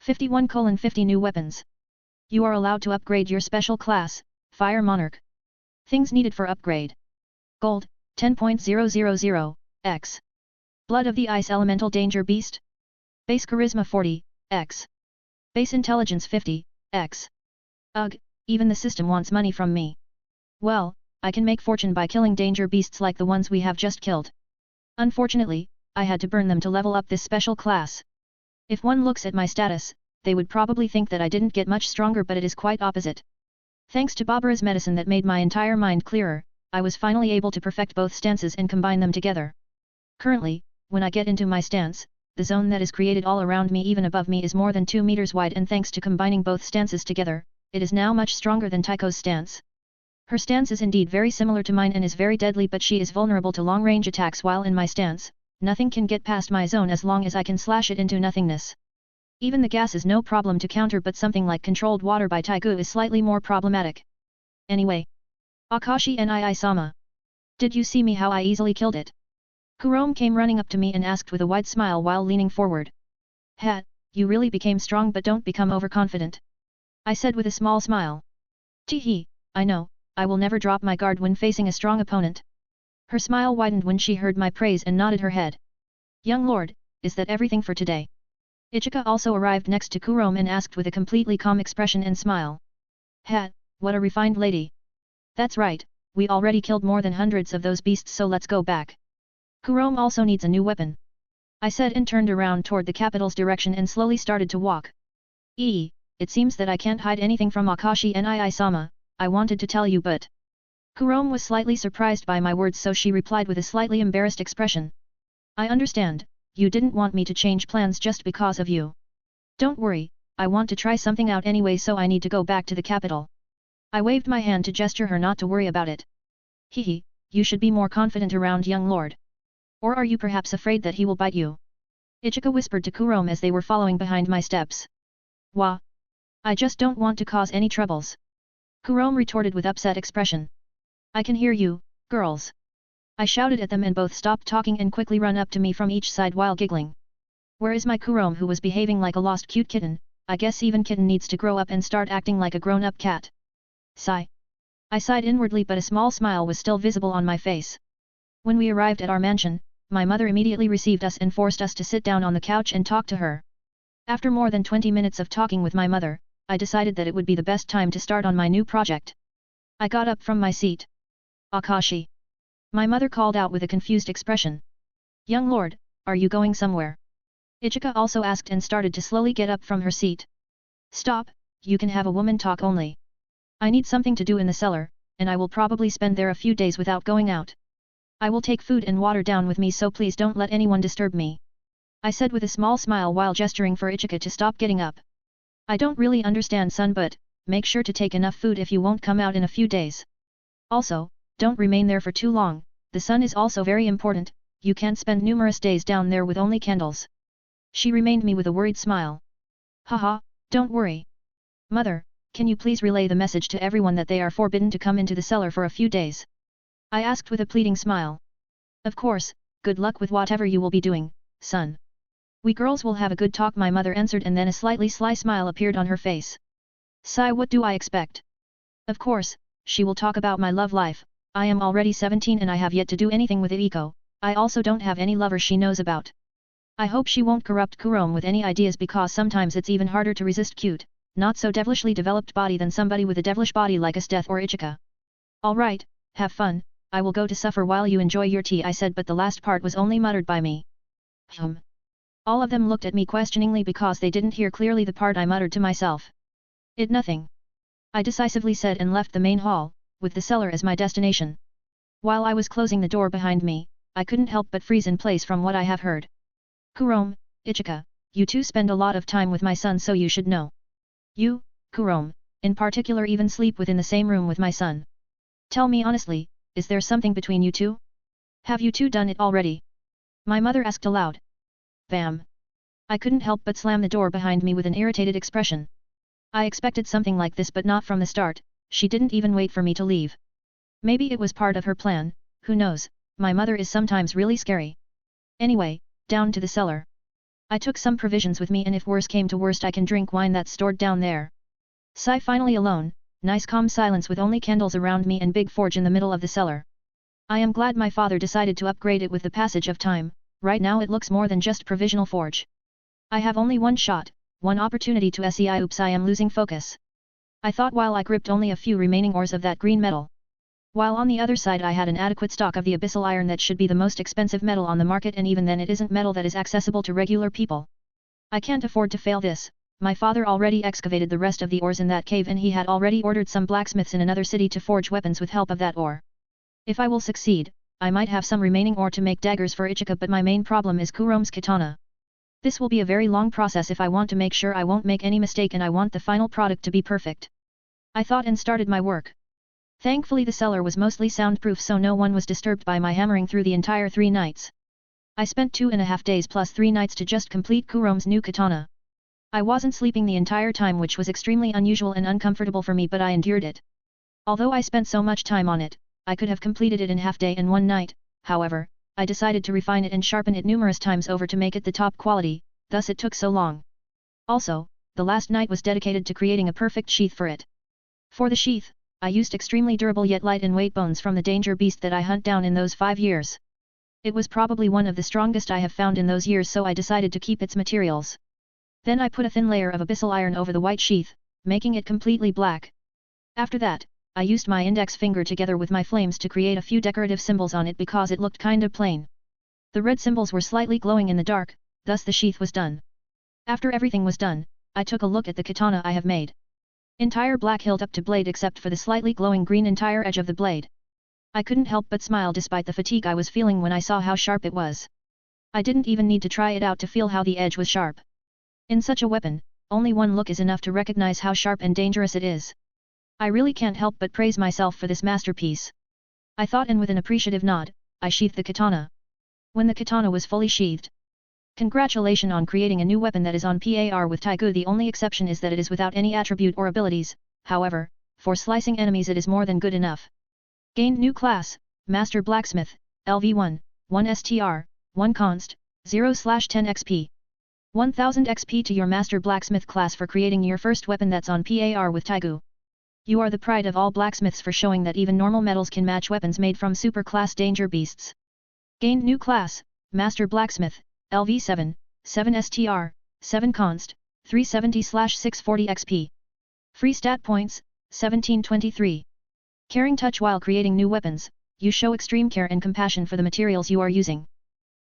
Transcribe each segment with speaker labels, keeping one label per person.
Speaker 1: 51:50 New weapons. You are allowed to upgrade your special class, Fire Monarch. Things needed for upgrade. Gold, 10.000, x. Blood of the Ice Elemental Danger Beast. Base Charisma 40, x. Base Intelligence 50, x. Ugh, even the system wants money from me. Well, I can make fortune by killing danger beasts like the ones we have just killed. Unfortunately, I had to burn them to level up this special class. If one looks at my status, they would probably think that I didn't get much stronger, but it is quite opposite. Thanks to Barbara's medicine that made my entire mind clearer, I was finally able to perfect both stances and combine them together. Currently, when I get into my stance, the zone that is created all around me even above me is more than 2 meters wide, and thanks to combining both stances together, it is now much stronger than Tycho's stance. Her stance is indeed very similar to mine and is very deadly, but she is vulnerable to long-range attacks, while in my stance, nothing can get past my zone as long as I can slash it into nothingness. Even the gas is no problem to counter, but something like controlled water by Tycho is slightly more problematic. Anyway. Akashi nii-sama. Did you see me how I easily killed it? Kurome came running up to me and asked with a wide smile while leaning forward. Ha, you really became strong, but don't become overconfident. I said with a small smile. Tee-hee, I know, I will never drop my guard when facing a strong opponent. Her smile widened when she heard my praise and nodded her head. Young lord, is that everything for today? Ichika also arrived next to Kurome and asked with a completely calm expression and smile. Ha, what a refined lady. That's right, we already killed more than hundreds of those beasts, so let's go back. Kurome also needs a new weapon. I said and turned around toward the capital's direction and slowly started to walk. It seems that I can't hide anything from Akashi nii-sama, I wanted to tell you, but... Kurome was slightly surprised by my words, so she replied with a slightly embarrassed expression. I understand, you didn't want me to change plans just because of you. Don't worry, I want to try something out anyway, so I need to go back to the capital. I waved my hand to gesture her not to worry about it. Hehe, you should be more confident around young lord. Or are you perhaps afraid that he will bite you? Ichika whispered to Kurome as they were following behind my steps. Wah! I just don't want to cause any troubles. Kurome retorted with upset expression. I can hear you, girls. I shouted at them and both stopped talking and quickly run up to me from each side while giggling. Where is my Kurome, who was behaving like a lost cute kitten? I guess even kitten needs to grow up and start acting like a grown-up cat. Sigh. I sighed inwardly, but a small smile was still visible on my face. When we arrived at our mansion, my mother immediately received us and forced us to sit down on the couch and talk to her. After more than 20 minutes of talking with my mother, I decided that it would be the best time to start on my new project. I got up from my seat. Akashi. My mother called out with a confused expression. Young lord, are you going somewhere? Ichika also asked and started to slowly get up from her seat. Stop, you can have a woman talk only. I need something to do in the cellar, and I will probably spend there a few days without going out. I will take food and water down with me, so please don't let anyone disturb me. I said with a small smile while gesturing for Ichika to stop getting up. I don't really understand, son, but make sure to take enough food if you won't come out in a few days. Also, don't remain there for too long, the sun is also very important, you can't spend numerous days down there with only candles. She remained me with a worried smile. Haha, don't worry. Mother, can you please relay the message to everyone that they are forbidden to come into the cellar for a few days? I asked with a pleading smile. Of course, good luck with whatever you will be doing, son. We girls will have a good talk, my mother answered, and then a slightly sly smile appeared on her face. Sigh, what do I expect? Of course, she will talk about my love life. I am already 17 and I have yet to do anything with Eiko. I also don't have any lover she knows about. I hope she won't corrupt Kurome with any ideas, because sometimes it's even harder to resist cute, not so devilishly developed body than somebody with a devilish body like Esteth or Ichika. Alright, have fun, I will go to suffer while you enjoy your tea, I said, but the last part was only muttered by me. All of them looked at me questioningly because they didn't hear clearly the part I muttered to myself. It nothing. I decisively said and left the main hall, with the cellar as my destination. While I was closing the door behind me, I couldn't help but freeze in place from what I have heard. Kurome, Ichika, you two spend a lot of time with my son, so you should know. You, Kurome, in particular, even sleep within the same room with my son. Tell me honestly, is there something between you two? Have you two done it already? My mother asked aloud. Bam! I couldn't help but slam the door behind me with an irritated expression. I expected something like this, but not from the start. She didn't even wait for me to leave. Maybe it was part of her plan, who knows, my mother is sometimes really scary. Anyway, down to the cellar. I took some provisions with me, and if worse came to worst I can drink wine that's stored down there. Sigh. Finally alone, nice calm silence with only candles around me and big forge in the middle of the cellar. I am glad my father decided to upgrade it with the passage of time. Right now it looks more than just provisional forge. I have only one shot, one opportunity to SEI. Oops, I am losing focus. I thought while I gripped only a few remaining ores of that green metal. While on the other side I had an adequate stock of the abyssal iron that should be the most expensive metal on the market, and even then it isn't metal that is accessible to regular people. I can't afford to fail this. My father already excavated the rest of the ores in that cave, and he had already ordered some blacksmiths in another city to forge weapons with help of that ore. If I will succeed, I might have some remaining ore to make daggers for Ichika, but my main problem is Kurome's katana. This will be a very long process if I want to make sure I won't make any mistake, and I want the final product to be perfect. I thought and started my work. Thankfully the cellar was mostly soundproof, so no one was disturbed by my hammering through the entire 3 nights. I spent 2.5 days plus 3 nights to just complete Kurome's new katana. I wasn't sleeping the entire time, which was extremely unusual and uncomfortable for me, but I endured it. Although I spent so much time on it, I could have completed it in half day and 1 night. However, I decided to refine it and sharpen it numerous times over to make it the top quality, thus it took so long. Also, the last night was dedicated to creating a perfect sheath for it. For the sheath, I used extremely durable yet light in weight bones from the danger beast that I hunt down in those 5 years. It was probably one of the strongest I have found in those years, so I decided to keep its materials. Then I put a thin layer of abyssal iron over the white sheath, making it completely black. After that, I used my index finger together with my flames to create a few decorative symbols on it because it looked kinda plain. The red symbols were slightly glowing in the dark, thus the sheath was done. After everything was done, I took a look at the katana I have made. Entire black hilt up to blade except for the slightly glowing green entire edge of the blade. I couldn't help but smile despite the fatigue I was feeling when I saw how sharp it was. I didn't even need to try it out to feel how the edge was sharp. In such a weapon, only one look is enough to recognize how sharp and dangerous it is. I really can't help but praise myself for this masterpiece. I thought, and with an appreciative nod, I sheathed the katana. When the katana was fully sheathed. Congratulations on creating a new weapon that is on par with Taigu. The only exception is that it is without any attribute or abilities. However, for slicing enemies it is more than good enough. Gained new class, Master Blacksmith, LV1, 1 STR, 1 Const, 0/10 XP. 1000 XP to your Master Blacksmith class for creating your first weapon that's on par with Taigu. You are the pride of all blacksmiths for showing that even normal metals can match weapons made from super class danger beasts. Gained new class, Master Blacksmith, LV7, 7 STR, 7 Const, 370/640 XP. Free stat points, 1723. Caring touch. While creating new weapons, you show extreme care and compassion for the materials you are using.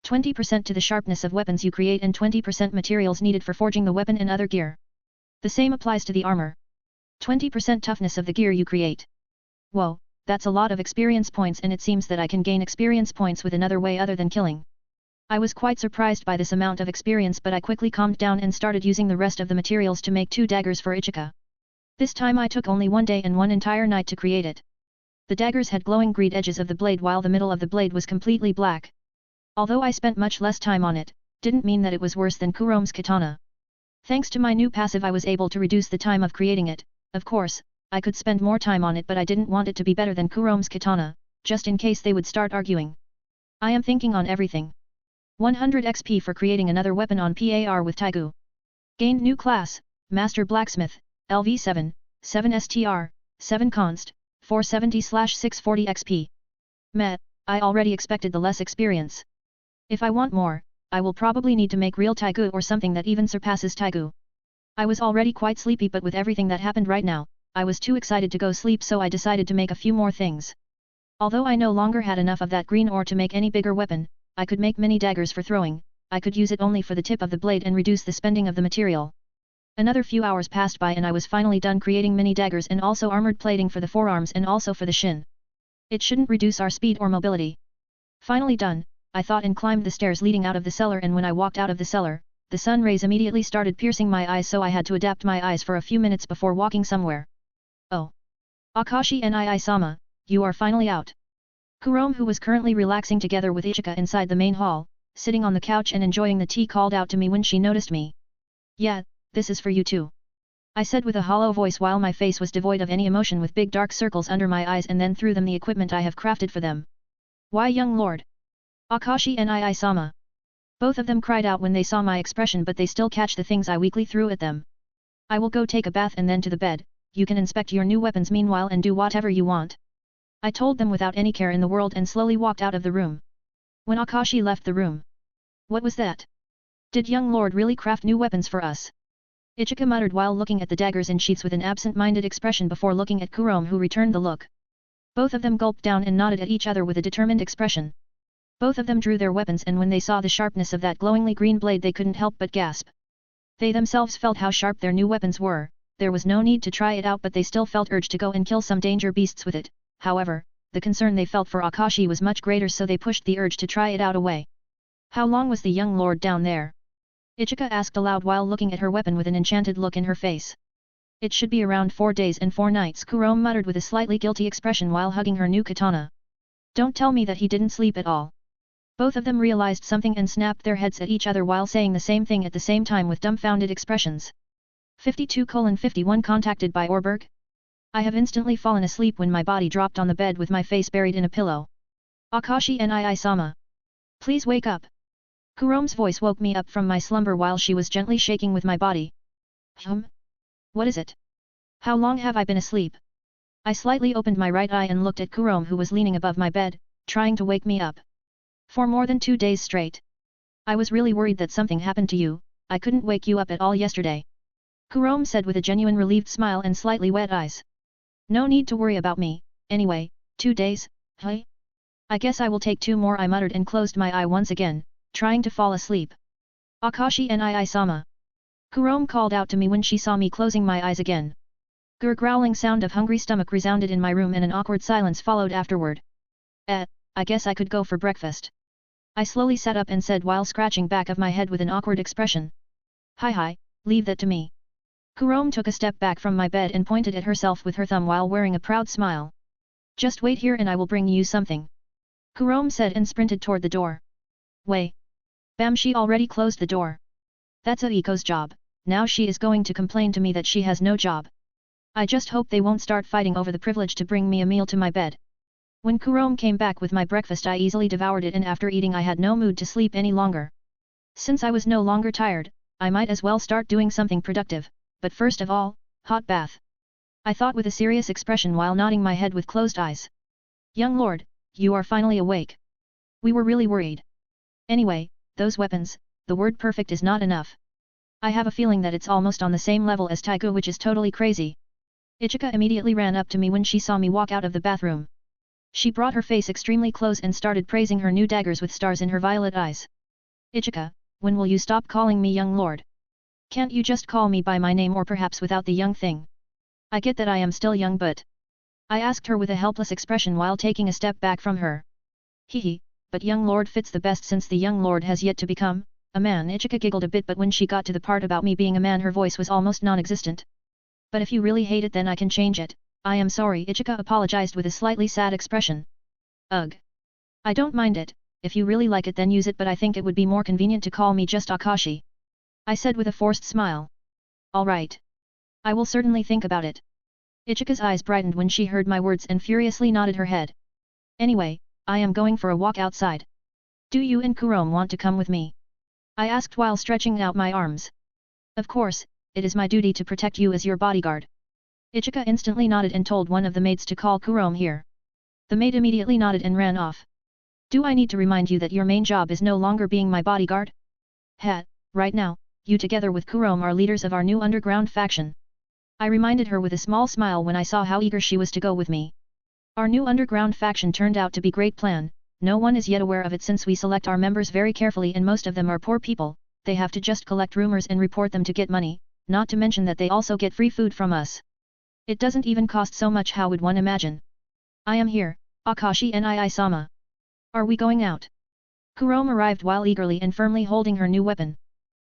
Speaker 1: 20% to the sharpness of weapons you create and 20% materials needed for forging the weapon and other gear. The same applies to the armor. 20% toughness of the gear you create. Whoa, that's a lot of experience points, and it seems that I can gain experience points with another way other than killing. I was quite surprised by this amount of experience, but I quickly calmed down and started using the rest of the materials to make 2 daggers for Ichika. This time I took only 1 day and 1 entire night to create it. The daggers had glowing green edges of the blade while the middle of the blade was completely black. Although I spent much less time on it, didn't mean that it was worse than Kurome's katana. Thanks to my new passive I was able to reduce the time of creating it. Of course, I could spend more time on it, but I didn't want it to be better than Kurome's katana, just in case they would start arguing. I am thinking on everything. 100 XP for creating another weapon on par with Taigu. Gained new class, Master Blacksmith, LV7, 7 STR, 7 Const, 470/640 XP. Meh, I already expected the less experience. If I want more, I will probably need to make real Taigu or something that even surpasses Taigu. I was already quite sleepy, but with everything that happened right now, I was too excited to go sleep, so I decided to make a few more things. Although I no longer had enough of that green ore to make any bigger weapon, I could make mini daggers for throwing. I could use it only for the tip of the blade and reduce the spending of the material. Another few hours passed by and I was finally done creating mini daggers and also armored plating for the forearms and also for the shin. It shouldn't reduce our speed or mobility. Finally done, I thought, and climbed the stairs leading out of the cellar, and when I walked out of the cellar, the sun rays immediately started piercing my eyes, so I had to adapt my eyes for a few minutes before walking somewhere. Oh. Akashi nii-sama, you are finally out. Kurome, who was currently relaxing together with Ichika inside the main hall, sitting on the couch and enjoying the tea, called out to me when she noticed me. Yeah, this is for you too. I said with a hollow voice while my face was devoid of any emotion, with big dark circles under my eyes, and then threw them the equipment I have crafted for them. Why, young lord? Akashi nii-sama. Both of them cried out when they saw my expression, but they still catch the things I weakly threw at them. I will go take a bath and then to the bed. You can inspect your new weapons meanwhile and do whatever you want. I told them without any care in the world and slowly walked out of the room. When Akashi left the room. What was that? Did young lord really craft new weapons for us? Ichika muttered while looking at the daggers in sheaths with an absent-minded expression before looking at Kurome, who returned the look. Both of them gulped down and nodded at each other with a determined expression. Both of them drew their weapons, and when they saw the sharpness of that glowingly green blade they couldn't help but gasp. They themselves felt how sharp their new weapons were. There was no need to try it out, but they still felt urged to go and kill some danger beasts with it. However, the concern they felt for Akashi was much greater, so they pushed the urge to try it out away. How long was the young lord down there? Ichika asked aloud while looking at her weapon with an enchanted look in her face. It should be around 4 days and 4 nights, Kurome muttered with a slightly guilty expression while hugging her new katana. Don't tell me that he didn't sleep at all. Both of them realized something and snapped their heads at each other while saying the same thing at the same time with dumbfounded expressions. 52:51 Contacted by Orberg? I have instantly fallen asleep when my body dropped on the bed with my face buried in a pillow. Akashi nii-sama. Please wake up. Kurome's voice woke me up from my slumber while she was gently shaking with my body. What is it? How long have I been asleep? I slightly opened my right eye and looked at Kurome, who was leaning above my bed, trying to wake me up. For more than 2 days straight. I was really worried that something happened to you. I couldn't wake you up at all yesterday. Kurome said with a genuine relieved smile and slightly wet eyes. No need to worry about me. Anyway, 2 days, huh? I guess I will take 2 more, I muttered and closed my eye once again, trying to fall asleep. Akashi nii-sama. Kurome called out to me when she saw me closing my eyes again. Growling sound of hungry stomach resounded in my room and an awkward silence followed afterward. I guess I could go for breakfast. I slowly sat up and said while scratching back of my head with an awkward expression. Hi, leave that to me. Kurome took a step back from my bed and pointed at herself with her thumb while wearing a proud smile. Just wait here and I will bring you something. Kurome said and sprinted toward the door. Wait. Bam, she already closed the door. That's Aiko's job. Now she is going to complain to me that she has no job. I just hope they won't start fighting over the privilege to bring me a meal to my bed. When Kurome came back with my breakfast, I easily devoured it, and after eating I had no mood to sleep any longer. Since I was no longer tired, I might as well start doing something productive, but first of all, hot bath. I thought with a serious expression while nodding my head with closed eyes. Young lord, you are finally awake. We were really worried. Anyway, those weapons, the word perfect is not enough. I have a feeling that it's almost on the same level as Taigu, which is totally crazy. Ichika immediately ran up to me when she saw me walk out of the bathroom. She brought her face extremely close and started praising her new daggers with stars in her violet eyes. Ichika, when will you stop calling me young lord? Can't you just call me by my name, or perhaps without the young thing? I get that I am still young, but... I asked her with a helpless expression while taking a step back from her. Hehe, but young lord fits the best since the young lord has yet to become a man. Ichika giggled a bit, but when she got to the part about me being a man her voice was almost non-existent. But if you really hate it then I can change it. I am sorry, Ichika apologized with a slightly sad expression. Ugh. I don't mind it, if you really like it then use it, but I think it would be more convenient to call me just Akashi. I said with a forced smile. Alright. I will certainly think about it. Ichika's eyes brightened when she heard my words and furiously nodded her head. Anyway, I am going for a walk outside. Do you and Kurome want to come with me? I asked while stretching out my arms. Of course, it is my duty to protect you as your bodyguard. Ichika instantly nodded and told one of the maids to call Kurome here. The maid immediately nodded and ran off. Do I need to remind you that your main job is no longer being my bodyguard? Right now, you together with Kurome are leaders of our new underground faction. I reminded her with a small smile when I saw how eager she was to go with me. Our new underground faction turned out to be great plan. No one is yet aware of it since we select our members very carefully and most of them are poor people. They have to just collect rumors and report them to get money, not to mention that they also get free food from us. It doesn't even cost so much, how would one imagine? I am here, Akashi nii-sama. Are we going out? Kurome arrived while eagerly and firmly holding her new weapon.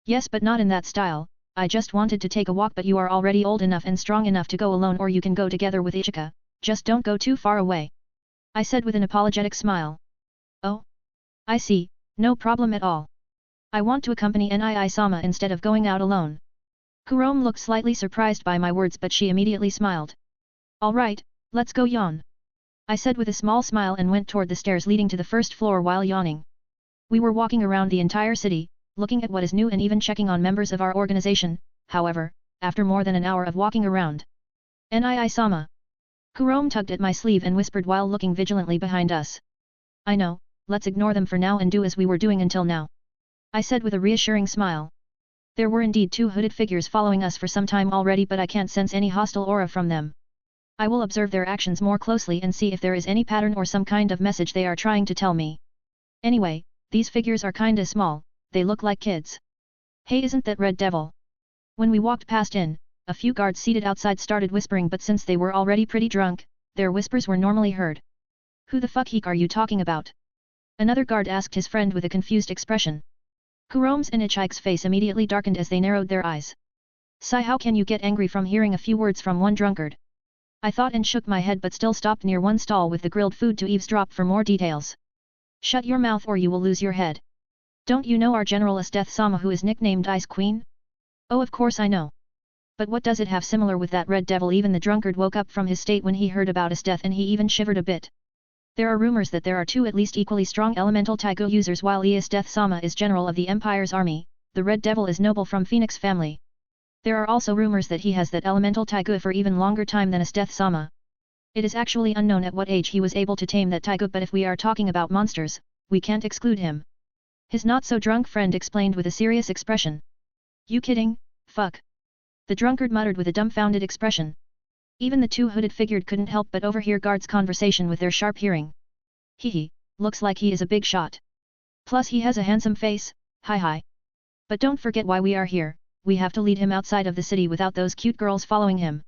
Speaker 1: Yes, but not in that style. I just wanted to take a walk, but you are already old enough and strong enough to go alone, or you can go together with Ichika, just don't go too far away. I said with an apologetic smile. Oh? I see, no problem at all. I want to accompany nii-sama instead of going out alone. Kurome looked slightly surprised by my words, but she immediately smiled. Alright, let's go yawn. I said with a small smile and went toward the stairs leading to the first floor while yawning. We were walking around the entire city, looking at what is new and even checking on members of our organization. However, after more than an hour of walking around, Nii-sama Kurom tugged at my sleeve and whispered while looking vigilantly behind us. I know, let's ignore them for now and do as we were doing until now, I said with a reassuring smile. There were indeed two hooded figures following us for some time already, but I can't sense any hostile aura from them. I will observe their actions more closely and see if there is any pattern or some kind of message they are trying to tell me. Anyway, these figures are kinda small, they look like kids. Hey, isn't that Red Devil? When we walked past a few guards seated outside started whispering, but since they were already pretty drunk, their whispers were normally heard. Who the fuck heek are you talking about? Another guard asked his friend with a confused expression. Kurom's and Ichike's face immediately darkened as they narrowed their eyes. Sigh, how can you get angry from hearing a few words from one drunkard? I thought and shook my head but still stopped near one stall with the grilled food to eavesdrop for more details. Shut your mouth or you will lose your head. Don't you know our General Esteth-sama who is nicknamed Ice Queen? Oh, of course I know. But what does it have similar with that Red Devil? Even the drunkard woke up from his state when he heard about Esteth and he even shivered a bit. There are rumors that there are two at least equally strong elemental Taigu users while Esteth-sama is general of the Empire's army, the Red Devil is noble from Phoenix family. There are also rumors that he has that elemental Taigu for even longer time than Esteth-sama. It is actually unknown at what age he was able to tame that Taigu, but if we are talking about monsters, we can't exclude him. His not-so-drunk friend explained with a serious expression. You kidding? Fuck. The drunkard muttered with a dumbfounded expression. Even the two hooded figure couldn't help but overhear guards' conversation with their sharp hearing. Hee, looks like he is a big shot. Plus he has a handsome face, hi. But don't forget why we are here, we have to lead him outside of the city without those cute girls following him.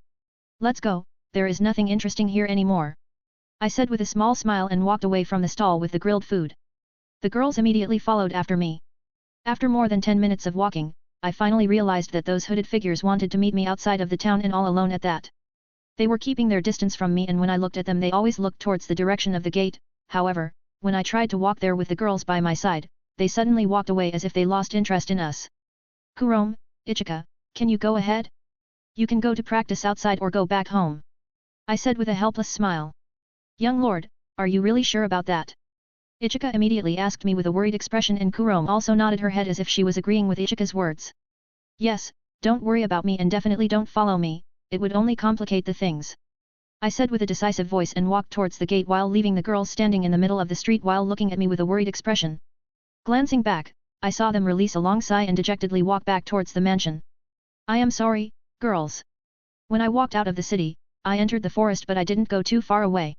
Speaker 1: Let's go, there is nothing interesting here anymore, I said with a small smile and walked away from the stall with the grilled food. The girls immediately followed after me. After more than 10 minutes of walking, I finally realized that those hooded figures wanted to meet me outside of the town and all alone at that. They were keeping their distance from me and when I looked at them they always looked towards the direction of the gate. However, when I tried to walk there with the girls by my side, they suddenly walked away as if they lost interest in us. Kurom, Ichika, can you go ahead? You can go to practice outside or go back home, I said with a helpless smile. Young lord, are you really sure about that? Ichika immediately asked me with a worried expression and Kurom also nodded her head as if she was agreeing with Ichika's words. Yes, don't worry about me and definitely don't follow me, it would only complicate the things, I said with a decisive voice and walked towards the gate while leaving the girls standing in the middle of the street while looking at me with a worried expression. Glancing back, I saw them release a long sigh and dejectedly walk back towards the mansion. I am sorry, girls. When I walked out of the city, I entered the forest but I didn't go too far away.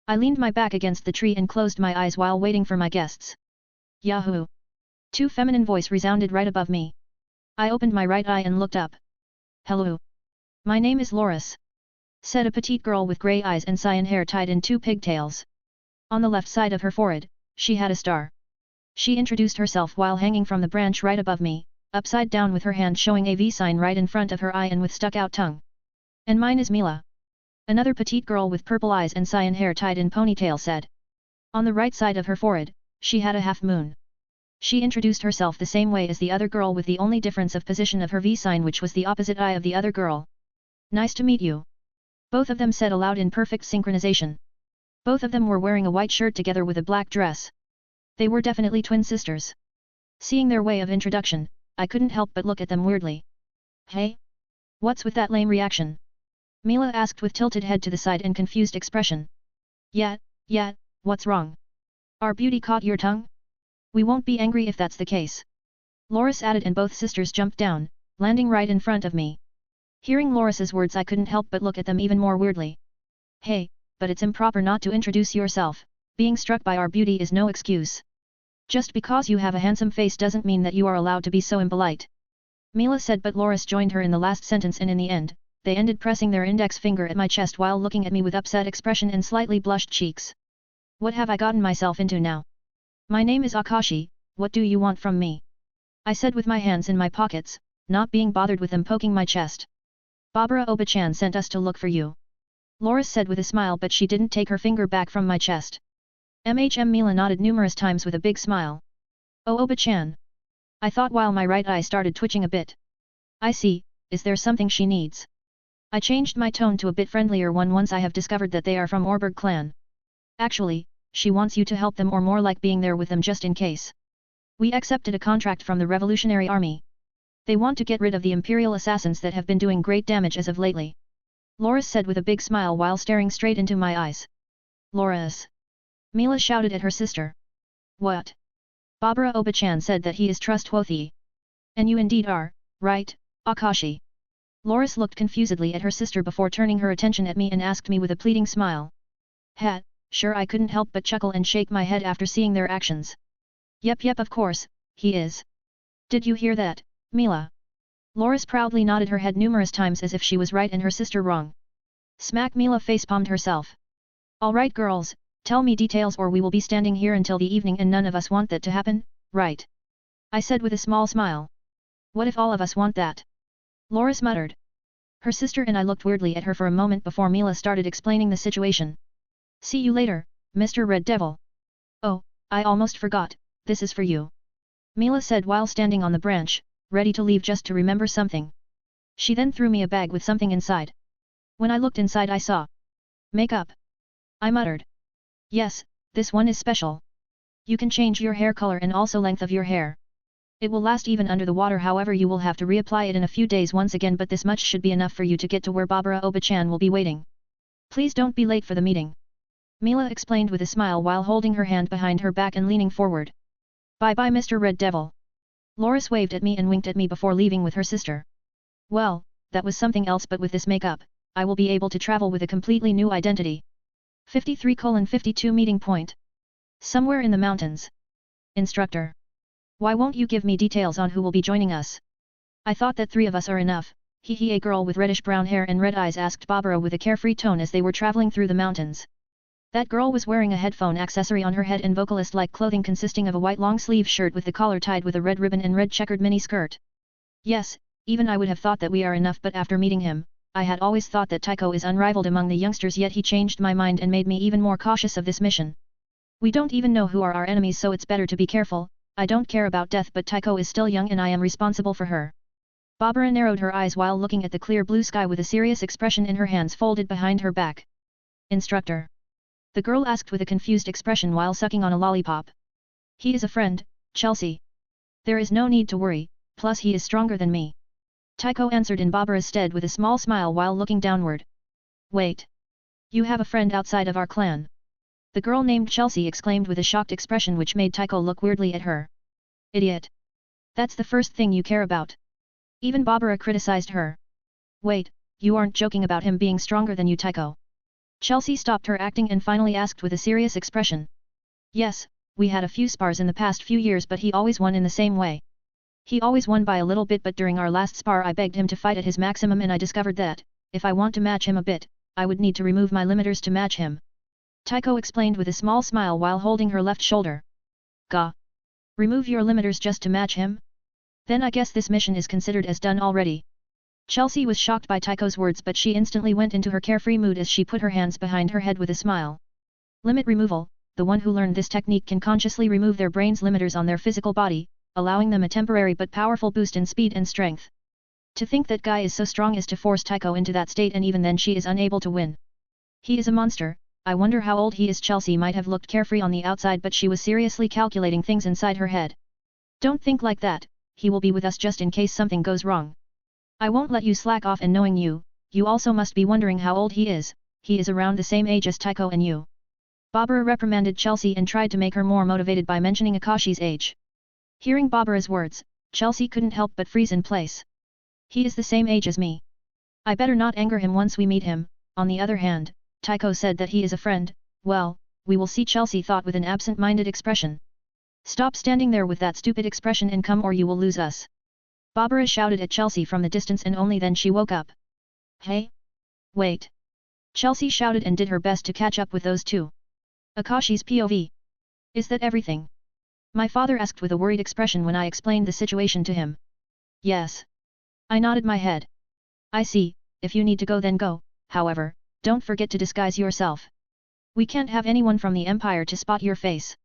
Speaker 1: I leaned my back against the tree and closed my eyes while waiting for my guests. Yahoo! Two feminine voice resounded right above me. I opened my right eye and looked up. Hello. My name is Loris, said a petite girl with grey eyes and cyan hair tied in two pigtails. On the left side of her forehead, she had a star. She introduced herself while hanging from the branch right above me, upside down with her hand showing a V sign right in front of her eye and with stuck-out tongue. And mine is Mila. Another petite girl with purple eyes and cyan hair tied in ponytail said. On the right side of her forehead, she had a half moon. She introduced herself the same way as the other girl with the only difference of position of her V sign, which was the opposite eye of the other girl. Nice to meet you, both of them said aloud in perfect synchronization. Both of them were wearing a white shirt together with a black dress. They were definitely twin sisters. Seeing their way of introduction, I couldn't help but look at them weirdly. Hey? What's with that lame reaction? Mila asked with tilted head to the side and confused expression. Yeah, what's wrong? Our beauty caught your tongue? We won't be angry if that's the case, Loris added, and both sisters jumped down, landing right in front of me. Hearing Loris's words, I couldn't help but look at them even more weirdly. Hey, but it's improper not to introduce yourself, being struck by our beauty is no excuse. Just because you have a handsome face doesn't mean that you are allowed to be so impolite, Mila said, but Loris joined her in the last sentence and in the end, they ended pressing their index finger at my chest while looking at me with upset expression and slightly blushed cheeks. What have I gotten myself into now? My name is Akashi, what do you want from me? I said with my hands in my pockets, not being bothered with them poking my chest. Barbara Oba-chan sent us to look for you, Loris said with a smile, but she didn't take her finger back from my chest. Mila nodded numerous times with a big smile. Oh, Oba-chan. I thought while my right eye started twitching a bit. I see, is there something she needs? I changed my tone to a bit friendlier one once I have discovered that they are from Orberg clan. Actually, she wants you to help them, or more like being there with them just in case. We accepted a contract from the Revolutionary Army. They want to get rid of the Imperial assassins that have been doing great damage as of lately. Loris said with a big smile while staring straight into my eyes. Loris! Mila shouted at her sister. What? Barbara Oba-chan said that he is trustworthy. And you indeed are, right, Akashi? Loris looked confusedly at her sister before turning her attention at me and asked me with a pleading smile. Sure, I couldn't help but chuckle and shake my head after seeing their actions. Yep, of course, he is. Did you hear that, Mila? Loris proudly nodded her head numerous times as if she was right and her sister wrong. Smack! Mila facepalmed herself. Alright girls, tell me details or we will be standing here until the evening and none of us want that to happen, right? I said with a small smile. What if all of us want that? Loris muttered. Her sister and I looked weirdly at her for a moment before Mila started explaining the situation. See you later, Mr. Red Devil. Oh, I almost forgot, this is for you. Mila said while standing on the branch, ready to leave just to remember something. She then threw me a bag with something inside. When I looked inside I saw makeup. I muttered. Yes, this one is special. You can change your hair color and also length of your hair. It will last even under the water, however you will have to reapply it in a few days once again, but this much should be enough for you to get to where Barbara Oba-chan will be waiting. Please don't be late for the meeting. Mila explained with a smile while holding her hand behind her back and leaning forward. Bye-bye Mr. Red Devil. Loris waved at me and winked at me before leaving with her sister. Well, that was something else, but with this makeup, I will be able to travel with a completely new identity. 53:52 Meeting point. Somewhere in the mountains. Instructor. Why won't you give me details on who will be joining us? I thought that 3 of us are enough. A girl with reddish brown hair and red eyes asked Barbara with a carefree tone as they were traveling through the mountains. That girl was wearing a headphone accessory on her head and vocalist-like clothing consisting of a white long-sleeve shirt with the collar tied with a red ribbon and red checkered mini skirt. Yes, even I would have thought that we are enough, but after meeting him, I had always thought that Tycho is unrivaled among the youngsters, yet he changed my mind and made me even more cautious of this mission. We don't even know who are our enemies, so it's better to be careful. I don't care about death, but Tycho is still young and I am responsible for her. Barbara narrowed her eyes while looking at the clear blue sky with a serious expression in her hands folded behind her back. Instructor. The girl asked with a confused expression while sucking on a lollipop. He is a friend, Chelsea. There is no need to worry, plus he is stronger than me. Tycho answered in Barbara's stead with a small smile while looking downward. Wait. You have a friend outside of our clan? The girl named Chelsea exclaimed with a shocked expression which made Tycho look weirdly at her. Idiot. That's the first thing you care about. Even Barbara criticized her. Wait, you aren't joking about him being stronger than you, Tycho? Chelsea stopped her acting and finally asked with a serious expression. Yes, we had a few spars in the past few years, but he always won in the same way. He always won by a little bit, but during our last spar I begged him to fight at his maximum and I discovered that, if I want to match him a bit, I would need to remove my limiters to match him. Tycho explained with a small smile while holding her left shoulder. Gah! Remove your limiters just to match him? Then I guess this mission is considered as done already. Chelsea was shocked by Tycho's words, but she instantly went into her carefree mood as she put her hands behind her head with a smile. Limit removal. The one who learned this technique can consciously remove their brain's limiters on their physical body, allowing them a temporary but powerful boost in speed and strength. To think that guy is so strong as to force Tycho into that state, and even then she is unable to win. He is a monster. I wonder how old he is. Chelsea might have looked carefree on the outside, but she was seriously calculating things inside her head. Don't think like that, he will be with us just in case something goes wrong. I won't let you slack off, and knowing you, you also must be wondering how old he is around the same age as Tycho and you. Barbara reprimanded Chelsea and tried to make her more motivated by mentioning Akashi's age. Hearing Barbara's words, Chelsea couldn't help but freeze in place. He is the same age as me. I better not anger him once we meet him. On the other hand, Tycho said that he is a friend. Well, we will see, Chelsea thought with an absent-minded expression. Stop standing there with that stupid expression and come or you will lose us. Barbara shouted at Chelsea from the distance, and only then she woke up. Hey? Wait. Chelsea shouted and did her best to catch up with those two. Akashi's POV. Is that everything? My father asked with a worried expression when I explained the situation to him. Yes. I nodded my head. I see, if you need to go then go, however, don't forget to disguise yourself. We can't have anyone from the Empire to spot your face.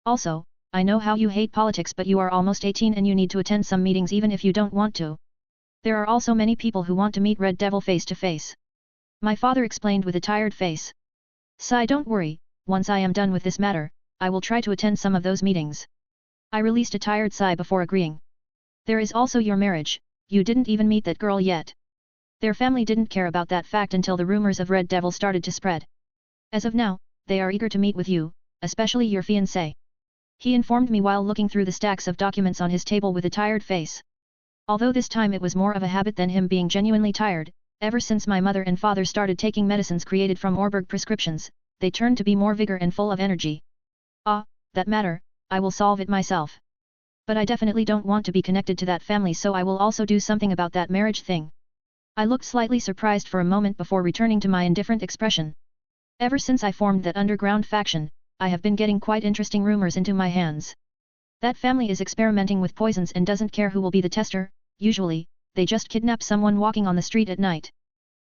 Speaker 1: Also, I know how you hate politics, but you are almost 18 and you need to attend some meetings even if you don't want to. There are also many people who want to meet Red Devil face to face. My father explained with a tired face. Sigh, don't worry, once I am done with this matter, I will try to attend some of those meetings. I released a tired sigh before agreeing. There is also your marriage, you didn't even meet that girl yet. Their family didn't care about that fact until the rumors of Red Devil started to spread. As of now, they are eager to meet with you, especially your fiancé. He informed me while looking through the stacks of documents on his table with a tired face. Although this time it was more of a habit than him being genuinely tired, ever since my mother and father started taking medicines created from Orberg prescriptions, they turned to be more vigor and full of energy. Ah, that matter, I will solve it myself. But I definitely don't want to be connected to that family, so I will also do something about that marriage thing. I looked slightly surprised for a moment before returning to my indifferent expression. Ever since I formed that underground faction, I have been getting quite interesting rumors into my hands. That family is experimenting with poisons and doesn't care who will be the tester. Usually, they just kidnap someone walking on the street at night.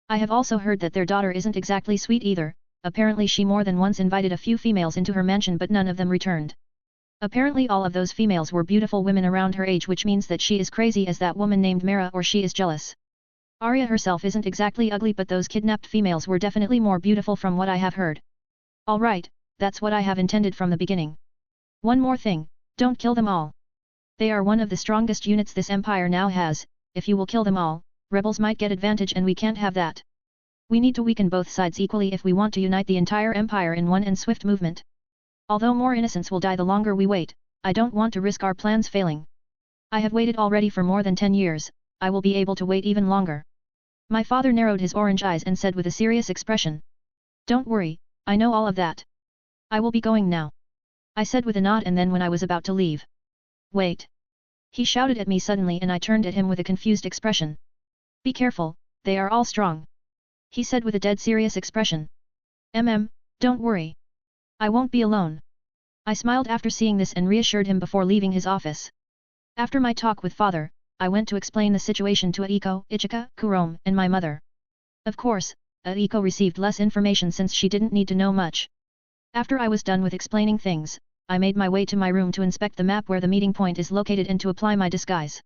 Speaker 1: I have also heard that their daughter isn't exactly sweet either. Apparently she more than once invited a few females into her mansion, but none of them returned. Apparently all of those females were beautiful women around her age, which means that she is crazy as that woman named Mara, or she is jealous. Arya herself isn't exactly ugly, but those kidnapped females were definitely more beautiful from what I have heard. Alright, that's what I have intended from the beginning. One more thing, don't kill them all. They are one of the strongest units this empire now has. If you will kill them all, rebels might get advantage and we can't have that. We need to weaken both sides equally if we want to unite the entire empire in one and swift movement. Although more innocents will die the longer we wait, I don't want to risk our plans failing. I have waited already for more than 10 years, I will be able to wait even longer. My father narrowed his orange eyes and said with a serious expression. Don't worry, I know all of that. I will be going now. I said with a nod, and then when I was about to leave. Wait. He shouted at me suddenly and I turned at him with a confused expression. Be careful, they are all strong. He said with a dead serious expression. Don't worry. I won't be alone. I smiled after seeing this and reassured him before leaving his office. After my talk with father, I went to explain the situation to Aiko, Ichika, Kurome, and my mother. Of course, Aiko received less information since she didn't need to know much. After I was done with explaining things, I made my way to my room to inspect the map where the meeting point is located and to apply my disguise.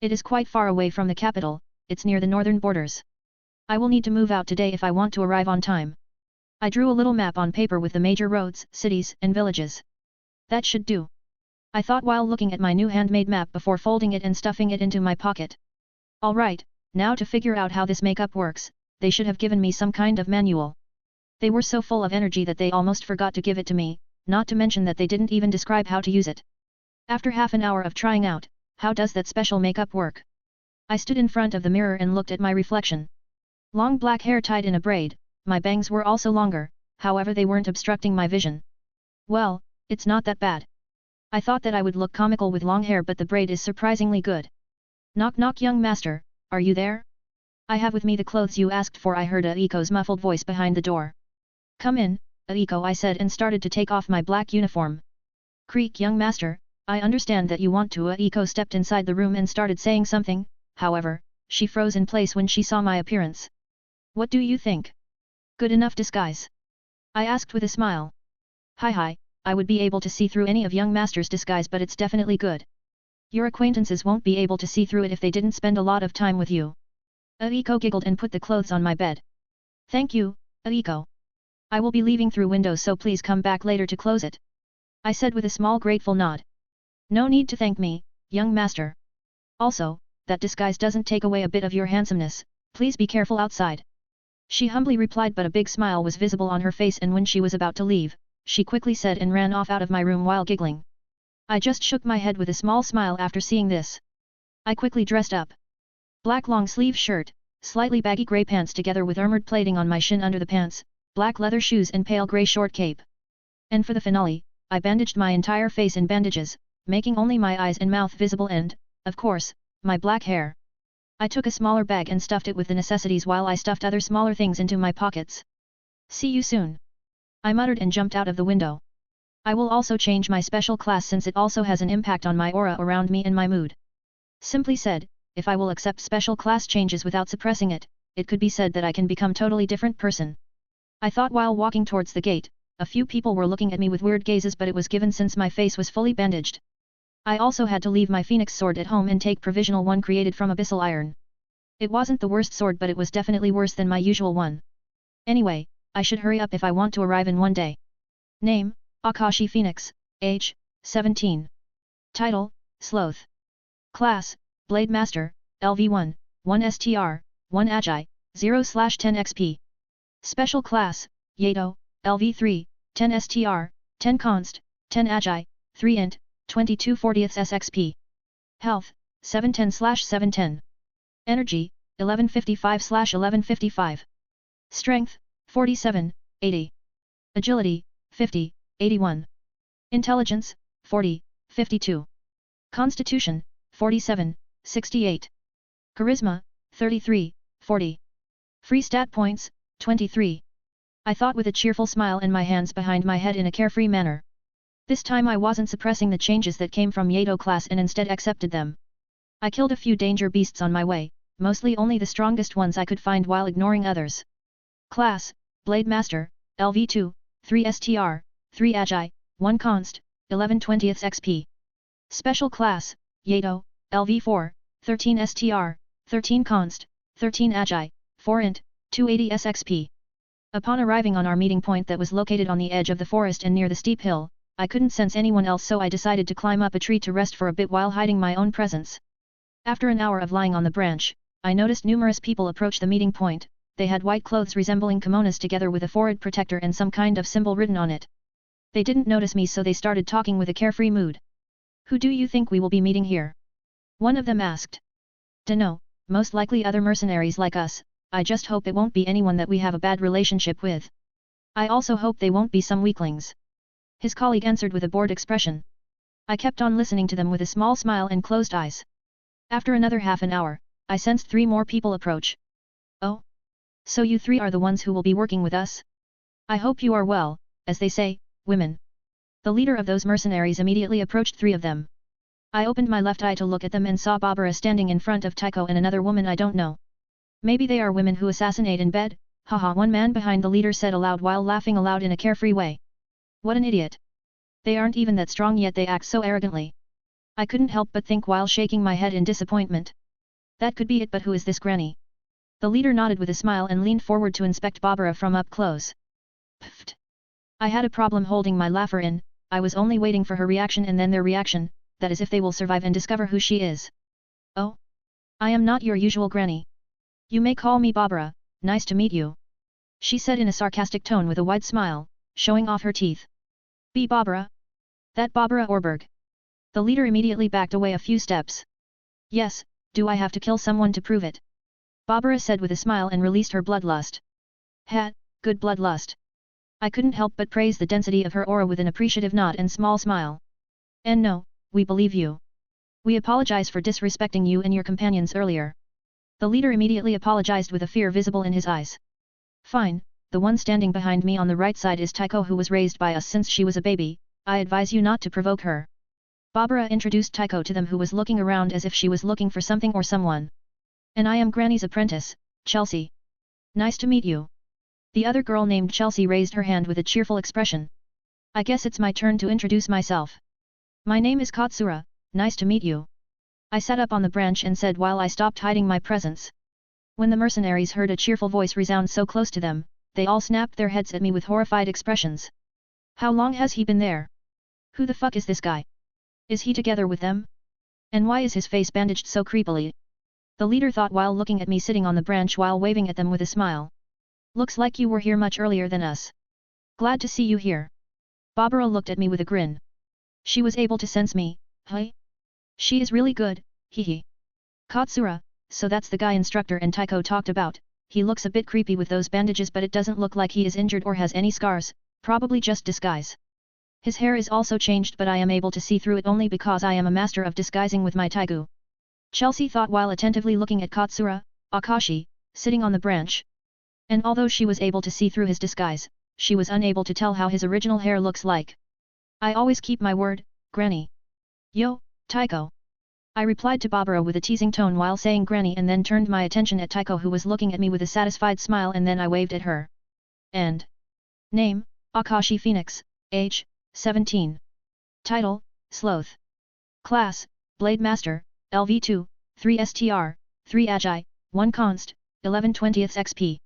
Speaker 1: It is quite far away from the capital, it's near the northern borders. I will need to move out today if I want to arrive on time. I drew a little map on paper with the major roads, cities, and villages. That should do. I thought while looking at my new handmade map before folding it and stuffing it into my pocket. Alright, now to figure out how this makeup works, they should have given me some kind of manual. They were so full of energy that they almost forgot to give it to me, not to mention that they didn't even describe how to use it. After half an hour of trying out, how does that special makeup work? I stood in front of the mirror and looked at my reflection. Long black hair tied in a braid, my bangs were also longer, however they weren't obstructing my vision. Well, it's not that bad. I thought that I would look comical with long hair, but the braid is surprisingly good. Knock knock, young master, are you there? I have with me the clothes you asked for, I heard Aiko's muffled voice behind the door. Come in, Aiko, I said and started to take off my black uniform. Creak, young master, I understand that you want to. Aiko stepped inside the room and started saying something, however, she froze in place when she saw my appearance. What do you think? Good enough disguise? I asked with a smile. Hi, I would be able to see through any of young master's disguise, but it's definitely good. Your acquaintances won't be able to see through it if they didn't spend a lot of time with you. Aiko giggled and put the clothes on my bed. Thank you, Aiko. I will be leaving through windows, so please come back later to close it. I said with a small grateful nod. No need to thank me, young master. Also, that disguise doesn't take away a bit of your handsomeness, please be careful outside. She humbly replied, but a big smile was visible on her face, and when she was about to leave, she quickly said and ran off out of my room while giggling. I just shook my head with a small smile after seeing this. I quickly dressed up. Black long sleeve shirt, slightly baggy grey pants together with armored plating on my shin under the pants, black leather shoes and pale grey short cape. And for the finale, I bandaged my entire face in bandages, making only my eyes and mouth visible and, of course, my black hair. I took a smaller bag and stuffed it with the necessities while I stuffed other smaller things into my pockets. See you soon. I muttered and jumped out of the window. I will also change my special class since it also has an impact on my aura around me and my mood. Simply said, if I will accept special class changes without suppressing it, it could be said that I can become totally different person. I thought while walking towards the gate, a few people were looking at me with weird gazes, but it was given since my face was fully bandaged. I also had to leave my phoenix sword at home and take provisional one created from abyssal iron. It wasn't the worst sword, but it was definitely worse than my usual one. Anyway, I should hurry up if I want to arrive in one day. Name, Akashi Phoenix, age, 17. Title, Sloth. Class, Blade Master, LV1, 1 STR, 1 Agi, 0/10 XP. Special Class, Yato, LV3, 10 STR, 10 Const, 10 Agi, 3 Int, 22/40 SXP. Health, 710/710. Energy, 1155/1155. Strength, 47, 80. Agility, 50, 81. Intelligence, 40, 52. Constitution, 47, 68. Charisma, 33, 40. Free stat points, 23. I thought with a cheerful smile and my hands behind my head in a carefree manner. This time I wasn't suppressing the changes that came from Yato class and instead accepted them. I killed a few danger beasts on my way, mostly only the strongest ones I could find while ignoring others. Class, Blade Master, LV2, 3 STR, 3 Agi, 1 Const, 11/20 XP. Special Class, Yato, LV4, 13 STR, 13 Const, 13 Agi, 4 Int, 280 SXP. Upon arriving on our meeting point that was located on the edge of the forest and near the steep hill, I couldn't sense anyone else, so I decided to climb up a tree to rest for a bit while hiding my own presence. After an hour of lying on the branch, I noticed numerous people approach the meeting point. They had white clothes resembling kimonos together with a forehead protector and some kind of symbol written on it. They didn't notice me, so they started talking with a carefree mood. "Who do you think we will be meeting here?" one of them asked. "Dunno, most likely other mercenaries like us. I just hope it won't be anyone that we have a bad relationship with. I also hope they won't be some weaklings," his colleague answered with a bored expression. I kept on listening to them with a small smile and closed eyes. After another half an hour, I sensed 3 more people approach. "Oh? So you 3 are the ones who will be working with us? I hope you are well, as they say, women." The leader of those mercenaries immediately approached 3 of them. I opened my left eye to look at them and saw Barbara standing in front of Tycho and another woman I don't know. "Maybe they are women who assassinate in bed, haha," one man behind the leader said aloud while laughing aloud in a carefree way. "What an idiot. They aren't even that strong yet they act so arrogantly." I couldn't help but think while shaking my head in disappointment. That could be it, but who is this granny? The leader nodded with a smile and leaned forward to inspect Barbara from up close. Pfft. I had a problem holding my laughter in. I was only waiting for her reaction and then their reaction, that is if they will survive and discover who she is. "Oh? I am not your usual granny. You may call me Barbara, nice to meet you," she said in a sarcastic tone with a wide smile, showing off her teeth. "Be Barbara? That Barbara Orberg?" The leader immediately backed away a few steps. "Yes, do I have to kill someone to prove it?" Barbara said with a smile and released her bloodlust. "Ha, good bloodlust." I couldn't help but praise the density of her aura with an appreciative nod and small smile. "And no, we believe you. We apologize for disrespecting you and your companions earlier." The leader immediately apologized with a fear visible in his eyes. "Fine, the one standing behind me on the right side is Tycho, who was raised by us since she was a baby. I advise you not to provoke her." Barbara introduced Tycho to them, who was looking around as if she was looking for something or someone. "And I am Granny's apprentice, Chelsea. Nice to meet you." The other girl named Chelsea raised her hand with a cheerful expression. "I guess it's my turn to introduce myself. My name is Katsura, nice to meet you." I sat up on the branch and said while I stopped hiding my presence. When the mercenaries heard a cheerful voice resound so close to them, they all snapped their heads at me with horrified expressions. "How long has he been there? Who the fuck is this guy? Is he together with them? And why is his face bandaged so creepily?" The leader thought while looking at me sitting on the branch while waving at them with a smile. "Looks like you were here much earlier than us. Glad to see you here." Barbara looked at me with a grin. She was able to sense me, huh? She is really good, hee. "Katsura, so that's the guy instructor and Tycho talked about. He looks a bit creepy with those bandages, but it doesn't look like he is injured or has any scars, probably just disguise. His hair is also changed, but I am able to see through it only because I am a master of disguising with my taigu." Chelsea thought while attentively looking at Katsura, Akashi, sitting on the branch. And although she was able to see through his disguise, she was unable to tell how his original hair looks like. "I always keep my word, Granny." "Yo, Tycho." I replied to Barbara with a teasing tone while saying Granny, and then turned my attention at Tycho, who was looking at me with a satisfied smile, and then I waved at her. "And name, Akashi Phoenix, age, 17. Title, Sloth. Class, Blade Master, LV2, 3 STR, 3 Agi, 1 Const, 11/20 XP.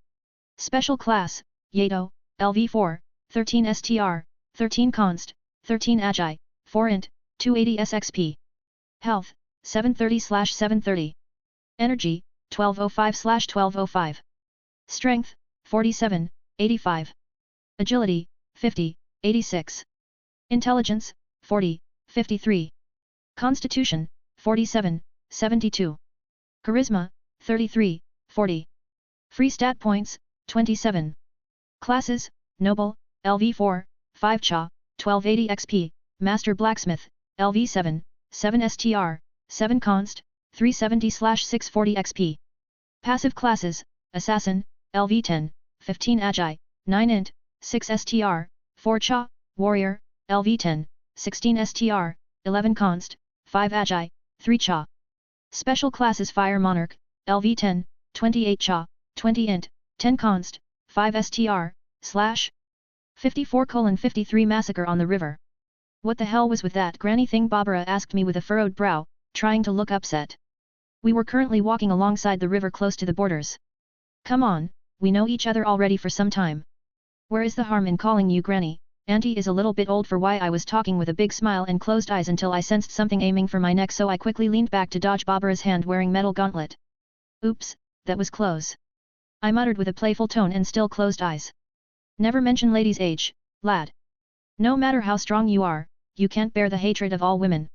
Speaker 1: Special Class, Yato, LV4, 13 STR, 13 Const, 13 Agi, 4 Int, 280 SXP. Health, 730/730. Energy, 1205/1205. Strength, 47, 85. Agility, 50, 86. Intelligence, 40, 53. Constitution, 47, 72. Charisma, 33, 40. Free stat points, 27. Classes, Noble, LV4, 5 Cha, 1280 XP, Master Blacksmith, LV7, 7 STR, 7 Const, 370/640 XP. Passive classes, Assassin, LV10, 15 Agi, 9 Int, 6 STR, 4 Cha, Warrior, LV10, 16 STR, 11 Const, 5 Agi, 3 Cha. Special classes Fire Monarch, LV10, 28 Cha, 20 Int, 10 Const, 5 STR, / 54:53 Massacre on the river. What the hell was with that granny thing? Barbara asked me with a furrowed brow, trying to look upset. We were currently walking alongside the river close to the borders. Come on, we know each other already for some time. Where is the harm in calling you granny? Auntie is a little bit old for why. I was talking with a big smile and closed eyes until I sensed something aiming for my neck, so I quickly leaned back to dodge Barbara's hand wearing metal gauntlet. Oops, that was close. I muttered with a playful tone and still closed eyes. Never mention lady's age, lad. No matter how strong you are, you can't bear the hatred of all women.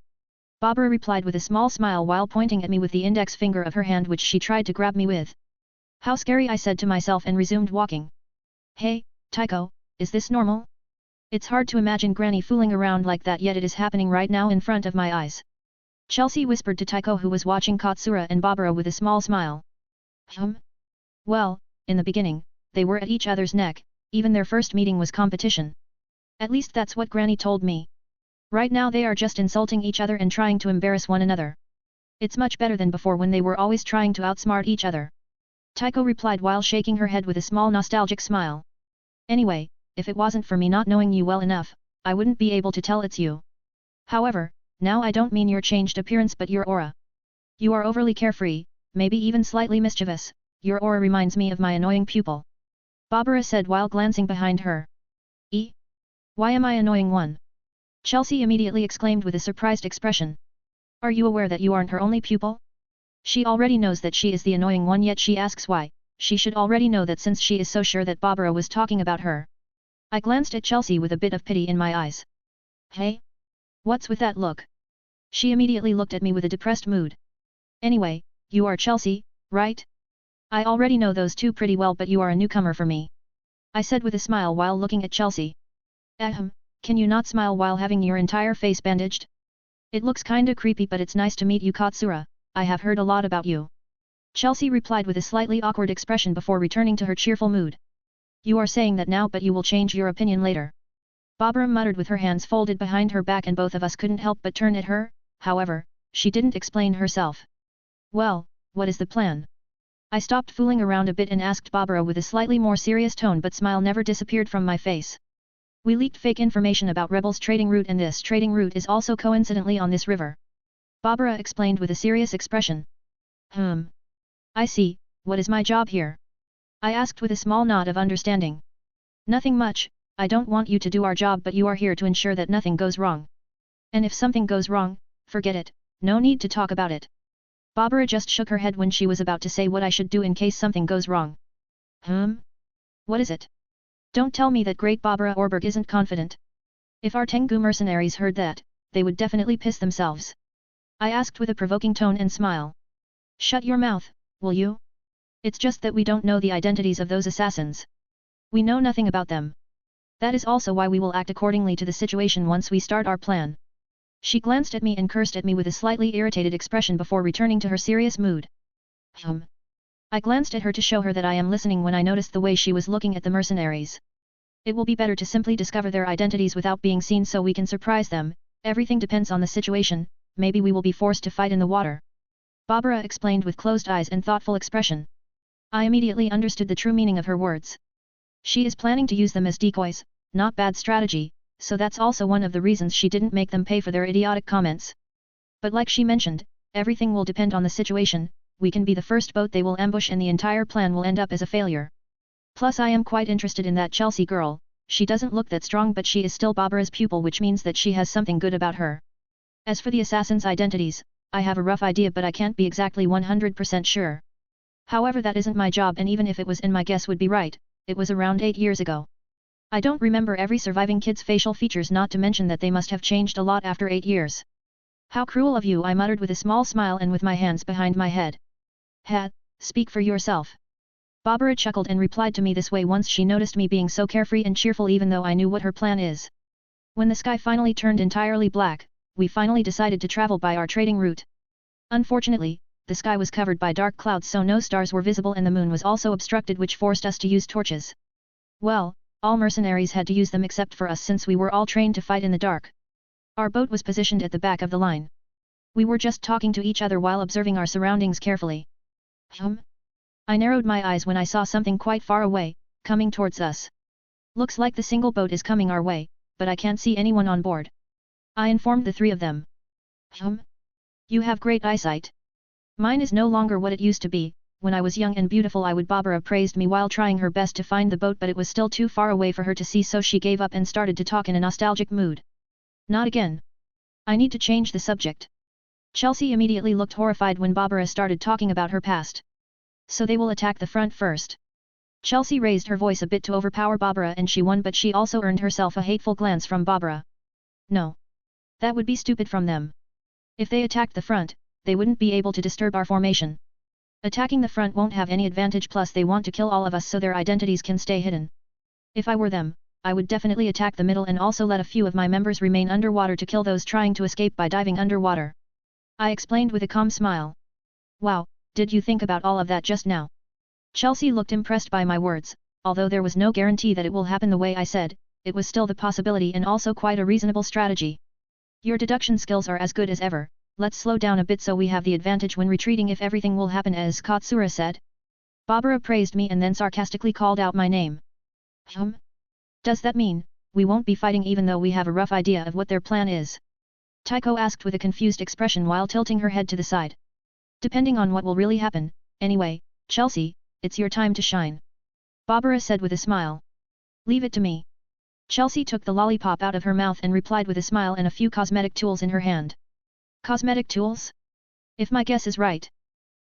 Speaker 1: Barbara replied with a small smile while pointing at me with the index finger of her hand, which she tried to grab me with. How scary, I said to myself and resumed walking. Hey, Tycho, is this normal? It's hard to imagine Granny fooling around like that, yet it is happening right now in front of my eyes. Chelsea whispered to Tycho, who was watching Katsura and Barbara with a small smile. Well, in the beginning, they were at each other's neck, even their first meeting was competition. At least that's what Granny told me. Right now they are just insulting each other and trying to embarrass one another. It's much better than before when they were always trying to outsmart each other. Tycho replied while shaking her head with a small nostalgic smile. Anyway, if it wasn't for me not knowing you well enough, I wouldn't be able to tell it's you. However, now I don't mean your changed appearance but your aura. You are overly carefree, maybe even slightly mischievous. Your aura reminds me of my annoying pupil. Barbara said while glancing behind her. Why am I annoying one? Chelsea immediately exclaimed with a surprised expression. Are you aware that you aren't her only pupil? She already knows that she is the annoying one, yet she asks why. She should already know that since she is so sure that Barbara was talking about her. I glanced at Chelsea with a bit of pity in my eyes. Hey? What's with that look? She immediately looked at me with a depressed mood. Anyway, you are Chelsea, right? I already know those two pretty well, but you are a newcomer for me. I said with a smile while looking at Chelsea. Can you not smile while having your entire face bandaged? It looks kinda creepy, but it's nice to meet you, Katsura. I have heard a lot about you. Chelsea replied with a slightly awkward expression before returning to her cheerful mood. You are saying that now, but you will change your opinion later. Barbara muttered with her hands folded behind her back, and both of us couldn't help but turn at her. However, she didn't explain herself. Well, what is the plan? I stopped fooling around a bit and asked Barbara with a slightly more serious tone, but smile never disappeared from my face. We leaked fake information about Rebels' trading route, and this trading route is also coincidentally on this river. Barbara explained with a serious expression. I see. What is my job here? I asked with a small nod of understanding. Nothing much. I don't want you to do our job, but you are here to ensure that nothing goes wrong. And if something goes wrong, forget it, no need to talk about it. Barbara just shook her head when she was about to say what I should do in case something goes wrong. What is it? Don't tell me that Great Barbara Orberg isn't confident. If our Tengu mercenaries heard that, they would definitely piss themselves. I asked with a provoking tone and smile. Shut your mouth, will you? It's just that we don't know the identities of those assassins. We know nothing about them. That is also why we will act accordingly to the situation once we start our plan. She glanced at me and cursed at me with a slightly irritated expression before returning to her serious mood. I glanced at her to show her that I am listening when I noticed the way she was looking at the mercenaries. It will be better to simply discover their identities without being seen so we can surprise them. Everything depends on the situation, maybe we will be forced to fight in the water. Barbara explained with closed eyes and thoughtful expression. I immediately understood the true meaning of her words. She is planning to use them as decoys, not bad strategy, so that's also one of the reasons she didn't make them pay for their idiotic comments. But like she mentioned, everything will depend on the situation. We can be the first boat they will ambush and the entire plan will end up as a failure. Plus I am quite interested in that Chelsea girl. She doesn't look that strong, but she is still Barbara's pupil, which means that she has something good about her. As for the assassins' identities, I have a rough idea but I can't be exactly 100% sure. However, that isn't my job, and even if it was and my guess would be right, it was around 8 years ago. I don't remember every surviving kid's facial features, not to mention that they must have changed a lot after 8 years. How cruel of you, I muttered with a small smile and with my hands behind my head. Ha, speak for yourself. Barbara chuckled and replied to me this way once she noticed me being so carefree and cheerful even though I knew what her plan is. When the sky finally turned entirely black, we finally decided to travel by our trading route. Unfortunately, the sky was covered by dark clouds so no stars were visible and the moon was also obstructed, which forced us to use torches. Well, all mercenaries had to use them except for us since we were all trained to fight in the dark. Our boat was positioned at the back of the line. We were just talking to each other while observing our surroundings carefully. I narrowed my eyes when I saw something quite far away, coming towards us. Looks like the single boat is coming our way, but I can't see anyone on board. I informed the three of them. You have great eyesight. Mine is no longer what it used to be. When I was young and beautiful Barbara praised me while trying her best to find the boat, but it was still too far away for her to see, so she gave up and started to talk in a nostalgic mood. Not again. I need to change the subject. Chelsea immediately looked horrified when Barbara started talking about her past. So they will attack the front first. Chelsea raised her voice a bit to overpower Barbara and she won, but she also earned herself a hateful glance from Barbara. No. That would be stupid from them. If they attacked the front, they wouldn't be able to disturb our formation. Attacking the front won't have any advantage, plus they want to kill all of us so their identities can stay hidden. If I were them, I would definitely attack the middle and also let a few of my members remain underwater to kill those trying to escape by diving underwater. I explained with a calm smile. Wow, did you think about all of that just now? Chelsea looked impressed by my words. Although there was no guarantee that it will happen the way I said, it was still the possibility and also quite a reasonable strategy. Your deduction skills are as good as ever. Let's slow down a bit so we have the advantage when retreating if everything will happen as Katsura said. Barbara praised me and then sarcastically called out my name. Does that mean, we won't be fighting even though we have a rough idea of what their plan is? Taiko asked with a confused expression while tilting her head to the side. Depending on what will really happen, anyway, Chelsea, it's your time to shine. Barbara said with a smile. Leave it to me. Chelsea took the lollipop out of her mouth and replied with a smile and a few cosmetic tools in her hand. Cosmetic tools? If my guess is right.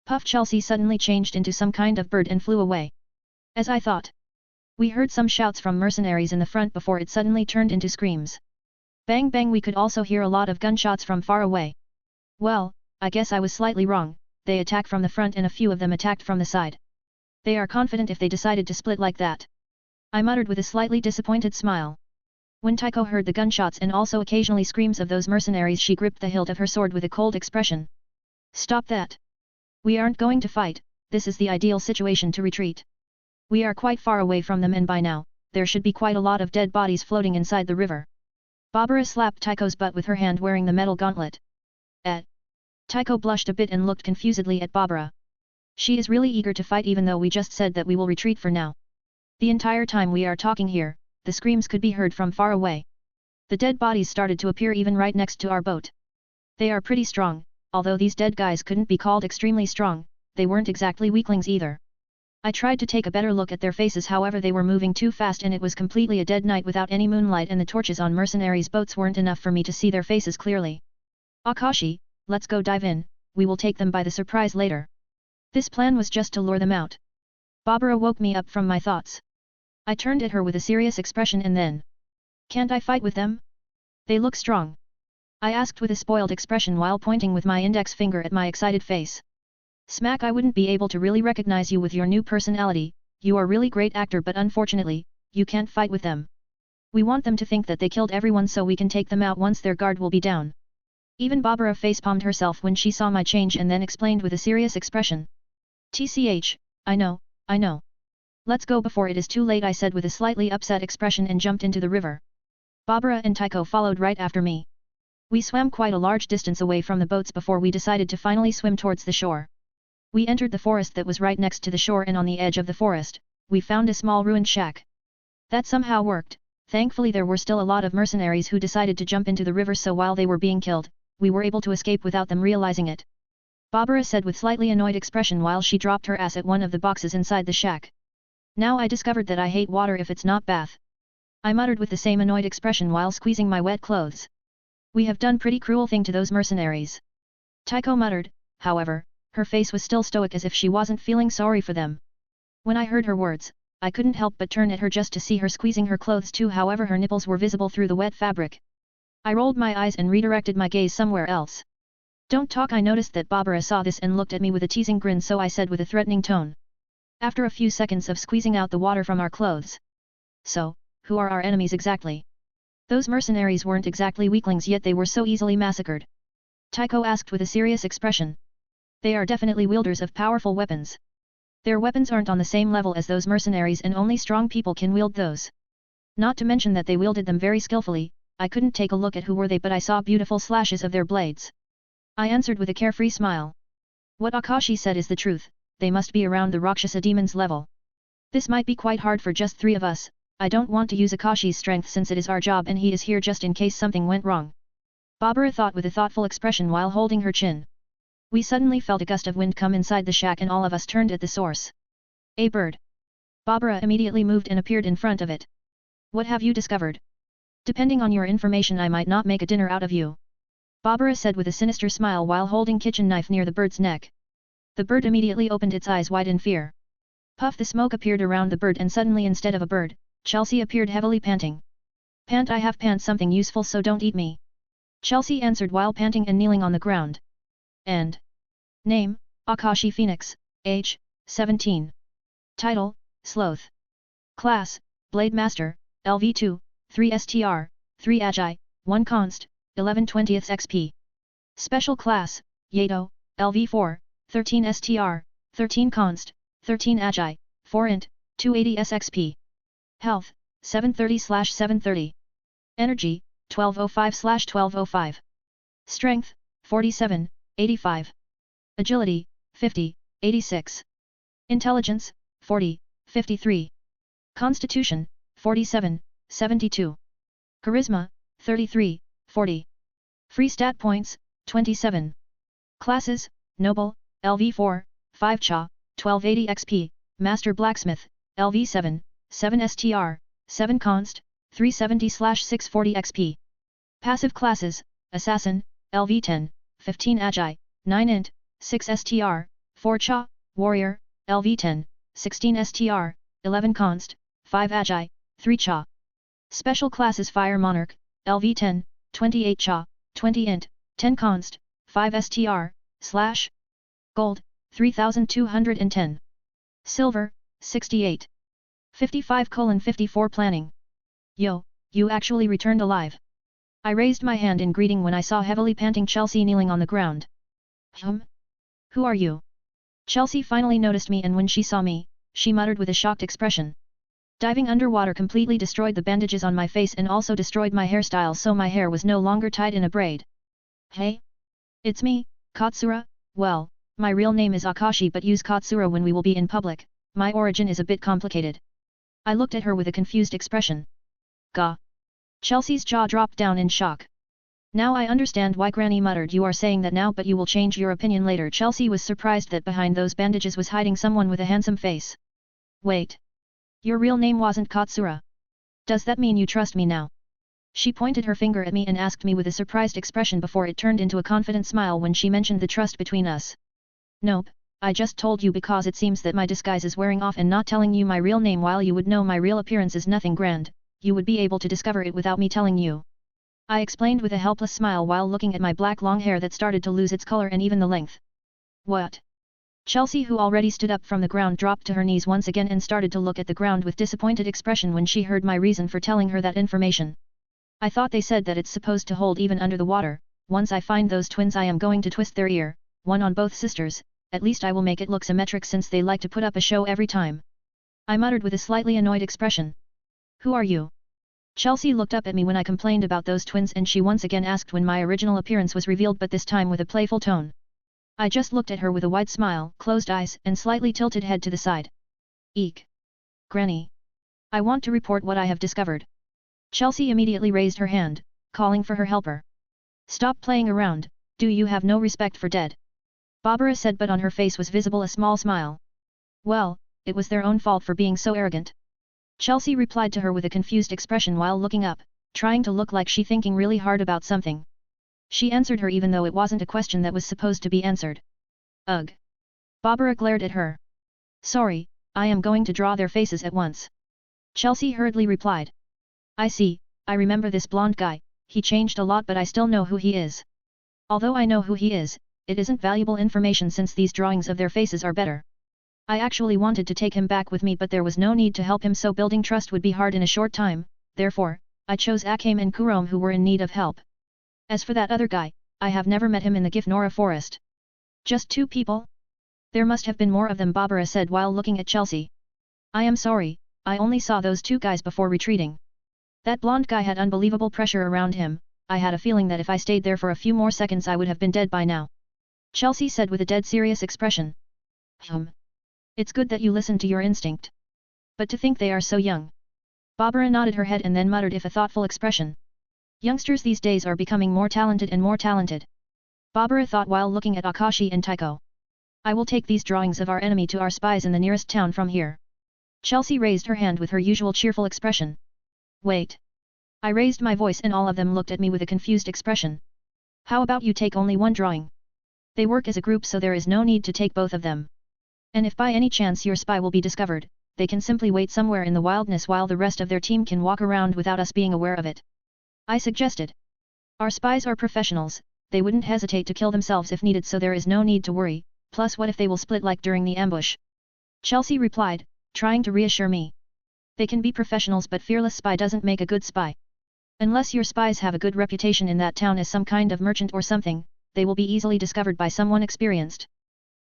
Speaker 1: Puff, Chelsea suddenly changed into some kind of bird and flew away. As I thought. We heard some shouts from mercenaries in the front before it suddenly turned into screams. Bang bang, we could also hear a lot of gunshots from far away. Well, I guess I was slightly wrong, they attack from the front and a few of them attacked from the side. They are confident if they decided to split like that. I muttered with a slightly disappointed smile. When Taiko heard the gunshots and also occasionally screams of those mercenaries, she gripped the hilt of her sword with a cold expression. Stop that. We aren't going to fight, this is the ideal situation to retreat. We are quite far away from them and by now, there should be quite a lot of dead bodies floating inside the river. Barbara slapped Taiko's butt with her hand wearing the metal gauntlet. Taiko blushed a bit and looked confusedly at Barbara. She is really eager to fight even though we just said that we will retreat for now. The entire time we are talking here, the screams could be heard from far away. The dead bodies started to appear even right next to our boat. They are pretty strong, although these dead guys couldn't be called extremely strong, they weren't exactly weaklings either. I tried to take a better look at their faces, however they were moving too fast and it was completely a dead night without any moonlight and the torches on mercenaries' boats weren't enough for me to see their faces clearly. Akashi, let's go dive in, we will take them by the surprise later. This plan was just to lure them out. Barbara woke me up from my thoughts. I turned at her with a serious expression and then. Can't I fight with them? They look strong. I asked with a spoiled expression while pointing with my index finger at my excited face. Smack, I wouldn't be able to really recognize you with your new personality, you are really great actor, but unfortunately, you can't fight with them. We want them to think that they killed everyone so we can take them out once their guard will be down. Even Barbara facepalmed herself when she saw my change and then explained with a serious expression. TCH, I know. Let's go before it is too late, I said with a slightly upset expression and jumped into the river. Barbara and Taiko followed right after me. We swam quite a large distance away from the boats before we decided to finally swim towards the shore. We entered the forest that was right next to the shore, and on the edge of the forest, we found a small ruined shack. That somehow worked. Thankfully there were still a lot of mercenaries who decided to jump into the river, so while they were being killed, we were able to escape without them realizing it. Barbara said with slightly annoyed expression while she dropped her ass at one of the boxes inside the shack. Now I discovered that I hate water if it's not bath. I muttered with the same annoyed expression while squeezing my wet clothes. We have done pretty cruel thing to those mercenaries. Tycho muttered, however, her face was still stoic as if she wasn't feeling sorry for them. When I heard her words, I couldn't help but turn at her just to see her squeezing her clothes too, however her nipples were visible through the wet fabric. I rolled my eyes and redirected my gaze somewhere else. Don't talk. I noticed that Barbara saw this and looked at me with a teasing grin, so I said with a threatening tone. After a few seconds of squeezing out the water from our clothes. So, who are our enemies exactly? Those mercenaries weren't exactly weaklings, yet they were so easily massacred. Tycho asked with a serious expression. They are definitely wielders of powerful weapons. Their weapons aren't on the same level as those mercenaries, and only strong people can wield those. Not to mention that they wielded them very skillfully. I couldn't take a look at who were they, but I saw beautiful slashes of their blades. I answered with a carefree smile. What Akashi said is the truth, they must be around the Rakshasa demon's level. This might be quite hard for just 3 of us. I don't want to use Akashi's strength since it is our job and he is here just in case something went wrong. Barbara thought with a thoughtful expression while holding her chin. We suddenly felt a gust of wind come inside the shack and all of us turned at the source. A bird. Barbara immediately moved and appeared in front of it. What have you discovered? Depending on your information, I might not make a dinner out of you. Barbara said with a sinister smile while holding kitchen knife near the bird's neck. The bird immediately opened its eyes wide in fear. Puff, the smoke appeared around the bird and suddenly instead of a bird, Chelsea appeared heavily panting. Pant, I have pant something useful, so don't eat me. Chelsea answered while panting and kneeling on the ground. And name, Akashi Phoenix, age, 17. Title, Sloth. Class, Blade Master, LV2, 3 STR, 3 Agi, 1 Const, 11/20 XP. Special Class, Yato, LV4, 13 STR, 13 Const, 13 Agi, 4 Int, 280 SXP. Health, 730/730. Energy, 1205/1205. Strength, 47, 85. Agility, 50, 86. Intelligence, 40, 53. Constitution, 47, 72. Charisma, 33, 40. Free stat points, 27. Classes, Noble, LV4, 5 Cha, 1280 XP, Master Blacksmith, LV7, 7 STR, 7 Const, 370/640 XP. Passive classes, Assassin, LV10, 15 Agi, 9 Int, 6 STR, 4 Cha, Warrior, LV10, 16 STR, 11 Const, 5 Agi, 3 Cha. Special classes Fire Monarch, LV10, 28 Cha, 20 Int, 10 Const, 5 STR, / Gold, 3210. Silver, 68. 55:54 Planning. Yo, you actually returned alive. I raised my hand in greeting when I saw heavily panting Chelsea kneeling on the ground. Who are you? Chelsea finally noticed me, and when she saw me, she muttered with a shocked expression. Diving underwater completely destroyed the bandages on my face and also destroyed my hairstyle, so my hair was no longer tied in a braid. Hey? It's me, Katsura. Well, my real name is Akashi, but use Katsura when we will be in public. My origin is a bit complicated. I looked at her with a confused expression. Gah! Chelsea's jaw dropped down in shock. Now I understand why Granny muttered, you are saying that now but you will change your opinion later. Chelsea was surprised that behind those bandages was hiding someone with a handsome face. Wait. Your real name wasn't Katsura. Does that mean you trust me now? She pointed her finger at me and asked me with a surprised expression before it turned into a confident smile when she mentioned the trust between us. Nope, I just told you because it seems that my disguise is wearing off, and not telling you my real name while you would know my real appearance is nothing grand, you would be able to discover it without me telling you. I explained with a helpless smile while looking at my black long hair that started to lose its color and even the length. What? Chelsea, who already stood up from the ground, dropped to her knees once again and started to look at the ground with disappointed expression when she heard my reason for telling her that information. I thought they said that it's supposed to hold even under the water. Once I find those twins I am going to twist their ear, one on both sisters, at least I will make it look symmetric since they like to put up a show every time. I muttered with a slightly annoyed expression. Who are you? Chelsea looked up at me when I complained about those twins, and she once again asked when my original appearance was revealed, but this time with a playful tone. I just looked at her with a wide smile, closed eyes and slightly tilted head to the side. Eek! Granny! I want to report what I have discovered. Chelsea immediately raised her hand, calling for her helper. Stop playing around, do you have no respect for dead? Barbara said, but on her face was visible a small smile. Well, it was their own fault for being so arrogant. Chelsea replied to her with a confused expression while looking up, trying to look like she thinking really hard about something. She answered her even though it wasn't a question that was supposed to be answered. Ugh. Barbara glared at her. Sorry, I am going to draw their faces at once. Chelsea hurriedly replied. I see, I remember this blonde guy, he changed a lot but I still know who he is. Although I know who he is, it isn't valuable information since these drawings of their faces are better. I actually wanted to take him back with me but there was no need to help him so building trust would be hard in a short time, therefore, I chose Akame and Kurome who were in need of help. As for that other guy, I have never met him in the Gifnora forest. Just 2 people? There must have been more of them, Barbara said while looking at Chelsea. I am sorry, I only saw those 2 guys before retreating. That blonde guy had unbelievable pressure around him, I had a feeling that if I stayed there for a few more seconds I would have been dead by now. Chelsea said with a dead serious expression. It's good that you listened to your instinct. But to think they are so young. Barbara nodded her head and then muttered with a thoughtful expression. Youngsters these days are becoming more talented and more talented. Barbara thought while looking at Akashi and Taiko. I will take these drawings of our enemy to our spies in the nearest town from here. Chelsea raised her hand with her usual cheerful expression. Wait. I raised my voice and all of them looked at me with a confused expression. How about you take only one drawing? They work as a group so there is no need to take both of them. And if by any chance your spy will be discovered, they can simply wait somewhere in the wilderness while the rest of their team can walk around without us being aware of it. I suggested. Our spies are professionals, they wouldn't hesitate to kill themselves if needed so there is no need to worry, plus what if they will split like during the ambush? Chelsea replied, trying to reassure me. They can be professionals but fearless spy doesn't make a good spy. Unless your spies have a good reputation in that town as some kind of merchant or something, they will be easily discovered by someone experienced.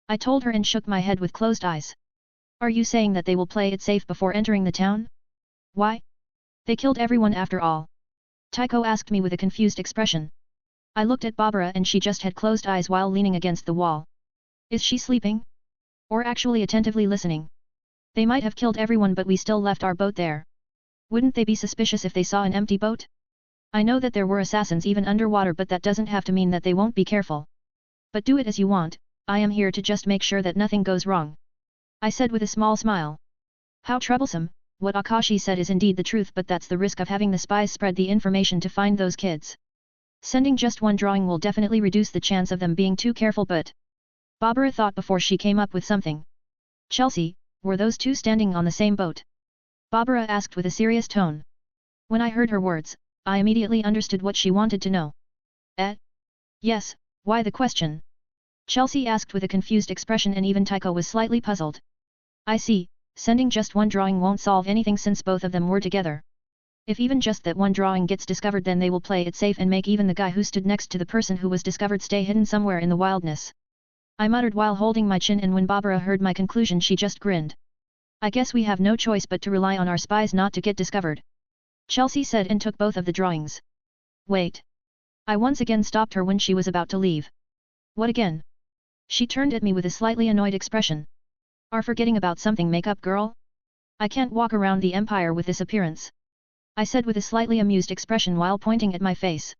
Speaker 1: I told her and shook my head with closed eyes. Are you saying that they will play it safe before entering the town? Why? They killed everyone after all. Taiko asked me with a confused expression. I looked at Barbara and she just had closed eyes while leaning against the wall. Is she sleeping? Or actually attentively listening? They might have killed everyone but we still left our boat there. Wouldn't they be suspicious if they saw an empty boat? I know that there were assassins even underwater but that doesn't have to mean that they won't be careful. But do it as you want, I am here to just make sure that nothing goes wrong. I said with a small smile. How troublesome, what Akashi said is indeed the truth but that's the risk of having the spies spread the information to find those kids. Sending just one drawing will definitely reduce the chance of them being too careful but... Barbara thought before she came up with something. Chelsea, were those 2 standing on the same boat? Barbara asked with a serious tone. When I heard her words, I immediately understood what she wanted to know. Yes, why the question? Chelsea asked with a confused expression and even Taiko was slightly puzzled. I see, sending just one drawing won't solve anything since both of them were together. If even just that one drawing gets discovered then they will play it safe and make even the guy who stood next to the person who was discovered stay hidden somewhere in the wilderness. I muttered while holding my chin and when Barbara heard my conclusion she just grinned. I guess we have no choice but to rely on our spies not to get discovered. Chelsea said and took both of the drawings. Wait. I once again stopped her when she was about to leave. What again? She turned at me with a slightly annoyed expression. Are forgetting about something makeup girl? I can't walk around the empire with this appearance. I said with a slightly amused expression while pointing at my face.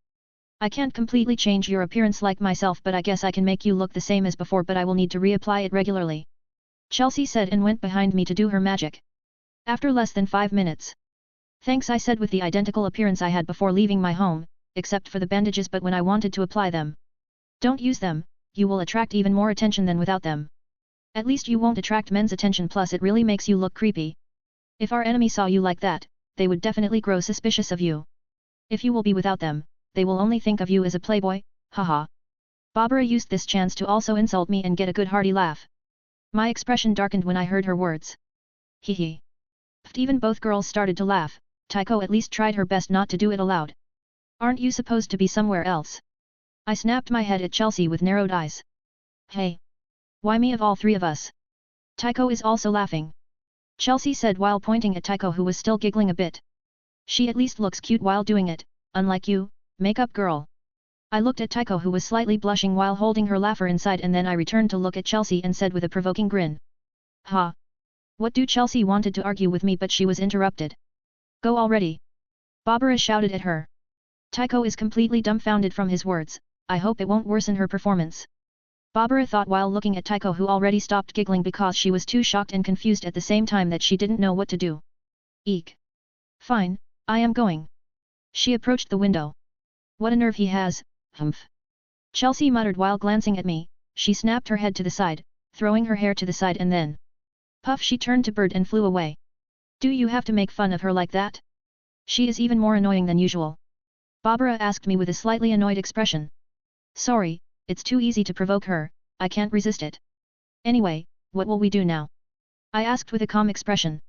Speaker 1: I can't completely change your appearance like myself but I guess I can make you look the same as before but I will need to reapply it regularly. Chelsea said and went behind me to do her magic. After less than 5 minutes. Thanks I said with the identical appearance I had before leaving my home, except for the bandages but when I wanted to apply them. Don't use them, you will attract even more attention than without them. At least you won't attract men's attention plus it really makes you look creepy. If our enemy saw you like that, they would definitely grow suspicious of you. If you will be without them, they will only think of you as a playboy, haha. Barbara used this chance to also insult me and get a good hearty laugh. My expression darkened when I heard her words. Hee hee. Even both girls started to laugh, Taiko at least tried her best not to do it aloud. Aren't you supposed to be somewhere else? I snapped my head at Chelsea with narrowed eyes. Hey! Why me of all 3 of us? Taiko is also laughing. Chelsea said while pointing at Taiko who was still giggling a bit. She at least looks cute while doing it, unlike you, makeup girl. I looked at Taiko who was slightly blushing while holding her laugher inside and then I returned to look at Chelsea and said with a provoking grin. Ha! What do Chelsea wanted to argue with me but she was interrupted. Go already! Barbara shouted at her. Taiko is completely dumbfounded from his words, I hope it won't worsen her performance. Barbara thought while looking at Taiko who already stopped giggling because she was too shocked and confused at the same time that she didn't know what to do. Eek! Fine, I am going. She approached the window. What a nerve he has, humph. Chelsea muttered while glancing at me. She snapped her head to the side, throwing her hair to the side, and then puff, she turned to bird and flew away. Do you have to make fun of her like that? She is even more annoying than usual. Barbara asked me with a slightly annoyed expression. Sorry, it's too easy to provoke her, I can't resist it. Anyway, what will we do now? I asked with a calm expression.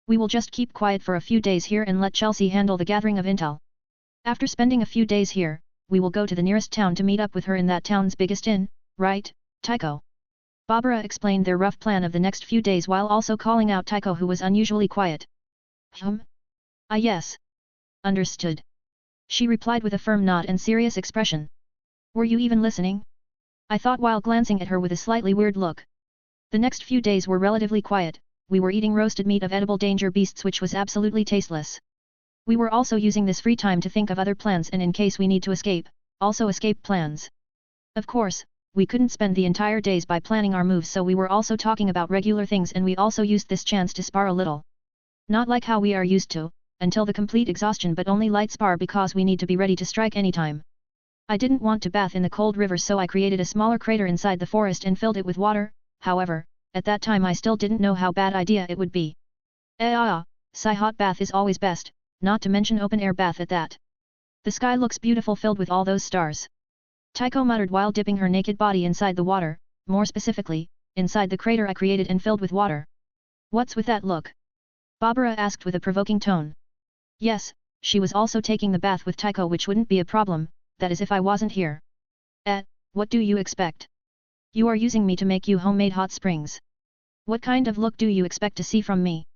Speaker 1: We will just keep quiet for a few days here and let Chelsea handle the gathering of intel. After spending a few days here, we will go to the nearest town to meet up with her in that town's biggest inn, right, Tycho? Barbara explained their rough plan of the next few days while also calling out Tycho, who was unusually quiet. Ah yes. Understood. She replied with a firm nod and serious expression. Were you even listening? I thought while glancing at her with a slightly weird look. The next few days were relatively quiet. We were eating roasted meat of edible danger beasts, which was absolutely tasteless. We were also using this free time to think of other plans and in case we need to escape, also escape plans. Of course, we couldn't spend the entire days by planning our moves, so we were also talking about regular things, and we also used this chance to spar a little. Not like how we are used to, until the complete exhaustion, but only light spar because we need to be ready to strike anytime. I didn't want to bath in the cold river, so I created a smaller crater inside the forest and filled it with water. However, at that time I still didn't know how bad idea it would be. Sigh, hot bath is always best, not to mention open air bath at that. The sky looks beautiful filled with all those stars. Tycho muttered while dipping her naked body inside the water, more specifically, inside the crater I created and filled with water. What's with that look? Barbara asked with a provoking tone. Yes, she was also taking the bath with Tycho, which wouldn't be a problem, that is if I wasn't here. What do you expect? You are using me to make you homemade hot springs. What kind of look do you expect to see from me?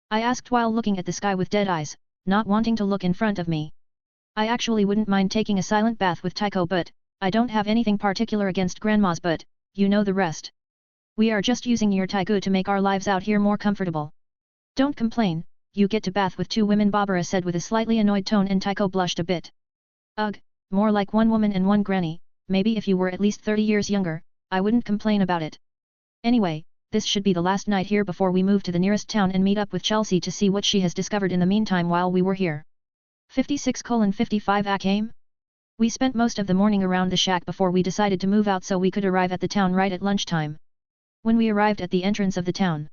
Speaker 1: I asked while looking at the sky with dead eyes, not wanting to look in front of me. I actually wouldn't mind taking a silent bath with Tycho, but I don't have anything particular against grandmas, but you know the rest. We are just using your Tycho to make our lives out here more comfortable. Don't complain, you get to bath with two women, Barbara said with a slightly annoyed tone, and Tycho blushed a bit. Ugh, more like one woman and one granny. Maybe if you were at least 30 years younger, I wouldn't complain about it. Anyway, this should be the last night here before we move to the nearest town and meet up with Chelsea to see what she has discovered in the meantime while we were here. 56:55 Akame? We spent most of the morning around the shack before we decided to move out so we could arrive at the town right at lunchtime. When we arrived at the entrance of the town.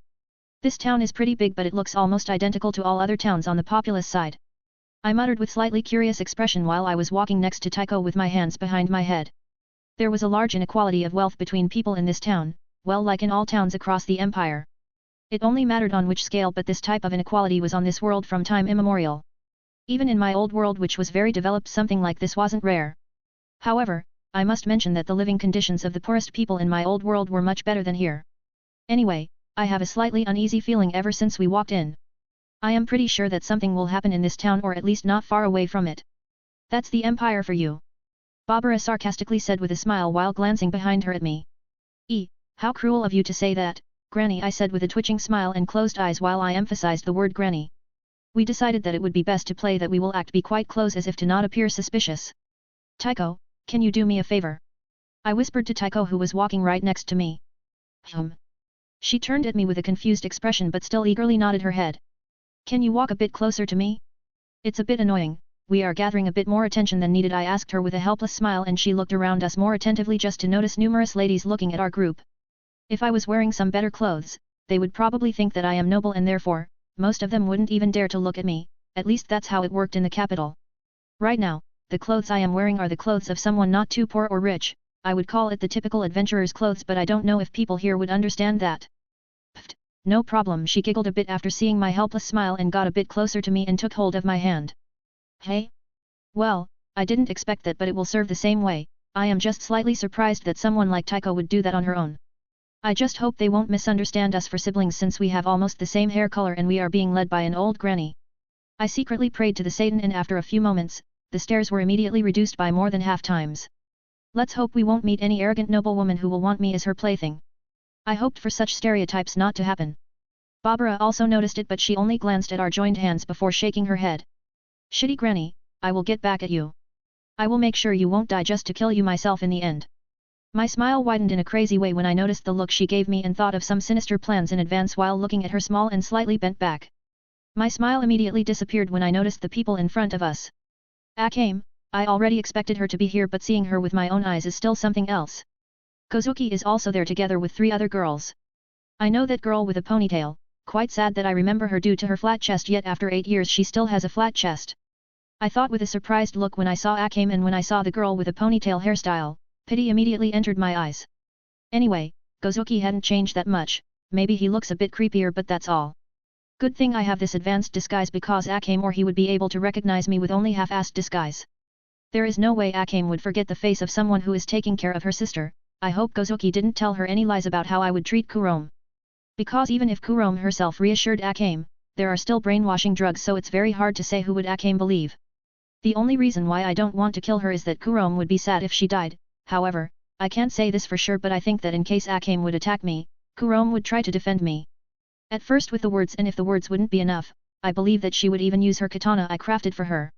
Speaker 1: This town is pretty big, but it looks almost identical to all other towns on the populous side. I muttered with slightly curious expression while I was walking next to Tycho with my hands behind my head. There was a large inequality of wealth between people in this town, well, like in all towns across the empire. It only mattered on which scale, but this type of inequality was on this world from time immemorial. Even in my old world, which was very developed, something like this wasn't rare. However, I must mention that the living conditions of the poorest people in my old world were much better than here. Anyway, I have a slightly uneasy feeling ever since we walked in. I am pretty sure that something will happen in this town, or at least not far away from it. That's the empire for you. Barbara sarcastically said with a smile while glancing behind her at me. How cruel of you to say that, Granny, I said with a twitching smile and closed eyes while I emphasized the word Granny. We decided that it would be best to play that we will act be quite close as if to not appear suspicious. Tycho, can you do me a favor? I whispered to Tycho, who was walking right next to me. She turned at me with a confused expression but still eagerly nodded her head. Can you walk a bit closer to me? It's a bit annoying. We are gathering a bit more attention than needed, I asked her with a helpless smile, and she looked around us more attentively just to notice numerous ladies looking at our group. If I was wearing some better clothes, they would probably think that I am noble, and therefore, most of them wouldn't even dare to look at me. At least that's how it worked in the capital. Right now, the clothes I am wearing are the clothes of someone not too poor or rich. I would call it the typical adventurer's clothes, but I don't know if people here would understand that. Pfft, no problem, she giggled a bit after seeing my helpless smile and got a bit closer to me and took hold of my hand. Hey? Well, I didn't expect that, but it will serve the same way. I am just slightly surprised that someone like Tycho would do that on her own. I just hope they won't misunderstand us for siblings, since we have almost the same hair color and we are being led by an old granny. I secretly prayed to the Satan, and after a few moments, the stares were immediately reduced by more than half times. Let's hope we won't meet any arrogant noblewoman who will want me as her plaything. I hoped for such stereotypes not to happen. Barbara also noticed it, but she only glanced at our joined hands before shaking her head. Shitty granny, I will get back at you. I will make sure you won't die just to kill you myself in the end. My smile widened in a crazy way when I noticed the look she gave me and thought of some sinister plans in advance while looking at her small and slightly bent back. My smile immediately disappeared when I noticed the people in front of us. Akame, I already expected her to be here, but seeing her with my own eyes is still something else. Kozuki is also there together with 3 other girls. I know that girl with a ponytail, quite sad that I remember her due to her flat chest, yet after 8 years she still has a flat chest. I thought with a surprised look when I saw Akame, and when I saw the girl with a ponytail hairstyle, pity immediately entered my eyes. Anyway, Kozuki hadn't changed that much, maybe he looks a bit creepier, but that's all. Good thing I have this advanced disguise because Akame or he would be able to recognize me with only half-assed disguise. There is no way Akame would forget the face of someone who is taking care of her sister. I hope Kozuki didn't tell her any lies about how I would treat Kurome. Because even if Kurome herself reassured Akame, there are still brainwashing drugs, so it's very hard to say who would Akame believe. The only reason why I don't want to kill her is that Kurome would be sad if she died. However, I can't say this for sure, but I think that in case Akame would attack me, Kurome would try to defend me. At first with the words, and if the words wouldn't be enough, I believe that she would even use her katana I crafted for her.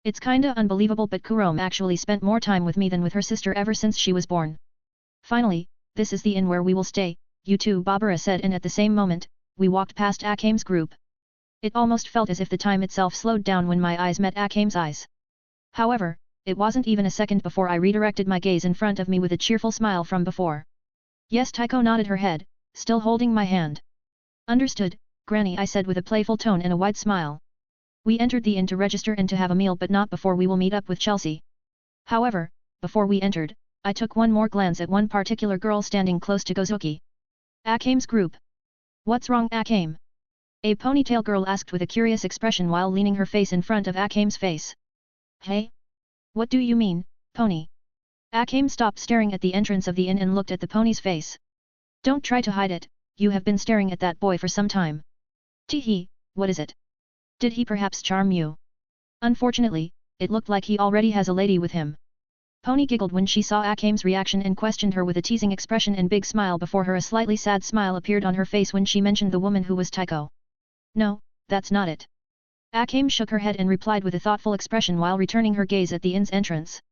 Speaker 1: It's kinda unbelievable, but Kurome actually spent more time with me than with her sister ever since she was born. Finally, this is the inn where we will stay, you two, Barbara said, and at the same moment, we walked past Akame's group. It almost felt as if the time itself slowed down when my eyes met Akame's eyes. However, it wasn't even a second before I redirected my gaze in front of me with a cheerful smile from before. Yes, Taiko nodded her head, still holding my hand. Understood, Granny, I said with a playful tone and a wide smile. We entered the inn to register and to have a meal, but not before we will meet up with Chelsea. However, before we entered, I took one more glance at one particular girl standing close to Kozuki. Akame's group. What's wrong, Akame? A ponytail girl asked with a curious expression while leaning her face in front of Akame's face. Hey? What do you mean, pony? Akame stopped staring at the entrance of the inn and looked at the pony's face. Don't try to hide it, you have been staring at that boy for some time. Tee-hee, what is it? Did he perhaps charm you? Unfortunately, it looked like he already has a lady with him. Pony giggled when she saw Akame's reaction and questioned her with a teasing expression and big smile before her. A slightly sad smile appeared on her face when she mentioned the woman who was Taiko. No, that's not it. Akame shook her head and replied with a thoughtful expression while returning her gaze at the inn's entrance.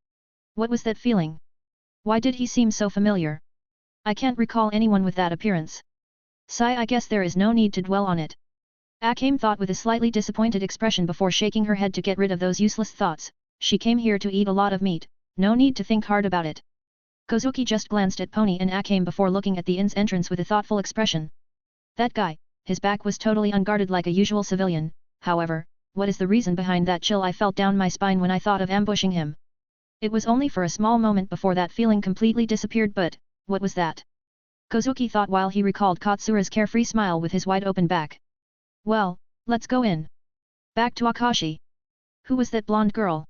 Speaker 1: What was that feeling? Why did he seem so familiar? I can't recall anyone with that appearance. Sigh, I guess there is no need to dwell on it. Akame thought with a slightly disappointed expression before shaking her head to get rid of those useless thoughts. She came here to eat a lot of meat. No need to think hard about it. Kozuki just glanced at Pony and Akame before looking at the inn's entrance with a thoughtful expression. That guy, his back was totally unguarded like a usual civilian. However, what is the reason behind that chill I felt down my spine when I thought of ambushing him? It was only for a small moment before that feeling completely disappeared, but, what was that? Kozuki thought while he recalled Katsura's carefree smile with his wide open back. Well, let's go in. Back to Akashi. Who was that blonde girl?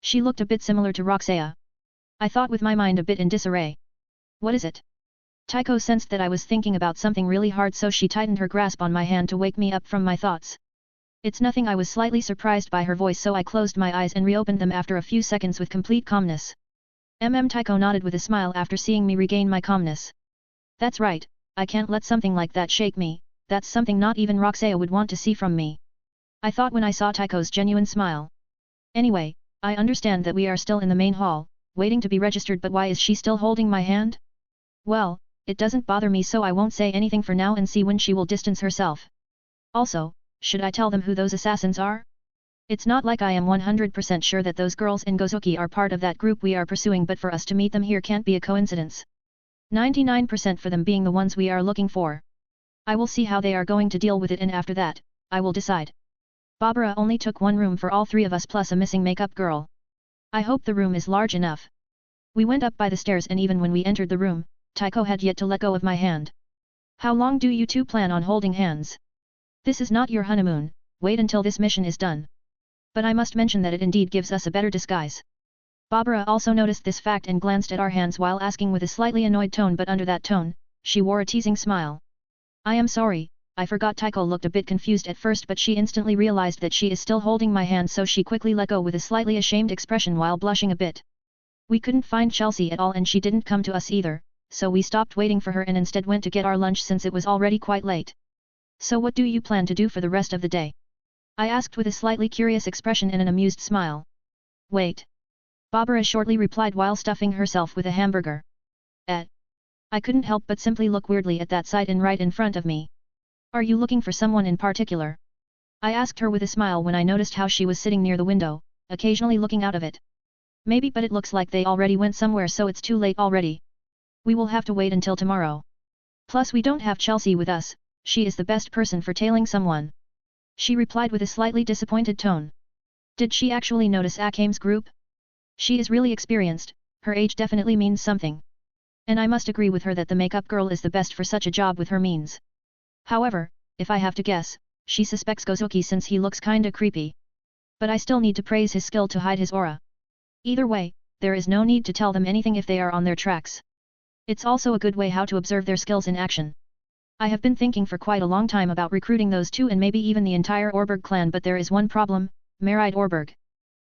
Speaker 1: She looked a bit similar to Roxea. I thought with my mind a bit in disarray. What is it? Taiko sensed that I was thinking about something really hard, so she tightened her grasp on my hand to wake me up from my thoughts. It's nothing. I was slightly surprised by her voice, so I closed my eyes and reopened them after a few seconds with complete calmness. Taiko nodded with a smile after seeing me regain my calmness. That's right, I can't let something like that shake me. That's something not even Roxea would want to see from me. I thought when I saw Taiko's genuine smile. Anyway, I understand that we are still in the main hall, waiting to be registered, but why is she still holding my hand? Well, it doesn't bother me, so I won't say anything for now and see when she will distance herself. Also, should I tell them who those assassins are? It's not like I am 100% sure that those girls in Gozuki are part of that group we are pursuing, but for us to meet them here can't be a coincidence. 99% for them being the ones we are looking for. I will see how they are going to deal with it, and after that, I will decide. Barbara only took one room for all 3 of us plus a missing makeup girl. I hope the room is large enough. We went up by the stairs, and even when we entered the room, Taiko had yet to let go of my hand. How long do you two plan on holding hands? This is not your honeymoon, wait until this mission is done. But I must mention that it indeed gives us a better disguise. Barbara also noticed this fact and glanced at our hands while asking with a slightly annoyed tone, but under that tone, she wore a teasing smile. I am sorry, I forgot. Taiko looked a bit confused at first, but she instantly realized that she is still holding my hand, so she quickly let go with a slightly ashamed expression while blushing a bit. We couldn't find Chelsea at all, and she didn't come to us either, so we stopped waiting for her and instead went to get our lunch since it was already quite late. So what do you plan to do for the rest of the day? I asked with a slightly curious expression and an amused smile. Wait. Barbara shortly replied while stuffing herself with a hamburger. I couldn't help but simply look weirdly at that sight right in front of me. Are you looking for someone in particular? I asked her with a smile when I noticed how she was sitting near the window, occasionally looking out of it. Maybe, but it looks like they already went somewhere, so it's too late already. We will have to wait until tomorrow. Plus we don't have Chelsea with us, she is the best person for tailing someone. She replied with a slightly disappointed tone. Did she actually notice Akame's group? She is really experienced, her age definitely means something. And I must agree with her that the makeup girl is the best for such a job with her means. However, if I have to guess, she suspects Gozuki since he looks kinda creepy. But I still need to praise his skill to hide his aura. Either way, there is no need to tell them anything if they are on their tracks. It's also a good way how to observe their skills in action. I have been thinking for quite a long time about recruiting those two and maybe even the entire Orberg clan, but there is one problem, Maride Orberg.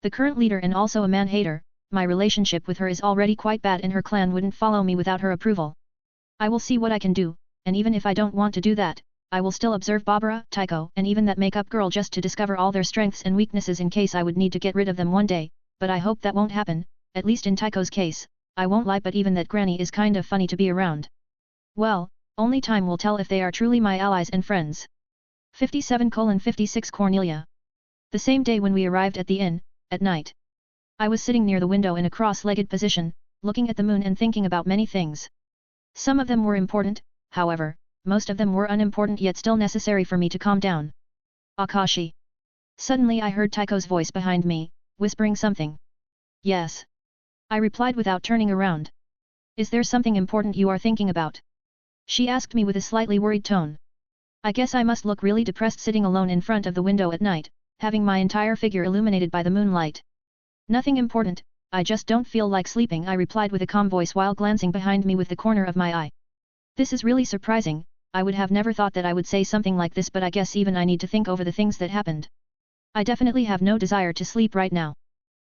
Speaker 1: The current leader and also a man-hater, my relationship with her is already quite bad and her clan wouldn't follow me without her approval. I will see what I can do, and even if I don't want to do that, I will still observe Barbara, Tycho, and even that makeup girl just to discover all their strengths and weaknesses in case I would need to get rid of them one day, but I hope that won't happen, at least in Tycho's case. I won't lie, but even that granny is kind of funny to be around. Well, only time will tell if they are truly my allies and friends. 57:56 Cornelia. The same day when we arrived at the inn, at night. I was sitting near the window in a cross-legged position, looking at the moon and thinking about many things. Some of them were important, however, most of them were unimportant yet still necessary for me to calm down. Akashi. Suddenly I heard Tycho's voice behind me, whispering something. Yes. I replied without turning around. Is there something important you are thinking about? She asked me with a slightly worried tone. I guess I must look really depressed sitting alone in front of the window at night, having my entire figure illuminated by the moonlight. Nothing important, I just don't feel like sleeping, I replied with a calm voice while glancing behind me with the corner of my eye. This is really surprising, I would have never thought that I would say something like this, but I guess even I need to think over the things that happened. I definitely have no desire to sleep right now.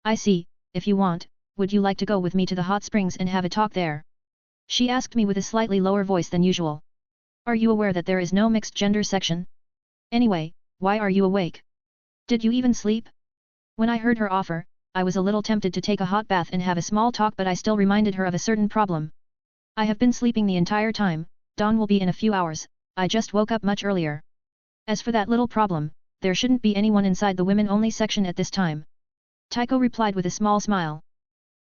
Speaker 1: I see, if you want. Would you like to go with me to the hot springs and have a talk there? She asked me with a slightly lower voice than usual. Are you aware that there is no mixed gender section? Anyway, why are you awake? Did you even sleep? When I heard her offer, I was a little tempted to take a hot bath and have a small talk, but I still reminded her of a certain problem. I have been sleeping the entire time, dawn will be in a few hours, I just woke up much earlier. As for that little problem, there shouldn't be anyone inside the women-only section at this time. Tycho replied with a small smile.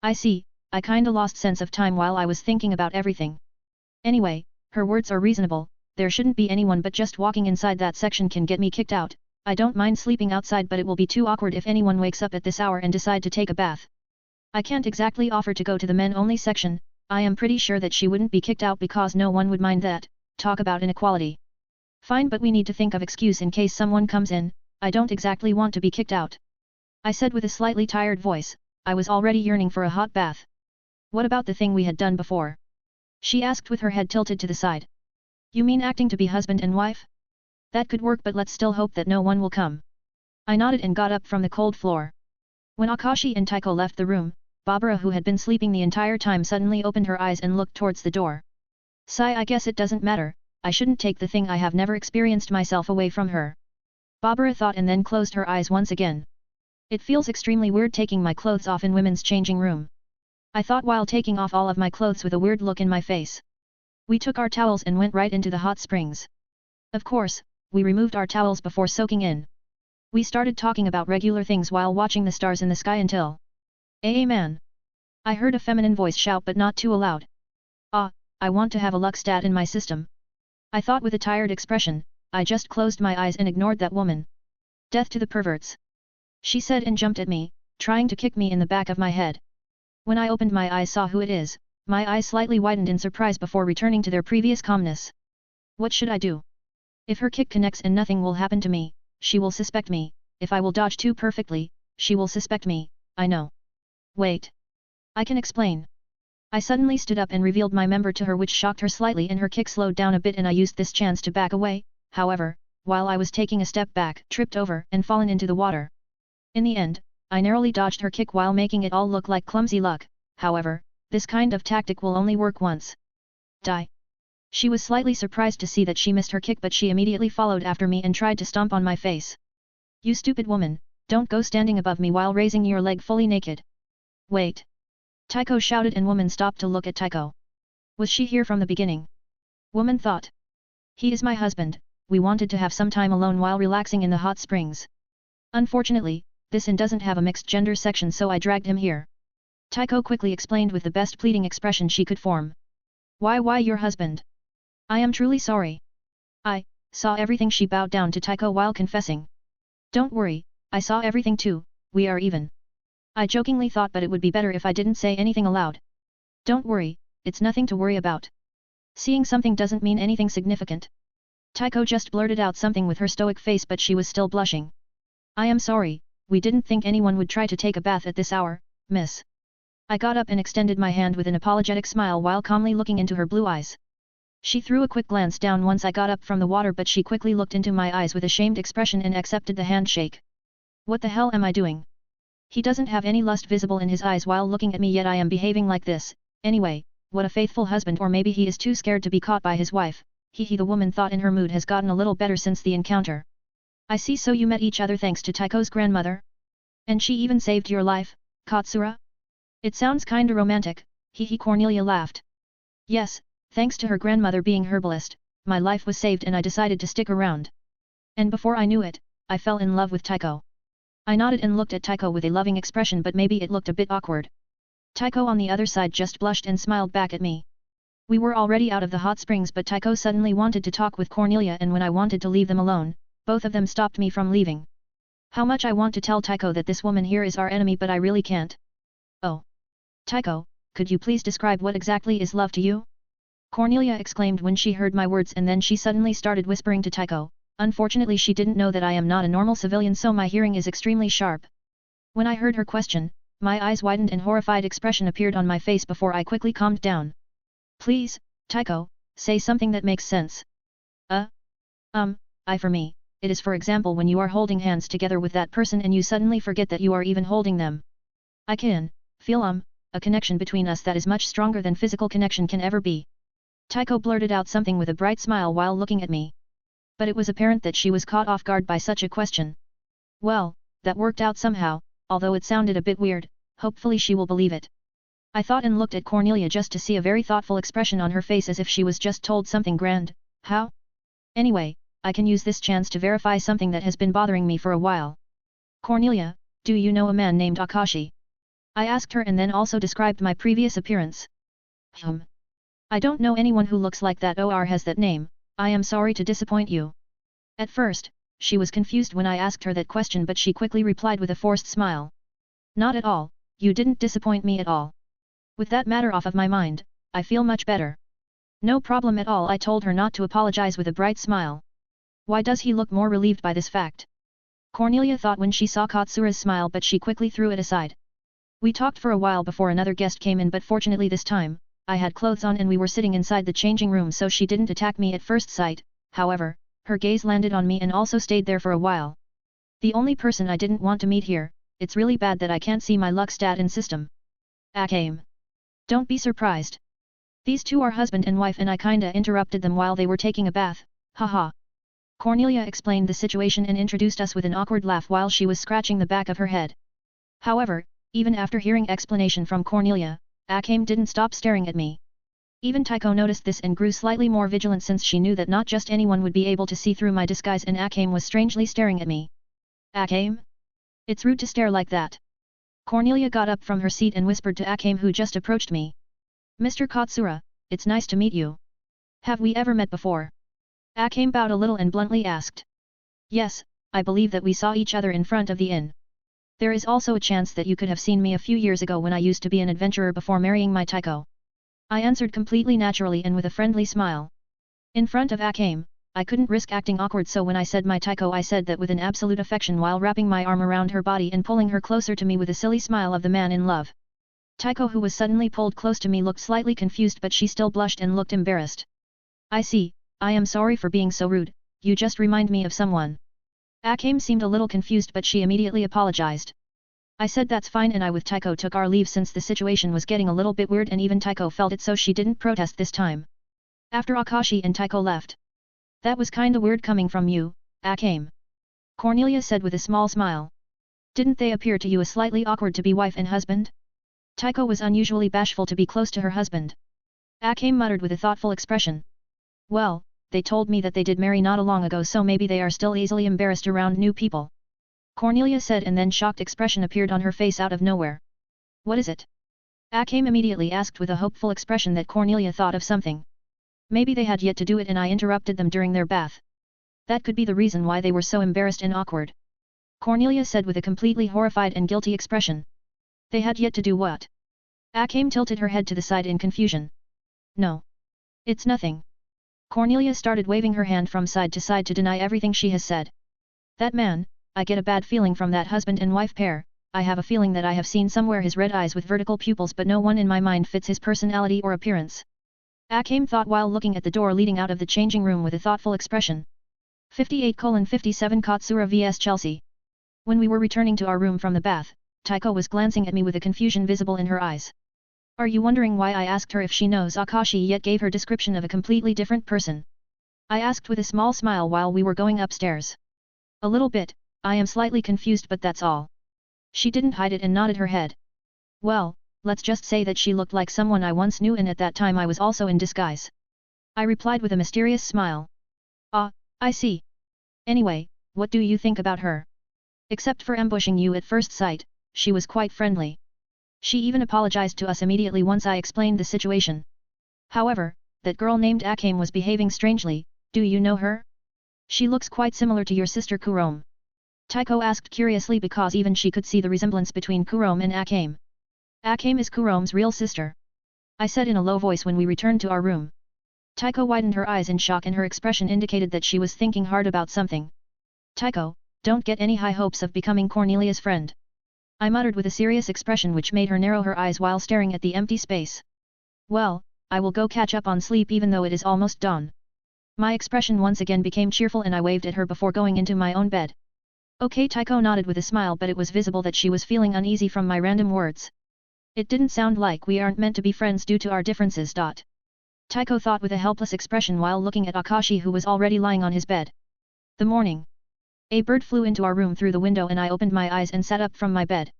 Speaker 1: I see, I kinda lost sense of time while I was thinking about everything. Anyway, her words are reasonable, there shouldn't be anyone, but just walking inside that section can get me kicked out. I don't mind sleeping outside, but it will be too awkward if anyone wakes up at this hour and decide to take a bath. I can't exactly offer to go to the men-only section, I am pretty sure that she wouldn't be kicked out because no one would mind that. Talk about inequality. Fine, but we need to think of excuse in case someone comes in, I don't exactly want to be kicked out. I said with a slightly tired voice. I was already yearning for a hot bath. What about the thing we had done before? She asked with her head tilted to the side. You mean acting to be husband and wife? That could work, but let's still hope that no one will come. I nodded and got up from the cold floor. When Akashi and Tycho left the room, Barbara, who had been sleeping the entire time, suddenly opened her eyes and looked towards the door. Sigh, I guess it doesn't matter, I shouldn't take the thing I have never experienced myself away from her. Barbara thought and then closed her eyes once again. It feels extremely weird taking my clothes off in women's changing room. I thought while taking off all of my clothes with a weird look in my face. We took our towels and went right into the hot springs. Of course, we removed our towels before soaking in. We started talking about regular things while watching the stars in the sky until... man! I heard a feminine voice shout, but not too loud. Ah, I want to have a luck stat in my system. I thought with a tired expression. I just closed my eyes and ignored that woman. Death to the perverts. She said and jumped at me, trying to kick me in the back of my head. When I opened my eyes, saw who it is, my eyes slightly widened in surprise before returning to their previous calmness. What should I do? If her kick connects and nothing will happen to me, she will suspect me. If I will dodge too perfectly, she will suspect me, I know. Wait. I can explain. I suddenly stood up and revealed my member to her, which shocked her slightly, and her kick slowed down a bit, and I used this chance to back away. However, while I was taking a step back, tripped over and fallen into the water. In the end, I narrowly dodged her kick while making it all look like clumsy luck. However, this kind of tactic will only work once. Die. She was slightly surprised to see that she missed her kick, but she immediately followed after me and tried to stomp on my face. You stupid woman, don't go standing above me while raising your leg fully naked. Wait. Tycho shouted, and woman stopped to look at Tycho. Was she here from the beginning? Woman thought. He is my husband, we wanted to have some time alone while relaxing in the hot springs. Unfortunately, this inn doesn't have a mixed gender section, so I dragged him here. Taiko quickly explained with the best pleading expression she could form. Why your husband? I am truly sorry. I saw everything. She bowed down to Taiko while confessing. Don't worry, I saw everything too, we are even. I jokingly thought, but it would be better if I didn't say anything aloud. Don't worry, it's nothing to worry about. Seeing something doesn't mean anything significant. Taiko just blurted out something with her stoic face, but she was still blushing. I am sorry, we didn't think anyone would try to take a bath at this hour, miss. I got up and extended my hand with an apologetic smile while calmly looking into her blue eyes. She threw a quick glance down once I got up from the water, but she quickly looked into my eyes with a shamed expression and accepted the handshake. What the hell am I doing? He doesn't have any lust visible in his eyes while looking at me, yet I am behaving like this. Anyway, what a faithful husband, or maybe he is too scared to be caught by his wife. The woman thought, and her mood has gotten a little better since the encounter. I see, so you met each other thanks to Taiko's grandmother? And she even saved your life, Katsura? It sounds kinda romantic, Cornelia laughed. Yes, thanks to her grandmother being herbalist, my life was saved and I decided to stick around. And before I knew it, I fell in love with Taiko. I nodded and looked at Taiko with a loving expression, but maybe it looked a bit awkward. Taiko on the other side just blushed and smiled back at me. We were already out of the hot springs, but Taiko suddenly wanted to talk with Cornelia, and when I wanted to leave them alone, both of them stopped me from leaving. How much I want to tell Taiko that this woman here is our enemy, but I really can't. Oh. Taiko, could you please describe what exactly is love to you? Cornelia exclaimed when she heard my words, and then she suddenly started whispering to Taiko. Unfortunately, she didn't know that I am not a normal civilian, so my hearing is extremely sharp. When I heard her question, my eyes widened and horrified expression appeared on my face before I quickly calmed down. Please, Taiko, say something that makes sense. For me, it is for example when you are holding hands together with that person and you suddenly forget that you are even holding them. I can feel a connection between us that is much stronger than physical connection can ever be. Taiko blurted out something with a bright smile while looking at me. But it was apparent that she was caught off guard by such a question. Well, that worked out somehow, although it sounded a bit weird. Hopefully she will believe it. I thought and looked at Cornelia just to see a very thoughtful expression on her face, as if she was just told something grand. How? Anyway, I can use this chance to verify something that has been bothering me for a while. Cornelia, do you know a man named Akashi? I asked her and then also described my previous appearance. I don't know anyone who looks like that or has that name. I am sorry to disappoint you. At first, she was confused when I asked her that question, but she quickly replied with a forced smile. Not at all, you didn't disappoint me at all. With that matter off of my mind, I feel much better. No problem at all, I told her, not to apologize, with a bright smile. Why does he look more relieved by this fact? Cornelia thought when she saw Katsura's smile, but she quickly threw it aside. We talked for a while before another guest came in, but fortunately this time, I had clothes on and we were sitting inside the changing room, so she didn't attack me at first sight. However, her gaze landed on me and also stayed there for a while. The only person I didn't want to meet here. It's really bad that I can't see my luck stat in system. Akame. Don't be surprised. These two are husband and wife and I kinda interrupted them while they were taking a bath, haha. Cornelia explained the situation and introduced us with an awkward laugh while she was scratching the back of her head. However, even after hearing explanation from Cornelia, Akame didn't stop staring at me. Even Taiko noticed this and grew slightly more vigilant, since she knew that not just anyone would be able to see through my disguise, and Akame was strangely staring at me. Akame? It's rude to stare like that. Cornelia got up from her seat and whispered to Akame, who just approached me. Mr. Katsura, it's nice to meet you. Have we ever met before? Akame bowed a little and bluntly asked. Yes, I believe that we saw each other in front of the inn. There is also a chance that you could have seen me a few years ago when I used to be an adventurer before marrying my Taiko. I answered completely naturally and with a friendly smile. In front of Akame, I couldn't risk acting awkward, so when I said my Taiko, I said that with an absolute affection while wrapping my arm around her body and pulling her closer to me with a silly smile of the man in love. Taiko, who was suddenly pulled close to me, looked slightly confused, but she still blushed and looked embarrassed. I see, I am sorry for being so rude, you just remind me of someone. Akame seemed a little confused, but she immediately apologized. I said that's fine, and I with Taiko took our leave since the situation was getting a little bit weird, and even Taiko felt it, so she didn't protest this time. After Akashi and Taiko left. That was kinda weird coming from you, Akame. Cornelia said with a small smile. Didn't they appear to you as slightly awkward to be wife and husband? Taiko was unusually bashful to be close to her husband. Akame muttered with a thoughtful expression. Well, they told me that they did marry not long ago, so maybe they are still easily embarrassed around new people. Cornelia said, and then shocked expression appeared on her face out of nowhere. What is it? Akame immediately asked with a hopeful expression that Cornelia thought of something. Maybe they had yet to do it and I interrupted them during their bath. That could be the reason why they were so embarrassed and awkward. Cornelia said with a completely horrified and guilty expression. They had yet to do what? Akame tilted her head to the side in confusion. No. It's nothing. Cornelia started waving her hand from side to side to deny everything she has said. That man, I get a bad feeling from that husband and wife pair. I have a feeling that I have seen somewhere his red eyes with vertical pupils but no one in my mind fits his personality or appearance. Akame thought while looking at the door leading out of the changing room with a thoughtful expression. 58:57 Katsura vs Chelsea. When we were returning to our room from the bath, Taiko was glancing at me with a confusion visible in her eyes. Are you wondering why I asked her if she knows Akashi yet gave her description of a completely different person? I asked with a small smile while we were going upstairs. A little bit, I am slightly confused but that's all. She didn't hide it and nodded her head. Well, let's just say that she looked like someone I once knew and at that time I was also in disguise. I replied with a mysterious smile. Ah, I see. Anyway, what do you think about her? Except for ambushing you at first sight, she was quite friendly. She even apologized to us immediately once I explained the situation. However, that girl named Akame was behaving strangely. Do you know her? She looks quite similar to your sister Kurome. Taiko asked curiously because even she could see the resemblance between Kurome and Akame. Akame is Kurome's real sister. I said in a low voice when we returned to our room. Taiko widened her eyes in shock and her expression indicated that she was thinking hard about something. Taiko, don't get any high hopes of becoming Cornelia's friend. I muttered with a serious expression which made her narrow her eyes while staring at the empty space. Well, I will go catch up on sleep even though it is almost dawn. My expression once again became cheerful and I waved at her before going into my own bed. Okay, Taiko nodded with a smile but it was visible that she was feeling uneasy from my random words. It didn't sound like we aren't meant to be friends due to our differences. Taiko thought with a helpless expression while looking at Akashi who was already lying on his bed. The morning. A bird flew into our room through the window and I opened my eyes and sat up from my bed.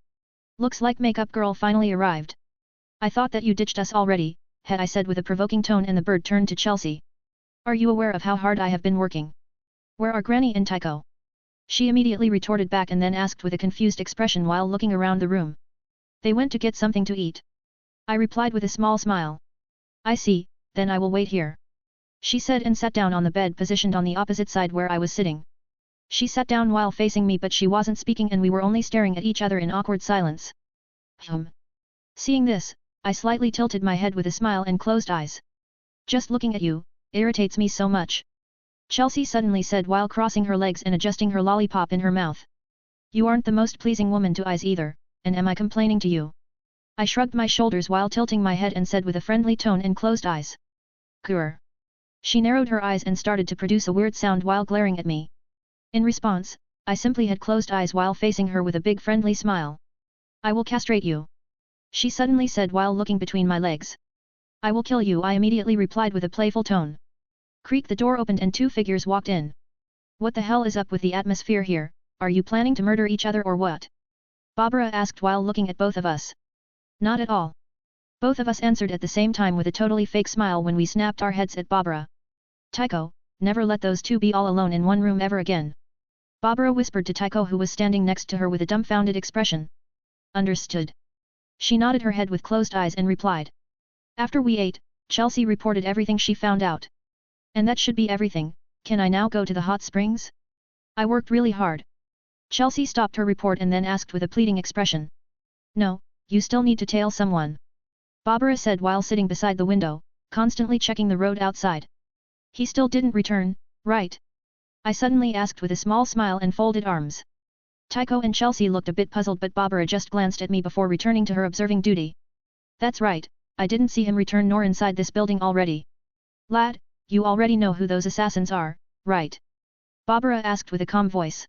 Speaker 1: Looks like makeup girl finally arrived. I thought that you ditched us already, I said with a provoking tone and the bird turned to Chelsea. Are you aware of how hard I have been working? Where are Granny and Taiko? She immediately retorted back and then asked with a confused expression while looking around the room. They went to get something to eat. I replied with a small smile. I see, then I will wait here. She said and sat down on the bed positioned on the opposite side where I was sitting. She sat down while facing me but she wasn't speaking and we were only staring at each other in awkward silence. Seeing this, I slightly tilted my head with a smile and closed eyes. Just looking at you, irritates me so much. Chelsea suddenly said while crossing her legs and adjusting her lollipop in her mouth. You aren't the most pleasing woman to eyes either, and am I complaining to you? I shrugged my shoulders while tilting my head and said with a friendly tone and closed eyes. Grr. She narrowed her eyes and started to produce a weird sound while glaring at me. In response, I simply had closed eyes while facing her with a big friendly smile. I will castrate you. She suddenly said while looking between my legs. I will kill you, I immediately replied with a playful tone. Creak, the door opened and two figures walked in. What the hell is up with the atmosphere here? Are you planning to murder each other or what? Barbara asked while looking at both of us. Not at all. Both of us answered at the same time with a totally fake smile when we snapped our heads at Barbara. Taiko, never let those two be all alone in one room ever again. Barbara whispered to Taiko who was standing next to her with a dumbfounded expression. Understood. She nodded her head with closed eyes and replied. After we ate, Chelsea reported everything she found out. And that should be everything. Can I now go to the hot springs? I worked really hard. Chelsea stopped her report and then asked with a pleading expression. No, you still need to tail someone. Barbara said while sitting beside the window, constantly checking the road outside. He still didn't return, right? I suddenly asked with a small smile and folded arms. Taiko and Chelsea looked a bit puzzled but Barbara just glanced at me before returning to her observing duty. That's right, I didn't see him return nor inside this building already. Lad, you already know who those assassins are, right? Barbara asked with a calm voice.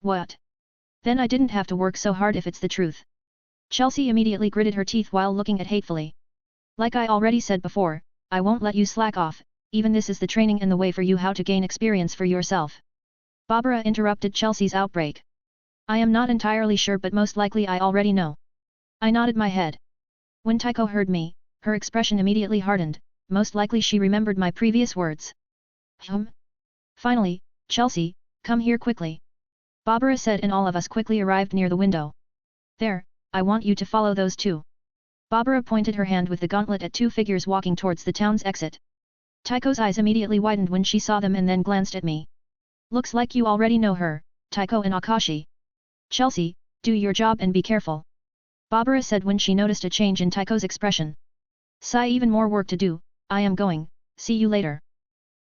Speaker 1: What? Then I didn't have to work so hard if it's the truth. Chelsea immediately gritted her teeth while looking at hatefully. Like I already said before, I won't let you slack off, even this is the training and the way for you how to gain experience for yourself. Barbara interrupted Chelsea's outbreak. I am not entirely sure but most likely I already know. I nodded my head. When Taiko heard me, her expression immediately hardened, most likely she remembered my previous words. Finally, Chelsea, come here quickly. Barbara said and all of us quickly arrived near the window. There, I want you to follow those two. Barbara pointed her hand with the gauntlet at two figures walking towards the town's exit. Taiko's eyes immediately widened when she saw them and then glanced at me. Looks like you already know her, Taiko and Akashi. Chelsea, do your job and be careful. Barbara said when she noticed a change in Taiko's expression. Sigh, even more work to do, I am going, see you later.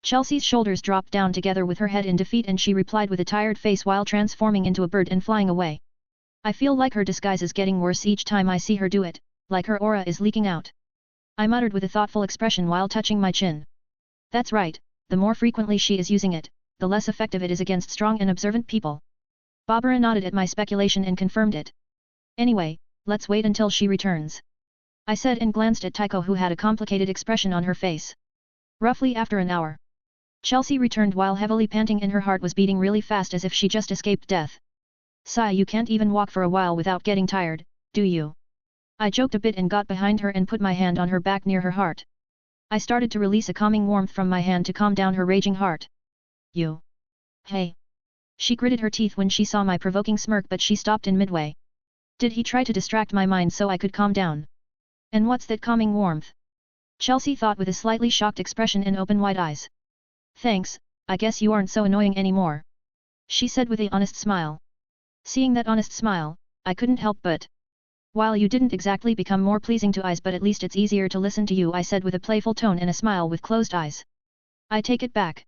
Speaker 1: Chelsea's shoulders dropped down together with her head in defeat and she replied with a tired face while transforming into a bird and flying away. I feel like her disguise is getting worse each time I see her do it, like her aura is leaking out. I muttered with a thoughtful expression while touching my chin. That's right, the more frequently she is using it, the less effective it is against strong and observant people. Barbara nodded at my speculation and confirmed it. Anyway, let's wait until she returns. I said and glanced at Taiko who had a complicated expression on her face. Roughly after an hour. Chelsea returned while heavily panting and her heart was beating really fast as if she just escaped death. Sigh, you can't even walk for a while without getting tired, do you? I joked a bit and got behind her and put my hand on her back near her heart. I started to release a calming warmth from my hand to calm down her raging heart. You. Hey. She gritted her teeth when she saw my provoking smirk but she stopped in midway. Did he try to distract my mind so I could calm down? And what's that calming warmth? Chelsea thought with a slightly shocked expression and open wide eyes. Thanks, I guess you aren't so annoying anymore. She said with an honest smile. Seeing that honest smile, I couldn't help but. While you didn't exactly become more pleasing to eyes but at least it's easier to listen to you, I said with a playful tone and a smile with closed eyes. I take it back.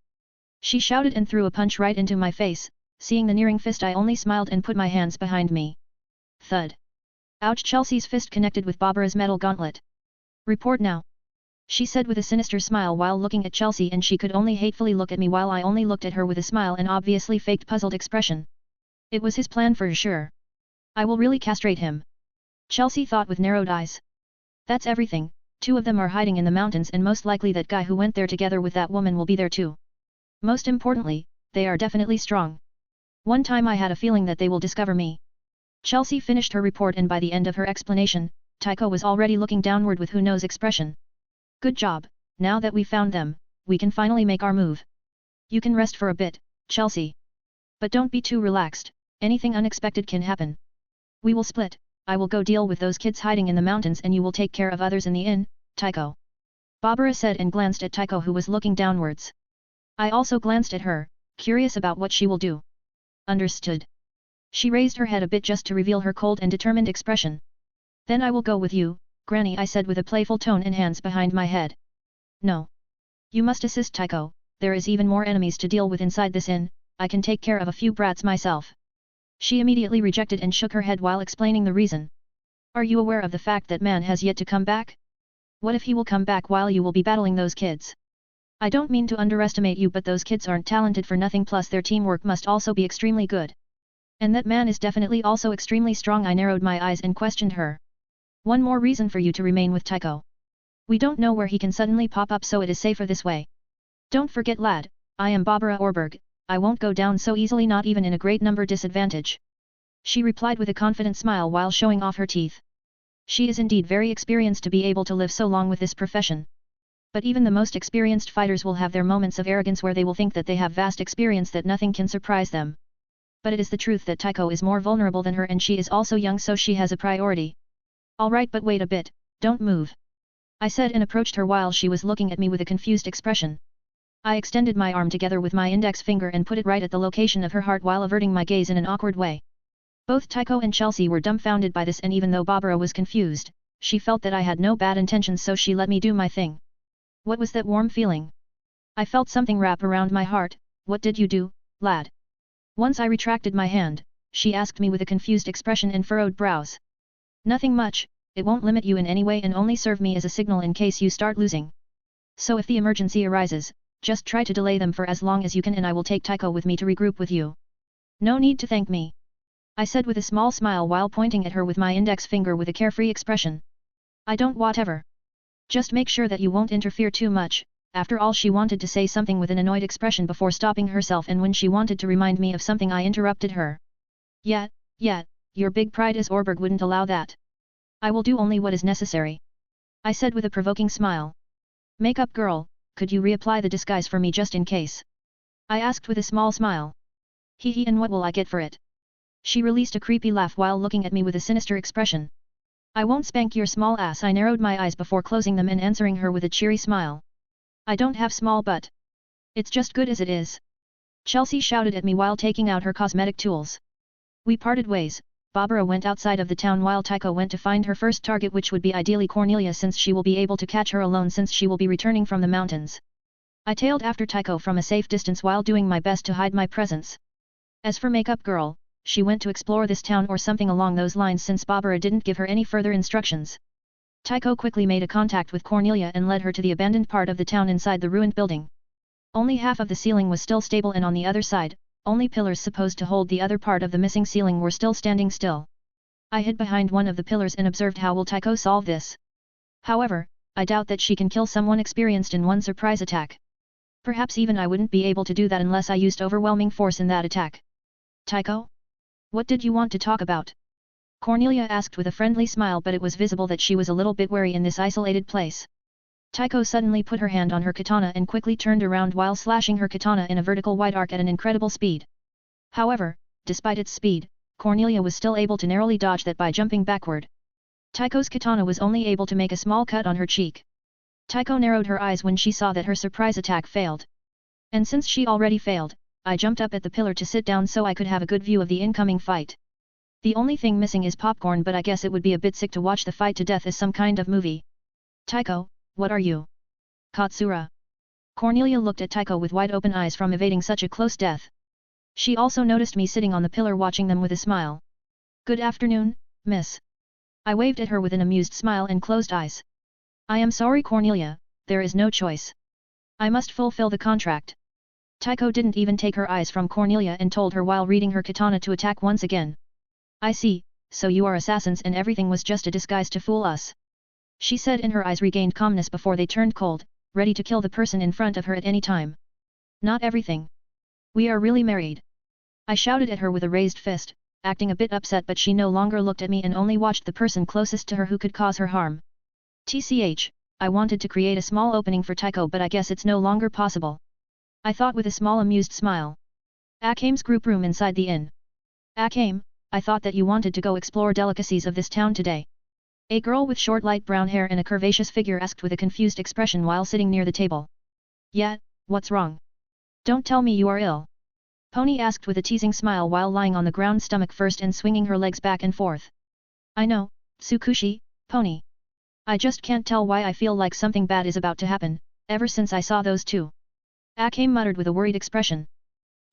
Speaker 1: She shouted and threw a punch right into my face. Seeing the nearing fist I only smiled and put my hands behind me. Thud. Ouch! Chelsea's fist connected with Barbara's metal gauntlet. Report now. She said with a sinister smile while looking at Chelsea and she could only hatefully look at me while I only looked at her with a smile and obviously faked puzzled expression. It was his plan for sure. I will really castrate him. Chelsea thought with narrowed eyes. That's everything, two of them are hiding in the mountains and most likely that guy who went there together with that woman will be there too. Most importantly, they are definitely strong. One time I had a feeling that they will discover me. Chelsea finished her report and by the end of her explanation, Taiko was already looking downward with who knows expression. Good job, now that we found them, we can finally make our move. You can rest for a bit, Chelsea. But don't be too relaxed, anything unexpected can happen. We will split, I will go deal with those kids hiding in the mountains and you will take care of others in the inn, Taiko. Barbara said and glanced at Taiko who was looking downwards. I also glanced at her, curious about what she will do. Understood. She raised her head a bit just to reveal her cold and determined expression. Then I will go with you, Granny, I said with a playful tone and hands behind my head. No. You must assist Taiko, there is even more enemies to deal with inside this inn, I can take care of a few brats myself. She immediately rejected and shook her head while explaining the reason. Are you aware of the fact that man has yet to come back? What if he will come back while you will be battling those kids? I don't mean to underestimate you but those kids aren't talented for nothing plus their teamwork must also be extremely good. And that man is definitely also extremely strong. I narrowed my eyes and questioned her. One more reason for you to remain with Taiko. We don't know where he can suddenly pop up so it is safer this way. Don't forget lad, I am Barbara Orberg, I won't go down so easily not even in a great number disadvantage. She replied with a confident smile while showing off her teeth. She is indeed very experienced to be able to live so long with this profession. But even the most experienced fighters will have their moments of arrogance where they will think that they have vast experience that nothing can surprise them. But it is the truth that Taiko is more vulnerable than her and she is also young so she has a priority. Alright but wait a bit, don't move. I said and approached her while she was looking at me with a confused expression. I extended my arm together with my index finger and put it right at the location of her heart while averting my gaze in an awkward way. Both Taiko and Chelsea were dumbfounded by this and even though Barbara was confused, she felt that I had no bad intentions so she let me do my thing. What was that warm feeling? I felt something wrap around my heart. What did you do, lad? Once I retracted my hand, she asked me with a confused expression and furrowed brows. Nothing much, it won't limit you in any way and only serve me as a signal in case you start losing. So if the emergency arises, just try to delay them for as long as you can and I will take Taiko with me to regroup with you. No need to thank me. I said with a small smile while pointing at her with my index finger with a carefree expression. I don't whatever. Just make sure that you won't interfere too much. After all she wanted to say something with an annoyed expression before stopping herself and when she wanted to remind me of something I interrupted her. Yeah, your big pride is Orberg wouldn't allow that. I will do only what is necessary. I said with a provoking smile. Makeup girl, could you reapply the disguise for me just in case? I asked with a small smile. Hee and what will I get for it? She released a creepy laugh while looking at me with a sinister expression. I won't spank your small ass. I narrowed my eyes before closing them and answering her with a cheery smile. I don't have small butt. It's just good as it is. Chelsea shouted at me while taking out her cosmetic tools. We parted ways. Barbara went outside of the town while Tycho went to find her first target, which would be ideally Cornelia, since she will be able to catch her alone since she will be returning from the mountains. I tailed after Tycho from a safe distance while doing my best to hide my presence. As for Makeup Girl, she went to explore this town or something along those lines since Barbara didn't give her any further instructions. Tycho quickly made a contact with Cornelia and led her to the abandoned part of the town inside the ruined building. Only half of the ceiling was still stable, and on the other side, only pillars supposed to hold the other part of the missing ceiling were still standing still. I hid behind one of the pillars and observed how will Tycho solve this. However, I doubt that she can kill someone experienced in one surprise attack. Perhaps even I wouldn't be able to do that unless I used overwhelming force in that attack. Tycho? What did you want to talk about? Cornelia asked with a friendly smile, but it was visible that she was a little bit wary in this isolated place. Tycho suddenly put her hand on her katana and quickly turned around while slashing her katana in a vertical wide arc at an incredible speed. However, despite its speed, Cornelia was still able to narrowly dodge that by jumping backward. Tycho's katana was only able to make a small cut on her cheek. Tycho narrowed her eyes when she saw that her surprise attack failed. And since she already failed, I jumped up at the pillar to sit down so I could have a good view of the incoming fight. The only thing missing is popcorn, but I guess it would be a bit sick to watch the fight to death as some kind of movie. Tycho, what are you? Katsura. Cornelia looked at Tycho with wide open eyes from evading such a close death. She also noticed me sitting on the pillar watching them with a smile. Good afternoon, miss. I waved at her with an amused smile and closed eyes. I am sorry, Cornelia, there is no choice. I must fulfill the contract. Tycho didn't even take her eyes from Cornelia and told her while reading her katana to attack once again. I see, so you are assassins and everything was just a disguise to fool us. She said, and her eyes regained calmness before they turned cold, ready to kill the person in front of her at any time. Not everything. We are really married. I shouted at her with a raised fist, acting a bit upset, but she no longer looked at me and only watched the person closest to her who could cause her harm. TCH, I wanted to create a small opening for Tycho, but I guess it's no longer possible. I thought with a small amused smile. Akame's group room inside the inn. Akame, I thought that you wanted to go explore delicacies of this town today. A girl with short light brown hair and a curvaceous figure asked with a confused expression while sitting near the table. Yeah, what's wrong? Don't tell me you are ill. Pony asked with a teasing smile while lying on the ground stomach first and swinging her legs back and forth. I know, Tsukushi, Pony. I just can't tell why I feel like something bad is about to happen, ever since I saw those two. Akame muttered with a worried expression.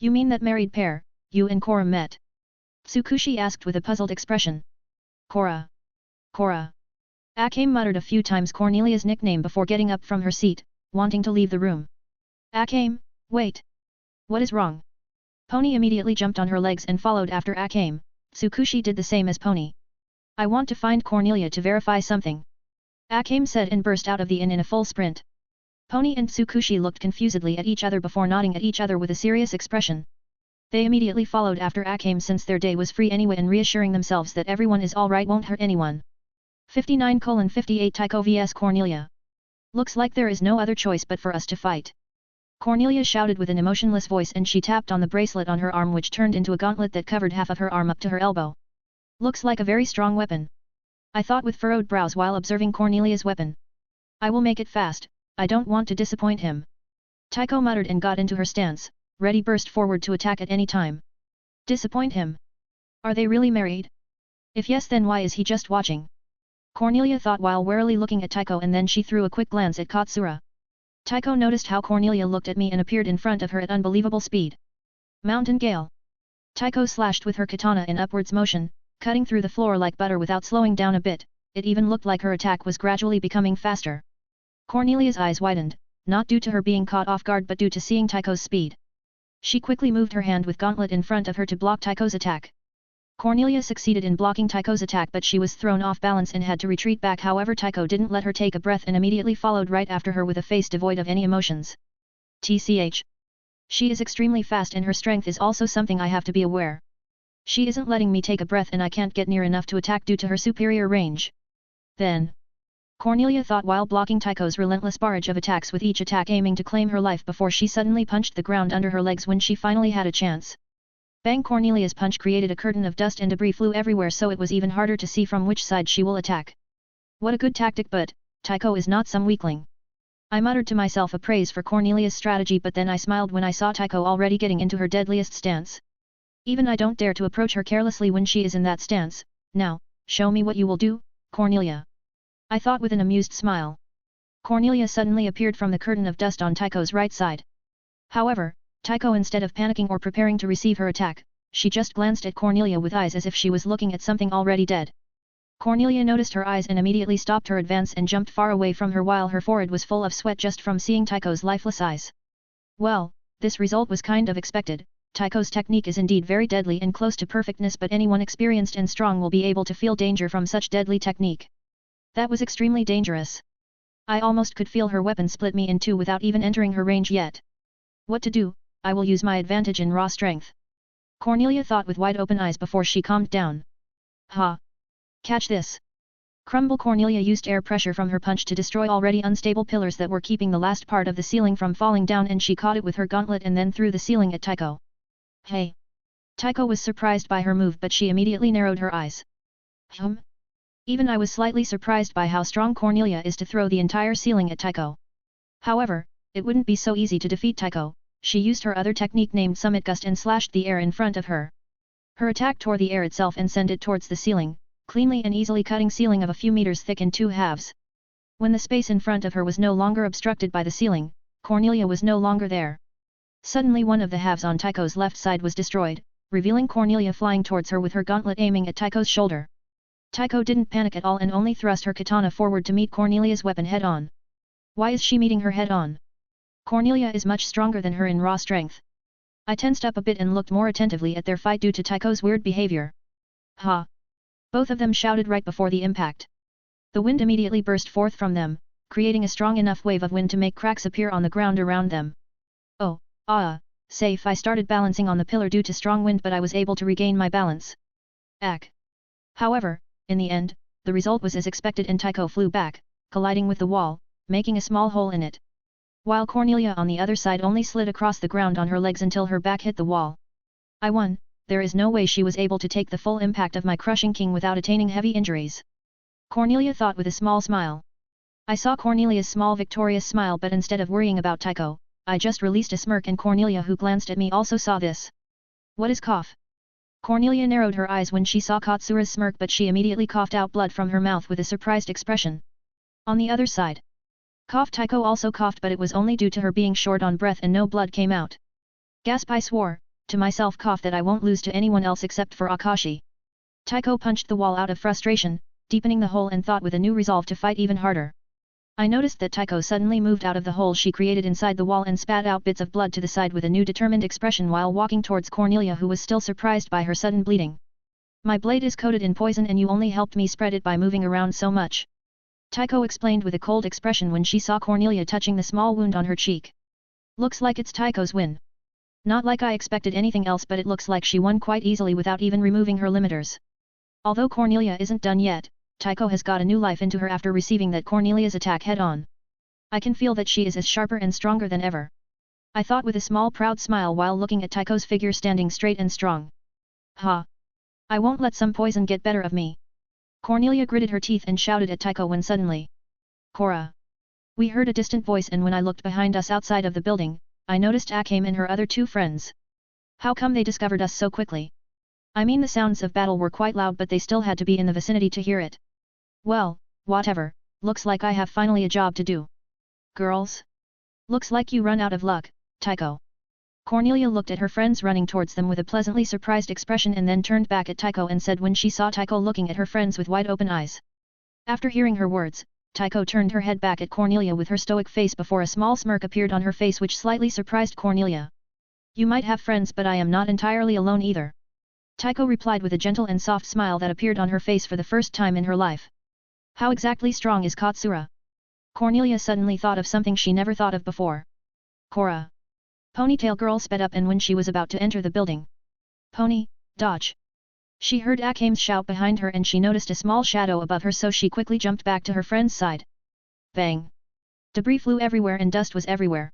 Speaker 1: You mean that married pair, you and Cora met? Tsukushi asked with a puzzled expression. Cora. Cora. Akame muttered a few times Cornelia's nickname before getting up from her seat, wanting to leave the room. Akame, wait. What is wrong? Pony immediately jumped on her legs and followed after Akame. Tsukushi did the same as Pony. I want to find Cornelia to verify something. Akame said and burst out of the inn in a full sprint. Pony and Tsukushi looked confusedly at each other before nodding at each other with a serious expression. They immediately followed after Akame since their day was free anyway, and reassuring themselves that everyone is alright, won't hurt anyone. 59:58 Tycho vs Cornelia. Looks like there is no other choice but for us to fight. Cornelia shouted with an emotionless voice, and she tapped on the bracelet on her arm, which turned into a gauntlet that covered half of her arm up to her elbow. Looks like a very strong weapon. I thought with furrowed brows while observing Cornelia's weapon. I will make it fast, I don't want to disappoint him. Tycho muttered and got into her stance, ready burst forward to attack at any time. Disappoint him? Are they really married? If yes, then why is he just watching? Cornelia thought while warily looking at Tycho, and then she threw a quick glance at Katsura. Tycho noticed how Cornelia looked at me and appeared in front of her at unbelievable speed. Mountain Gale. Tycho slashed with her katana in upwards motion, cutting through the floor like butter without slowing down a bit. It even looked like her attack was gradually becoming faster. Cornelia's eyes widened, not due to her being caught off guard but due to seeing Tycho's speed. She quickly moved her hand with gauntlet in front of her to block Tycho's attack. Cornelia succeeded in blocking Tycho's attack, but she was thrown off balance and had to retreat back. However, Tycho didn't let her take a breath and immediately followed right after her with a face devoid of any emotions. TCH. She is extremely fast, and her strength is also something I have to be aware. She isn't letting me take a breath, and I can't get near enough to attack due to her superior range. Then. Cornelia thought while blocking Tycho's relentless barrage of attacks, with each attack aiming to claim her life before she suddenly punched the ground under her legs when she finally had a chance. Bang! Cornelia's punch created a curtain of dust and debris flew everywhere, so it was even harder to see from which side she will attack. What a good tactic, but Tycho is not some weakling. I muttered to myself a praise for Cornelia's strategy, but then I smiled when I saw Tycho already getting into her deadliest stance. Even I don't dare to approach her carelessly when she is in that stance. Now, show me what you will do, Cornelia. I thought with an amused smile. Cornelia suddenly appeared from the curtain of dust on Tycho's right side. However, Tycho, instead of panicking or preparing to receive her attack, she just glanced at Cornelia with eyes as if she was looking at something already dead. Cornelia noticed her eyes and immediately stopped her advance and jumped far away from her while her forehead was full of sweat just from seeing Tycho's lifeless eyes. Well, this result was kind of expected. Tycho's technique is indeed very deadly and close to perfectness, but anyone experienced and strong will be able to feel danger from such deadly technique. That was extremely dangerous. I almost could feel her weapon split me in two without even entering her range yet. What to do? I will use my advantage in raw strength. Cornelia thought with wide open eyes before she calmed down. Ha! Catch this! Crumble! Cornelia used air pressure from her punch to destroy already unstable pillars that were keeping the last part of the ceiling from falling down, and she caught it with her gauntlet and then threw the ceiling at Tycho. Hey! Tycho was surprised by her move, but she immediately narrowed her eyes. Even I was slightly surprised by how strong Cornelia is to throw the entire ceiling at Tycho. However, it wouldn't be so easy to defeat Tycho. She used her other technique named Summit Gust and slashed the air in front of her. Her attack tore the air itself and sent it towards the ceiling, cleanly and easily cutting ceiling of a few meters thick in two halves. When the space in front of her was no longer obstructed by the ceiling, Cornelia was no longer there. Suddenly one of the halves on Tycho's left side was destroyed, revealing Cornelia flying towards her with her gauntlet aiming at Tycho's shoulder. Tycho didn't panic at all and only thrust her katana forward to meet Cornelia's weapon head-on. Why is she meeting her head-on? Cornelia is much stronger than her in raw strength. I tensed up a bit and looked more attentively at their fight due to Tycho's weird behavior. Ha! Both of them shouted right before the impact. The wind immediately burst forth from them, creating a strong enough wave of wind to make cracks appear on the ground around them. Oh, safe! I started balancing on the pillar due to strong wind, but I was able to regain my balance. However, in the end, the result was as expected and Tycho flew back, colliding with the wall, making a small hole in it. While Cornelia on the other side only slid across the ground on her legs until her back hit the wall. I won. There is no way she was able to take the full impact of my crushing king without attaining heavy injuries. Cornelia thought with a small smile. I saw Cornelia's small victorious smile, but instead of worrying about Tycho, I just released a smirk, and Cornelia, who glanced at me, also saw this. What is cough? Cornelia narrowed her eyes when she saw Katsura's smirk, but she immediately coughed out blood from her mouth with a surprised expression. On the other side. Cough! Tycho also coughed, but it was only due to her being short on breath and no blood came out. Gasp! I swore to myself cough that I won't lose to anyone else except for Akashi. Tycho punched the wall out of frustration, deepening the hole, and thought with a new resolve to fight even harder. I noticed that Tycho suddenly moved out of the hole she created inside the wall and spat out bits of blood to the side with a new determined expression while walking towards Cornelia, who was still surprised by her sudden bleeding. My blade is coated in poison and you only helped me spread it by moving around so much. Tycho explained with a cold expression when she saw Cornelia touching the small wound on her cheek. Looks like it's Tycho's win. Not like I expected anything else, but it looks like she won quite easily without even removing her limiters. Although Cornelia isn't done yet, Tycho has got a new life into her after receiving that Cornelia's attack head-on. I can feel that she is as sharper and stronger than ever. I thought with a small proud smile while looking at Tycho's figure standing straight and strong. Ha! I won't let some poison get better of me. Cornelia gritted her teeth and shouted at Tycho when suddenly. Cora! We heard a distant voice, and when I looked behind us outside of the building, I noticed Akame and her other two friends. How come they discovered us so quickly? I mean, the sounds of battle were quite loud, but they still had to be in the vicinity to hear it. Well, whatever, looks like I have finally a job to do. Girls? Looks like you run out of luck, Tycho. Cornelia looked at her friends running towards them with a pleasantly surprised expression and then turned back at Tycho and said when she saw Tycho looking at her friends with wide open eyes. After hearing her words, Tycho turned her head back at Cornelia with her stoic face before a small smirk appeared on her face which slightly surprised Cornelia. You might have friends, but I am not entirely alone either. Tycho replied with a gentle and soft smile that appeared on her face for the first time in her life. How exactly strong is Katsura? Cornelia suddenly thought of something she never thought of before. Cora. Ponytail girl sped up, and when she was about to enter the building. Pony, dodge. She heard Akame's shout behind her and she noticed a small shadow above her, so she quickly jumped back to her friend's side. Bang! Debris flew everywhere and dust was everywhere.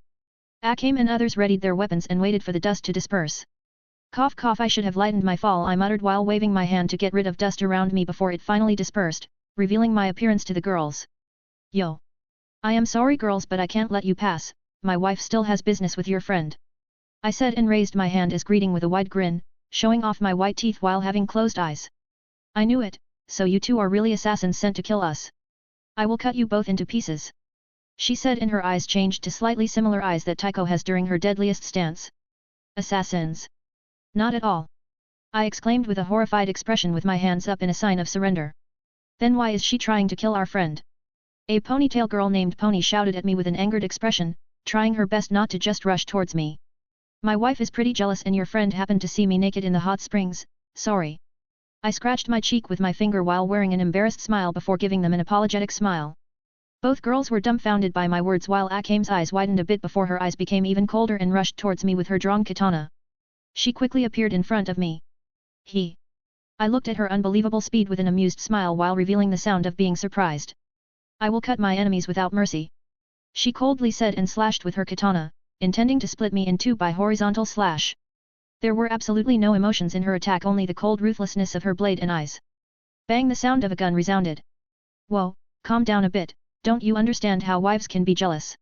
Speaker 1: Akame and others readied their weapons and waited for the dust to disperse. Cough cough, I should have lightened my fall, I muttered while waving my hand to get rid of dust around me before it finally dispersed, revealing my appearance to the girls. Yo! I am sorry girls, but I can't let you pass, my wife still has business with your friend. I said and raised my hand as greeting with a wide grin, showing off my white teeth while having closed eyes. I knew it, so you two are really assassins sent to kill us. I will cut you both into pieces. She said, and her eyes changed to slightly similar eyes that Taiko has during her deadliest stance. Assassins? Not at all. I exclaimed with a horrified expression with my hands up in a sign of surrender. Then why is she trying to kill our friend? A ponytail girl named Pony shouted at me with an angered expression, trying her best not to just rush towards me. My wife is pretty jealous and your friend happened to see me naked in the hot springs, sorry. I scratched my cheek with my finger while wearing an embarrassed smile before giving them an apologetic smile. Both girls were dumbfounded by my words while Akame's eyes widened a bit before her eyes became even colder and rushed towards me with her drawn katana. She quickly appeared in front of me. I looked at her unbelievable speed with an amused smile while revealing the sound of being surprised. I will cut my enemies without mercy. She coldly said and slashed with her katana, intending to split me in two by horizontal slash. There were absolutely no emotions in her attack, only the cold ruthlessness of her blade and eyes. Bang! The sound of a gun resounded. Whoa, calm down a bit, don't you understand how wives can be jealous?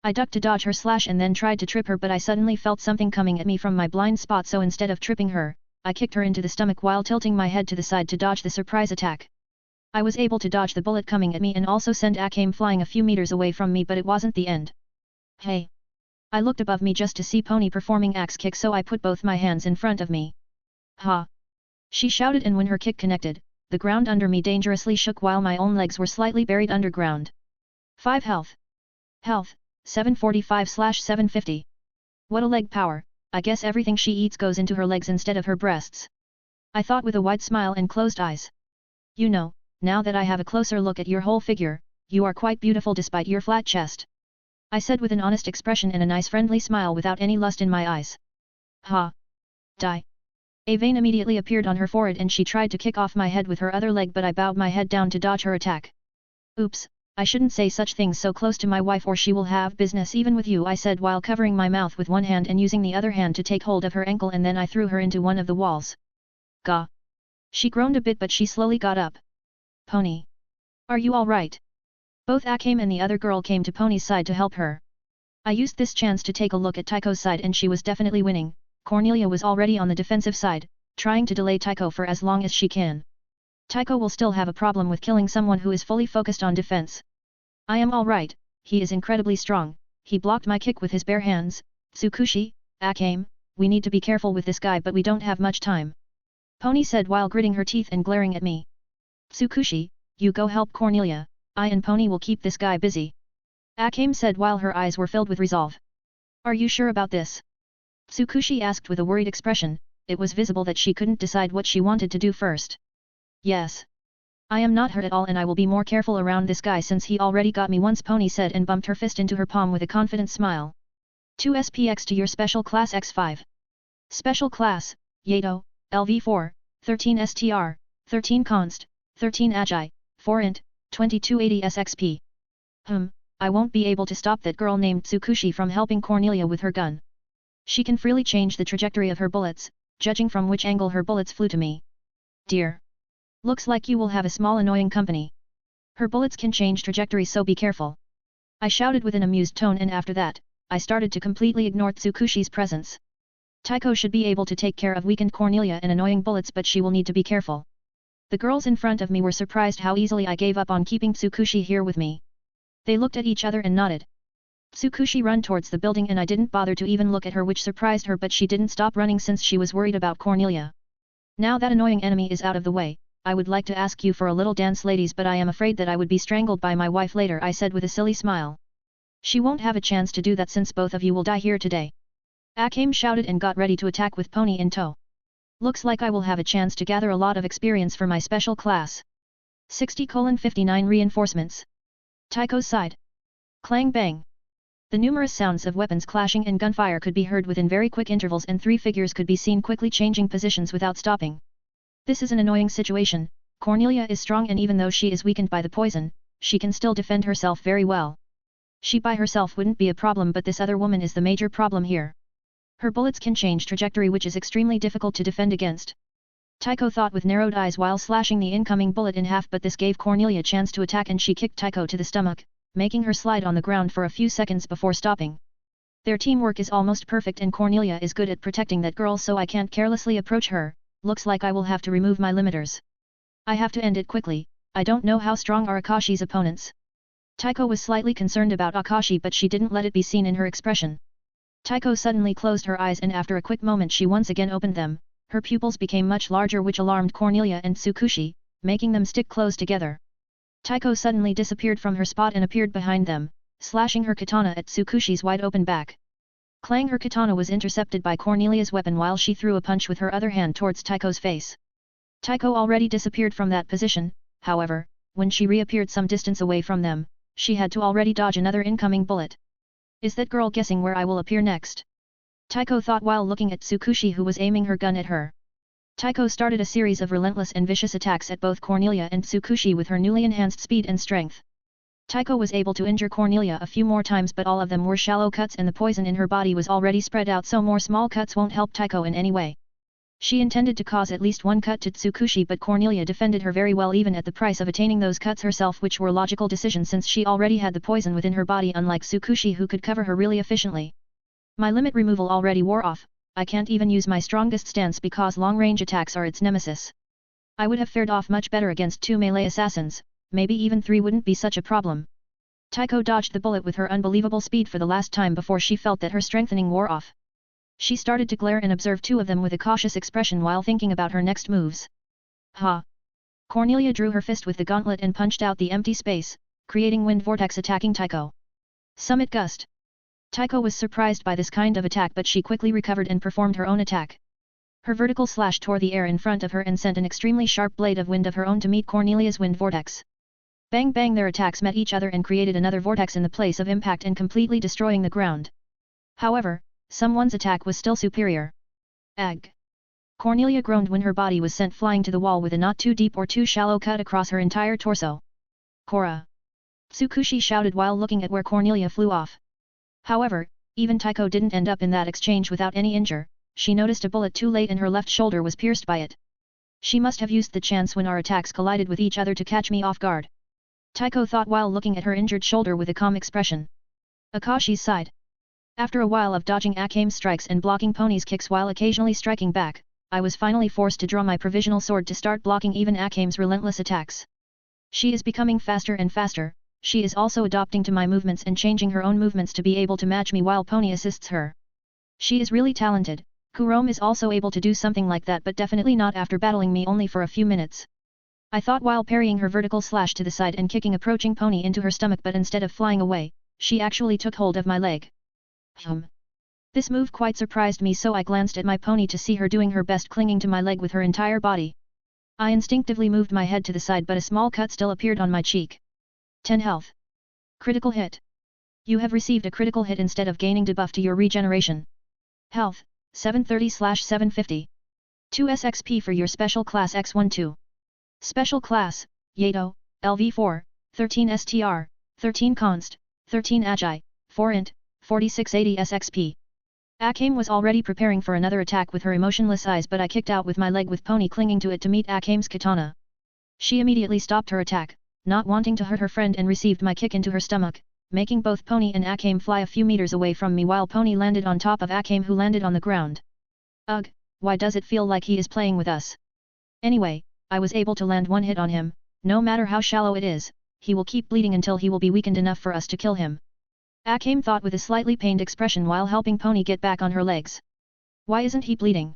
Speaker 1: I ducked to dodge her slash and then tried to trip her, but I suddenly felt something coming at me from my blind spot, so instead of tripping her, I kicked her into the stomach while tilting my head to the side to dodge the surprise attack. I was able to dodge the bullet coming at me and also send Akame flying a few meters away from me, but it wasn't the end. Hey! I looked above me just to see Pony performing axe kick, so I put both my hands in front of me. Ha! She shouted, and when her kick connected, the ground under me dangerously shook while my own legs were slightly buried underground. 5 health. Health, 745/750. What a leg power, I guess everything she eats goes into her legs instead of her breasts. I thought with a wide smile and closed eyes. You know, now that I have a closer look at your whole figure, you are quite beautiful despite your flat chest. I said with an honest expression and a nice friendly smile without any lust in my eyes. Ha! Die! A vein immediately appeared on her forehead and she tried to kick off my head with her other leg, but I bowed my head down to dodge her attack. Oops, I shouldn't say such things so close to my wife or she will have business even with you, I said while covering my mouth with one hand and using the other hand to take hold of her ankle, and then I threw her into one of the walls. Gah! She groaned a bit but she slowly got up. Pony! Are you alright? Both Akame and the other girl came to Pony's side to help her. I used this chance to take a look at Taiko's side and she was definitely winning. Cornelia was already on the defensive side, trying to delay Taiko for as long as she can. Taiko will still have a problem with killing someone who is fully focused on defense. I am alright, he is incredibly strong, he blocked my kick with his bare hands. Tsukushi, Akame, we need to be careful with this guy but we don't have much time. Pony said while gritting her teeth and glaring at me. Tsukushi, you go help Cornelia, I and Pony will keep this guy busy. Akame said while her eyes were filled with resolve. Are you sure about this? Tsukushi asked with a worried expression. It was visible that she couldn't decide what she wanted to do first. Yes. I am not hurt at all and I will be more careful around this guy since he already got me once, Pony said and bumped her fist into her palm with a confident smile. 2 SPX to your special class X5. Special class, Yato, LV4, 13 STR, 13 Const, 13 Agi, 4 Int, 2280 SXP. I won't be able to stop that girl named Tsukushi from helping Cornelia with her gun. She can freely change the trajectory of her bullets, judging from which angle her bullets flew to me. Dear. Looks like you will have a small annoying company. Her bullets can change trajectory, so be careful. I shouted with an amused tone, and after that, I started to completely ignore Tsukushi's presence. Taiko should be able to take care of weakened Cornelia and annoying bullets, but she will need to be careful. The girls in front of me were surprised how easily I gave up on keeping Tsukushi here with me. They looked at each other and nodded. Tsukushi ran towards the building and I didn't bother to even look at her, which surprised her, but she didn't stop running since she was worried about Cornelia. Now that annoying enemy is out of the way, I would like to ask you for a little dance, ladies, but I am afraid that I would be strangled by my wife later, I said with a silly smile. She won't have a chance to do that since both of you will die here today. Akame shouted and got ready to attack with Pony in tow. Looks like I will have a chance to gather a lot of experience for my special class. 60:59 reinforcements. Taiko's side. Clang bang. The numerous sounds of weapons clashing and gunfire could be heard within very quick intervals, and 3 figures could be seen quickly changing positions without stopping. This is an annoying situation. Cornelia is strong and even though she is weakened by the poison, she can still defend herself very well. She by herself wouldn't be a problem, but this other woman is the major problem here. Her bullets can change trajectory which is extremely difficult to defend against. Tycho thought with narrowed eyes while slashing the incoming bullet in half, but this gave Cornelia a chance to attack and she kicked Tycho to the stomach, making her slide on the ground for a few seconds before stopping. Their teamwork is almost perfect and Cornelia is good at protecting that girl, so I can't carelessly approach her. Looks like I will have to remove my limiters. I have to end it quickly. I don't know how strong are Akashi's opponents. Tycho was slightly concerned about Akashi, but she didn't let it be seen in her expression. Tycho suddenly closed her eyes and after a quick moment she once again opened them. Her pupils became much larger which alarmed Cornelia and Tsukushi, making them stick close together. Tycho suddenly disappeared from her spot and appeared behind them, slashing her katana at Tsukushi's wide-open back. Clang! Her katana was intercepted by Cornelia's weapon while she threw a punch with her other hand towards Tycho's face. Tycho already disappeared from that position, however, when she reappeared some distance away from them, she had to already dodge another incoming bullet. Is that girl guessing where I will appear next? Tycho thought while looking at Tsukushi, who was aiming her gun at her. Tycho started a series of relentless and vicious attacks at both Cornelia and Tsukushi with her newly enhanced speed and strength. Tycho was able to injure Cornelia a few more times, but all of them were shallow cuts and the poison in her body was already spread out, so more small cuts won't help Tycho in any way. She intended to cause at least one cut to Tsukushi, but Cornelia defended her very well even at the price of attaining those cuts herself, which were logical decisions since she already had the poison within her body, unlike Tsukushi who could cover her really efficiently. My limit removal already wore off. I can't even use my strongest stance because long-range attacks are its nemesis. I would have fared off much better against 2 melee assassins, maybe even 3 wouldn't be such a problem. Tycho dodged the bullet with her unbelievable speed for the last time before she felt that her strengthening wore off. She started to glare and observe 2 of them with a cautious expression while thinking about her next moves. Ha! Cornelia drew her fist with the gauntlet and punched out the empty space, creating wind vortex attacking Tycho. Summit Gust. Tycho was surprised by this kind of attack, but she quickly recovered and performed her own attack. Her vertical slash tore the air in front of her and sent an extremely sharp blade of wind of her own to meet Cornelia's wind vortex. Bang bang, their attacks met each other and created another vortex in the place of impact and completely destroying the ground. However, someone's attack was still superior. Ag! Cornelia groaned when her body was sent flying to the wall with a not too deep or too shallow cut across her entire torso. Korra! Tsukushi shouted while looking at where Cornelia flew off. However, even Tycho didn't end up in that exchange without any injury. She noticed a bullet too late and her left shoulder was pierced by it. She must have used the chance when our attacks collided with each other to catch me off guard. Tycho thought while looking at her injured shoulder with a calm expression. Akashi sighed. After a while of dodging Akame's strikes and blocking Pony's kicks while occasionally striking back, I was finally forced to draw my provisional sword to start blocking even Akame's relentless attacks. She is becoming faster and faster. She is also adopting to my movements and changing her own movements to be able to match me while Pony assists her. She is really talented. Kurome is also able to do something like that, but definitely not after battling me only for a few minutes. I thought while parrying her vertical slash to the side and kicking approaching Pony into her stomach, but instead of flying away, she actually took hold of my leg. This move quite surprised me, so I glanced at my Pony to see her doing her best, clinging to my leg with her entire body. I instinctively moved my head to the side, but a small cut still appeared on my cheek. 10 health. Critical hit. You have received a critical hit instead of gaining debuff to your regeneration. Health, 730/750. 2 SXP for your special class X12. Special class, Yato, LV4, 13 STR, 13 Const, 13 Agi, 4 Int, 4680 SXP. Akame was already preparing for another attack with her emotionless eyes, but I kicked out with my leg with Pony clinging to it to meet Akame's katana. She immediately stopped her attack, not wanting to hurt her friend, and received my kick into her stomach, making both Pony and Akame fly a few meters away from me while Pony landed on top of Akame, who landed on the ground. Ugh, why does it feel like he is playing with us? Anyway, I was able to land one hit on him. No matter how shallow it is, he will keep bleeding until he will be weakened enough for us to kill him. Akame thought with a slightly pained expression while helping Pony get back on her legs. Why isn't he bleeding?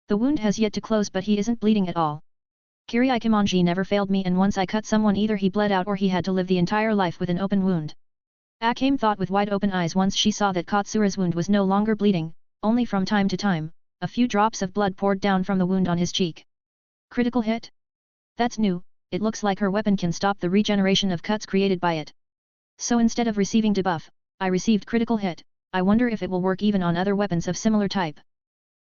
Speaker 1: The wound has yet to close, but he isn't bleeding at all. Kirai Kimonji never failed me, and once I cut someone, either he bled out or he had to live the entire life with an open wound. Akame thought with wide open eyes once she saw that Katsura's wound was no longer bleeding, only from time to time, a few drops of blood poured down from the wound on his cheek. Critical hit? That's new. It looks like her weapon can stop the regeneration of cuts created by it. So instead of receiving debuff, I received critical hit. I wonder if it will work even on other weapons of similar type.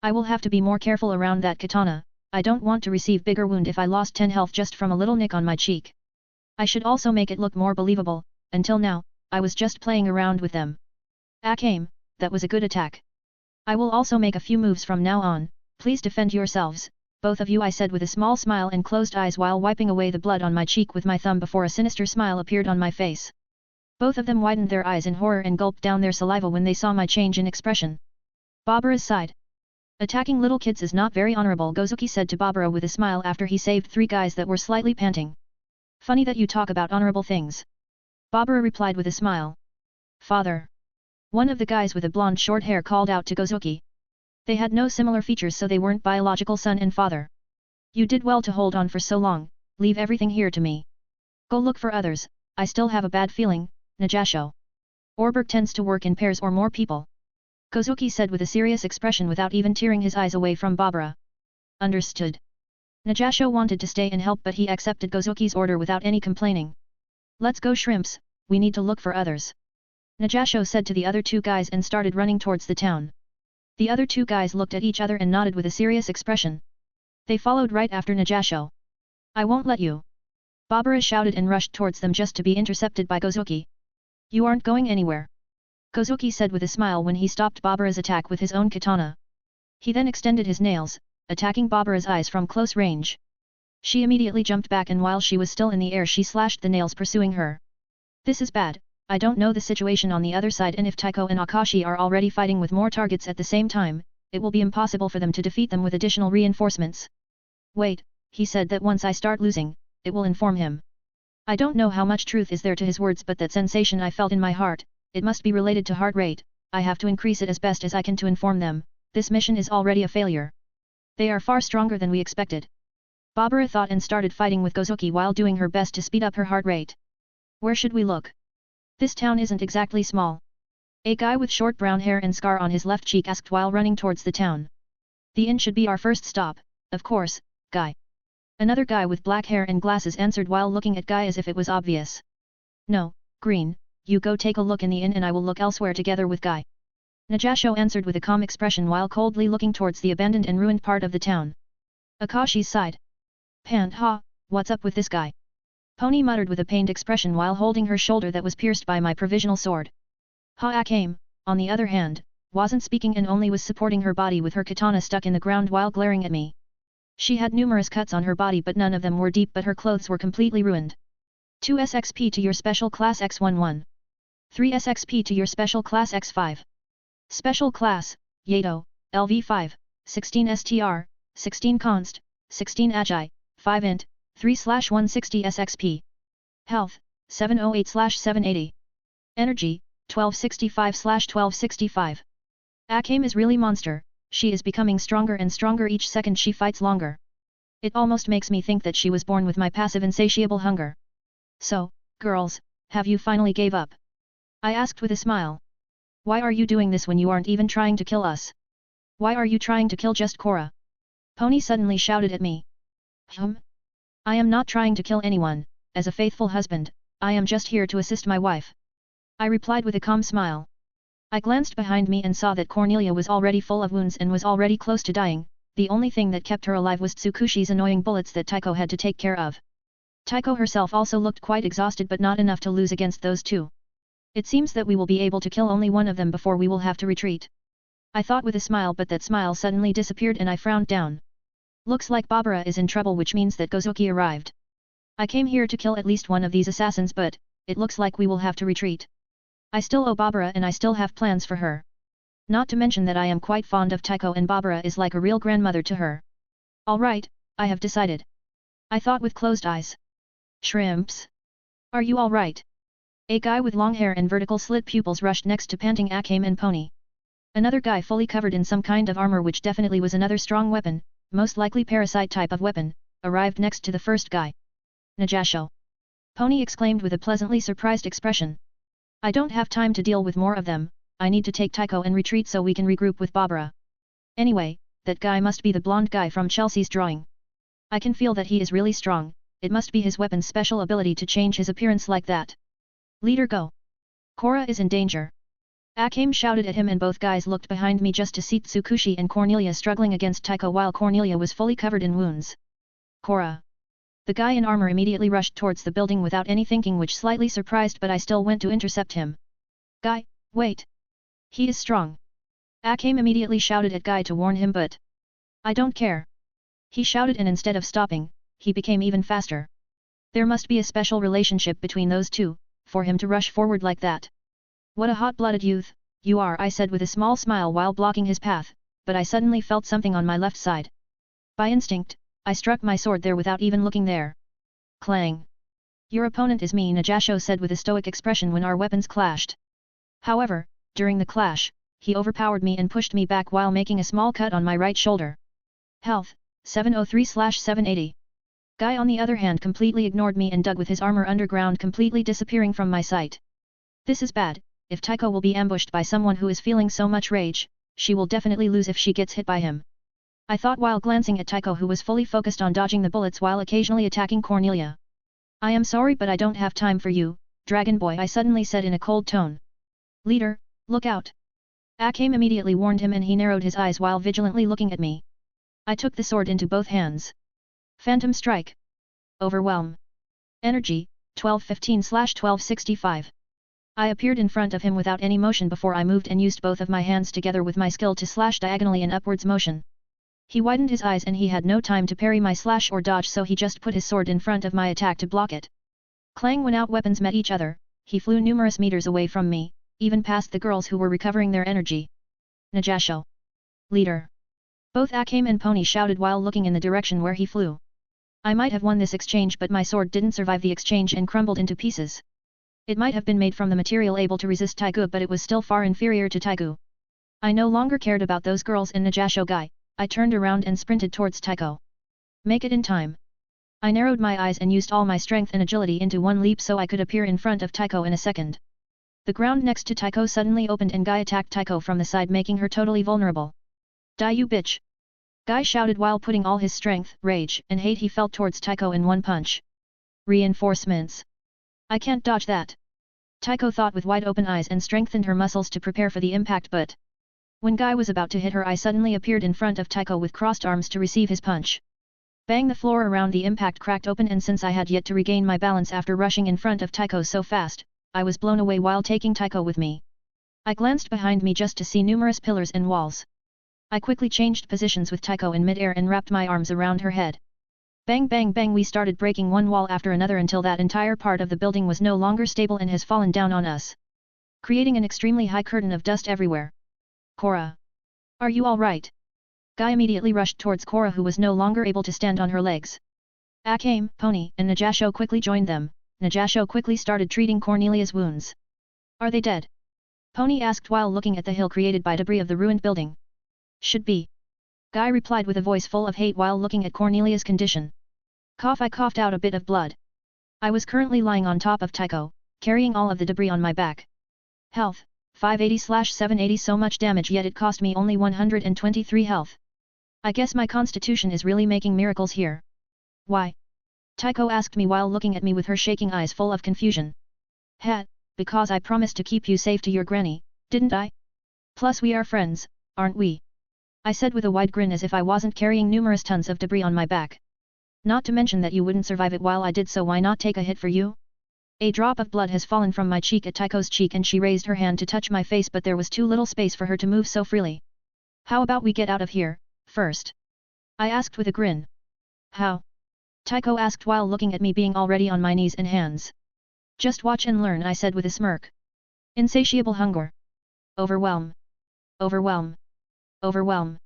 Speaker 1: I will have to be more careful around that katana. I don't want to receive bigger wound if I lost 10 health just from a little nick on my cheek. I should also make it look more believable. Until now, I was just playing around with them. Akame, that was a good attack. I will also make a few moves from now on, please defend yourselves, both of you, I said with a small smile and closed eyes while wiping away the blood on my cheek with my thumb before a sinister smile appeared on my face. Both of them widened their eyes in horror and gulped down their saliva when they saw my change in expression. Barbara's sighed. Attacking little kids is not very honorable, Gozuki said to Barbara with a smile after he saved 3 guys that were slightly panting. Funny that you talk about honorable things. Barbara replied with a smile. Father. One of the guys with the blonde short hair called out to Gozuki. They had no similar features, so they weren't biological son and father. You did well to hold on for so long, leave everything here to me. Go look for others, I still have a bad feeling, Najasho. Orberg tends to work in pairs or more people. Gozuki said with a serious expression without even tearing his eyes away from Barbara. Understood. Najasho wanted to stay and help, but he accepted Gozuki's order without any complaining. Let's go, shrimps, we need to look for others. Najasho said to the other 2 guys and started running towards the town. The other 2 guys looked at each other and nodded with a serious expression. They followed right after Najasho. I won't let you. Barbara shouted and rushed towards them just to be intercepted by Gozuki. You aren't going anywhere. Gozuki said with a smile when he stopped Barbara's attack with his own katana. He then extended his nails, attacking Barbara's eyes from close range. She immediately jumped back, and while she was still in the air she slashed the nails pursuing her. This is bad, I don't know the situation on the other side, and if Taiko and Akashi are already fighting with more targets at the same time, it will be impossible for them to defeat them with additional reinforcements. Wait, he said that once I start losing, it will inform him. I don't know how much truth is there to his words, but that sensation I felt in my heart, it must be related to heart rate, I have to increase it as best as I can to inform them, this mission is already a failure. They are far stronger than we expected. Barbara thought and started fighting with Gozuki while doing her best to speed up her heart rate. Where should we look? This town isn't exactly small. A guy with short brown hair and scar on his left cheek asked while running towards the town. The inn should be our first stop, of course, Guy. Another guy with black hair and glasses answered while looking at Guy as if it was obvious. No, Green, you go take a look in the inn and I will look elsewhere together with Guy. Najasho answered with a calm expression while coldly looking towards the abandoned and ruined part of the town. Akashi sighed. Ha, what's up with this guy? Pony muttered with a pained expression while holding her shoulder that was pierced by my provisional sword. Akame, on the other hand, wasn't speaking and only was supporting her body with her katana stuck in the ground while glaring at me. She had numerous cuts on her body, but none of them were deep, but her clothes were completely ruined. 2 SXP to your special class X11. 3 SXP to your special class X5. Special class, Yato, LV5, 16 STR, 16 Const, 16 Agi, 5 Int, 3/160 SXP. Health, 708/780. Energy, 1265/1265. Akame is really monster, she is becoming stronger and stronger each second she fights longer. It almost makes me think that she was born with my passive insatiable hunger. So, girls, have you finally gave up? I asked with a smile. Why are you doing this when you aren't even trying to kill us? Why are you trying to kill just Korra? Pony suddenly shouted at me. I am not trying to kill anyone, as a faithful husband, I am just here to assist my wife. I replied with a calm smile. I glanced behind me and saw that Cornelia was already full of wounds and was already close to dying. The only thing that kept her alive was Tsukushi's annoying bullets that Taiko had to take care of. Taiko herself also looked quite exhausted, but not enough to lose against those 2. It seems that we will be able to kill only one of them before we will have to retreat. I thought with a smile, but that smile suddenly disappeared and I frowned down. Looks like Barbara is in trouble, which means that Gozuki arrived. I came here to kill at least one of these assassins, but it looks like we will have to retreat. I still owe Barbara and I still have plans for her. Not to mention that I am quite fond of Taiko and Barbara is like a real grandmother to her. Alright, I have decided. I thought with closed eyes. Shrimps? Are you alright? A guy with long hair and vertical slit pupils rushed next to panting Akame and Pony. Another guy fully covered in some kind of armor, which definitely was another strong weapon, most likely parasite type of weapon, arrived next to the first guy. Najasho. Pony exclaimed with a pleasantly surprised expression. I don't have time to deal with more of them, I need to take Taiko and retreat so we can regroup with Barbara. Anyway, that guy must be the blonde guy from Chelsea's drawing. I can feel that he is really strong, it must be his weapon's special ability to change his appearance like that. Leader, go! Korra is in danger. Akame shouted at him and both guys looked behind me just to see Tsukushi and Cornelia struggling against Taiko while Cornelia was fully covered in wounds. Korra. The guy in armor immediately rushed towards the building without any thinking, which slightly surprised, but I still went to intercept him. Guy, wait! He is strong. Akame immediately shouted at Guy to warn him, but I don't care. He shouted, and instead of stopping, he became even faster. There must be a special relationship between those two, for him to rush forward like that. What a hot-blooded youth you are, I said with a small smile while blocking his path, but I suddenly felt something on my left side. By instinct, I struck my sword there without even looking there. Clang! Your opponent is me, Najasho said with a stoic expression when our weapons clashed. However, during the clash, he overpowered me and pushed me back while making a small cut on my right shoulder. Health, 703/780. Guy on the other hand completely ignored me and dug with his armor underground, completely disappearing from my sight. This is bad. If Taiko will be ambushed by someone who is feeling so much rage, she will definitely lose if she gets hit by him. I thought while glancing at Taiko, who was fully focused on dodging the bullets while occasionally attacking Cornelia. I am sorry, but I don't have time for you, Dragon Boy, I suddenly said in a cold tone. Leader, look out! Akame immediately warned him, and he narrowed his eyes while vigilantly looking at me. I took the sword into both hands. Phantom Strike. Overwhelm. Energy, 1215/1265. I appeared in front of him without any motion before I moved and used both of my hands together with my skill to slash diagonally in upwards motion. He widened his eyes and he had no time to parry my slash or dodge, so he just put his sword in front of my attack to block it. Clang! When our weapons met each other, he flew numerous meters away from me, even past the girls who were recovering their energy. Najasho. Leader. Both Akame and Pony shouted while looking in the direction where he flew. I might have won this exchange, but my sword didn't survive the exchange and crumbled into pieces. It might have been made from the material able to resist Taigu, but it was still far inferior to Taigu. I no longer cared about those girls and Najasho Guy. I turned around and sprinted towards Taiko. Make it in time. I narrowed my eyes and used all my strength and agility into one leap so I could appear in front of Taiko in a second. The ground next to Taiko suddenly opened and Guy attacked Taiko from the side, making her totally vulnerable. Die, you bitch! Guy shouted while putting all his strength, rage, and hate he felt towards Taiko in one punch. Reinforcements. I can't dodge that. Taiko thought with wide open eyes and strengthened her muscles to prepare for the impact, but when Guy was about to hit her, I suddenly appeared in front of Taiko with crossed arms to receive his punch. Bang! The floor around the impact cracked open, and since I had yet to regain my balance after rushing in front of Taiko so fast, I was blown away while taking Taiko with me. I glanced behind me just to see numerous pillars and walls. I quickly changed positions with Taiko in mid-air and wrapped my arms around her head. Bang bang bang! We started breaking one wall after another until that entire part of the building was no longer stable and has fallen down on us, creating an extremely high curtain of dust everywhere. Korra. Are you alright? Guy immediately rushed towards Korra, who was no longer able to stand on her legs. Akame, Pony, and Najasho quickly joined them. Najasho quickly started treating Cornelia's wounds. Are they dead? Pony asked while looking at the hill created by debris of the ruined building. Should be. Guy replied with a voice full of hate while looking at Cornelia's condition. Cough! I coughed out a bit of blood. I was currently lying on top of Taiko, carrying all of the debris on my back. Health, 580/780. So much damage, yet it cost me only 123 health. I guess my constitution is really making miracles here. Why? Taiko asked me while looking at me with her shaking eyes full of confusion. Hat, because I promised to keep you safe to your granny, didn't I? Plus we are friends, aren't we? I said with a wide grin as if I wasn't carrying numerous tons of debris on my back. Not to mention that you wouldn't survive it while I did, so why not take a hit for you? A drop of blood has fallen from my cheek at Taiko's cheek, and she raised her hand to touch my face, but there was too little space for her to move so freely. How about we get out of here, first? I asked with a grin. How? Taiko asked while looking at me being already on my knees and hands. Just watch and learn, I said with a smirk. Insatiable hunger. Overwhelm. Overwhelm. Overwhelm.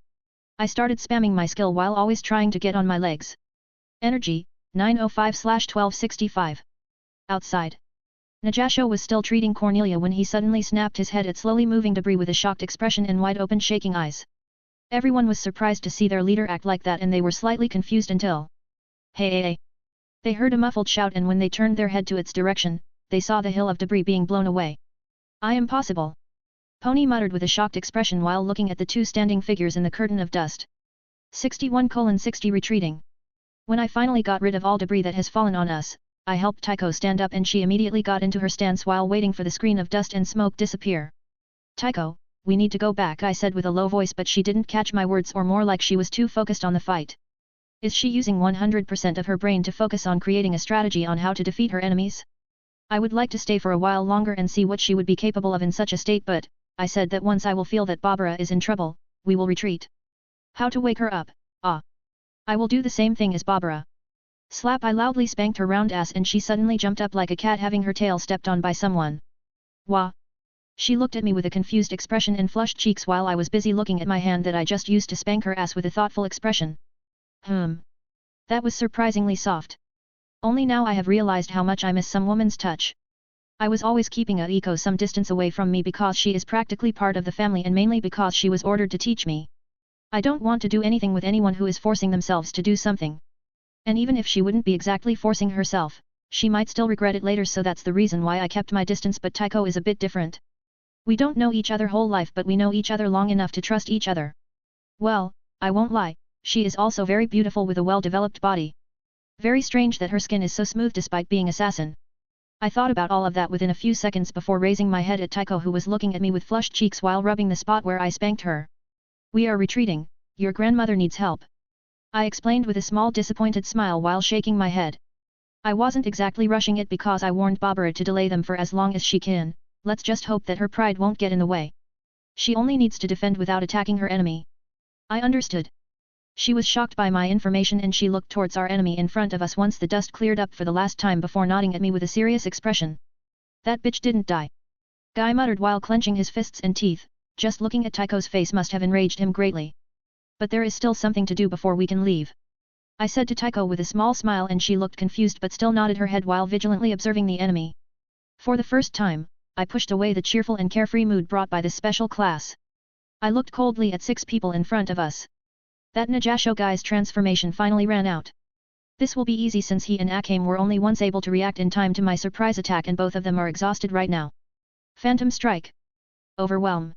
Speaker 1: I started spamming my skill while always trying to get on my legs. Energy, 905/1265. Outside. Najasho was still treating Cornelia when he suddenly snapped his head at slowly moving debris with a shocked expression and wide-open shaking eyes. Everyone was surprised to see their leader act like that, and they were slightly confused until... Hey! They heard a muffled shout, and when they turned their head to its direction, they saw the hill of debris being blown away. Impossible! Pony muttered with a shocked expression while looking at the two standing figures in the curtain of dust. 61:60 retreating. When I finally got rid of all debris that has fallen on us, I helped Taiko stand up, and she immediately got into her stance while waiting for the screen of dust and smoke disappear. Taiko, we need to go back, I said with a low voice, but she didn't catch my words, or more like she was too focused on the fight. Is she using 100% of her brain to focus on creating a strategy on how to defeat her enemies? I would like to stay for a while longer and see what she would be capable of in such a state, but I said that once I will feel that Barbara is in trouble, we will retreat. How to wake her up? Ah. I will do the same thing as Barbara. Slap! I loudly spanked her round ass and she suddenly jumped up like a cat having her tail stepped on by someone. Wah! She looked at me with a confused expression and flushed cheeks while I was busy looking at my hand that I just used to spank her ass with a thoughtful expression. That was surprisingly soft. Only now I have realized how much I miss some woman's touch. I was always keeping Aiko some distance away from me because she is practically part of the family and mainly because she was ordered to teach me. I don't want to do anything with anyone who is forcing themselves to do something. And even if she wouldn't be exactly forcing herself, she might still regret it later, so that's the reason why I kept my distance. But Taiko is a bit different. We don't know each other whole life, but we know each other long enough to trust each other. Well, I won't lie, she is also very beautiful with a well-developed body. Very strange that her skin is so smooth despite being assassin. I thought about all of that within a few seconds before raising my head at Taiko, who was looking at me with flushed cheeks while rubbing the spot where I spanked her. We are retreating, your grandmother needs help. I explained with a small disappointed smile while shaking my head. I wasn't exactly rushing it because I warned Barbara to delay them for as long as she can, let's just hope that her pride won't get in the way. She only needs to defend without attacking her enemy. I understood. She was shocked by my information and she looked towards our enemy in front of us once the dust cleared up for the last time before nodding at me with a serious expression. That bitch didn't die. Guy muttered while clenching his fists and teeth, just looking at Taiko's face must have enraged him greatly. But there is still something to do before we can leave. I said to Taiko with a small smile and she looked confused but still nodded her head while vigilantly observing the enemy. For the first time, I pushed away the cheerful and carefree mood brought by this special class. I looked coldly at 6 people in front of us. That Najasho guy's transformation finally ran out. This will be easy since he and Akame were only once able to react in time to my surprise attack and both of them are exhausted right now. Phantom Strike. Overwhelm.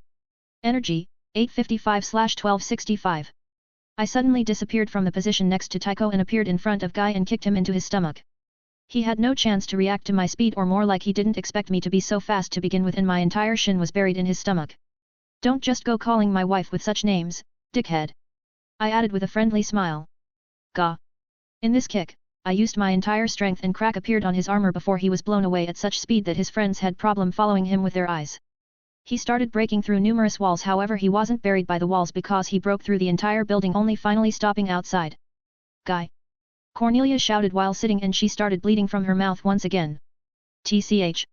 Speaker 1: Energy, 855/1265. I suddenly disappeared from the position next to Taiko and appeared in front of Guy and kicked him into his stomach. He had no chance to react to my speed, or more like he didn't expect me to be so fast to begin with, and my entire shin was buried in his stomach. Don't just go calling my wife with such names, dickhead. I added with a friendly smile. Gah. In this kick, I used my entire strength and crack appeared on his armor before he was blown away at such speed that his friends had problem following him with their eyes. He started breaking through numerous walls, however he wasn't buried by the walls because he broke through the entire building, only finally stopping outside. Guy. Cornelia shouted while sitting and she started bleeding from her mouth once again. TCH.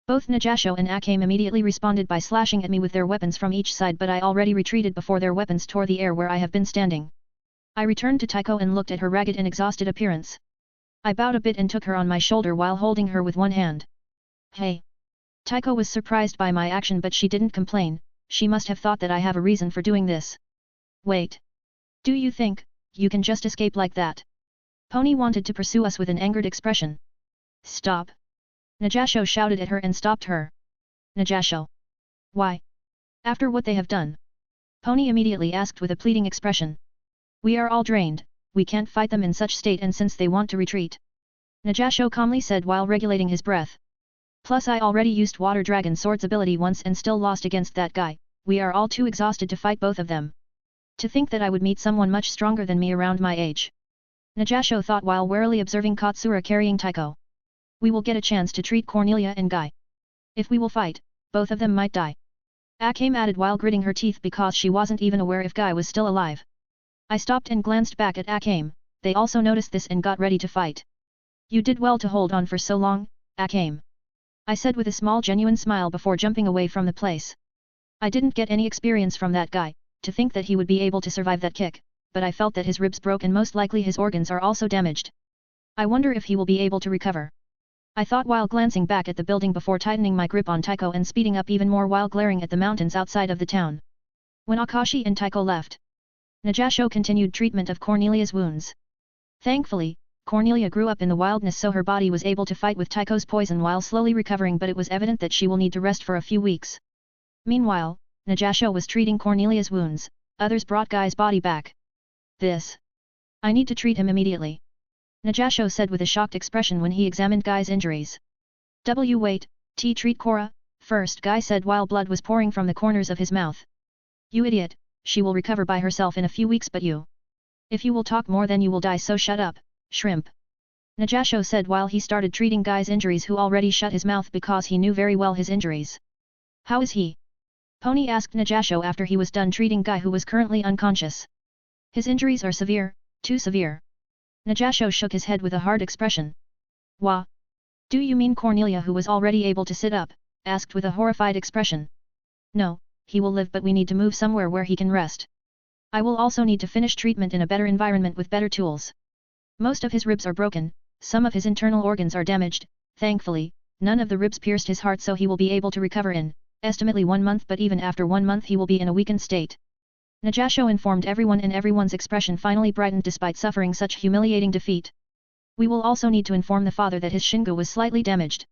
Speaker 1: Both Najasho and Akame immediately responded by slashing at me with their weapons from each side, but I already retreated before their weapons tore the air where I have been standing. I returned to Taiko and looked at her ragged and exhausted appearance. I bowed a bit and took her on my shoulder while holding her with one hand. Hey. Taiko was surprised by my action, but she didn't complain. She must have thought that I have a reason for doing this. Wait. Do you think you can just escape like that? Pony wanted to pursue us with an angered expression. Stop. Najasho shouted at her and stopped her. Najasho. Why? After what they have done? Pony immediately asked with a pleading expression. We are all drained, we can't fight them in such state, and since they want to retreat. Najasho calmly said while regulating his breath. Plus I already used Water Dragon Sword's ability once and still lost against that guy, we are all too exhausted to fight both of them. To think that I would meet someone much stronger than me around my age. Najasho thought while warily observing Katsura carrying Taiko. We will get a chance to treat Cornelia and Guy. If we will fight, both of them might die. Akame added while gritting her teeth because she wasn't even aware if Guy was still alive. I stopped and glanced back at Akame, they also noticed this and got ready to fight. You did well to hold on for so long, Akame. I said with a small genuine smile before jumping away from the place. I didn't get any experience from that guy, to think that he would be able to survive that kick, but I felt that his ribs broke and most likely his organs are also damaged. I wonder if he will be able to recover. I thought while glancing back at the building before tightening my grip on Taiko and speeding up even more while glaring at the mountains outside of the town. When Akashi and Taiko left, Najasho continued treatment of Cornelia's wounds. Thankfully, Cornelia grew up in the wilderness, so her body was able to fight with Taiko's poison while slowly recovering, but it was evident that she will need to rest for a few weeks. Meanwhile, Najasho was treating Cornelia's wounds, others brought Guy's body back. I need to treat him immediately. Najasho said with a shocked expression when he examined Guy's injuries. Wait, treat Cora, first, Guy said while blood was pouring from the corners of his mouth. You idiot, she will recover by herself in a few weeks, but you. If you will talk more then you will die, so shut up, shrimp. Najasho said while he started treating Guy's injuries, who already shut his mouth because he knew very well his injuries. How is he? Pony asked Najasho after he was done treating Guy who was currently unconscious. His injuries are severe, too severe. Najasho shook his head with a hard expression. Wah! Do you mean Cornelia who was already able to sit up? Asked with a horrified expression. No, he will live but we need to move somewhere where he can rest. I will also need to finish treatment in a better environment with better tools. Most of his ribs are broken, some of his internal organs are damaged, thankfully, none of the ribs pierced his heart so he will be able to recover in, estimately 1 month but even after 1 month he will be in a weakened state. Najasho informed everyone and everyone's expression finally brightened despite suffering such humiliating defeat. We will also need to inform the father that his Shingo was slightly damaged.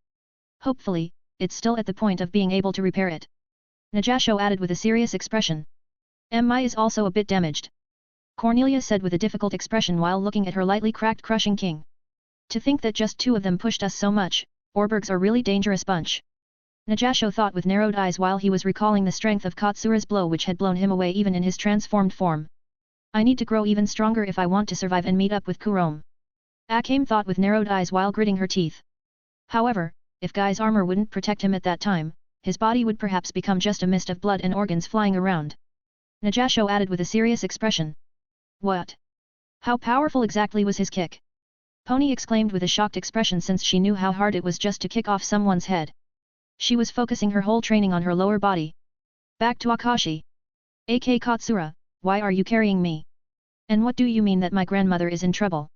Speaker 1: Hopefully, it's still at the point of being able to repair it. Najasho added with a serious expression. Mi is also a bit damaged. Cornelia said with a difficult expression while looking at her lightly cracked crushing king. To think that just 2 of them pushed us so much, Orbergs are really dangerous bunch. Najasho thought with narrowed eyes while he was recalling the strength of Katsura's blow which had blown him away even in his transformed form. I need to grow even stronger if I want to survive and meet up with Kurome. Akame thought with narrowed eyes while gritting her teeth. However, if Guy's armor wouldn't protect him at that time, his body would perhaps become just a mist of blood and organs flying around. Najasho added with a serious expression. What? How powerful exactly was his kick? Pony exclaimed with a shocked expression since she knew how hard it was just to kick off someone's head. She was focusing her whole training on her lower body. Back to Akashi. AK Katsura, why are you carrying me? And what do you mean that my grandmother is in trouble?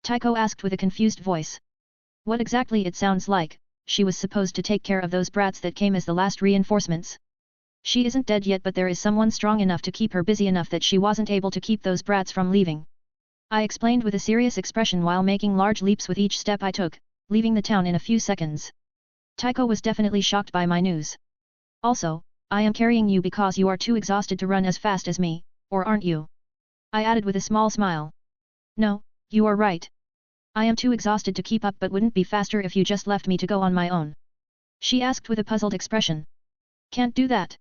Speaker 1: Taiko asked with a confused voice. What exactly it sounds like, she was supposed to take care of those brats that came as the last reinforcements. She isn't dead yet but there is someone strong enough to keep her busy enough that she wasn't able to keep those brats from leaving. I explained with a serious expression while making large leaps with each step I took, leaving the town in a few seconds. Taiko was definitely shocked by my news. Also, I am carrying you because you are too exhausted to run as fast as me, or aren't you? I added with a small smile. No, you are right. I am too exhausted to keep up but wouldn't be faster if you just left me to go on my own. She asked with a puzzled expression. Can't do that.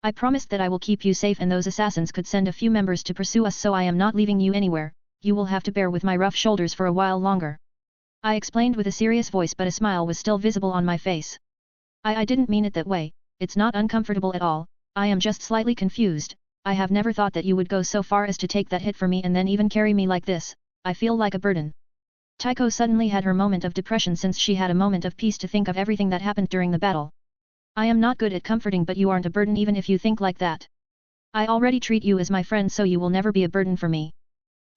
Speaker 1: I promised that I will keep you safe and those assassins could send a few members to pursue us so I am not leaving you anywhere, you will have to bear with my rough shoulders for a while longer. I explained with a serious voice but a smile was still visible on my face. I didn't mean it that way, it's not uncomfortable at all, I am just slightly confused, I have never thought that you would go so far as to take that hit for me and then even carry me like this, I feel like a burden. Taiko suddenly had her moment of depression since she had a moment of peace to think of everything that happened during the battle. I am not good at comforting but you aren't a burden even if you think like that. I already treat you as my friend so you will never be a burden for me.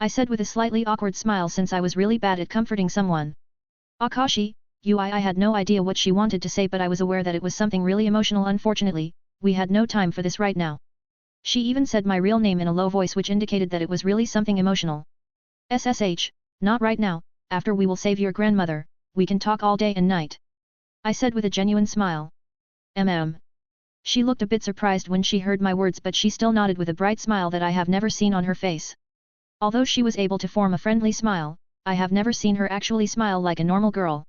Speaker 1: I said with a slightly awkward smile since I was really bad at comforting someone. Akashi, I had no idea what she wanted to say but I was aware that it was something really emotional. Unfortunately, we had no time for this right now. She even said my real name in a low voice which indicated that it was really something emotional. SSH, not right now, after we will save your grandmother, we can talk all day and night. I said with a genuine smile. She looked a bit surprised when she heard my words but she still nodded with a bright smile that I have never seen on her face. Although she was able to form a friendly smile, I have never seen her actually smile like a normal girl.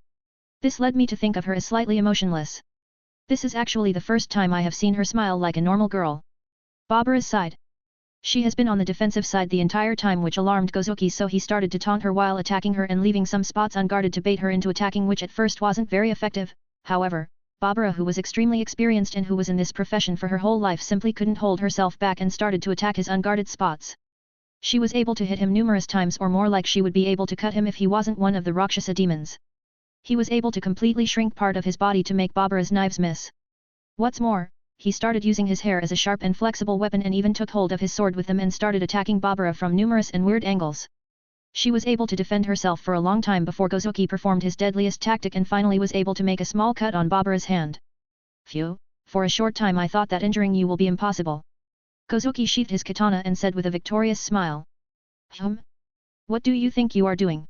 Speaker 1: This led me to think of her as slightly emotionless. This is actually the first time I have seen her smile like a normal girl. Babura's side. She has been on the defensive side the entire time which alarmed Gozuki so he started to taunt her while attacking her and leaving some spots unguarded to bait her into attacking which at first wasn't very effective, however, Babura who was extremely experienced and who was in this profession for her whole life simply couldn't hold herself back and started to attack his unguarded spots. She was able to hit him numerous times or more like she would be able to cut him if he wasn't one of the Rakshasa demons. He was able to completely shrink part of his body to make Babura's knives miss. What's more, he started using his hair as a sharp and flexible weapon and even took hold of his sword with them and started attacking Babura from numerous and weird angles. She was able to defend herself for a long time before Gozuki performed his deadliest tactic and finally was able to make a small cut on Babura's hand. Phew, for a short time I thought that injuring you will be impossible. Gozuki sheathed his katana and said with a victorious smile. What do you think you are doing?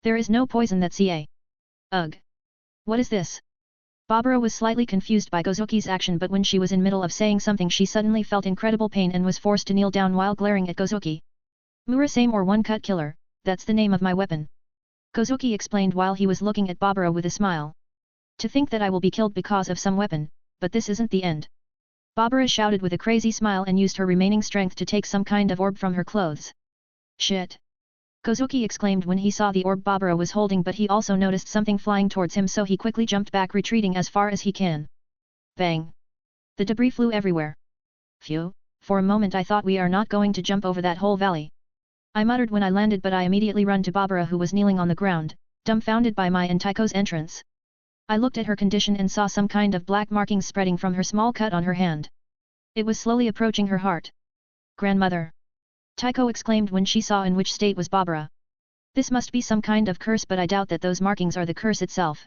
Speaker 1: There is no poison that's CA. Ugh. What is this? Babura was slightly confused by Gozuki's action but when she was in middle of saying something she suddenly felt incredible pain and was forced to kneel down while glaring at Gozuki. Murasame or one-cut killer, that's the name of my weapon. Gozuki explained while he was looking at Babura with a smile. To think that I will be killed because of some weapon, but this isn't the end. Babura shouted with a crazy smile and used her remaining strength to take some kind of orb from her clothes. Shit! Gozuki exclaimed when he saw the orb Babura was holding but he also noticed something flying towards him so he quickly jumped back retreating as far as he can. Bang! The debris flew everywhere. Phew, for a moment I thought we are not going to jump over that whole valley. I muttered when I landed, but I immediately run to Barbara, who was kneeling on the ground, dumbfounded by my and Tycho's entrance. I looked at her condition and saw some kind of black markings spreading from her small cut on her hand. It was slowly approaching her heart. Grandmother! Tycho exclaimed when she saw in which state was Barbara. This must be some kind of curse, but I doubt that those markings are the curse itself.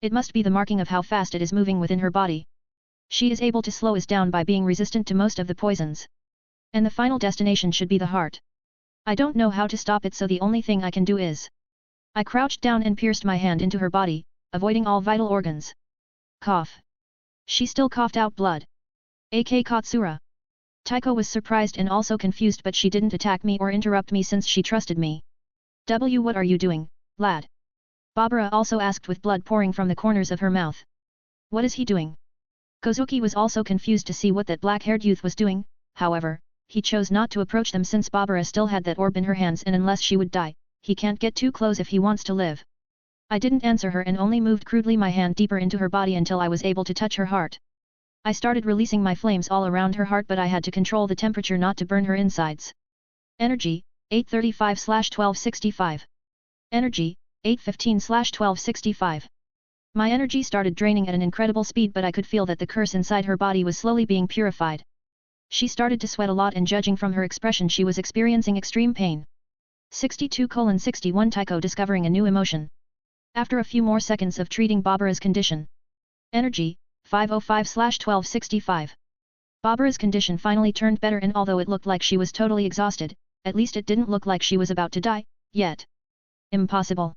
Speaker 1: It must be the marking of how fast it is moving within her body. She is able to slow us down by being resistant to most of the poisons. And the final destination should be the heart. I don't know how to stop it, so the only thing I can do is... I crouched down and pierced my hand into her body, avoiding all vital organs. Cough. She still coughed out blood. AK Katsura. Tycho was surprised and also confused, but she didn't attack me or interrupt me since she trusted me. What are you doing, lad? Barbara also asked with blood pouring from the corners of her mouth. What is he doing? Kozuki was also confused to see what that black-haired youth was doing. However, he chose not to approach them since Barbara still had that orb in her hands, and unless she would die, he can't get too close if he wants to live. I didn't answer her and only moved crudely my hand deeper into her body until I was able to touch her heart. I started releasing my flames all around her heart, but I had to control the temperature not to burn her insides. Energy, 835/1265. Energy, 815/1265. My energy started draining at an incredible speed, but I could feel that the curse inside her body was slowly being purified. She started to sweat a lot, and judging from her expression she was experiencing extreme pain. 62:61 Tycho discovering a new emotion. After a few more seconds of treating Barbara's condition. Energy, 505/1265. Barbara's condition finally turned better, and although it looked like she was totally exhausted, at least it didn't look like she was about to die, yet. Impossible.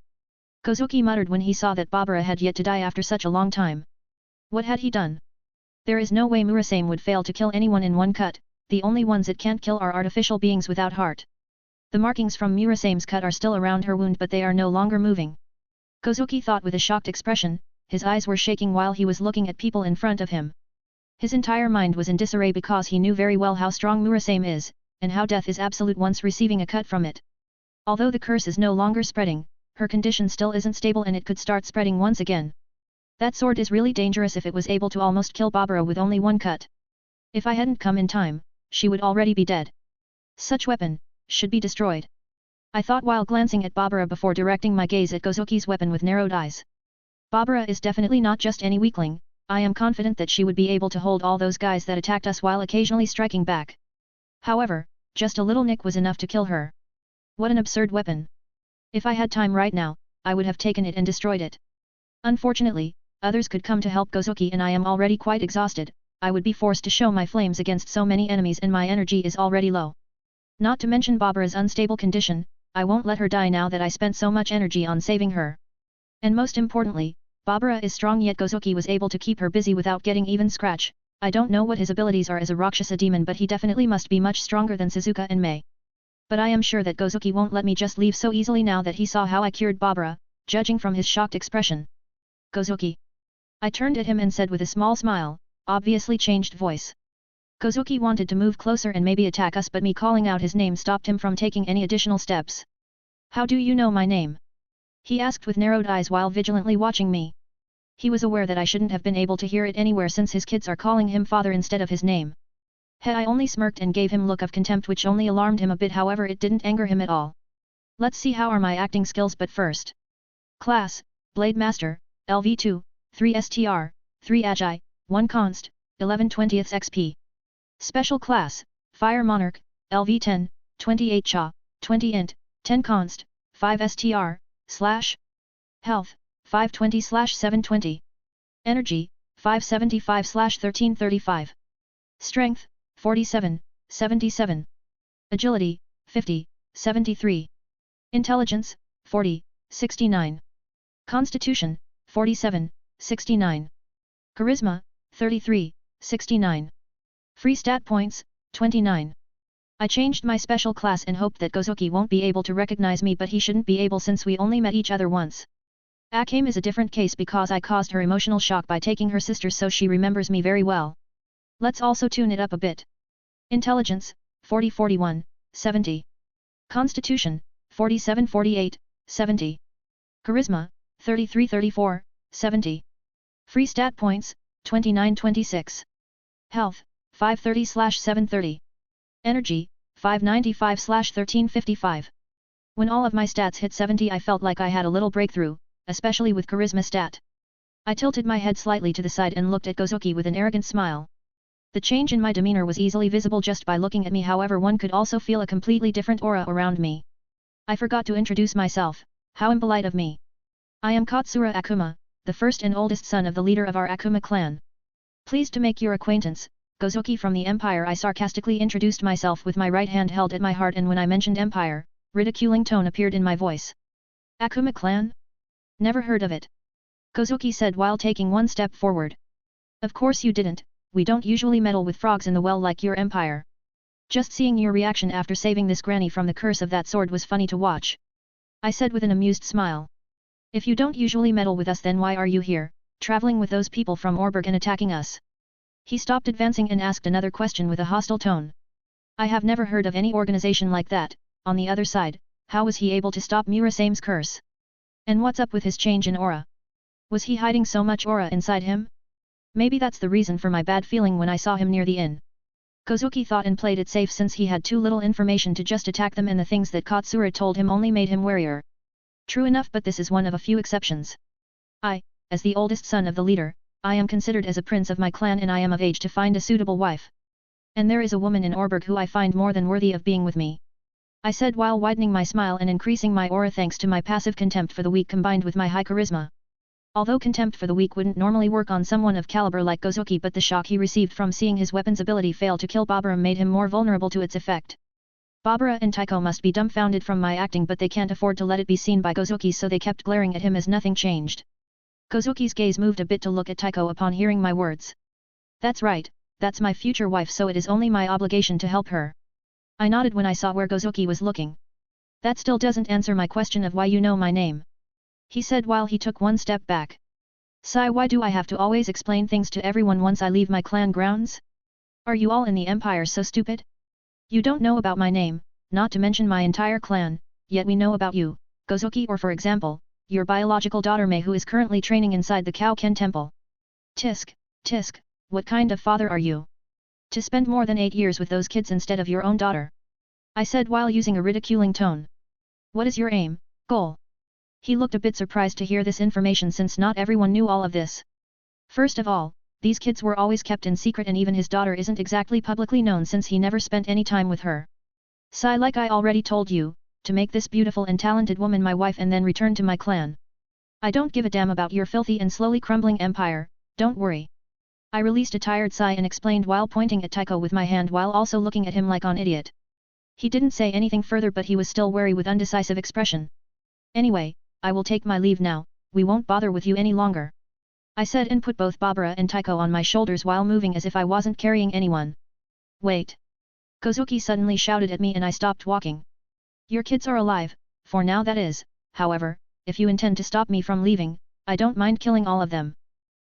Speaker 1: Kozuki muttered when he saw that Barbara had yet to die after such a long time. What had he done? There is no way Murasame would fail to kill anyone in one cut, the only ones it can't kill are artificial beings without heart. The markings from Murasame's cut are still around her wound, but they are no longer moving. Kozuki thought with a shocked expression, his eyes were shaking while he was looking at people in front of him. His entire mind was in disarray because he knew very well how strong Murasame is, and how death is absolute once receiving a cut from it. Although the curse is no longer spreading, her condition still isn't stable and it could start spreading once again. That sword is really dangerous if it was able to almost kill Barbara with only one cut. If I hadn't come in time, she would already be dead. Such weapon should be destroyed. I thought while glancing at Barbara before directing my gaze at Kozuki's weapon with narrowed eyes. Barbara is definitely not just any weakling. I am confident that she would be able to hold all those guys that attacked us while occasionally striking back. However, just a little nick was enough to kill her. What an absurd weapon. If I had time right now, I would have taken it and destroyed it. Unfortunately, others could come to help Kozuki and I am already quite exhausted. I would be forced to show my flames against so many enemies and my energy is already low. Not to mention Barbara's unstable condition, I won't let her die now that I spent so much energy on saving her. And most importantly, Barbara is strong, yet Kozuki was able to keep her busy without getting even scratch. I don't know what his abilities are as a Rakshasa demon, but he definitely must be much stronger than Suzuka and Mei. But I am sure that Kozuki won't let me just leave so easily now that he saw how I cured Barbara, judging from his shocked expression. Kozuki. I turned at him and said with a small smile, obviously changed voice. Kozuki wanted to move closer and maybe attack us, but me calling out his name stopped him from taking any additional steps. How do you know my name? He asked with narrowed eyes while vigilantly watching me. He was aware that I shouldn't have been able to hear it anywhere since his kids are calling him father instead of his name. I only smirked and gave him a look of contempt which only alarmed him a bit, however it didn't anger him at all. Let's see how are my acting skills, but first. Class, Blade Master, LV2, 3 STR, 3 Agi, 1 Const, 11/20 XP. Special Class, Fire Monarch, LV10, 28 Cha, 20 Int, 10 Const, 5 STR, / Health, 520/720. Energy, 575/1335. Strength, 47, 77. Agility, 50, 73. Intelligence, 40, 69. Constitution, 47, 69. Charisma, 33, 69. Free stat points, 29. I changed my special class and hoped that Kozuki won't be able to recognize me, but he shouldn't be able since we only met each other once. Akame is a different case because I caused her emotional shock by taking her sister, so she remembers me very well. Let's also tune it up a bit. Intelligence, 40-41, 70. Constitution, 47-48, 70. Charisma, 33-34, 70. Free stat points, 29-26. Health, 530/730. Energy, 595/1355. When all of my stats hit 70 I felt like I had a little breakthrough, especially with charisma stat. I tilted my head slightly to the side and looked at Gozuki with an arrogant smile. The change in my demeanor was easily visible just by looking at me, however one could also feel a completely different aura around me. I forgot to introduce myself. How impolite of me. I am Katsura Akuma, the first and oldest son of the leader of our Akuma clan. Pleased to make your acquaintance, Gozuki from the Empire. I sarcastically introduced myself with my right hand held at my heart, and when I mentioned Empire, ridiculing tone appeared in my voice. Akuma clan? Never heard of it. Gozuki said while taking one step forward. Of course you didn't, we don't usually meddle with frogs in the well like your Empire. Just seeing your reaction after saving this granny from the curse of that sword was funny to watch. I said with an amused smile. If you don't usually meddle with us, then why are you here, traveling with those people from Orberg and attacking us? He stopped advancing and asked another question with a hostile tone. I have never heard of any organization like that. On the other side, how was he able to stop Murasame's curse? And what's up with his change in aura? Was he hiding so much aura inside him? Maybe that's the reason for my bad feeling when I saw him near the inn. Gozuki thought and played it safe since he had too little information to just attack them, and the things that Katsura told him only made him warier. True enough, but this is one of a few exceptions. As the oldest son of the leader, I am considered as a prince of my clan and I am of age to find a suitable wife. And there is a woman in Orberg who I find more than worthy of being with me. I said while widening my smile and increasing my aura thanks to my passive contempt for the weak combined with my high charisma. Although contempt for the weak wouldn't normally work on someone of caliber like Gozuki, but the shock he received from seeing his weapon's ability fail to kill Barbara made him more vulnerable to its effect. Barbara and Taiko must be dumbfounded from my acting, but they can't afford to let it be seen by Gozuki, so they kept glaring at him as nothing changed. Gozuki's gaze moved a bit to look at Taiko upon hearing my words. That's right, that's my future wife, so it is only my obligation to help her. I nodded when I saw where Gozuki was looking. That still doesn't answer my question of why you know my name. He said while he took one step back. Sai, why do I have to always explain things to everyone once I leave my clan grounds? Are you all in the Empire so stupid? You don't know about my name, not to mention my entire clan, yet we know about you, Gozuki, or for example, your biological daughter Mei, who is currently training inside the Kaoken temple. Tisk, what kind of father are you? To spend more than 8 years with those kids instead of your own daughter? I said while using a ridiculing tone. What is your aim, goal? He looked a bit surprised to hear this information since not everyone knew all of this. First of all, these kids were always kept in secret, and even his daughter isn't exactly publicly known since he never spent any time with her. Sai, like I already told you, to make this beautiful and talented woman my wife and then return to my clan. I don't give a damn about your filthy and slowly crumbling empire, don't worry. I released a tired sigh and explained while pointing at Taiko with my hand while also looking at him like an idiot. He didn't say anything further, but he was still wary with undecisive expression. Anyway, I will take my leave now, we won't bother with you any longer. I said and put both Barbara and Taiko on my shoulders while moving as if I wasn't carrying anyone. Wait! Gozuki suddenly shouted at me and I stopped walking. Your kids are alive, for now that is, however, if you intend to stop me from leaving, I don't mind killing all of them.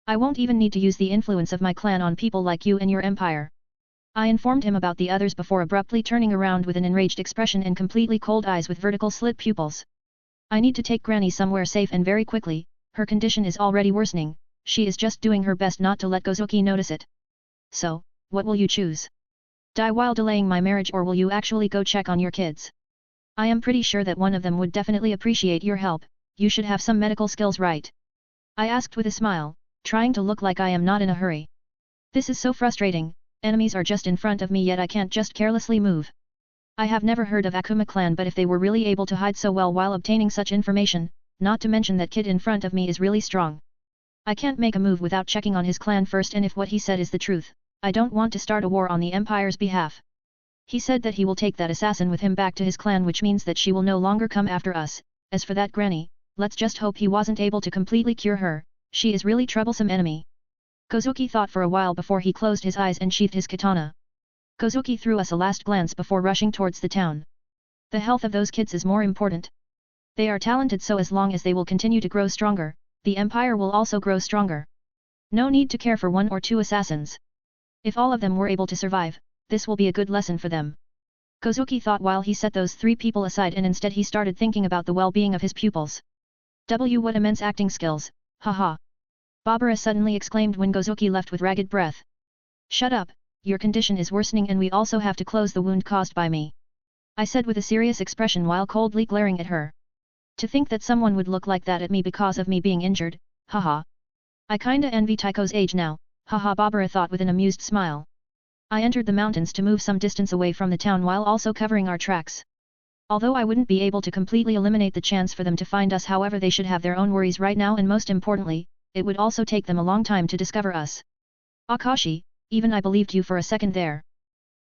Speaker 1: I won't even need to use the influence of my clan on people like you and your empire. I informed him about the others before abruptly turning around with an enraged expression and completely cold eyes with vertical slit pupils. I need to take Granny somewhere safe and very quickly, her condition is already worsening, she is just doing her best not to let Gozuki notice it. So, what will you choose? Die while delaying my marriage, or will you actually go check on your kids? I am pretty sure that one of them would definitely appreciate your help, you should have some medical skills, right? I asked with a smile, trying to look like I am not in a hurry. This is so frustrating, enemies are just in front of me yet I can't just carelessly move. I have never heard of Akuma clan, but if they were really able to hide so well while obtaining such information, not to mention that kid in front of me is really strong. I can't make a move without checking on his clan first, and if what he said is the truth, I don't want to start a war on the Empire's behalf. He said that he will take that assassin with him back to his clan, which means that she will no longer come after us. As for that Granny, let's just hope he wasn't able to completely cure her, she is really troublesome enemy. Gozuki thought for a while before he closed his eyes and sheathed his katana. Gozuki threw us a last glance before rushing towards the town. The health of those kids is more important. They are talented, so as long as they will continue to grow stronger, the Empire will also grow stronger. No need to care for 1 or 2 assassins. If all of them were able to survive, this will be a good lesson for them. Gozuki thought while he set those 3 people aside, and instead he started thinking about the well-being of his pupils. What immense acting skills, haha. Barbara suddenly exclaimed when Gozuki left with ragged breath. Shut up, your condition is worsening and we also have to close the wound caused by me. I said with a serious expression while coldly glaring at her. To think that someone would look like that at me because of me being injured, haha. I kinda envy Tycho's age now, haha, Barbara thought with an amused smile. I entered the mountains to move some distance away from the town while also covering our tracks. Although I wouldn't be able to completely eliminate the chance for them to find us, however they should have their own worries right now, and most importantly, it would also take them a long time to discover us. Akashi, even I believed you for a second there.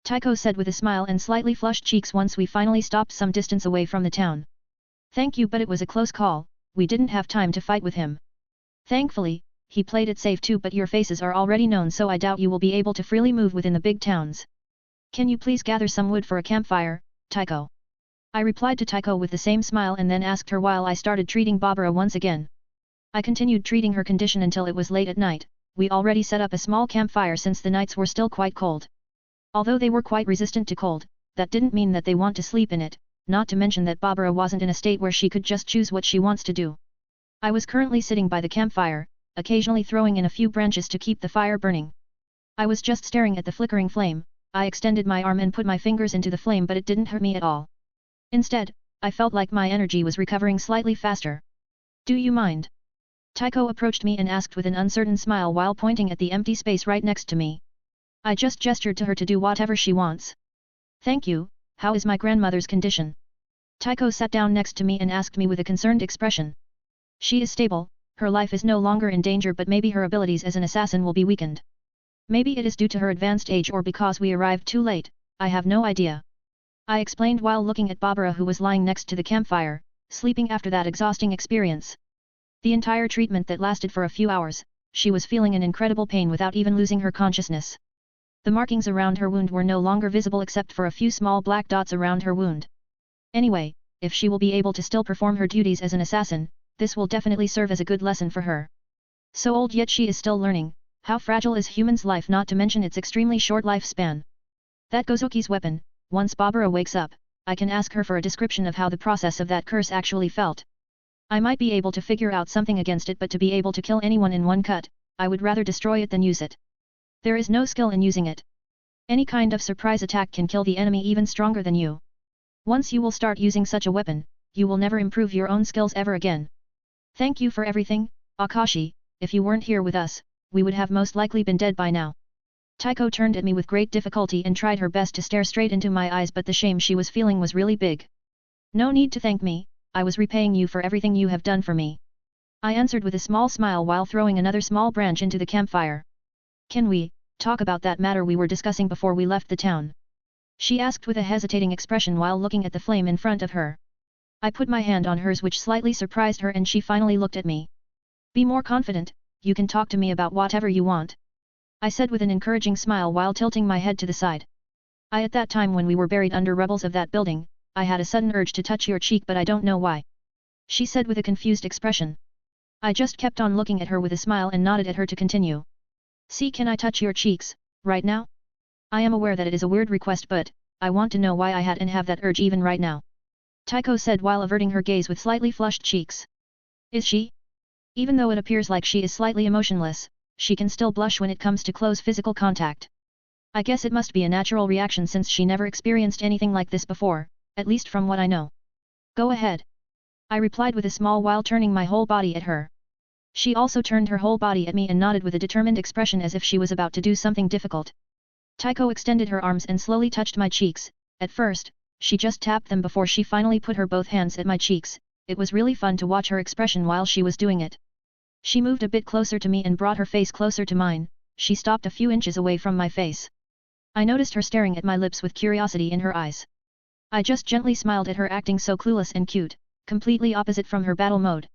Speaker 1: Tycho said with a smile and slightly flushed cheeks once we finally stopped some distance away from the town. Thank you, but it was a close call, we didn't have time to fight with him. Thankfully, he played it safe too, but your faces are already known, so I doubt you will be able to freely move within the big towns. Can you please gather some wood for a campfire, Tycho? I replied to Tycho with the same smile and then asked her while I started treating Barbara once again. I continued treating her condition until it was late at night. We already set up a small campfire since the nights were still quite cold. Although they were quite resistant to cold, that didn't mean that they want to sleep in it, not to mention that Barbara wasn't in a state where she could just choose what she wants to do. I was currently sitting by the campfire, occasionally throwing in a few branches to keep the fire burning. I was just staring at the flickering flame. I extended my arm and put my fingers into the flame, but it didn't hurt me at all. Instead, I felt like my energy was recovering slightly faster. Do you mind? Tycho approached me and asked with an uncertain smile while pointing at the empty space right next to me. I just gestured to her to do whatever she wants. Thank you. How is my grandmother's condition? Tycho sat down next to me and asked me with a concerned expression. She is stable, her life is no longer in danger, but maybe her abilities as an assassin will be weakened. Maybe it is due to her advanced age or because we arrived too late, I have no idea. I explained while looking at Barbara, who was lying next to the campfire, sleeping after that exhausting experience. The entire treatment that lasted for a few hours, she was feeling an incredible pain without even losing her consciousness. The markings around her wound were no longer visible except for a few small black dots around her wound. Anyway, if she will be able to still perform her duties as an assassin, this will definitely serve as a good lesson for her. So old yet she is still learning, how fragile is human's life, not to mention its extremely short lifespan. That Gozuki's weapon, once Barbara wakes up, I can ask her for a description of how the process of that curse actually felt. I might be able to figure out something against it, but to be able to kill anyone in one cut, I would rather destroy it than use it. There is no skill in using it. Any kind of surprise attack can kill the enemy even stronger than you. Once you will start using such a weapon, you will never improve your own skills ever again. Thank you for everything, Akashi. If you weren't here with us, we would have most likely been dead by now. Tycho turned at me with great difficulty and tried her best to stare straight into my eyes, but the shame she was feeling was really big. No need to thank me, I was repaying you for everything you have done for me. I answered with a small smile while throwing another small branch into the campfire. Can we talk about that matter we were discussing before we left the town? She asked with a hesitating expression while looking at the flame in front of her. I put my hand on hers, which slightly surprised her, and she finally looked at me. Be more confident, you can talk to me about whatever you want. I said with an encouraging smile while tilting my head to the side. At that time when we were buried under rubbles of that building, I had a sudden urge to touch your cheek, but I don't know why. She said with a confused expression. I just kept on looking at her with a smile and nodded at her to continue. See, can I touch your cheeks, right now? I am aware that it is a weird request, but I want to know why I had and have that urge even right now. Tycho said while averting her gaze with slightly flushed cheeks. Is she? Even though it appears like she is slightly emotionless, she can still blush when it comes to close physical contact. I guess it must be a natural reaction since she never experienced anything like this before, at least from what I know. Go ahead. I replied with a smile while turning my whole body at her. She also turned her whole body at me and nodded with a determined expression as if she was about to do something difficult. Tycho extended her arms and slowly touched my cheeks. At first, she just tapped them before she finally put her both hands at my cheeks. It was really fun to watch her expression while she was doing it. She moved a bit closer to me and brought her face closer to mine. She stopped a few inches away from my face. I noticed her staring at my lips with curiosity in her eyes. I just gently smiled at her, acting so clueless and cute, completely opposite from her battle mode.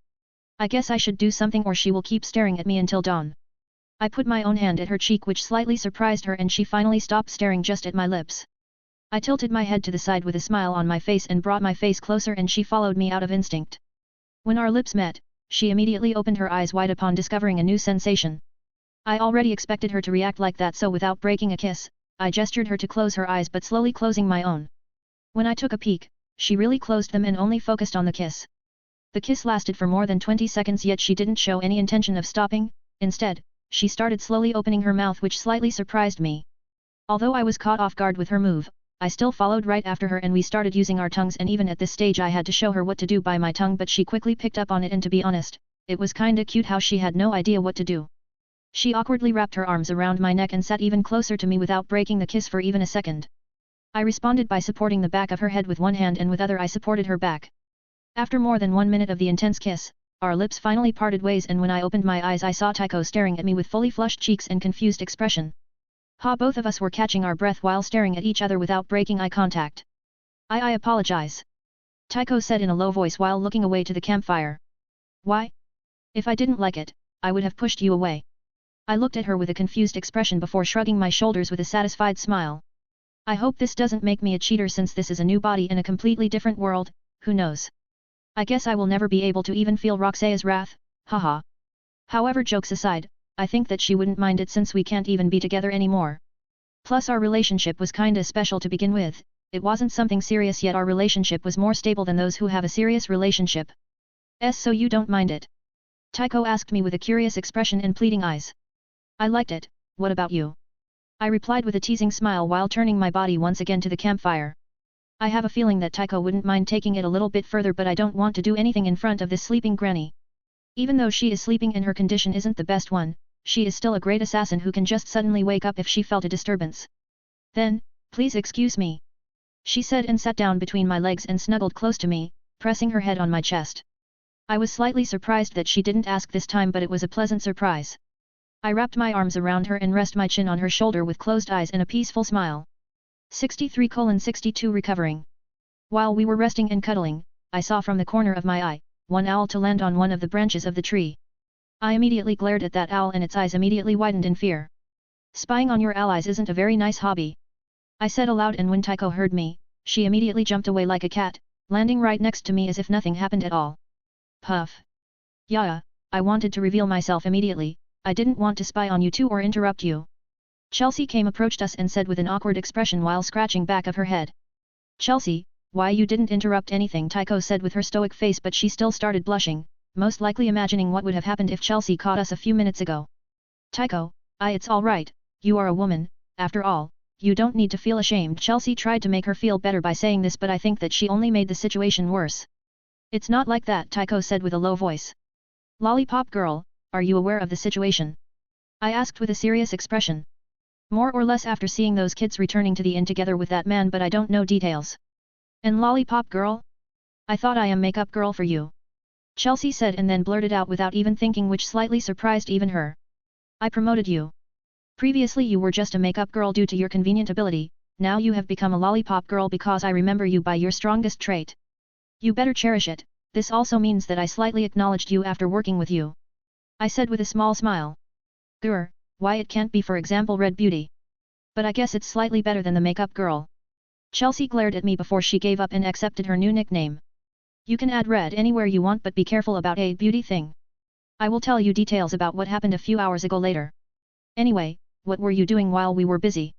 Speaker 1: I guess I should do something or she will keep staring at me until dawn. I put my own hand at her cheek, which slightly surprised her, and she finally stopped staring just at my lips. I tilted my head to the side with a smile on my face and brought my face closer, and she followed me out of instinct. When our lips met, she immediately opened her eyes wide upon discovering a new sensation. I already expected her to react like that, so without breaking a kiss, I gestured her to close her eyes, but slowly closing my own. When I took a peek, she really closed them and only focused on the kiss. The kiss lasted for more than 20 seconds, yet she didn't show any intention of stopping. Instead, she started slowly opening her mouth, which slightly surprised me. Although I was caught off guard with her move, I still followed right after her and we started using our tongues, and even at this stage I had to show her what to do by my tongue, but she quickly picked up on it, and to be honest, it was kinda cute how she had no idea what to do. She awkwardly wrapped her arms around my neck and sat even closer to me without breaking the kiss for even a second. I responded by supporting the back of her head with one hand, and with other I supported her back. After more than 1 minute of the intense kiss, our lips finally parted ways, and when I opened my eyes I saw Tycho staring at me with fully flushed cheeks and confused expression. Both of us were catching our breath while staring at each other without breaking eye contact. I apologize. Tycho said in a low voice while looking away to the campfire. Why? If I didn't like it, I would have pushed you away. I looked at her with a confused expression before shrugging my shoulders with a satisfied smile. I hope this doesn't make me a cheater, since this is a new body in a completely different world, who knows. I guess I will never be able to even feel Roxaya's wrath, haha. However, jokes aside, I think that she wouldn't mind it since we can't even be together anymore. Plus our relationship was kinda special to begin with, it wasn't something serious yet, our relationship was more stable than those who have a serious relationship. So you don't mind it? Tycho asked me with a curious expression and pleading eyes. I liked it, what about you? I replied with a teasing smile while turning my body once again to the campfire. I have a feeling that Tycho wouldn't mind taking it a little bit further, but I don't want to do anything in front of this sleeping granny. Even though she is sleeping and her condition isn't the best one, she is still a great assassin who can just suddenly wake up if she felt a disturbance. Then, please excuse me, she said and sat down between my legs and snuggled close to me, pressing her head on my chest. I was slightly surprised that she didn't ask this time, but it was a pleasant surprise. I wrapped my arms around her and rested my chin on her shoulder with closed eyes and a peaceful smile. 63:62 Recovering. While we were resting and cuddling, I saw from the corner of my eye, one owl to land on one of the branches of the tree. I immediately glared at that owl and its eyes immediately widened in fear. Spying on your allies isn't a very nice hobby, I said aloud, and when Tycho heard me, she immediately jumped away like a cat, landing right next to me as if nothing happened at all. Puff. Yeah, I wanted to reveal myself immediately, I didn't want to spy on you two or interrupt you. Chelsea approached us and said with an awkward expression while scratching back of her head. Chelsea, why you didn't interrupt anything, Tycho said with her stoic face, but she still started blushing, most likely imagining what would have happened if Chelsea caught us a few minutes ago. Tycho, it's alright, you are a woman, after all, you don't need to feel ashamed. Chelsea tried to make her feel better by saying this, but I think that she only made the situation worse. It's not like that, Tycho said with a low voice. Lollipop girl, are you aware of the situation? I asked with a serious expression. More or less after seeing those kids returning to the inn together with that man, but I don't know details. And Lollipop girl? I thought I am makeup girl for you. Chelsea said and then blurted out without even thinking, which slightly surprised even her. I promoted you. Previously you were just a makeup girl due to your convenient ability, now you have become a lollipop girl because I remember you by your strongest trait. You better cherish it, this also means that I slightly acknowledged you after working with you. I said with a small smile. Grr, why it can't be for example Red Beauty. But I guess it's slightly better than the makeup girl. Chelsea glared at me before she gave up and accepted her new nickname. You can add red anywhere you want, but be careful about a beauty thing. I will tell you details about what happened a few hours ago later. Anyway, what were you doing while we were busy?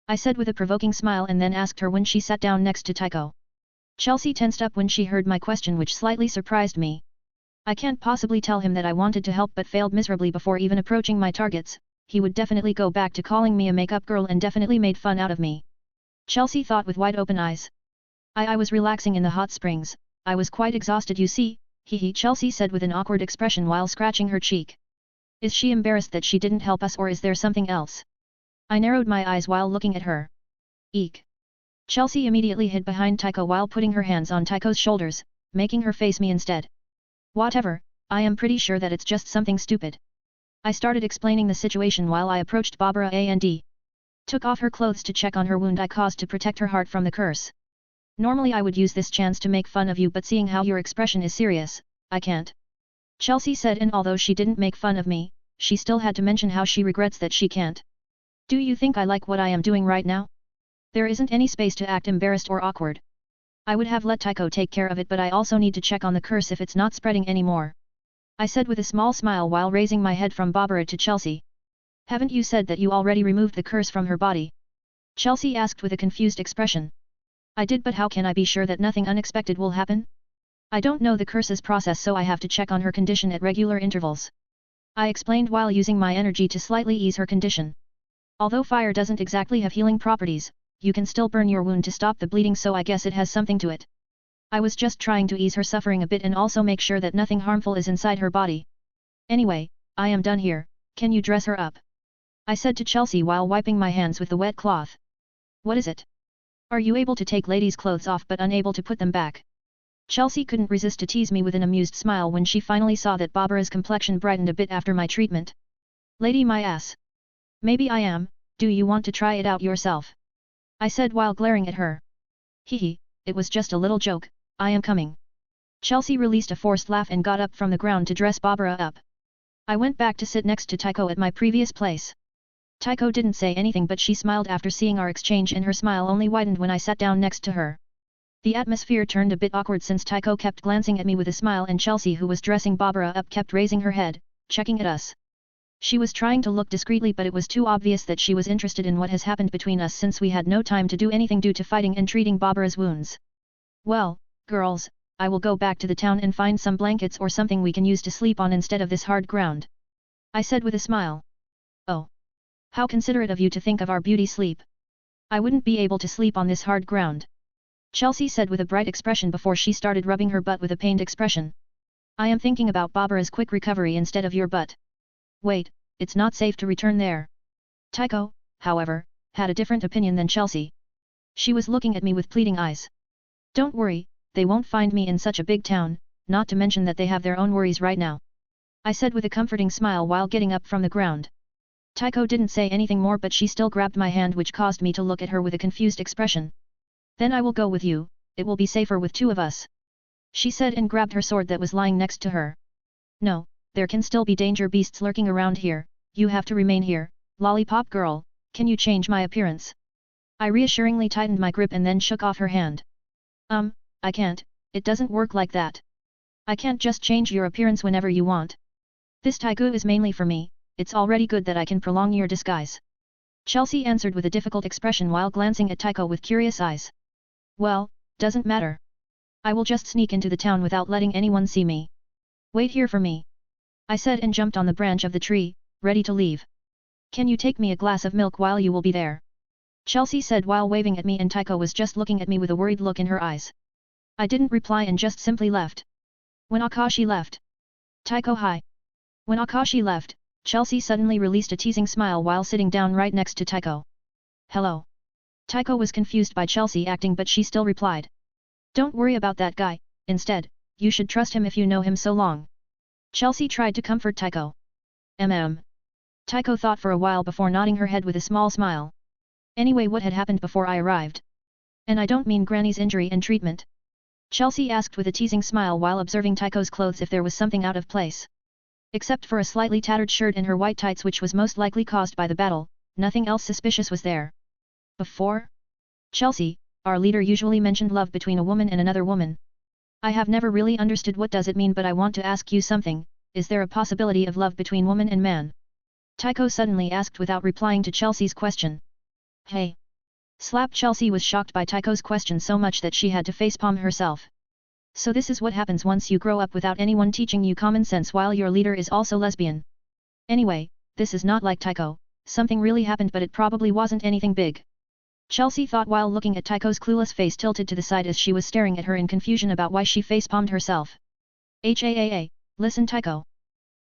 Speaker 1: I said with a provoking smile and then asked her when she sat down next to Tycho. Chelsea tensed up when she heard my question, which slightly surprised me. I can't possibly tell him that I wanted to help but failed miserably before even approaching my targets, he would definitely go back to calling me a makeup girl and definitely made fun out of me. Chelsea thought with wide open eyes. I was relaxing in the hot springs, I was quite exhausted you see, hee Chelsea said with an awkward expression while scratching her cheek. Is she embarrassed that she didn't help us, or is there something else? I narrowed my eyes while looking at her. Eek. Chelsea immediately hid behind Tycho while putting her hands on Tycho's shoulders, making her face me instead. Whatever, I am pretty sure that it's just something stupid. I started explaining the situation while I approached Barbara and took off her clothes to check on her wound I caused to protect her heart from the curse. Normally I would use this chance to make fun of you, but seeing how your expression is serious, I can't. Chelsea said, and although she didn't make fun of me, she still had to mention how she regrets that she can't. Do you think I like what I am doing right now? There isn't any space to act embarrassed or awkward. I would have let Tycho take care of it, but I also need to check on the curse if it's not spreading anymore. I said with a small smile while raising my head from Barbara to Chelsea. Haven't you said that you already removed the curse from her body? Chelsea asked with a confused expression. I did, but how can I be sure that nothing unexpected will happen? I don't know the curse's process, so I have to check on her condition at regular intervals. I explained while using my energy to slightly ease her condition. Although fire doesn't exactly have healing properties, you can still burn your wound to stop the bleeding, so I guess it has something to it. I was just trying to ease her suffering a bit and also make sure that nothing harmful is inside her body. Anyway, I am done here, can you dress her up? I said to Chelsea while wiping my hands with the wet cloth. What is it? Are you able to take ladies' clothes off but unable to put them back? Chelsea couldn't resist to tease me with an amused smile when she finally saw that Barbara's complexion brightened a bit after my treatment. Lady my ass. Maybe I am, do you want to try it out yourself? I said while glaring at her. Hehe, it was just a little joke, I am coming. Chelsea released a forced laugh and got up from the ground to dress Barbara up. I went back to sit next to Taiko at my previous place. Taiko didn't say anything, but she smiled after seeing our exchange, and her smile only widened when I sat down next to her. The atmosphere turned a bit awkward since Taiko kept glancing at me with a smile and Chelsea, who was dressing Barbara up, kept raising her head, checking at us. She was trying to look discreetly, but it was too obvious that she was interested in what has happened between us since we had no time to do anything due to fighting and treating Barbara's wounds. Well, girls, I will go back to the town and find some blankets or something we can use to sleep on instead of this hard ground. I said with a smile. Oh. How considerate of you to think of our beauty sleep. I wouldn't be able to sleep on this hard ground. Chelsea said with a bright expression before she started rubbing her butt with a pained expression. I am thinking about Barbara's quick recovery instead of your butt. Wait, it's not safe to return there. Taiko, however, had a different opinion than Chelsea. She was looking at me with pleading eyes. Don't worry, they won't find me in such a big town, not to mention that they have their own worries right now. I said with a comforting smile while getting up from the ground. Taiko didn't say anything more, but she still grabbed my hand, which caused me to look at her with a confused expression. Then I will go with you, it will be safer with two of us. She said and grabbed her sword that was lying next to her. No, there can still be danger beasts lurking around here, you have to remain here, lollipop girl, can you change my appearance? I reassuringly tightened my grip and then shook off her hand. I can't, it doesn't work like that. I can't just change your appearance whenever you want. This taigu is mainly for me, it's already good that I can prolong your disguise. Chelsea answered with a difficult expression while glancing at Taiko with curious eyes. Well, doesn't matter. I will just sneak into the town without letting anyone see me. Wait here for me. I said and jumped on the branch of the tree, ready to leave. Can you take me a glass of milk while you will be there? Chelsea said while waving at me, and Taiko was just looking at me with a worried look in her eyes. I didn't reply and just simply left. When Akashi left. Taiko hi. When Akashi left, Chelsea suddenly released a teasing smile while sitting down right next to Taiko. Hello. Taiko was confused by Chelsea acting, but she still replied. Don't worry about that guy, instead, you should trust him if you know him so long. Chelsea tried to comfort Taiko. Taiko thought for a while before nodding her head with a small smile. Anyway, what had happened before I arrived? And I don't mean Granny's injury and treatment. Chelsea asked with a teasing smile while observing Taiko's clothes if there was something out of place. Except for a slightly tattered shirt and her white tights, which was most likely caused by the battle, nothing else suspicious was there. Before? Chelsea, our leader usually mentioned love between a woman and another woman. I have never really understood what does it mean, but I want to ask you something, is there a possibility of love between woman and man? Taiko suddenly asked without replying to Chelsea's question. Hey! Slap! Chelsea was shocked by Taiko's question so much that she had to facepalm herself. So this is what happens once you grow up without anyone teaching you common sense while your leader is also lesbian. Anyway, this is not like Taiko, something really happened, but it probably wasn't anything big. Chelsea thought while looking at Taiko's clueless face tilted to the side as she was staring at her in confusion about why she facepalmed herself. Listen Taiko.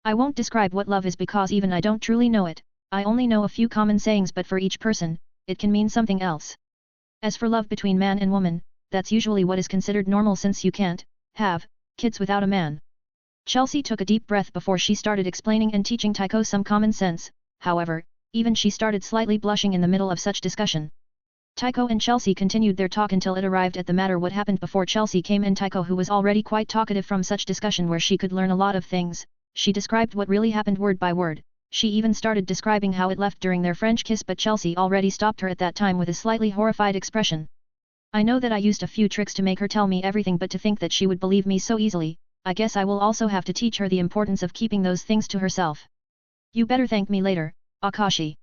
Speaker 1: I won't describe what love is because even I don't truly know it, I only know a few common sayings, but for each person, it can mean something else. As for love between man and woman, that's usually what is considered normal since you can't have kids without a man. Chelsea took a deep breath before she started explaining and teaching Taiko some common sense, however, even she started slightly blushing in the middle of such discussion. Taiko and Chelsea continued their talk until it arrived at the matter what happened before Chelsea came in. Taiko, who was already quite talkative from such discussion where she could learn a lot of things, she described what really happened word by word. She even started describing how it left during their French kiss, but Chelsea already stopped her at that time with a slightly horrified expression. I know that I used a few tricks to make her tell me everything, but to think that she would believe me so easily, I guess I will also have to teach her the importance of keeping those things to herself. You better thank me later, Akashi.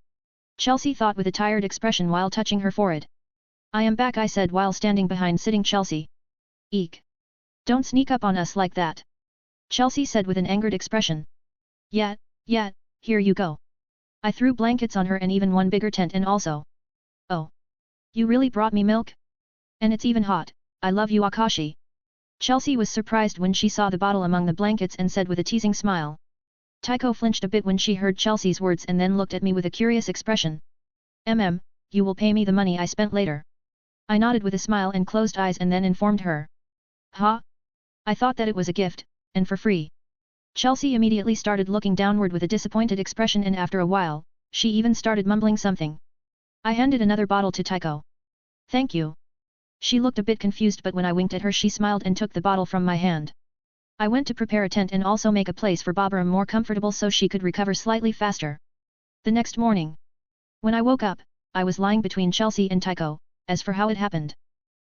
Speaker 1: Chelsea thought with a tired expression while touching her forehead. I am back, I said while standing behind sitting Chelsea. Eek! Don't sneak up on us like that. Chelsea said with an angered expression. Yeah, Yeah, here you go. I threw blankets on her and even one bigger tent and also. Oh. You really brought me milk? And it's even hot, I love you Akashi. Chelsea was surprised when she saw the bottle among the blankets and said with a teasing smile. Tycho flinched a bit when she heard Chelsea's words and then looked at me with a curious expression. You will pay me the money I spent later. I nodded with a smile and closed eyes and then informed her. Huh? I thought that it was a gift, and for free. Chelsea immediately started looking downward with a disappointed expression and after a while, she even started mumbling something. I handed another bottle to Tycho. Thank you. She looked a bit confused but when I winked at her she smiled and took the bottle from my hand. I went to prepare a tent and also make a place for Barbara more comfortable so she could recover slightly faster. The next morning. When I woke up, I was lying between Chelsea and Tycho. As for how it happened.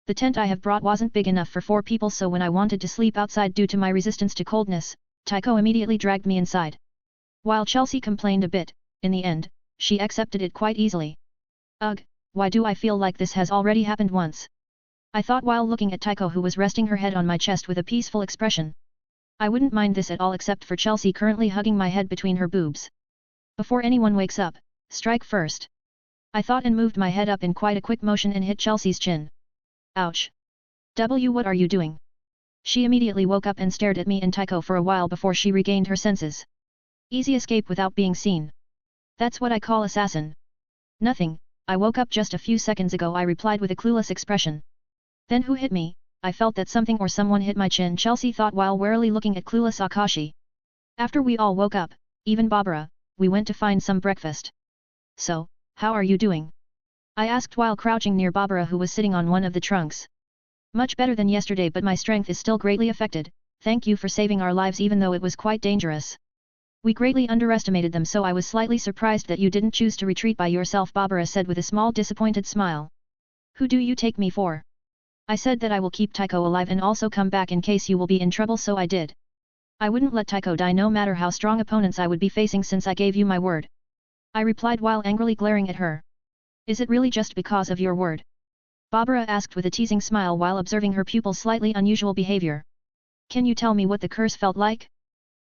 Speaker 1: The tent I have brought wasn't big enough for 4 people so when I wanted to sleep outside due to my resistance to coldness, Tycho immediately dragged me inside. While Chelsea complained a bit, in the end, she accepted it quite easily. Ugh, why do I feel like this has already happened once? I thought while looking at Tycho who was resting her head on my chest with a peaceful expression. I wouldn't mind this at all except for Chelsea currently hugging my head between her boobs. Before anyone wakes up, strike first. I thought and moved my head up in quite a quick motion and hit Chelsea's chin. Ouch. What are you doing? She immediately woke up and stared at me and Tycho for a while before she regained her senses. Easy escape without being seen. That's what I call assassin. Nothing, I woke up just a few seconds ago I replied with a clueless expression. Then who hit me? I felt that something or someone hit my chin Chelsea thought while warily looking at clueless Akashi. After we all woke up, even Barbara, we went to find some breakfast. So, how are you doing? I asked while crouching near Barbara who was sitting on one of the trunks. Much better than yesterday but my strength is still greatly affected, thank you for saving our lives even though it was quite dangerous. We greatly underestimated them so I was slightly surprised that you didn't choose to retreat by yourself Barbara said with a small disappointed smile. Who do you take me for? I said that I will keep Tycho alive and also come back in case you will be in trouble so I did. I wouldn't let Tycho die no matter how strong opponents I would be facing since I gave you my word. I replied while angrily glaring at her. Is it really just because of your word? Barbara asked with a teasing smile while observing her pupil's slightly unusual behavior. Can you tell me what the curse felt like?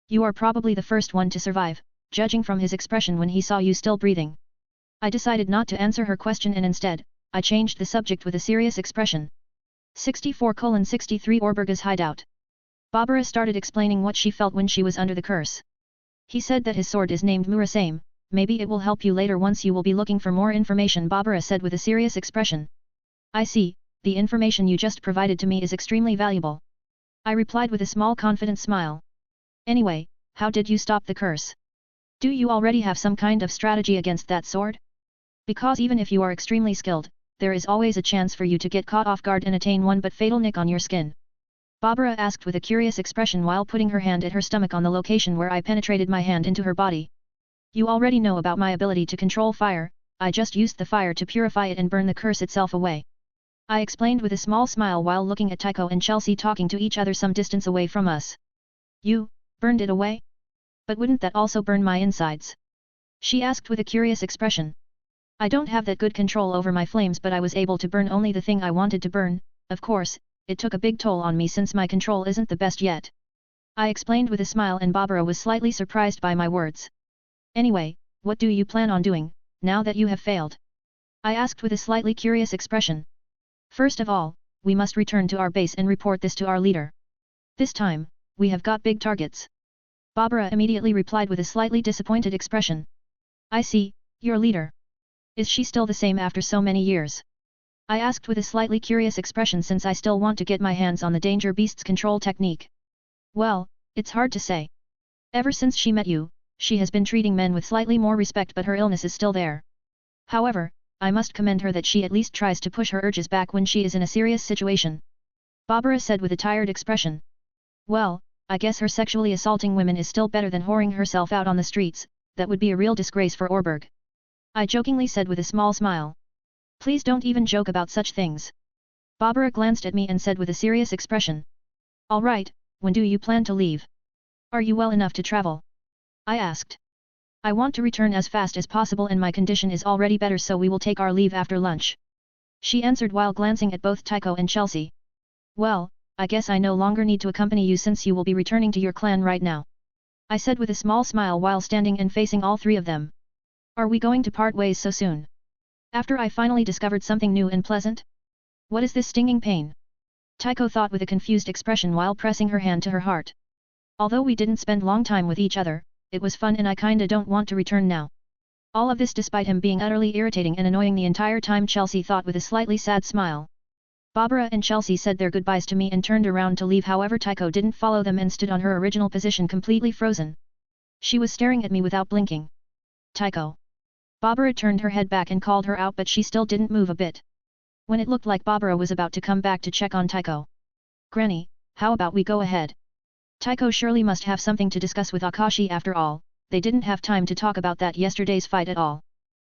Speaker 1: You are probably the first one to survive, judging from his expression when he saw you still breathing. I decided not to answer her question and instead, I changed the subject with a serious expression. 64:63 Orberga's hideout. Barbara started explaining what she felt when she was under the curse. He said that his sword is named Murasame, maybe it will help you later once you will be looking for more information Barbara said with a serious expression. I see, the information you just provided to me is extremely valuable. I replied with a small confident smile. Anyway, how did you stop the curse? Do you already have some kind of strategy against that sword? Because even if you are extremely skilled, there is always a chance for you to get caught off guard and attain one but fatal nick on your skin. Barbara asked with a curious expression while putting her hand at her stomach on the location where I penetrated my hand into her body. You already know about my ability to control fire, I just used the fire to purify it and burn the curse itself away. I explained with a small smile while looking at Tycho and Chelsea talking to each other some distance away from us. You burned it away? But wouldn't that also burn my insides? She asked with a curious expression. I don't have that good control over my flames but I was able to burn only the thing I wanted to burn, of course, it took a big toll on me since my control isn't the best yet. I explained with a smile and Barbara was slightly surprised by my words. Anyway, what do you plan on doing, now that you have failed? I asked with a slightly curious expression. First of all, we must return to our base and report this to our leader. This time, we have got big targets. Barbara immediately replied with a slightly disappointed expression. I see, your leader. Is she still the same after so many years? I asked with a slightly curious expression since I still want to get my hands on the danger beast's control technique. Well, it's hard to say. Ever since she met you, she has been treating men with slightly more respect but her illness is still there. However, I must commend her that she at least tries to push her urges back when she is in a serious situation. Barbara said with a tired expression. Well, I guess her sexually assaulting women is still better than whoring herself out on the streets, that would be a real disgrace for Orberg. I jokingly said with a small smile. Please don't even joke about such things. Barbara glanced at me and said with a serious expression. Alright, when do you plan to leave? Are you well enough to travel? I asked. I want to return as fast as possible and my condition is already better so we will take our leave after lunch. She answered while glancing at both Tycho and Chelsea. Well, I guess I no longer need to accompany you since you will be returning to your clan right now. I said with a small smile while standing and facing all three of them. Are we going to part ways so soon? After I finally discovered something new and pleasant? What is this stinging pain? Tycho thought with a confused expression while pressing her hand to her heart. Although we didn't spend long time with each other, it was fun and I kinda don't want to return now. All of this despite him being utterly irritating and annoying the entire time, Chelsea thought with a slightly sad smile. Barbara and Chelsea said their goodbyes to me and turned around to leave, however Tycho didn't follow them and stood on her original position completely frozen. She was staring at me without blinking. Tycho. Barbara turned her head back and called her out, but she still didn't move a bit. When it looked like Barbara was about to come back to check on Tycho. Granny, how about we go ahead? Tycho surely must have something to discuss with Akashi after all, they didn't have time to talk about that yesterday's fight at all.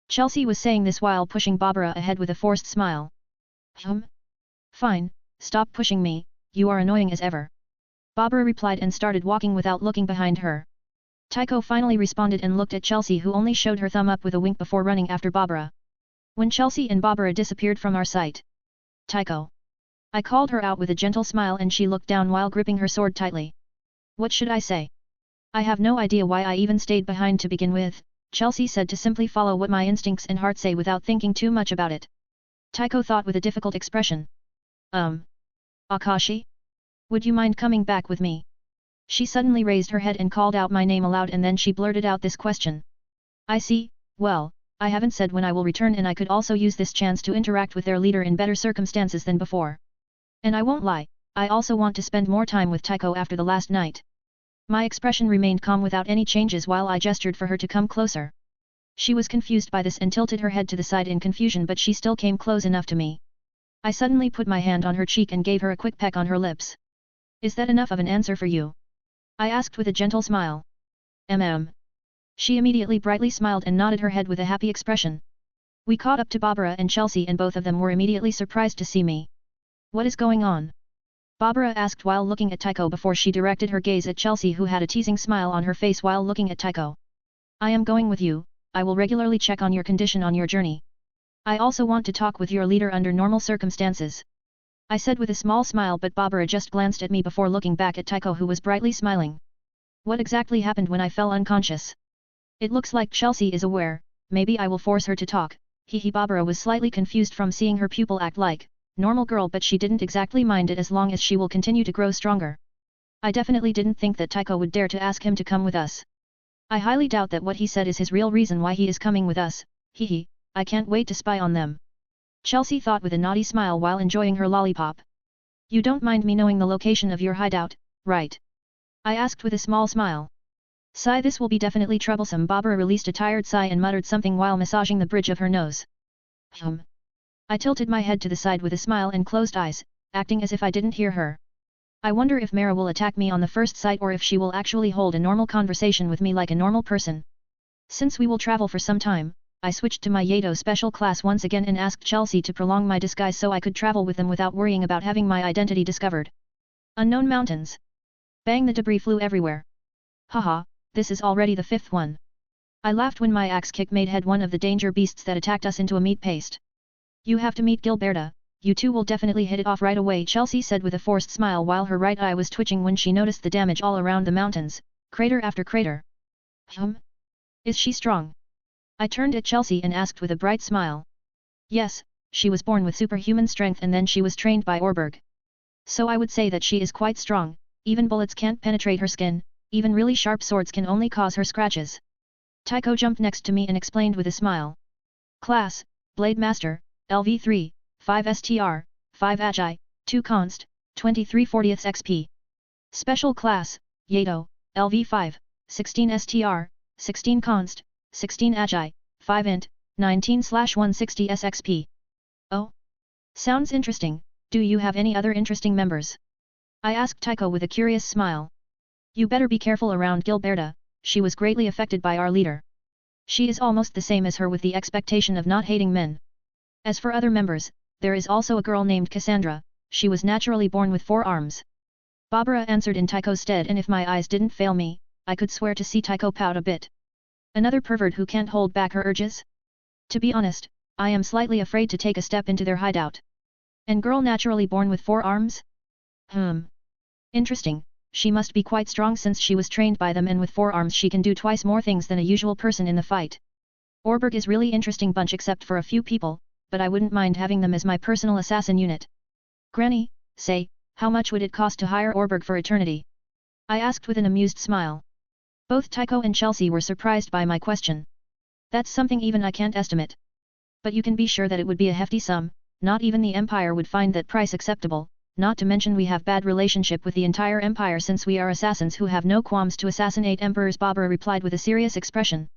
Speaker 1: Chelsea was saying this while pushing Barbara ahead with a forced smile. Fine, stop pushing me, you are annoying as ever. Barbara replied and started walking without looking behind her. Tycho finally responded and looked at Chelsea, who only showed her thumb up with a wink before running after Barbara. When Chelsea and Barbara disappeared from our sight. Tycho. I called her out with a gentle smile and she looked down while gripping her sword tightly. What should I say? I have no idea why I even stayed behind to begin with, Chelsea said, to simply follow what my instincts and heart say without thinking too much about it. Tycho thought with a difficult expression. Akashi? Would you mind coming back with me? She suddenly raised her head and called out my name aloud, and then she blurted out this question. I see, well, I haven't said when I will return, and I could also use this chance to interact with their leader in better circumstances than before. And I won't lie, I also want to spend more time with Tycho after the last night. My expression remained calm without any changes while I gestured for her to come closer. She was confused by this and tilted her head to the side in confusion, but she still came close enough to me. I suddenly put my hand on her cheek and gave her a quick peck on her lips. Is that enough of an answer for you? I asked with a gentle smile. She immediately brightly smiled and nodded her head with a happy expression. We caught up to Barbara and Chelsea, and both of them were immediately surprised to see me. What is going on? Barbara asked while looking at Tycho before she directed her gaze at Chelsea, who had a teasing smile on her face while looking at Tycho. I am going with you, I will regularly check on your condition on your journey. I also want to talk with your leader under normal circumstances. I said with a small smile, but Barbara just glanced at me before looking back at Tycho, who was brightly smiling. What exactly happened when I fell unconscious? It looks like Chelsea is aware, maybe I will force her to talk. Barbara was slightly confused from seeing her pupil act like normal girl, but she didn't exactly mind it as long as she will continue to grow stronger. I definitely didn't think that Tycho would dare to ask him to come with us. I highly doubt that what he said is his real reason why he is coming with us. I can't wait to spy on them. Chelsea thought with a naughty smile while enjoying her lollipop. You don't mind me knowing the location of your hideout, right? I asked with a small smile. Sigh, this will be definitely troublesome. Barbara released a tired sigh and muttered something while massaging the bridge of her nose. I tilted my head to the side with a smile and closed eyes, acting as if I didn't hear her. I wonder if Mara will attack me on the first sight, or if she will actually hold a normal conversation with me like a normal person. Since we will travel for some time, I switched to my Yato special class once again and asked Chelsea to prolong my disguise so I could travel with them without worrying about having my identity discovered. Unknown mountains. Bang, the debris flew everywhere. Haha, this is already the fifth one. I laughed when my axe kick made head one of the danger beasts that attacked us into a meat paste. You have to meet Gilberta, you two will definitely hit it off right away, Chelsea said with a forced smile while her right eye was twitching when she noticed the damage all around the mountains, crater after crater. Is she strong? I turned at Chelsea and asked with a bright smile. Yes, she was born with superhuman strength and then she was trained by Orberg. So I would say that she is quite strong, even bullets can't penetrate her skin, even really sharp swords can only cause her scratches. Tycho jumped next to me and explained with a smile. Class, Blade Master, LV3, 5 STR, 5 Agi, 2 Const, 23/40 XP. Special Class, Yato, LV5, 16 STR, 16 Const, 16 Agi, 5 Int, 19/160 SXP. Oh? Sounds interesting, do you have any other interesting members? I asked Tycho with a curious smile. You better be careful around Gilberta, she was greatly affected by our leader. She is almost the same as her with the expectation of not hating men. As for other members, there is also a girl named Cassandra, she was naturally born with 4 arms. Barbara answered in Tycho's stead, and if my eyes didn't fail me, I could swear to see Tycho pout a bit. Another pervert who can't hold back her urges? To be honest, I am slightly afraid to take a step into their hideout. And girl naturally born with 4 arms? Interesting, she must be quite strong since she was trained by them, and with 4 arms she can do twice more things than a usual person in the fight. Orberg is really interesting bunch except for a few people, but I wouldn't mind having them as my personal assassin unit. Granny, say, how much would it cost to hire Orberg for eternity? I asked with an amused smile. Both Tycho and Chelsea were surprised by my question. That's something even I can't estimate. But you can be sure that it would be a hefty sum, not even the Empire would find that price acceptable, not to mention we have bad relationship with the entire Empire since we are assassins who have no qualms to assassinate emperors. Barbara replied with a serious expression.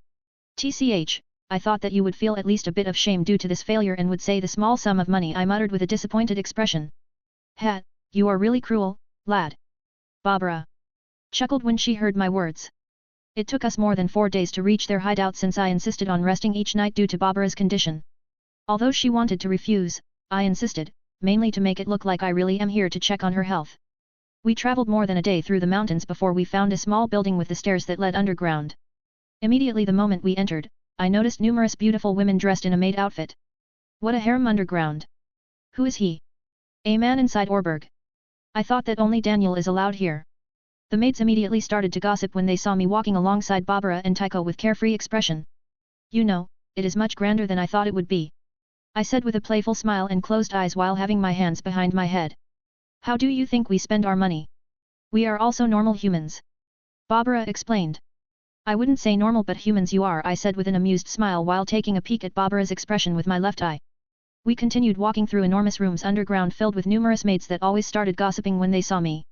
Speaker 1: TCH, I thought that you would feel at least a bit of shame due to this failure and would say the small sum of money, I muttered with a disappointed expression. Hat, you are really cruel, lad. Barbara chuckled when she heard my words. It took us more than 4 days to reach their hideout since I insisted on resting each night due to Barbara's condition. Although she wanted to refuse, I insisted, mainly to make it look like I really am here to check on her health. We traveled more than a day through the mountains before we found a small building with the stairs that led underground. Immediately the moment we entered, I noticed numerous beautiful women dressed in a maid outfit. What a harem underground! Who is he? A man inside Orberg. I thought that only Daniel is allowed here. The maids immediately started to gossip when they saw me walking alongside Barbara and Tycho with carefree expression. You know, it is much grander than I thought it would be. I said with a playful smile and closed eyes while having my hands behind my head. How do you think we spend our money? We are also normal humans. Barbara explained. I wouldn't say normal but humans you are, I said with an amused smile while taking a peek at Barbara's expression with my left eye. We continued walking through enormous rooms underground filled with numerous maids that always started gossiping when they saw me.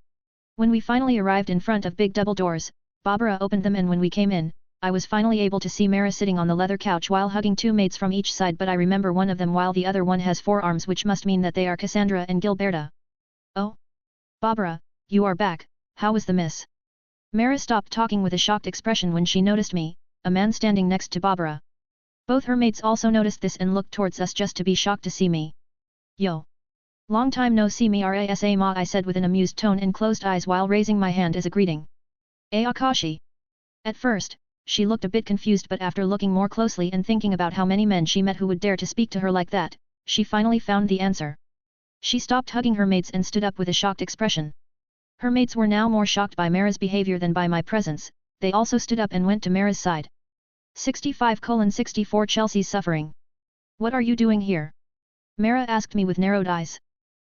Speaker 1: When we finally arrived in front of big double doors, Barbara opened them and when we came in, I was finally able to see Mara sitting on the leather couch while hugging 2 maids from each side, but I remember one of them while the other one has 4 arms, which must mean that they are Cassandra and Gilberta. Oh? Barbara, you are back, how was the miss? Mara stopped talking with a shocked expression when she noticed me, a man standing next to Barbara. Both her maids also noticed this and looked towards us just to be shocked to see me. Yo! Long time no see me rasa ma, I said with an amused tone and closed eyes while raising my hand as a greeting. Akashi. At first, she looked a bit confused, but after looking more closely and thinking about how many men she met who would dare to speak to her like that, she finally found the answer. She stopped hugging her maids and stood up with a shocked expression. Her maids were now more shocked by Mara's behavior than by my presence, they also stood up and went to Mara's side. 65:64 Chelsea's suffering. What are you doing here? Mara asked me with narrowed eyes.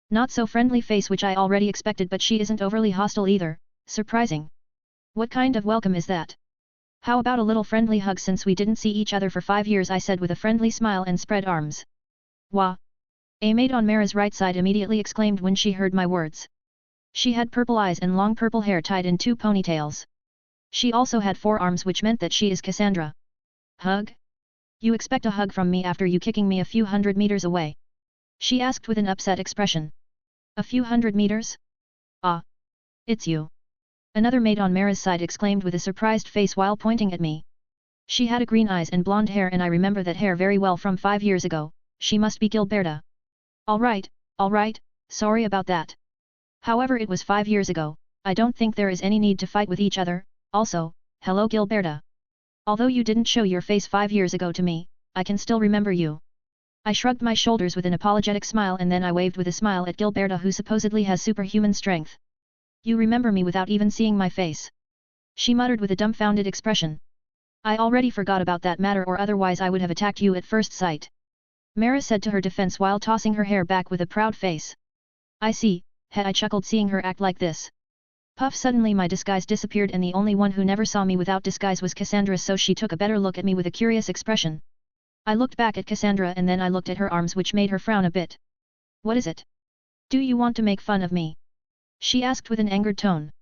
Speaker 1: Not so friendly face, which I already expected, but she isn't overly hostile either, surprising. What kind of welcome is that? How about a little friendly hug since we didn't see each other for 5 years, I said with a friendly smile and spread arms. Wah! A maid on Mara's right side immediately exclaimed when she heard my words. She had purple eyes and long purple hair tied in 2 ponytails. She also had 4 arms, which meant that she is Cassandra. Hug? You expect a hug from me after you kicking me a few hundred meters away? She asked with an upset expression. A few hundred meters? Ah! It's you. Another maid on Mara's side exclaimed with a surprised face while pointing at me. She had a green eyes and blonde hair, and I remember that hair very well from 5 years ago. She must be Gilberta. Alright, sorry about that. However, it was 5 years ago, I don't think there is any need to fight with each other. Also, hello Gilberta. Although you didn't show your face 5 years ago to me, I can still remember you. I shrugged my shoulders with an apologetic smile and then I waved with a smile at Gilberta, who supposedly has superhuman strength. You remember me without even seeing my face? She muttered with a dumbfounded expression. I already forgot about that matter, or otherwise I would have attacked you at first sight. Mara said to her defense while tossing her hair back with a proud face. I see, I chuckled seeing her act like this. Puff, suddenly my disguise disappeared and the only one who never saw me without disguise was Cassandra, so she took a better look at me with a curious expression. I looked back at Cassandra and then I looked at her arms, which made her frown a bit. What is it? Do you want to make fun of me? She asked with an angered tone.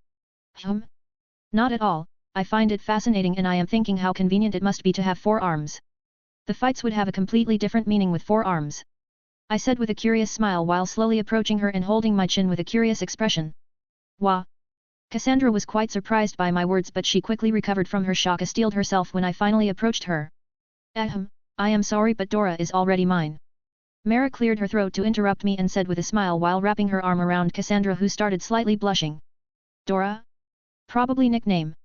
Speaker 1: Not at all, I find it fascinating and I am thinking how convenient it must be to have 4 arms. The fights would have a completely different meaning with 4 arms. I said with a curious smile while slowly approaching her and holding my chin with a curious expression. Wah! Cassandra was quite surprised by my words, but she quickly recovered from her shock, steeled herself when I finally approached her. I am sorry, but Dora is already mine. Mara cleared her throat to interrupt me and said with a smile while wrapping her arm around Cassandra, who started slightly blushing. Dora? Probably nickname.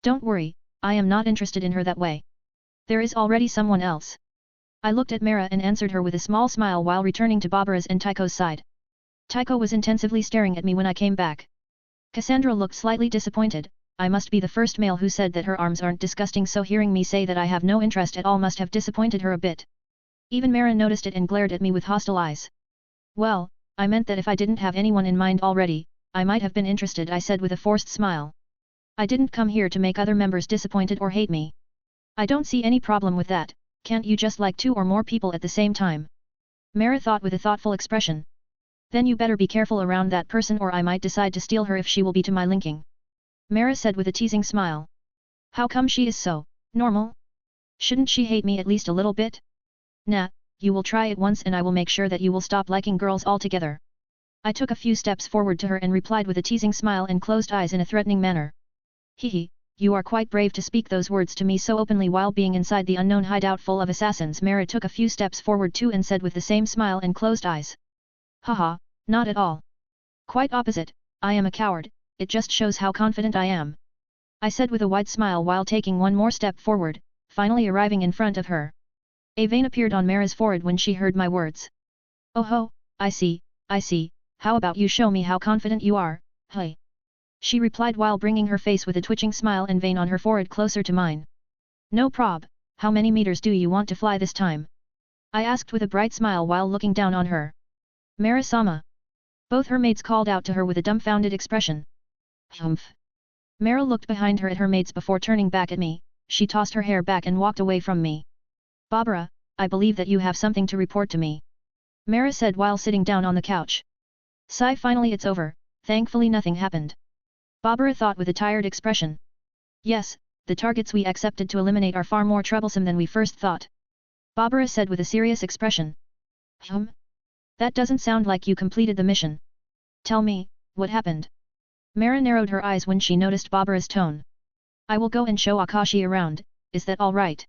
Speaker 1: Don't worry, I am not interested in her that way. There is already someone else. I looked at Mara and answered her with a small smile while returning to Barbara's and Tycho's side. Tycho was intensively staring at me when I came back. Cassandra looked slightly disappointed. I must be the first male who said that her arms aren't disgusting, so hearing me say that I have no interest at all must have disappointed her a bit. Even Mara noticed it and glared at me with hostile eyes. Well, I meant that if I didn't have anyone in mind already, I might have been interested, I said with a forced smile. I didn't come here to make other members disappointed or hate me. I don't see any problem with that. Can't you just like 2 or more people at the same time? Mara thought with a thoughtful expression. Then you better be careful around that person or I might decide to steal her if she will be to my linking. Mara said with a teasing smile. How come she is so normal? Shouldn't she hate me at least a little bit? Nah, you will try it once and I will make sure that you will stop liking girls altogether. I took a few steps forward to her and replied with a teasing smile and closed eyes in a threatening manner. Hehe, you are quite brave to speak those words to me so openly while being inside the unknown hideout full of assassins. Mara took a few steps forward too and said with the same smile and closed eyes. Haha, not at all. Quite opposite, I am a coward, it just shows how confident I am. I said with a wide smile while taking one more step forward, finally arriving in front of her. A vein appeared on Mara's forehead when she heard my words. Oh ho, I see, how about you show me how confident you are, hey? She replied while bringing her face with a twitching smile and vein on her forehead closer to mine. No prob, how many meters do you want to fly this time? I asked with a bright smile while looking down on her. Mara-sama. Both her maids called out to her with a dumbfounded expression. Humph. Mara looked behind her at her maids before turning back at me. She tossed her hair back and walked away from me. Barbara, I believe that you have something to report to me. Mara said while sitting down on the couch. Sigh, finally it's over, thankfully nothing happened. Barbara thought with a tired expression. Yes, the targets we accepted to eliminate are far more troublesome than we first thought. Barbara said with a serious expression. That doesn't sound like you completed the mission. Tell me, what happened? Mara narrowed her eyes when she noticed Barbara's tone. I will go and show Akashi around, is that all right?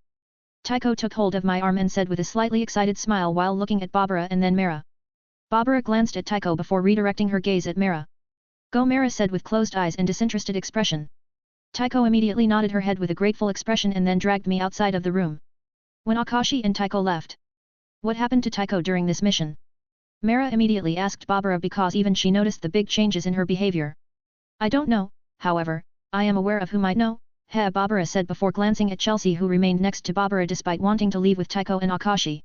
Speaker 1: Taiko took hold of my arm and said with a slightly excited smile while looking at Barbara and then Mara. Barbara glanced at Taiko before redirecting her gaze at Mara. Go, Mara said with closed eyes and disinterested expression. Taiko immediately nodded her head with a grateful expression and then dragged me outside of the room. When Akashi and Taiko left. What happened to Taiko during this mission? Mara immediately asked Barbara because even she noticed the big changes in her behavior. I don't know, however, I am aware of who might know, Barbara said before glancing at Chelsea who remained next to Barbara despite wanting to leave with Taiko and Akashi.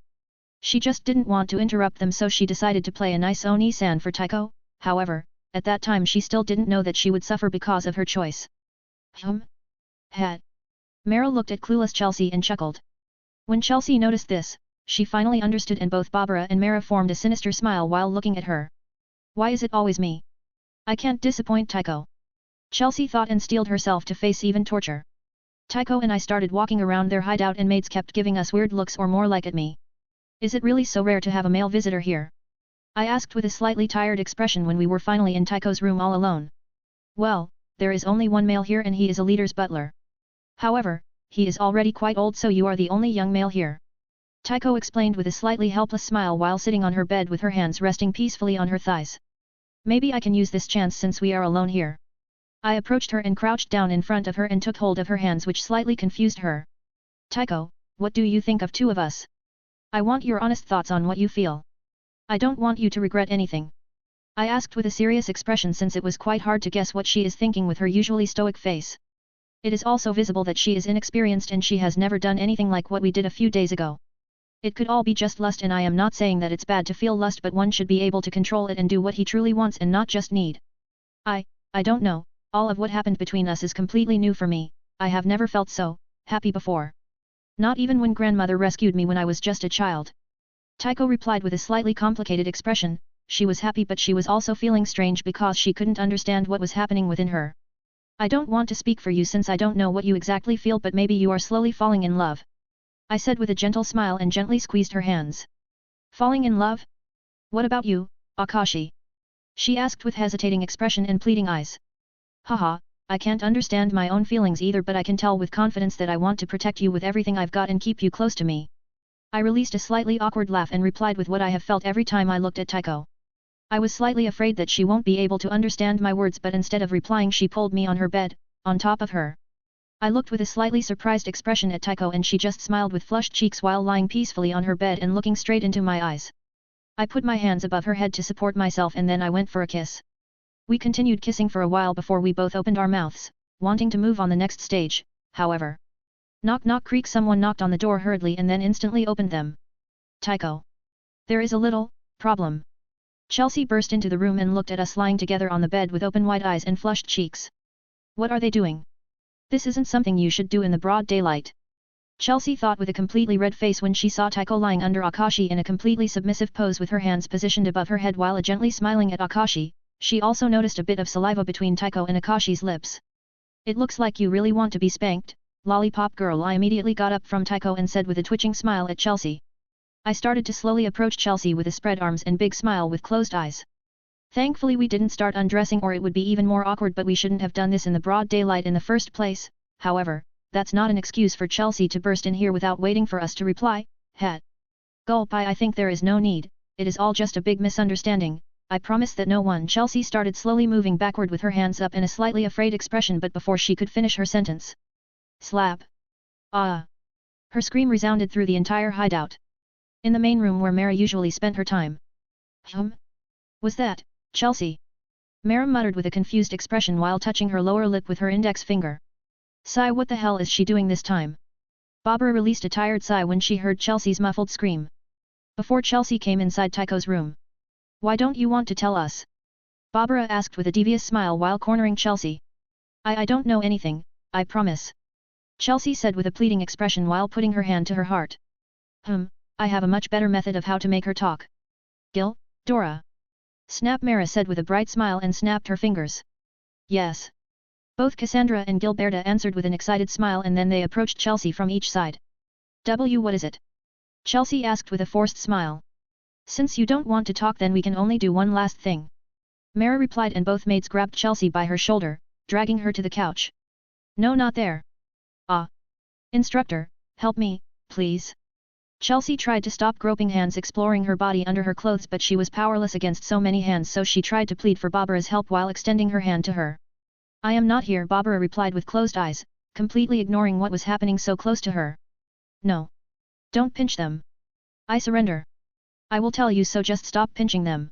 Speaker 1: She just didn't want to interrupt them so she decided to play a nice Oni-san for Taiko, however, at that time she still didn't know that she would suffer because of her choice. Mara looked at clueless Chelsea and chuckled. When Chelsea noticed this, she finally understood and both Barbara and Mara formed a sinister smile while looking at her. Why is it always me? I can't disappoint Taiko. Chelsea thought and steeled herself to face even torture. Taiko and I started walking around their hideout and maids kept giving us weird looks or more like at me. Is it really so rare to have a male visitor here? I asked with a slightly tired expression when we were finally in Taiko's room all alone. Well, there is only one male here and he is a leader's butler. However, he is already quite old so you are the only young male here. Taiko explained with a slightly helpless smile while sitting on her bed with her hands resting peacefully on her thighs. Maybe I can use this chance since we are alone here. I approached her and crouched down in front of her and took hold of her hands which slightly confused her. Taiko, what do you think of 2 of us? I want your honest thoughts on what you feel. I don't want you to regret anything. I asked with a serious expression since it was quite hard to guess what she is thinking with her usually stoic face. It is also visible that she is inexperienced and she has never done anything like what we did a few days ago. It could all be just lust and I am not saying that it's bad to feel lust but one should be able to control it and do what he truly wants and not just need. I don't know, all of what happened between us is completely new for me, I have never felt so happy before. Not even when grandmother rescued me when I was just a child. Taiko replied with a slightly complicated expression, she was happy but she was also feeling strange because she couldn't understand what was happening within her. I don't want to speak for you since I don't know what you exactly feel but maybe you are slowly falling in love. I said with a gentle smile and gently squeezed her hands. Falling in love? What about you, Akashi? She asked with hesitating expression and pleading eyes. Haha, I can't understand my own feelings either but I can tell with confidence that I want to protect you with everything I've got and keep you close to me. I released a slightly awkward laugh and replied with what I have felt every time I looked at Taiko. I was slightly afraid that she won't be able to understand my words but instead of replying she pulled me on her bed, on top of her. I looked with a slightly surprised expression at Taiko and she just smiled with flushed cheeks while lying peacefully on her bed and looking straight into my eyes. I put my hands above her head to support myself and then I went for a kiss. We continued kissing for a while before we both opened our mouths, wanting to move on the next stage, however. Knock knock creak, someone knocked on the door hurriedly and then instantly opened them. Tycho. There is a little problem. Chelsea burst into the room and looked at us lying together on the bed with open wide eyes and flushed cheeks. What are they doing? This isn't something you should do in the broad daylight. Chelsea thought with a completely red face when she saw Tycho lying under Akashi in a completely submissive pose with her hands positioned above her head while gently smiling at Akashi. She also noticed a bit of saliva between Tycho and Akashi's lips. It looks like you really want to be spanked, lollipop girl. I immediately got up from Tycho and said with a twitching smile at Chelsea. I started to slowly approach Chelsea with a spread arms and big smile with closed eyes. Thankfully we didn't start undressing or it would be even more awkward, but we shouldn't have done this in the broad daylight in the first place. However, that's not an excuse for Chelsea to burst in here without waiting for us to reply. Het. Gulp. I think there is no need, it is all just a big misunderstanding, I promise that no one. Chelsea started slowly moving backward with her hands up in a slightly afraid expression, but before she could finish her sentence. Slap. Ah. Her scream resounded through the entire hideout. In the main room where Mara usually spent her time. Was that, Chelsea? Mara muttered with a confused expression while touching her lower lip with her index finger. Sigh, what the hell is she doing this time? Barbara released a tired sigh when she heard Chelsea's muffled scream. Before Chelsea came inside Tycho's room. Why don't you want to tell us? Barbara asked with a devious smile while cornering Chelsea. I don't know anything, I promise. Chelsea said with a pleading expression while putting her hand to her heart. I have a much better method of how to make her talk. Gil, Dora. Snap, Mara said with a bright smile and snapped her fingers. Yes. Both Cassandra and Gilberta answered with an excited smile, and then they approached Chelsea from each side. What is it? Chelsea asked with a forced smile. Since you don't want to talk, then we can only do one last thing. Mara replied, and both maids grabbed Chelsea by her shoulder, dragging her to the couch. No, not there. Ah. Instructor, help me, please. Chelsea tried to stop groping hands exploring her body under her clothes, but she was powerless against so many hands, so she tried to plead for Barbara's help while extending her hand to her. I am not here, Barbara replied with closed eyes, completely ignoring what was happening so close to her. No. Don't pinch them. I surrender. I will tell you, so just stop pinching them.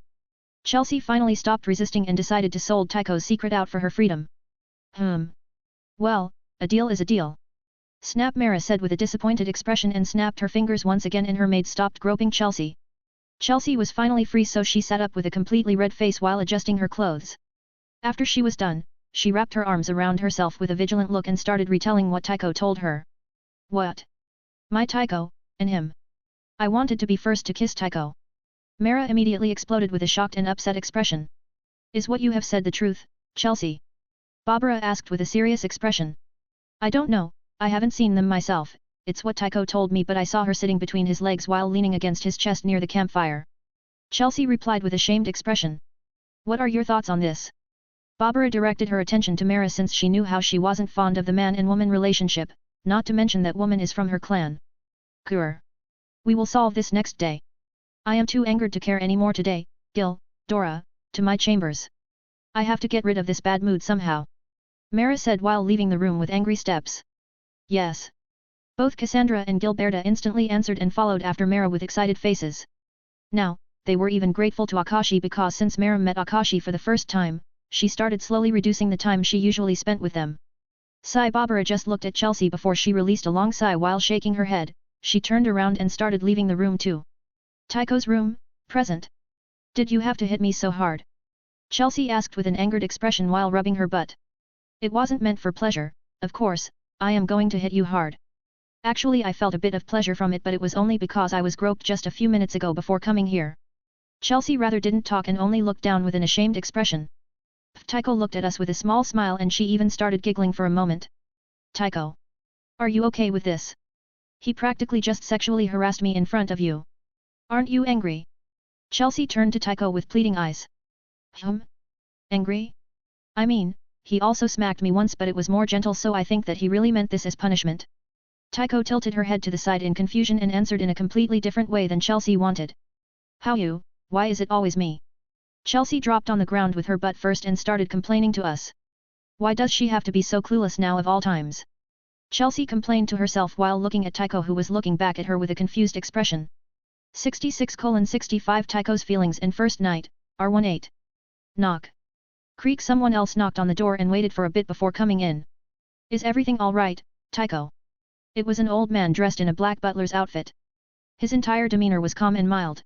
Speaker 1: Chelsea finally stopped resisting and decided to sold Tycho's secret out for her freedom. Well, a deal is a deal. Snap, Mara said with a disappointed expression and snapped her fingers once again, and her maid stopped groping Chelsea. Chelsea was finally free, so she sat up with a completely red face while adjusting her clothes. After she was done, she wrapped her arms around herself with a vigilant look and started retelling what Tycho told her. What? My Tycho, and him. I wanted to be first to kiss Tycho. Mara immediately exploded with a shocked and upset expression. Is what you have said the truth, Chelsea? Barbara asked with a serious expression. I don't know. I haven't seen them myself, it's what Tycho told me, but I saw her sitting between his legs while leaning against his chest near the campfire. Chelsea replied with a shamed expression. What are your thoughts on this? Barbara directed her attention to Mara, since she knew how she wasn't fond of the man and woman relationship, not to mention that woman is from her clan. Grr. We will solve this next day. I am too angered to care anymore today. Gil, Dora, to my chambers. I have to get rid of this bad mood somehow. Mara said while leaving the room with angry steps. Yes. Both Cassandra and Gilberta instantly answered and followed after Mara with excited faces. Now, they were even grateful to Akashi, because since Mara met Akashi for the first time, she started slowly reducing the time she usually spent with them. Sigh. Barbara just looked at Chelsea before she released a long sigh while shaking her head. She turned around and started leaving the room too. Tycho's room, present. Did you have to hit me so hard? Chelsea asked with an angered expression while rubbing her butt. It wasn't meant for pleasure, of course. I am going to hit you hard. Actually, I felt a bit of pleasure from it, but it was only because I was groped just a few minutes ago before coming here. Chelsea rather didn't talk and only looked down with an ashamed expression. Tycho looked at us with a small smile, and she even started giggling for a moment. Tycho. Are you okay with this? He practically just sexually harassed me in front of you. Aren't you angry? Chelsea turned to Tycho with pleading eyes. Angry? I mean, he also smacked me once, but it was more gentle, so I think that he really meant this as punishment. Tycho tilted her head to the side in confusion and answered in a completely different way than Chelsea wanted. How you? Why is it always me? Chelsea dropped on the ground with her butt first and started complaining to us. Why does she have to be so clueless now of all times? Chelsea complained to herself while looking at Tycho, who was looking back at her with a confused expression. 66:65 Tycho's feelings in first night, R18. Knock. Creak. Someone else knocked on the door and waited for a bit before coming in. Is everything alright, Taiko? It was an old man dressed in a black butler's outfit. His entire demeanor was calm and mild.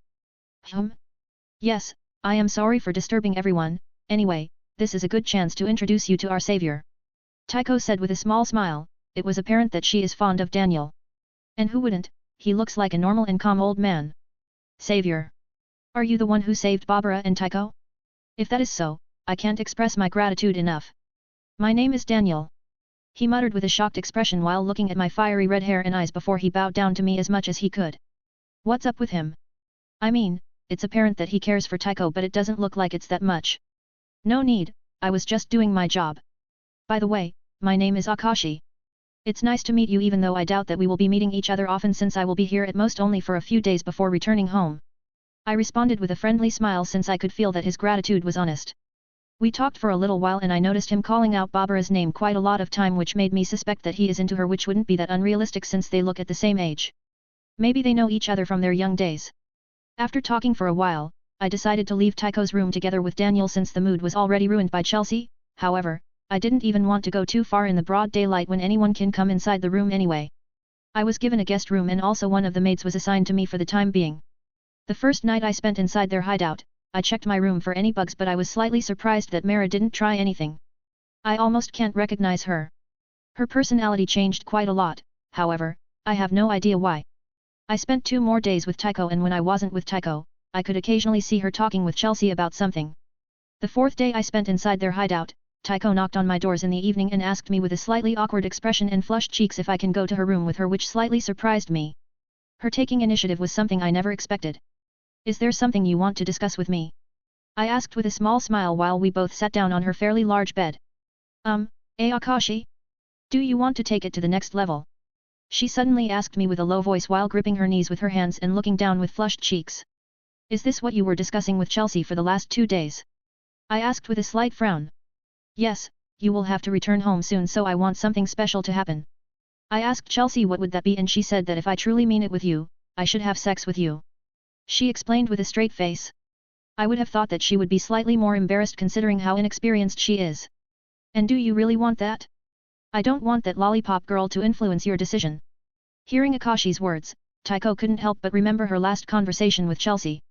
Speaker 1: Yes, I am sorry for disturbing everyone, anyway, this is a good chance to introduce you to our savior. Taiko said with a small smile. It was apparent that she is fond of Daniel. And who wouldn't, he looks like a normal and calm old man. Savior. Are you the one who saved Barbara and Taiko? If that is so, I can't express my gratitude enough. My name is Daniel. He muttered with a shocked expression while looking at my fiery red hair and eyes before he bowed down to me as much as he could. What's up with him? I mean, it's apparent that he cares for Taiko, but it doesn't look like it's that much. No need, I was just doing my job. By the way, my name is Akashi. It's nice to meet you, even though I doubt that we will be meeting each other often since I will be here at most only for a few days before returning home. I responded with a friendly smile since I could feel that his gratitude was honest. We talked for a little while and I noticed him calling out Barbara's name quite a lot of time, which made me suspect that he is into her, which wouldn't be that unrealistic since they look at the same age. Maybe they know each other from their young days. After talking for a while, I decided to leave Taiko's room together with Daniel since the mood was already ruined by Chelsea. However, I didn't even want to go too far in the broad daylight when anyone can come inside the room anyway. I was given a guest room and also one of the maids was assigned to me for the time being. The first night I spent inside their hideout, I checked my room for any bugs, but I was slightly surprised that Mara didn't try anything. I almost can't recognize her. Her personality changed quite a lot, however, I have no idea why. I spent 2 more days with Taiko, and when I wasn't with Taiko, I could occasionally see her talking with Chelsea about something. The 4th day I spent inside their hideout, Taiko knocked on my doors in the evening and asked me with a slightly awkward expression and flushed cheeks if I can go to her room with her, which slightly surprised me. Her taking initiative was something I never expected. Is there something you want to discuss with me? I asked with a small smile while we both sat down on her fairly large bed. Akashi? Do you want to take it to the next level? She suddenly asked me with a low voice while gripping her knees with her hands and looking down with flushed cheeks. Is this what you were discussing with Chelsea for the last 2 days? I asked with a slight frown. Yes, you will have to return home soon, so I want something special to happen. I asked Chelsea what would that be, and she said that if I truly mean it with you, I should have sex with you. She explained with a straight face. I would have thought that she would be slightly more embarrassed considering how inexperienced she is. And do you really want that? I don't want that lollipop girl to influence your decision. Hearing Akashi's words, Taiko couldn't help but remember her last conversation with Chelsea.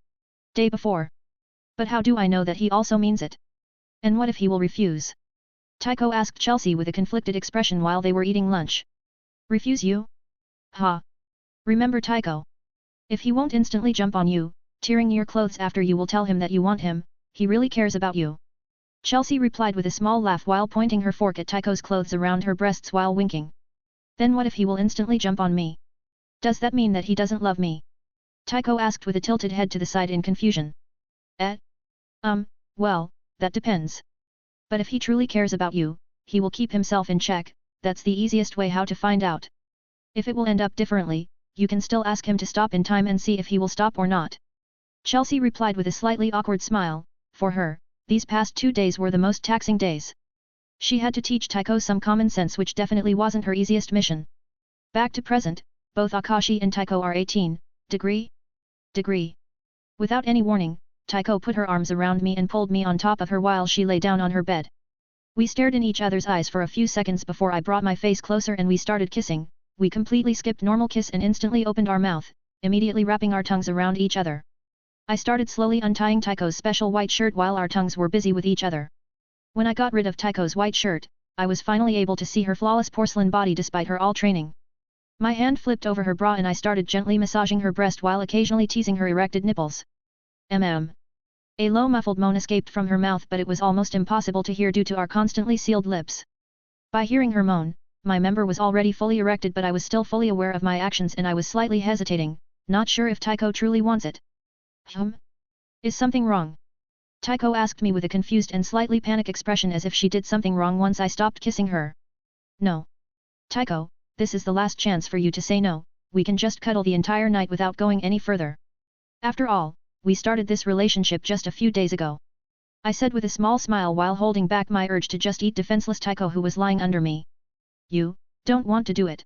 Speaker 1: Day before. But how do I know that he also means it? And what if he will refuse? Taiko asked Chelsea with a conflicted expression while they were eating lunch. Refuse you? Ha! Remember Taiko. If he won't instantly jump on you, tearing your clothes after you will tell him that you want him, he really cares about you. Chelsea replied with a small laugh while pointing her fork at Taiko's clothes around her breasts while winking. Then what if he will instantly jump on me? Does that mean that he doesn't love me? Taiko asked with a tilted head to the side in confusion. Well, that depends. But if he truly cares about you, he will keep himself in check, that's the easiest way how to find out. If it will end up differently, you can still ask him to stop in time and see if he will stop or not. Chelsea replied with a slightly awkward smile. For her, these past 2 days were the most taxing days. She had to teach Taiko some common sense, which definitely wasn't her easiest mission. Back to present, both Akashi and Taiko are 18, degree. Without any warning, Taiko put her arms around me and pulled me on top of her while she lay down on her bed. We stared in each other's eyes for a few seconds before I brought my face closer and we started kissing. We completely skipped normal kiss and instantly opened our mouth, immediately wrapping our tongues around each other. I started slowly untying Taiko's special white shirt while our tongues were busy with each other. When I got rid of Taiko's white shirt, I was finally able to see her flawless porcelain body despite her all training. My hand flipped over her bra and I started gently massaging her breast while occasionally teasing her erected nipples. A low muffled moan escaped from her mouth, but it was almost impossible to hear due to our constantly sealed lips. By hearing her moan, my member was already fully erected, but I was still fully aware of my actions and I was slightly hesitating, not sure if Taiko truly wants it. Is something wrong? Taiko asked me with a confused and slightly panicked expression as if she did something wrong once I stopped kissing her. No. Taiko, this is the last chance for you to say no, we can just cuddle the entire night without going any further. After all, we started this relationship just a few days ago. I said with a small smile while holding back my urge to just eat defenseless Taiko who was lying under me. You don't want to do it?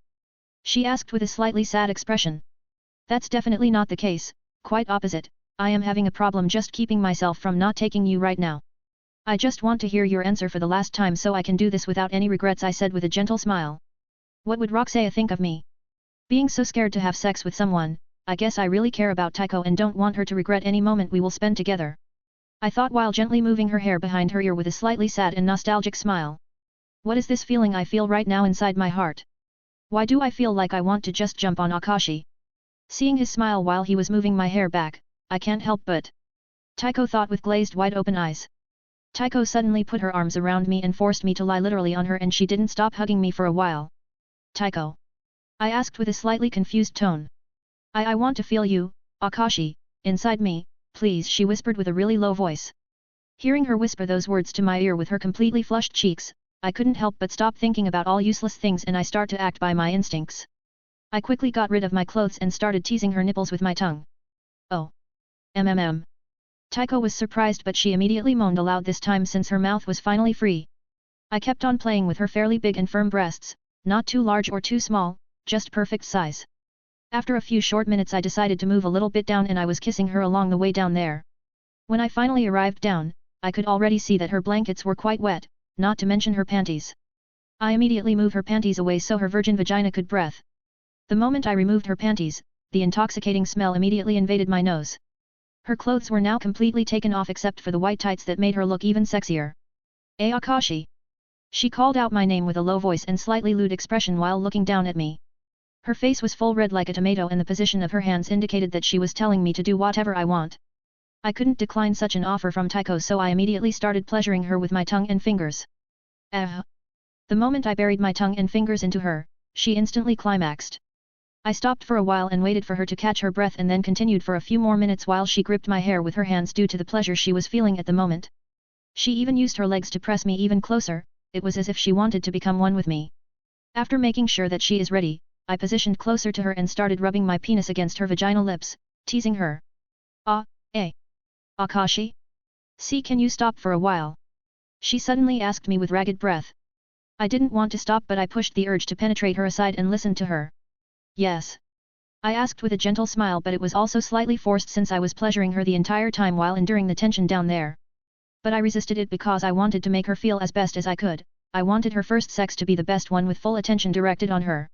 Speaker 1: She asked with a slightly sad expression. That's definitely not the case, quite opposite, I am having a problem just keeping myself from not taking you right now. I just want to hear your answer for the last time so I can do this without any regrets, I said with a gentle smile. What would Roxaya think of me? Being so scared to have sex with someone, I guess I really care about Taiko and don't want her to regret any moment we will spend together. I thought while gently moving her hair behind her ear with a slightly sad and nostalgic smile. What is this feeling I feel right now inside my heart? Why do I feel like I want to just jump on Akashi? Seeing his smile while he was moving my hair back, I can't help but. Taiko thought with glazed wide open eyes. Taiko suddenly put her arms around me and forced me to lie literally on her, and she didn't stop hugging me for a while. Taiko? I asked with a slightly confused tone. I want to feel you, Akashi, inside me, please, she whispered with a really low voice. Hearing her whisper those words to my ear with her completely flushed cheeks, I couldn't help but stop thinking about all useless things and I start to act by my instincts. I quickly got rid of my clothes and started teasing her nipples with my tongue. Oh. Taiko was surprised, but she immediately moaned aloud this time since her mouth was finally free. I kept on playing with her fairly big and firm breasts, not too large or too small, just perfect size. After a few short minutes I decided to move a little bit down and I was kissing her along the way down there. When I finally arrived down, I could already see that her blankets were quite wet, not to mention her panties. I immediately moved her panties away so her virgin vagina could breathe. The moment I removed her panties, the intoxicating smell immediately invaded my nose. Her clothes were now completely taken off except for the white tights that made her look even sexier. "Hey Akashi!" She called out my name with a low voice and slightly lewd expression while looking down at me. Her face was full red like a tomato and the position of her hands indicated that she was telling me to do whatever I want. I couldn't decline such an offer from Taiko, so I immediately started pleasuring her with my tongue and fingers. The moment I buried my tongue and fingers into her, she instantly climaxed. I stopped for a while and waited for her to catch her breath and then continued for a few more minutes while she gripped my hair with her hands due to the pleasure she was feeling at the moment. She even used her legs to press me even closer, it was as if she wanted to become one with me. After making sure that she is ready, I positioned closer to her and started rubbing my penis against her vaginal lips, teasing her. Akashi? See, can you stop for a while? She suddenly asked me with ragged breath. I didn't want to stop, but I pushed the urge to penetrate her aside and listened to her. Yes. I asked with a gentle smile, but it was also slightly forced since I was pleasuring her the entire time while enduring the tension down there. But I resisted it because I wanted to make her feel as best as I could. I wanted her first sex to be the best one with full attention directed on her.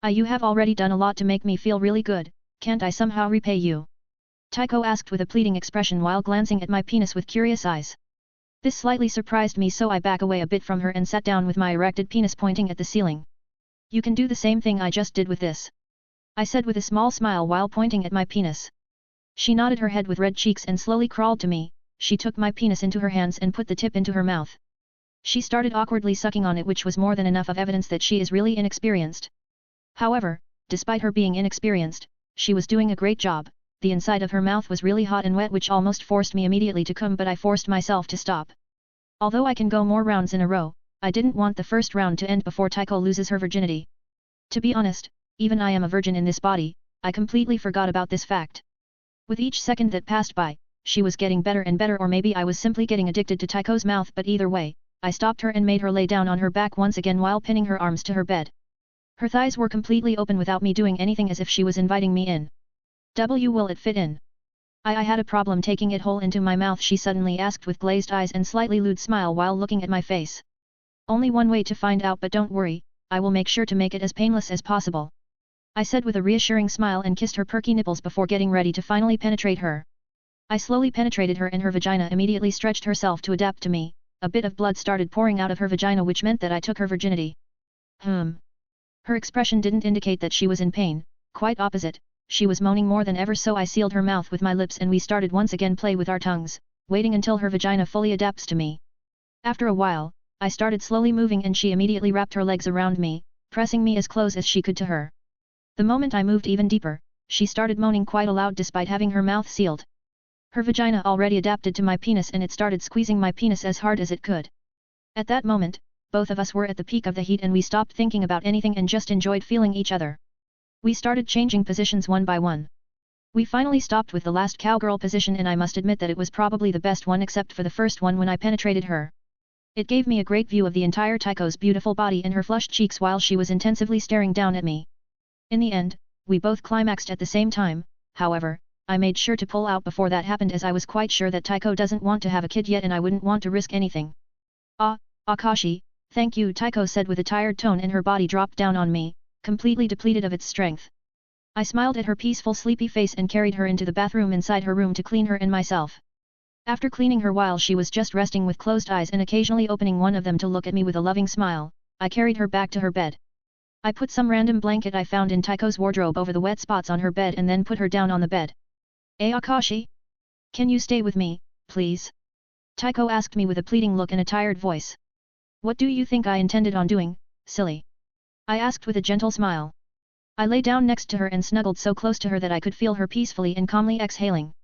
Speaker 1: You have already done a lot to make me feel really good, can't I somehow repay you? Taiko asked with a pleading expression while glancing at my penis with curious eyes. This slightly surprised me, so I back away a bit from her and sat down with my erected penis pointing at the ceiling. You can do the same thing I just did with this, I said with a small smile while pointing at my penis. She nodded her head with red cheeks and slowly crawled to me. She took my penis into her hands and put the tip into her mouth. She started awkwardly sucking on it, which was more than enough of evidence that she is really inexperienced. However, despite her being inexperienced, she was doing a great job. The inside of her mouth was really hot and wet, which almost forced me immediately to come, but I forced myself to stop. Although I can go more rounds in a row, I didn't want the first round to end before Taiko loses her virginity. To be honest, even I am a virgin in this body, I completely forgot about this fact. With each second that passed by, she was getting better and better, or maybe I was simply getting addicted to Taiko's mouth, but either way, I stopped her and made her lay down on her back once again while pinning her arms to her bed. Her thighs were completely open without me doing anything, as if she was inviting me in. Will it fit in? I had a problem taking it whole into my mouth, she suddenly asked with glazed eyes and slightly lewd smile while looking at my face. Only one way to find out, but don't worry, I will make sure to make it as painless as possible, I said with a reassuring smile and kissed her perky nipples before getting ready to finally penetrate her. I slowly penetrated her and her vagina immediately stretched herself to adapt to me. A bit of blood started pouring out of her vagina, which meant that I took her virginity. Her expression didn't indicate that she was in pain, quite opposite, she was moaning more than ever, so I sealed her mouth with my lips and we started once again play with our tongues, waiting until her vagina fully adapts to me. After a while, I started slowly moving and she immediately wrapped her legs around me, pressing me as close as she could to her. The moment I moved even deeper, she started moaning quite aloud despite having her mouth sealed. Her vagina already adapted to my penis and it started squeezing my penis as hard as it could. At that moment, both of us were at the peak of the heat and we stopped thinking about anything and just enjoyed feeling each other. We started changing positions one by one. We finally stopped with the last cowgirl position, and I must admit that it was probably the best one except for the first one when I penetrated her. It gave me a great view of the entire Taiko's beautiful body and her flushed cheeks while she was intensively staring down at me. In the end, we both climaxed at the same time. However, I made sure to pull out before that happened as I was quite sure that Taiko doesn't want to have a kid yet and I wouldn't want to risk anything. Ah, Akashi, thank you, Taiko said with a tired tone and her body dropped down on me, completely depleted of its strength. I smiled at her peaceful sleepy face and carried her into the bathroom inside her room to clean her and myself. After cleaning her while she was just resting with closed eyes and occasionally opening one of them to look at me with a loving smile, I carried her back to her bed. I put some random blanket I found in Taiko's wardrobe over the wet spots on her bed and then put her down on the bed. Akashi? Can you stay with me, please? Taiko asked me with a pleading look and a tired voice. What do you think I intended on doing, silly? I asked with a gentle smile. I lay down next to her and snuggled so close to her that I could feel her peacefully and calmly exhaling.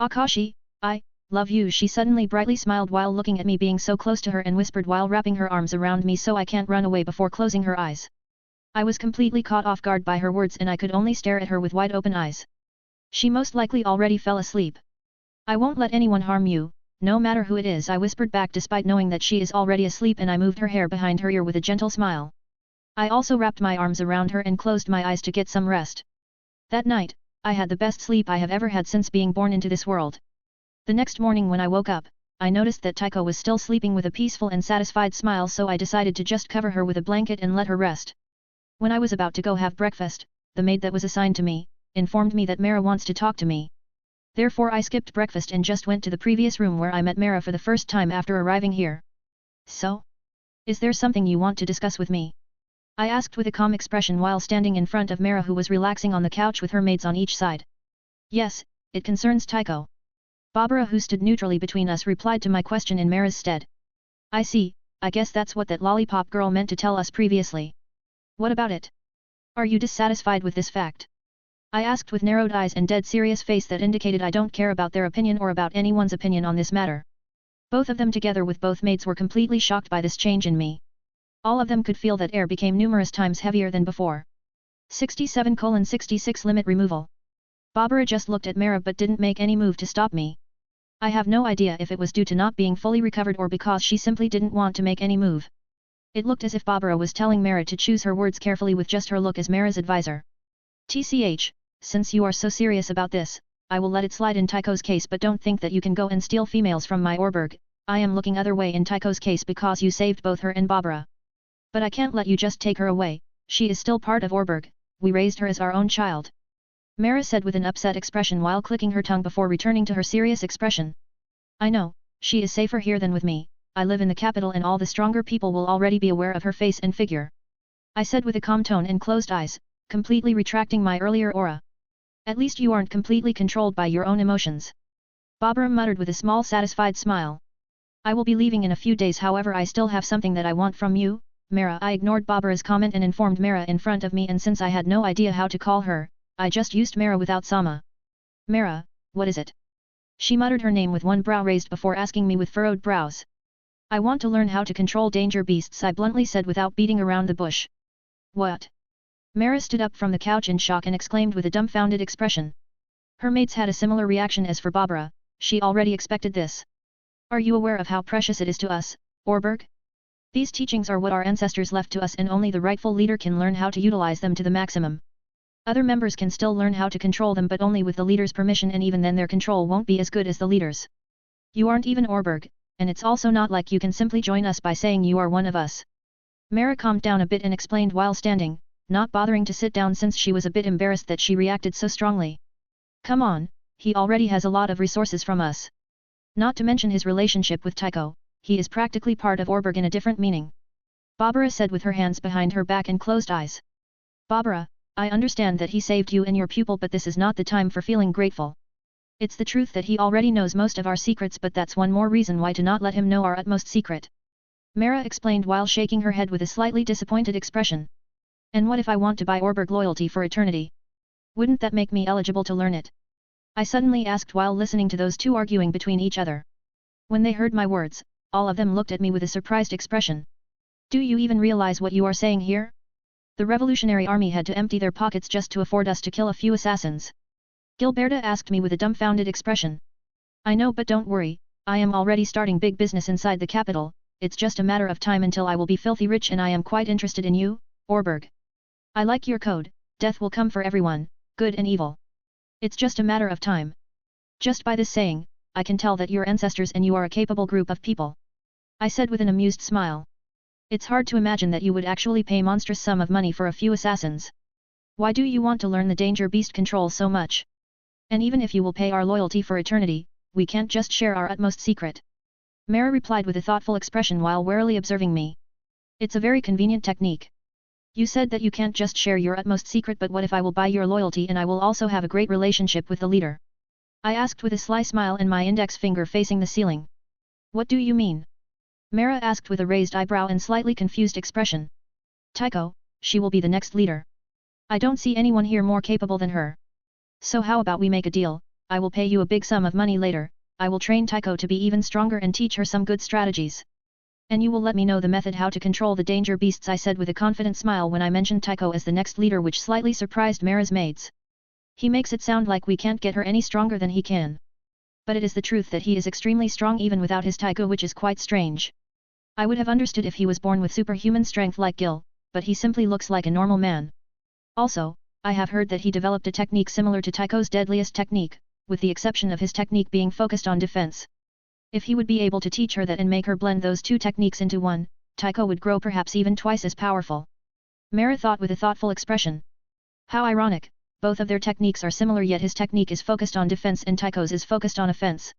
Speaker 1: Akashi, I love you, she suddenly brightly smiled while looking at me being so close to her and whispered while wrapping her arms around me so I can't run away before closing her eyes. I was completely caught off guard by her words and I could only stare at her with wide open eyes. She most likely already fell asleep. I won't let anyone harm you, no matter who it is, I whispered back despite knowing that she is already asleep, and I moved her hair behind her ear with a gentle smile. I also wrapped my arms around her and closed my eyes to get some rest. That night, I had the best sleep I have ever had since being born into this world. The next morning when I woke up, I noticed that Taiko was still sleeping with a peaceful and satisfied smile, so I decided to just cover her with a blanket and let her rest. When I was about to go have breakfast, the maid that was assigned to me informed me that Mara wants to talk to me. Therefore I skipped breakfast and just went to the previous room where I met Mara for the first time after arriving here. So? Is there something you want to discuss with me? I asked with a calm expression while standing in front of Mara, who was relaxing on the couch with her maids on each side. Yes, it concerns Taiko. Barbara, who stood neutrally between us, replied to my question in Mara's stead. I see, I guess that's what that lollipop girl meant to tell us previously. What about it? Are you dissatisfied with this fact? I asked with narrowed eyes and dead serious face that indicated I don't care about their opinion or about anyone's opinion on this matter. Both of them together with both maids were completely shocked by this change in me. All of them could feel that air became numerous times heavier than before. 67:66 Limit removal. Barbara just looked at Mara but didn't make any move to stop me. I have no idea if it was due to not being fully recovered or because she simply didn't want to make any move. It looked as if Barbara was telling Mara to choose her words carefully with just her look as Mara's advisor. TCH, since you are so serious about this, I will let it slide in Taiko's case, but don't think that you can go and steal females from my Orberg. I am looking other way in Taiko's case because you saved both her and Barbara. But I can't let you just take her away, she is still part of Orberg, we raised her as our own child. Mara said with an upset expression while clicking her tongue before returning to her serious expression. I know, she is safer here than with me, I live in the capital and all the stronger people will already be aware of her face and figure. I said with a calm tone and closed eyes, completely retracting my earlier aura. At least you aren't completely controlled by your own emotions. Barbara muttered with a small satisfied smile. I will be leaving in a few days, however I still have something that I want from you, Mara. I ignored Barbara's comment and informed Mara in front of me, and since I had no idea how to call her, I just used Mara without Sama. Mara, what is it? She muttered her name with one brow raised before asking me with furrowed brows. I want to learn how to control danger beasts, I bluntly said without beating around the bush. What? Mara stood up from the couch in shock and exclaimed with a dumbfounded expression. Her mates had a similar reaction as for Barbara, she already expected this. Are you aware of how precious it is to us, Orberg? These teachings are what our ancestors left to us, and only the rightful leader can learn how to utilize them to the maximum. Other members can still learn how to control them, but only with the leader's permission, and even then their control won't be as good as the leader's. You aren't even Orberg, and it's also not like you can simply join us by saying you are one of us. Mara calmed down a bit and explained while standing, not bothering to sit down since she was a bit embarrassed that she reacted so strongly. Come on, he already has a lot of resources from us. Not to mention his relationship with Taiko, he is practically part of Orberg in a different meaning. Barbara said with her hands behind her back and closed eyes. Barbara, I understand that he saved you and your pupil, but this is not the time for feeling grateful. It's the truth that he already knows most of our secrets, but that's one more reason why to not let him know our utmost secret. Mara explained while shaking her head with a slightly disappointed expression. And what if I want to buy Orberg loyalty for eternity? Wouldn't that make me eligible to learn it? I suddenly asked while listening to those two arguing between each other. When they heard my words, all of them looked at me with a surprised expression. Do you even realize what you are saying here? The Revolutionary Army had to empty their pockets just to afford us to kill a few assassins. Gilberta asked me with a dumbfounded expression. I know, but don't worry, I am already starting big business inside the capital, it's just a matter of time until I will be filthy rich, and I am quite interested in you, Orberg. I like your code, death will come for everyone, good and evil. It's just a matter of time. Just by this saying, I can tell that your ancestors and you are a capable group of people. I said with an amused smile. It's hard to imagine that you would actually pay monstrous sum of money for a few assassins. Why do you want to learn the danger beast control so much? And even if you will pay our loyalty for eternity, we can't just share our utmost secret. Mara replied with a thoughtful expression while warily observing me. It's a very convenient technique. You said that you can't just share your utmost secret, but what if I will buy your loyalty and I will also have a great relationship with the leader? I asked with a sly smile and my index finger facing the ceiling. What do you mean? Mara asked with a raised eyebrow and slightly confused expression. Tycho, she will be the next leader. I don't see anyone here more capable than her. So how about we make a deal? I will pay you a big sum of money later. I will train Tycho to be even stronger and teach her some good strategies. And you will let me know the method how to control the danger beasts, I said with a confident smile when I mentioned Tycho as the next leader, which slightly surprised Mara's maids. He makes it sound like we can't get her any stronger than he can. But it is the truth that he is extremely strong even without his Tycho, which is quite strange. I would have understood if he was born with superhuman strength like Gil, but he simply looks like a normal man. Also, I have heard that he developed a technique similar to Tycho's deadliest technique, with the exception of his technique being focused on defense. If he would be able to teach her that and make her blend those two techniques into one, Tycho would grow perhaps even twice as powerful. Mara thought with a thoughtful expression. How ironic, both of their techniques are similar, yet his technique is focused on defense and Tycho's is focused on offense.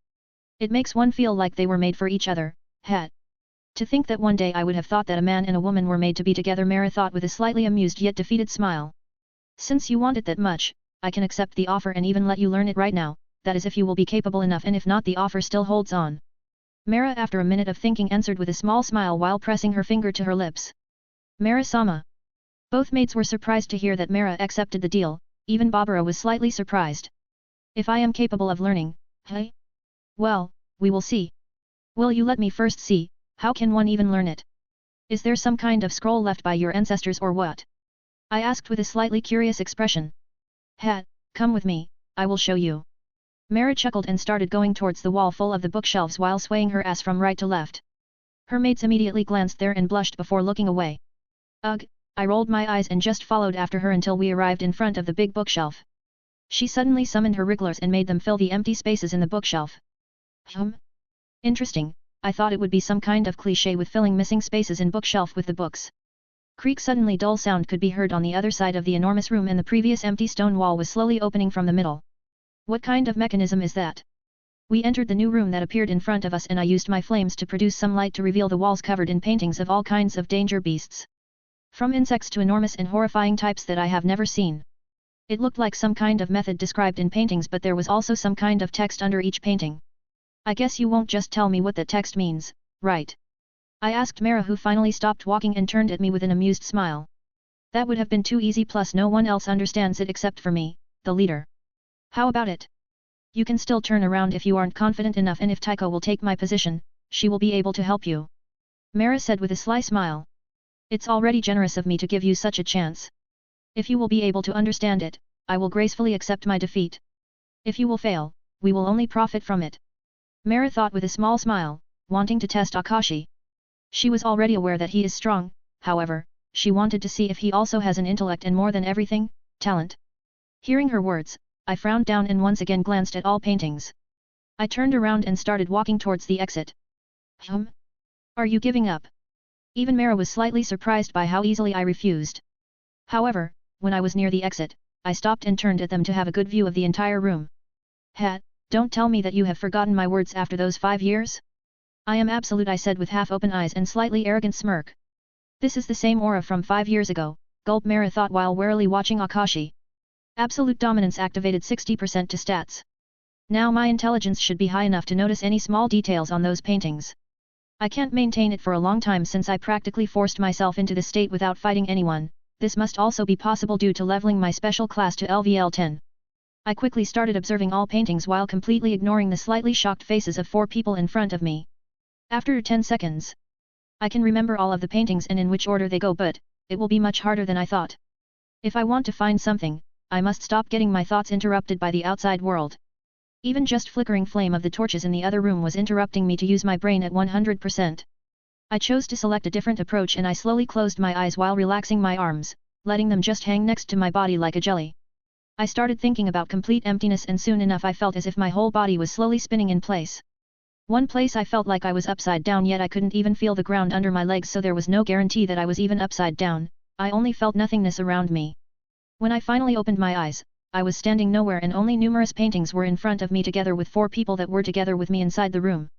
Speaker 1: It makes one feel like they were made for each other. To think that one day I would have thought that a man and a woman were made to be together, Mara thought with a slightly amused yet defeated smile. Since you want it that much, I can accept the offer and even let you learn it right now, that is if you will be capable enough, and if not, the offer still holds on. Mara after a minute of thinking answered with a small smile while pressing her finger to her lips. Mara-sama. Both maids were surprised to hear that Mara accepted the deal, even Barbara was slightly surprised. If I am capable of learning, hey? Well, we will see. Will you let me first see, how can one even learn it? Is there some kind of scroll left by your ancestors or what? I asked with a slightly curious expression. Come with me, I will show you. Mara chuckled and started going towards the wall full of the bookshelves while swaying her ass from right to left. Her mates immediately glanced there and blushed before looking away. Ugh, I rolled my eyes and just followed after her until we arrived in front of the big bookshelf. She suddenly summoned her wrigglers and made them fill the empty spaces in the bookshelf. Interesting, I thought it would be some kind of cliché with filling missing spaces in bookshelf with the books. Creak, suddenly dull sound could be heard on the other side of the enormous room and the previous empty stone wall was slowly opening from the middle. What kind of mechanism is that? We entered the new room that appeared in front of us and I used my flames to produce some light to reveal the walls covered in paintings of all kinds of danger beasts. From insects to enormous and horrifying types that I have never seen. It looked like some kind of method described in paintings, but there was also some kind of text under each painting. I guess you won't just tell me what that text means, right? I asked Mara, who finally stopped walking and turned at me with an amused smile. That would have been too easy, plus no one else understands it except for me, the leader. How about it? You can still turn around if you aren't confident enough, and if Tycho will take my position, she will be able to help you. Mara said with a sly smile. It's already generous of me to give you such a chance. If you will be able to understand it, I will gracefully accept my defeat. If you will fail, we will only profit from it. Mara thought with a small smile, wanting to test Akashi. She was already aware that he is strong, however, she wanted to see if he also has an intellect and, more than everything, talent. Hearing her words, I frowned down and once again glanced at all paintings. I turned around and started walking towards the exit. Are you giving up? Even Mara was slightly surprised by how easily I refused. However, when I was near the exit, I stopped and turned at them to have a good view of the entire room. Don't tell me that you have forgotten my words after those 5 years? I am absolute, I said with half-open eyes and slightly arrogant smirk. This is the same aura from 5 years ago, gulp, Mara thought while warily watching Akashi. Absolute dominance activated 60% to stats. Now my intelligence should be high enough to notice any small details on those paintings. I can't maintain it for a long time since I practically forced myself into this state without fighting anyone. This must also be possible due to leveling my special class to LVL 10. I quickly started observing all paintings while completely ignoring the slightly shocked faces of 4 people in front of me. After 10 seconds, I can remember all of the paintings and in which order they go, but it will be much harder than I thought. If I want to find something, I must stop getting my thoughts interrupted by the outside world. Even just flickering flame of the torches in the other room was interrupting me to use my brain at 100%. I chose to select a different approach and I slowly closed my eyes while relaxing my arms, letting them just hang next to my body like a jelly. I started thinking about complete emptiness and soon enough I felt as if my whole body was slowly spinning in place. One place I felt like I was upside down yet I couldn't even feel the ground under my legs so there was no guarantee that I was even upside down, I only felt nothingness around me. When I finally opened my eyes, I was standing nowhere and only numerous paintings were in front of me together with 4 people that were together with me inside the room.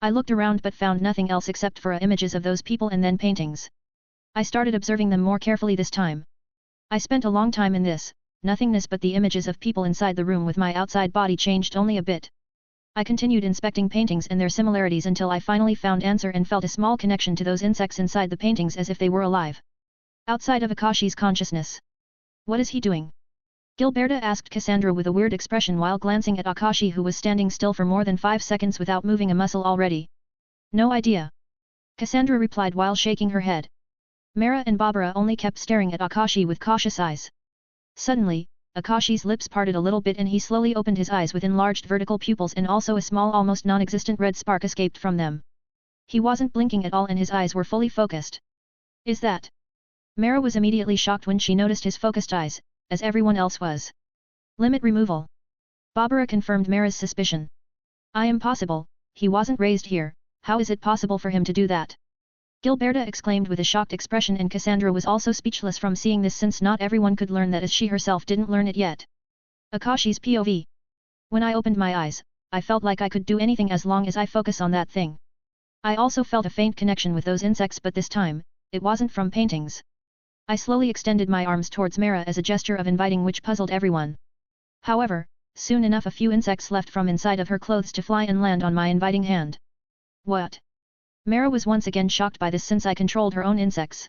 Speaker 1: I looked around but found nothing else except for images of those people and then paintings. I started observing them more carefully this time. I spent a long time in this, nothingness but the images of people inside the room with my outside body changed only a bit. I continued inspecting paintings and their similarities until I finally found answer and felt a small connection to those insects inside the paintings as if they were alive. Outside of Akashi's consciousness. What is he doing? Gilberta asked Cassandra with a weird expression while glancing at Akashi who was standing still for more than 5 seconds without moving a muscle already. No idea. Cassandra replied while shaking her head. Mara and Barbara only kept staring at Akashi with cautious eyes. Suddenly, Akashi's lips parted a little bit and he slowly opened his eyes with enlarged vertical pupils and also a small almost non-existent red spark escaped from them. He wasn't blinking at all and his eyes were fully focused. Is that? Mara was immediately shocked when she noticed his focused eyes, as everyone else was. Limit removal. Barbara confirmed Mara's suspicion. Impossible, he wasn't raised here, how is it possible for him to do that? Gilberta exclaimed with a shocked expression and Cassandra was also speechless from seeing this since not everyone could learn that as she herself didn't learn it yet. Akashi's POV. When I opened my eyes, I felt like I could do anything as long as I focus on that thing. I also felt a faint connection with those insects but this time, it wasn't from paintings. I slowly extended my arms towards Mara as a gesture of inviting which puzzled everyone. However, soon enough a few insects left from inside of her clothes to fly and land on my inviting hand. What? Mara was once again shocked by this since I controlled her own insects.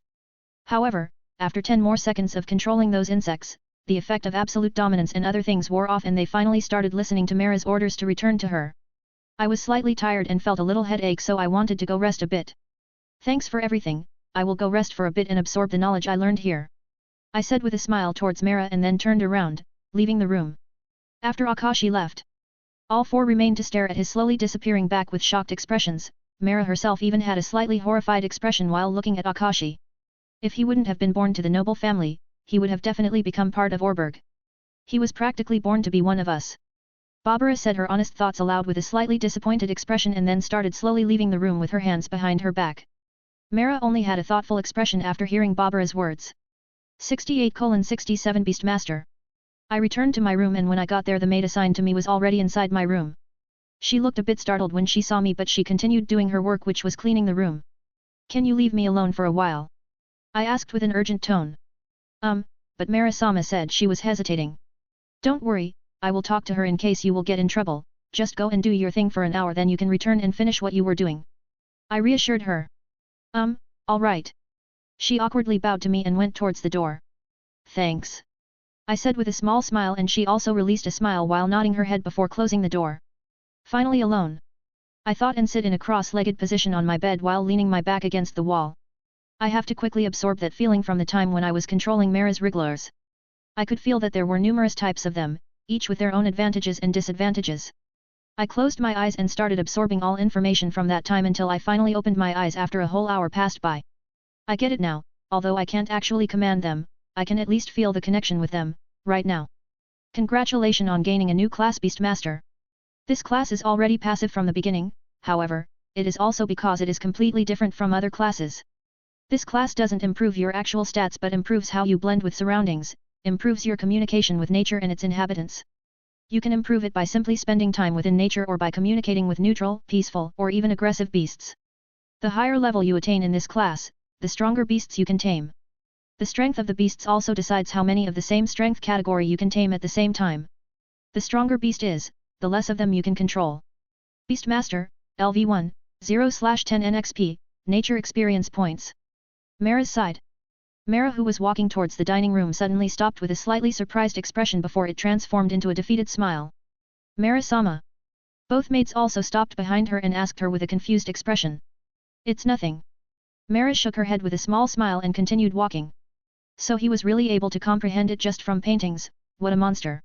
Speaker 1: However, after 10 more seconds of controlling those insects, the effect of absolute dominance and other things wore off and they finally started listening to Mara's orders to return to her. I was slightly tired and felt a little headache so I wanted to go rest a bit. Thanks for everything, I will go rest for a bit and absorb the knowledge I learned here. I said with a smile towards Mara and then turned around, leaving the room. After Akashi left, all 4 remained to stare at his slowly disappearing back with shocked expressions. Mara herself even had a slightly horrified expression while looking at Akashi. If he wouldn't have been born to the noble family, he would have definitely become part of Orberg. He was practically born to be one of us. Barbara said her honest thoughts aloud with a slightly disappointed expression and then started slowly leaving the room with her hands behind her back. Mara only had a thoughtful expression after hearing Barbara's words. 68:67 Beastmaster. I returned to my room and when I got there the maid assigned to me was already inside my room. She looked a bit startled when she saw me but she continued doing her work which was cleaning the room. Can you leave me alone for a while? I asked with an urgent tone. But Mara-sama said she was hesitating. Don't worry, I will talk to her in case you will get in trouble, just go and do your thing for an hour then you can return and finish what you were doing. I reassured her. All right. She awkwardly bowed to me and went towards the door. Thanks. I said with a small smile and she also released a smile while nodding her head before closing the door. Finally alone. I thought and sit in a cross-legged position on my bed while leaning my back against the wall. I have to quickly absorb that feeling from the time when I was controlling Mara's wrigglers. I could feel that there were numerous types of them, each with their own advantages and disadvantages. I closed my eyes and started absorbing all information from that time until I finally opened my eyes after a whole hour passed by. I get it now, although I can't actually command them, I can at least feel the connection with them, right now. Congratulations on gaining a new class Beastmaster. This class is already passive from the beginning, however, it is also because it is completely different from other classes. This class doesn't improve your actual stats but improves how you blend with surroundings, improves your communication with nature and its inhabitants. You can improve it by simply spending time within nature or by communicating with neutral, peaceful, or even aggressive beasts. The higher level you attain in this class, the stronger beasts you can tame. The strength of the beasts also decides how many of the same strength category you can tame at the same time. The stronger beast is, the less of them you can control. Beastmaster, LV1, 0/10 NXP, Nature Experience Points. Mara's side. Mara who was walking towards the dining room suddenly stopped with a slightly surprised expression before it transformed into a defeated smile. Mara-sama. Both maids also stopped behind her and asked her with a confused expression. It's nothing. Mara shook her head with a small smile and continued walking. So he was really able to comprehend it just from paintings, what a monster.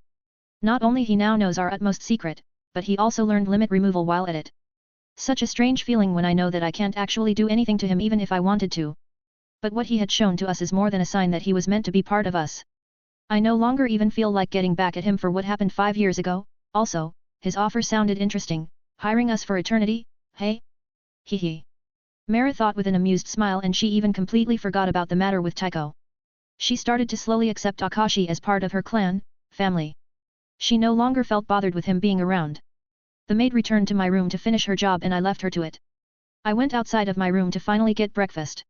Speaker 1: Not only he now knows our utmost secret, but he also learned limit removal while at it. Such a strange feeling when I know that I can't actually do anything to him even if I wanted to. But what he had shown to us is more than a sign that he was meant to be part of us. I no longer even feel like getting back at him for what happened 5 years ago. Also, his offer sounded interesting, hiring us for eternity, hey? Hee. Mara thought with an amused smile, and she even completely forgot about the matter with Taiko. She started to slowly accept Akashi as part of her clan, family. She no longer felt bothered with him being around. The maid returned to my room to finish her job and I left her to it. I went outside of my room to finally get breakfast.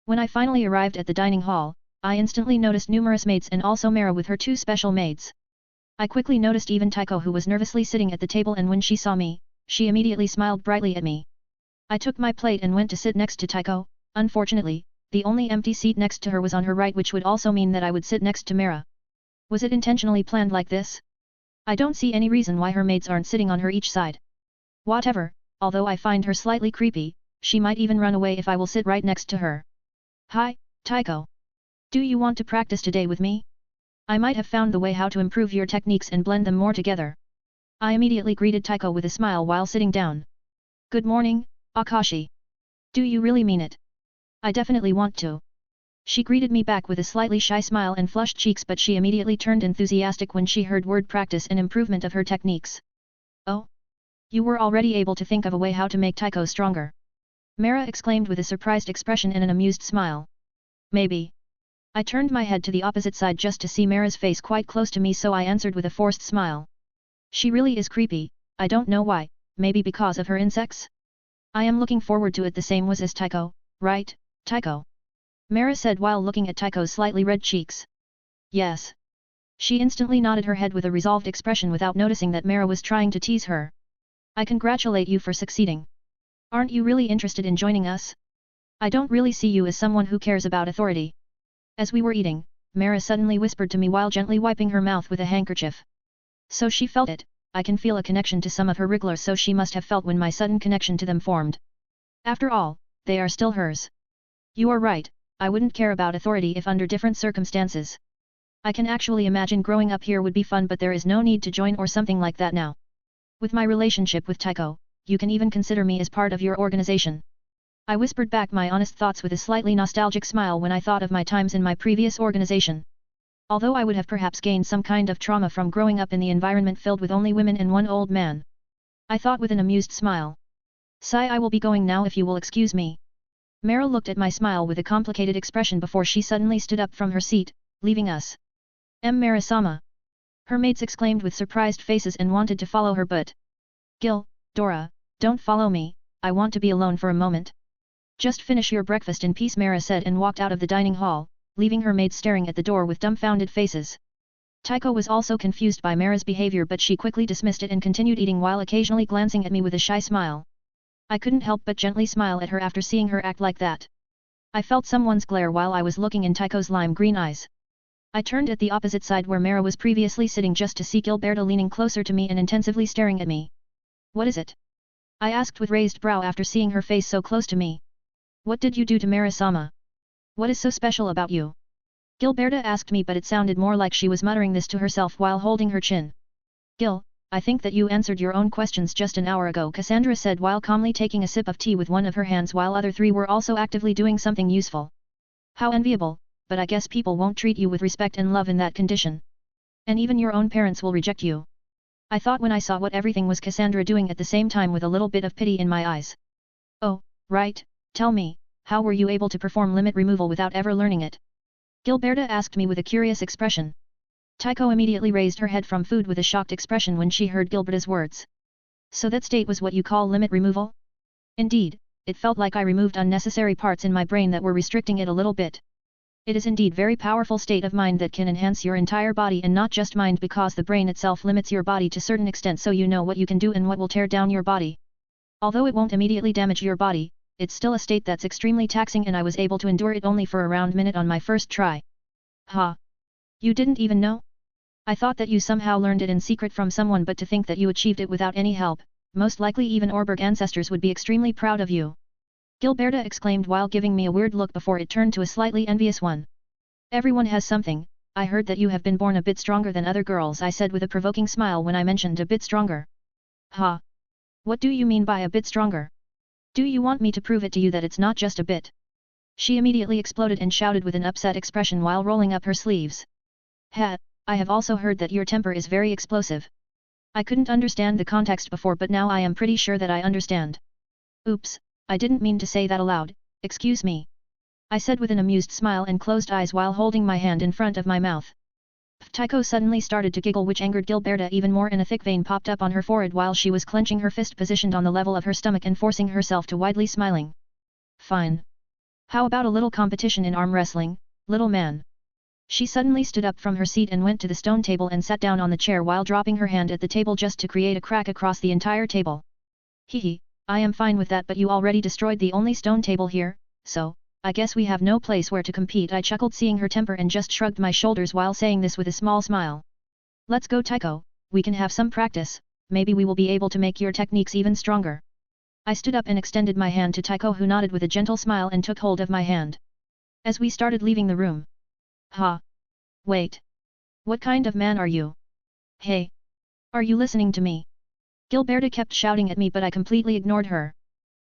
Speaker 1: When I finally arrived at the dining hall, I instantly noticed numerous maids and also Mara with her 2 special maids. I quickly noticed even Taiko, who was nervously sitting at the table, and when she saw me, she immediately smiled brightly at me. I took my plate and went to sit next to Taiko. Unfortunately, the only empty seat next to her was on her right, which would also mean that I would sit next to Mara. Was it intentionally planned like this? I don't see any reason why her maids aren't sitting on her each side. Whatever, although I find her slightly creepy, she might even run away if I will sit right next to her. Hi, Taiko. Do you want to practice today with me? I might have found the way how to improve your techniques and blend them more together. I immediately greeted Taiko with a smile while sitting down. Good morning, Akashi. Do you really mean it? I definitely want to. She greeted me back with a slightly shy smile and flushed cheeks, but she immediately turned enthusiastic when she heard word practice and improvement of her techniques. Oh? You were already able to think of a way how to make Taiko stronger. Mara exclaimed with a surprised expression and an amused smile. Maybe. I turned my head to the opposite side just to see Mara's face quite close to me, so I answered with a forced smile. She really is creepy, I don't know why, maybe because of her insects? I am looking forward to it the same was as Taiko, right, Taiko? Mara said while looking at Taiko's slightly red cheeks. Yes. She instantly nodded her head with a resolved expression without noticing that Mara was trying to tease her. I congratulate you for succeeding. Aren't you really interested in joining us? I don't really see you as someone who cares about authority. As we were eating, Mara suddenly whispered to me while gently wiping her mouth with a handkerchief. So she felt it. I can feel a connection to some of her wrigglers, so she must have felt when my sudden connection to them formed. After all, they are still hers. You are right, I wouldn't care about authority if under different circumstances. I can actually imagine growing up here would be fun, but there is no need to join or something like that now. With my relationship with Taiko, you can even consider me as part of your organization. I whispered back my honest thoughts with a slightly nostalgic smile when I thought of my times in my previous organization. Although I would have perhaps gained some kind of trauma from growing up in the environment filled with only women and one old man. I thought with an amused smile. Sigh, I will be going now if you will excuse me. Mara looked at my smile with a complicated expression before she suddenly stood up from her seat, leaving us. Mara-sama. Her mates exclaimed with surprised faces and wanted to follow her, but... Gil, Dora, don't follow me, I want to be alone for a moment. Just finish your breakfast in peace, Mara said and walked out of the dining hall, leaving her maids staring at the door with dumbfounded faces. Taiko was also confused by Mara's behavior, but she quickly dismissed it and continued eating while occasionally glancing at me with a shy smile. I couldn't help but gently smile at her after seeing her act like that. I felt someone's glare while I was looking in Taiko's lime green eyes. I turned at the opposite side where Mara was previously sitting just to see Gilberta leaning closer to me and intensively staring at me. What is it? I asked with raised brow after seeing her face so close to me. What did you do to Mara-sama? What is so special about you? Gilberta asked me, but it sounded more like she was muttering this to herself while holding her chin. Gil, I think that you answered your own questions just an hour ago, Cassandra said while calmly taking a sip of tea with one of her hands while other 3 were also actively doing something useful. How enviable, but I guess people won't treat you with respect and love in that condition. And even your own parents will reject you. I thought when I saw what everything was Cassandra doing at the same time with a little bit of pity in my eyes. Oh, right, tell me, how were you able to perform limit removal without ever learning it? Gilberta asked me with a curious expression. Taiko immediately raised her head from food with a shocked expression when she heard Gilberta's words. So that state was what you call limit removal? Indeed, it felt like I removed unnecessary parts in my brain that were restricting it a little bit. It is indeed very powerful state of mind that can enhance your entire body and not just mind, because the brain itself limits your body to certain extent so you know what you can do and what will tear down your body. Although it won't immediately damage your body, it's still a state that's extremely taxing, and I was able to endure it only for around a minute on my first try. Ha! You didn't even know? I thought that you somehow learned it in secret from someone, but to think that you achieved it without any help, most likely even Orberg ancestors would be extremely proud of you. Gilberta exclaimed while giving me a weird look before it turned to a slightly envious one. Everyone has something. I heard that you have been born a bit stronger than other girls, I said with a provoking smile when I mentioned a bit stronger. Ha! What do you mean by a bit stronger? Do you want me to prove it to you that it's not just a bit? She immediately exploded and shouted with an upset expression while rolling up her sleeves. Hat, I have also heard that your temper is very explosive. I couldn't understand the context before but now I am pretty sure that I understand. Oops, I didn't mean to say that aloud, excuse me. I said with an amused smile and closed eyes while holding my hand in front of my mouth. Tycho suddenly started to giggle which angered Gilberta even more and a thick vein popped up on her forehead while she was clenching her fist positioned on the level of her stomach and forcing herself to widely smiling. Fine. How about a little competition in arm wrestling, little man? She suddenly stood up from her seat and went to the stone table and sat down on the chair while dropping her hand at the table just to create a crack across the entire table. Hehe, I am fine with that but you already destroyed the only stone table here, so, I guess we have no place where to compete. I chuckled seeing her temper and just shrugged my shoulders while saying this with a small smile. Let's go Tycho, we can have some practice, maybe we will be able to make your techniques even stronger. I stood up and extended my hand to Tycho who nodded with a gentle smile and took hold of my hand. As we started leaving the room. Ha! Wait! What kind of man are you? Hey! Are you listening to me? Gilberta kept shouting at me but I completely ignored her.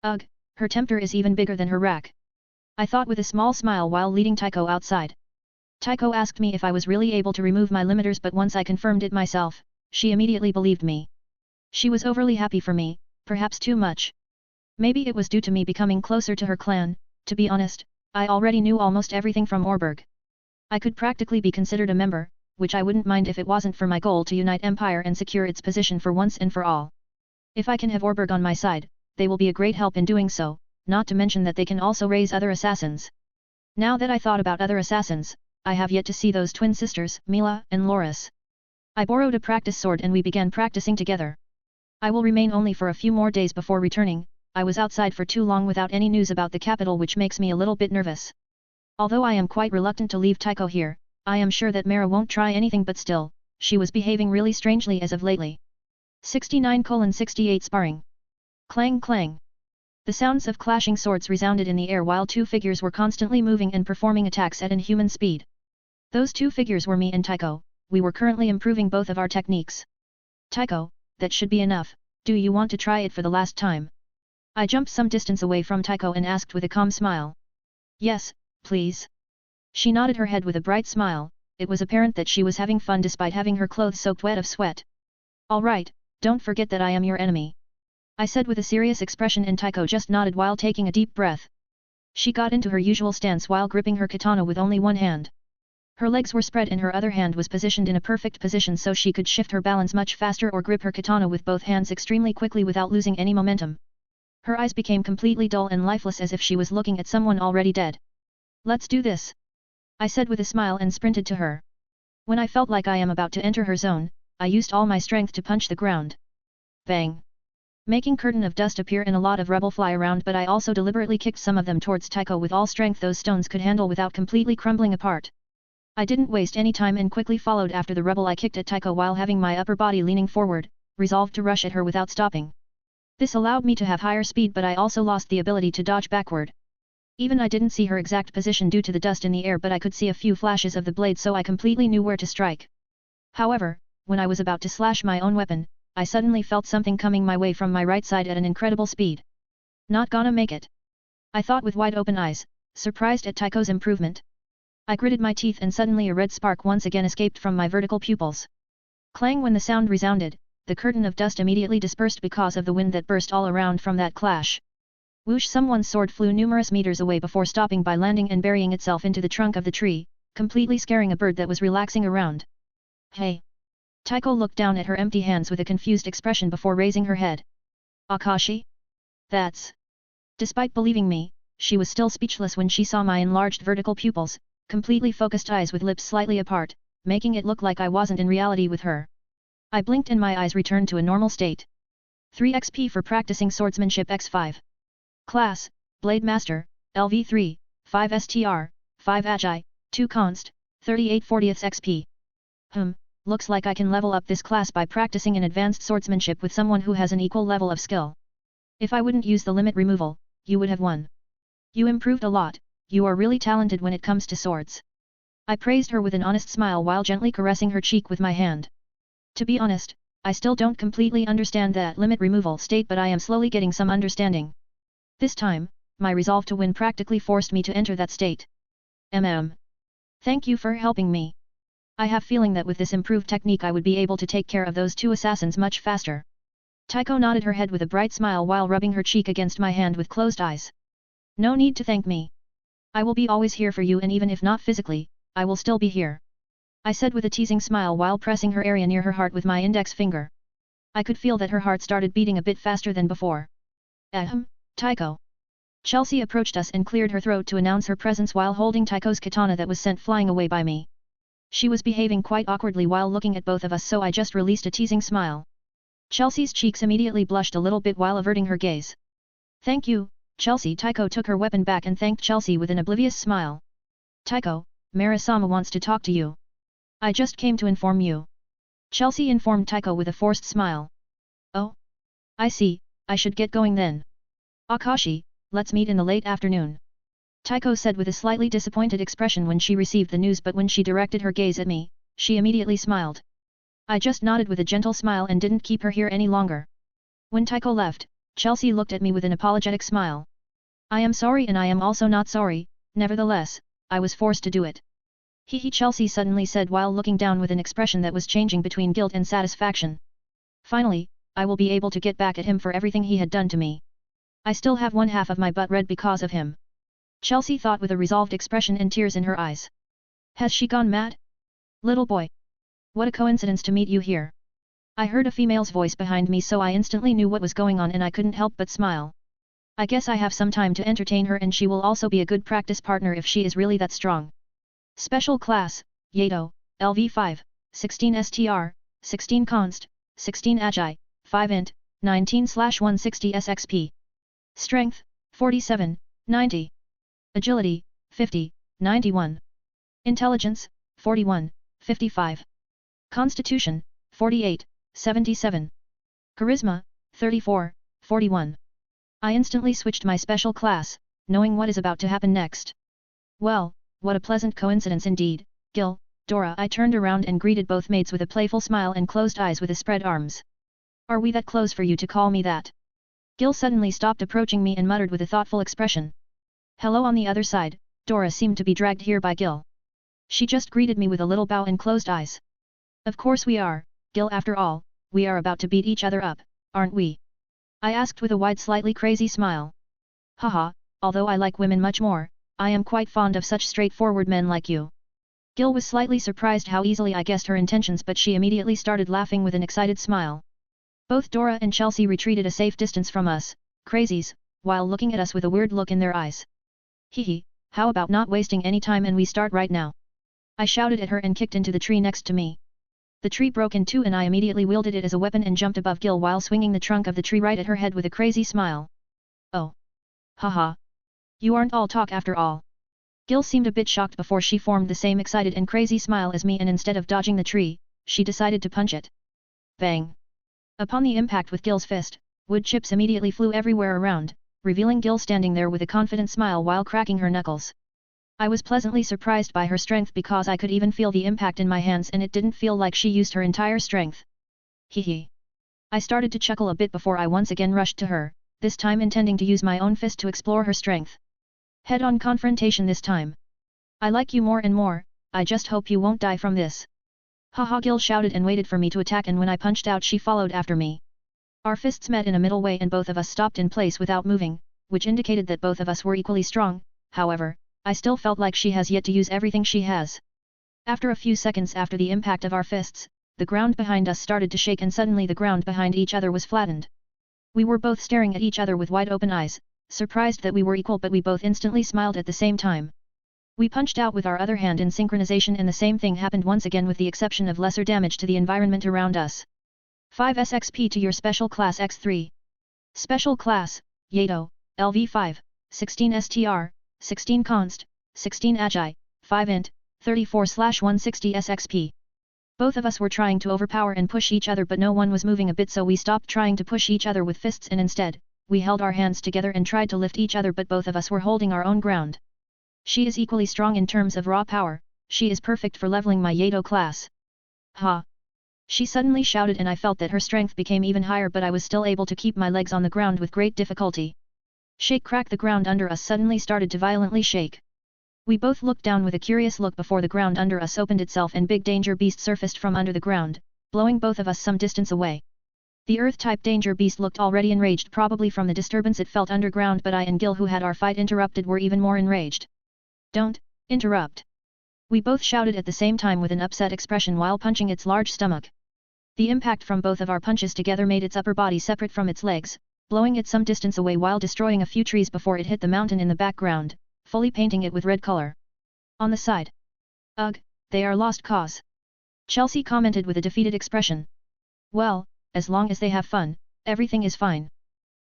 Speaker 1: Ugh, her temper is even bigger than her rack. I thought with a small smile while leading Tycho outside. Tycho asked me if I was really able to remove my limiters but once I confirmed it myself, she immediately believed me. She was overly happy for me, perhaps too much. Maybe it was due to me becoming closer to her clan, to be honest, I already knew almost everything from Orberg. I could practically be considered a member, which I wouldn't mind if it wasn't for my goal to unite Empire and secure its position for once and for all. If I can have Orberg on my side, they will be a great help in doing so, not to mention that they can also raise other assassins. Now that I thought about other assassins, I have yet to see those twin sisters, Mila and Loris. I borrowed a practice sword and we began practicing together. I will remain only for a few more days before returning, I was outside for too long without any news about the capital which makes me a little bit nervous. Although I am quite reluctant to leave Tycho here, I am sure that Mara won't try anything but still, she was behaving really strangely as of lately. 69:68 Sparring. Clang clang. The sounds of clashing swords resounded in the air while two figures were constantly moving and performing attacks at inhuman speed. Those two figures were me and Tycho, we were currently improving both of our techniques. Tycho, that should be enough, do you want to try it for the last time? I jumped some distance away from Tycho and asked with a calm smile. Yes, please. She nodded her head with a bright smile, it was apparent that she was having fun despite having her clothes soaked wet of sweat. Alright, don't forget that I am your enemy. I said with a serious expression and Tycho just nodded while taking a deep breath. She got into her usual stance while gripping her katana with only one hand. Her legs were spread and her other hand was positioned in a perfect position so she could shift her balance much faster or grip her katana with both hands extremely quickly without losing any momentum. Her eyes became completely dull and lifeless as if she was looking at someone already dead. Let's do this. I said with a smile and sprinted to her. When I felt like I am about to enter her zone, I used all my strength to punch the ground. Bang! Making curtain of dust appear and a lot of rubble fly around but I also deliberately kicked some of them towards Tycho with all strength those stones could handle without completely crumbling apart. I didn't waste any time and quickly followed after the rubble I kicked at Tycho while having my upper body leaning forward, resolved to rush at her without stopping. This allowed me to have higher speed but I also lost the ability to dodge backward. Even I didn't see her exact position due to the dust in the air but I could see a few flashes of the blade so I completely knew where to strike. However, when I was about to slash my own weapon, I suddenly felt something coming my way from my right side at an incredible speed. Not gonna make it. I thought with wide open eyes, surprised at Tycho's improvement. I gritted my teeth and suddenly a red spark once again escaped from my vertical pupils. Clang when the sound resounded, the curtain of dust immediately dispersed because of the wind that burst all around from that clash. Whoosh! Someone's sword flew numerous meters away before stopping by landing and burying itself into the trunk of the tree, completely scaring a bird that was relaxing around. Hey! Tycho looked down at her empty hands with a confused expression before raising her head. Akashi? That's... Despite believing me, she was still speechless when she saw my enlarged vertical pupils, completely focused eyes with lips slightly apart, making it look like I wasn't in reality with her. I blinked and my eyes returned to a normal state. 3 XP for practicing swordsmanship X5. Class, Blade Master, LV3, 5 STR, 5 Agi, 2 Const, 38/40 XP. Looks like I can level up this class by practicing an advanced swordsmanship with someone who has an equal level of skill. If I wouldn't use the limit removal, you would have won. You improved a lot, you are really talented when it comes to swords. I praised her with an honest smile while gently caressing her cheek with my hand. To be honest, I still don't completely understand that limit removal state but I am slowly getting some understanding. This time, my resolve to win practically forced me to enter that state. Thank you for helping me. I have feeling that with this improved technique I would be able to take care of those two assassins much faster. Taiko nodded her head with a bright smile while rubbing her cheek against my hand with closed eyes. No need to thank me. I will be always here for you, and even if not physically, I will still be here. I said with a teasing smile while pressing her area near her heart with my index finger. I could feel that her heart started beating a bit faster than before. Taiko. Chelsea approached us and cleared her throat to announce her presence while holding Taiko's katana that was sent flying away by me. She was behaving quite awkwardly while looking at both of us, so I just released a teasing smile. Chelsea's cheeks immediately blushed a little bit while averting her gaze. Thank you, Chelsea. Taiko took her weapon back and thanked Chelsea with an oblivious smile. Taiko, Marasama wants to talk to you. I just came to inform you. Chelsea informed Taiko with a forced smile. Oh? I see, I should get going then. Akashi, let's meet in the late afternoon. Taiko said with a slightly disappointed expression when she received the news, but when she directed her gaze at me, she immediately smiled. I just nodded with a gentle smile and didn't keep her here any longer. When Taiko left, Chelsea looked at me with an apologetic smile. I am sorry, and I am also not sorry, nevertheless, I was forced to do it. Chelsea suddenly said while looking down with an expression that was changing between guilt and satisfaction. Finally, I will be able to get back at him for everything he had done to me. I still have one half of my butt red because of him. Chelsea thought with a resolved expression and tears in her eyes. Has she gone mad? Little boy. What a coincidence to meet you here. I heard a female's voice behind me, so I instantly knew what was going on and I couldn't help but smile. I guess I have some time to entertain her, and she will also be a good practice partner if she is really that strong. Special Class, Yato, LV5, 16 STR, 16 Const, 16 Agi, 5 Int, 19/160 SXP. Strength, 47, 90. Agility, 50, 91. Intelligence, 41, 55. Constitution, 48, 77. Charisma, 34, 41. I instantly switched my special class, knowing what is about to happen next. Well, what a pleasant coincidence indeed, Gil, Dora. I turned around and greeted both maids with a playful smile and closed eyes with a spread arms. Are we that close for you to call me that? Gil suddenly stopped approaching me and muttered with a thoughtful expression. Hello. On the other side, Dora seemed to be dragged here by Gil. She just greeted me with a little bow and closed eyes. Of course we are, Gil. After all, we are about to beat each other up, aren't we? I asked with a wide, slightly crazy smile. Haha, although I like women much more, I am quite fond of such straightforward men like you. Gil was slightly surprised how easily I guessed her intentions, but she immediately started laughing with an excited smile. Both Dora and Chelsea retreated a safe distance from us, crazies, while looking at us with a weird look in their eyes. How about not wasting any time and we start right now? I shouted at her and kicked into the tree next to me. The tree broke in two and I immediately wielded it as a weapon and jumped above Gil while swinging the trunk of the tree right at her head with a crazy smile. Oh. Haha. You aren't all talk after all. Gil seemed a bit shocked before she formed the same excited and crazy smile as me, and instead of dodging the tree, she decided to punch it. Bang. Upon the impact with Gil's fist, wood chips immediately flew everywhere around, revealing Gil standing there with a confident smile while cracking her knuckles. I was pleasantly surprised by her strength because I could even feel the impact in my hands and it didn't feel like she used her entire strength. I started to chuckle a bit before I once again rushed to her, this time intending to use my own fist to explore her strength. Head-on confrontation this time. I like you more and more, I just hope you won't die from this. Haha. Gil shouted and waited for me to attack, and when I punched out she followed after me. Our fists met in a middle way and both of us stopped in place without moving, which indicated that both of us were equally strong. However, I still felt like she has yet to use everything she has. After a few seconds after the impact of our fists, the ground behind us started to shake and suddenly the ground behind each other was flattened. We were both staring at each other with wide open eyes, surprised that we were equal, but we both instantly smiled at the same time. We punched out with our other hand in synchronization, and the same thing happened once again with the exception of lesser damage to the environment around us. 5 SXP to your Special Class X3. Special Class, Yato, LV5, 16 STR, 16 Const, 16 Agi, 5 Int, 34/160 SXP. Both of us were trying to overpower and push each other, but no one was moving a bit, so we stopped trying to push each other with fists and instead, we held our hands together and tried to lift each other, but both of us were holding our own ground. She is equally strong in terms of raw power, she is perfect for leveling my Yato class. Ha! She suddenly shouted and I felt that her strength became even higher, but I was still able to keep my legs on the ground with great difficulty. Shake crack, the ground under us suddenly started to violently shake. We both looked down with a curious look before the ground under us opened itself and big danger beast surfaced from under the ground, blowing both of us some distance away. The Earth-type danger beast looked already enraged probably from the disturbance it felt underground, but I and Gil, who had our fight interrupted, were even more enraged. Don't interrupt! We both shouted at the same time with an upset expression while punching its large stomach. The impact from both of our punches together made its upper body separate from its legs, blowing it some distance away while destroying a few trees before it hit the mountain in the background, fully painting it with red color. On the side. Ugh, they are lost cause. Chelsea commented with a defeated expression. Well, as long as they have fun, everything is fine.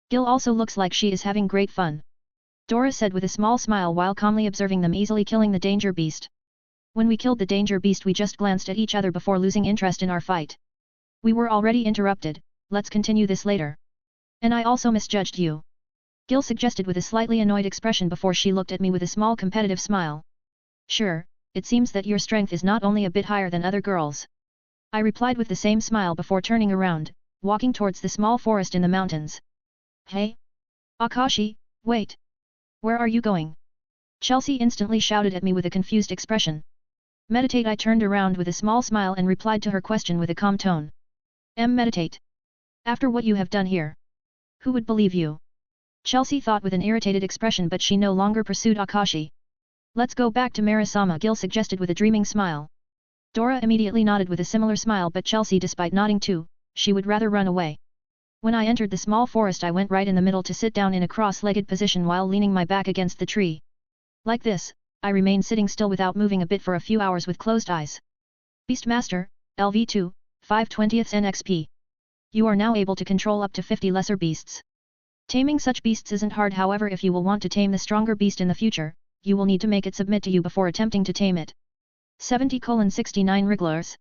Speaker 1: Gil also looks like she is having great fun. Dora said with a small smile while calmly observing them easily killing the danger beast. When we killed the danger beast we just glanced at each other before losing interest in our fight. We were already interrupted, let's continue this later. And I also misjudged you. Gil suggested with a slightly annoyed expression before she looked at me with a small competitive smile. Sure, it seems that your strength is not only a bit higher than other girls. I replied with the same smile before turning around, walking towards the small forest in the mountains. Hey? Akashi, wait! Where are you going? Chelsea instantly shouted at me with a confused expression. Meditate. I turned around with a small smile and replied to her question with a calm tone. Meditate. After what you have done here. Who would believe you? Chelsea thought with an irritated expression, but she no longer pursued Akashi. Let's go back to Marasama, Gil suggested with a dreaming smile. Dora immediately nodded with a similar smile, but Chelsea, despite nodding too, she would rather run away. When I entered the small forest I went right in the middle to sit down in a cross-legged position while leaning my back against the tree. Like this, I remained sitting still without moving a bit for a few hours with closed eyes. Beastmaster, LV2, 5/20th NXP. You are now able to control up to 50 lesser beasts. Taming such beasts isn't hard, however if you will want to tame the stronger beast in the future, you will need to make it submit to you before attempting to tame it. 70:69 Wrigglers.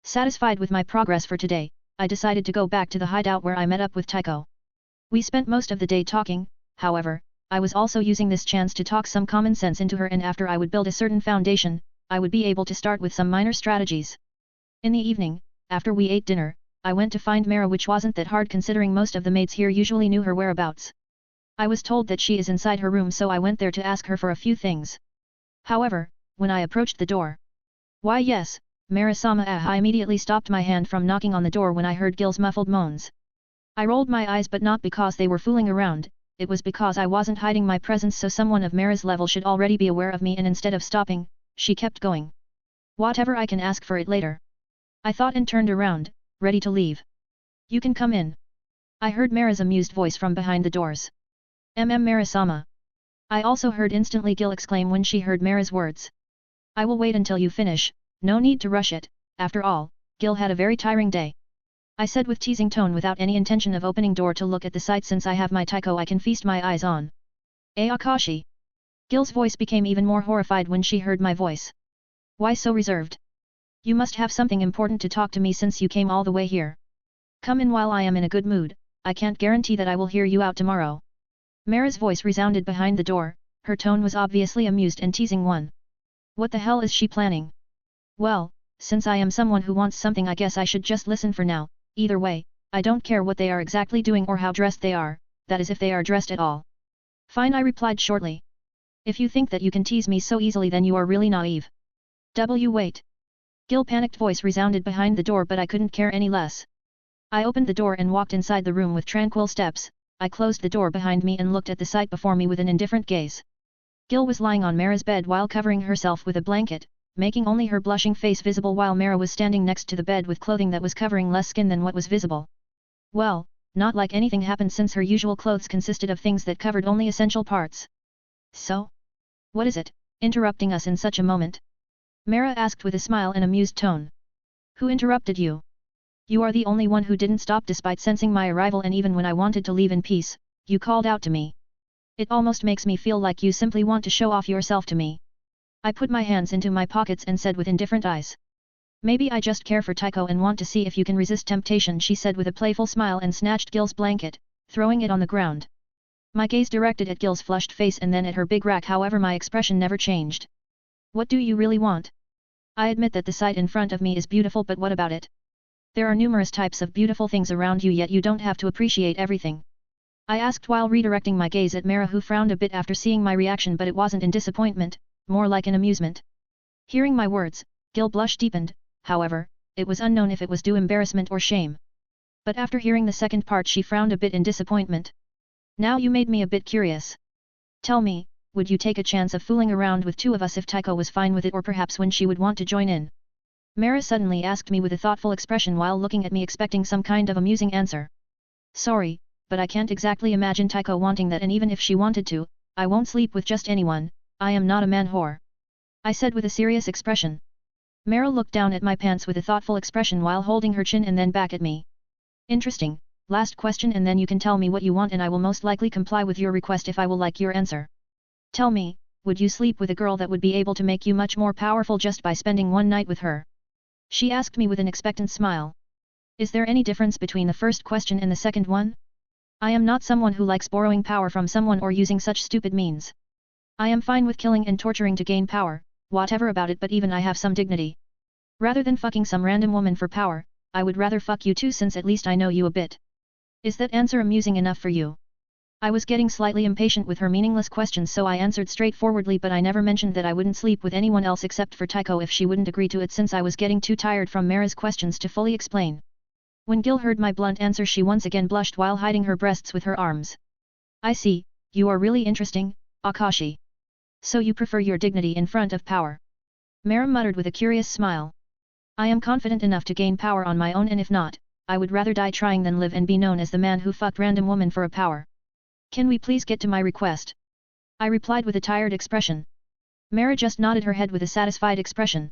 Speaker 1: Satisfied with my progress for today, I decided to go back to the hideout where I met up with Tycho. We spent most of the day talking, however, I was also using this chance to talk some common sense into her, and after I would build a certain foundation, I would be able to start with some minor strategies. In the evening, after we ate dinner, I went to find Mara, which wasn't that hard considering most of the maids here usually knew her whereabouts. I was told that she is inside her room, so I went there to ask her for a few things. However, when I approached the door. Why yes, Marasama, I immediately stopped my hand from knocking on the door when I heard Gil's muffled moans. I rolled my eyes, but not because they were fooling around, it was because I wasn't hiding my presence, so someone of Mara's level should already be aware of me, and instead of stopping, she kept going. Whatever, I can ask for it later. I thought and turned around, ready to leave. You can come in. I heard Mara's amused voice from behind the doors. Marasama. I also heard instantly Gil exclaim when she heard Mara's words. I will wait until you finish, no need to rush it, after all, Gil had a very tiring day. I said with teasing tone without any intention of opening door to look at the sight, since I have my Tycho I can feast my eyes on. Akashi. Gil's voice became even more horrified when she heard my voice. Why so reserved? You must have something important to talk to me since you came all the way here. Come in while I am in a good mood, I can't guarantee that I will hear you out tomorrow. Mara's voice resounded behind the door, her tone was obviously amused and teasing one. What the hell is she planning? Well, since I am someone who wants something, I guess I should just listen for now. Either way, I don't care what they are exactly doing or how dressed they are, that is if they are dressed at all. Fine, I replied shortly. If you think that you can tease me so easily, then you are really naive. Wait. Gil's panicked voice resounded behind the door, but I couldn't care any less. I opened the door and walked inside the room with tranquil steps. I closed the door behind me and looked at the sight before me with an indifferent gaze. Gil was lying on Mara's bed while covering herself with a blanket, making only her blushing face visible, while Mara was standing next to the bed with clothing that was covering less skin than what was visible. Well, not like anything happened, since her usual clothes consisted of things that covered only essential parts. So? What is it, interrupting us in such a moment? Mara asked with a smile and amused tone. Who interrupted you? You are the only one who didn't stop despite sensing my arrival, and even when I wanted to leave in peace, you called out to me. It almost makes me feel like you simply want to show off yourself to me. I put my hands into my pockets and said with indifferent eyes. Maybe I just care for Tycho and want to see if you can resist temptation, she said with a playful smile and snatched Gil's blanket, throwing it on the ground. My gaze directed at Gil's flushed face and then at her big rack, however my expression never changed. What do you really want? I admit that the sight in front of me is beautiful, but what about it? There are numerous types of beautiful things around you, yet you don't have to appreciate everything. I asked while redirecting my gaze at Mara, who frowned a bit after seeing my reaction, but it wasn't in disappointment, more like an amusement. Hearing my words, Gil blush deepened, however, it was unknown if it was due embarrassment or shame. But after hearing the second part she frowned a bit in disappointment. Now you made me a bit curious. Tell me, would you take a chance of fooling around with two of us if Taiko was fine with it or perhaps when she would want to join in? Mara suddenly asked me with a thoughtful expression while looking at me expecting some kind of amusing answer. Sorry, but I can't exactly imagine Taiko wanting that, and even if she wanted to, I won't sleep with just anyone, I am not a man whore. I said with a serious expression. Mara looked down at my pants with a thoughtful expression while holding her chin and then back at me. Interesting, last question and then you can tell me what you want and I will most likely comply with your request if I will like your answer. Tell me, would you sleep with a girl that would be able to make you much more powerful just by spending one night with her? She asked me with an expectant smile. Is there any difference between the first question and the second one? I am not someone who likes borrowing power from someone or using such stupid means. I am fine with killing and torturing to gain power, whatever about it, but even I have some dignity. Rather than fucking some random woman for power, I would rather fuck you too since at least I know you a bit. Is that answer amusing enough for you? I was getting slightly impatient with her meaningless questions so I answered straightforwardly, but I never mentioned that I wouldn't sleep with anyone else except for Taiko if she wouldn't agree to it since I was getting too tired from Mara's questions to fully explain. When Gil heard my blunt answer she once again blushed while hiding her breasts with her arms. I see, you are really interesting, Akashi. So you prefer your dignity in front of power. Mara muttered with a curious smile. I am confident enough to gain power on my own, and if not, I would rather die trying than live and be known as the man who fucked random woman for a power. Can we please get to my request? I replied with a tired expression. Mara just nodded her head with a satisfied expression.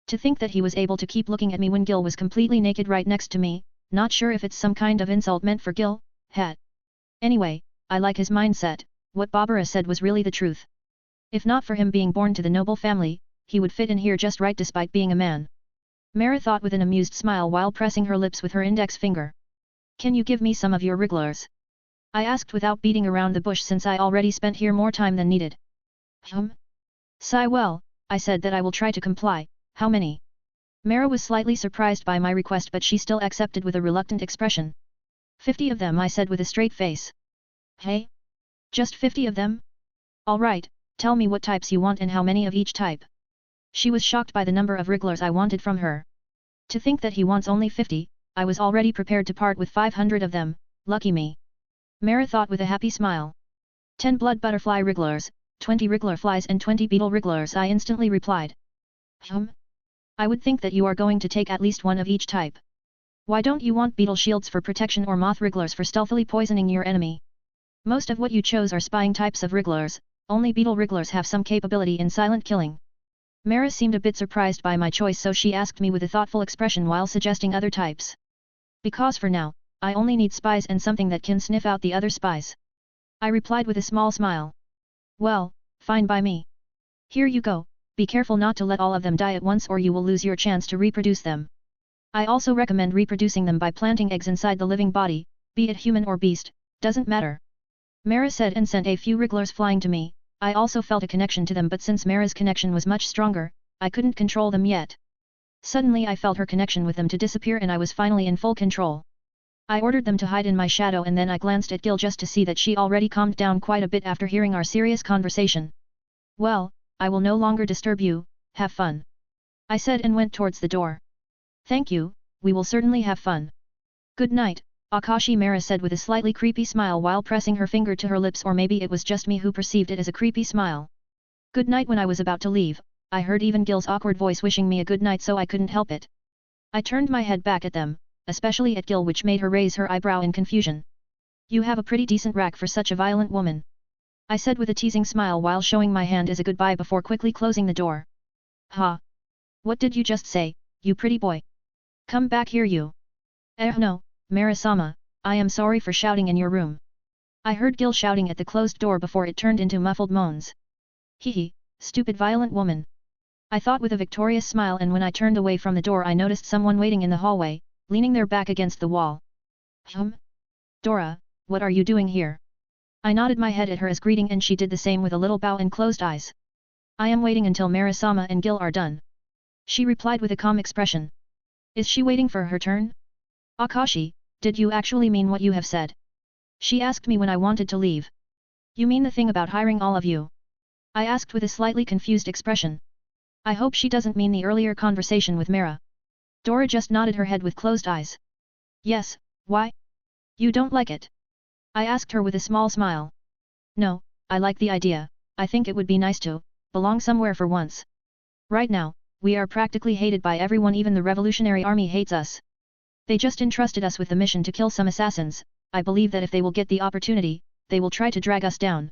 Speaker 1: To think that he was able to keep looking at me when Gil was completely naked right next to me, not sure if it's some kind of insult meant for Gil, hat. Anyway, I like his mindset, what Barbara said was really the truth. If not for him being born to the noble family, he would fit in here just right despite being a man. Mara thought with an amused smile while pressing her lips with her index finger. Can you give me some of your wrigglers? I asked without beating around the bush since I already spent here more time than needed. Sigh well, I said that I will try to comply, how many? Mara was slightly surprised by my request but she still accepted with a reluctant expression. 50 of them, I said with a straight face. Hey? Just 50 of them? Alright, tell me what types you want and how many of each type. She was shocked by the number of wrigglers I wanted from her. To think that he wants only 50, I was already prepared to part with 500 of them, lucky me. Mara thought with a happy smile. 10 blood butterfly wrigglers, 20 wriggler flies and 20 beetle wrigglers, I instantly replied. I would think that you are going to take at least one of each type. Why don't you want beetle shields for protection or moth wrigglers for stealthily poisoning your enemy? Most of what you chose are spying types of wrigglers, only beetle wrigglers have some capability in silent killing. Mara seemed a bit surprised by my choice so she asked me with a thoughtful expression while suggesting other types. Because for now, I only need spies and something that can sniff out the other spies. I replied with a small smile. Well, fine by me. Here you go, be careful not to let all of them die at once or you will lose your chance to reproduce them. I also recommend reproducing them by planting eggs inside the living body, be it human or beast, doesn't matter. Mara said and sent a few wrigglers flying to me. I also felt a connection to them but since Mara's connection was much stronger, I couldn't control them yet. Suddenly I felt her connection with them to disappear and I was finally in full control. I ordered them to hide in my shadow and then I glanced at Gil just to see that she already calmed down quite a bit after hearing our serious conversation. Well, I will no longer disturb you, have fun. I said and went towards the door. Thank you, we will certainly have fun. Good night, Akashi, Mara said with a slightly creepy smile while pressing her finger to her lips, or maybe it was just me who perceived it as a creepy smile. Good night. When I was about to leave, I heard even Gil's awkward voice wishing me a good night so I couldn't help it. I turned my head back at them, especially at Gil, which made her raise her eyebrow in confusion. You have a pretty decent rack for such a violent woman. I said with a teasing smile while showing my hand as a goodbye before quickly closing the door. Ha! What did you just say, you pretty boy? Come back here you. No, Mara-sama, I am sorry for shouting in your room. I heard Gil shouting at the closed door before it turned into muffled moans. Hehe, stupid violent woman. I thought with a victorious smile, and when I turned away from the door I noticed someone waiting in the hallway, leaning their back against the wall. Dora, what are you doing here? I nodded my head at her as greeting and she did the same with a little bow and closed eyes. I am waiting until Mara-sama and Gil are done. She replied with a calm expression. Is she waiting for her turn? Akashi, did you actually mean what you have said? She asked me when I wanted to leave. You mean the thing about hiring all of you? I asked with a slightly confused expression. I hope she doesn't mean the earlier conversation with Mira. Dora just nodded her head with closed eyes. Yes, why? You don't like it? I asked her with a small smile. No, I like the idea. I think it would be nice to belong somewhere for once. Right now, we are practically hated by everyone, even the Revolutionary Army hates us. They just entrusted us with the mission to kill some assassins. I believe that if they will get the opportunity, they will try to drag us down.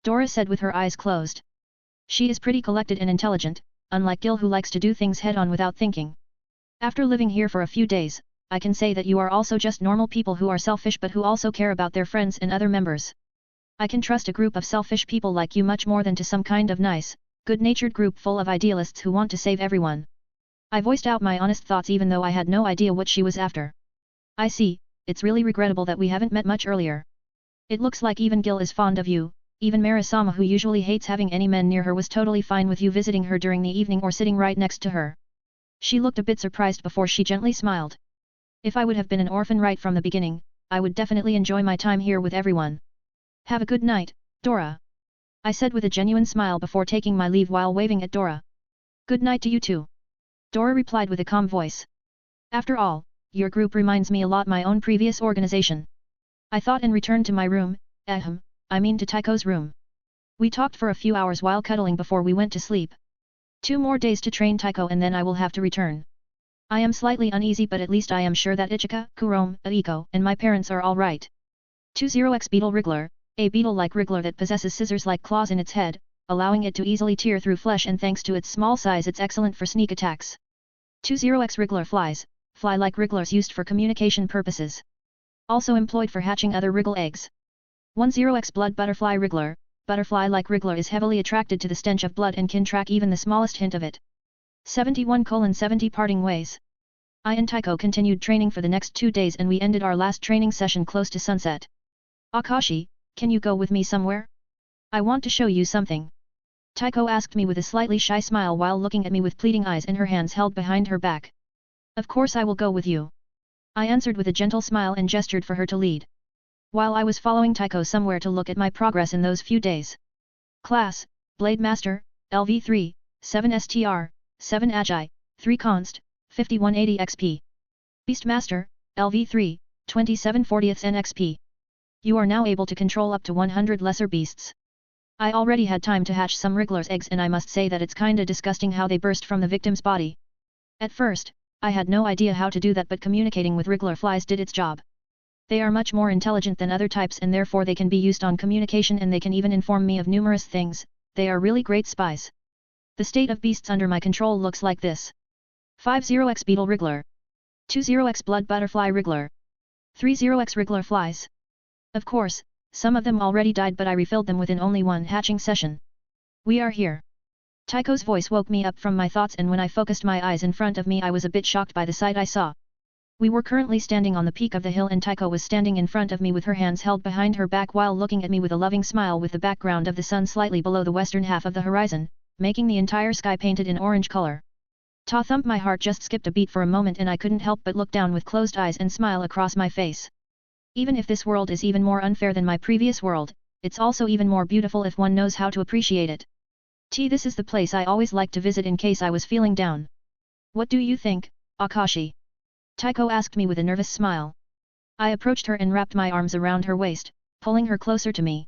Speaker 1: Dora said with her eyes closed. She is pretty collected and intelligent, unlike Gil who likes to do things head-on without thinking. After living here for a few days, I can say that you are also just normal people who are selfish but who also care about their friends and other members. I can trust a group of selfish people like you much more than to some kind of nice, good-natured group full of idealists who want to save everyone. I voiced out my honest thoughts even though I had no idea what she was after. I see, it's really regrettable that we haven't met much earlier. It looks like even Gil is fond of you, even Marasama who usually hates having any men near her was totally fine with you visiting her during the evening or sitting right next to her. She looked a bit surprised before she gently smiled. If I would have been an orphan right from the beginning, I would definitely enjoy my time here with everyone. Have a good night, Dora. I said with a genuine smile before taking my leave while waving at Dora. Good night to you too. Dora replied with a calm voice. After all, your group reminds me a lot my own previous organization. I thought and returned to my room, I mean to Taiko's room. We talked for a few hours while cuddling before we went to sleep. 2 more days to train Taiko and then I will have to return. I am slightly uneasy but at least I am sure that Ichika, Kurome, Aiko, and my parents are all right. 20X Beetle Wriggler, a beetle-like wriggler that possesses scissors-like claws in its head, allowing it to easily tear through flesh and thanks to its small size it's excellent for sneak attacks. 20X Wriggler Flies, fly-like wrigglers used for communication purposes. Also employed for hatching other wriggle eggs. 10X Blood Butterfly Wriggler, butterfly-like wriggler is heavily attracted to the stench of blood and can track even the smallest hint of it. 71:70 Parting Ways. I and Taiko continued training for the next 2 days and we ended our last training session close to sunset. Akashi, can you go with me somewhere? I want to show you something. Taiko asked me with a slightly shy smile while looking at me with pleading eyes and her hands held behind her back. Of course I will go with you. I answered with a gentle smile and gestured for her to lead. While I was following Taiko somewhere to look at my progress in those few days. Class, Blade Master, LV3, 7 STR, 7 Agi, 3 Const, 5180 XP. Beastmaster, LV3, 2740 NXP. You are now able to control up to 100 lesser beasts. I already had time to hatch some wriggler's eggs and I must say that it's kinda disgusting how they burst from the victim's body. At first, I had no idea how to do that but communicating with wriggler flies did its job. They are much more intelligent than other types and therefore they can be used on communication and they can even inform me of numerous things, they are really great spies. The state of beasts under my control looks like this. 50X Beetle Wriggler. 20X Blood Butterfly Wriggler. 30X Wriggler Flies. Of course, some of them already died but I refilled them within only one hatching session. We are here. Taiko's voice woke me up from my thoughts and when I focused my eyes in front of me I was a bit shocked by the sight I saw. We were currently standing on the peak of the hill and Taiko was standing in front of me with her hands held behind her back while looking at me with a loving smile with the background of the sun slightly below the western half of the horizon, making the entire sky painted in orange color. Ta thump, my heart just skipped a beat for a moment and I couldn't help but look down with closed eyes and smile across my face. Even if this world is even more unfair than my previous world, it's also even more beautiful if one knows how to appreciate it. This is the place I always liked to visit in case I was feeling down. What do you think, Akashi? Taiko asked me with a nervous smile. I approached her and wrapped my arms around her waist, pulling her closer to me.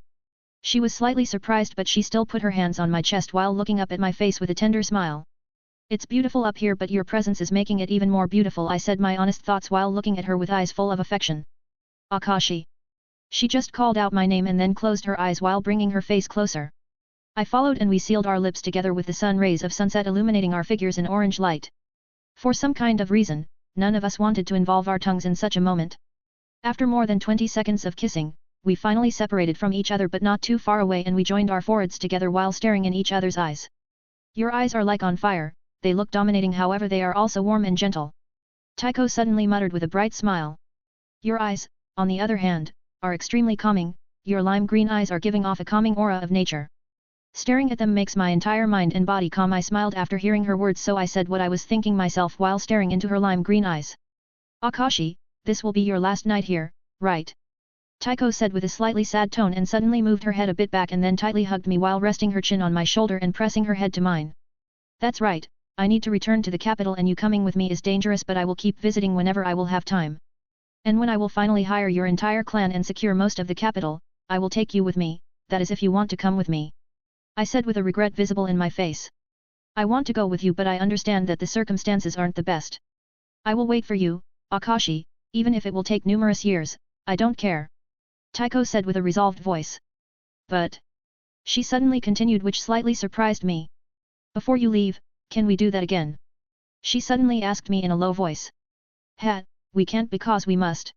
Speaker 1: She was slightly surprised but she still put her hands on my chest while looking up at my face with a tender smile. It's beautiful up here but your presence is making it even more beautiful, I said my honest thoughts while looking at her with eyes full of affection. Akashi. She just called out my name and then closed her eyes while bringing her face closer. I followed and we sealed our lips together with the sun rays of sunset illuminating our figures in orange light. For some kind of reason, none of us wanted to involve our tongues in such a moment. After more than 20 seconds of kissing, we finally separated from each other but not too far away and we joined our foreheads together while staring in each other's eyes. Your eyes are like on fire, they look dominating however they are also warm and gentle. Taiko suddenly muttered with a bright smile. Your eyes, on the other hand, are extremely calming, your lime green eyes are giving off a calming aura of nature. Staring at them makes my entire mind and body calm. I smiled after hearing her words so I said what I was thinking myself while staring into her lime green eyes. Akashi, this will be your last night here, right? Taiko said with a slightly sad tone and suddenly moved her head a bit back and then tightly hugged me while resting her chin on my shoulder and pressing her head to mine. That's right, I need to return to the capital and you coming with me is dangerous but I will keep visiting whenever I will have time. And when I will finally hire your entire clan and secure most of the capital, I will take you with me, that is if you want to come with me. I said with a regret visible in my face. I want to go with you but I understand that the circumstances aren't the best. I will wait for you, Akashi, even if it will take numerous years, I don't care. Taiko said with a resolved voice. But... she suddenly continued which slightly surprised me. Before you leave, can we do that again? She suddenly asked me in a low voice. We can't because we must.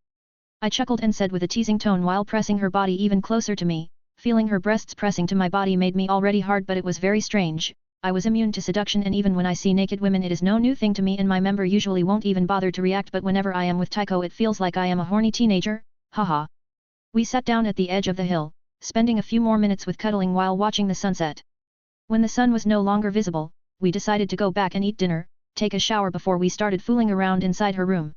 Speaker 1: I chuckled and said with a teasing tone while pressing her body even closer to me, feeling her breasts pressing to my body made me already hard but it was very strange. I was immune to seduction and even when I see naked women it is no new thing to me and my member usually won't even bother to react but whenever I am with Taiko it feels like I am a horny teenager, haha. We sat down at the edge of the hill, spending a few more minutes with cuddling while watching the sunset. When the sun was no longer visible, we decided to go back and eat dinner, take a shower before we started fooling around inside her room.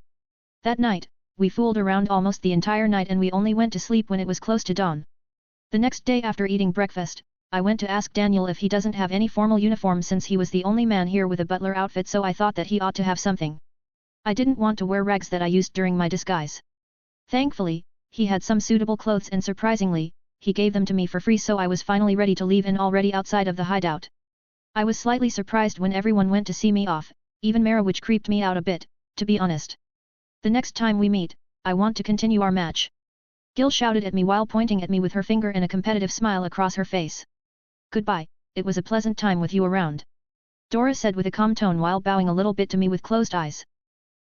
Speaker 1: That night, we fooled around almost the entire night and we only went to sleep when it was close to dawn. The next day after eating breakfast, I went to ask Daniel if he doesn't have any formal uniform since he was the only man here with a butler outfit so I thought that he ought to have something. I didn't want to wear rags that I used during my disguise. Thankfully, he had some suitable clothes and surprisingly, he gave them to me for free so I was finally ready to leave and already outside of the hideout. I was slightly surprised when everyone went to see me off, even Mara which creeped me out a bit, to be honest. The next time we meet, I want to continue our match. Gil shouted at me while pointing at me with her finger and a competitive smile across her face. Goodbye, it was a pleasant time with you around. Dora said with a calm tone while bowing a little bit to me with closed eyes.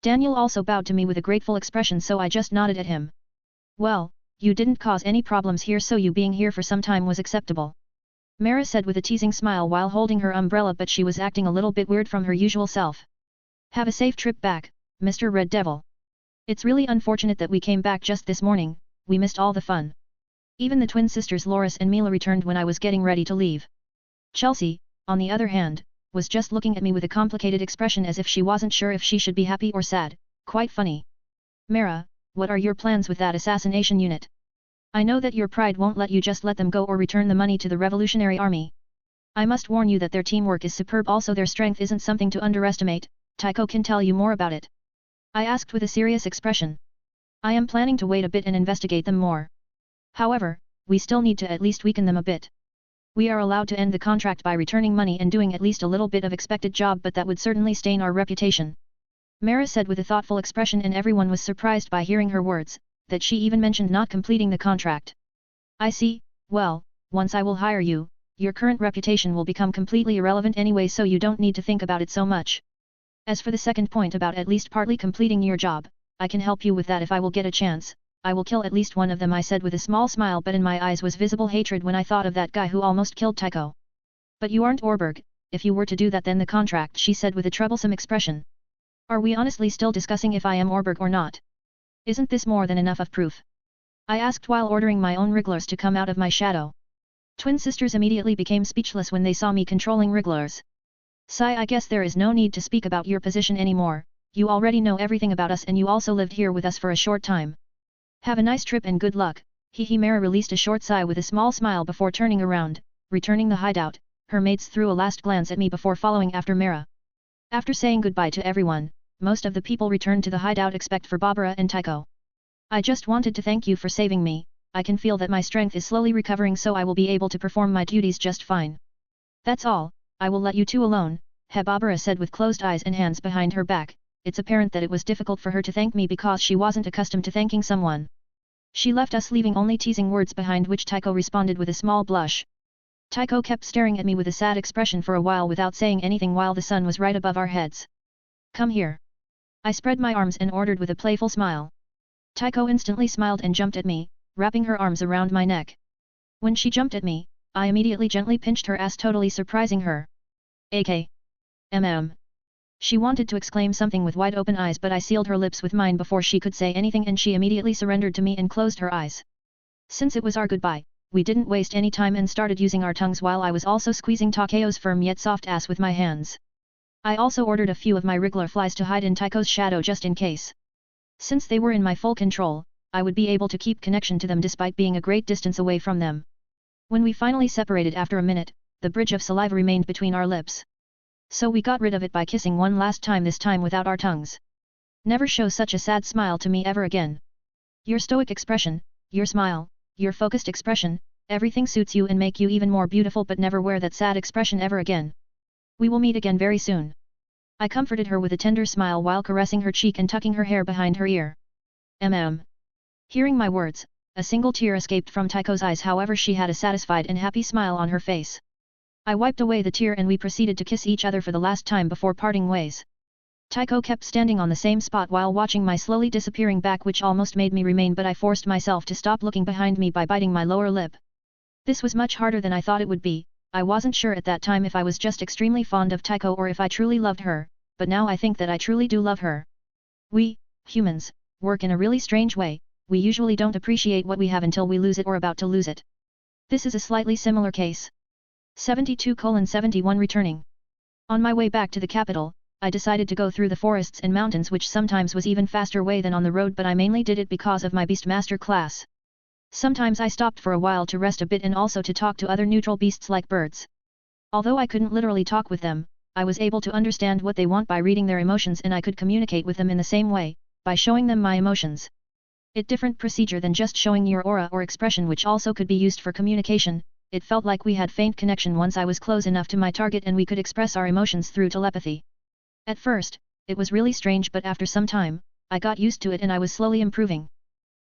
Speaker 1: Daniel also bowed to me with a grateful expression so I just nodded at him. Well, you didn't cause any problems here so you being here for some time was acceptable. Mara said with a teasing smile while holding her umbrella but she was acting a little bit weird from her usual self. Have a safe trip back, Mr. Red Devil. It's really unfortunate that we came back just this morning, we missed all the fun. Even the twin sisters Loris and Mila returned when I was getting ready to leave. Chelsea, on the other hand, was just looking at me with a complicated expression as if she wasn't sure if she should be happy or sad, quite funny. Mara, what are your plans with that assassination unit? I know that your pride won't let you just let them go or return the money to the Revolutionary Army. I must warn you that their teamwork is superb also their strength isn't something to underestimate, Taiko can tell you more about it. I asked with a serious expression. I am planning to wait a bit and investigate them more. However, we still need to at least weaken them a bit. We are allowed to end the contract by returning money and doing at least a little bit of expected job but that would certainly stain our reputation. Mara said with a thoughtful expression and everyone was surprised by hearing her words, that she even mentioned not completing the contract. I see, well, once I will hire you, your current reputation will become completely irrelevant anyway so you don't need to think about it so much. As for the second point about at least partly completing your job, I can help you with that if I will get a chance, I will kill at least one of them I said with a small smile but in my eyes was visible hatred when I thought of that guy who almost killed Taiko. But you aren't Orberg, if you were to do that then the contract she said with a troublesome expression. Are we honestly still discussing if I am Orberg or not? Isn't this more than enough of proof? I asked while ordering my own wrigglers to come out of my shadow. Twin sisters immediately became speechless when they saw me controlling wrigglers. Sai, I guess there is no need to speak about your position anymore, you already know everything about us and you also lived here with us for a short time. Have a nice trip and good luck, Mara released a short sigh with a small smile before turning around, returning the hideout, her mates threw a last glance at me before following after Mara. After saying goodbye to everyone, most of the people returned to the hideout except for Barbara and Taiko. I just wanted to thank you for saving me, I can feel that my strength is slowly recovering so I will be able to perform my duties just fine. That's all, I will let you two alone, Barbara said with closed eyes and hands behind her back, it's apparent that it was difficult for her to thank me because she wasn't accustomed to thanking someone. She left us leaving only teasing words behind which Taiko responded with a small blush. Taiko kept staring at me with a sad expression for a while without saying anything while the sun was right above our heads. Come here. I spread my arms and ordered with a playful smile. Taiko instantly smiled and jumped at me, wrapping her arms around my neck. When she jumped at me, I immediately gently pinched her ass totally surprising her. She wanted to exclaim something with wide open eyes but I sealed her lips with mine before she could say anything and she immediately surrendered to me and closed her eyes. Since it was our goodbye, we didn't waste any time and started using our tongues while I was also squeezing Takeo's firm yet soft ass with my hands. I also ordered a few of my wriggler flies to hide in Taiko's shadow just in case. Since they were in my full control, I would be able to keep connection to them despite being a great distance away from them. When we finally separated after a minute, the bridge of saliva remained between our lips. So we got rid of it by kissing one last time, this time without our tongues. Never show such a sad smile to me ever again. Your stoic expression, your smile, your focused expression, everything suits you and make you even more beautiful, but never wear that sad expression ever again. We will meet again very soon. I comforted her with a tender smile while caressing her cheek and tucking her hair behind her ear. Hearing my words, a single tear escaped from Taiko's eyes, however she had a satisfied and happy smile on her face. I wiped away the tear and we proceeded to kiss each other for the last time before parting ways. Taiko kept standing on the same spot while watching my slowly disappearing back, which almost made me remain, but I forced myself to stop looking behind me by biting my lower lip. This was much harder than I thought it would be. I wasn't sure at that time if I was just extremely fond of Taiko or if I truly loved her, but now I think that I truly do love her. We, humans, work in a really strange way. We usually don't appreciate what we have until we lose it or about to lose it. This is a slightly similar case. 72:71 Returning. On my way back to the capital, I decided to go through the forests and mountains, which sometimes was even faster way than on the road, but I mainly did it because of my Beastmaster class. Sometimes I stopped for a while to rest a bit and also to talk to other neutral beasts like birds. Although I couldn't literally talk with them, I was able to understand what they want by reading their emotions, and I could communicate with them in the same way, by showing them my emotions. It different procedure than just showing your aura or expression, which also could be used for communication. It felt like we had faint connection once I was close enough to my target and we could express our emotions through telepathy. At first, it was really strange, but after some time, I got used to it and I was slowly improving.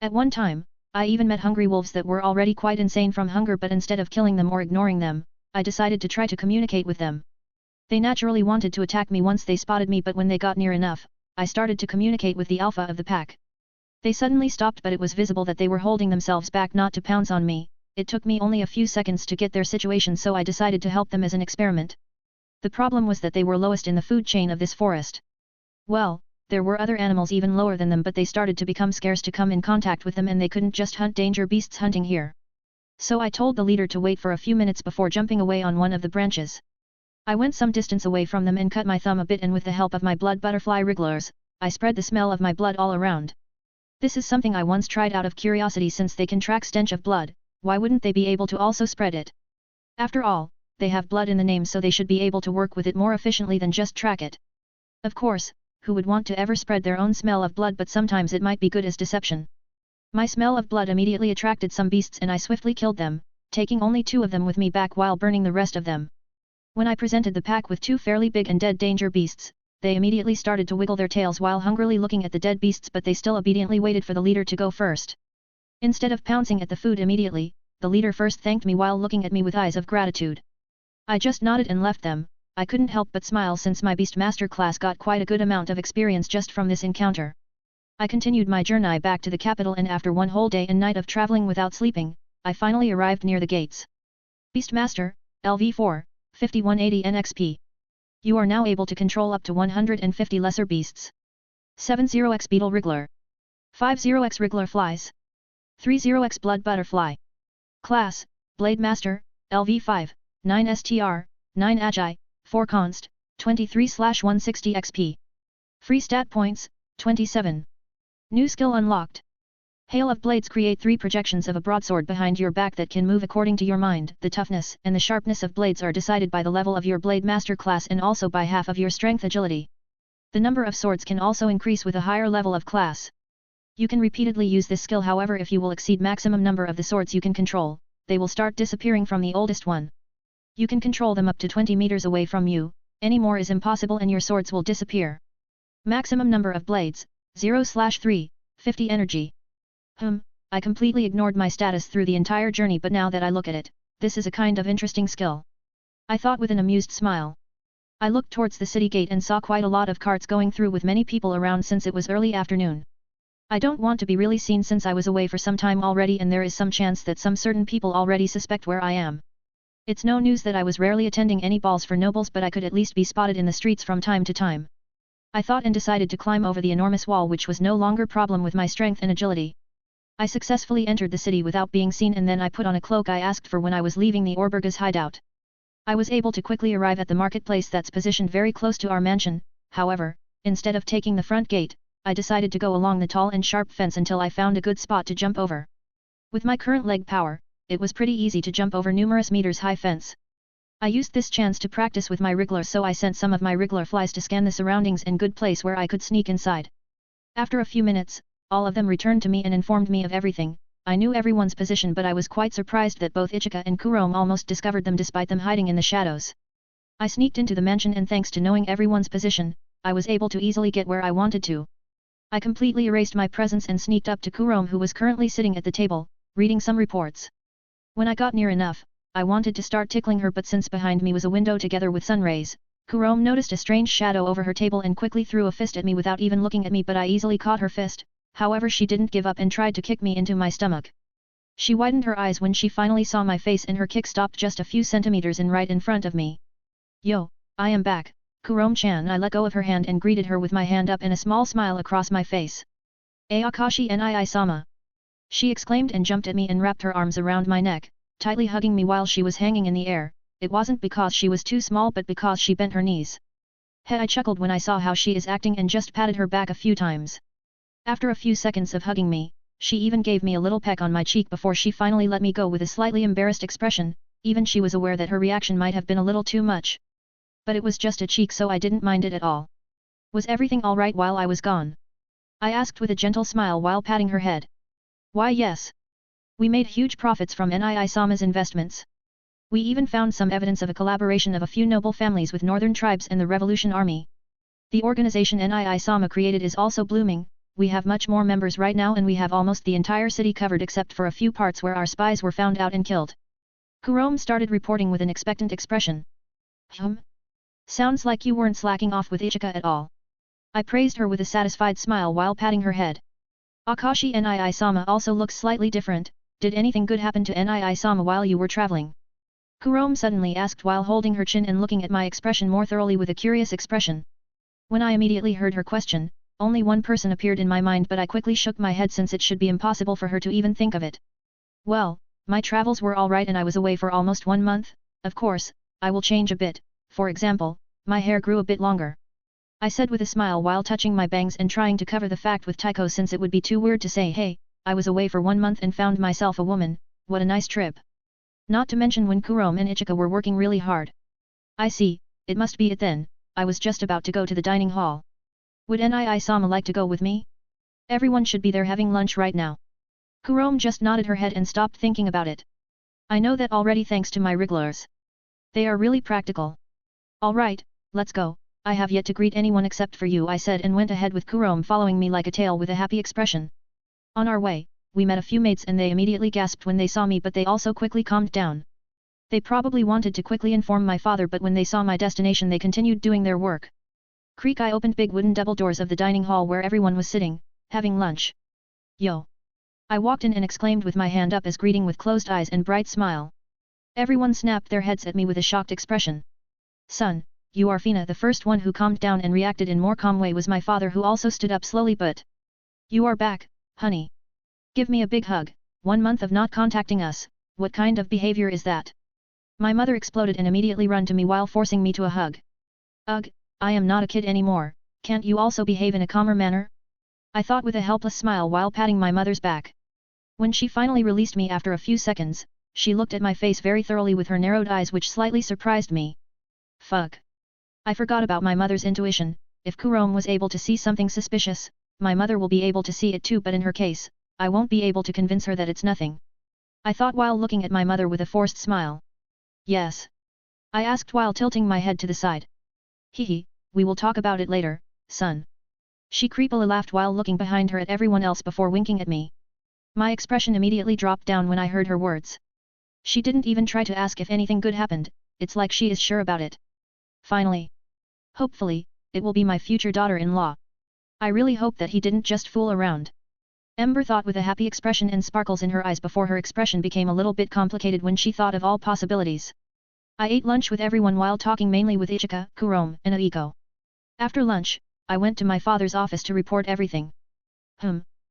Speaker 1: At one time, I even met hungry wolves that were already quite insane from hunger, but instead of killing them or ignoring them, I decided to try to communicate with them. They naturally wanted to attack me once they spotted me, but when they got near enough, I started to communicate with the alpha of the pack. They suddenly stopped, but it was visible that they were holding themselves back not to pounce on me. It took me only a few seconds to get their situation, so I decided to help them as an experiment. The problem was that they were lowest in the food chain of this forest. Well, there were other animals even lower than them, but they started to become scarce to come in contact with them, and they couldn't just hunt danger beasts hunting here. So I told the leader to wait for a few minutes before jumping away on one of the branches. I went some distance away from them and cut my thumb a bit, and with the help of my blood butterfly wrigglers, I spread the smell of my blood all around. This is something I once tried out of curiosity. Since they can track stench of blood, why wouldn't they be able to also spread it? After all, they have blood in the name, so they should be able to work with it more efficiently than just track it. Of course, who would want to ever spread their own smell of blood, but sometimes it might be good as deception. My smell of blood immediately attracted some beasts and I swiftly killed them, taking only 2 of them with me back while burning the rest of them. When I presented the pack with 2 fairly big and dead danger beasts, they immediately started to wiggle their tails while hungrily looking at the dead beasts, but they still obediently waited for the leader to go first. Instead of pouncing at the food immediately, the leader first thanked me while looking at me with eyes of gratitude. I just nodded and left them. I couldn't help but smile since my Beastmaster class got quite a good amount of experience just from this encounter. I continued my journey back to the capital, and after one whole day and night of traveling without sleeping, I finally arrived near the gates. Beastmaster, LV4, 5180 NXP. You are now able to control up to 150 lesser beasts. 70x Beetle Wriggler. 50x Wriggler Flies. 30x Blood Butterfly. Class, Blade Master, LV5, 9 STR, 9 Agi, 4 Const, 23/160 XP. Free stat points, 27. New skill unlocked. Hail of blades create 3 projections of a broadsword behind your back that can move according to your mind. The toughness and the sharpness of blades are decided by the level of your Blade Master class and also by half of your strength agility. The number of swords can also increase with a higher level of class. You can repeatedly use this skill, however if you will exceed maximum number of the swords you can control, they will start disappearing from the oldest one. You can control them up to 20 meters away from you, any more is impossible and your swords will disappear. Maximum number of blades, 0/3, 50 energy. I completely ignored my status through the entire journey, but now that I look at it, this is a kind of interesting skill. I thought with an amused smile. I looked towards the city gate and saw quite a lot of carts going through with many people around since it was early afternoon. I don't want to be really seen since I was away for some time already, and there is some chance that some certain people already suspect where I am. It's no news that I was rarely attending any balls for nobles, but I could at least be spotted in the streets from time to time. I thought and decided to climb over the enormous wall, which was no longer a problem with my strength and agility. I successfully entered the city without being seen, and then I put on a cloak I asked for when I was leaving the Orberga's hideout. I was able to quickly arrive at the marketplace that's positioned very close to our mansion. However, instead of taking the front gate, I decided to go along the tall and sharp fence until I found a good spot to jump over. With my current leg power, it was pretty easy to jump over numerous meters high fence. I used this chance to practice with my wriggler, so I sent some of my wriggler flies to scan the surroundings and good place where I could sneak inside. After a few minutes, all of them returned to me and informed me of everything. I knew everyone's position, but I was quite surprised that both Ichika and Kurome almost discovered them despite them hiding in the shadows. I sneaked into the mansion, and thanks to knowing everyone's position, I was able to easily get where I wanted to. I completely erased my presence and sneaked up to Kurome, who was currently sitting at the table, reading some reports. When I got near enough, I wanted to start tickling her, but since behind me was a window together with sun rays, Kurome noticed a strange shadow over her table and quickly threw a fist at me without even looking at me, but I easily caught her fist. However, she didn't give up and tried to kick me into my stomach. She widened her eyes when she finally saw my face, and her kick stopped just a few centimeters right in front of me. Yo, I am back, Kurome-chan. I let go of her hand and greeted her with my hand up and a small smile across my face. Akashi nii-sama. She exclaimed and jumped at me and wrapped her arms around my neck, tightly hugging me while she was hanging in the air. It wasn't because she was too small, but because she bent her knees. Hey, I chuckled when I saw how she is acting and just patted her back a few times. After a few seconds of hugging me, she even gave me a little peck on my cheek before she finally let me go with a slightly embarrassed expression. Even she was aware that her reaction might have been a little too much. But it was just a cheek, so I didn't mind it at all. Was everything alright while I was gone? I asked with a gentle smile while patting her head. Why, yes. We made huge profits from nii-sama's investments. We even found some evidence of a collaboration of a few noble families with northern tribes and the Revolution Army. The organization nii-sama created is also blooming. We have much more members right now, and we have almost the entire city covered except for a few parts where our spies were found out and killed. Kurome started reporting with an expectant expression. Sounds like you weren't slacking off with Ichika at all. I praised her with a satisfied smile while patting her head. Akashi nii-sama also looks slightly different. Did anything good happen to nii-sama while you were traveling? Kurome suddenly asked while holding her chin and looking at my expression more thoroughly with a curious expression. When I immediately heard her question, only one person appeared in my mind, but I quickly shook my head since it should be impossible for her to even think of it. Well, my travels were alright and I was away for almost 1 month. Of course, I will change a bit. For example, my hair grew a bit longer. I said with a smile while touching my bangs and trying to cover the fact with Taiko, since it would be too weird to say, hey, I was away for 1 month and found myself a woman. What a nice trip. Not to mention when Kurome and Ichika were working really hard. I see, it must be it then. I was just about to go to the dining hall. Would nii-sama like to go with me? Everyone should be there having lunch right now. Kurome just nodded her head and stopped thinking about it. I know that already thanks to my wrigglers. They are really practical. Alright, let's go. I have yet to greet anyone except for you, I said, and went ahead with Kurome following me like a tail with a happy expression. On our way, we met a few maids and they immediately gasped when they saw me, but they also quickly calmed down. They probably wanted to quickly inform my father, but when they saw my destination they continued doing their work. Creak. I opened big wooden double doors of the dining hall where everyone was sitting, having lunch. Yo! I walked in and exclaimed with my hand up as greeting with closed eyes and bright smile. Everyone snapped their heads at me with a shocked expression. Son, you are Fina. The first one who calmed down and reacted in more calm way was my father, who also stood up slowly. But you are back, honey. Give me a big hug. 1 month of not contacting us, what kind of behavior is that? My mother exploded and immediately ran to me while forcing me to a hug. Ugh, I am not a kid anymore. Can't you also behave in a calmer manner? I thought with a helpless smile while patting my mother's back. When she finally released me after a few seconds, she looked at my face very thoroughly with her narrowed eyes, which slightly surprised me. Fuck. I forgot about my mother's intuition. If Kurome was able to see something suspicious, my mother will be able to see it too, but in her case, I won't be able to convince her that it's nothing. I thought while looking at my mother with a forced smile. Yes? I asked while tilting my head to the side. Hehe, we will talk about it later, son. She creepily laughed while looking behind her at everyone else before winking at me. My expression immediately dropped down when I heard her words. She didn't even try to ask if anything good happened. It's like she is sure about it. Finally. Hopefully, it will be my future daughter-in-law. I really hope that he didn't just fool around. Ember thought with a happy expression and sparkles in her eyes before her expression became a little bit complicated when she thought of all possibilities. I ate lunch with everyone while talking mainly with Ichika, Kurome, and Aiko. After lunch, I went to my father's office to report everything.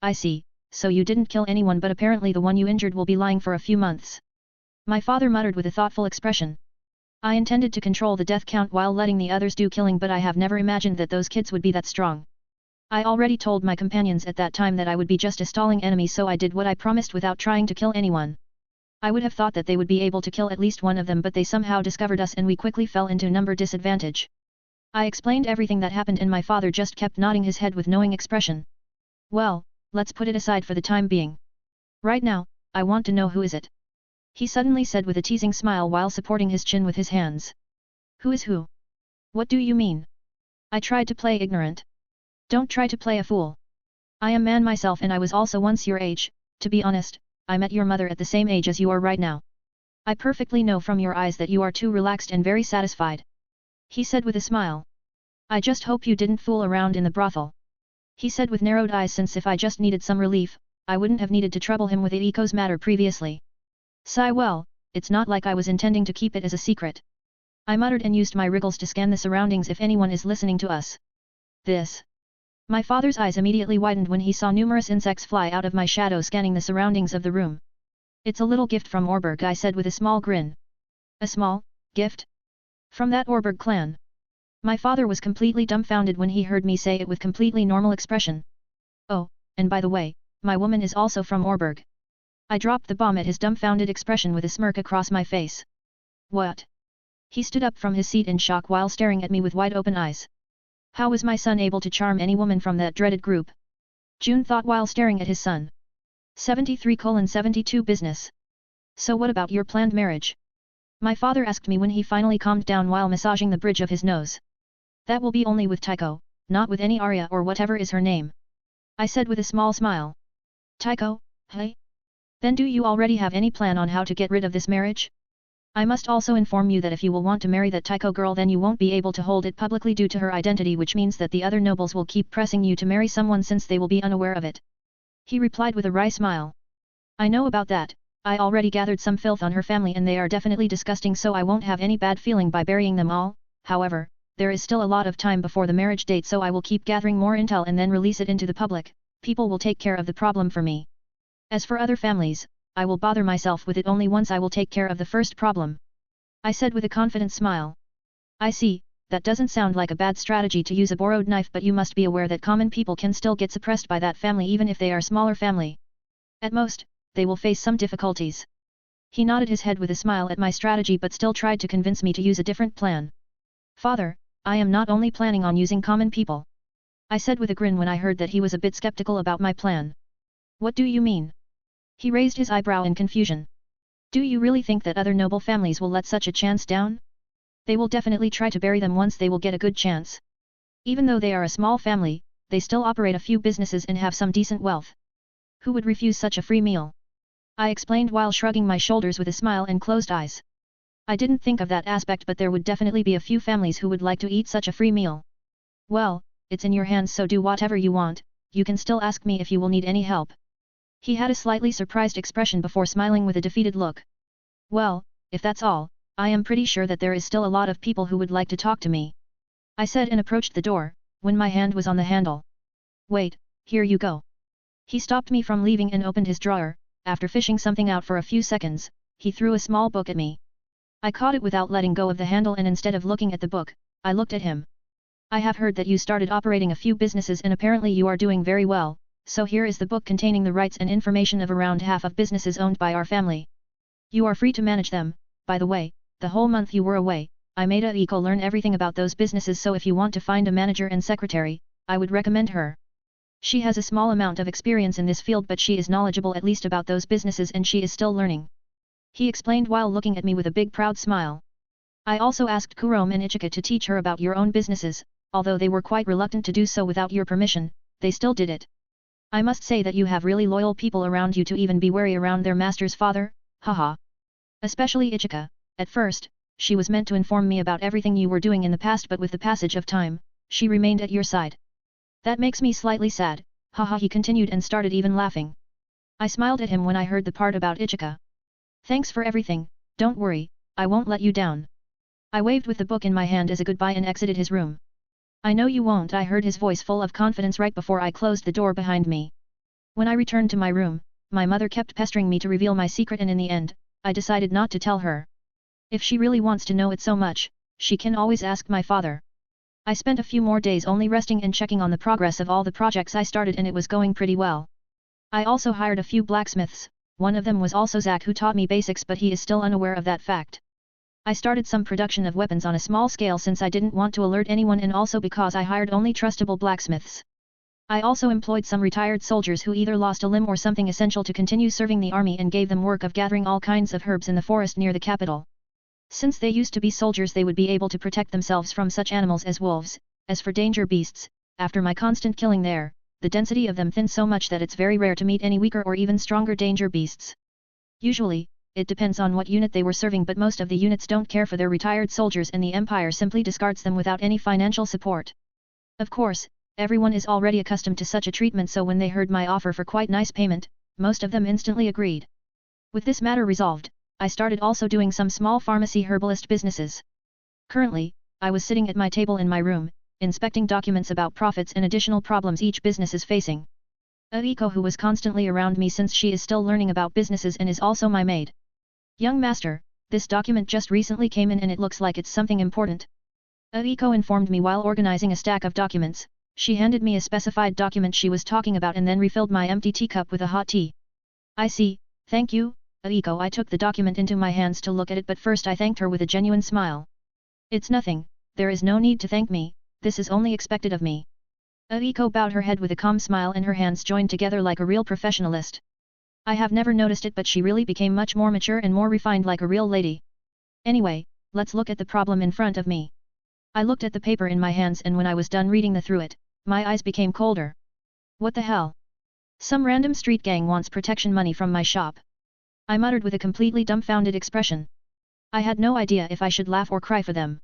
Speaker 1: I see, so you didn't kill anyone, but apparently the one you injured will be lying for a few months. My father muttered with a thoughtful expression. I intended to control the death count while letting the others do killing, but I have never imagined that those kids would be that strong. I already told my companions at that time that I would be just a stalling enemy, so I did what I promised without trying to kill anyone. I would have thought that they would be able to kill at least one of them, but they somehow discovered us and we quickly fell into number disadvantage. I explained everything that happened and my father just kept nodding his head with knowing expression. Well, let's put it aside for the time being. Right now, I want to know who is it. He suddenly said with a teasing smile while supporting his chin with his hands. Who is who? What do you mean? I tried to play ignorant. Don't try to play a fool. I am man myself and I was also once your age. To be honest, I met your mother at the same age as you are right now. I perfectly know from your eyes that you are too relaxed and very satisfied. He said with a smile. I just hope you didn't fool around in the brothel. He said with narrowed eyes, since if I just needed some relief, I wouldn't have needed to trouble him with Eiko's matter previously. Sigh, well, it's not like I was intending to keep it as a secret. I muttered and used my wriggles to scan the surroundings if anyone is listening to us. This. My father's eyes immediately widened when he saw numerous insects fly out of my shadow scanning the surroundings of the room. It's a little gift from Orberg, I said with a small grin. A small gift? From that Orberg clan? My father was completely dumbfounded when he heard me say it with completely normal expression. Oh, and by the way, my woman is also from Orberg. I dropped the bomb at his dumbfounded expression with a smirk across my face. What? He stood up from his seat in shock while staring at me with wide open eyes. How was my son able to charm any woman from that dreaded group? June thought while staring at his son. 73:72 business. So what about your planned marriage? My father asked me when he finally calmed down while massaging the bridge of his nose. That will be only with Taiko, not with any Arya or whatever is her name. I said with a small smile. Taiko, hey? Then do you already have any plan on how to get rid of this marriage? I must also inform you that if you will want to marry that Taiko girl, then you won't be able to hold it publicly due to her identity, which means that the other nobles will keep pressing you to marry someone since they will be unaware of it. He replied with a wry smile. I know about that. I already gathered some filth on her family and they are definitely disgusting, so I won't have any bad feeling by burying them all. However, there is still a lot of time before the marriage date, so I will keep gathering more intel and then release it into the public. People will take care of the problem for me. As for other families, I will bother myself with it only once I will take care of the first problem. I said with a confident smile. I see, that doesn't sound like a bad strategy to use a borrowed knife, but you must be aware that common people can still get suppressed by that family even if they are smaller family. At most, they will face some difficulties. He nodded his head with a smile at my strategy but still tried to convince me to use a different plan. Father, I am not only planning on using common people. I said with a grin when I heard that he was a bit skeptical about my plan. What do you mean? He raised his eyebrow in confusion. Do you really think that other noble families will let such a chance down? They will definitely try to bury them once they will get a good chance. Even though they are a small family, they still operate a few businesses and have some decent wealth. Who would refuse such a free meal? I explained while shrugging my shoulders with a smile and closed eyes. I didn't think of that aspect, but there would definitely be a few families who would like to eat such a free meal. Well, it's in your hands, so do whatever you want. You can still ask me if you will need any help. He had a slightly surprised expression before smiling with a defeated look. Well, if that's all, I am pretty sure that there is still a lot of people who would like to talk to me. I said and approached the door, when my hand was on the handle. Wait, here you go. He stopped me from leaving and opened his drawer. After fishing something out for a few seconds, he threw a small book at me. I caught it without letting go of the handle, and instead of looking at the book, I looked at him. I have heard that you started operating a few businesses and apparently you are doing very well. So here is the book containing the rights and information of around half of businesses owned by our family. You are free to manage them. By the way, the whole month you were away, I made Aiko learn everything about those businesses, so if you want to find a manager and secretary, I would recommend her. She has a small amount of experience in this field, but she is knowledgeable at least about those businesses and she is still learning. He explained while looking at me with a big proud smile. I also asked Kurome and Ichika to teach her about your own businesses, although they were quite reluctant to do so without your permission, they still did it. I must say that you have really loyal people around you to even be wary around their master's father, haha. Especially Ichika. At first, she was meant to inform me about everything you were doing in the past, but with the passage of time, she remained at your side. That makes me slightly sad, haha, he continued and started even laughing. I smiled at him when I heard the part about Ichika. Thanks for everything, don't worry, I won't let you down. I waved with the book in my hand as a goodbye and exited his room. I know you won't, I heard his voice full of confidence right before I closed the door behind me. When I returned to my room, my mother kept pestering me to reveal my secret, and in the end, I decided not to tell her. If she really wants to know it so much, she can always ask my father. I spent a few more days only resting and checking on the progress of all the projects I started, and it was going pretty well. I also hired a few blacksmiths. One of them was also Zack, who taught me basics, but he is still unaware of that fact. I started some production of weapons on a small scale since I didn't want to alert anyone, and also because I hired only trustable blacksmiths. I also employed some retired soldiers who either lost a limb or something essential to continue serving the army, and gave them work of gathering all kinds of herbs in the forest near the capital. Since they used to be soldiers, they would be able to protect themselves from such animals as wolves. As for danger beasts, after my constant killing there, the density of them thinned so much that it's very rare to meet any weaker or even stronger danger beasts. Usually, it depends on what unit they were serving, but most of the units don't care for their retired soldiers, and the Empire simply discards them without any financial support. Of course, everyone is already accustomed to such a treatment, so when they heard my offer for quite nice payment, most of them instantly agreed. With this matter resolved, I started also doing some small pharmacy herbalist businesses. Currently, I was sitting at my table in my room, inspecting documents about profits and additional problems each business is facing. Aiko, who was constantly around me since she is still learning about businesses and is also my maid. Young master, this document just recently came in and it looks like it's something important. Aiko informed me while organizing a stack of documents. She handed me a specified document she was talking about and then refilled my empty teacup with a hot tea. I see, thank you, Aiko. I took the document into my hands to look at it, but first I thanked her with a genuine smile. It's nothing, there is no need to thank me, this is only expected of me. Aiko bowed her head with a calm smile and her hands joined together like a real professionalist. I have never noticed it, but she really became much more mature and more refined, like a real lady. Anyway, let's look at the problem in front of me. I looked at the paper in my hands, and when I was done reading through it, my eyes became colder. What the hell? Some random street gang wants protection money from my shop. I muttered with a completely dumbfounded expression. I had no idea if I should laugh or cry for them.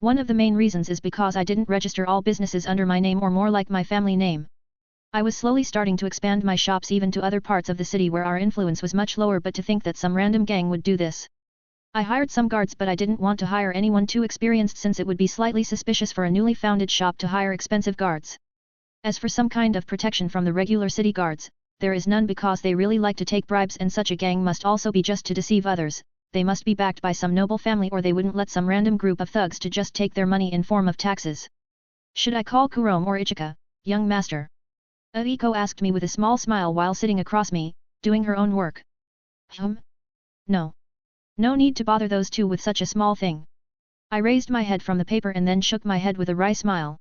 Speaker 1: One of the main reasons is because I didn't register all businesses under my name, or more like my family name. I was slowly starting to expand my shops even to other parts of the city where our influence was much lower, but to think that some random gang would do this. I hired some guards, but I didn't want to hire anyone too experienced since it would be slightly suspicious for a newly founded shop to hire expensive guards. As for some kind of protection from the regular city guards, there is none because they really like to take bribes, and such a gang must also be just to deceive others. They must be backed by some noble family, or they wouldn't let some random group of thugs to just take their money in form of taxes. Should I call Kurome or Ichika, young master? Aiko asked me with a small smile while sitting across me, doing her own work. No. No need to bother those two with such a small thing. I raised my head from the paper and then shook my head with a wry smile.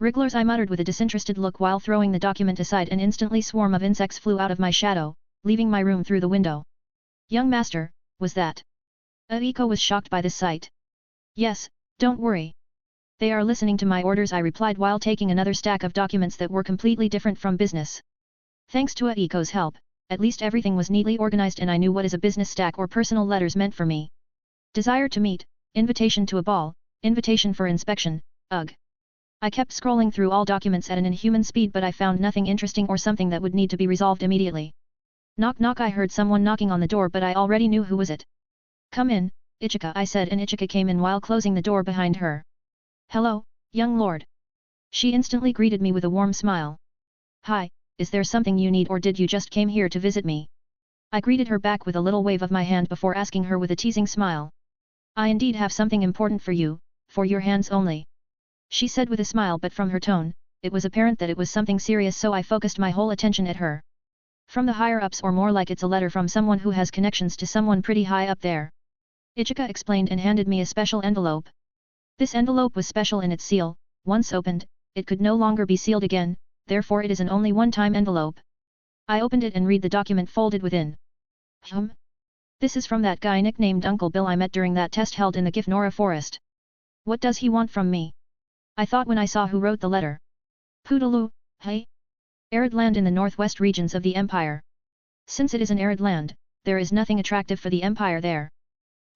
Speaker 1: Wrigglers, I muttered with a disinterested look while throwing the document aside, and instantly swarm of insects flew out of my shadow, leaving my room through the window. Young master, was that? Aiko was shocked by this sight. Yes, don't worry. They are listening to my orders, I replied while taking another stack of documents that were completely different from business. Thanks to Aiko's help, at least everything was neatly organized and I knew what is a business stack or personal letters meant for me. Desire to meet, invitation to a ball, invitation for inspection, ugh. I kept scrolling through all documents at an inhuman speed, but I found nothing interesting or something that would need to be resolved immediately. Knock knock, I heard someone knocking on the door, but I already knew who was it. Come in, Ichika, I said, and Ichika came in while closing the door behind her. Hello, young lord. She instantly greeted me with a warm smile. Hi, is there something you need, or did you just came here to visit me? I greeted her back with a little wave of my hand before asking her with a teasing smile. I indeed have something important for you, for your hands only. She said with a smile, but from her tone, it was apparent that it was something serious, so I focused my whole attention at her. From the higher-ups, or more like it's a letter from someone who has connections to someone pretty high up there. Ichika explained and handed me a special envelope. This envelope was special in its seal. Once opened, it could no longer be sealed again, therefore it is an only one-time envelope. I opened it and read the document folded within. This is from that guy nicknamed Uncle Bill I met during that test held in the Gifnora forest. What does he want from me? I thought when I saw who wrote the letter. Poodaloo, hey? Arid land in the northwest regions of the Empire. Since it is an arid land, there is nothing attractive for the Empire there.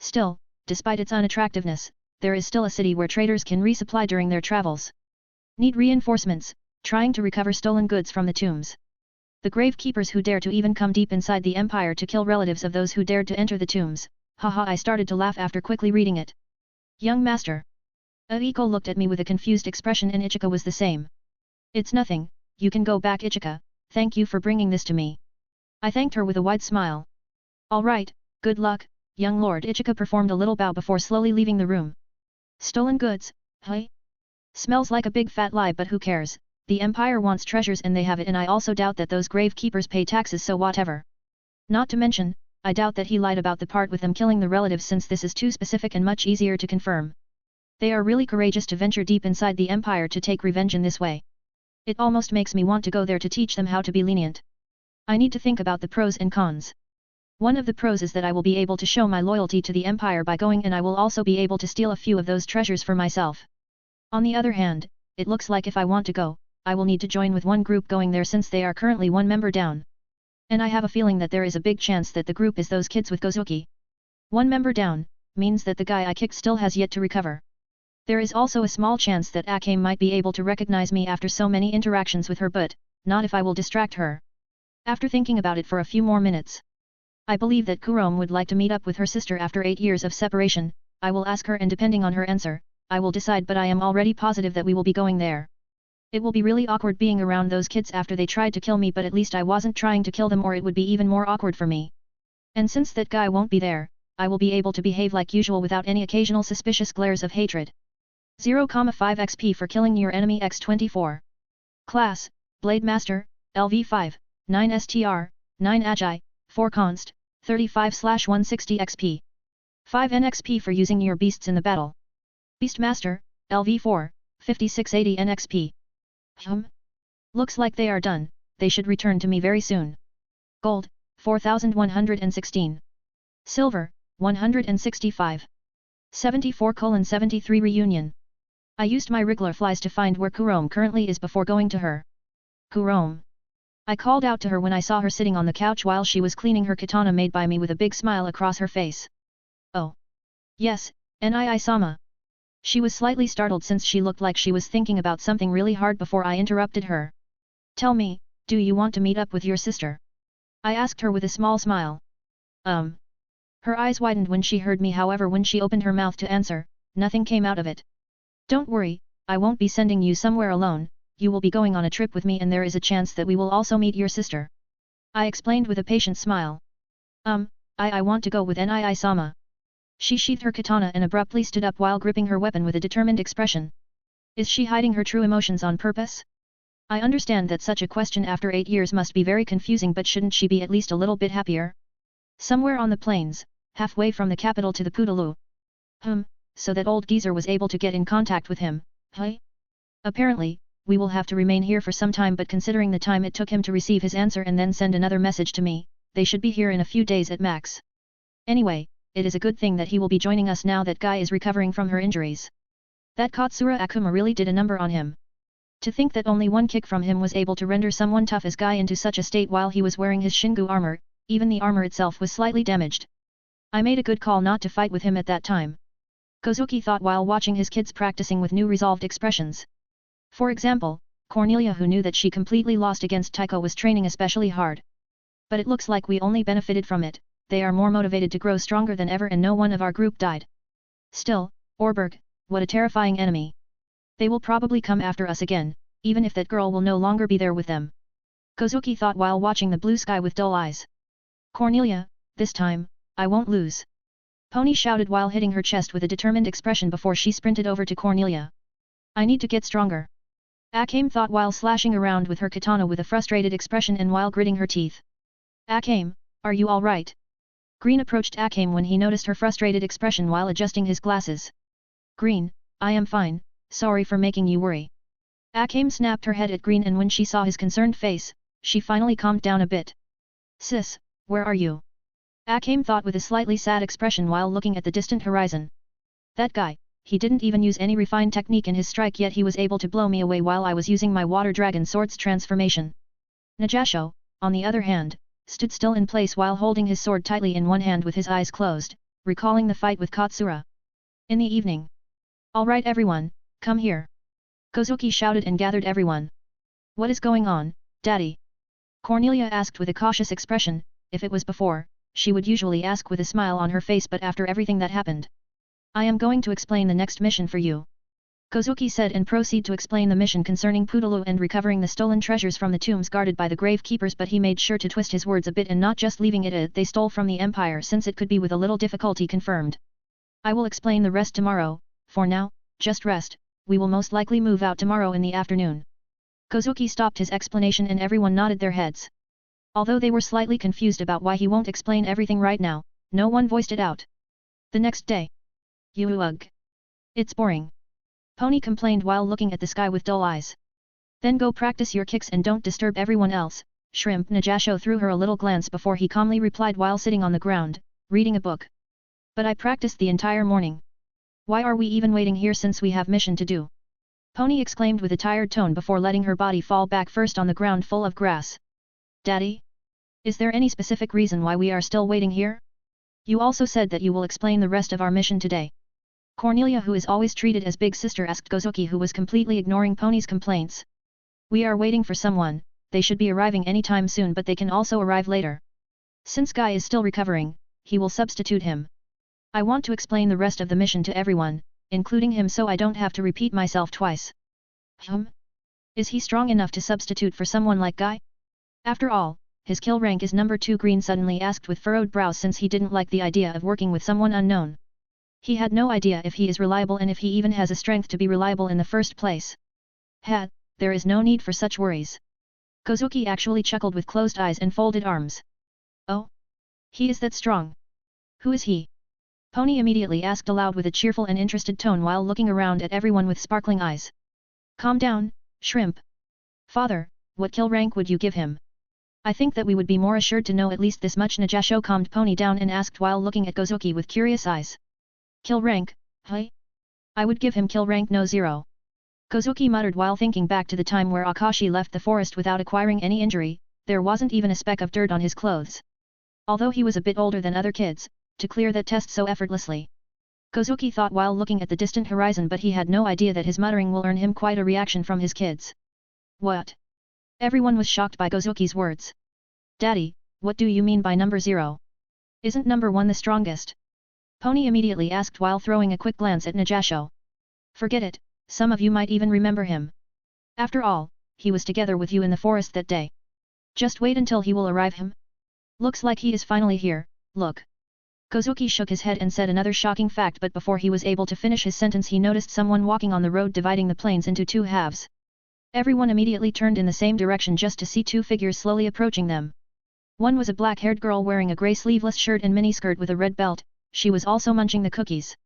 Speaker 1: Still, despite its unattractiveness, there is still a city where traders can resupply during their travels. Need reinforcements, trying to recover stolen goods from the tombs. The grave keepers who dare to even come deep inside the Empire to kill relatives of those who dared to enter the tombs. Haha, I started to laugh after quickly reading it. Young master. Aiko looked at me with a confused expression, and Ichika was the same. It's nothing, you can go back, Ichika, thank you for bringing this to me. I thanked her with a wide smile. Alright, good luck, young lord. Ichika performed a little bow before slowly leaving the room. Stolen goods, hey? Smells like a big fat lie, but who cares? The Empire wants treasures and they have it, and I also doubt that those gravekeepers pay taxes, so whatever. Not to mention, I doubt that he lied about the part with them killing the relatives, since this is too specific and much easier to confirm. They are really courageous to venture deep inside the Empire to take revenge in this way. It almost makes me want to go there to teach them how to be lenient. I need to think about the pros and cons. One of the pros is that I will be able to show my loyalty to the Empire by going, and I will also be able to steal a few of those treasures for myself. On the other hand, it looks like if I want to go, I will need to join with one group going there, since they are currently one member down. And I have a feeling that there is a big chance that the group is those kids with Gozuki. One member down, means that the guy I kicked still has yet to recover. There is also a small chance that Akame might be able to recognize me after so many interactions with her, but not if I will distract her. After thinking about it for a few more minutes, I believe that Kurome would like to meet up with her sister after 8 years of separation. I will ask her, and depending on her answer, I will decide, but I am already positive that we will be going there. It will be really awkward being around those kids after they tried to kill me, but at least I wasn't trying to kill them, or it would be even more awkward for me. And since that guy won't be there, I will be able to behave like usual without any occasional suspicious glares of hatred. 0,5 XP for killing your enemy x24. Class, Blade Master, LV5, 9 STR, 9 Agi, 4 Const, 35/160 XP. 5 NXP for using your beasts in the battle. Beastmaster, LV4, 5680 NXP. Looks like they are done, they should return to me very soon. Gold, 4116. Silver, 165. 74:73 Reunion. I used my wriggler flies to find where Kurome currently is before going to her. Kurome. I called out to her when I saw her sitting on the couch while she was cleaning her katana made by me with a big smile across her face. Oh. Yes, Nii-sama. She was slightly startled since she looked like she was thinking about something really hard before I interrupted her. Tell me, do you want to meet up with your sister? I asked her with a small smile. Her eyes widened when she heard me, however when she opened her mouth to answer, nothing came out of it. Don't worry, I won't be sending you somewhere alone, you will be going on a trip with me and there is a chance that we will also meet your sister. I explained with a patient smile. I want to go with Nii-sama. She sheathed her katana and abruptly stood up while gripping her weapon with a determined expression. Is she hiding her true emotions on purpose? I understand that such a question after 8 years must be very confusing, but shouldn't she be at least a little bit happier? Somewhere on the plains, halfway from the capital to the Pudaloo. So that old geezer was able to get in contact with him, huh? Apparently, we will have to remain here for some time, but considering the time it took him to receive his answer and then send another message to me, they should be here in a few days at max. Anyway, it is a good thing that he will be joining us now that Guy is recovering from her injuries. That Katsura Akuma really did a number on him. To think that only one kick from him was able to render someone tough as Guy into such a state while he was wearing his Shingu armor, even the armor itself was slightly damaged. I made a good call not to fight with him at that time. Kozuki thought while watching his kids practicing with new resolved expressions. For example, Cornelia, who knew that she completely lost against Taiko, was training especially hard. But it looks like we only benefited from it, they are more motivated to grow stronger than ever and no one of our group died. Still, Orberg, what a terrifying enemy. They will probably come after us again, even if that girl will no longer be there with them. Kozuki thought while watching the blue sky with dull eyes. Cornelia, this time, I won't lose. Pony shouted while hitting her chest with a determined expression before she sprinted over to Cornelia. I need to get stronger. Akame thought while slashing around with her katana with a frustrated expression and while gritting her teeth. Akame, are you alright? Green approached Akame when he noticed her frustrated expression while adjusting his glasses. Green, I am fine, sorry for making you worry. Akame snapped her head at Green, and when she saw his concerned face, she finally calmed down a bit. Sis, where are you? Akame thought with a slightly sad expression while looking at the distant horizon. That guy, he didn't even use any refined technique in his strike, yet he was able to blow me away while I was using my water dragon sword's transformation. Najasho, on the other hand, stood still in place while holding his sword tightly in one hand with his eyes closed, recalling the fight with Katsura. In the evening. Alright everyone, come here. Kozuki shouted and gathered everyone. What is going on, Daddy? Cornelia asked with a cautious expression. If it was before, she would usually ask with a smile on her face, but after everything that happened. I am going to explain the next mission for you. Kozuki said and proceed to explain the mission concerning Pudaloo and recovering the stolen treasures from the tombs guarded by the grave keepers, but he made sure to twist his words a bit and not just leaving it at they stole from the Empire, since it could be with a little difficulty confirmed. I will explain the rest tomorrow, for now, just rest, we will most likely move out tomorrow in the afternoon. Kozuki stopped his explanation and everyone nodded their heads. Although they were slightly confused about why he won't explain everything right now, no one voiced it out. The next day. Ugh. It's boring. Pony complained while looking at the sky with dull eyes. Then go practice your kicks and don't disturb everyone else. Shrimp Najasho threw her a little glance before he calmly replied while sitting on the ground, reading a book. But I practiced the entire morning. Why are we even waiting here since we have mission to do? Pony exclaimed with a tired tone before letting her body fall back first on the ground full of grass. Daddy? Is there any specific reason why we are still waiting here? You also said that you will explain the rest of our mission today. Cornelia, who is always treated as big sister, asked Kozuki, who was completely ignoring Pony's complaints. We are waiting for someone, they should be arriving anytime soon, but they can also arrive later. Since Guy is still recovering, he will substitute him. I want to explain the rest of the mission to everyone, including him, so I don't have to repeat myself twice. Is he strong enough to substitute for someone like Guy? After all, his kill rank is number 2. Green suddenly asked with furrowed brows, since he didn't like the idea of working with someone unknown. He had no idea if he is reliable and if he even has a strength to be reliable in the first place. There is no need for such worries. Kozuki actually chuckled with closed eyes and folded arms. Oh? He is that strong? Who is he? Pony immediately asked aloud with a cheerful and interested tone while looking around at everyone with sparkling eyes. Calm down, Shrimp. Father, what kill rank would you give him? I think that we would be more assured to know at least this much. Najasho calmed Pony down and asked while looking at Kozuki with curious eyes. Kill rank, hey? I would give him kill rank no 0. Kozuki muttered while thinking back to the time where Akashi left the forest without acquiring any injury. There wasn't even a speck of dirt on his clothes. Although he was a bit older than other kids, to clear that test so effortlessly. Kozuki thought while looking at the distant horizon, but he had no idea that his muttering will earn him quite a reaction from his kids. What? Everyone was shocked by Kozuki's words. Daddy, what do you mean by number 0? Isn't number 1 the strongest? Pony immediately asked while throwing a quick glance at Najasho. Forget it, some of you might even remember him. After all, he was together with you in the forest that day. Just wait until he will arrive. Looks like he is finally here, look. Kozuki shook his head and said another shocking fact, but before he was able to finish his sentence he noticed someone walking on the road dividing the plains into 2 halves. Everyone immediately turned in the same direction just to see 2 figures slowly approaching them. One was a black-haired girl wearing a grey sleeveless shirt and miniskirt with a red belt. She was also munching the cookies.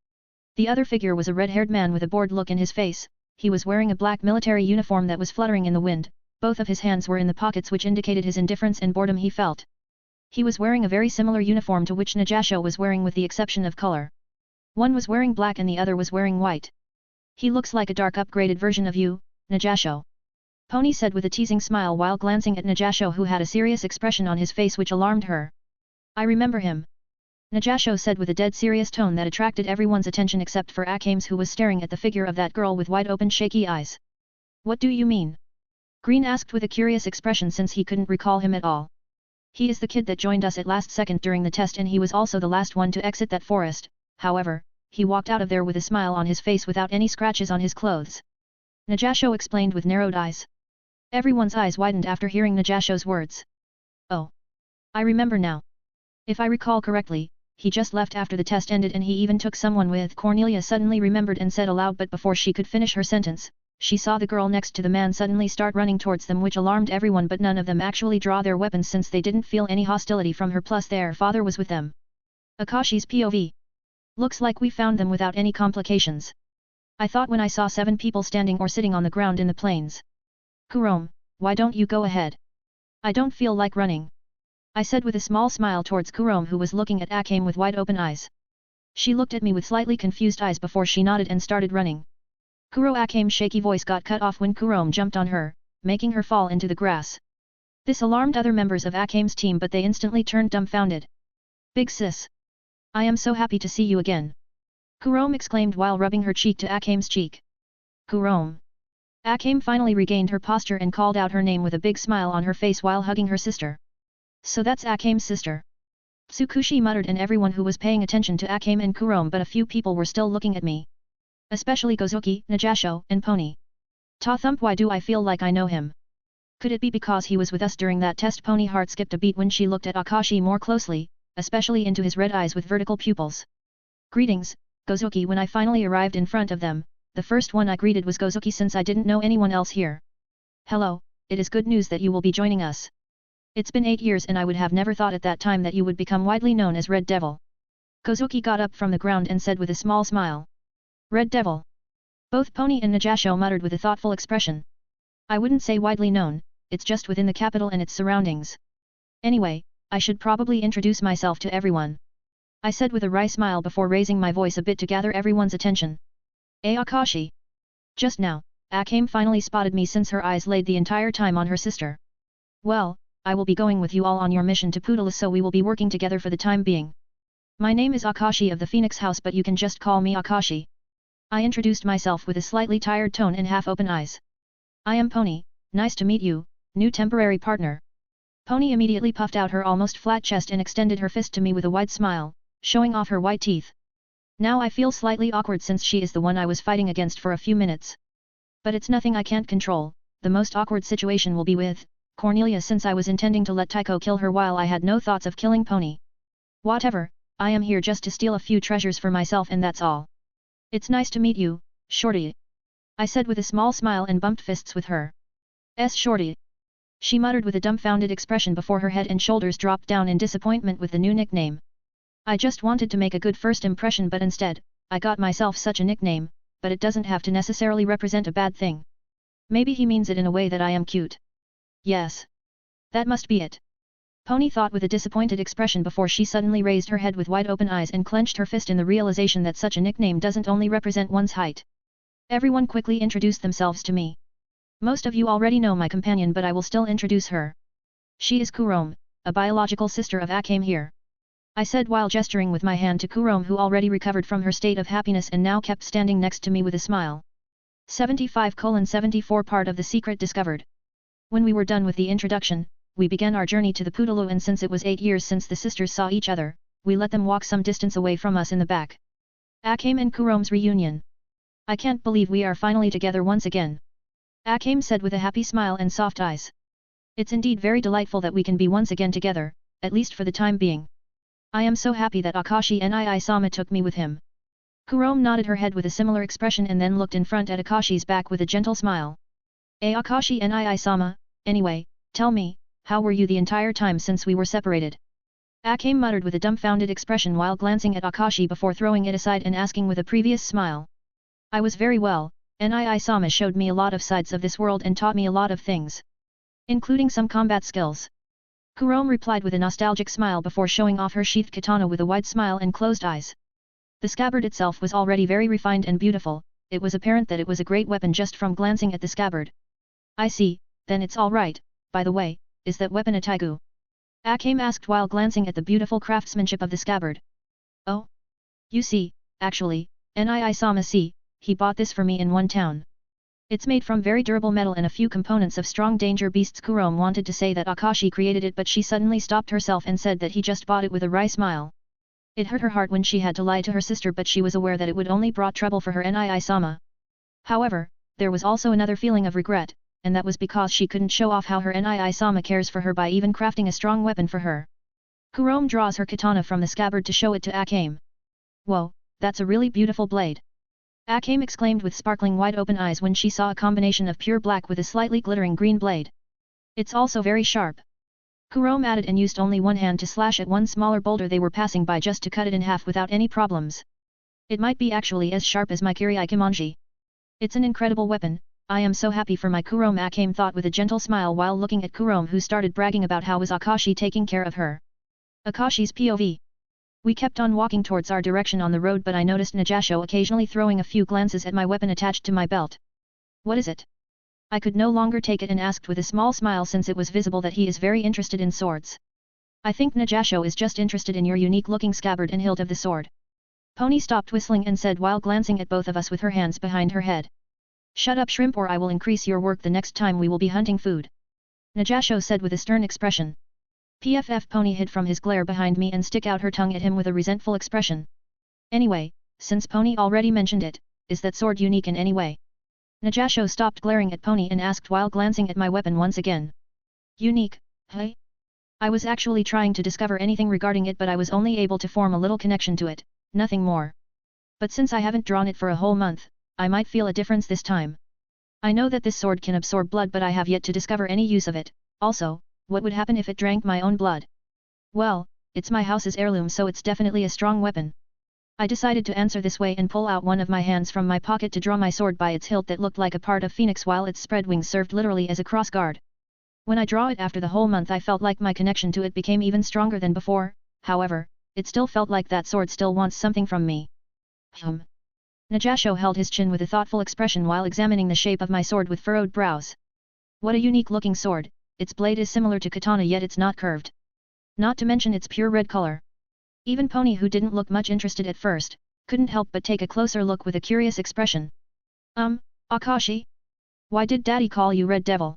Speaker 1: The other figure was a red-haired man with a bored look in his face. He was wearing a black military uniform that was fluttering in the wind. Both of his hands were in the pockets, which indicated his indifference and boredom he felt. He was wearing a very similar uniform to which Najasho was wearing, with the exception of color. One was wearing black and the other was wearing white. He looks like a dark upgraded version of you, Najasho. Pony said with a teasing smile while glancing at Najasho, who had a serious expression on his face which alarmed her. I remember him. Najasho said with a dead serious tone that attracted everyone's attention except for Akame's, who was staring at the figure of that girl with wide-open shaky eyes. What do you mean? Green asked with a curious expression since he couldn't recall him at all. He is the kid that joined us at last second during the test, and he was also the last one to exit that forest. However, he walked out of there with a smile on his face without any scratches on his clothes. Najasho explained with narrowed eyes. Everyone's eyes widened after hearing Najasho's words. Oh. I remember now. If I recall correctly, he just left after the test ended and he even took someone with. Cornelia suddenly remembered and said aloud, but before she could finish her sentence, she saw the girl next to the man suddenly start running towards them, which alarmed everyone, but none of them actually draw their weapons since they didn't feel any hostility from her, plus their father was with them. Akashi's POV. Looks like we found them without any complications. I thought when I saw 7 people standing or sitting on the ground in the plains. Kurome, why don't you go ahead? I don't feel like running. I said with a small smile towards Kurome, who was looking at Akame with wide-open eyes. She looked at me with slightly confused eyes before she nodded and started running. Akame's shaky voice got cut off when Kurome jumped on her, making her fall into the grass. This alarmed other members of Akame's team, but they instantly turned dumbfounded. Big sis! I am so happy to see you again! Kurome exclaimed while rubbing her cheek to Akame's cheek. Kurome! Akame finally regained her posture and called out her name with a big smile on her face while hugging her sister. So that's Akame's sister. Tsukushi muttered, and everyone who was paying attention to Akame and Kurome, but a few people were still looking at me. Especially Kozuki, Najasho, and Pony. Ta thump, why do I feel like I know him? Could it be because he was with us during that test? Pony heart skipped a beat when she looked at Akashi more closely, especially into his red eyes with vertical pupils. Greetings, Kozuki. When I finally arrived in front of them, the first one I greeted was Gozuki since I didn't know anyone else here. Hello, it is good news that you will be joining us. It's been 8 years and I would have never thought at that time that you would become widely known as Red Devil. Gozuki got up from the ground and said with a small smile. Red Devil. Both Pony and Najasho muttered with a thoughtful expression. I wouldn't say widely known, it's just within the capital and its surroundings. Anyway, I should probably introduce myself to everyone. I said with a wry smile before raising my voice a bit to gather everyone's attention. Akashi. Just now, Akame finally spotted me since her eyes laid the entire time on her sister. Well, I will be going with you all on your mission to Pudala, so we will be working together for the time being. My name is Akashi of the Phoenix House, but you can just call me Akashi. I introduced myself with a slightly tired tone and half-open eyes. I am Pony, nice to meet you, new temporary partner. Pony immediately puffed out her almost flat chest and extended her fist to me with a wide smile, showing off her white teeth. Now I feel slightly awkward since she is the one I was fighting against for a few minutes. But it's nothing I can't control. The most awkward situation will be with Cornelia, since I was intending to let Tycho kill her while I had no thoughts of killing Pony. Whatever, I am here just to steal a few treasures for myself and that's all. It's nice to meet you, Shorty. I said with a small smile and bumped fists with her. Shorty. She muttered with a dumbfounded expression before her head and shoulders dropped down in disappointment with the new nickname. I just wanted to make a good first impression, but instead, I got myself such a nickname, but it doesn't have to necessarily represent a bad thing. Maybe he means it in a way that I am cute. Yes. That must be it. Pony thought with a disappointed expression before she suddenly raised her head with wide open eyes and clenched her fist in the realization that such a nickname doesn't only represent one's height. Everyone quickly introduced themselves to me. Most of you already know my companion, but I will still introduce her. She is Kurome, a biological sister of Akame here. I said while gesturing with my hand to Kurome, who already recovered from her state of happiness and now kept standing next to me with a smile. 75:74 Part of the secret discovered. When we were done with the introduction, we began our journey to the Pudala, and since it was 8 years since the sisters saw each other, we let them walk some distance away from us in the back. Akame and Kurome's reunion. I can't believe we are finally together once again. Akame said with a happy smile and soft eyes. It's indeed very delightful that we can be once again together, at least for the time being. I am so happy that Akashi Nii-sama took me with him. Kurome nodded her head with a similar expression and then looked in front at Akashi's back with a gentle smile. Akashi Nii-sama, anyway, tell me, how were you the entire time since we were separated? Akame muttered with a dumbfounded expression while glancing at Akashi before throwing it aside and asking with a previous smile. I was very well. Nii-sama showed me a lot of sides of this world and taught me a lot of things, including some combat skills. Kurome replied with a nostalgic smile before showing off her sheathed katana with a wide smile and closed eyes. The scabbard itself was already very refined and beautiful. It was apparent that it was a great weapon just from glancing at the scabbard. I see, then it's all right. By the way, is that weapon a taigu? Akame asked while glancing at the beautiful craftsmanship of the scabbard. Oh? You see, actually, Nii-sama see, he bought this for me in one town. It's made from very durable metal and a few components of strong danger beasts. Kurome wanted to say that Akashi created it, but she suddenly stopped herself and said that he just bought it with a wry smile. It hurt her heart when she had to lie to her sister, but she was aware that it would only brought trouble for her Nii-sama. However, there was also another feeling of regret, and that was because she couldn't show off how her Nii-sama cares for her by even crafting a strong weapon for her. Kurome draws her katana from the scabbard to show it to Akame. Whoa, that's a really beautiful blade. Akame exclaimed with sparkling wide-open eyes when she saw a combination of pure black with a slightly glittering green blade. It's also very sharp. Kurome added and used only one hand to slash at one smaller boulder they were passing by just to cut it in half without any problems. It might be actually as sharp as my Kirei Kimonji. It's an incredible weapon. I am so happy for my Kurome, Akame thought with a gentle smile while looking at Kurome, who started bragging about how was Akashi taking care of her. Akashi's POV. We kept on walking towards our direction on the road, but I noticed Najasho occasionally throwing a few glances at my weapon attached to my belt. What is it? I could no longer take it and asked with a small smile, since it was visible that he is very interested in swords. I think Najasho is just interested in your unique-looking scabbard and hilt of the sword. Pony stopped whistling and said while glancing at both of us with her hands behind her head. Shut up, shrimp, or I will increase your work the next time we will be hunting food. Najasho said with a stern expression. PFF. Pony hid from his glare behind me and stick out her tongue at him with a resentful expression. Anyway, since Pony already mentioned it, is that sword unique in any way? Najasho stopped glaring at Pony and asked while glancing at my weapon once again. Unique, hey? I was actually trying to discover anything regarding it, but I was only able to form a little connection to it, nothing more. But since I haven't drawn it for a whole month, I might feel a difference this time. I know that this sword can absorb blood but I have yet to discover any use of it, also, what would happen if it drank my own blood? Well, it's my house's heirloom so it's definitely a strong weapon. I decided to answer this way and pull out one of my hands from my pocket to draw my sword by its hilt that looked like a part of phoenix while its spread wings served literally as a cross guard. When I draw it after the whole month I felt like my connection to it became even stronger than before, however, it still felt like that sword still wants something from me. Najasho held his chin with a thoughtful expression while examining the shape of my sword with furrowed brows. What a unique looking sword, its blade is similar to katana yet it's not curved. Not to mention its pure red color. Even Pony, who didn't look much interested at first, couldn't help but take a closer look with a curious expression. Akashi? Why did Daddy call you Red Devil?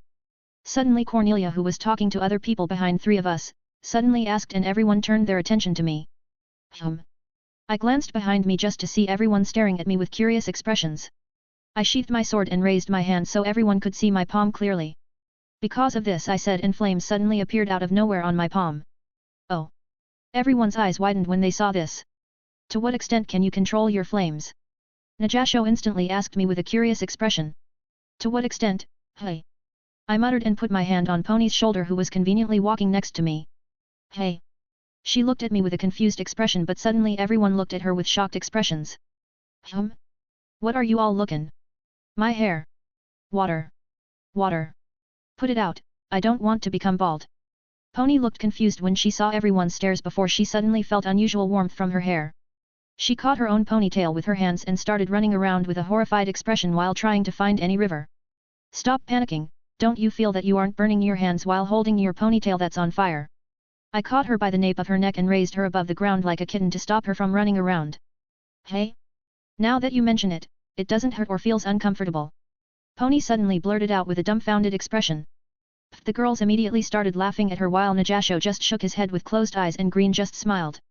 Speaker 1: Suddenly Cornelia, who was talking to other people behind three of us, suddenly asked and everyone turned their attention to me. I glanced behind me just to see everyone staring at me with curious expressions. I sheathed my sword and raised my hand so everyone could see my palm clearly. Because of this I said, and flames suddenly appeared out of nowhere on my palm. Oh! Everyone's eyes widened when they saw this. To what extent can you control your flames? Najasho instantly asked me with a curious expression. To what extent, hey? I muttered and put my hand on Pony's shoulder, who was conveniently walking next to me. Hey! She looked at me with a confused expression but suddenly everyone looked at her with shocked expressions. What are you all looking? My hair. Water. Water. Put it out, I don't want to become bald. Pony looked confused when she saw everyone's stares before she suddenly felt unusual warmth from her hair. She caught her own ponytail with her hands and started running around with a horrified expression while trying to find any river. Stop panicking, don't you feel that you aren't burning your hands while holding your ponytail that's on fire? I caught her by the nape of her neck and raised her above the ground like a kitten to stop her from running around. Hey? Now that you mention it, it doesn't hurt or feels uncomfortable. Pony suddenly blurted out with a dumbfounded expression. The girls immediately started laughing at her while Najasho just shook his head with closed eyes and Green just smiled.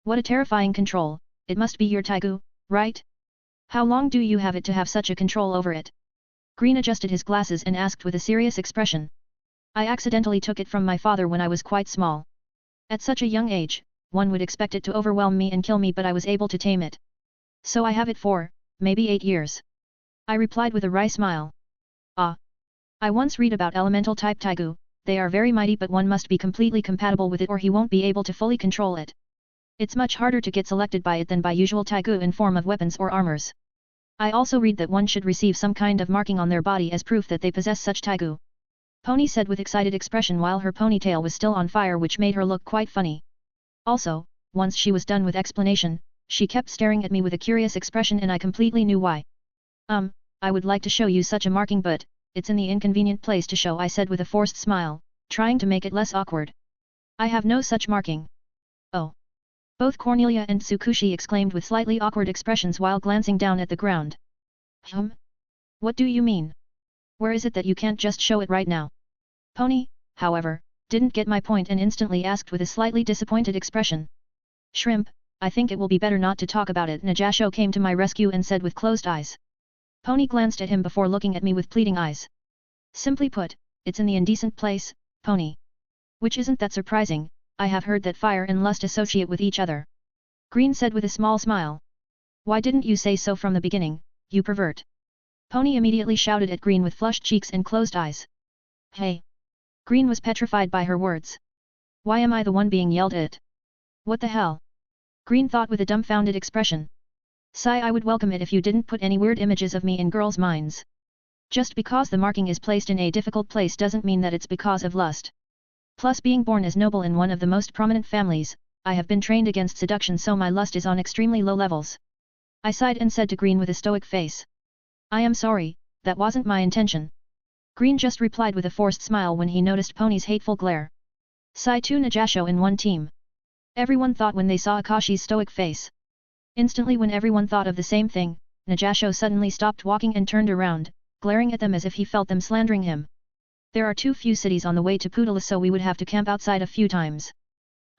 Speaker 1: What a terrifying control, it must be your taigu, right? How long do you have it to have such a control over it? Green adjusted his glasses and asked with a serious expression. I accidentally took it from my father when I was quite small. At such a young age, one would expect it to overwhelm me and kill me, but I was able to tame it. So I have it for, maybe 8 years. I replied with a wry smile. Ah. I once read about elemental type taigu, they are very mighty but one must be completely compatible with it or he won't be able to fully control it. It's much harder to get selected by it than by usual taigu in form of weapons or armors. I also read that one should receive some kind of marking on their body as proof that they possess such taigu. Pony said with excited expression while her ponytail was still on fire, which made her look quite funny. Also, once she was done with explanation, she kept staring at me with a curious expression and I completely knew why. I would like to show you such a marking but, it's in the inconvenient place to show, I said with a forced smile, trying to make it less awkward. I have no such marking. Oh. Both Cornelia and Tsukushi exclaimed with slightly awkward expressions while glancing down at the ground. What do you mean? Where is it that you can't just show it right now? Pony, however, didn't get my point and instantly asked with a slightly disappointed expression. Shrimp, I think it will be better not to talk about it. Najasho came to my rescue and said with closed eyes. Pony glanced at him before looking at me with pleading eyes. Simply put, it's in the indecent place, Pony. Which isn't that surprising, I have heard that fire and lust associate with each other. Green said with a small smile. Why didn't you say so from the beginning, you pervert? Pony immediately shouted at Green with flushed cheeks and closed eyes. Hey! Green was petrified by her words. Why am I the one being yelled at? What the hell? Green thought with a dumbfounded expression. Sigh, I would welcome it if you didn't put any weird images of me in girls' minds. Just because the marking is placed in a difficult place doesn't mean that it's because of lust. Plus, being born as noble in one of the most prominent families, I have been trained against seduction, so my lust is on extremely low levels. I sighed and said to Green with a stoic face. I am sorry, that wasn't my intention. Green just replied with a forced smile when he noticed Pony's hateful glare. Sigh, two Najasho in one team. Everyone thought when they saw Akashi's stoic face. Instantly, when everyone thought of the same thing, Najasho suddenly stopped walking and turned around, glaring at them as if he felt them slandering him. There are too few cities on the way to Pudala, so we would have to camp outside a few times.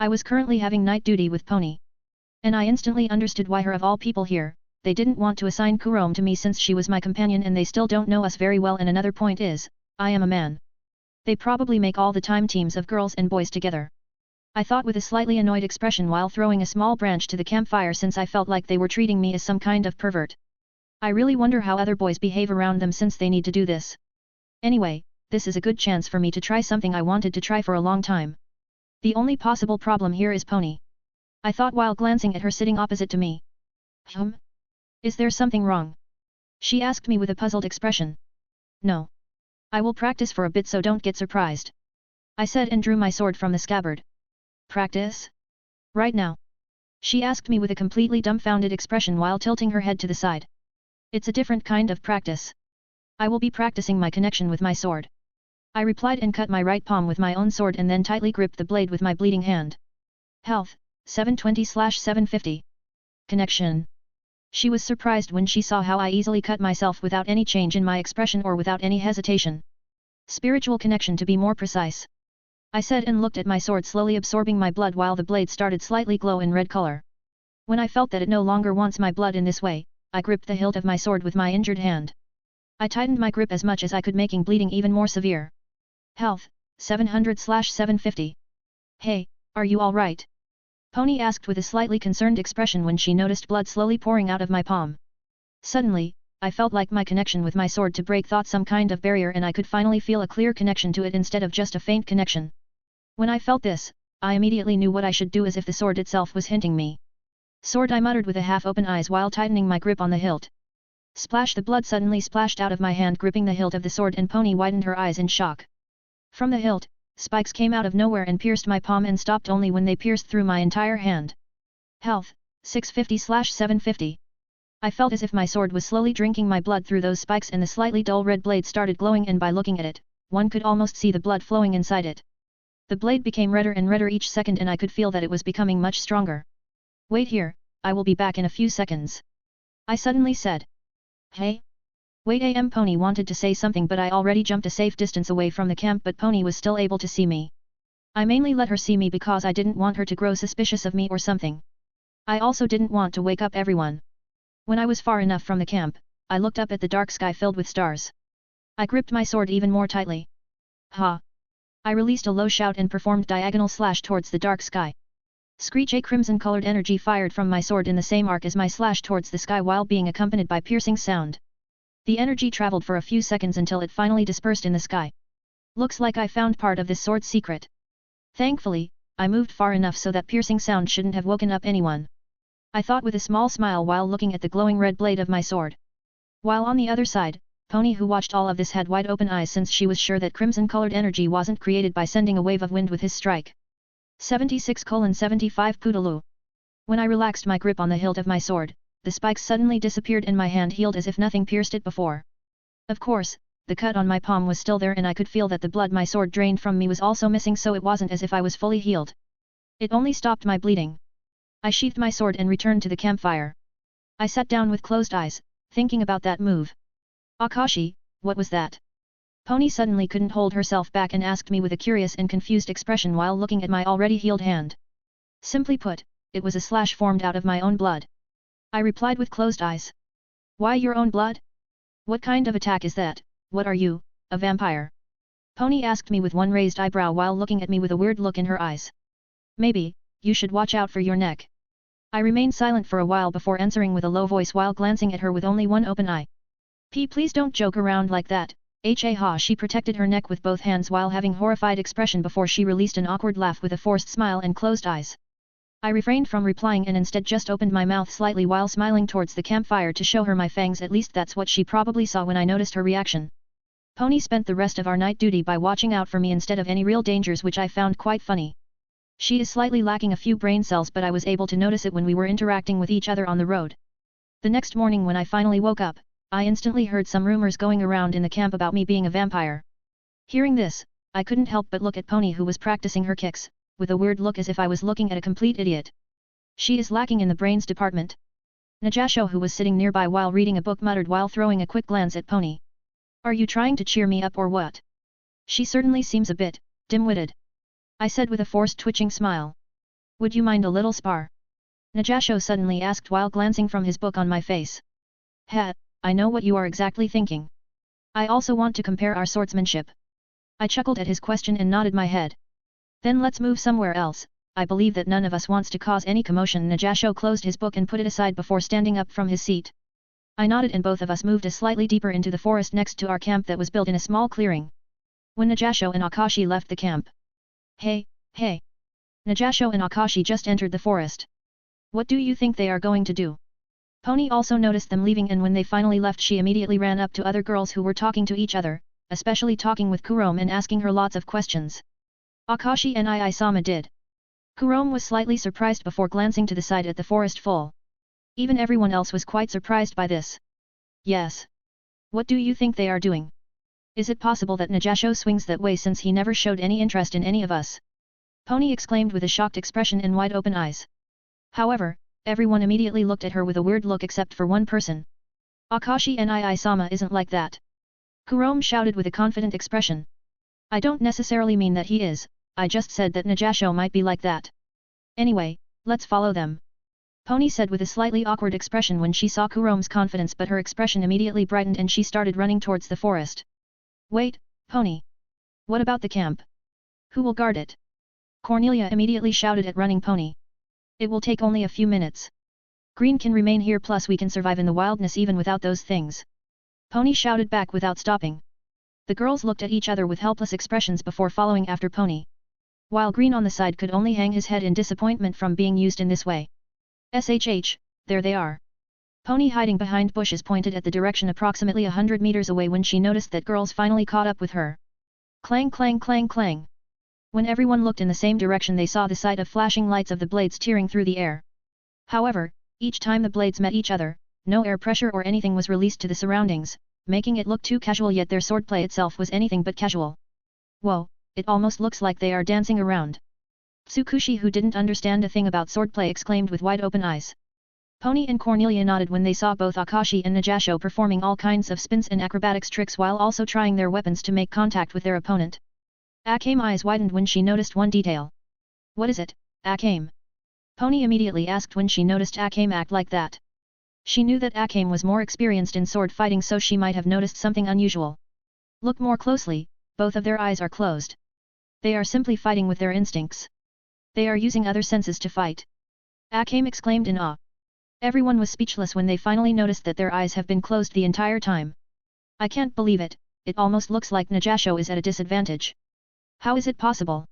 Speaker 1: I was currently having night duty with Pony. And I instantly understood why, her of all people here, they didn't want to assign Kurome to me since she was my companion and they still don't know us very well, and another point is, I am a man. They probably make all the time teams of girls and boys together. I thought with a slightly annoyed expression while throwing a small branch to the campfire, since I felt like they were treating me as some kind of pervert. I really wonder how other boys behave around them since they need to do this. Anyway, this is a good chance for me to try something I wanted to try for a long time. The only possible problem here is Pony. I thought while glancing at her sitting opposite to me. Is there something wrong? She asked me with a puzzled expression. No. I will practice for a bit so don't get surprised. I said and drew my sword from the scabbard. Practice? Right now? She asked me with a completely dumbfounded expression while tilting her head to the side. It's a different kind of practice. I will be practicing my connection with my sword. I replied and cut my right palm with my own sword and then tightly gripped the blade with my bleeding hand. Health, 720/750. Connection. She was surprised when she saw how I easily cut myself without any change in my expression or without any hesitation. Spiritual connection to be more precise. I said and looked at my sword slowly absorbing my blood while the blade started slightly glow in red color. When I felt that it no longer wants my blood in this way, I gripped the hilt of my sword with my injured hand. I tightened my grip as much as I could making bleeding even more severe. Health, 700/750. Hey, are you alright? Pony asked with a slightly concerned expression when she noticed blood slowly pouring out of my palm. Suddenly, I felt like my connection with my sword to break thought some kind of barrier and I could finally feel a clear connection to it instead of just a faint connection. When I felt this, I immediately knew what I should do as if the sword itself was hinting me. Sword, I muttered with a half-open eyes while tightening my grip on the hilt. Splash! The blood suddenly splashed out of my hand gripping the hilt of the sword and Pony widened her eyes in shock. From the hilt, spikes came out of nowhere and pierced my palm and stopped only when they pierced through my entire hand. Health, 650/750. I felt as if my sword was slowly drinking my blood through those spikes and the slightly dull red blade started glowing and by looking at it, one could almost see the blood flowing inside it. The blade became redder and redder each second and I could feel that it was becoming much stronger. Wait here, I will be back in a few seconds. I suddenly said. Hey? Wait, Pony wanted to say something but I already jumped a safe distance away from the camp but Pony was still able to see me. I mainly let her see me because I didn't want her to grow suspicious of me or something. I also didn't want to wake up everyone. When I was far enough from the camp, I looked up at the dark sky filled with stars. I gripped my sword even more tightly. Ha! I released a low shout and performed diagonal slash towards the dark sky. Screech! A crimson-colored energy fired from my sword in the same arc as my slash towards the sky while being accompanied by piercing sound. The energy traveled for a few seconds until it finally dispersed in the sky. Looks like I found part of this sword's secret. Thankfully, I moved far enough so that piercing sound shouldn't have woken up anyone. I thought with a small smile while looking at the glowing red blade of my sword. While on the other side, Pony, who watched all of this, had wide open eyes since she was sure that crimson-colored energy wasn't created by sending a wave of wind with his strike. 76:75 Poodaloo. When I relaxed my grip on the hilt of my sword, the spikes suddenly disappeared and my hand healed as if nothing pierced it before. Of course, the cut on my palm was still there and I could feel that the blood my sword drained from me was also missing, so it wasn't as if I was fully healed. It only stopped my bleeding. I sheathed my sword and returned to the campfire. I sat down with closed eyes, thinking about that move. Akashi, what was that? Pony suddenly couldn't hold herself back and asked me with a curious and confused expression while looking at my already healed hand. Simply put, it was a slash formed out of my own blood. I replied with closed eyes. Why your own blood? What kind of attack is that? What are you, a vampire? Pony asked me with one raised eyebrow while looking at me with a weird look in her eyes. Maybe, you should watch out for your neck. I remained silent for a while before answering with a low voice while glancing at her with only one open eye. Please don't joke around like that. Ha! She protected her neck with both hands while having horrified expression before she released an awkward laugh with a forced smile and closed eyes. I refrained from replying and instead just opened my mouth slightly while smiling towards the campfire to show her my fangs. At least that's what she probably saw when I noticed her reaction. Pony spent the rest of our night duty by watching out for me instead of any real dangers, which I found quite funny. She is slightly lacking a few brain cells, but I was able to notice it when we were interacting with each other on the road. The next morning when I finally woke up, I instantly heard some rumors going around in the camp about me being a vampire. Hearing this, I couldn't help but look at Pony, who was practicing her kicks, with a weird look as if I was looking at a complete idiot. She is lacking in the brains department. Najasho, who was sitting nearby while reading a book, muttered while throwing a quick glance at Pony. Are you trying to cheer me up or what? She certainly seems a bit dim-witted. I said with a forced twitching smile. Would you mind a little spar? Najasho suddenly asked while glancing from his book on my face. I know what you are exactly thinking. I also want to compare our swordsmanship. I chuckled at his question and nodded my head. Then let's move somewhere else. I believe that none of us wants to cause any commotion. Najasho closed his book and put it aside before standing up from his seat. I nodded and both of us moved slightly deeper into the forest next to our camp that was built in a small clearing. When Najasho and Akashi left the camp. Hey, hey! Najasho and Akashi just entered the forest. What do you think they are going to do? Pony also noticed them leaving, and when they finally left she immediately ran up to other girls who were talking to each other, especially talking with Kurome and asking her lots of questions. Akashi and Sama did. Kurome was slightly surprised before glancing to the side at the forest full. Even everyone else was quite surprised by this. Yes. What do you think they are doing? Is it possible that Najasho swings that way since he never showed any interest in any of us? Pony exclaimed with a shocked expression and wide open eyes. However, everyone immediately looked at her with a weird look except for one person. Akashi and Sama isn't like that. Kurome shouted with a confident expression. I don't necessarily mean that he is, I just said that Najasho might be like that. Anyway, let's follow them. Pony said with a slightly awkward expression when she saw Kurome's confidence, but her expression immediately brightened and she started running towards the forest. Wait, Pony. What about the camp? Who will guard it? Cornelia immediately shouted at running Pony. It will take only a few minutes. Green can remain here, plus we can survive in the wildness even without those things. Pony shouted back without stopping. The girls looked at each other with helpless expressions before following after Pony. While Green on the side could only hang his head in disappointment from being used in this way. SHH, there they are. Pony hiding behind bushes pointed at the direction approximately 100 meters away when she noticed that girls finally caught up with her. Clang clang clang clang. When everyone looked in the same direction they saw the sight of flashing lights of the blades tearing through the air. However, each time the blades met each other, no air pressure or anything was released to the surroundings, making it look too casual, yet their swordplay itself was anything but casual. Whoa, it almost looks like they are dancing around. Tsukushi, who didn't understand a thing about swordplay, exclaimed with wide open eyes. Pony and Cornelia nodded when they saw both Akashi and Najasho performing all kinds of spins and acrobatics tricks while also trying their weapons to make contact with their opponent. Akame's eyes widened when she noticed one detail. What is it, Akame? Pony immediately asked when she noticed Akame act like that. She knew that Akame was more experienced in sword fighting, so she might have noticed something unusual. Look more closely, both of their eyes are closed. They are simply fighting with their instincts. They are using other senses to fight. Akame exclaimed in awe. Everyone was speechless when they finally noticed that their eyes have been closed the entire time. I can't believe it, it almost looks like Najasho is at a disadvantage. How is it possible?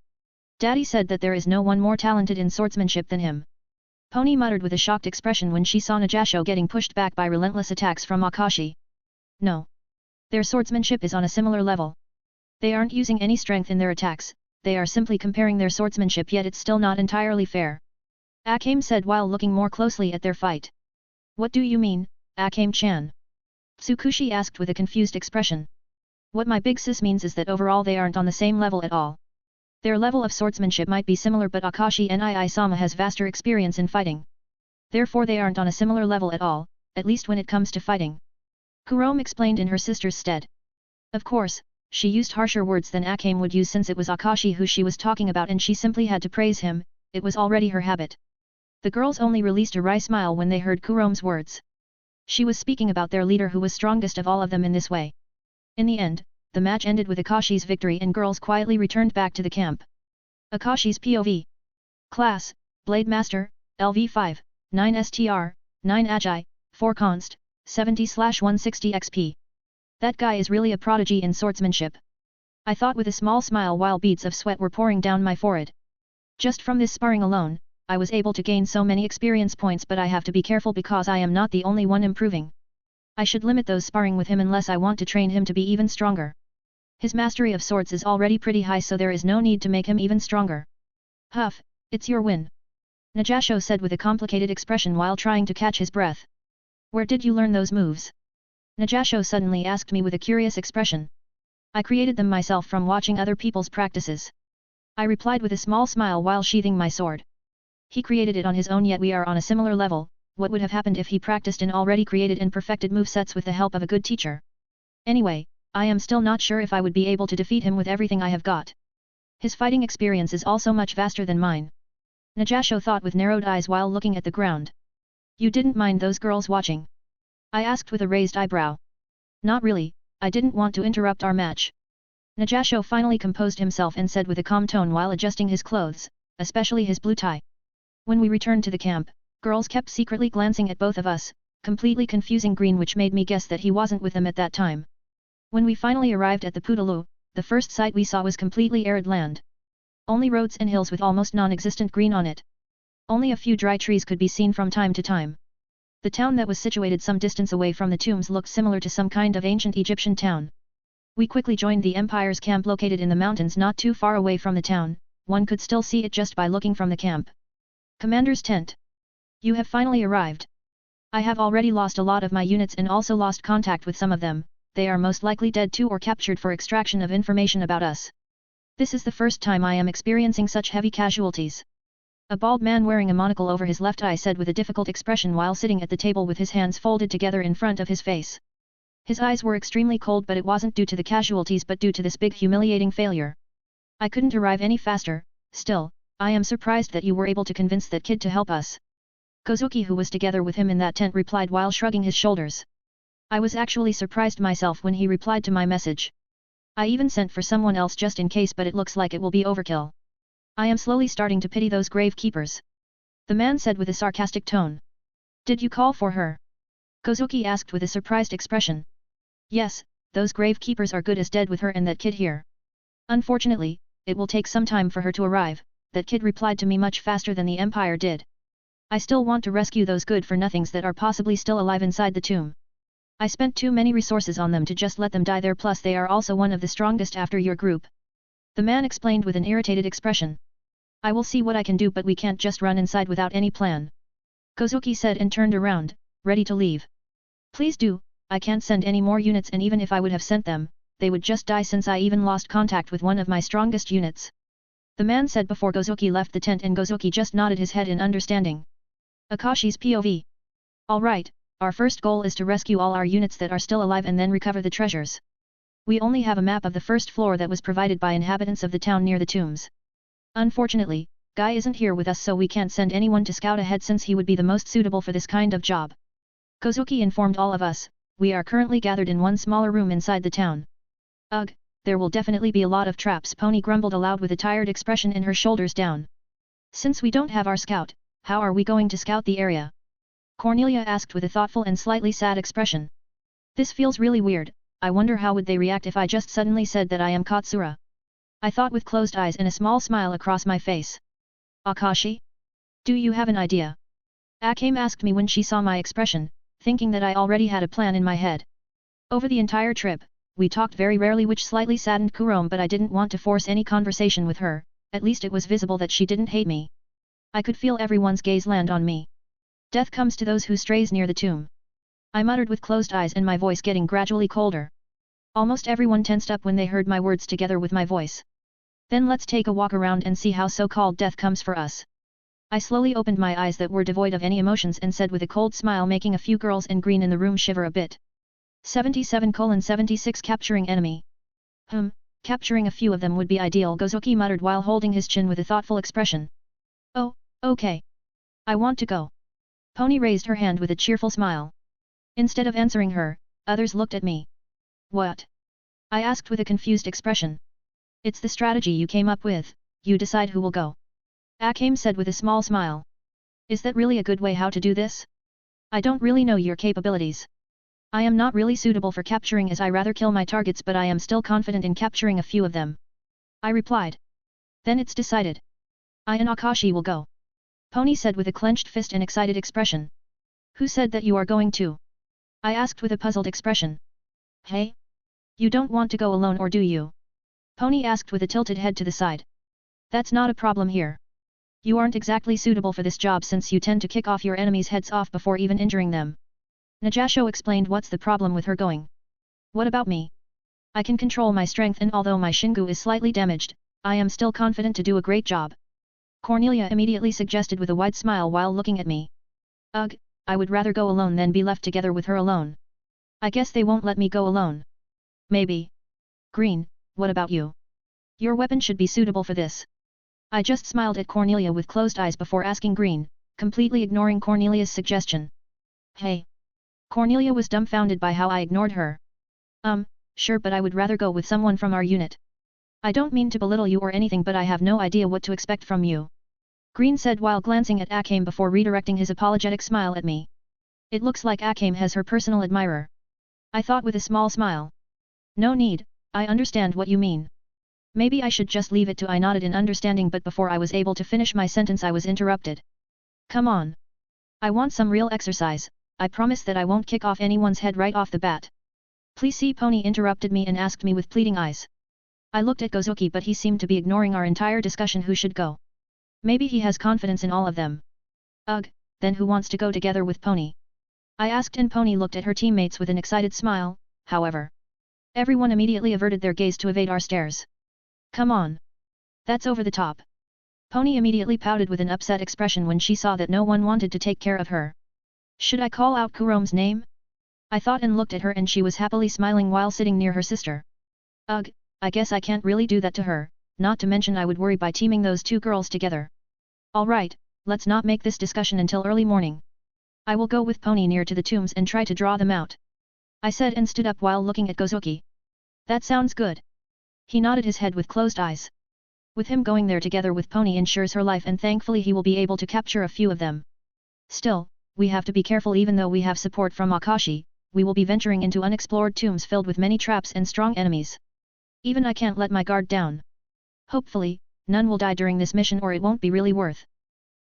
Speaker 1: Daddy said that there is no one more talented in swordsmanship than him. Pony muttered with a shocked expression when she saw Najasho getting pushed back by relentless attacks from Akashi. No. Their swordsmanship is on a similar level. They aren't using any strength in their attacks, they are simply comparing their swordsmanship, yet it's still not entirely fair. Akame said while looking more closely at their fight. What do you mean, Akame-chan? Tsukushi asked with a confused expression. What my big sis means is that overall they aren't on the same level at all. Their level of swordsmanship might be similar, but Akashi and Sama has vaster experience in fighting. Therefore they aren't on a similar level at all, at least when it comes to fighting. Kurome explained in her sister's stead. Of course, she used harsher words than Akame would use since it was Akashi who she was talking about and she simply had to praise him, it was already her habit. The girls only released a wry smile when they heard Kurome's words. She was speaking about their leader who was strongest of all of them in this way. In the end, the match ended with Akashi's victory and girls quietly returned back to the camp. Akashi's POV. Class, Blade Master, LV5, 9 STR, 9 Agi, 4 Const, 70/160 XP. That guy is really a prodigy in swordsmanship. I thought with a small smile while beads of sweat were pouring down my forehead. Just from this sparring alone, I was able to gain so many experience points, but I have to be careful because I am not the only one improving. I should limit those sparring with him unless I want to train him to be even stronger. His mastery of swords is already pretty high, so there is no need to make him even stronger. Huff, it's your win. Najasho said with a complicated expression while trying to catch his breath. Where did you learn those moves? Najasho suddenly asked me with a curious expression. I created them myself from watching other people's practices. I replied with a small smile while sheathing my sword. He created it on his own, yet we are on a similar level. What would have happened if he practiced in already created and perfected movesets with the help of a good teacher? Anyway, I am still not sure if I would be able to defeat him with everything I have got. His fighting experience is also much vaster than mine. Najasho thought with narrowed eyes while looking at the ground. You didn't mind those girls watching? I asked with a raised eyebrow. Not really, I didn't want to interrupt our match. Najasho finally composed himself and said with a calm tone while adjusting his clothes, especially his blue tie. When we returned to the camp, girls kept secretly glancing at both of us, completely confusing Green, which made me guess that he wasn't with them at that time. When we finally arrived at the Poodalu, the first sight we saw was completely arid land. Only roads and hills with almost non-existent green on it. Only a few dry trees could be seen from time to time. The town that was situated some distance away from the tombs looked similar to some kind of ancient Egyptian town. We quickly joined the Empire's camp located in the mountains not too far away from the town. One could still see it just by looking from the camp. Commander's tent. You have finally arrived. I have already lost a lot of my units and also lost contact with some of them. They are most likely dead too or captured for extraction of information about us. This is the first time I am experiencing such heavy casualties. A bald man wearing a monocle over his left eye said with a difficult expression while sitting at the table with his hands folded together in front of his face. His eyes were extremely cold, but it wasn't due to the casualties but due to this big humiliating failure. I couldn't arrive any faster. Still, I am surprised that you were able to convince that kid to help us. Kozuki, who was together with him in that tent, replied while shrugging his shoulders. I was actually surprised myself when he replied to my message. I even sent for someone else just in case, but it looks like it will be overkill. I am slowly starting to pity those grave keepers. The man said with a sarcastic tone. Did you call for her? Kozuki asked with a surprised expression. Yes, those grave keepers are good as dead with her and that kid here. Unfortunately, it will take some time for her to arrive. That kid replied to me much faster than the Empire did. I still want to rescue those good-for-nothings that are possibly still alive inside the tomb. I spent too many resources on them to just let them die there, plus they are also one of the strongest after your group. The man explained with an irritated expression. I will see what I can do, but we can't just run inside without any plan. Kozuki said and turned around, ready to leave. Please do, I can't send any more units, and even if I would have sent them, they would just die since I even lost contact with one of my strongest units. The man said before Kozuki left the tent, and Kozuki just nodded his head in understanding. Akashi's POV. Alright, our first goal is to rescue all our units that are still alive and then recover the treasures. We only have a map of the first floor that was provided by inhabitants of the town near the tombs. Unfortunately, Guy isn't here with us, so we can't send anyone to scout ahead since he would be the most suitable for this kind of job. Kozuki informed all of us. We are currently gathered in one smaller room inside the town. Ugh, there will definitely be a lot of traps, Pony grumbled aloud with a tired expression and her shoulders down. Since we don't have our scout, how are we going to scout the area? Cornelia asked with a thoughtful and slightly sad expression. This feels really weird. I wonder how would they react if I just suddenly said that I am Katsura? I thought with closed eyes and a small smile across my face. Akashi? Do you have an idea? Akame asked me when she saw my expression, thinking that I already had a plan in my head. Over the entire trip, we talked very rarely, which slightly saddened Kurome, but I didn't want to force any conversation with her. At least it was visible that she didn't hate me. I could feel everyone's gaze land on me. Death comes to those who strays near the tomb. I muttered with closed eyes and my voice getting gradually colder. Almost everyone tensed up when they heard my words together with my voice. Then let's take a walk around and see how so-called death comes for us. I slowly opened my eyes that were devoid of any emotions and said with a cold smile, making a few girls in green in the room shiver a bit. 77:76 Capturing enemy. Capturing a few of them would be ideal, Kozuki muttered while holding his chin with a thoughtful expression. Oh, okay. I want to go. Pony raised her hand with a cheerful smile. Instead of answering her, others looked at me. What? I asked with a confused expression. It's the strategy you came up with, you decide who will go. Akame said with a small smile. Is that really a good way how to do this? I don't really know your capabilities. I am not really suitable for capturing, as I rather kill my targets, but I am still confident in capturing a few of them. I replied. Then it's decided. I and Akashi will go. Pony said with a clenched fist and excited expression. Who said that you are going to? I asked with a puzzled expression. Hey? You don't want to go alone, or do you? Pony asked with a tilted head to the side. That's not a problem here. You aren't exactly suitable for this job since you tend to kick off your enemies' heads off before even injuring them. Najasho explained. What's the problem with her going? What about me? I can control my strength, and although my Shingu is slightly damaged, I am still confident to do a great job. Cornelia immediately suggested with a wide smile while looking at me. Ugh, I would rather go alone than be left together with her alone. I guess they won't let me go alone. Maybe. Green, what about you? Your weapon should be suitable for this. I just smiled at Cornelia with closed eyes before asking Green, completely ignoring Cornelia's suggestion. Hey. Cornelia was dumbfounded by how I ignored her. Sure, but I would rather go with someone from our unit. I don't mean to belittle you or anything, but I have no idea what to expect from you. Green said while glancing at Akame before redirecting his apologetic smile at me. It looks like Akame has her personal admirer. I thought with a small smile. No need, I understand what you mean. Maybe I should just leave it to I nodded in understanding, but before I was able to finish my sentence I was interrupted. Come on. I want some real exercise, I promise that I won't kick off anyone's head right off the bat. Please see. Pony interrupted me and asked me with pleading eyes. I looked at Gozuki but he seemed to be ignoring our entire discussion who should go. Maybe he has confidence in all of them. Ugh, then who wants to go together with Pony? I asked and Pony looked at her teammates with an excited smile, however. Everyone immediately averted their gaze to evade our stares. Come on. That's over the top. Pony immediately pouted with an upset expression when she saw that no one wanted to take care of her. Should I call out Kurome's name? I thought and looked at her and she was happily smiling while sitting near her sister. Ugh, I guess I can't really do that to her, not to mention I would worry by teaming those two girls together. Alright, let's not make this discussion until early morning. I will go with Pony near to the tombs and try to draw them out. I said and stood up while looking at Gozuki. That sounds good. He nodded his head with closed eyes. With him going there together with Pony ensures her life and thankfully he will be able to capture a few of them. Still, we have to be careful. Even though we have support from Akashi, we will be venturing into unexplored tombs filled with many traps and strong enemies. Even I can't let my guard down. Hopefully, none will die during this mission or it won't be really worth.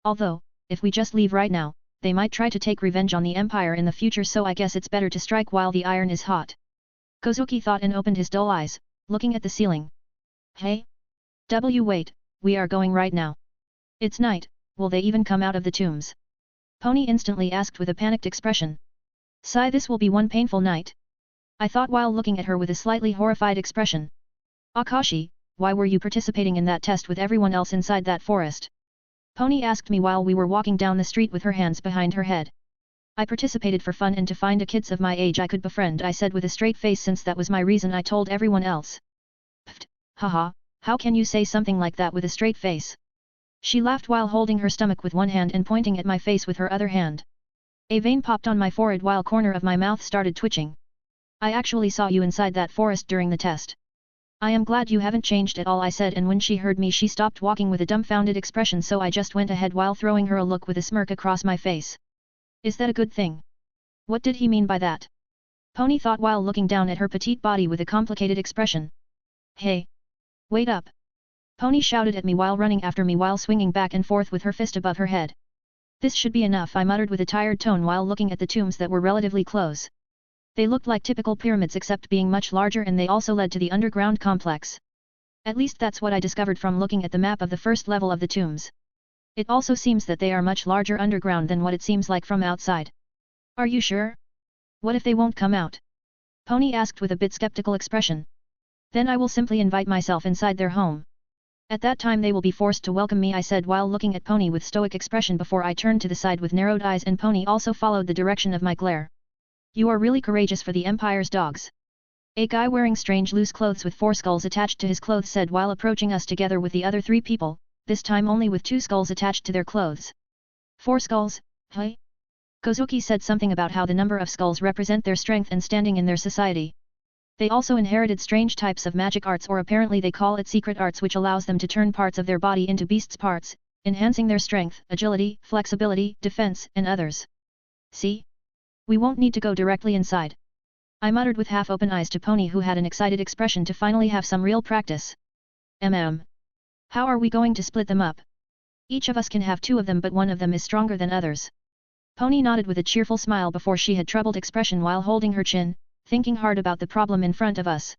Speaker 1: Although, if we just leave right now, they might try to take revenge on the Empire in the future, so I guess it's better to strike while the iron is hot. Gozuki thought and opened his dull eyes, looking at the ceiling. Hey? Wait, we are going right now. It's night, will they even come out of the tombs? Pony instantly asked with a panicked expression. Sigh, this will be one painful night. I thought while looking at her with a slightly horrified expression. Akashi, why were you participating in that test with everyone else inside that forest? Pony asked me while we were walking down the street with her hands behind her head. I participated for fun and to find a kids of my age I could befriend, I said with a straight face, since that was my reason I told everyone else. Pfft, haha, how can you say something like that with a straight face? She laughed while holding her stomach with one hand and pointing at my face with her other hand. A vein popped on my forehead while corner of my mouth started twitching. I actually saw you inside that forest during the test. I am glad you haven't changed at all, I said, and when she heard me she stopped walking with a dumbfounded expression, so I just went ahead while throwing her a look with a smirk across my face. Is that a good thing? What did he mean by that? Pony thought while looking down at her petite body with a complicated expression. Hey! Wait up! Pony shouted at me while running after me while swinging back and forth with her fist above her head. This should be enough, I muttered with a tired tone while looking at the tombs that were relatively close. They looked like typical pyramids except being much larger, and they also led to the underground complex. At least that's what I discovered from looking at the map of the first level of the tombs. It also seems that they are much larger underground than what it seems like from outside. Are you sure? What if they won't come out? Pony asked with a bit skeptical expression. Then I will simply invite myself inside their home. At that time they will be forced to welcome me, I said while looking at Pony with stoic expression before I turned to the side with narrowed eyes, and Pony also followed the direction of my glare. You are really courageous for the Empire's dogs. A guy wearing strange loose clothes with 4 skulls attached to his clothes said while approaching us together with the other 3 people, this time only with 2 skulls attached to their clothes. 4 skulls, hey? Gozuki said something about how the number of skulls represent their strength and standing in their society. They also inherited strange types of magic arts, or apparently they call it secret arts, which allows them to turn parts of their body into beasts' parts, enhancing their strength, agility, flexibility, defense, and others. See? We won't need to go directly inside. I muttered with half-open eyes to Pony, who had an excited expression to finally have some real practice. How are we going to split them up? Each of us can have 2 of them, but one of them is stronger than others. Pony nodded with a cheerful smile before she had troubled expression while holding her chin, thinking hard about the problem in front of us.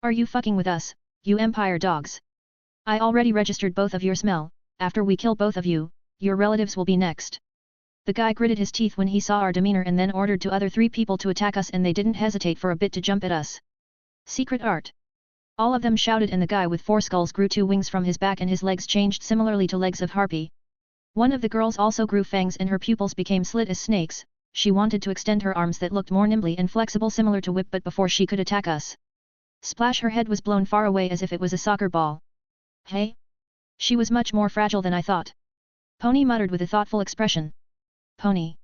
Speaker 1: Are you fucking with us, you Empire dogs? I already registered both of your smell. After we kill both of you, your relatives will be next. The guy gritted his teeth when he saw our demeanor and then ordered to other 3 people to attack us, and they didn't hesitate for a bit to jump at us. Secret art! All of them shouted, and the guy with 4 skulls grew 2 wings from his back and his legs changed similarly to legs of harpy. One of the girls also grew fangs and her pupils became slit as snakes. She wanted to extend her arms that looked more nimbly and flexible, similar to whip, but before she could attack us. Splash! Her head was blown far away as if it was a soccer ball. Hey? She was much more fragile than I thought. Pony muttered with a thoughtful expression. Pony.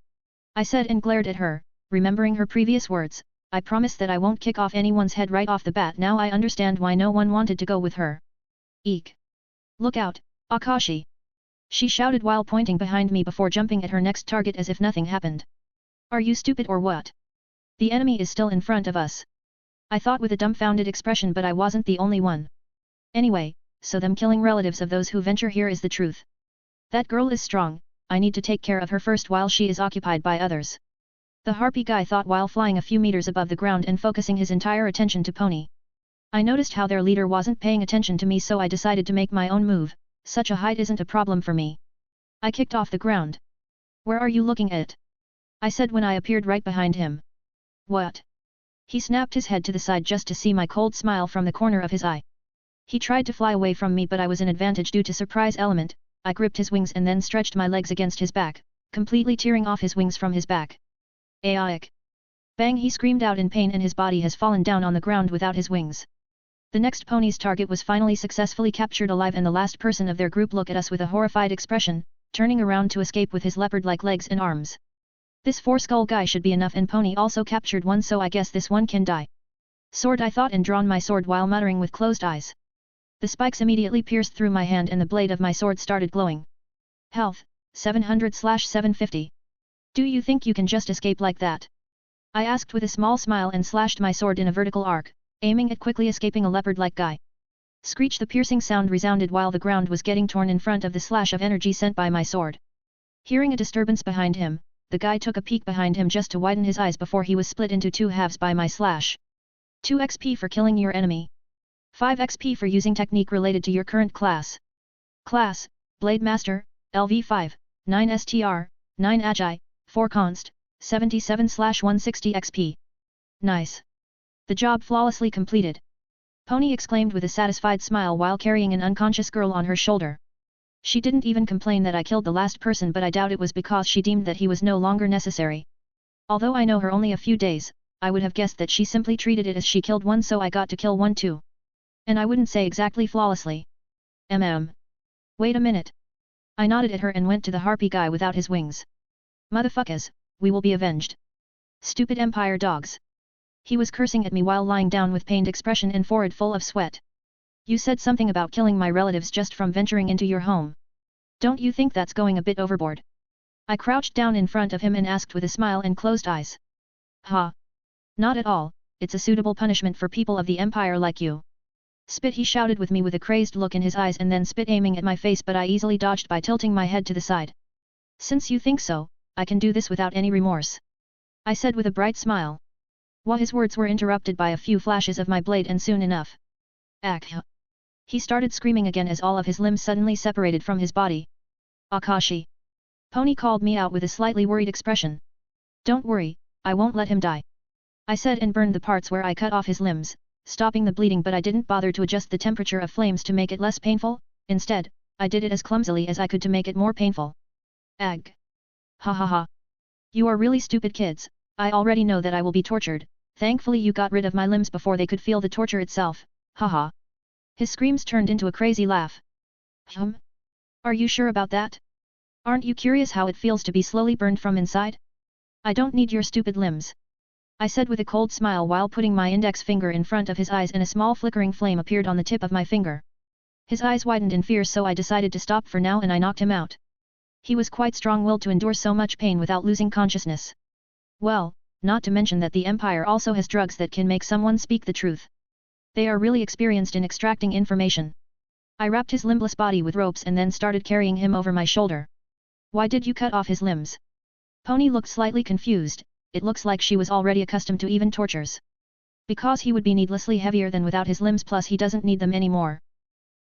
Speaker 1: I said and glared at her, remembering her previous words. I promise that I won't kick off anyone's head right off the bat. Now I understand why no one wanted to go with her. Eek! Look out, Akashi! She shouted while pointing behind me before jumping at her next target as if nothing happened. Are you stupid or what? The enemy is still in front of us. I thought with a dumbfounded expression, but I wasn't the only one. Anyway, so them killing relatives of those who venture here is the truth. That girl is strong, I need to take care of her first while she is occupied by others. The harpy guy thought while flying a few meters above the ground and focusing his entire attention to Pony. I noticed how their leader wasn't paying attention to me, so I decided to make my own move. Such a height isn't a problem for me. I kicked off the ground. Where are you looking at? I said when I appeared right behind him. What? He snapped his head to the side just to see my cold smile from the corner of his eye. He tried to fly away from me, but I was in advantage due to surprise element. I gripped his wings and then stretched my legs against his back, completely tearing off his wings from his back. Aik! Bang! He screamed out in pain and his body has fallen down on the ground without his wings. The next pony's target was finally successfully captured alive, and the last person of their group looked at us with a horrified expression, turning around to escape with his leopard-like legs and arms. This four-skull guy should be enough, and Pony also captured one, so I guess this one can die. Sword, I thought, and drawn my sword while muttering with closed eyes. The spikes immediately pierced through my hand and the blade of my sword started glowing. Health, 700/750. Do you think you can just escape like that? I asked with a small smile and slashed my sword in a vertical arc, aiming at quickly escaping a leopard-like guy. Screech! The piercing sound resounded while the ground was getting torn in front of the slash of energy sent by my sword. Hearing a disturbance behind him, the guy took a peek behind him just to widen his eyes before he was split into two halves by my slash. 2 XP for killing your enemy. 5 XP for using technique related to your current class. Class, Blade Master, LV5, 9 STR, 9 Agi, 4 Const, 77/160 XP. Nice. The job flawlessly completed. Pony exclaimed with a satisfied smile while carrying an unconscious girl on her shoulder. She didn't even complain that I killed the last person, but I doubt it was because she deemed that he was no longer necessary. Although I know her only a few days, I would have guessed that she simply treated it as she killed one, so I got to kill one too. And I wouldn't say exactly flawlessly. Wait a minute. I nodded at her and went to the harpy guy without his wings. Motherfuckers, we will be avenged. Stupid Empire dogs. He was cursing at me while lying down with pained expression and forehead full of sweat. You said something about killing my relatives just from venturing into your home. Don't you think that's going a bit overboard? I crouched down in front of him and asked with a smile and closed eyes. Ha! Not at all, it's a suitable punishment for people of the Empire like you. Spit! He shouted with me with a crazed look in his eyes and then spit, aiming at my face, but I easily dodged by tilting my head to the side. Since you think so, I can do this without any remorse. I said with a bright smile. While his words were interrupted by a few flashes of my blade, and soon enough. Akh! He started screaming again as all of his limbs suddenly separated from his body. Akashi! Pony called me out with a slightly worried expression. Don't worry, I won't let him die. I said and burned the parts where I cut off his limbs, stopping the bleeding, but I didn't bother to adjust the temperature of flames to make it less painful. Instead, I did it as clumsily as I could to make it more painful. Ag! Ha ha ha! You are really stupid kids. I already know that I will be tortured. Thankfully you got rid of my limbs before they could feel the torture itself. Haha. His screams turned into a crazy laugh. Are you sure about that? Aren't you curious how it feels to be slowly burned from inside? I don't need your stupid limbs. I said with a cold smile while putting my index finger in front of his eyes, and a small flickering flame appeared on the tip of my finger. His eyes widened in fear, so I decided to stop for now and I knocked him out. He was quite strong-willed to endure so much pain without losing consciousness. Well, not to mention that the Empire also has drugs that can make someone speak the truth. They are really experienced in extracting information. I wrapped his limbless body with ropes and then started carrying him over my shoulder. Why did you cut off his limbs? Pony looked slightly confused. It looks like she was already accustomed to even tortures. Because he would be needlessly heavier than without his limbs, plus he doesn't need them anymore.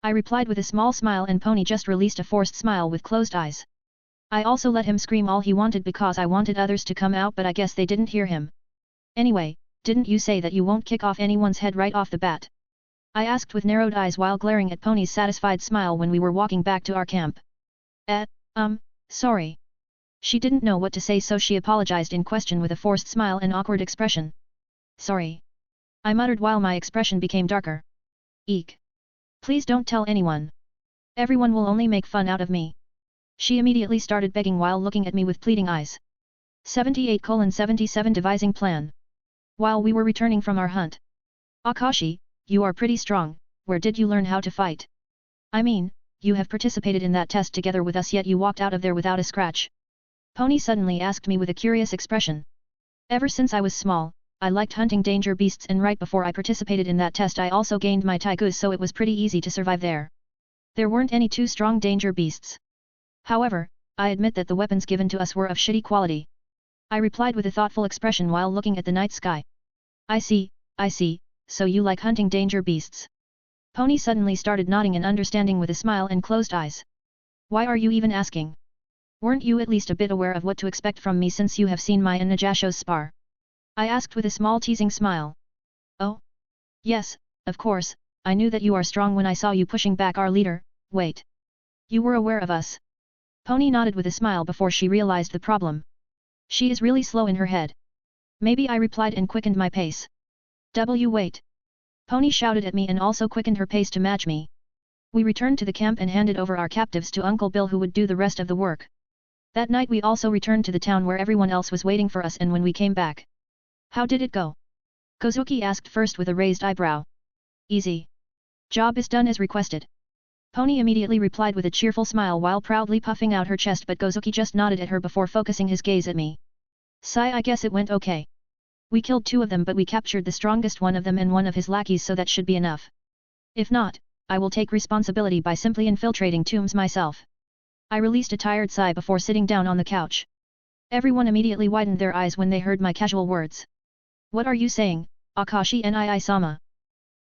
Speaker 1: I replied with a small smile, and Pony just released a forced smile with closed eyes. I also let him scream all he wanted because I wanted others to come out, but I guess they didn't hear him. Anyway, didn't you say that you won't kick off anyone's head right off the bat? I asked with narrowed eyes while glaring at Pony's satisfied smile when we were walking back to our camp. Sorry. She didn't know what to say, so she apologized in question with a forced smile and awkward expression. Sorry. I muttered while my expression became darker. Eek. Please don't tell anyone. Everyone will only make fun out of me. She immediately started begging while looking at me with pleading eyes. 78:77 Devising plan. While we were returning from our hunt. Akashi, you are pretty strong. Where did you learn how to fight? I mean, you have participated in that test together with us, yet you walked out of there without a scratch. Pony suddenly asked me with a curious expression. Ever since I was small, I liked hunting danger beasts, and right before I participated in that test I also gained my taigus, so it was pretty easy to survive there. There weren't any too strong danger beasts. However, I admit that the weapons given to us were of shitty quality. I replied with a thoughtful expression while looking at the night sky. I see, so you like hunting danger beasts. Pony suddenly started nodding and understanding with a smile and closed eyes. Why are you even asking? Weren't you at least a bit aware of what to expect from me since you have seen my and Najasho's spar? I asked with a small teasing smile. Oh? Yes, of course, I knew that you are strong when I saw you pushing back our leader. Wait. You were aware of us? Pony nodded with a smile before she realized the problem. She is really slow in her head. Maybe, I replied and quickened my pace. Wait. Pony shouted at me and also quickened her pace to match me. We returned to the camp and handed over our captives to Uncle Bill, who would do the rest of the work. That night we also returned to the town where everyone else was waiting for us, and when we came back. How did it go? Kozuki asked first with a raised eyebrow. Easy. Job is done as requested. Pony immediately replied with a cheerful smile while proudly puffing out her chest, but Kozuki just nodded at her before focusing his gaze at me. Sigh, I guess it went okay. We killed 2 of them, but we captured the strongest one of them and one of his lackeys, so that should be enough. If not, I will take responsibility by simply infiltrating tombs myself. I released a tired sigh before sitting down on the couch. Everyone immediately widened their eyes when they heard my casual words. What are you saying, Akashi Nii-sama?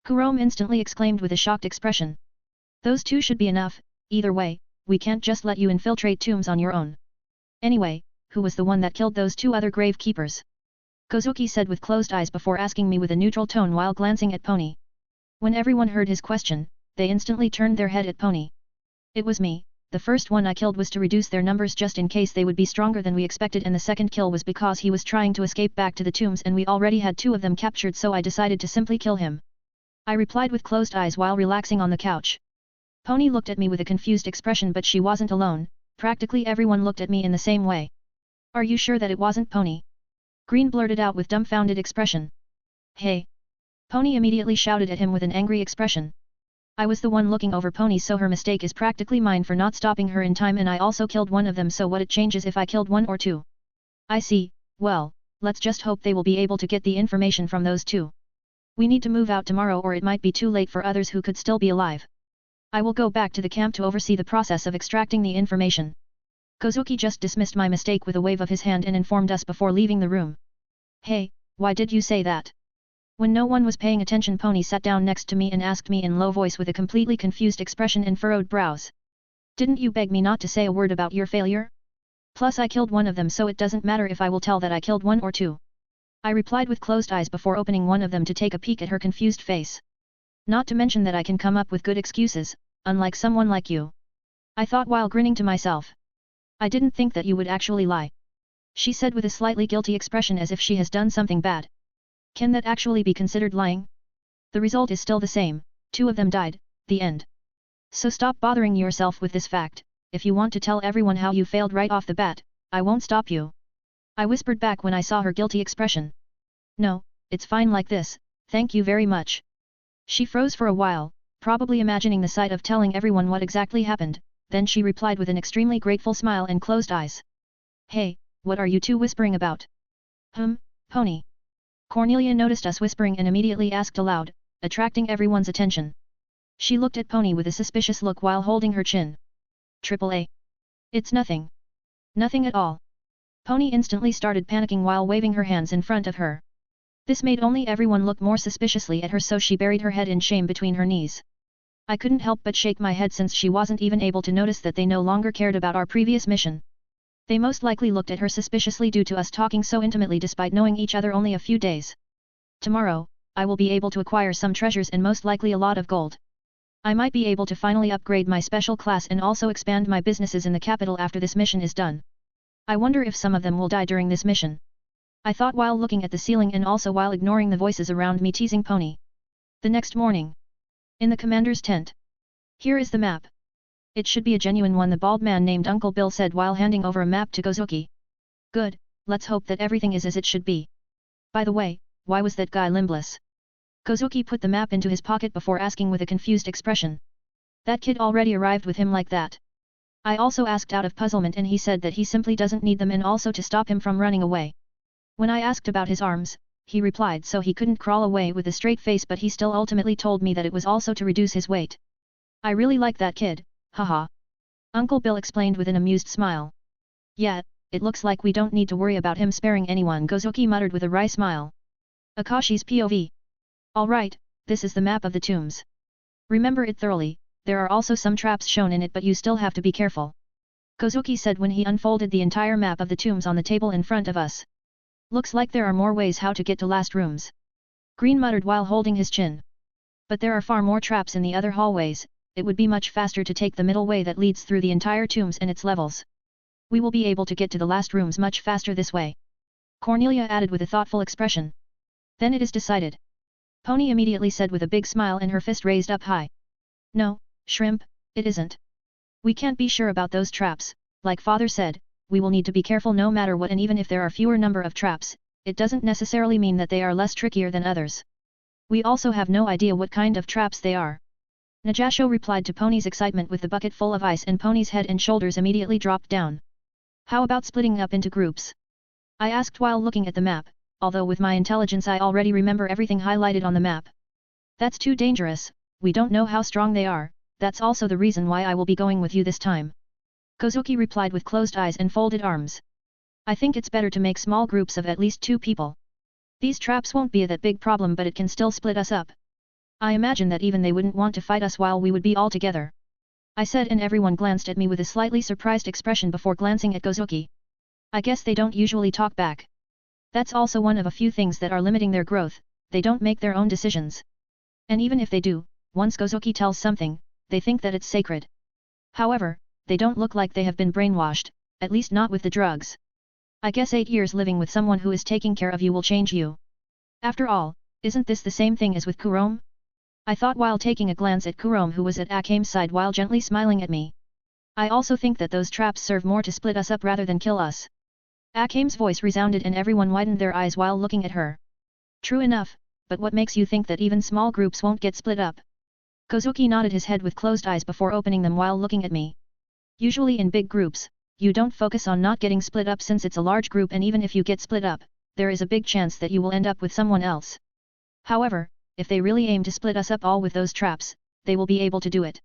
Speaker 1: Kurome instantly exclaimed with a shocked expression. Those 2 should be enough. Either way, we can't just let you infiltrate tombs on your own. Anyway, who was the one that killed those 2 other grave keepers? Kozuki said with closed eyes before asking me with a neutral tone while glancing at Pony. When everyone heard his question, they instantly turned their head at Pony. It was me. The first one I killed was to reduce their numbers just in case they would be stronger than we expected, and the second kill was because he was trying to escape back to the tombs and we already had 2 of them captured, so I decided to simply kill him. I replied with closed eyes while relaxing on the couch. Pony looked at me with a confused expression, but she wasn't alone. Practically everyone looked at me in the same way. Are you sure that it wasn't Pony? Green blurted out with dumbfounded expression. Hey! Pony immediately shouted at him with an angry expression. I was the one looking over Pony, so her mistake is practically mine for not stopping her in time, and I also killed one of them, so what it changes if I killed 1 or 2? I see. Well, let's just hope they will be able to get the information from those 2. We need to move out tomorrow, or it might be too late for others who could still be alive. I will go back to the camp to oversee the process of extracting the information. Kozuki just dismissed my mistake with a wave of his hand and informed us before leaving the room. Hey, why did you say that? When no one was paying attention, Pony sat down next to me and asked me in low voice with a completely confused expression and furrowed brows. Didn't you beg me not to say a word about your failure? Plus I killed 1 of them, so it doesn't matter if I will tell that I killed 1 or 2. I replied with closed eyes before opening one of them to take a peek at her confused face. Not to mention that I can come up with good excuses, unlike someone like you. I thought while grinning to myself. I didn't think that you would actually lie. She said with a slightly guilty expression, as if she has done something bad. Can that actually be considered lying? The result is still the same, 2 of them died, the end. So stop bothering yourself with this fact. If you want to tell everyone how you failed right off the bat, I won't stop you. I whispered back when I saw her guilty expression. No, it's fine like this, thank you very much. She froze for a while, probably imagining the sight of telling everyone what exactly happened, then she replied with an extremely grateful smile and closed eyes. Hey, what are you 2 whispering about? Pony. Cornelia noticed us whispering and immediately asked aloud, attracting everyone's attention. She looked at Pony with a suspicious look while holding her chin. AAA. It's nothing. Nothing at all. Pony instantly started panicking while waving her hands in front of her. This made only everyone look more suspiciously at her, so she buried her head in shame between her knees. I couldn't help but shake my head, since she wasn't even able to notice that they no longer cared about our previous mission. They most likely looked at her suspiciously due to us talking so intimately despite knowing each other only a few days. Tomorrow, I will be able to acquire some treasures and most likely a lot of gold. I might be able to finally upgrade my special class and also expand my businesses in the capital after this mission is done. I wonder if some of them will die during this mission. I thought while looking at the ceiling and also while ignoring the voices around me teasing Pony. The next morning. In the commander's tent. Here is the map. It should be a genuine one, the bald man named Uncle Bill said while handing over a map to Kozuki. Good, let's hope that everything is as it should be. By the way, why was that guy limbless? Kozuki put the map into his pocket before asking with a confused expression. That kid already arrived with him like that. I also asked out of puzzlement, and he said that he simply doesn't need them and also to stop him from running away. When I asked about his arms, he replied so he couldn't crawl away with a straight face, but he still ultimately told me that it was also to reduce his weight. I really like that kid, haha. Uncle Bill explained with an amused smile. Yeah, it looks like we don't need to worry about him sparing anyone, Gozuki muttered with a wry smile. Akashi's POV. Alright, this is the map of the tombs. Remember it thoroughly, there are also some traps shown in it, but you still have to be careful. Gozuki said when he unfolded the entire map of the tombs on the table in front of us. Looks like there are more ways how to get to last rooms. Green muttered while holding his chin. But there are far more traps in the other hallways, it would be much faster to take the middle way that leads through the entire tombs and its levels. We will be able to get to the last rooms much faster this way. Cornelia added with a thoughtful expression. Then it is decided. Pony immediately said with a big smile and her fist raised up high. No, Shrimp, it isn't. We can't be sure about those traps, like father said, we will need to be careful no matter what, and even if there are fewer number of traps, it doesn't necessarily mean that they are less trickier than others. We also have no idea what kind of traps they are. Najasho replied to Pony's excitement with the bucket full of ice, and Pony's head and shoulders immediately dropped down. How about splitting up into groups? I asked while looking at the map, although with my intelligence I already remember everything highlighted on the map. That's too dangerous, we don't know how strong they are, that's also the reason why I will be going with you this time. Kozuki replied with closed eyes and folded arms. I think it's better to make small groups of at least 2 people. These traps won't be that big problem, but it can still split us up. I imagine that even they wouldn't want to fight us while we would be all together. I said, and everyone glanced at me with a slightly surprised expression before glancing at Gozuki. I guess they don't usually talk back. That's also one of a few things that are limiting their growth, they don't make their own decisions. And even if they do, once Gozuki tells something, they think that it's sacred. However, they don't look like they have been brainwashed, at least not with the drugs. I guess 8 years living with someone who is taking care of you will change you. After all, isn't this the same thing as with Kurome? I thought while taking a glance at Kurome, who was at Akame's side while gently smiling at me. I also think that those traps serve more to split us up rather than kill us. Akame's voice resounded and everyone widened their eyes while looking at her. True enough, but what makes you think that even small groups won't get split up? Kozuki nodded his head with closed eyes before opening them while looking at me. Usually in big groups, you don't focus on not getting split up since it's a large group, and even if you get split up, there is a big chance that you will end up with someone else. However, if they really aim to split us up all with those traps, they will be able to do it.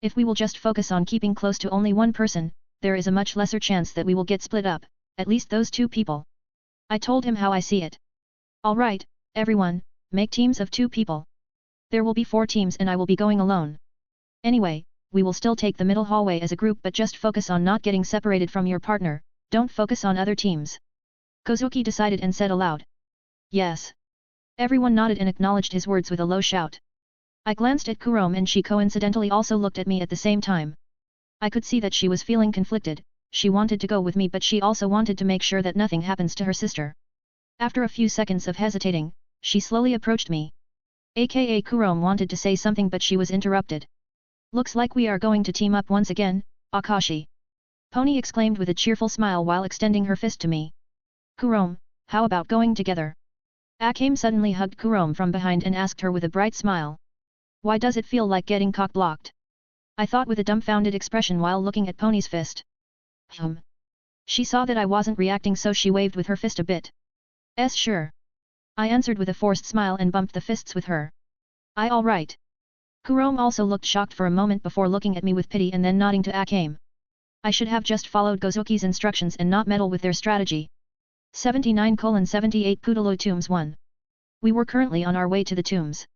Speaker 1: If we will just focus on keeping close to only one person, there is a much lesser chance that we will get split up, at least those 2 people. I told him how I see it. Alright, everyone, make teams of 2 people. There will be 4 teams and I will be going alone. Anyway, we will still take the middle hallway as a group, but just focus on not getting separated from your partner, don't focus on other teams. Kozuki decided and said aloud. Yes. Everyone nodded and acknowledged his words with a low shout. I glanced at Kurome and she coincidentally also looked at me at the same time. I could see that she was feeling conflicted, she wanted to go with me but she also wanted to make sure that nothing happens to her sister. After a few seconds of hesitating, she slowly approached me. AKA Kurome wanted to say something but she was interrupted. Looks like we are going to team up once again, Akashi. Pony exclaimed with a cheerful smile while extending her fist to me. Kurome, how about going together? Akame suddenly hugged Kurome from behind and asked her with a bright smile. Why does it feel like getting cock-blocked? I thought with a dumbfounded expression while looking at Pony's fist. She saw that I wasn't reacting, so she waved with her fist a bit. Sure. I answered with a forced smile and bumped the fists with her. Alright. Kurome also looked shocked for a moment before looking at me with pity and then nodding to Akame. I should have just followed Gozuki's instructions and not meddle with their strategy. 79:78 Pudalo Tombs 1. We were currently on our way to the tombs.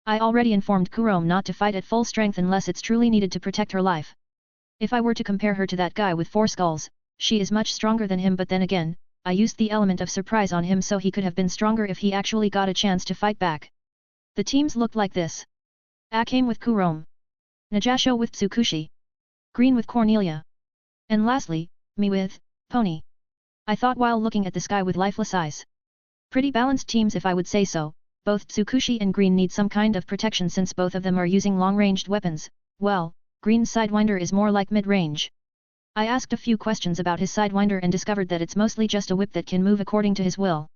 Speaker 1: I already informed Kurome not to fight at full strength unless it's truly needed to protect her life. If I were to compare her to that guy with 4 skulls, she is much stronger than him, but then again, I used the element of surprise on him so he could have been stronger if he actually got a chance to fight back. The teams looked like this. Akame with Kurome. Najasho with Tsukushi. Green with Cornelia. And lastly, me with Pony. I thought while looking at the sky with lifeless eyes. Pretty balanced teams if I would say so. Both Tsukushi and Green need some kind of protection since both of them are using long-ranged weapons. Well, Green's Sidewinder is more like mid-range. I asked a few questions about his Sidewinder and discovered that it's mostly just a whip that can move according to his will.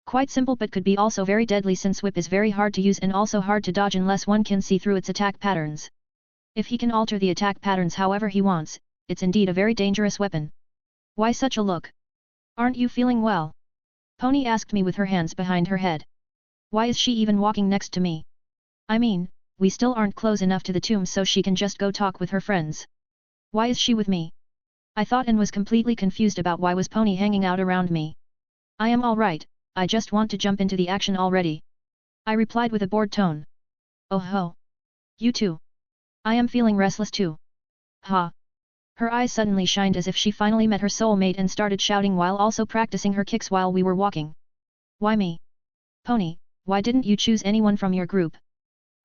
Speaker 1: Quite simple, but could be also very deadly since whip is very hard to use and also hard to dodge unless one can see through its attack patterns. If he can alter the attack patterns however he wants, it's indeed a very dangerous weapon. Why such a look? Aren't you feeling well? Pony asked me with her hands behind her head. Why is she even walking next to me? I mean, we still aren't close enough to the tomb so she can just go talk with her friends. Why is she with me? I thought and was completely confused about why was Pony hanging out around me. I am alright, I just want to jump into the action already. I replied with a bored tone. Oh ho! You too. I am feeling restless too. Ha! Her eyes suddenly shined as if she finally met her soulmate and started shouting while also practicing her kicks while we were walking. Why me? Pony, why didn't you choose anyone from your group?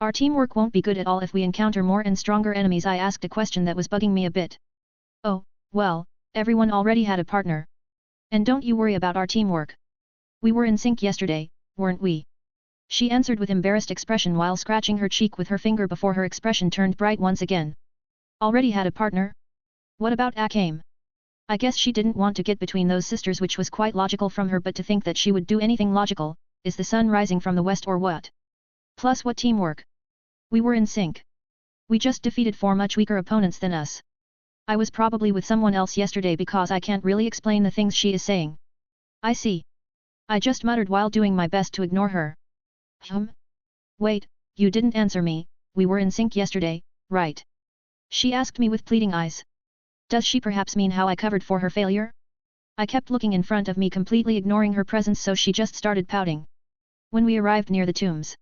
Speaker 1: Our teamwork won't be good at all if we encounter more and stronger enemies. I asked a question that was bugging me a bit. Oh, well, everyone already had a partner. And don't you worry about our teamwork. We were in sync yesterday, weren't we? She answered with embarrassed expression while scratching her cheek with her finger before her expression turned bright once again. Already had a partner? What about Akame? I guess she didn't want to get between those sisters, which was quite logical from her, but to think that she would do anything logical, is the sun rising from the west or what? Plus what teamwork? We were in sync. We just defeated 4 much weaker opponents than us. I was probably with someone else yesterday because I can't really explain the things she is saying. I see. I just muttered while doing my best to ignore her. Wait, you didn't answer me, we were in sync yesterday, right? She asked me with pleading eyes. Does she perhaps mean how I covered for her failure? I kept looking in front of me, completely ignoring her presence, so she just started pouting. When we arrived near the tombs.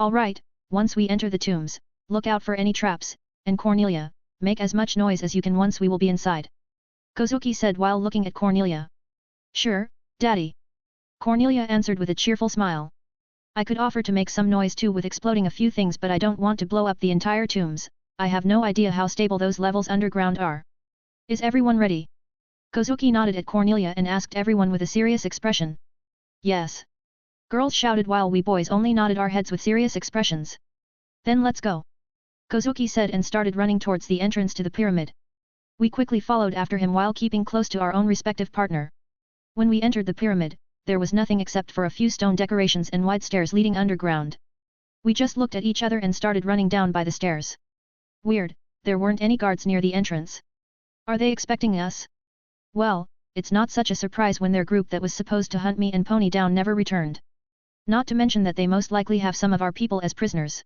Speaker 1: Alright, once we enter the tombs, look out for any traps, and Cornelia, make as much noise as you can once we will be inside. Kozuki said while looking at Cornelia. Sure, Daddy. Cornelia answered with a cheerful smile. I could offer to make some noise too with exploding a few things, but I don't want to blow up the entire tombs. I have no idea how stable those levels underground are. Is everyone ready? Kozuki nodded at Cornelia and asked everyone with a serious expression. Yes. Girls shouted while we boys only nodded our heads with serious expressions. Then let's go. Kozuki said and started running towards the entrance to the pyramid. We quickly followed after him while keeping close to our own respective partner. When we entered the pyramid, there was nothing except for a few stone decorations and wide stairs leading underground. We just looked at each other and started running down by the stairs. Weird, there weren't any guards near the entrance. Are they expecting us? Well, it's not such a surprise when their group that was supposed to hunt me and Pony down never returned. Not to mention that they most likely have some of our people as prisoners.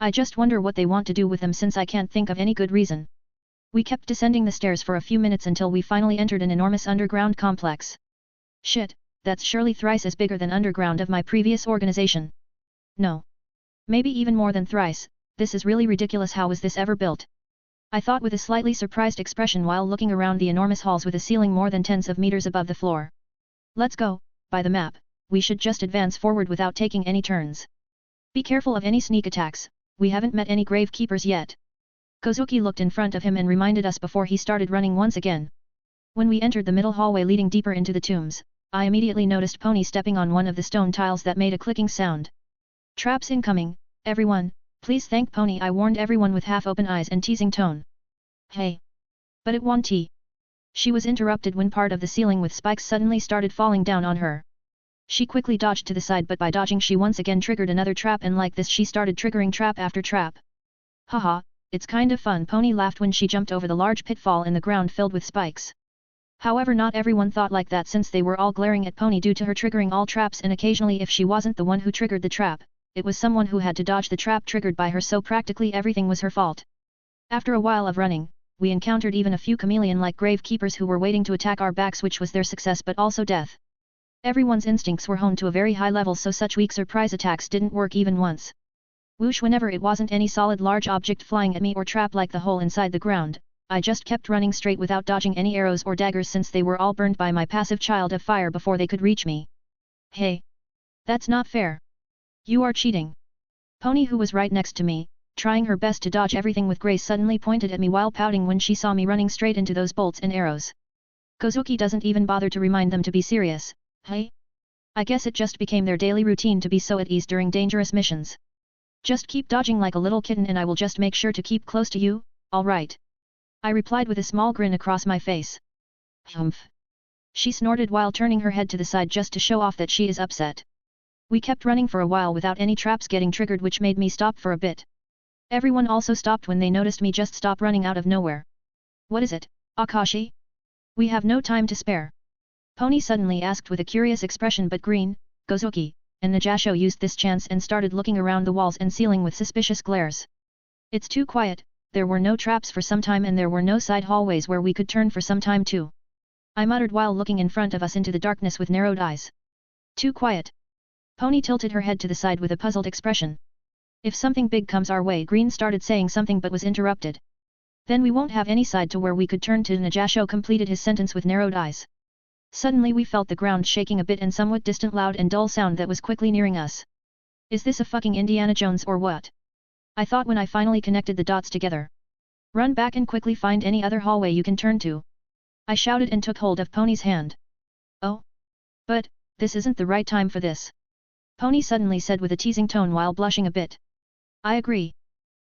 Speaker 1: I just wonder what they want to do with them, since I can't think of any good reason. We kept descending the stairs for a few minutes until we finally entered an enormous underground complex. Shit, that's surely thrice as bigger than underground of my previous organization. No. Maybe even more than thrice. This is really ridiculous. How was this ever built? I thought with a slightly surprised expression while looking around the enormous halls with a ceiling more than tens of meters above the floor. Let's go, by the map, we should just advance forward without taking any turns. Be careful of any sneak attacks, we haven't met any grave keepers yet. Kozuki looked in front of him and reminded us before he started running once again. When we entered the middle hallway leading deeper into the tombs, I immediately noticed Pony stepping on one of the stone tiles that made a clicking sound. Traps incoming, everyone, please thank Pony, I warned everyone with half-open eyes and teasing tone. Hey! But it won't. She was interrupted when part of the ceiling with spikes suddenly started falling down on her. She quickly dodged to the side, but by dodging she once again triggered another trap, and like this she started triggering trap after trap. Haha, it's kind of fun. Pony laughed when she jumped over the large pitfall in the ground filled with spikes. However, not everyone thought like that, since they were all glaring at Pony due to her triggering all traps, and occasionally if she wasn't the one who triggered the trap, it was someone who had to dodge the trap triggered by her, so practically everything was her fault. After a while of running, we encountered even a few chameleon-like grave keepers who were waiting to attack our backs, which was their success but also death. Everyone's instincts were honed to a very high level, so such weak surprise attacks didn't work even once. Whoosh! Whenever it wasn't any solid large object flying at me or trap like the hole inside the ground, I just kept running straight without dodging any arrows or daggers, since they were all burned by my passive child of fire before they could reach me. Hey! That's not fair. You are cheating. Pony, who was right next to me, trying her best to dodge everything with grace, suddenly pointed at me while pouting when she saw me running straight into those bolts and arrows. Kozuki doesn't even bother to remind them to be serious. Hey? I guess it just became their daily routine to be so at ease during dangerous missions. Just keep dodging like a little kitten and I will just make sure to keep close to you, alright? I replied with a small grin across my face. Humph. She snorted while turning her head to the side just to show off that she is upset. We kept running for a while without any traps getting triggered, which made me stop for a bit. Everyone also stopped when they noticed me just stop running out of nowhere. What is it, Akashi? We have no time to spare. Pony suddenly asked with a curious expression, but Green, Gozuki, and Najasho used this chance and started looking around the walls and ceiling with suspicious glares. It's too quiet, there were no traps for some time and there were no side hallways where we could turn for some time too. I muttered while looking in front of us into the darkness with narrowed eyes. Too quiet. Pony tilted her head to the side with a puzzled expression. If something big comes our way, Green started saying something but was interrupted. Then we won't have any side to where we could turn to. Najasho completed his sentence with narrowed eyes. Suddenly we felt the ground shaking a bit and somewhat distant loud and dull sound that was quickly nearing us. Is this a fucking Indiana Jones or what? I thought when I finally connected the dots together. Run back and quickly find any other hallway you can turn to. I shouted and took hold of Pony's hand. Oh? But, this isn't the right time for this. Pony suddenly said with a teasing tone while blushing a bit. I agree.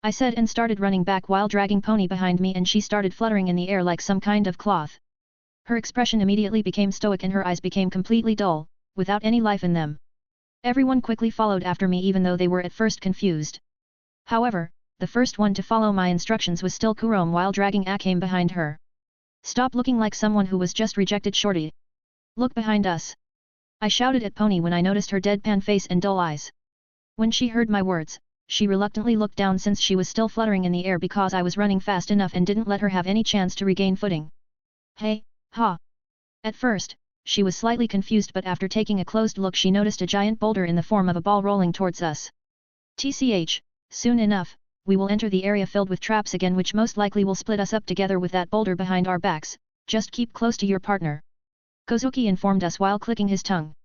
Speaker 1: I said and started running back while dragging Pony behind me, and she started fluttering in the air like some kind of cloth. Her expression immediately became stoic and her eyes became completely dull, without any life in them. Everyone quickly followed after me even though they were at first confused. However, the first one to follow my instructions was still Kurome while dragging Akame behind her. Stop looking like someone who was just rejected, shorty. Look behind us. I shouted at Pony when I noticed her deadpan face and dull eyes. When she heard my words, she reluctantly looked down since she was still fluttering in the air because I was running fast enough and didn't let her have any chance to regain footing. Hey, ha! At first, she was slightly confused, but after taking a close look she noticed a giant boulder in the form of a ball rolling towards us. TCH, soon enough, we will enter the area filled with traps again, which most likely will split us up together with that boulder behind our backs. Just keep close to your partner. Gozuki informed us while clicking his tongue.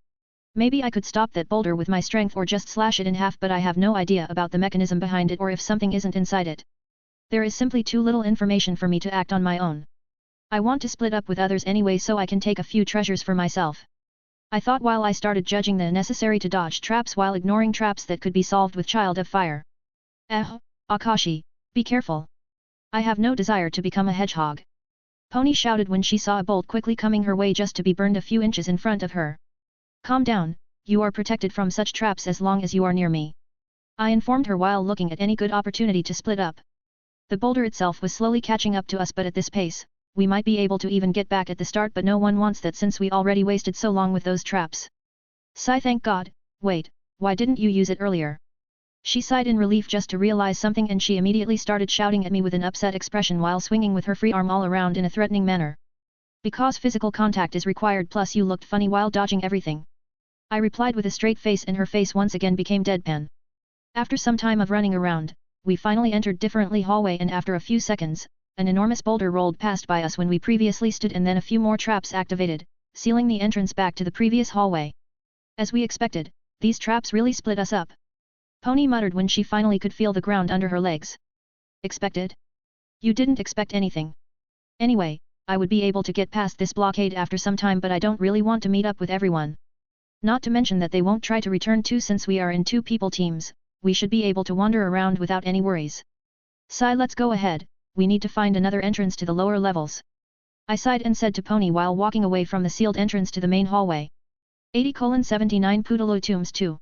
Speaker 1: Maybe I could stop that boulder with my strength or just slash it in half, but I have no idea about the mechanism behind it or if something isn't inside it. There is simply too little information for me to act on my own. I want to split up with others anyway so I can take a few treasures for myself. I thought while I started judging the necessary to dodge traps while ignoring traps that could be solved with Child of Fire. Akashi, be careful. I have no desire to become a hedgehog. Pony shouted when she saw a bolt quickly coming her way just to be burned a few inches in front of her. Calm down, you are protected from such traps as long as you are near me. I informed her while looking at any good opportunity to split up. The boulder itself was slowly catching up to us, but at this pace, we might be able to even get back at the start, but no one wants that since we already wasted so long with those traps. Sigh, thank God. Wait, why didn't you use it earlier? She sighed in relief just to realize something, and she immediately started shouting at me with an upset expression while swinging with her free arm all around in a threatening manner. Because physical contact is required, plus you looked funny while dodging everything. I replied with a straight face, and her face once again became deadpan. After some time of running around, we finally entered differently hallway, and after a few seconds, an enormous boulder rolled past by us when we previously stood, and then a few more traps activated, sealing the entrance back to the previous hallway. As we expected, these traps really split us up. Pony muttered when she finally could feel the ground under her legs. Expected? You didn't expect anything. Anyway, I would be able to get past this blockade after some time, but I don't really want to meet up with everyone. Not to mention that they won't try to return too, since we are in 2 people teams, we should be able to wander around without any worries. Sigh, let's go ahead, we need to find another entrance to the lower levels. I sighed and said to Pony while walking away from the sealed entrance to the main hallway. 80:79 Poodaloo Tombs 2.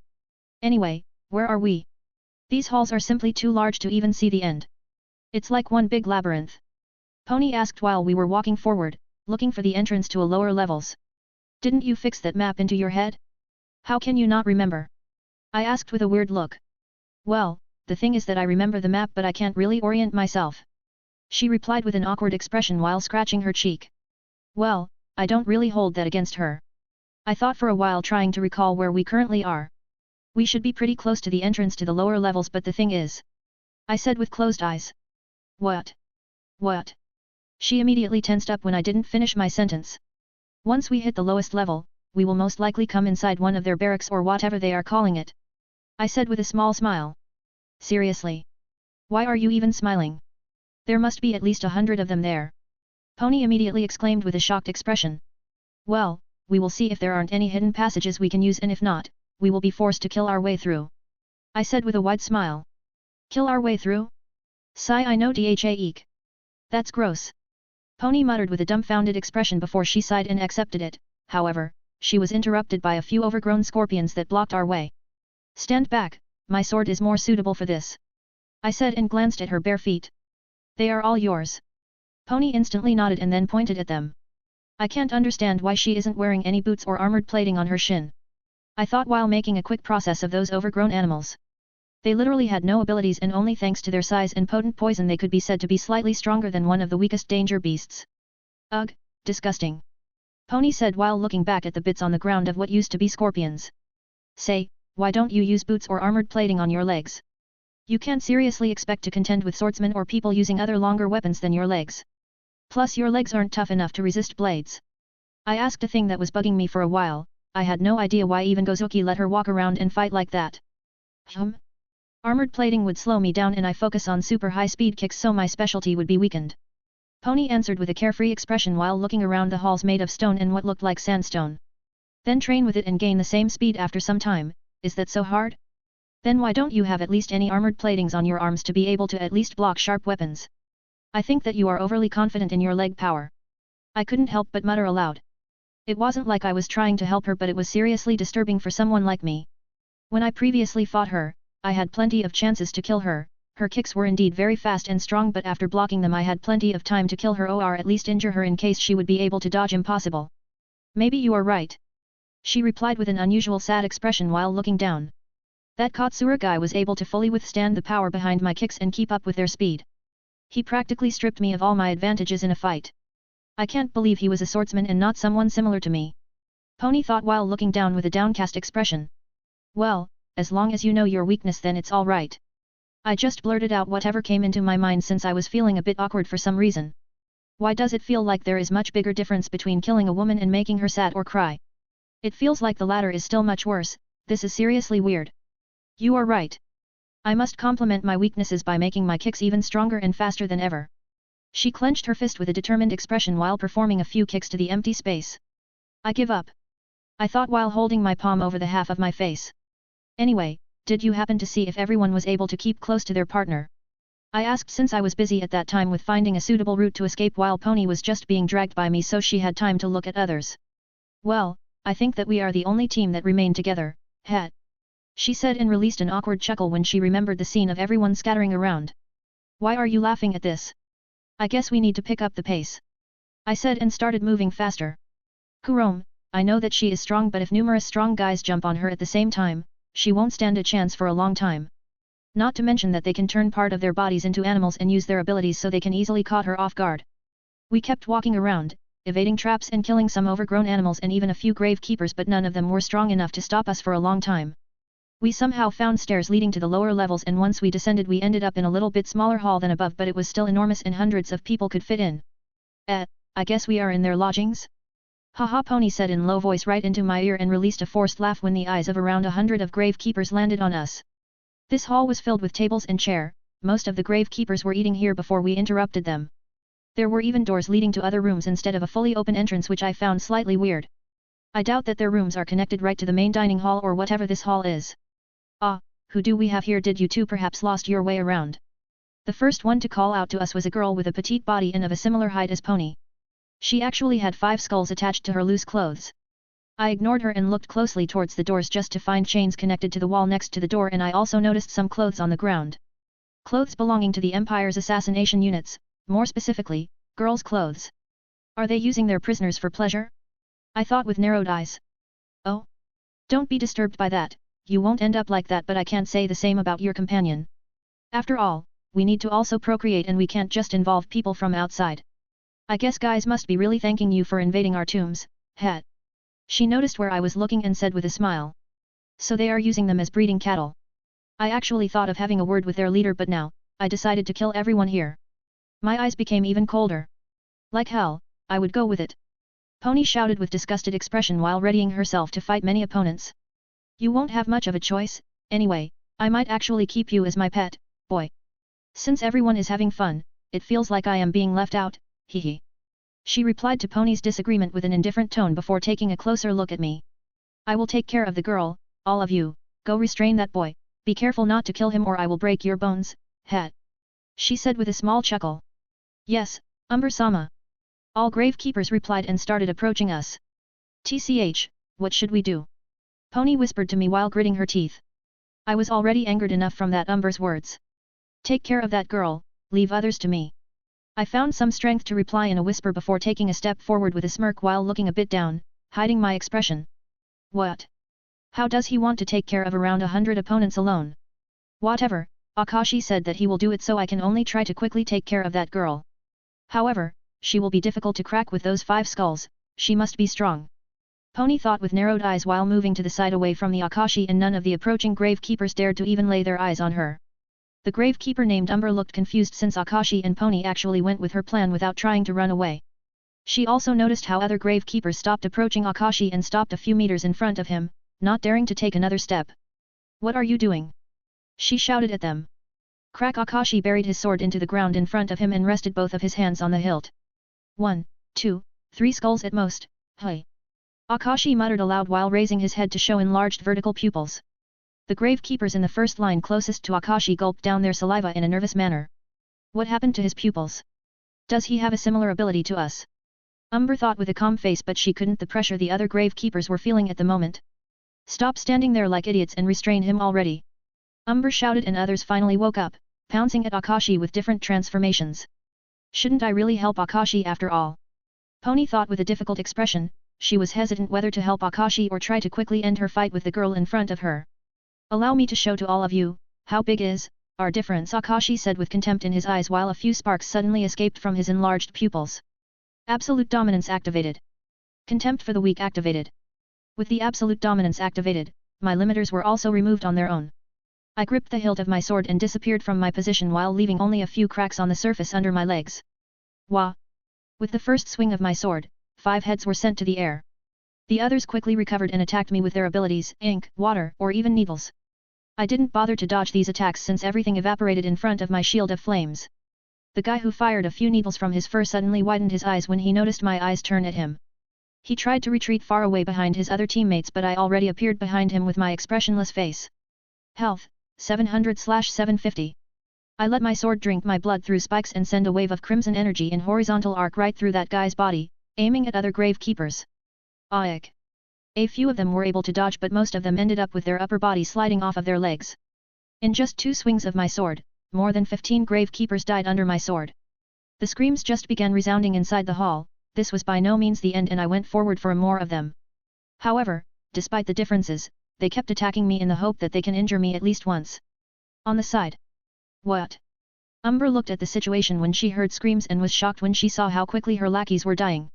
Speaker 1: Anyway, where are we? These halls are simply too large to even see the end. It's like one big labyrinth. Pony asked while we were walking forward, looking for the entrance to a lower levels. Didn't you fix that map into your head? How can you not remember? I asked with a weird look. Well, the thing is that I remember the map, but I can't really orient myself. She replied with an awkward expression while scratching her cheek. Well, I don't really hold that against her. I thought for a while, trying to recall where we currently are. We should be pretty close to the entrance to the lower levels, but the thing is, I said with closed eyes. What? What? She immediately tensed up when I didn't finish my sentence. Once we hit the lowest level, we will most likely come inside one of their barracks or whatever they are calling it. I said with a small smile. Seriously? Why are you even smiling? There must be at least 100 of them there. Pony immediately exclaimed with a shocked expression. Well, we will see if there aren't any hidden passages we can use, and if not, we will be forced to kill our way through. I said with a wide smile. Kill our way through? Sigh, I know eek. That's gross. Pony muttered with a dumbfounded expression before she sighed and accepted it. However, she was interrupted by a few overgrown scorpions that blocked our way. Stand back, my sword is more suitable for this. I said and glanced at her bare feet. They are all yours. Pony instantly nodded and then pointed at them. I can't understand why she isn't wearing any boots or armored plating on her shin. I thought while making a quick process of those overgrown animals. They literally had no abilities and only thanks to their size and potent poison they could be said to be slightly stronger than one of the weakest danger beasts. Ugh, disgusting. Pony said while looking back at the bits on the ground of what used to be scorpions. Say, why don't you use boots or armored plating on your legs? You can't seriously expect to contend with swordsmen or people using other longer weapons than your legs. Plus your legs aren't tough enough to resist blades. I asked a thing that was bugging me for a while. I had no idea why even Gozuki let her walk around and fight like that. Armored plating would slow me down and I focus on super high speed kicks so my specialty would be weakened. Pony answered with a carefree expression while looking around the halls made of stone and what looked like sandstone. Then train with it and gain the same speed after some time, is that so hard? Then why don't you have at least any armored platings on your arms to be able to at least block sharp weapons? I think that you are overly confident in your leg power. I couldn't help but mutter aloud. It wasn't like I was trying to help her but it was seriously disturbing for someone like me. When I previously fought her, I had plenty of chances to kill her. Her kicks were indeed very fast and strong but after blocking them I had plenty of time to kill her or at least injure her in case she would be able to dodge impossible. Maybe you are right. She replied with an unusual sad expression while looking down. That Katsura guy was able to fully withstand the power behind my kicks and keep up with their speed. He practically stripped me of all my advantages in a fight. I can't believe he was a swordsman and not someone similar to me. Pony thought while looking down with a downcast expression. Well, as long as you know your weakness then it's all right. I just blurted out whatever came into my mind since I was feeling a bit awkward for some reason. Why does it feel like there is much bigger difference between killing a woman and making her sad or cry? It feels like the latter is still much worse. This is seriously weird. You are right. I must complement my weaknesses by making my kicks even stronger and faster than ever. She clenched her fist with a determined expression while performing a few kicks to the empty space. I give up. I thought while holding my palm over the half of my face. Anyway, did you happen to see if everyone was able to keep close to their partner? I asked since I was busy at that time with finding a suitable route to escape while Pony was just being dragged by me so she had time to look at others. Well, I think that we are the only team that remained together, hat. She said and released an awkward chuckle when she remembered the scene of everyone scattering around. Why are you laughing at this? I guess we need to pick up the pace. I said and started moving faster. Kurome, I know that she is strong but if numerous strong guys jump on her at the same time, she won't stand a chance for a long time. Not to mention that they can turn part of their bodies into animals and use their abilities so they can easily caught her off guard. We kept walking around, evading traps and killing some overgrown animals and even a few grave keepers but none of them were strong enough to stop us for a long time. We somehow found stairs leading to the lower levels and once we descended we ended up in a little bit smaller hall than above but it was still enormous and hundreds of people could fit in. I guess we are in their lodgings? Haha, Pony said in low voice right into my ear and released a forced laugh when the eyes of around 100 of grave keepers landed on us. This hall was filled with tables and chair, most of the grave keepers were eating here before we interrupted them. There were even doors leading to other rooms instead of a fully open entrance which I found slightly weird. I doubt that their rooms are connected right to the main dining hall or whatever this hall is. Ah, who do we have here? Did you two perhaps lost your way around? The first one to call out to us was a girl with a petite body and of a similar height as Pony. She actually had 5 skulls attached to her loose clothes. I ignored her and looked closely towards the doors just to find chains connected to the wall next to the door and I also noticed some clothes on the ground. Clothes belonging to the Empire's assassination units, more specifically, girls' clothes. Are they using their prisoners for pleasure? I thought with narrowed eyes. Oh? Don't be disturbed by that, you won't end up like that but I can't say the same about your companion. After all, we need to also procreate and we can't just involve people from outside. I guess guys must be really thanking you for invading our tombs, hat. She noticed where I was looking and said with a smile. So they are using them as breeding cattle. I actually thought of having a word with their leader but now, I decided to kill everyone here. My eyes became even colder. Like hell, I would go with it. Pony shouted with disgusted expression while readying herself to fight many opponents. You won't have much of a choice, anyway, I might actually keep you as my pet, boy. Since everyone is having fun, it feels like I am being left out, hehe. She replied to Pony's disagreement with an indifferent tone before taking a closer look at me. I will take care of the girl, all of you, go restrain that boy, be careful not to kill him or I will break your bones, hat. She said with a small chuckle. Yes, Umber-sama. All grave keepers replied and started approaching us. TCH, what should we do? Pony whispered to me while gritting her teeth. I was already angered enough from that Umber's words. Take care of that girl, leave others to me. I found some strength to reply in a whisper before taking a step forward with a smirk while looking a bit down, hiding my expression. What? How does he want to take care of around 100 opponents alone? Whatever, Akashi said that he will do it, so I can only try to quickly take care of that girl. However, she will be difficult to crack with those 5 skulls, she must be strong. Pony thought with narrowed eyes while moving to the side away from the Akashi, and none of the approaching gravekeepers dared to even lay their eyes on her. The gravekeeper named Umber looked confused since Akashi and Pony actually went with her plan without trying to run away. She also noticed how other gravekeepers stopped approaching Akashi and stopped a few meters in front of him, not daring to take another step. What are you doing? She shouted at them. Crack! Akashi buried his sword into the ground in front of him and rested both of his hands on the hilt. 1, 2, 3 skulls at most, hey. Akashi muttered aloud while raising his head to show enlarged vertical pupils. The gravekeepers in the first line closest to Akashi gulped down their saliva in a nervous manner. What happened to his pupils? Does he have a similar ability to us? Umber thought with a calm face, but she couldn't the pressure the other gravekeepers were feeling at the moment. Stop standing there like idiots and restrain him already. Umber shouted, and others finally woke up, pouncing at Akashi with different transformations. Shouldn't I really help Akashi after all? Pony thought with a difficult expression. She was hesitant whether to help Akashi or try to quickly end her fight with the girl in front of her. Allow me to show to all of you, how big is our difference, Akashi said with contempt in his eyes while a few sparks suddenly escaped from his enlarged pupils. Absolute dominance activated. Contempt for the weak activated. With the absolute dominance activated, my limiters were also removed on their own. I gripped the hilt of my sword and disappeared from my position while leaving only a few cracks on the surface under my legs. Wah! With the first swing of my sword, 5 heads were sent to the air. The others quickly recovered and attacked me with their abilities, ink, water, or even needles. I didn't bother to dodge these attacks since everything evaporated in front of my shield of flames. The guy who fired a few needles from his fur suddenly widened his eyes when he noticed my eyes turn at him. He tried to retreat far away behind his other teammates, but I already appeared behind him with my expressionless face. Health, 700/750. I let my sword drink my blood through spikes and send a wave of crimson energy in horizontal arc right through that guy's body, aiming at other gravekeepers. Aik. A few of them were able to dodge, but most of them ended up with their upper body sliding off of their legs. In just 2 swings of my sword, more than 15 gravekeepers died under my sword. The screams just began resounding inside the hall. This was by no means the end, and I went forward for more of them. However, despite the differences, they kept attacking me in the hope that they can injure me at least once. On the side. What? Umber looked at the situation when she heard screams and was shocked when she saw how quickly her lackeys were dying.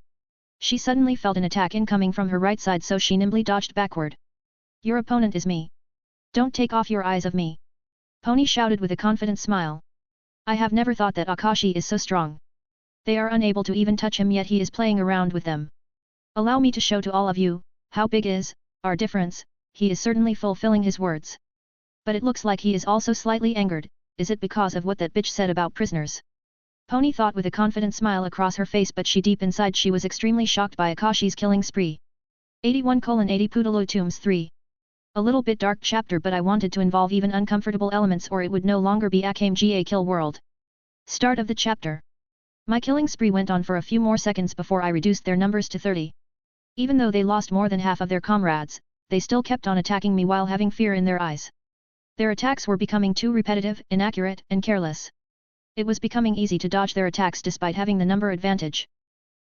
Speaker 1: She suddenly felt an attack incoming from her right side, so she nimbly dodged backward. Your opponent is me. Don't take off your eyes of me. Pony shouted with a confident smile. I have never thought that Akashi is so strong. They are unable to even touch him, yet he is playing around with them. Allow me to show to all of you, how big is our difference. He is certainly fulfilling his words. But it looks like he is also slightly angered. Is it because of what that bitch said about prisoners? Pony thought with a confident smile across her face, but deep inside she was extremely shocked by Akashi's killing spree. 81:80 Poodle Tombs 3. A little bit dark chapter, but I wanted to involve even uncomfortable elements or it would no longer be Akame ga Kill World. Start of the chapter. My killing spree went on for a few more seconds before I reduced their numbers to 30. Even though they lost more than half of their comrades, they still kept on attacking me while having fear in their eyes. Their attacks were becoming too repetitive, inaccurate, and careless. It was becoming easy to dodge their attacks despite having the number advantage.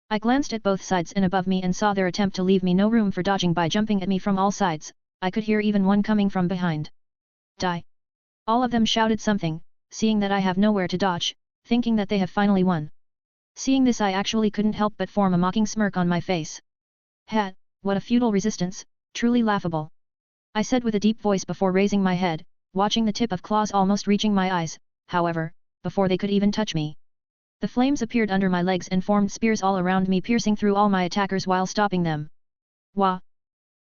Speaker 1: I glanced at both sides and above me and saw their attempt to leave me no room for dodging by jumping at me from all sides. I could hear even one coming from behind. Die! All of them shouted something, seeing that I have nowhere to dodge, thinking that they have finally won. Seeing this, I actually couldn't help but form a mocking smirk on my face. Ha! What a futile resistance, truly laughable. I said with a deep voice before raising my head, watching the tip of claws almost reaching my eyes. However, before they could even touch me, the flames appeared under my legs and formed spears all around me, piercing through all my attackers while stopping them. Wah!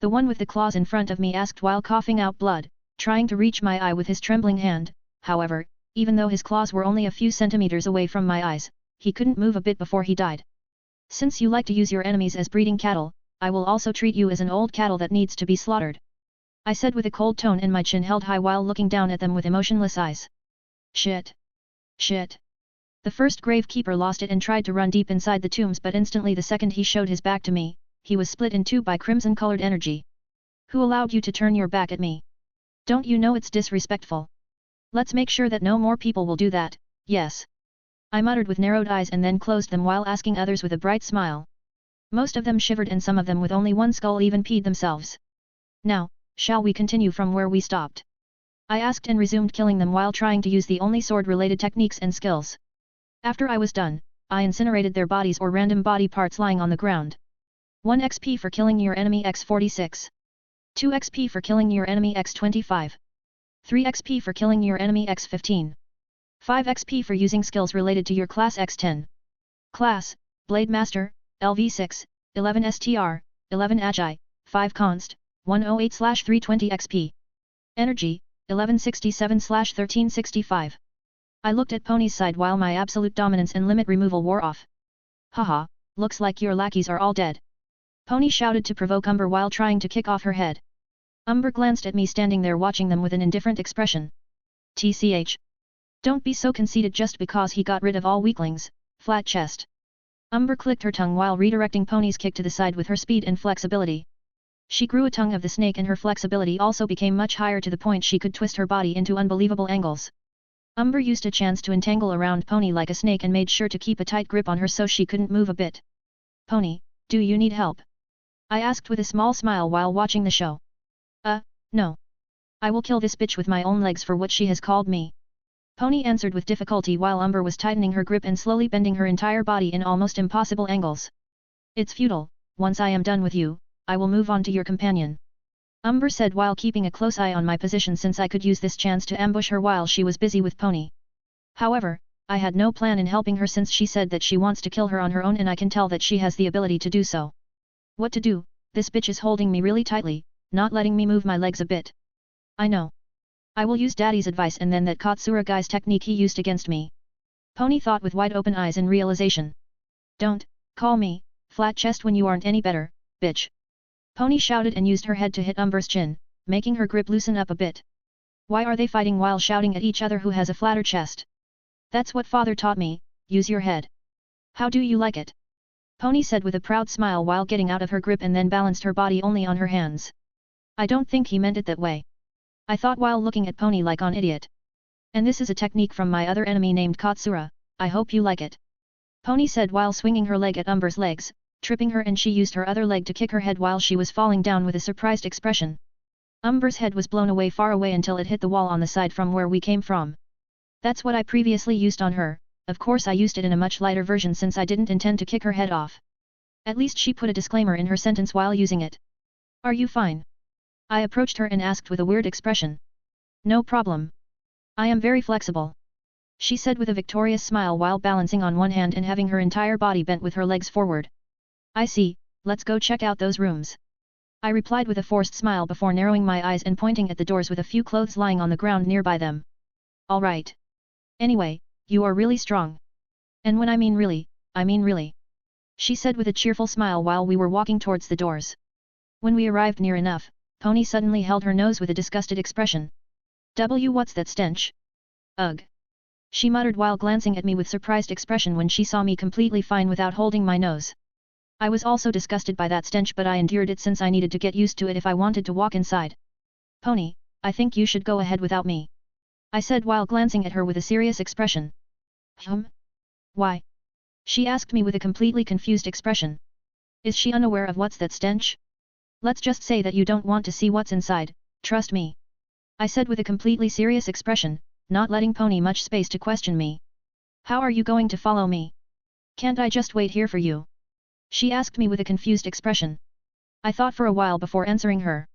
Speaker 1: The one with the claws in front of me asked while coughing out blood, trying to reach my eye with his trembling hand. However, even though his claws were only a few centimeters away from my eyes, he couldn't move a bit before he died. Since you like to use your enemies as breeding cattle, I will also treat you as an old cattle that needs to be slaughtered. I said with a cold tone and my chin held high while looking down at them with emotionless eyes. Shit! Shit! The first gravekeeper lost it and tried to run deep inside the tombs, but instantly the second he showed his back to me, he was split in 2 by crimson-colored energy. Who allowed you to turn your back at me? Don't you know it's disrespectful? Let's make sure that no more people will do that. Yes. I muttered with narrowed eyes and then closed them while asking others with a bright smile. Most of them shivered and some of them with only one skull even peed themselves. Now, shall we continue from where we stopped? I asked and resumed killing them while trying to use the only sword-related techniques and skills. After I was done, I incinerated their bodies or random body parts lying on the ground. 1 XP for killing your enemy x46. 2 XP for killing your enemy x25. 3 XP for killing your enemy x15. 5 XP for using skills related to your class x10. Class, Blade Master, LV6, 11 STR, 11 Agi, 5 Const, 108/320 XP. Energy, 1167/1365. I looked at Pony's side while my absolute dominance and limit removal wore off. Haha, looks like your lackeys are all dead. Pony shouted to provoke Umber while trying to kick off her head. Umber glanced at me standing there watching them with an indifferent expression. TCH. Don't be so conceited just because he got rid of all weaklings, flat chest. Umber clicked her tongue while redirecting Pony's kick to the side with her speed and flexibility. She grew a tongue of the snake and her flexibility also became much higher to the point she could twist her body into unbelievable angles. Umber used a chance to entangle around Pony like a snake and made sure to keep a tight grip on her so she couldn't move a bit. Pony, do you need help? I asked with a small smile while watching the show. No. I will kill this bitch with my own legs for what she has called me. Pony answered with difficulty while Umber was tightening her grip and slowly bending her entire body in almost impossible angles. It's futile, once I am done with you, I will move on to your companion. Umber said while keeping a close eye on my position since I could use this chance to ambush her while she was busy with Pony. However, I had no plan in helping her since she said that she wants to kill her on her own and I can tell that she has the ability to do so. What to do? This bitch is holding me really tightly, not letting me move my legs a bit. I know. I will use Daddy's advice and then that Katsura guy's technique he used against me. Pony thought with wide open eyes in realization. Don't call me flat chest when you aren't any better, bitch. Pony shouted and used her head to hit Umber's chin, making her grip loosen up a bit. Why are they fighting while shouting at each other who has a flatter chest? That's what father taught me, use your head. How do you like it? Pony said with a proud smile while getting out of her grip and then balanced her body only on her hands. I don't think he meant it that way. I thought while looking at Pony like an idiot. And this is a technique from my other enemy named Katsura, I hope you like it. Pony said while swinging her leg at Umber's legs, tripping her and she used her other leg to kick her head while she was falling down with a surprised expression. Umber's head was blown away far away until it hit the wall on the side from where we came from. That's what I previously used on her, of course I used it in a much lighter version since I didn't intend to kick her head off. At least she put a disclaimer in her sentence while using it. Are you fine? I approached her and asked with a weird expression. No problem. I am very flexible. She said with a victorious smile while balancing on one hand and having her entire body bent with her legs forward. I see, let's go check out those rooms. I replied with a forced smile before narrowing my eyes and pointing at the doors with a few clothes lying on the ground nearby them. Alright. Anyway, you are really strong. And when I mean really, I mean really. She said with a cheerful smile while we were walking towards the doors. When we arrived near enough, Pony suddenly held her nose with a disgusted expression. What's that stench? Ugh. She muttered while glancing at me with surprised expression when she saw me completely fine without holding my nose. I was also disgusted by that stench but I endured it since I needed to get used to it if I wanted to walk inside. Pony, I think you should go ahead without me. I said while glancing at her with a serious expression. Why? She asked me with a completely confused expression. Is she unaware of what's that stench? Let's just say that you don't want to see what's inside, trust me. I said with a completely serious expression, not letting Pony much space to question me. How are you going to follow me? Can't I just wait here for you? She asked me with a confused expression. I thought for a while before answering her.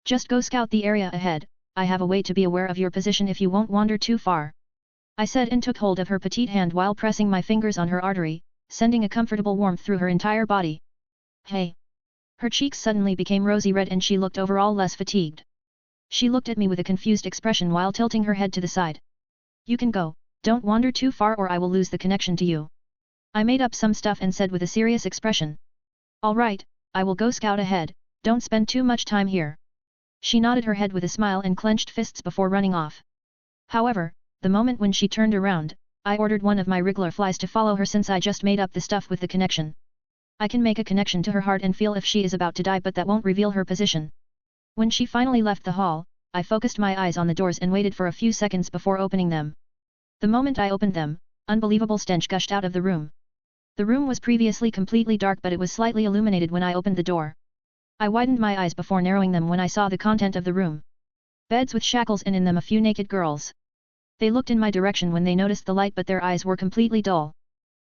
Speaker 1: Just go scout the area ahead, I have a way to be aware of your position if you won't wander too far. I said and took hold of her petite hand while pressing my fingers on her artery, sending a comfortable warmth through her entire body. Hey! Her cheeks suddenly became rosy red and she looked overall less fatigued. She looked at me with a confused expression while tilting her head to the side. You can go, don't wander too far or I will lose the connection to you. I made up some stuff and said with a serious expression. Alright, I will go scout ahead, don't spend too much time here. She nodded her head with a smile and clenched fists before running off. However, the moment when she turned around, I ordered one of my wriggler flies to follow her since I just made up the stuff with the connection. I can make a connection to her heart and feel if she is about to die but that won't reveal her position. When she finally left the hall, I focused my eyes on the doors and waited for a few seconds before opening them. The moment I opened them, Unbelievable stench gushed out of the room. The room was previously completely dark but it was slightly illuminated when I opened the door. I widened my eyes before narrowing them when I saw the content of the room. Beds with shackles and in them a few naked girls. They looked in my direction when they noticed the light but their eyes were completely dull.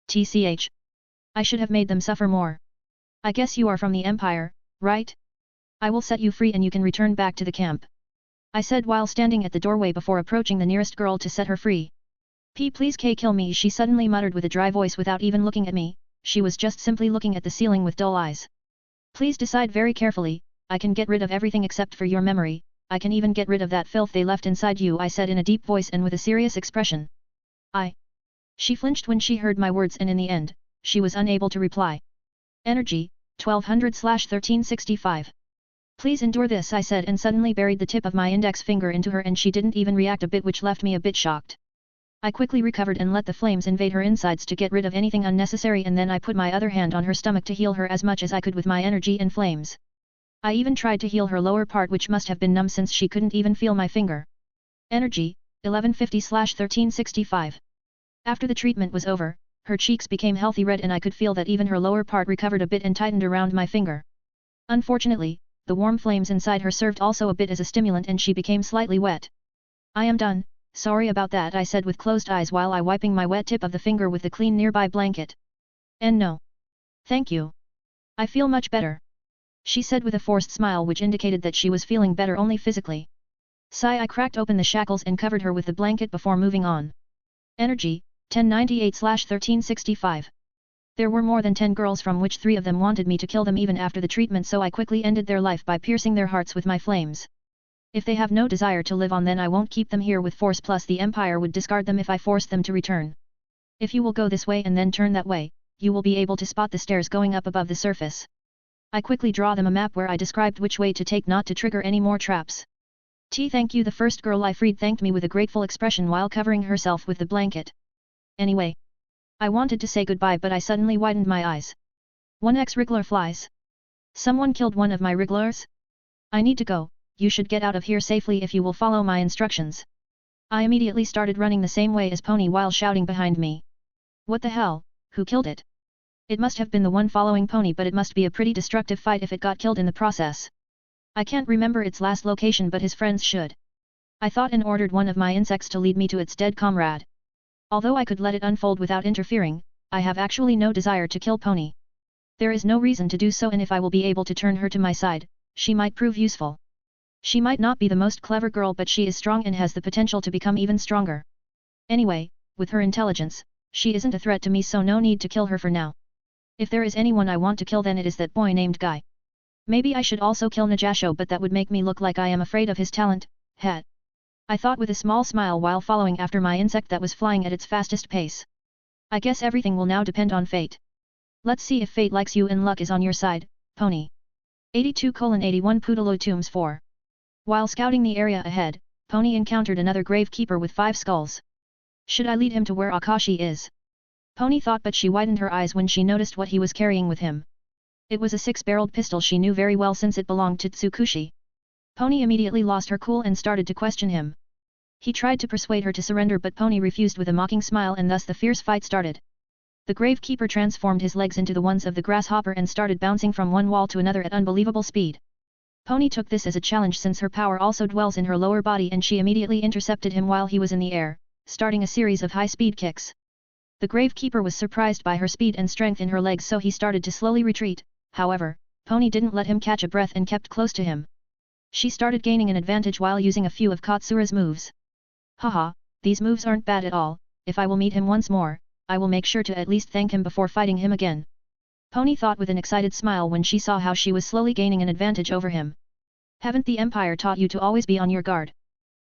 Speaker 1: TCH. I should have made them suffer more. I guess you are from the Empire, right? I will set you free and you can return back to the camp. I said while standing at the doorway before approaching the nearest girl to set her free. Please kill me, she suddenly muttered with a dry voice without even looking at me, she was just simply looking at the ceiling with dull eyes. Please decide very carefully, I can get rid of everything except for your memory, I can even get rid of that filth they left inside you, I said in a deep voice and with a serious expression. She flinched when she heard my words and in the end, she was unable to reply. Energy, 1200/1365. Please endure this, I said and suddenly buried the tip of my index finger into her and she didn't even react a bit, which left me a bit shocked. I quickly recovered and let the flames invade her insides to get rid of anything unnecessary, and then I put my other hand on her stomach to heal her as much as I could with my energy and flames. I even tried to heal her lower part, which must have been numb since she couldn't even feel my finger. Energy, 1150/1365. After the treatment was over, her cheeks became healthy red and I could feel that even her lower part recovered a bit and tightened around my finger. Unfortunately, the warm flames inside her served also a bit as a stimulant and she became slightly wet. I am done. Sorry about that, I said with closed eyes while I wiping my wet tip of the finger with the clean nearby blanket. And no. Thank you. I feel much better. She said with a forced smile which indicated that she was feeling better only physically. Sigh, I cracked open the shackles and covered her with the blanket before moving on. Energy, 1098/1365. There were more than 10 girls from which 3 of them wanted me to kill them even after the treatment, so I quickly ended their life by piercing their hearts with my flames. If they have no desire to live on, then I won't keep them here with force, plus the Empire would discard them if I forced them to return. If you will go this way and then turn that way, you will be able to spot the stairs going up above the surface. I quickly draw them a map where I described which way to take not to trigger any more traps. Thank you. The first girl I freed thanked me with a grateful expression while covering herself with the blanket. Anyway. I wanted to say goodbye but I suddenly widened my eyes. 1x Wriggler flies. Someone killed one of my Wrigglers? I need to go. You should get out of here safely if you will follow my instructions. I immediately started running the same way as Pony while shouting behind me. What the hell, who killed it? It must have been the one following Pony, but it must be a pretty destructive fight if it got killed in the process. I can't remember its last location but his friends should. I thought and ordered one of my insects to lead me to its dead comrade. Although I could let it unfold without interfering, I have actually no desire to kill Pony. There is no reason to do so, and if I will be able to turn her to my side, she might prove useful. She might not be the most clever girl but she is strong and has the potential to become even stronger. Anyway, with her intelligence, she isn't a threat to me, so no need to kill her for now. If there is anyone I want to kill, then it is that boy named Guy. Maybe I should also kill Najasho, but that would make me look like I am afraid of his talent, I thought with a small smile while following after my insect that was flying at its fastest pace. I guess everything will now depend on fate. Let's see if fate likes you and luck is on your side, Pony. 82:81 Poodle Tombs 4. While scouting the area ahead, Pony encountered another gravekeeper with 5 skulls. Should I lead him to where Akashi is? Pony thought, but she widened her eyes when she noticed what he was carrying with him. It was a 6-barreled pistol she knew very well since it belonged to Tsukushi. Pony immediately lost her cool and started to question him. He tried to persuade her to surrender, but Pony refused with a mocking smile, and thus the fierce fight started. The gravekeeper transformed his legs into the ones of the grasshopper and started bouncing from one wall to another at unbelievable speed. Pony took this as a challenge since her power also dwells in her lower body, and she immediately intercepted him while he was in the air, starting a series of high-speed kicks. The gravekeeper was surprised by her speed and strength in her legs, so he started to slowly retreat. However, Pony didn't let him catch a breath and kept close to him. She started gaining an advantage while using a few of Katsura's moves. Haha, these moves aren't bad at all. If I will meet him once more, I will make sure to at least thank him before fighting him again. Pony thought with an excited smile when she saw how she was slowly gaining an advantage over him. Haven't the Empire taught you to always be on your guard?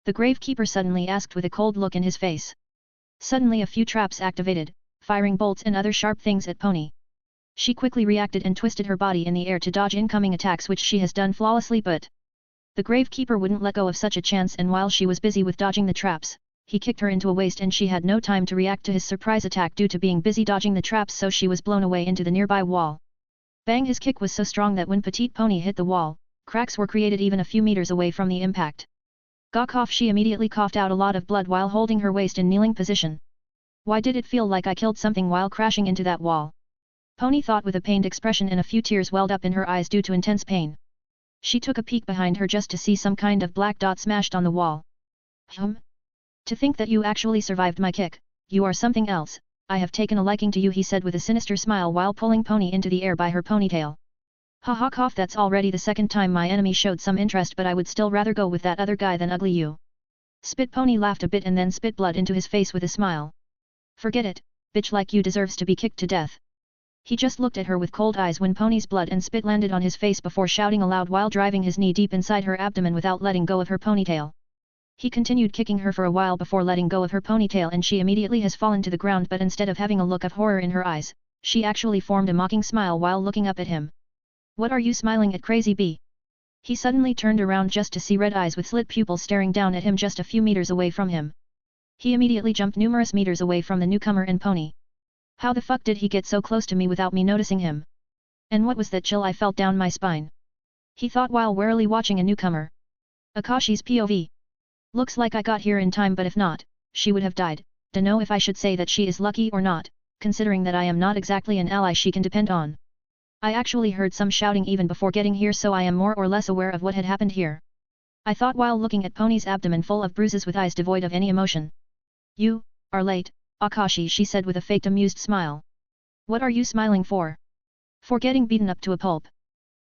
Speaker 1: The gravekeeper suddenly asked with a cold look in his face. Suddenly a few traps activated, firing bolts and other sharp things at Pony. She quickly reacted and twisted her body in the air to dodge incoming attacks, which she has done flawlessly, but the gravekeeper wouldn't let go of such a chance, and while she was busy with dodging the traps, he kicked her into a waist and she had no time to react to his surprise attack due to being busy dodging the traps, so she was blown away into the nearby wall. Bang! His kick was so strong that when Petite Pony hit the wall, cracks were created even a few meters away from the impact. Gah cough! She immediately coughed out a lot of blood while holding her waist in kneeling position. Why did it feel like I killed something while crashing into that wall? Pony thought with a pained expression, and a few tears welled up in her eyes due to intense pain. She took a peek behind her just to see some kind of black dot smashed on the wall. To think that you actually survived my kick, you are something else. I have taken a liking to you, he said with a sinister smile while pulling Pony into the air by her ponytail. Ha ha cough, that's already the second time my enemy showed some interest, but I would still rather go with that other guy than ugly you. Spit. Pony laughed a bit and then spit blood into his face with a smile. Forget it, bitch like you deserves to be kicked to death. He just looked at her with cold eyes when Pony's blood and spit landed on his face before shouting aloud while driving his knee deep inside her abdomen without letting go of her ponytail. He continued kicking her for a while before letting go of her ponytail, and she immediately has fallen to the ground, but instead of having a look of horror in her eyes, she actually formed a mocking smile while looking up at him. What are you smiling at, crazy bee? He suddenly turned around just to see red eyes with slit pupils staring down at him just a few meters away from him. He immediately jumped numerous meters away from the newcomer and Pony. How the fuck did he get so close to me without me noticing him? And what was that chill I felt down my spine? He thought while warily watching a newcomer. Akashi's POV. Looks like I got here in time, but if not, she would have died. Dunno if I should say that she is lucky or not, considering that I am not exactly an ally she can depend on. I actually heard some shouting even before getting here, so I am more or less aware of what had happened here. I thought while looking at Pony's abdomen full of bruises with eyes devoid of any emotion. You are late, Akashi, she said with a faked amused smile. What are you smiling for? For getting beaten up to a pulp.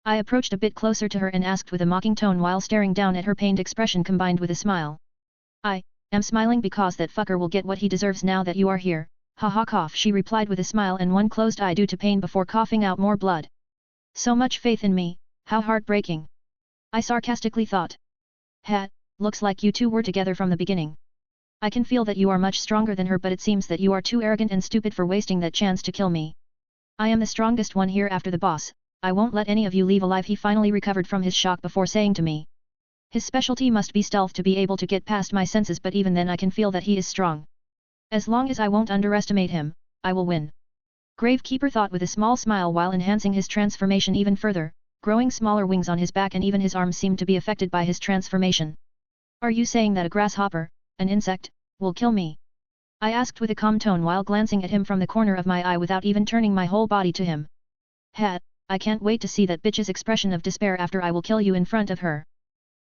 Speaker 1: I approached a bit closer to her and asked with a mocking tone while staring down at her pained expression combined with a smile. I am smiling because that fucker will get what he deserves now that you are here. Ha ha cough, she replied with a smile and one closed eye due to pain before coughing out more blood. So much faith in me, how heartbreaking. I sarcastically thought. Looks like you two were together from the beginning. I can feel that you are much stronger than her, but it seems that you are too arrogant and stupid for wasting that chance to kill me. I am the strongest one here after the boss. I won't let any of you leave alive. He finally recovered from his shock before saying to me. His specialty must be stealth to be able to get past my senses, but even then I can feel that he is strong. As long as I won't underestimate him, I will win. Gravekeeper thought with a small smile while enhancing his transformation even further, growing smaller wings on his back and even his arms seemed to be affected by his transformation. Are you saying that a grasshopper, an insect, will kill me? I asked with a calm tone while glancing at him from the corner of my eye without even turning my whole body to him. I can't wait to see that bitch's expression of despair after I will kill you in front of her.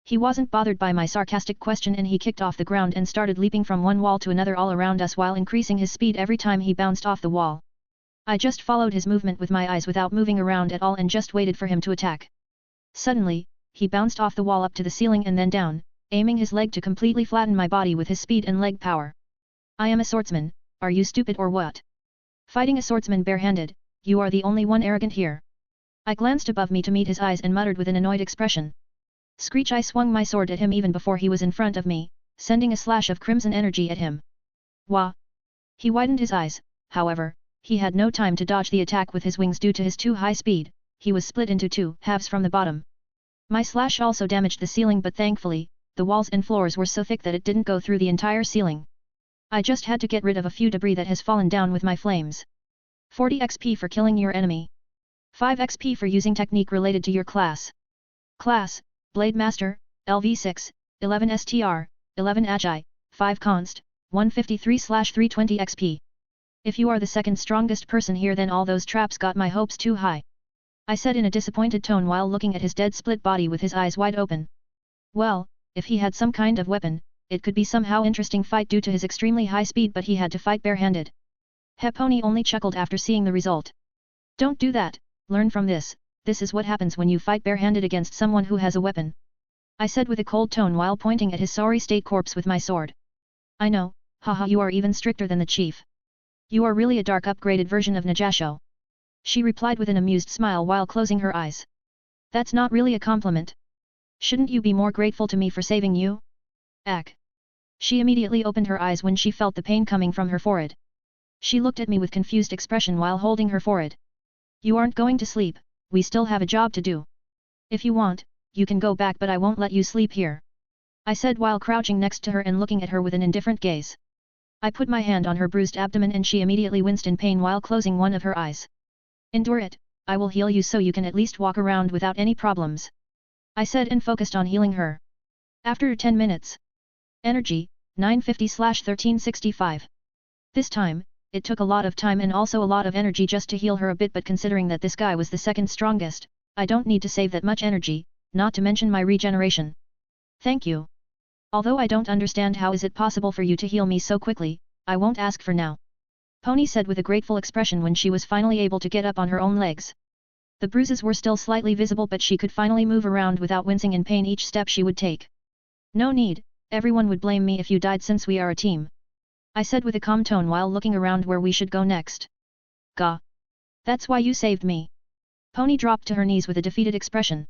Speaker 1: He wasn't bothered by my sarcastic question and he kicked off the ground and started leaping from one wall to another all around us while increasing his speed every time he bounced off the wall. I just followed his movement with my eyes without moving around at all and just waited for him to attack. Suddenly, he bounced off the wall up to the ceiling and then down, aiming his leg to completely flatten my body with his speed and leg power. I am a swordsman, are you stupid or what? Fighting a swordsman barehanded, you are the only one arrogant here. I glanced above me to meet his eyes and muttered with an annoyed expression. Screech! I swung my sword at him even before he was in front of me, sending a slash of crimson energy at him. Wah! He widened his eyes, however, he had no time to dodge the attack with his wings due to his too high speed, he was split into two halves from the bottom. My slash also damaged the ceiling, but thankfully, the walls and floors were so thick that it didn't go through the entire ceiling. I just had to get rid of a few debris that has fallen down with my flames. 40 XP for killing your enemy. 5 XP for using technique related to your class. Class, Blade Master, LV6, 11 STR, 11 Agi, 5 Const, 153/320 XP. If you are the second strongest person here, then all those traps got my hopes too high. I said in a disappointed tone while looking at his dead split body with his eyes wide open. Well, if he had some kind of weapon, it could be somehow interesting fight due to his extremely high speed, but he had to fight barehanded. Pony only chuckled after seeing the result. Don't do that, learn from this, this is what happens when you fight barehanded against someone who has a weapon. I said with a cold tone while pointing at his sorry state corpse with my sword. I know, haha, you are even stricter than the chief. You are really a dark upgraded version of Najasho. She replied with an amused smile while closing her eyes. That's not really a compliment. Shouldn't you be more grateful to me for saving you? She immediately opened her eyes when she felt the pain coming from her forehead. She looked at me with confused expression while holding her forehead. You aren't going to sleep, we still have a job to do. If you want, you can go back, but I won't let you sleep here. I said while crouching next to her and looking at her with an indifferent gaze. I put my hand on her bruised abdomen and she immediately winced in pain while closing one of her eyes. Endure it, I will heal you so you can at least walk around without any problems. I said and focused on healing her. After 10 minutes. Energy, 950/1365. This time, it took a lot of time and also a lot of energy just to heal her a bit, but considering that this guy was the second strongest, I don't need to save that much energy, not to mention my regeneration. Thank you. Although I don't understand how is it possible for you to heal me so quickly, I won't ask for now. Pony said with a grateful expression when she was finally able to get up on her own legs. The bruises were still slightly visible, but she could finally move around without wincing in pain each step she would take. No need, everyone would blame me if you died since we are a team. I said with a calm tone while looking around where we should go next. Gah. That's why you saved me. Pony dropped to her knees with a defeated expression.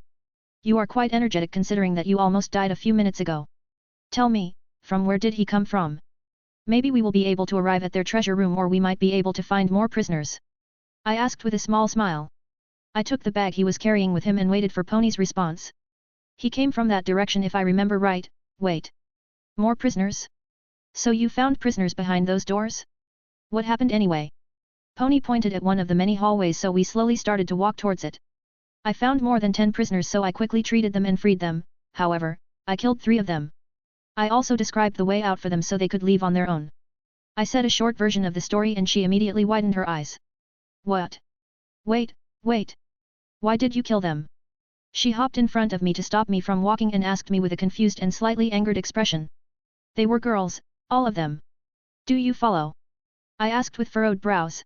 Speaker 1: You are quite energetic considering that you almost died a few minutes ago. Tell me, from where did he come from? Maybe we will be able to arrive at their treasure room, or we might be able to find more prisoners. I asked with a small smile. I took the bag he was carrying with him and waited for Pony's response. He came from that direction if I remember right. Wait. More prisoners? So you found prisoners behind those doors? What happened anyway? Pony pointed at one of the many hallways, so we slowly started to walk towards it. I found more than 10 prisoners, so I quickly treated them and freed them. However, I killed 3 of them. I also described the way out for them so they could leave on their own. I said a short version of the story and she immediately widened her eyes. What? Wait. Why did you kill them? She hopped in front of me to stop me from walking and asked me with a confused and slightly angered expression. They were girls, all of them. Do you follow? I asked with furrowed brows.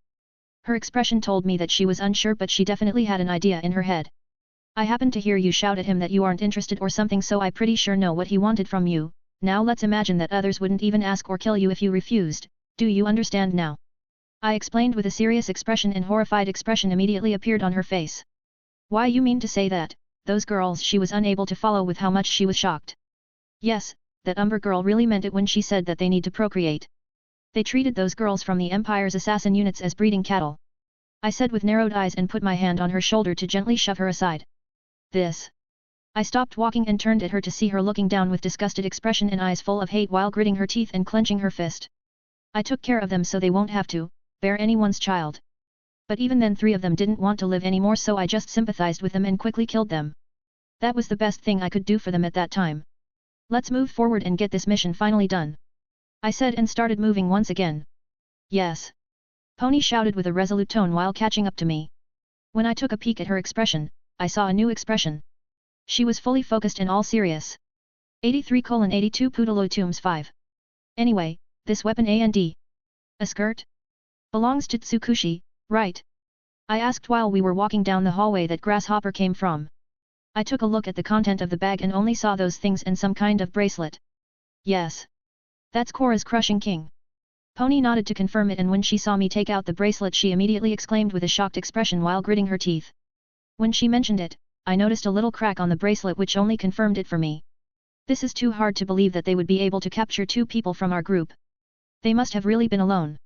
Speaker 1: Her expression told me that she was unsure, but she definitely had an idea in her head. I happened to hear you shout at him that you aren't interested or something, so I pretty sure know what he wanted from you. Now let's imagine that others wouldn't even ask or kill you if you refused. Do you understand now? I explained with a serious expression, and horrified expression immediately appeared on her face. Why, you mean to say that, those girls she was unable to follow with how much she was shocked. Yes, that Umber girl really meant it when she said that they need to procreate. They treated those girls from the Empire's assassin units as breeding cattle. I said with narrowed eyes and put my hand on her shoulder to gently shove her aside. This. I stopped walking and turned at her to see her looking down with disgusted expression and eyes full of hate while gritting her teeth and clenching her fist. I took care of them so they won't have to bear anyone's child. But even then 3 of them didn't want to live anymore, so I just sympathized with them and quickly killed them. That was the best thing I could do for them at that time. Let's move forward and get this mission finally done. I said and started moving once again. Yes. Pony shouted with a resolute tone while catching up to me. When I took a peek at her expression, I saw a new expression. She was fully focused and all serious. 83:82 Pudaloy Tombs 5. Anyway, this weapon and a skirt? Belongs to Tsukushi, right? I asked while we were walking down the hallway that Grasshopper came from. I took a look at the content of the bag and only saw those things and some kind of bracelet. Yes. That's Korra's Crushing King. Pony nodded to confirm it, and when she saw me take out the bracelet she immediately exclaimed with a shocked expression while gritting her teeth. When she mentioned it, I noticed a little crack on the bracelet which only confirmed it for me. This is too hard to believe that they would be able to capture 2 people from our group. They must have really been alone.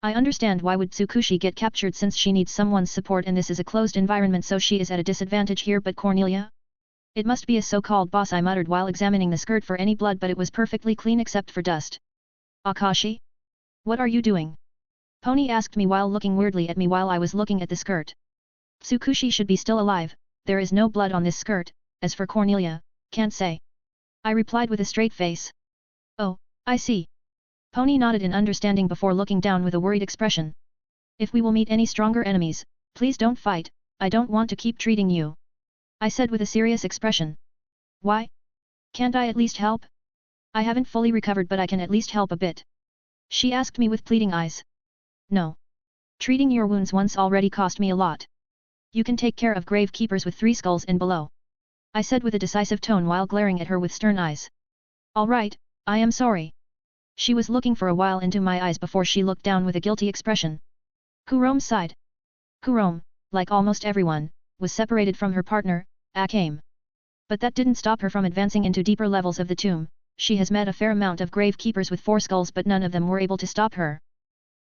Speaker 1: I understand why would Tsukushi get captured, since she needs someone's support and this is a closed environment, so she is at a disadvantage here, but Cornelia? It must be a so-called boss, I muttered while examining the skirt for any blood, but it was perfectly clean except for dust. Akashi? What are you doing? Pony asked me while looking weirdly at me while I was looking at the skirt. Tsukushi should be still alive, there is no blood on this skirt, as for Cornelia, can't say. I replied with a straight face. Oh, I see. Pony nodded in understanding before looking down with a worried expression. If we will meet any stronger enemies, please don't fight, I don't want to keep treating you. I said with a serious expression. Why? Can't I at least help? I haven't fully recovered, but I can at least help a bit. She asked me with pleading eyes. No. Treating your wounds once already cost me a lot. You can take care of grave keepers with 3 skulls and below. I said with a decisive tone while glaring at her with stern eyes. All right, I am sorry. She was looking for a while into my eyes before she looked down with a guilty expression. Kurome sighed. Kurome, like almost everyone, was separated from her partner, Akame. But that didn't stop her from advancing into deeper levels of the tomb. She has met a fair amount of grave keepers with 4 skulls, but none of them were able to stop her.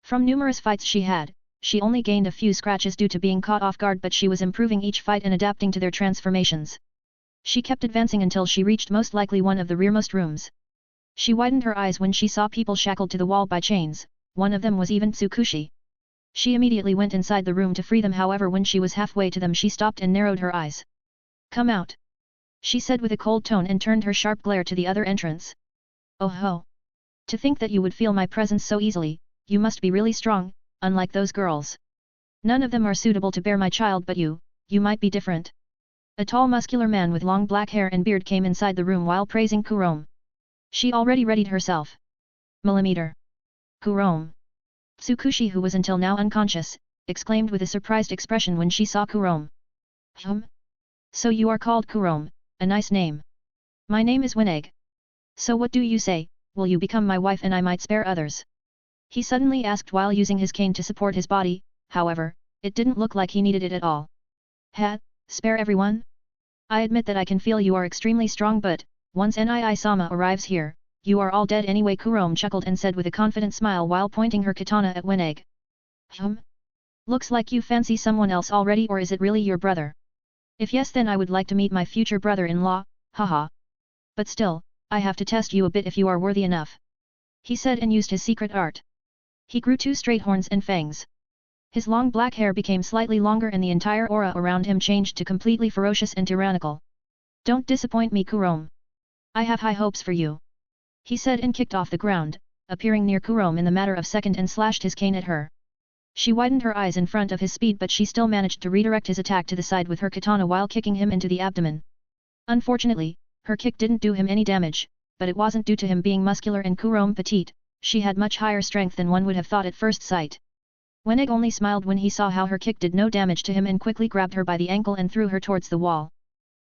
Speaker 1: From numerous fights she had, she only gained a few scratches due to being caught off guard, but she was improving each fight and adapting to their transformations. She kept advancing until she reached most likely one of the rearmost rooms. She widened her eyes when she saw people shackled to the wall by chains, one of them was even Tsukushi. She immediately went inside the room to free them, however when she was halfway to them she stopped and narrowed her eyes. Come out. She said with a cold tone and turned her sharp glare to the other entrance. Oh ho! To think that you would feel my presence so easily, you must be really strong, unlike those girls. None of them are suitable to bear my child but you might be different. A tall muscular man with long black hair and beard came inside the room while praising Kurome. She already readied herself. Millimeter. Kurome. Tsukushi, who was until now unconscious, exclaimed with a surprised expression when she saw Kurome. So you are called Kurome, a nice name. My name is Winegg. So what do you say, will you become my wife and I might spare others? He suddenly asked while using his cane to support his body, however, it didn't look like he needed it at all. Spare everyone? I admit that I can feel you are extremely strong but, once Nii-sama arrives here, you are all dead anyway. Kurome chuckled and said with a confident smile while pointing her katana at Winegg. Looks like you fancy someone else already, or is it really your brother? If yes, then I would like to meet my future brother-in-law, haha. But still, I have to test you a bit if you are worthy enough. He said and used his secret art. He grew 2 straight horns and fangs. His long black hair became slightly longer and the entire aura around him changed to completely ferocious and tyrannical. Don't disappoint me, Kurome. I have high hopes for you. He said and kicked off the ground, appearing near Kurome in the matter of a second and slashed his cane at her. She widened her eyes in front of his speed but she still managed to redirect his attack to the side with her katana while kicking him into the abdomen. Unfortunately, her kick didn't do him any damage, but it wasn't due to him being muscular and Kurome petite, she had much higher strength than one would have thought at first sight. Winegg only smiled when he saw how her kick did no damage to him and quickly grabbed her by the ankle and threw her towards the wall.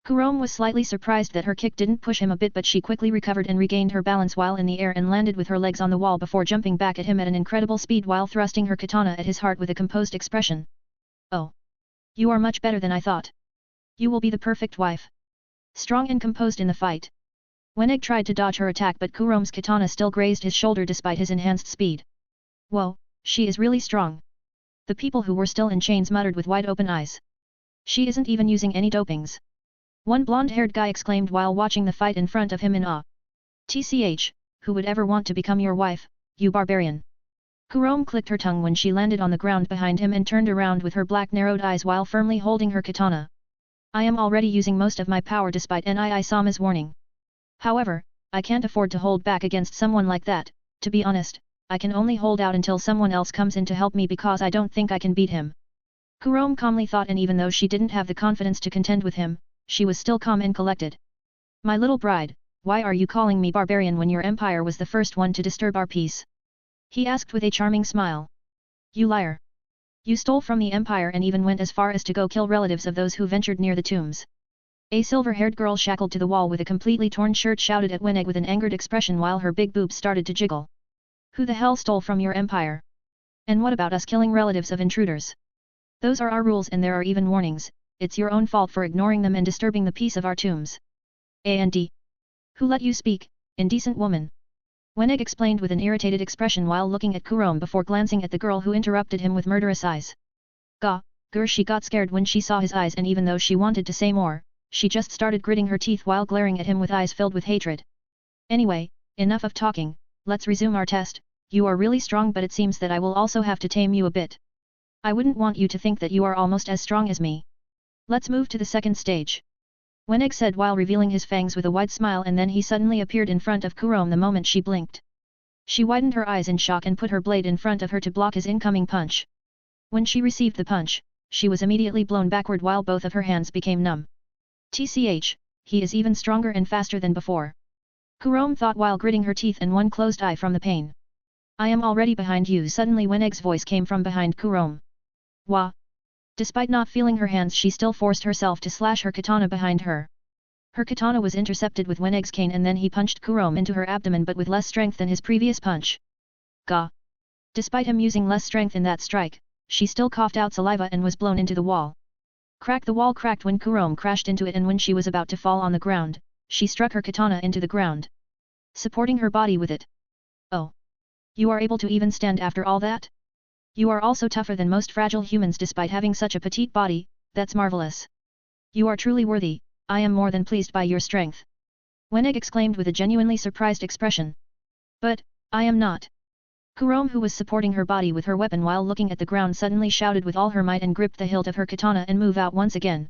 Speaker 1: Kurome was slightly surprised that her kick didn't push him a bit, but she quickly recovered and regained her balance while in the air and landed with her legs on the wall before jumping back at him at an incredible speed while thrusting her katana at his heart with a composed expression. Oh! You are much better than I thought. You will be the perfect wife. Strong and composed in the fight. Winegg tried to dodge her attack but Kurome's katana still grazed his shoulder despite his enhanced speed. Whoa, she is really strong. The people who were still in chains muttered with wide open eyes. She isn't even using any dopings. One blonde-haired guy exclaimed while watching the fight in front of him in awe. TCH, who would ever want to become your wife, you barbarian? Kurome clicked her tongue when she landed on the ground behind him and turned around with her black narrowed eyes while firmly holding her katana. I am already using most of my power despite Nii-sama's warning. However, I can't afford to hold back against someone like that. To be honest, I can only hold out until someone else comes in to help me because I don't think I can beat him. Kurome calmly thought, and even though she didn't have the confidence to contend with him, she was still calm and collected. My little bride, why are you calling me barbarian when your empire was the first one to disturb our peace? He asked with a charming smile. You liar! You stole from the empire and even went as far as to go kill relatives of those who ventured near the tombs. A silver-haired girl shackled to the wall with a completely torn shirt shouted at Winegg with an angered expression while her big boobs started to jiggle. Who the hell stole from your empire? And what about us killing relatives of intruders? Those are our rules and there are even warnings. It's your own fault for ignoring them and disturbing the peace of our tombs. And who let you speak, indecent woman? Winegg explained with an irritated expression while looking at Kurome before glancing at the girl who interrupted him with murderous eyes. She got scared when she saw his eyes, and even though she wanted to say more, she just started gritting her teeth while glaring at him with eyes filled with hatred. Anyway, enough of talking, let's resume our test. You are really strong, but it seems that I will also have to tame you a bit. I wouldn't want you to think that you are almost as strong as me. Let's move to the second stage. Winegg said while revealing his fangs with a wide smile, and then he suddenly appeared in front of Kurome the moment she blinked. She widened her eyes in shock and put her blade in front of her to block his incoming punch. When she received the punch, she was immediately blown backward while both of her hands became numb. TCH, he is even stronger and faster than before. Kurome thought while gritting her teeth and one closed eye from the pain. I am already behind you. Suddenly Winegg's voice came from behind Kurome. Wah! Despite not feeling her hands, she still forced herself to slash her katana behind her. Her katana was intercepted with Winegg's cane and then he punched Kurome into her abdomen, but with less strength than his previous punch. Gah! Despite him using less strength in that strike, she still coughed out saliva and was blown into the wall. Crack! The wall cracked when Kurome crashed into it, and when she was about to fall on the ground, she struck her katana into the ground, supporting her body with it. Oh! You are able to even stand after all that? You are also tougher than most fragile humans despite having such a petite body. That's marvelous. You are truly worthy. I am more than pleased by your strength. Winegg exclaimed with a genuinely surprised expression. But, I am not. Kurome, who was supporting her body with her weapon while looking at the ground, suddenly shouted with all her might and gripped the hilt of her katana and moved out once again.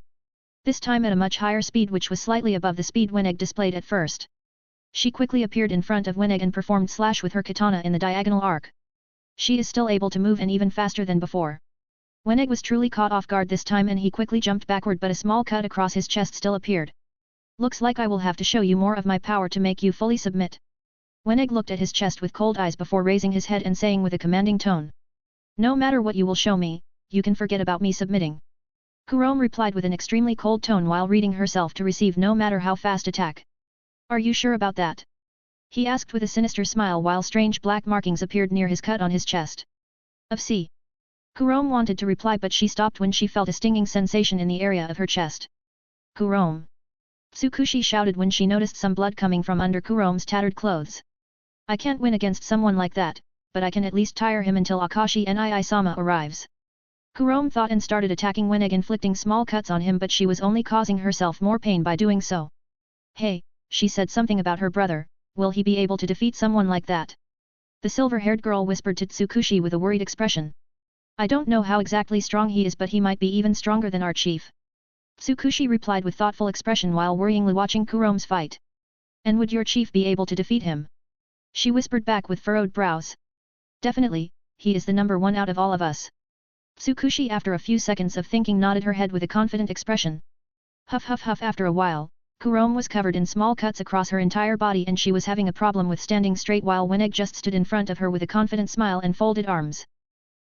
Speaker 1: This time at a much higher speed, which was slightly above the speed Winegg displayed at first. She quickly appeared in front of Winegg and performed slash with her katana in the diagonal arc. She is still able to move and even faster than before. Weneg was truly caught off guard this time and he quickly jumped backward, but a small cut across his chest still appeared. Looks like I will have to show you more of my power to make you fully submit. Weneg looked at his chest with cold eyes before raising his head and saying with a commanding tone. No matter what you will show me, you can forget about me submitting. Kurom replied with an extremely cold tone while reading herself to receive no matter how fast attack. Are you sure about that? He asked with a sinister smile while strange black markings appeared near his cut on his chest. Of C. Kurom wanted to reply but she stopped when she felt a stinging sensation in the area of her chest. Kurom! Tsukushi shouted when she noticed some blood coming from under Kurom's tattered clothes. I can't win against someone like that, but I can at least tire him until Akashi Nii-sama arrives. Kurom thought and started attacking Weneg, inflicting small cuts on him, but she was only causing herself more pain by doing so. Hey, she said something about her brother, will he be able to defeat someone like that? The silver-haired girl whispered to Tsukushi with a worried expression. I don't know how exactly strong he is, but he might be even stronger than our chief. Tsukushi replied with thoughtful expression while worryingly watching Kurom's fight. And would your chief be able to defeat him? She whispered back with furrowed brows. Definitely, he is the number one out of all of us. Tsukushi after a few seconds of thinking nodded her head with a confident expression. Huff huff huff. After a while, Kurom was covered in small cuts across her entire body and she was having a problem with standing straight while Weneg just stood in front of her with a confident smile and folded arms.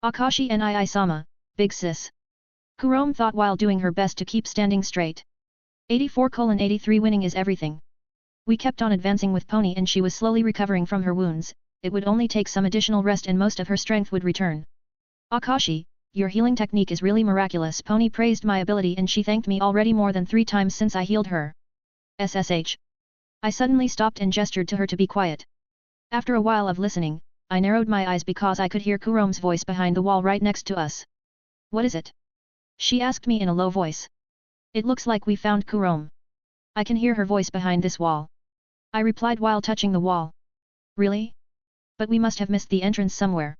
Speaker 1: Akashi Nii-sama, big sis. Kurom thought while doing her best to keep standing straight. 84:83 winning is everything. We kept on advancing with Pony and she was slowly recovering from her wounds, it would only take some additional rest and most of her strength would return. Akashi, your healing technique is really miraculous. Pony praised my ability and she thanked me already more than 3 times since I healed her. SSH. I suddenly stopped and gestured to her to be quiet. After a while of listening, I narrowed my eyes because I could hear Kurom's voice behind the wall right next to us. What is it? She asked me in a low voice. It looks like we found Kurom. I can hear her voice behind this wall. I replied while touching the wall. Really? But we must have missed the entrance somewhere.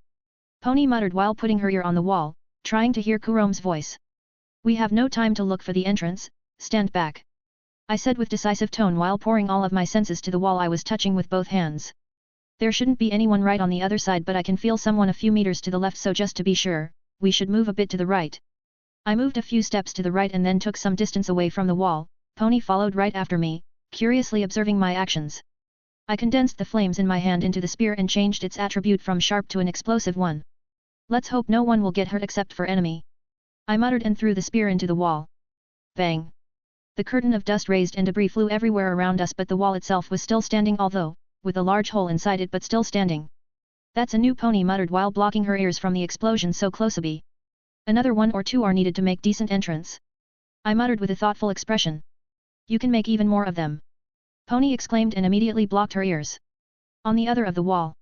Speaker 1: Pony muttered while putting her ear on the wall, trying to hear Kurom's voice. We have no time to look for the entrance, stand back. I said with decisive tone while pouring all of my senses to the wall I was touching with both hands. There shouldn't be anyone right on the other side, but I can feel someone a few meters to the left, so just to be sure, we should move a bit to the right. I moved a few steps to the right and then took some distance away from the wall. Pony followed right after me, curiously observing my actions. I condensed the flames in my hand into the spear and changed its attribute from sharp to an explosive one. Let's hope no one will get hurt except for enemy. I muttered and threw the spear into the wall. Bang! The curtain of dust raised and debris flew everywhere around us, but the wall itself was still standing, although with a large hole inside it, but still standing. That's a new, Pony muttered while blocking her ears from the explosion so close. Another 1 or 2 are needed to make decent entrance. I muttered with a thoughtful expression. You can make even more of them. Pony exclaimed and immediately blocked her ears. On the other of the wall,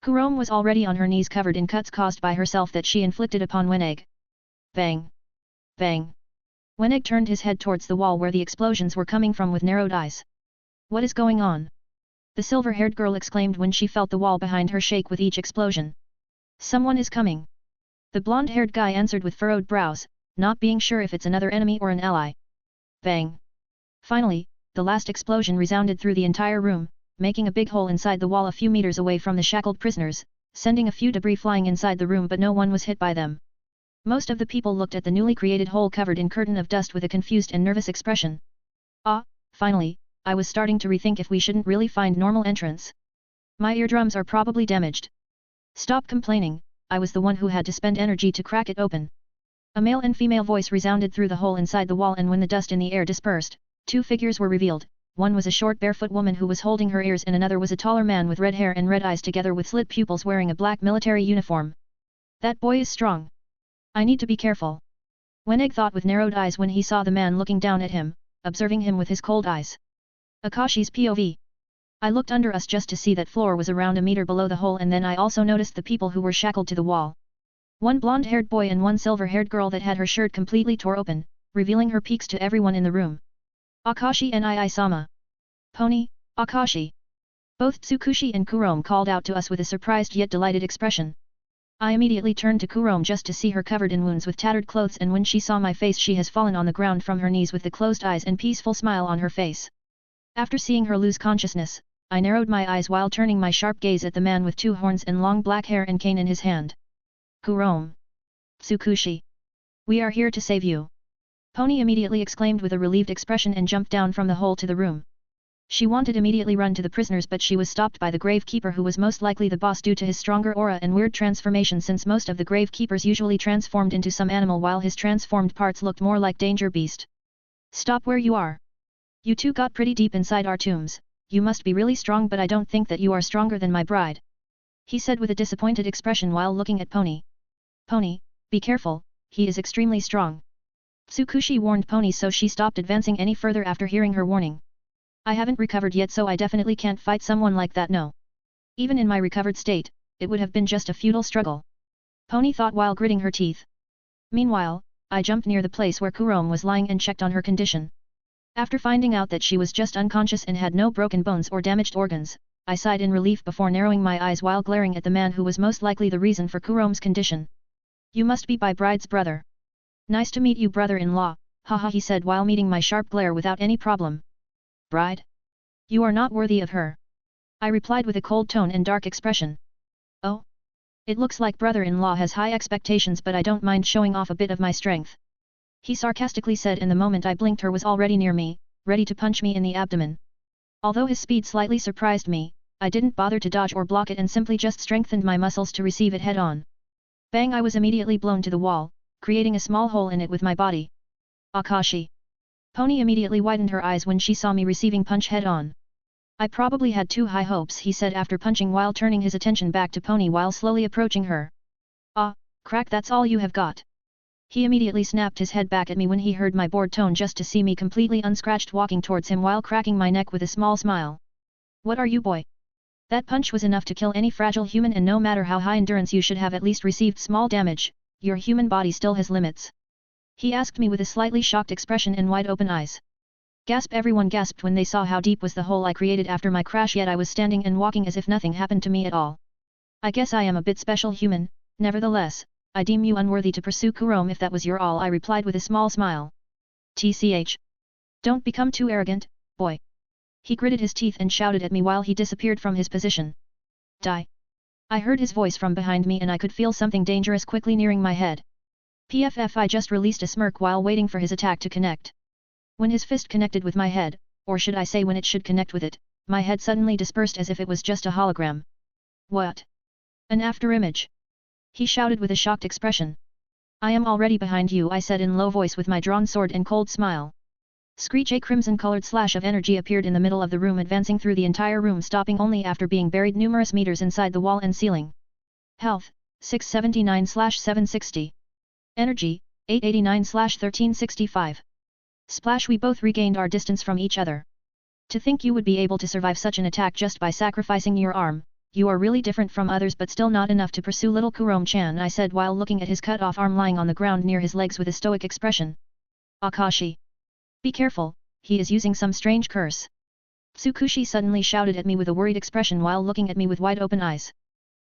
Speaker 1: Kurom was already on her knees covered in cuts caused by herself that she inflicted upon Weneg. Bang! Bang! Weneg turned his head towards the wall where the explosions were coming from with narrowed eyes. What is going on? The silver-haired girl exclaimed when she felt the wall behind her shake with each explosion. Someone is coming. The blonde-haired guy answered with furrowed brows, not being sure if it's another enemy or an ally. Bang! Finally, the last explosion resounded through the entire room, making a big hole inside the wall a few meters away from the shackled prisoners, sending a few debris flying inside the room, but no one was hit by them. Most of the people looked at the newly created hole covered in curtain of dust with a confused and nervous expression. Ah, finally, I was starting to rethink if we shouldn't really find normal entrance. My eardrums are probably damaged. Stop complaining, I was the one who had to spend energy to crack it open. A male and female voice resounded through the hole inside the wall, and when the dust in the air dispersed, 2 figures were revealed. One was a short barefoot woman who was holding her ears, and another was a taller man with red hair and red eyes together with slit pupils wearing a black military uniform. That boy is strong. I need to be careful. Weneg thought with narrowed eyes when he saw the man looking down at him, observing him with his cold eyes. Akashi's POV. I looked under us just to see that floor was around a meter below the hole, and then I also noticed the people who were shackled to the wall. One blonde-haired boy and one silver-haired girl that had her shirt completely tore open, revealing her peaks to everyone in the room. Akashi Nii-sama. Pony, Akashi. Both Tsukushi and Kurom called out to us with a surprised yet delighted expression. I immediately turned to Kurom just to see her covered in wounds with tattered clothes, and when she saw my face she has fallen on the ground from her knees with the closed eyes and peaceful smile on her face. After seeing her lose consciousness, I narrowed my eyes while turning my sharp gaze at the man with 2 horns and long black hair and cane in his hand. Kurome. Tsukushi. We are here to save you. Pony immediately exclaimed with a relieved expression and jumped down from the hole to the room. She wanted immediately run to the prisoners, but she was stopped by the gravekeeper, who was most likely the boss due to his stronger aura and weird transformation, since most of the gravekeepers usually transformed into some animal while his transformed parts looked more like danger beast. Stop where you are. You two got pretty deep inside our tombs, you must be really strong, but I don't think that you are stronger than my bride. He said with a disappointed expression while looking at Pony. Pony, be careful, he is extremely strong. Tsukushi warned Pony, so she stopped advancing any further after hearing her warning. I haven't recovered yet, so I definitely can't fight someone like that, no. Even in my recovered state, it would have been just a futile struggle. Pony thought while gritting her teeth. Meanwhile, I jumped near the place where Kurome was lying and checked on her condition. After finding out that she was just unconscious and had no broken bones or damaged organs, I sighed in relief before narrowing my eyes while glaring at the man who was most likely the reason for Kurome's condition. You must be my bride's brother. Nice to meet you, brother-in-law, haha, he said while meeting my sharp glare without any problem. Bride? You are not worthy of her. I replied with a cold tone and dark expression. Oh? It looks like brother-in-law has high expectations, but I don't mind showing off a bit of my strength. He sarcastically said, and the moment I blinked her was already near me, ready to punch me in the abdomen. Although his speed slightly surprised me, I didn't bother to dodge or block it and simply just strengthened my muscles to receive it head-on. Bang! I was immediately blown to the wall, creating a small hole in it with my body. Akashi. Pony immediately widened her eyes when she saw me receiving punch head-on. I probably had too high hopes, he said after punching while turning his attention back to Pony while slowly approaching her. Ah, crack, that's all you have got. He immediately snapped his head back at me when he heard my bored tone, just to see me completely unscratched walking towards him while cracking my neck with a small smile. What are you, boy? That punch was enough to kill any fragile human, and no matter how high endurance you should have at least received small damage, your human body still has limits. He asked me with a slightly shocked expression and wide open eyes. Gasp! Everyone gasped when they saw how deep was the hole I created after my crash, yet I was standing and walking as if nothing happened to me at all. I guess I am a bit special human, nevertheless, I deem you unworthy to pursue Kurome if that was your all, I replied with a small smile. TCH. Don't become too arrogant, boy. He gritted his teeth and shouted at me while he disappeared from his position. Die. I heard his voice from behind me and I could feel something dangerous quickly nearing my head. PFF, I just released a smirk while waiting for his attack to connect. When his fist connected with my head, or should I say when it should connect with it, my head suddenly dispersed as if it was just a hologram. What? An afterimage? He shouted with a shocked expression. I am already behind you, I said in low voice with my drawn sword and cold smile. Screech! A crimson-colored slash of energy appeared in the middle of the room, advancing through the entire room, stopping only after being buried numerous meters inside the wall and ceiling. Health, 679/760. Energy, 889/1365. Splash! We both regained our distance from each other. To think you would be able to survive such an attack just by sacrificing your arm, you are really different from others, but still not enough to pursue little Kurome-chan, I said while looking at his cut-off arm lying on the ground near his legs with a stoic expression. Akashi. Be careful, he is using some strange curse. Tsukushi suddenly shouted at me with a worried expression while looking at me with wide open eyes.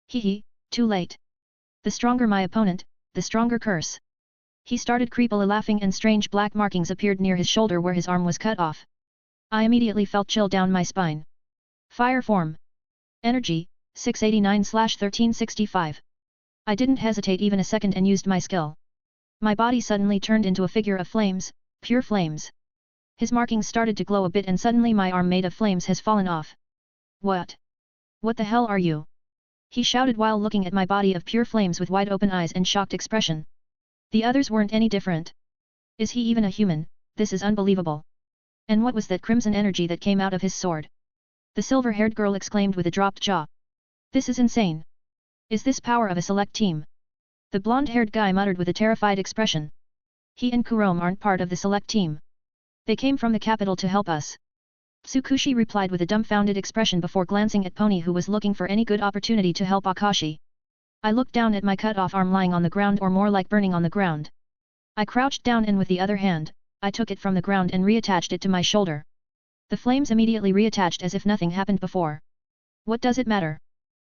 Speaker 1: Hee, too late. The stronger my opponent, the stronger curse. He started creepily laughing and strange black markings appeared near his shoulder where his arm was cut off. I immediately felt chill down my spine. Fire form. Energy, 689/1365. I didn't hesitate even a second and used my skill. My body suddenly turned into a figure of flames, pure flames. His markings started to glow a bit and suddenly my arm made of flames has fallen off. What? What the hell are you? He shouted while looking at my body of pure flames with wide open eyes and shocked expression. The others weren't any different. Is he even a human? This is unbelievable. And what was that crimson energy that came out of his sword? The silver-haired girl exclaimed with a dropped jaw. This is insane. Is this power of a select team? The blonde-haired guy muttered with a terrified expression. He and Kurome aren't part of the select team. They came from the capital to help us. Tsukushi replied with a dumbfounded expression before glancing at Pony, who was looking for any good opportunity to help Akashi. I looked down at my cut-off arm lying on the ground, or more like burning on the ground. I crouched down and with the other hand, I took it from the ground and reattached it to my shoulder. The flames immediately reattached as if nothing happened before. What does it matter?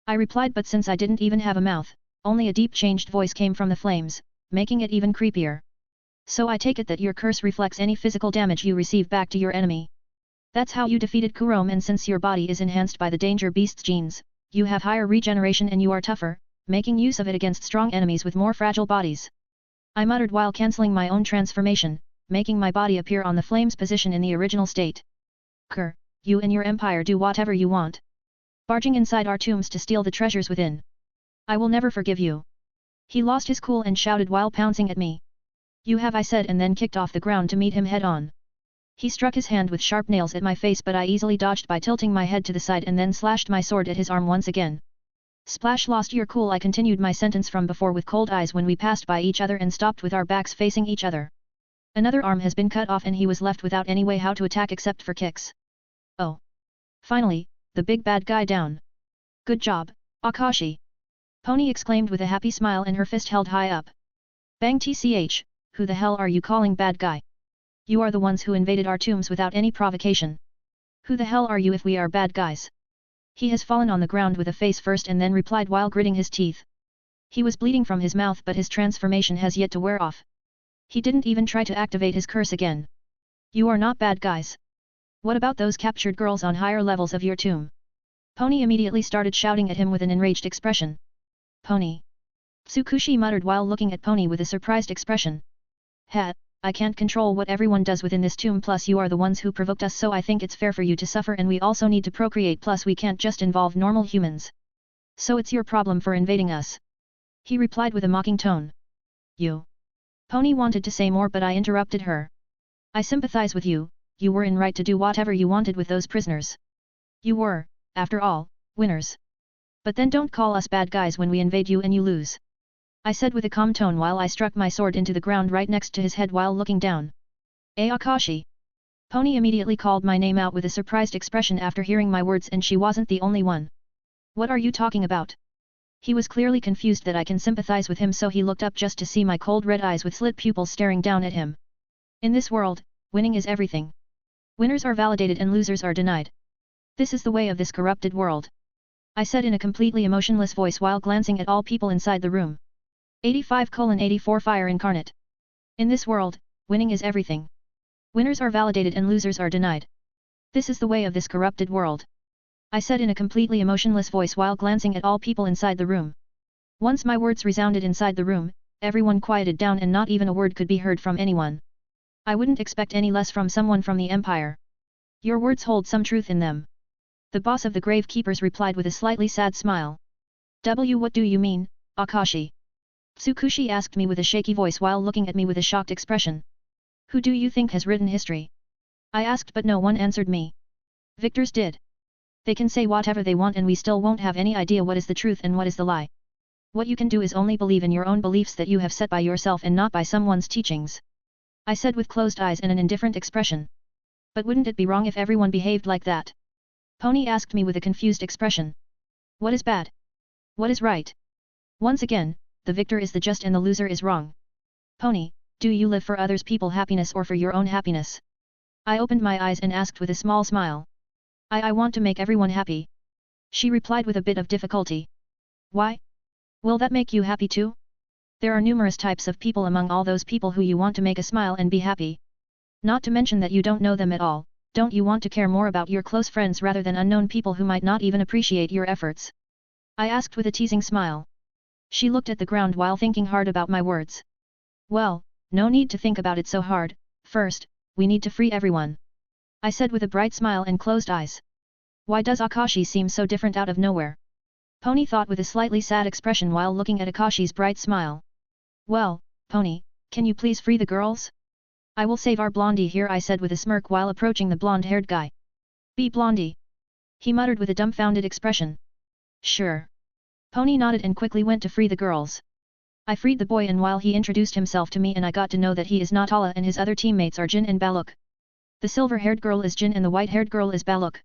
Speaker 1: I replied, but since I didn't even have a mouth, only a deep changed voice came from the flames, making it even creepier. So I take it that your curse reflects any physical damage you receive back to your enemy. That's how you defeated Kurome, and since your body is enhanced by the Danger Beast's genes, you have higher regeneration and you are tougher, making use of it against strong enemies with more fragile bodies. I muttered while cancelling my own transformation, making my body appear on the flame's position in the original state. Ker, you and your empire do whatever you want. Barging inside our tombs to steal the treasures within. I will never forgive you. He lost his cool and shouted while pouncing at me. You have, I said, and then kicked off the ground to meet him head on. He struck his hand with sharp nails at my face, but I easily dodged by tilting my head to the side and then slashed my sword at his arm once again. Splash, lost your cool. I continued my sentence from before with cold eyes when we passed by each other and stopped with our backs facing each other. Another arm has been cut off and he was left without any way how to attack except for kicks. Oh. Finally, the big bad guy down. Good job, Akashi. Pony exclaimed with a happy smile and her fist held high up. Bang tch, who the hell are you calling bad guy? You are the ones who invaded our tombs without any provocation. Who the hell are you if we are bad guys? He has fallen on the ground with a face first and then replied while gritting his teeth. He was bleeding from his mouth, but his transformation has yet to wear off. He didn't even try to activate his curse again. You are not bad guys. What about those captured girls on higher levels of your tomb? Pony immediately started shouting at him with an enraged expression. Pony. Tsukushi muttered while looking at Pony with a surprised expression. Ha, I can't control what everyone does within this tomb, plus you are the ones who provoked us, so I think it's fair for you to suffer, and we also need to procreate, plus we can't just involve normal humans. So it's your problem for invading us. He replied with a mocking tone. You. Pony wanted to say more, but I interrupted her. I sympathize with you, you were in right to do whatever you wanted with those prisoners. You were, after all, winners. But then don't call us bad guys when we invade you and you lose. I said with a calm tone while I struck my sword into the ground right next to his head while looking down. Akashi. Pony immediately called my name out with a surprised expression after hearing my words, and she wasn't the only one. What are you talking about? He was clearly confused that I can sympathize with him, so he looked up just to see my cold red eyes with slit pupils staring down at him. In this world, winning is everything. Winners are validated and losers are denied. This is the way of this corrupted world. I said in a completely emotionless voice while glancing at all people inside the room. 85:84 Fire Incarnate. In this world, winning is everything. Winners are validated and losers are denied. This is the way of this corrupted world. I said in a completely emotionless voice while glancing at all people inside the room. Once my words resounded inside the room, everyone quieted down and not even a word could be heard from anyone. I wouldn't expect any less from someone from the Empire. Your words hold some truth in them. The boss of the Grave Keepers replied with a slightly sad smile. What do you mean, Akashi? Tsukushi asked me with a shaky voice while looking at me with a shocked expression. Who do you think has written history? I asked, but no one answered me. Victors did. They can say whatever they want and we still won't have any idea what is the truth and what is the lie. What you can do is only believe in your own beliefs that you have set by yourself and not by someone's teachings. I said with closed eyes and an indifferent expression. But wouldn't it be wrong if everyone behaved like that? Pony asked me with a confused expression. What is bad? What is right? Once again, the victor is the just and the loser is wrong. Pony, do you live for others' people's happiness or for your own happiness? I opened my eyes and asked with a small smile. I want to make everyone happy. She replied with a bit of difficulty. Why? Will that make you happy too? There are numerous types of people among all those people who you want to make a smile and be happy. Not to mention that you don't know them at all. Don't you want to care more about your close friends rather than unknown people who might not even appreciate your efforts? I asked with a teasing smile. She looked at the ground while thinking hard about my words. Well, no need to think about it so hard. First, we need to free everyone. I said with a bright smile and closed eyes. Why does Akashi seem so different out of nowhere? Pony thought with a slightly sad expression while looking at Akashi's bright smile. Well, Pony, can you please free the girls? I will save our Blondie here, I said with a smirk while approaching the blonde-haired guy. Be Blondie. He muttered with a dumbfounded expression. Sure. Pony nodded and quickly went to free the girls. I freed the boy, and while he introduced himself to me and I got to know that he is Natala and his other teammates are Jin and Baluk. The silver-haired girl is Jin and the white-haired girl is Baluk.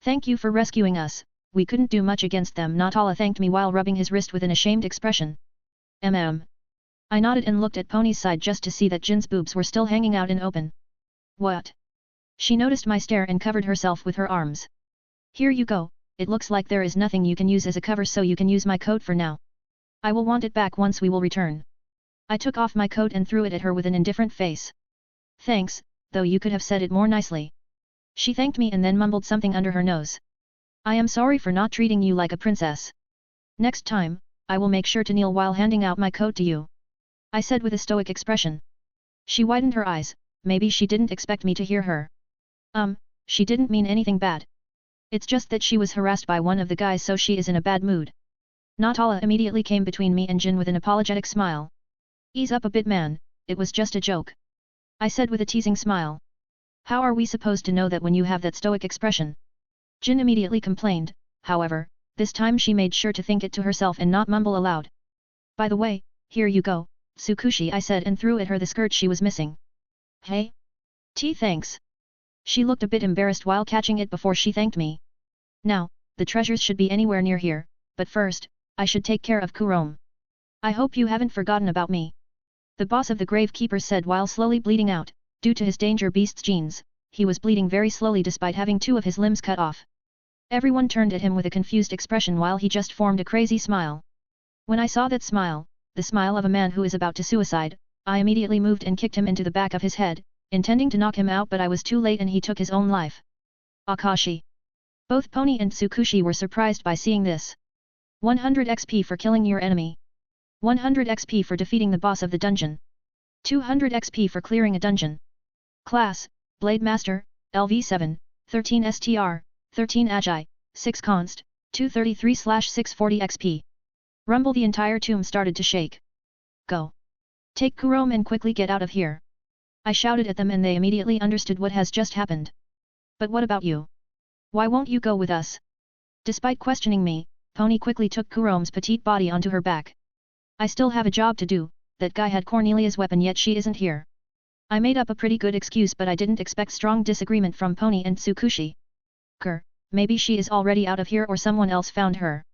Speaker 1: Thank you for rescuing us, we couldn't do much against them, Natala thanked me while rubbing his wrist with an ashamed expression. I nodded and looked at Pony's side just to see that Jin's boobs were still hanging out in open. What? She noticed my stare and covered herself with her arms. Here you go, it looks like there is nothing you can use as a cover, so you can use my coat for now. I will want it back once we will return. I took off my coat and threw it at her with an indifferent face. Thanks, though you could have said it more nicely. She thanked me and then mumbled something under her nose. I am sorry for not treating you like a princess. Next time, I will make sure to kneel while handing out my coat to you. I said with a stoic expression. She widened her eyes, maybe she didn't expect me to hear her. She didn't mean anything bad. It's just that she was harassed by one of the guys so she is in a bad mood. Natala immediately came between me and Jin with an apologetic smile. Ease up a bit man, it was just a joke. I said with a teasing smile. How are we supposed to know that when you have that stoic expression? Jin immediately complained, however, this time she made sure to think it to herself and not mumble aloud. By the way, here you go, Tsukushi, I said and threw at her the skirt she was missing. Hey? Thanks. She looked a bit embarrassed while catching it before she thanked me. Now, the treasures should be anywhere near here, but first, I should take care of Kurome. I hope you haven't forgotten about me. The boss of the Gravekeepers said while slowly bleeding out. Due to his danger beast's genes, he was bleeding very slowly despite having 2 of his limbs cut off. Everyone turned at him with a confused expression while he just formed a crazy smile. When I saw that smile, the smile of a man who is about to suicide, I immediately moved and kicked him into the back of his head, intending to knock him out, but I was too late and he took his own life. Akashi. Both Pony and Tsukushi were surprised by seeing this. 100 XP for killing your enemy. 100 XP for defeating the boss of the dungeon. 200 XP for clearing a dungeon. Class, Blade Master, LV7, 13 STR, 13 Agi, 6 Const, 233/640 XP. Rumble, the entire tomb started to shake. Go. Take Kurome and quickly get out of here. I shouted at them and they immediately understood what has just happened. But what about you? Why won't you go with us? Despite questioning me, Pony quickly took Kurome's petite body onto her back. I still have a job to do, that guy had Cornelia's weapon yet she isn't here. I made up a pretty good excuse but I didn't expect strong disagreement from Pony and Tsukushi. Maybe she is already out of here or someone else found her.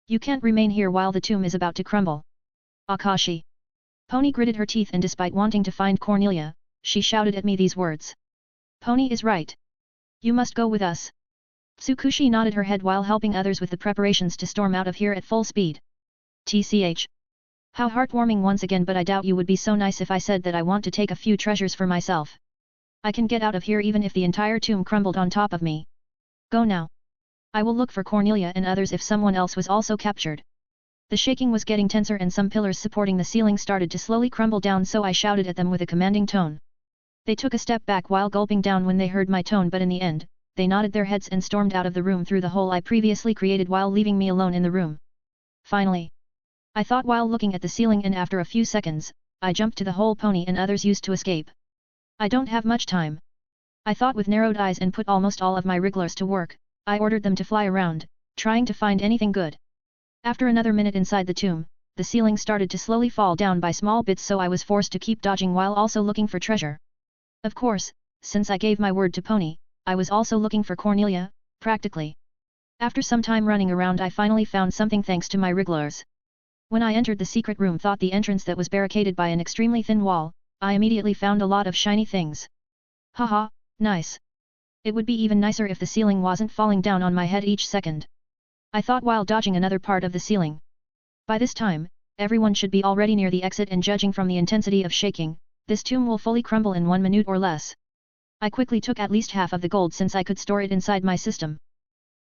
Speaker 1: You can't remain here while the tomb is about to crumble. Akashi. Pony gritted her teeth and despite wanting to find Cornelia, she shouted at me these words. Pony is right. You must go with us. Tsukushi nodded her head while helping others with the preparations to storm out of here at full speed. TCH. How heartwarming once again, but I doubt you would be so nice if I said that I want to take a few treasures for myself. I can get out of here even if the entire tomb crumbled on top of me. Go now. I will look for Cornelia and others if someone else was also captured. The shaking was getting tenser and some pillars supporting the ceiling started to slowly crumble down, so I shouted at them with a commanding tone. They took a step back while gulping down when they heard my tone, but in the end, they nodded their heads and stormed out of the room through the hole I previously created while leaving me alone in the room. Finally. I thought while looking at the ceiling, and after a few seconds, I jumped to the hole Pony and others used to escape. I don't have much time. I thought with narrowed eyes and put almost all of my wrigglers to work. I ordered them to fly around, trying to find anything good. After another minute inside the tomb, the ceiling started to slowly fall down by small bits, so I was forced to keep dodging while also looking for treasure. Of course, since I gave my word to Pony, I was also looking for Cornelia, practically. After some time running around I finally found something thanks to my wrigglers. When I entered the secret room, thought the entrance that was barricaded by an extremely thin wall, I immediately found a lot of shiny things. Haha, nice. It would be even nicer if the ceiling wasn't falling down on my head each second. I thought while dodging another part of the ceiling. By this time, everyone should be already near the exit, and judging from the intensity of shaking, this tomb will fully crumble in 1 minute or less. I quickly took at least half of the gold since I could store it inside my system.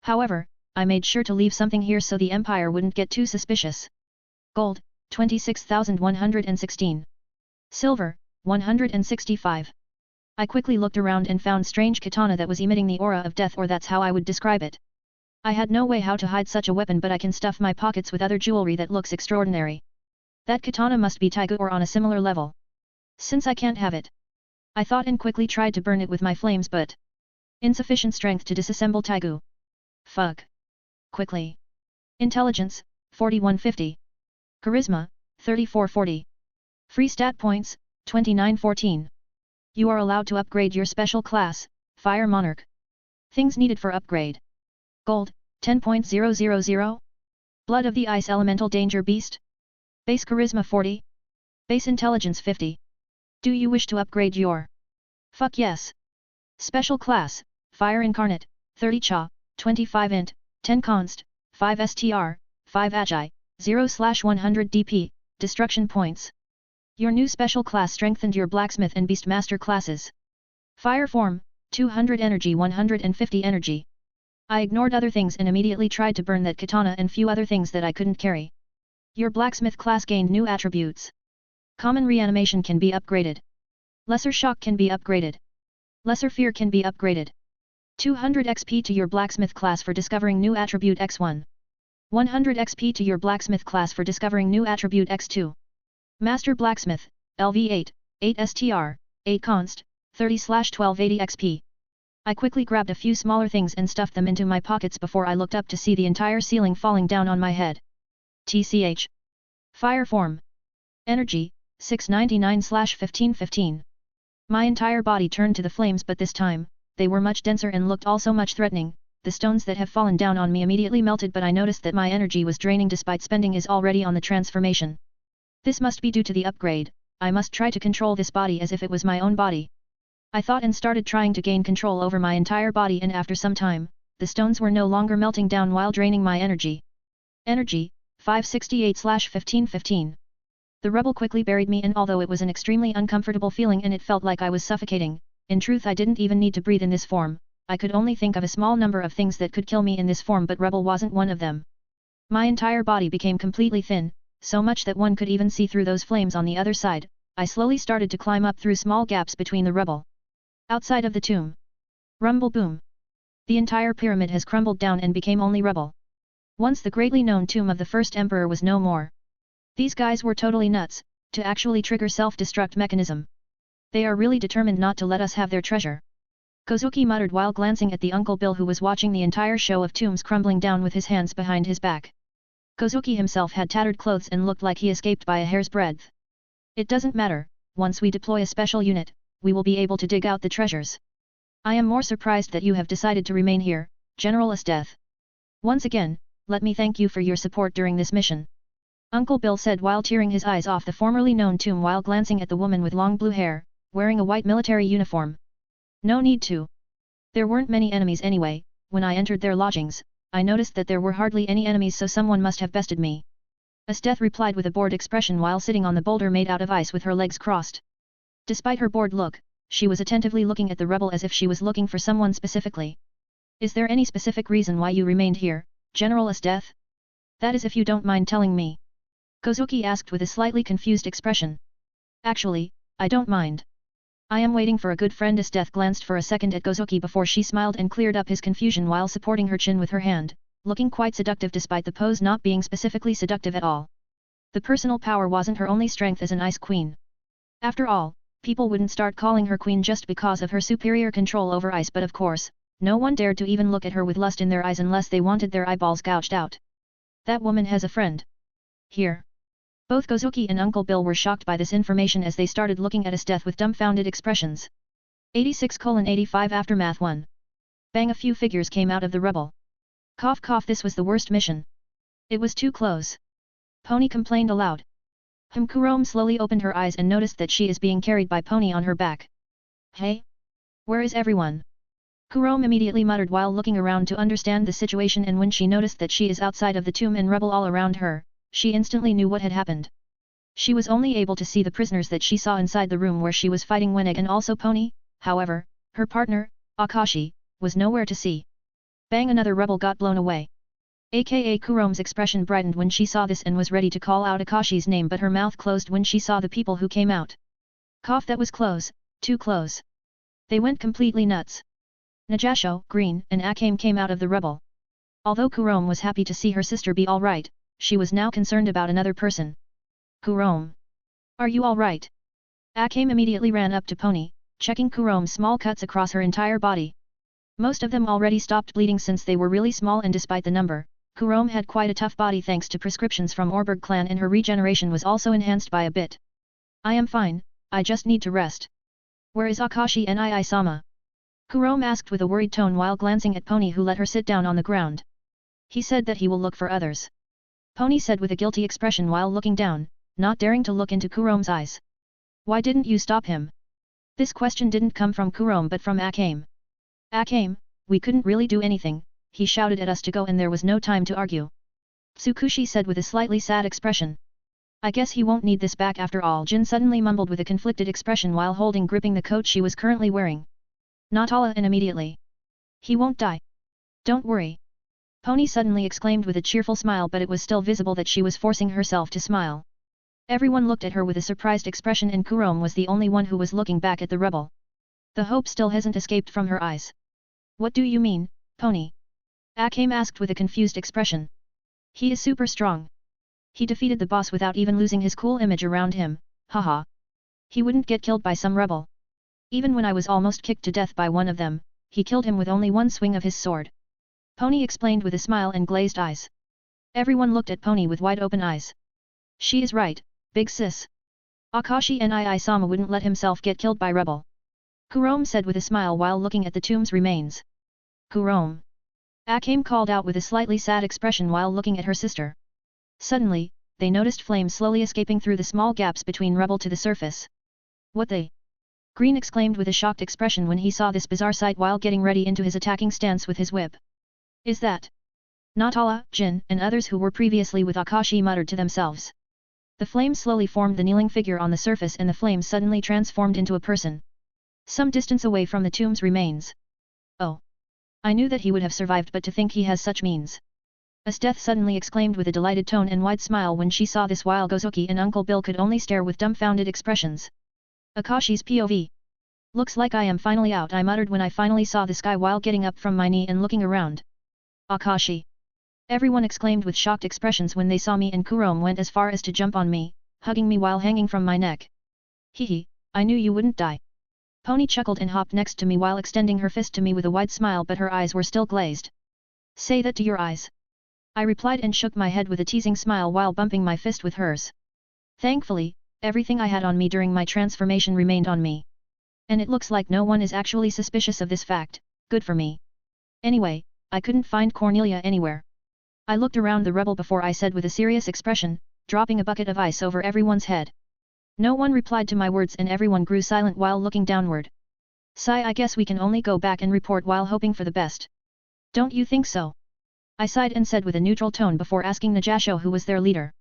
Speaker 1: However, I made sure to leave something here so the Empire wouldn't get too suspicious. Gold, 26,116. Silver, 165. I quickly looked around and found strange katana that was emitting the aura of death, or that's how I would describe it. I had no way how to hide such a weapon, but I can stuff my pockets with other jewelry that looks extraordinary. That katana must be Taigu or on a similar level. Since I can't have it, I thought and quickly tried to burn it with my flames, but insufficient strength to disassemble Taigu. Fuck. Quickly. Intelligence, 4150. Charisma, 3440. Free stat points, 2914. You are allowed to upgrade your special class, Fire Monarch. Things needed for upgrade. Gold, 10.000. Blood of the Ice Elemental Danger Beast. Base Charisma 40. Base Intelligence 50. Do you wish to upgrade your? Fuck yes. Special class, Fire Incarnate, 30 Cha, 25 Int, 10 Const, 5 STR, 5 Agi, 0/100 DP, Destruction Points. Your new special class strengthened your Blacksmith and Beastmaster classes. Fire Form, 200 energy, 150 energy. I ignored other things and immediately tried to burn that katana and few other things that I couldn't carry. Your blacksmith class gained new attributes. Common reanimation can be upgraded. Lesser shock can be upgraded. Lesser fear can be upgraded. 200 XP to your blacksmith class for discovering new attribute X1. 100 XP to your blacksmith class for discovering new attribute X2. Master Blacksmith, LV8, 8 STR, 8 Const, 30/1280 XP. I quickly grabbed a few smaller things and stuffed them into my pockets before I looked up to see the entire ceiling falling down on my head. TCH. Fire form. Energy, 699/1515. My entire body turned to the flames, but this time, they were much denser and looked also much threatening. The stones that have fallen down on me immediately melted, but I noticed that my energy was draining despite spending is already on the transformation. This must be due to the upgrade. I must try to control this body as if it was my own body. I thought and started trying to gain control over my entire body, and after some time, the stones were no longer melting down while draining my energy. Energy, 568/1515. The rebel quickly buried me, and although it was an extremely uncomfortable feeling and it felt like I was suffocating, in truth I didn't even need to breathe in this form. I could only think of a small number of things that could kill me in this form, but rebel wasn't one of them. My entire body became completely thin, so much that one could even see through those flames on the other side. I slowly started to climb up through small gaps between the rebel. Outside of the tomb. Rumble boom. The entire pyramid has crumbled down and became only rubble. Once the greatly known tomb of the first emperor was no more. These guys were totally nuts, to actually trigger self-destruct mechanism. They are really determined not to let us have their treasure. Kozuki muttered while glancing at the Uncle Bill, who was watching the entire show of tombs crumbling down with his hands behind his back. Kozuki himself had tattered clothes and looked like he escaped by a hair's breadth. It doesn't matter, once we deploy a special unit, we will be able to dig out the treasures. I am more surprised that you have decided to remain here, General Esteth. Once again, let me thank you for your support during this mission. Uncle Bill said while tearing his eyes off the formerly known tomb while glancing at the woman with long blue hair, wearing a white military uniform. No need to. There weren't many enemies anyway. When I entered their lodgings, I noticed that there were hardly any enemies, so someone must have bested me. Esteth replied with a bored expression while sitting on the boulder made out of ice with her legs crossed. Despite her bored look, she was attentively looking at the rebel as if she was looking for someone specifically. Is there any specific reason why you remained here, General Esteth? That is, if you don't mind telling me. Kozuki asked with a slightly confused expression. Actually, I don't mind. I am waiting for a good friend. Esteth glanced for a second at Kozuki before she smiled and cleared up his confusion while supporting her chin with her hand, looking quite seductive despite the pose not being specifically seductive at all. The personal power wasn't her only strength as an ice queen. After all, people wouldn't start calling her queen just because of her superior control over ice, but of course, no one dared to even look at her with lust in their eyes unless they wanted their eyeballs gouged out. That woman has a friend. Here. Both Kozuki and Uncle Bill were shocked by this information as they started looking at Esteth with dumbfounded expressions. 86:85 Aftermath 1. Bang, a few figures came out of the rebel. Cough cough, this was the worst mission. It was too close. Pony complained aloud. Kurome slowly opened her eyes and noticed that she is being carried by Pony on her back. Hey? Where is everyone? Kurome immediately muttered while looking around to understand the situation, and when she noticed that she is outside of the tomb and rebel all around her, she instantly knew what had happened. She was only able to see the prisoners that she saw inside the room where she was fighting Weneg and also Pony. However, her partner, Akashi, was nowhere to see. Bang, another rebel got blown away. AKA Kurome's expression brightened when she saw this and was ready to call out Akashi's name, but her mouth closed when she saw the people who came out. Cough, that was close, too close. They went completely nuts. Najasho, Green, and Akame came out of the rebel. Although Kurome was happy to see her sister be alright, she was now concerned about another person. Kurome. Are you alright? Akame immediately ran up to Pony, checking Kurome's small cuts across her entire body. Most of them already stopped bleeding since they were really small, and despite the number, Kurome had quite a tough body thanks to prescriptions from Orberg clan, and her regeneration was also enhanced by a bit. I am fine, I just need to rest. Where is Akashi Nii-sama? Kurome asked with a worried tone while glancing at Pony, who let her sit down on the ground. He said that he will look for others. Pony said with a guilty expression while looking down, not daring to look into Kurome's eyes. Why didn't you stop him? This question didn't come from Kurome but from Akame. Akame, we couldn't really do anything, he shouted at us to go and there was no time to argue. Tsukushi said with a slightly sad expression. I guess he won't need this back after all. Jin suddenly mumbled with a conflicted expression while gripping the coat she was currently wearing. Not Allah, and immediately. He won't die. Don't worry. Pony suddenly exclaimed with a cheerful smile, but it was still visible that she was forcing herself to smile. Everyone looked at her with a surprised expression, and Kurome was the only one who was looking back at the rebel. The hope still hasn't escaped from her eyes. What do you mean, Pony? Akame asked with a confused expression. He is super strong. He defeated the boss without even losing his cool image around him, haha. He wouldn't get killed by some rebel. Even when I was almost kicked to death by one of them, he killed him with only one swing of his sword. Pony explained with a smile and glazed eyes. Everyone looked at Pony with wide open eyes. She is right, big sis. Akashi Nii-sama wouldn't let himself get killed by rebel. Kurome said with a smile while looking at the tomb's remains. Kurome. Akame called out with a slightly sad expression while looking at her sister. Suddenly, they noticed flames slowly escaping through the small gaps between rebel to the surface. What the? Green exclaimed with a shocked expression when he saw this bizarre sight while getting ready into his attacking stance with his whip. Is that? Not Allah, Jin, and others who were previously with Akashi muttered to themselves. The flames slowly formed the kneeling figure on the surface, and the flames suddenly transformed into a person. Some distance away from the tomb's remains. Oh. I knew that he would have survived, but to think he has such means. Esteth suddenly exclaimed with a delighted tone and wide smile when she saw this, while Gozuki and Uncle Bill could only stare with dumbfounded expressions. Akashi's POV. Looks like I am finally out, I muttered when I finally saw the sky while getting up from my knee and looking around. Akashi. Everyone exclaimed with shocked expressions when they saw me, and Kurome went as far as to jump on me, hugging me while hanging from my neck. Hehe, I knew you wouldn't die. Pony chuckled and hopped next to me while extending her fist to me with a wide smile, but her eyes were still glazed. Say that to your eyes. I replied and shook my head with a teasing smile while bumping my fist with hers. Thankfully, everything I had on me during my transformation remained on me. And it looks like no one is actually suspicious of this fact, good for me. Anyway, I couldn't find Cornelia anywhere. I looked around the rebel before I said with a serious expression, dropping a bucket of ice over everyone's head. No one replied to my words and everyone grew silent while looking downward. Sigh, I guess we can only go back and report while hoping for the best. Don't you think so? I sighed and said with a neutral tone before asking Najasho who was their leader.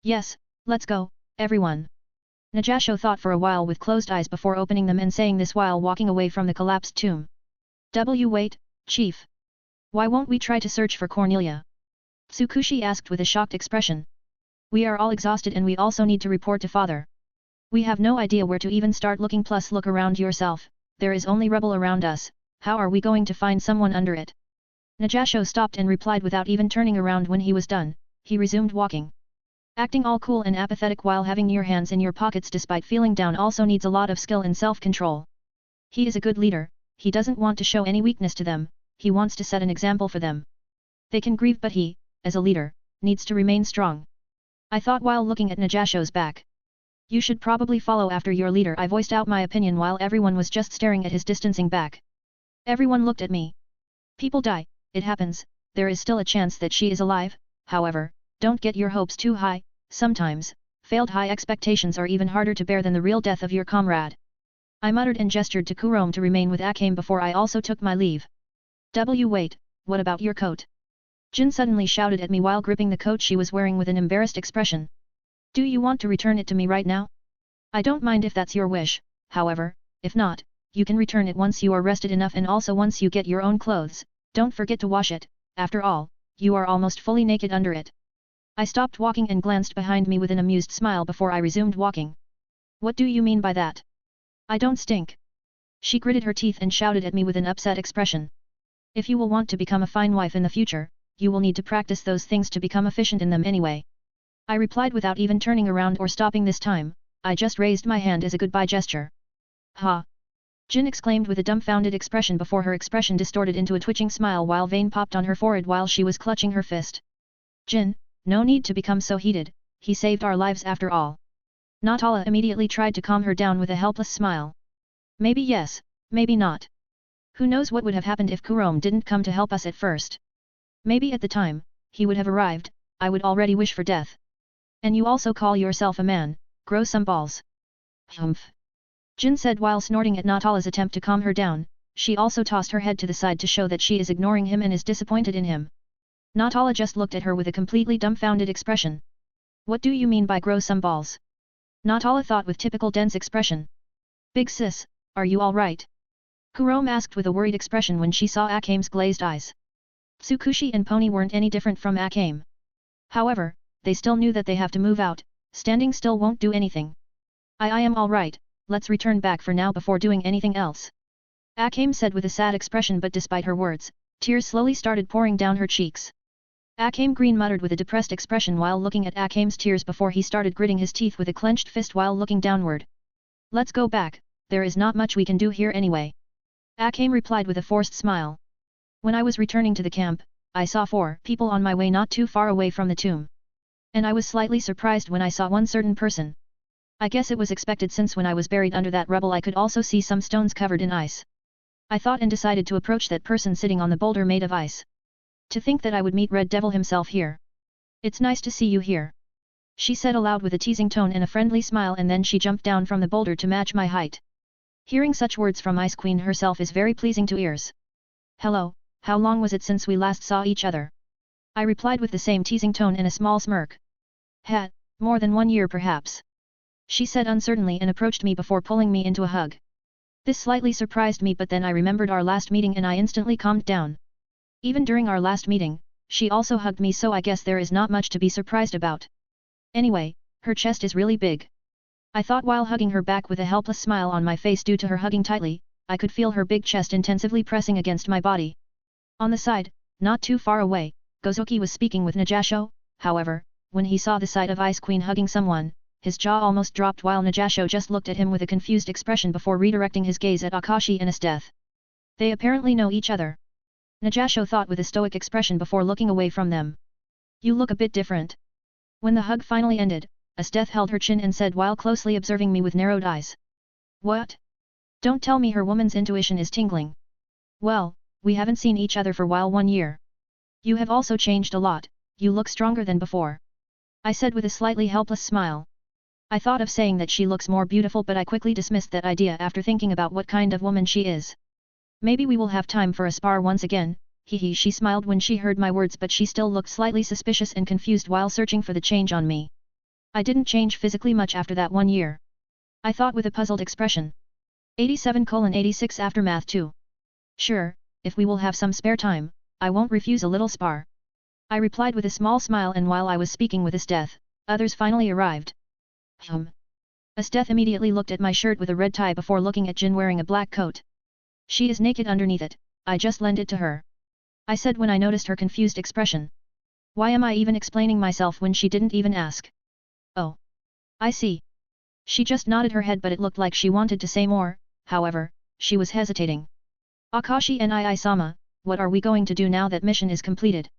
Speaker 1: Yes, let's go, everyone. Najasho thought for a while with closed eyes before opening them and saying this while walking away from the collapsed tomb. Wait, Chief. Why won't we try to search for Cornelia? Tsukushi asked with a shocked expression. We are all exhausted and we also need to report to father. We have no idea where to even start looking, plus look around yourself, there is only rebel around us, how are we going to find someone under it? Najasho stopped and replied without even turning around. When he was done, he resumed walking. Acting all cool and apathetic while having your hands in your pockets despite feeling down also needs a lot of skill and self-control. He is a good leader, he doesn't want to show any weakness to them, he wants to set an example for them. They can grieve, but he, as a leader, needs to remain strong. I thought while looking at Najasho's back. You should probably follow after your leader, I voiced out my opinion while everyone was just staring at his distancing back. Everyone looked at me. People die, it happens, there is still a chance that she is alive, however, don't get your hopes too high, sometimes, failed high expectations are even harder to bear than the real death of your comrade. I muttered and gestured to Kurome to remain with Akame before I also took my leave. Wait, what about your coat? Jin suddenly shouted at me while gripping the coat she was wearing with an embarrassed expression. Do you want to return it to me right now? I don't mind if that's your wish, however, if not, you can return it once you are rested enough and also once you get your own clothes, don't forget to wash it, after all, you are almost fully naked under it. I stopped walking and glanced behind me with an amused smile before I resumed walking. What do you mean by that? I don't stink. She gritted her teeth and shouted at me with an upset expression. If you will want to become a fine wife in the future, you will need to practice those things to become efficient in them anyway. I replied without even turning around or stopping this time, I just raised my hand as a goodbye gesture. Ha! Jin exclaimed with a dumbfounded expression before her expression distorted into a twitching smile while vein popped on her forehead while she was clutching her fist. Jin, no need to become so heated, he saved our lives after all. Natala immediately tried to calm her down with a helpless smile. Maybe yes, maybe not. Who knows what would have happened if Kurome didn't come to help us at first. Maybe at the time, he would have arrived, I would already wish for death. And you also call yourself a man, grow some balls. Humph. Jin said while snorting at Natala's attempt to calm her down, she also tossed her head to the side to show that she is ignoring him and is disappointed in him. Natala just looked at her with a completely dumbfounded expression. What do you mean by grow some balls? Natala thought with typical dense expression. Big sis, are you alright? Kurome asked with a worried expression when she saw Akame's glazed eyes. Tsukushi and Pony weren't any different from Akame. However, they still knew that they have to move out, standing still won't do anything. I am alright, let's return back for now before doing anything else. Akame said with a sad expression, but despite her words, tears slowly started pouring down her cheeks. Akame Green muttered with a depressed expression while looking at Akame's tears before he started gritting his teeth with a clenched fist while looking downward. Let's go back, there is not much we can do here anyway. Akame replied with a forced smile. When I was returning to the camp, I saw 4 people on my way not too far away from the tomb. And I was slightly surprised when I saw one certain person. I guess it was expected since when I was buried under that rubble I could also see some stones covered in ice. I thought and decided to approach that person sitting on the boulder made of ice. To think that I would meet Red Devil himself here. It's nice to see you here. She said aloud with a teasing tone and a friendly smile, and then she jumped down from the boulder to match my height. Hearing such words from Ice Queen herself is very pleasing to ears. Hello, how long was it since we last saw each other? I replied with the same teasing tone and a small smirk. More than 1 year perhaps. She said uncertainly and approached me before pulling me into a hug. This slightly surprised me, but then I remembered our last meeting and I instantly calmed down. Even during our last meeting, she also hugged me, so I guess there is not much to be surprised about. Anyway, her chest is really big. I thought while hugging her back with a helpless smile on my face due to her hugging tightly. I could feel her big chest intensively pressing against my body. On the side, not too far away, Gozuki was speaking with Najasho. However, when he saw the sight of Ice Queen hugging someone, his jaw almost dropped while Najasho just looked at him with a confused expression before redirecting his gaze at Akashi and Esteth. They apparently know each other. Najasho thought with a stoic expression before looking away from them. You look a bit different. When the hug finally ended, Esteth held her chin and said while closely observing me with narrowed eyes. What? Don't tell me her woman's intuition is tingling. Well, we haven't seen each other for a while, 1 year. You have also changed a lot, you look stronger than before. I said with a slightly helpless smile. I thought of saying that she looks more beautiful, but I quickly dismissed that idea after thinking about what kind of woman she is. Maybe we will have time for a spar once again, hee. She smiled when she heard my words, but she still looked slightly suspicious and confused while searching for the change on me. I didn't change physically much after that 1 year. I thought with a puzzled expression. 87:86 Aftermath 2. Sure, if we will have some spare time, I won't refuse a little spar. I replied with a small smile, and while I was speaking with Esteth, others finally arrived. Esteth immediately looked at my shirt with a red tie before looking at Jin wearing a black coat. She is naked underneath it, I just lend it to her. I said when I noticed her confused expression. Why am I even explaining myself when she didn't even ask? Oh. I see. She just nodded her head, but it looked like she wanted to say more. However, she was hesitating. Akashi and I-sama, what are we going to do now that mission is completed?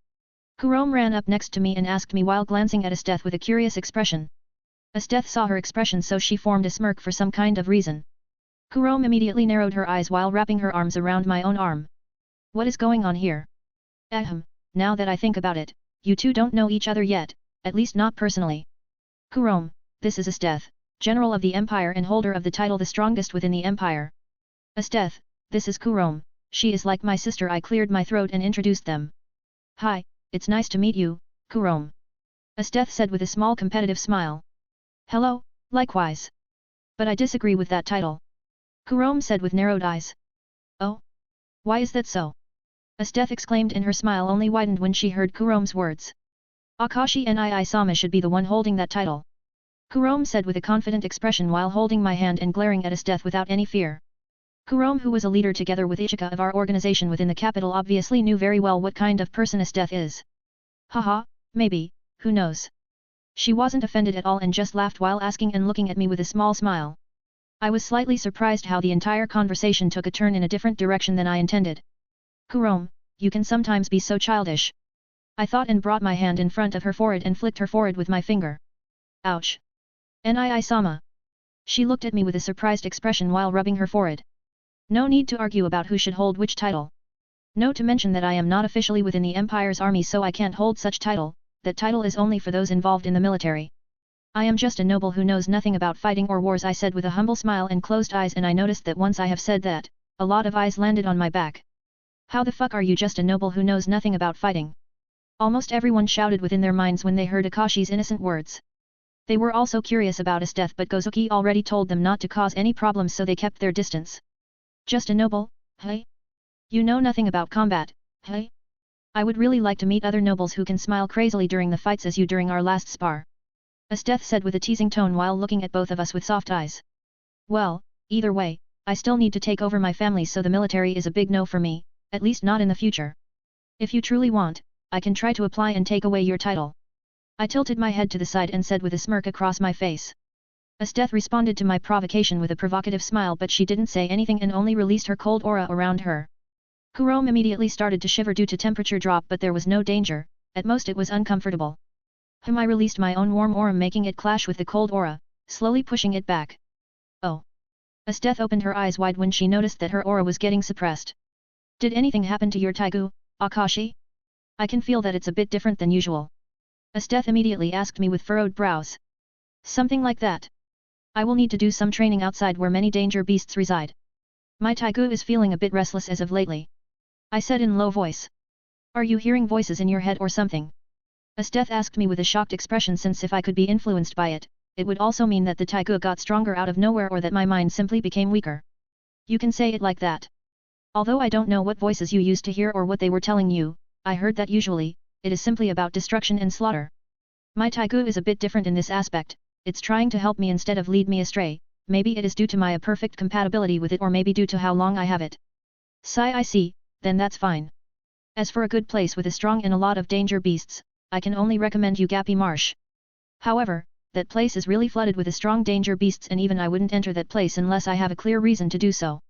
Speaker 1: Kurome ran up next to me and asked me while glancing at Esteth with a curious expression. Esteth saw her expression, so she formed a smirk for some kind of reason. Kurome immediately narrowed her eyes while wrapping her arms around my own arm. What is going on here? Now that I think about it, you two don't know each other yet, at least not personally. Kurome, this is Esteth, General of the Empire and holder of the title the strongest within the Empire. Esteth, this is Kurome, she is like my sister. I cleared my throat and introduced them. Hi, it's nice to meet you, Kurome. Esteth said with a small competitive smile. Hello, likewise. But I disagree with that title. Kurome said with narrowed eyes. Oh? Why is that so? Esteth exclaimed, and her smile only widened when she heard Kurome's words. Akashi and I-sama should be the one holding that title. Kurome said with a confident expression while holding my hand and glaring at Esteth without any fear. Kurome, who was a leader together with Ichika of our organization within the capital, obviously knew very well what kind of person Esteth is. Haha, maybe, who knows? She wasn't offended at all and just laughed while asking and looking at me with a small smile. I was slightly surprised how the entire conversation took a turn in a different direction than I intended. Kurome, you can sometimes be so childish. I thought and brought my hand in front of her forehead and flicked her forehead with my finger. Ouch. Nii-sama. She looked at me with a surprised expression while rubbing her forehead. No need to argue about who should hold which title. No, to mention that I am not officially within the Empire's army, so I can't hold such title. That title is only for those involved in the military. I am just a noble who knows nothing about fighting or wars, I said with a humble smile and closed eyes, and I noticed that once I have said that, a lot of eyes landed on my back. How the fuck are you just a noble who knows nothing about fighting? Almost everyone shouted within their minds when they heard Akashi's innocent words. They were also curious about Esteth, but Gozuki already told them not to cause any problems, so they kept their distance. Just a noble? Hey? You know nothing about combat, hey? I would really like to meet other nobles who can smile crazily during the fights as you during our last spar. Asteth said with a teasing tone while looking at both of us with soft eyes. Well, either way, I still need to take over my family, so the military is a big no for me, at least not in the future. If you truly want, I can try to apply and take away your title. I tilted my head to the side and said with a smirk across my face. Asteth responded to my provocation with a provocative smile, but she didn't say anything and only released her cold aura around her. Kurom immediately started to shiver due to temperature drop, but there was no danger, at most it was uncomfortable. I released my own warm aura, making it clash with the cold aura, slowly pushing it back. Oh. Asteth opened her eyes wide when she noticed that her aura was getting suppressed. Did anything happen to your Taigu, Akashi? I can feel that it's a bit different than usual. Asteth immediately asked me with furrowed brows. Something like that. I will need to do some training outside where many danger beasts reside. My Taigu is feeling a bit restless as of lately. I said in low voice. Are you hearing voices in your head or something? Asteth asked me with a shocked expression, since if I could be influenced by it, it would also mean that the Taigu got stronger out of nowhere or that my mind simply became weaker. You can say it like that. Although I don't know what voices you used to hear or what they were telling you, I heard that usually, it is simply about destruction and slaughter. My Taigu is a bit different in this aspect. It's trying to help me instead of lead me astray. Maybe it is due to my perfect compatibility with it, or maybe due to how long I have it. Sigh, I see, then that's fine. As for a good place with a strong and a lot of danger beasts, I can only recommend you Gappy Marsh. However, that place is really flooded with a strong danger beasts, and even I wouldn't enter that place unless I have a clear reason to do so.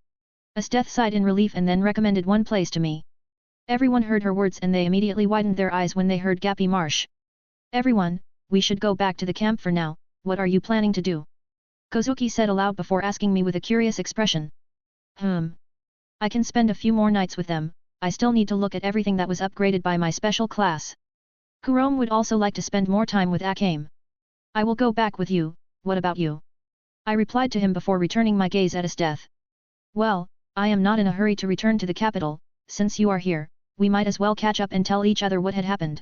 Speaker 1: Asteth sighed in relief and then recommended one place to me. Everyone heard her words and they immediately widened their eyes when they heard Gappy Marsh. Everyone, we should go back to the camp for now. What are you planning to do? Kozuki said aloud before asking me with a curious expression. I can spend a few more nights with them. I still need to look at everything that was upgraded by my special class. Kurom would also like to spend more time with Akame. I will go back with you, what about you? I replied to him before returning my gaze at Asteth. Well, I am not in a hurry to return to the capital. Since you are here, we might as well catch up and tell each other what had happened.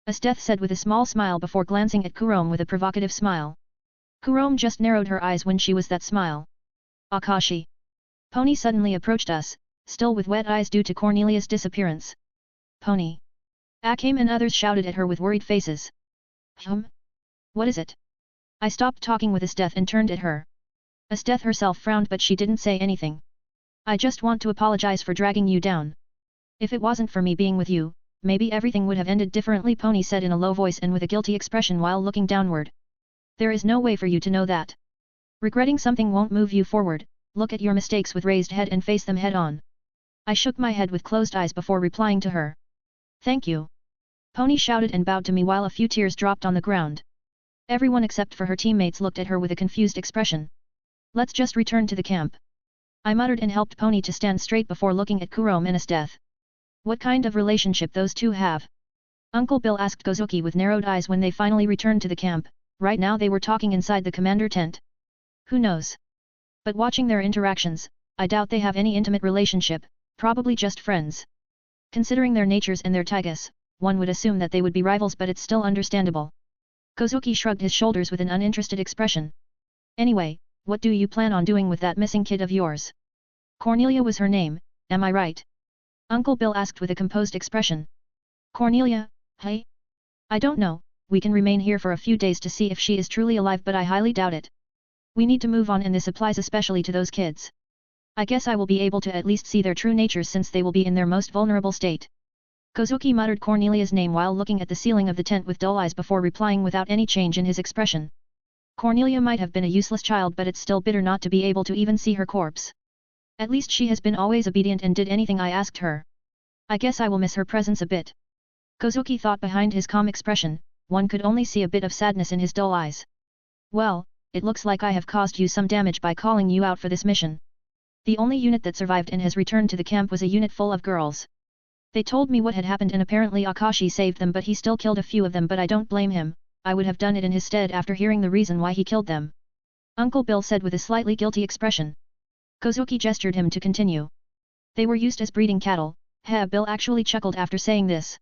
Speaker 1: Asteth said with a small smile before glancing at Kurom with a provocative smile. Kurom just narrowed her eyes when she was that smile. Akashi. Pony suddenly approached us, still with wet eyes due to Cornelia's disappearance. Pony. Akame and others shouted at her with worried faces. What is it? I stopped talking with Asteth and turned at her. Asteth herself frowned, but she didn't say anything. I just want to apologize for dragging you down. If it wasn't for me being with you, maybe everything would have ended differently, Pony said in a low voice and with a guilty expression while looking downward. There is no way for you to know that. Regretting something won't move you forward. Look at your mistakes with raised head and face them head on. I shook my head with closed eyes before replying to her. Thank you. Pony shouted and bowed to me while a few tears dropped on the ground. Everyone except for her teammates looked at her with a confused expression. Let's just return to the camp. I muttered and helped Pony to stand straight before looking at Kurom and Asteth. What kind of relationship those two have? Uncle Bill asked Kozuki with narrowed eyes when they finally returned to the camp. Right now they were talking inside the commander tent. Who knows? But watching their interactions, I doubt they have any intimate relationship, probably just friends. Considering their natures and their taigas, one would assume that they would be rivals, but it's still understandable. Kozuki shrugged his shoulders with an uninterested expression. Anyway, what do you plan on doing with that missing kid of yours? Cornelia was her name, am I right? Uncle Bill asked with a composed expression. Cornelia, hey? I don't know, we can remain here for a few days to see if she is truly alive, but I highly doubt it. We need to move on, and this applies especially to those kids. I guess I will be able to at least see their true natures since they will be in their most vulnerable state. Kozuki muttered Cornelia's name while looking at the ceiling of the tent with dull eyes before replying without any change in his expression. Cornelia might have been a useless child, but it's still bitter not to be able to even see her corpse. At least she has been always obedient and did anything I asked her. I guess I will miss her presence a bit. Kozuki thought behind his calm expression, one could only see a bit of sadness in his dull eyes. Well, it looks like I have caused you some damage by calling you out for this mission. The only unit that survived and has returned to the camp was a unit full of girls. They told me what had happened and apparently Akashi saved them, but he still killed a few of them, but I don't blame him. I would have done it in his stead after hearing the reason why he killed them. Uncle Bill said with a slightly guilty expression. Kozuki gestured him to continue. They were used as breeding cattle. Bill actually chuckled after saying this.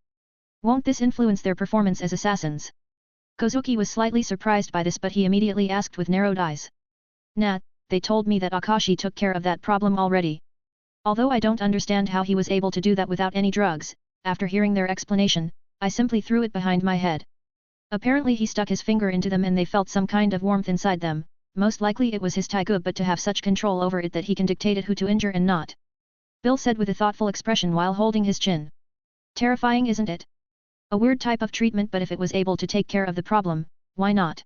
Speaker 1: Won't this influence their performance as assassins? Kozuki was slightly surprised by this, but he immediately asked with narrowed eyes. Nah, they told me that Akashi took care of that problem already. Although I don't understand how he was able to do that without any drugs, after hearing their explanation, I simply threw it behind my head. Apparently he stuck his finger into them and they felt some kind of warmth inside them, most likely it was his taigub, but to have such control over it that he can dictate it who to injure and not. Bill said with a thoughtful expression while holding his chin. Terrifying, isn't it? A weird type of treatment, but if it was able to take care of the problem, why not?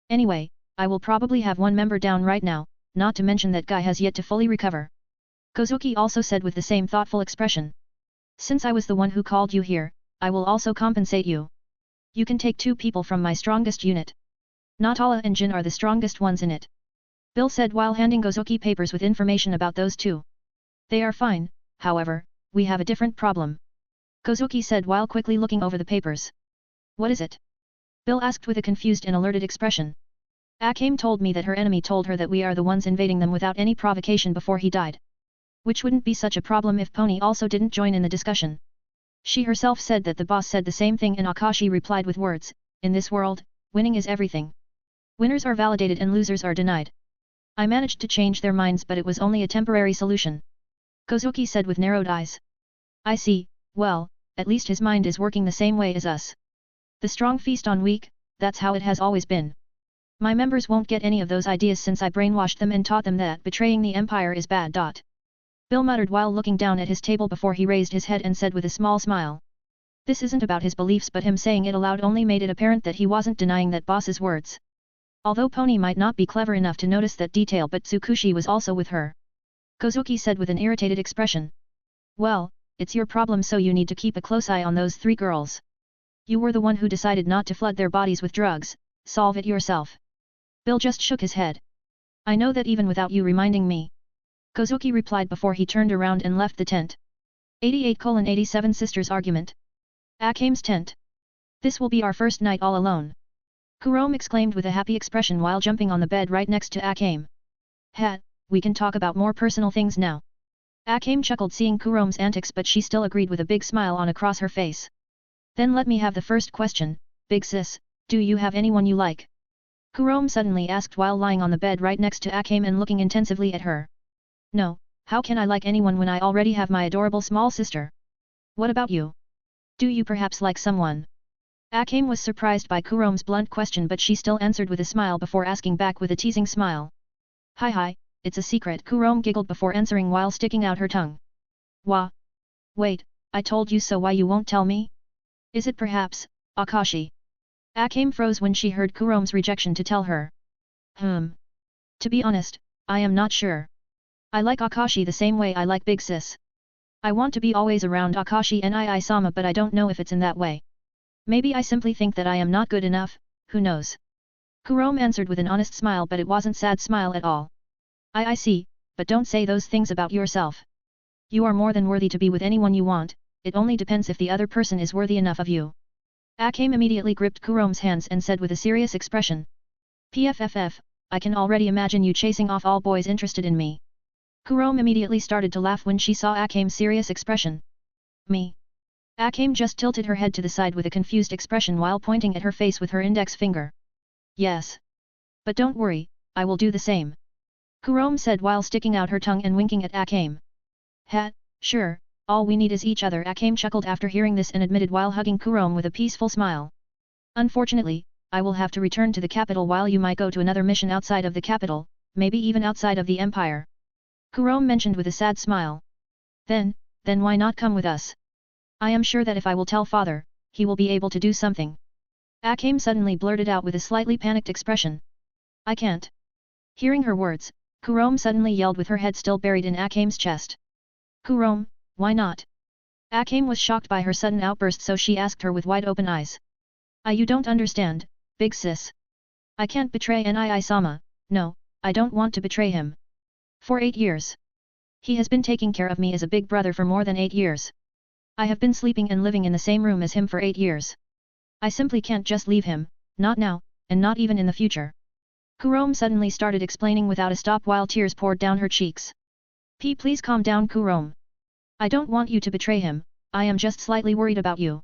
Speaker 1: Anyway, I will probably have one member down right now, not to mention that guy has yet to fully recover. Kozuki also said with the same thoughtful expression. Since I was the one who called you here, I will also compensate you. You can take 2 people from my strongest unit. Natala and Jin are the strongest ones in it. Bill said while handing Kozuki papers with information about those 2. They are fine, however, we have a different problem. Kozuki said while quickly looking over the papers. What is it? Bill asked with a confused and alerted expression. Akame told me that her enemy told her that we are the ones invading them without any provocation before he died. Which wouldn't be such a problem if Pony also didn't join in the discussion. She herself said that the boss said the same thing and Akashi replied with words, in this world, winning is everything. Winners are validated and losers are denied. I managed to change their minds, but it was only a temporary solution. Kozuki said with narrowed eyes. I see, well, at least his mind is working the same way as us. The strong feast on weak, that's how it has always been. My members won't get any of those ideas since I brainwashed them and taught them that betraying the empire is bad. Bill muttered while looking down at his table before he raised his head and said with a small smile. This isn't about his beliefs, but him saying it aloud only made it apparent that he wasn't denying that boss's words. Although Pony might not be clever enough to notice that detail, but Tsukushi was also with her. Kozuki said with an irritated expression. Well, it's your problem, so you need to keep a close eye on those 3 girls. You were the one who decided not to flood their bodies with drugs, solve it yourself. Bill just shook his head. I know that even without you reminding me. Kozuki replied before he turned around and left the tent. 88:87 Sisters Argument. Akame's tent. This will be our first night all alone. Kurome exclaimed with a happy expression while jumping on the bed right next to Akame. Ha, we can talk about more personal things now. Akame chuckled seeing Kurome's antics, but she still agreed with a big smile on across her face. Then let me have the first question, big sis, do you have anyone you like? Kurome suddenly asked while lying on the bed right next to Akame and looking intensively at her. No, how can I like anyone when I already have my adorable small sister? What about you? Do you perhaps like someone? Akame was surprised by Kurome's blunt question, but she still answered with a smile before asking back with a teasing smile. Hi, it's a secret. Kurome giggled before answering while sticking out her tongue. Wah. Wait, I told you so, why you won't tell me? Is it perhaps, Akashi? Akame froze when she heard Kurome's rejection to tell her. To be honest, I am not sure. I like Akashi the same way I like Big Sis. I want to be always around Akashi and Sama, but I don't know if it's in that way. Maybe I simply think that I am not good enough, who knows? Kurome answered with an honest smile, but it wasn't sad smile at all. I see, but don't say those things about yourself. You are more than worthy to be with anyone you want, it only depends if the other person is worthy enough of you. Akame immediately gripped Kurome's hands and said with a serious expression. PFFF, I can already imagine you chasing off all boys interested in me. Kurome immediately started to laugh when she saw Akame's serious expression. Me? Akame just tilted her head to the side with a confused expression while pointing at her face with her index finger. Yes. But don't worry, I will do the same. Kurome said while sticking out her tongue and winking at Akame. Ha, sure, all we need is each other. Akame chuckled after hearing this and admitted while hugging Kurome with a peaceful smile. Unfortunately, I will have to return to the capital while you might go to another mission outside of the capital, maybe even outside of the empire. Kurome mentioned with a sad smile. Then why not come with us? I am sure that if I will tell father, he will be able to do something. Akame suddenly blurted out with a slightly panicked expression. I can't. Hearing her words, Kurome suddenly yelled with her head still buried in Akame's chest. Kurome, why not? Akame was shocked by her sudden outburst, so she asked her with wide open eyes. You don't understand, big sis. I can't betray Nii-sama, no, I don't want to betray him. For 8 years. He has been taking care of me as a big brother for more than 8 years. I have been sleeping and living in the same room as him for 8 years. I simply can't just leave him, not now, and not even in the future. Kurome suddenly started explaining without a stop while tears poured down her cheeks. Please calm down, Kurome. I don't want you to betray him, I am just slightly worried about you.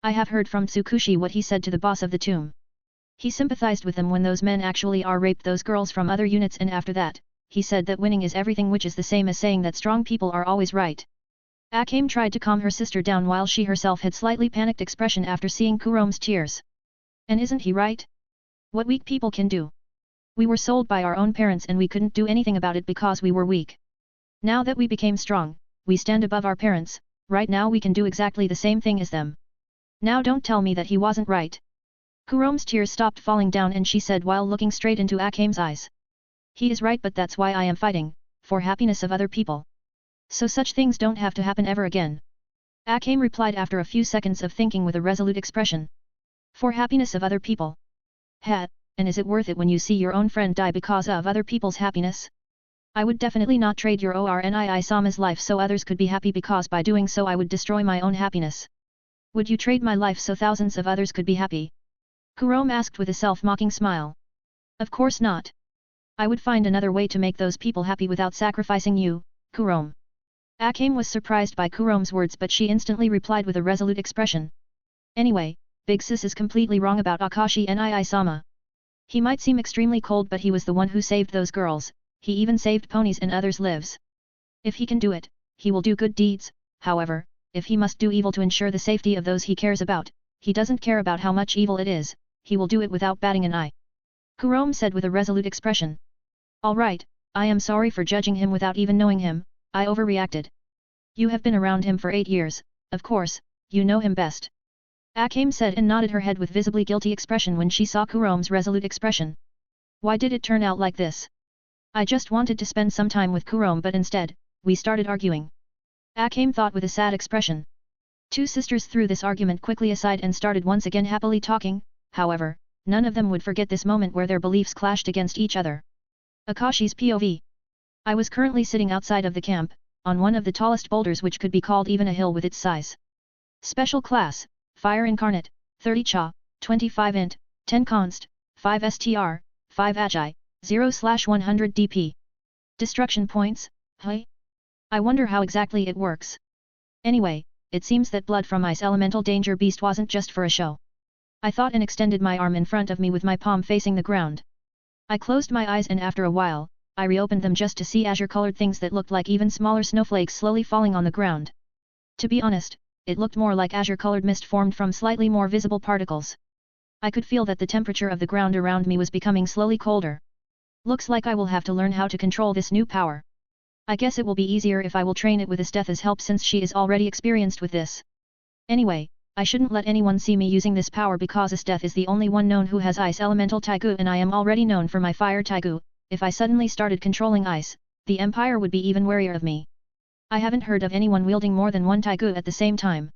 Speaker 1: I have heard from Tsukushi what he said to the boss of the tomb. He sympathized with them when those men actually raped those girls from other units, and after that, he said that winning is everything, which is the same as saying that strong people are always right. Akame tried to calm her sister down while she herself had slightly panicked expression after seeing Kurome's tears. And isn't he right? What weak people can do. We were sold by our own parents and we couldn't do anything about it because we were weak. Now that we became strong, we stand above our parents, right now we can do exactly the same thing as them. Now don't tell me that he wasn't right. Kurome's tears stopped falling down and she said while looking straight into Akame's eyes. He is right, but that's why I am fighting, for happiness of other people. So such things don't have to happen ever again. Akame replied after a few seconds of thinking with a resolute expression. For happiness of other people. And is it worth it when you see your own friend die because of other people's happiness? I would definitely not trade your Ornii-sama's life so others could be happy, because by doing so I would destroy my own happiness. Would you trade my life so thousands of others could be happy? Kurome asked with a self-mocking smile. Of course not. I would find another way to make those people happy without sacrificing you, Kurome. Akame was surprised by Kurome's words, but she instantly replied with a resolute expression. Anyway, Big Sis is completely wrong about Akashi Nii-sama. He might seem extremely cold, but he was the one who saved those girls, he even saved ponies and others' lives. If he can do it, he will do good deeds. However, if he must do evil to ensure the safety of those he cares about, he doesn't care about how much evil it is, he will do it without batting an eye. Kurome said with a resolute expression. Alright, I am sorry for judging him without even knowing him, I overreacted. You have been around him for 8 years, of course, you know him best. Akame said and nodded her head with visibly guilty expression when she saw Kurome's resolute expression. Why did it turn out like this? I just wanted to spend some time with Kurome, but instead, we started arguing. Akame thought with a sad expression. Two sisters threw this argument quickly aside and started once again happily talking, however, none of them would forget this moment where their beliefs clashed against each other. Akashi's POV. I was currently sitting outside of the camp, on one of the tallest boulders, which could be called even a hill with its size. Special class, Fire Incarnate, 30 Cha, 25 Int, 10 Const, 5 STR, 5 Agi, 0/100 DP. Destruction points, hey? I wonder how exactly it works. Anyway, it seems that blood from Ice Elemental Danger Beast wasn't just for a show. I thought and extended my arm in front of me with my palm facing the ground. I closed my eyes and after a while, I reopened them just to see azure-colored things that looked like even smaller snowflakes slowly falling on the ground. To be honest, it looked more like azure-colored mist formed from slightly more visible particles. I could feel that the temperature of the ground around me was becoming slowly colder. Looks like I will have to learn how to control this new power. I guess it will be easier if I will train it with Esthetha's help, since she is already experienced with this. Anyway, I shouldn't let anyone see me using this power because Esthetha is the only one known who has Ice Elemental Taigu and I am already known for my Fire Taigu. If I suddenly started controlling ice, the Empire would be even warier of me. I haven't heard of anyone wielding more than one Taigu at the same time.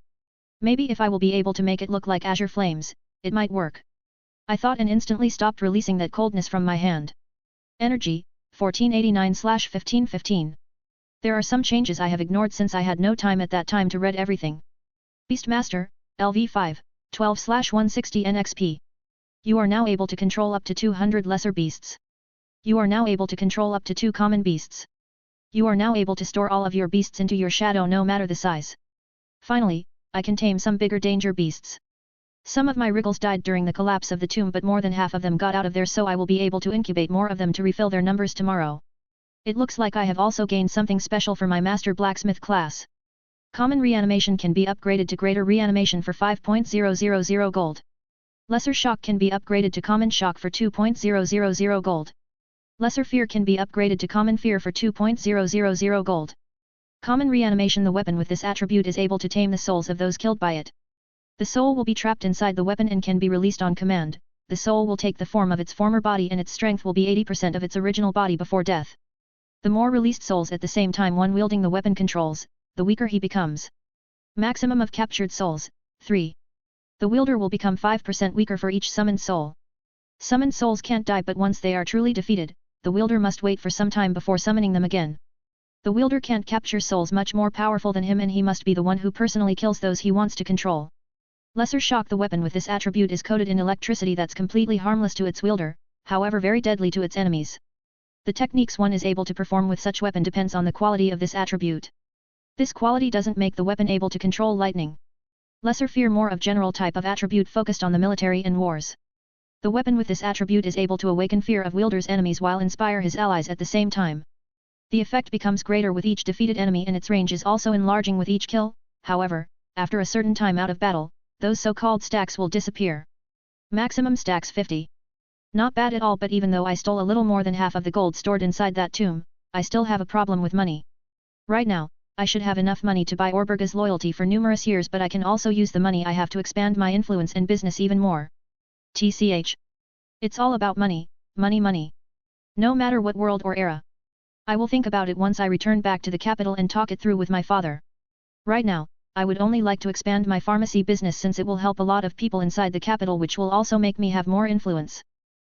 Speaker 1: Maybe if I will be able to make it look like azure flames, it might work. I thought and instantly stopped releasing that coldness from my hand. Energy, 1489/1515. There are some changes I have ignored since I had no time at that time to read everything. Beastmaster, LV5, 12/160 NXP. You are now able to control up to 200 lesser beasts. You are now able to control up to 2 common beasts. You are now able to store all of your beasts into your shadow no matter the size. Finally, I can tame some bigger danger beasts. Some of my wriggles died during the collapse of the tomb, but more than half of them got out of there, so I will be able to incubate more of them to refill their numbers tomorrow. It looks like I have also gained something special for my Master Blacksmith class. Common Reanimation can be upgraded to Greater Reanimation for 5.000 gold. Lesser Shock can be upgraded to Common Shock for 2.000 gold. Lesser Fear can be upgraded to Common Fear for 2.000 gold. Common Reanimation. The weapon with this attribute is able to tame the souls of those killed by it. The soul will be trapped inside the weapon and can be released on command. The soul will take the form of its former body and its strength will be 80% of its original body before death. The more released souls at the same time one wielding the weapon controls, the weaker he becomes. Maximum of captured souls, 3. The wielder will become 5% weaker for each summoned soul. Summoned souls can't die, but once they are truly defeated, the wielder must wait for some time before summoning them again. The wielder can't capture souls much more powerful than him, and he must be the one who personally kills those he wants to control. Lesser Shock. The weapon with this attribute is coated in electricity that's completely harmless to its wielder, however very deadly to its enemies. The techniques one is able to perform with such weapon depends on the quality of this attribute. This quality doesn't make the weapon able to control lightning. Lesser Fear. More of general type of attribute focused on the military and wars. The weapon with this attribute is able to awaken fear of wielder's enemies while inspire his allies at the same time. The effect becomes greater with each defeated enemy and its range is also enlarging with each kill. However, after a certain time out of battle, those so-called stacks will disappear. Maximum stacks 50. Not bad at all, but even though I stole a little more than half of the gold stored inside that tomb, I still have a problem with money. Right now, I should have enough money to buy Orberga's loyalty for numerous years, but I can also use the money I have to expand my influence and business even more. TCH. It's all about money, money, money. No matter what world or era. I will think about it once I return back to the capital and talk it through with my father. Right now, I would only like to expand my pharmacy business since it will help a lot of people inside the capital, which will also make me have more influence.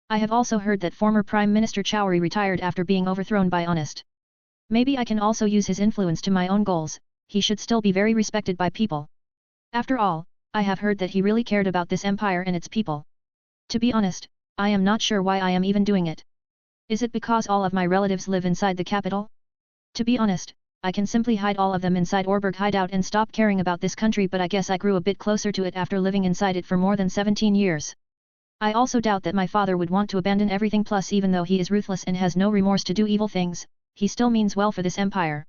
Speaker 1: I have also heard that former Prime Minister Chowri retired after being overthrown by Honest. Maybe I can also use his influence to my own goals. He should still be very respected by people. After all, I have heard that he really cared about this empire and its people. To be honest, I am not sure why I am even doing it. Is it because all of my relatives live inside the capital? To be honest, I can simply hide all of them inside Orberg hideout and stop caring about this country, but I guess I grew a bit closer to it after living inside it for more than 17 years. I also doubt that my father would want to abandon everything, plus even though he is ruthless and has no remorse to do evil things, he still means well for this empire.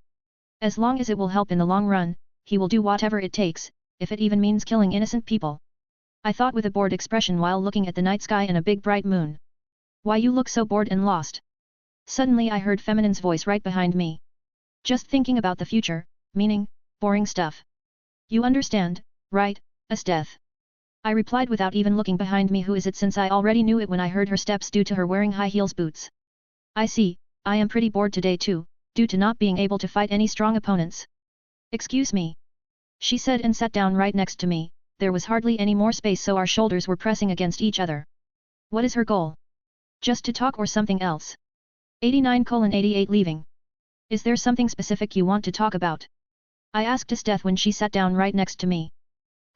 Speaker 1: As long as it will help in the long run, he will do whatever it takes, if it even means killing innocent people. I thought with a bored expression while looking at the night sky and a big bright moon. Why you look so bored and lost? Suddenly I heard Feminine's voice right behind me. Just thinking about the future, meaning, boring stuff. You understand, right, Esteth? I replied without even looking behind me. Who is it, since I already knew it when I heard her steps due to her wearing high heels boots. I see, I am pretty bored today too, due to not being able to fight any strong opponents. Excuse me. She said and sat down right next to me. There was hardly any more space, so our shoulders were pressing against each other. What is her goal? Just to talk or something else? 89:88 leaving. Is there something specific you want to talk about? I asked Esteth when she sat down right next to me.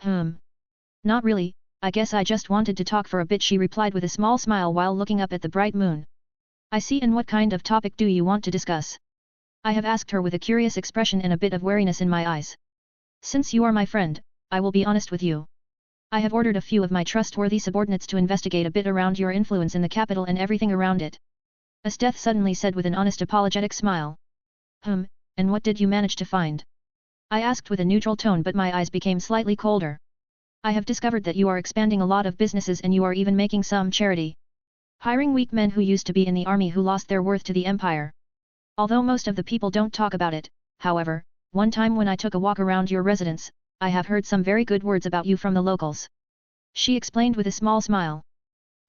Speaker 1: Not really, I guess I just wanted to talk for a bit, she replied with a small smile while looking up at the bright moon. I see, and what kind of topic do you want to discuss? I have asked her with a curious expression and a bit of wariness in my eyes. Since you are my friend, I will be honest with you. I have ordered a few of my trustworthy subordinates to investigate a bit around your influence in the capital and everything around it. Esteth suddenly said with an honest apologetic smile. And what did you manage to find? I asked with a neutral tone, but my eyes became slightly colder. I have discovered that you are expanding a lot of businesses and you are even making some charity. Hiring weak men who used to be in the army who lost their worth to the empire. Although most of the people don't talk about it, however, one time when I took a walk around your residence, I have heard some very good words about you from the locals. She explained with a small smile.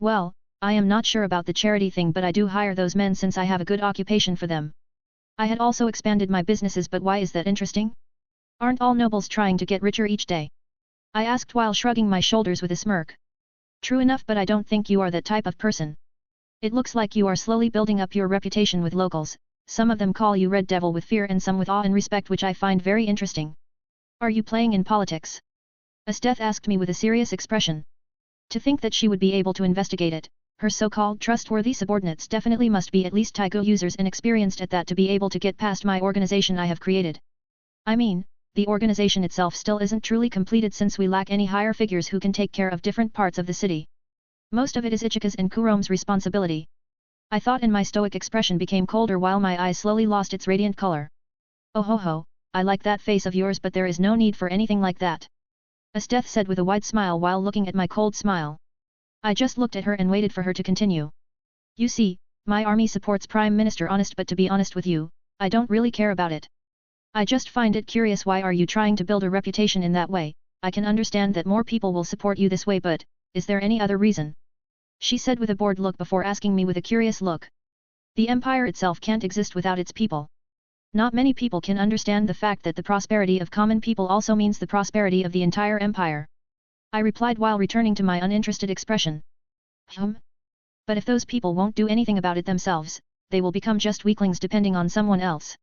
Speaker 1: Well, I am not sure about the charity thing, but I do hire those men since I have a good occupation for them. I had also expanded my businesses, but why is that interesting? Aren't all nobles trying to get richer each day? I asked while shrugging my shoulders with a smirk. True enough, but I don't think you are that type of person. It looks like you are slowly building up your reputation with locals. Some of them call you Red Devil with fear and some with awe and respect, which I find very interesting. Are you playing in politics? Esteth asked me with a serious expression. To think that she would be able to investigate it, her so-called trustworthy subordinates definitely must be at least Taigo users and experienced at that to be able to get past my organization I have created. I mean, the organization itself still isn't truly completed since we lack any higher figures who can take care of different parts of the city. Most of it is Ichika's and Kurome's responsibility. I thought, and my stoic expression became colder while my eyes slowly lost its radiant color. Oh ho ho, I like that face of yours, but there is no need for anything like that. Esteth said with a wide smile while looking at my cold smile. I just looked at her and waited for her to continue. You see, my army supports Prime Minister Honest, but to be honest with you, I don't really care about it. I just find it curious, why are you trying to build a reputation in that way? I can understand that more people will support you this way, but, is there any other reason? She said with a bored look before asking me with a curious look. The empire itself can't exist without its people. Not many people can understand the fact that the prosperity of common people also means the prosperity of the entire empire. I replied while returning to my uninterested expression. But if those people won't do anything about it themselves, they will become just weaklings depending on someone else.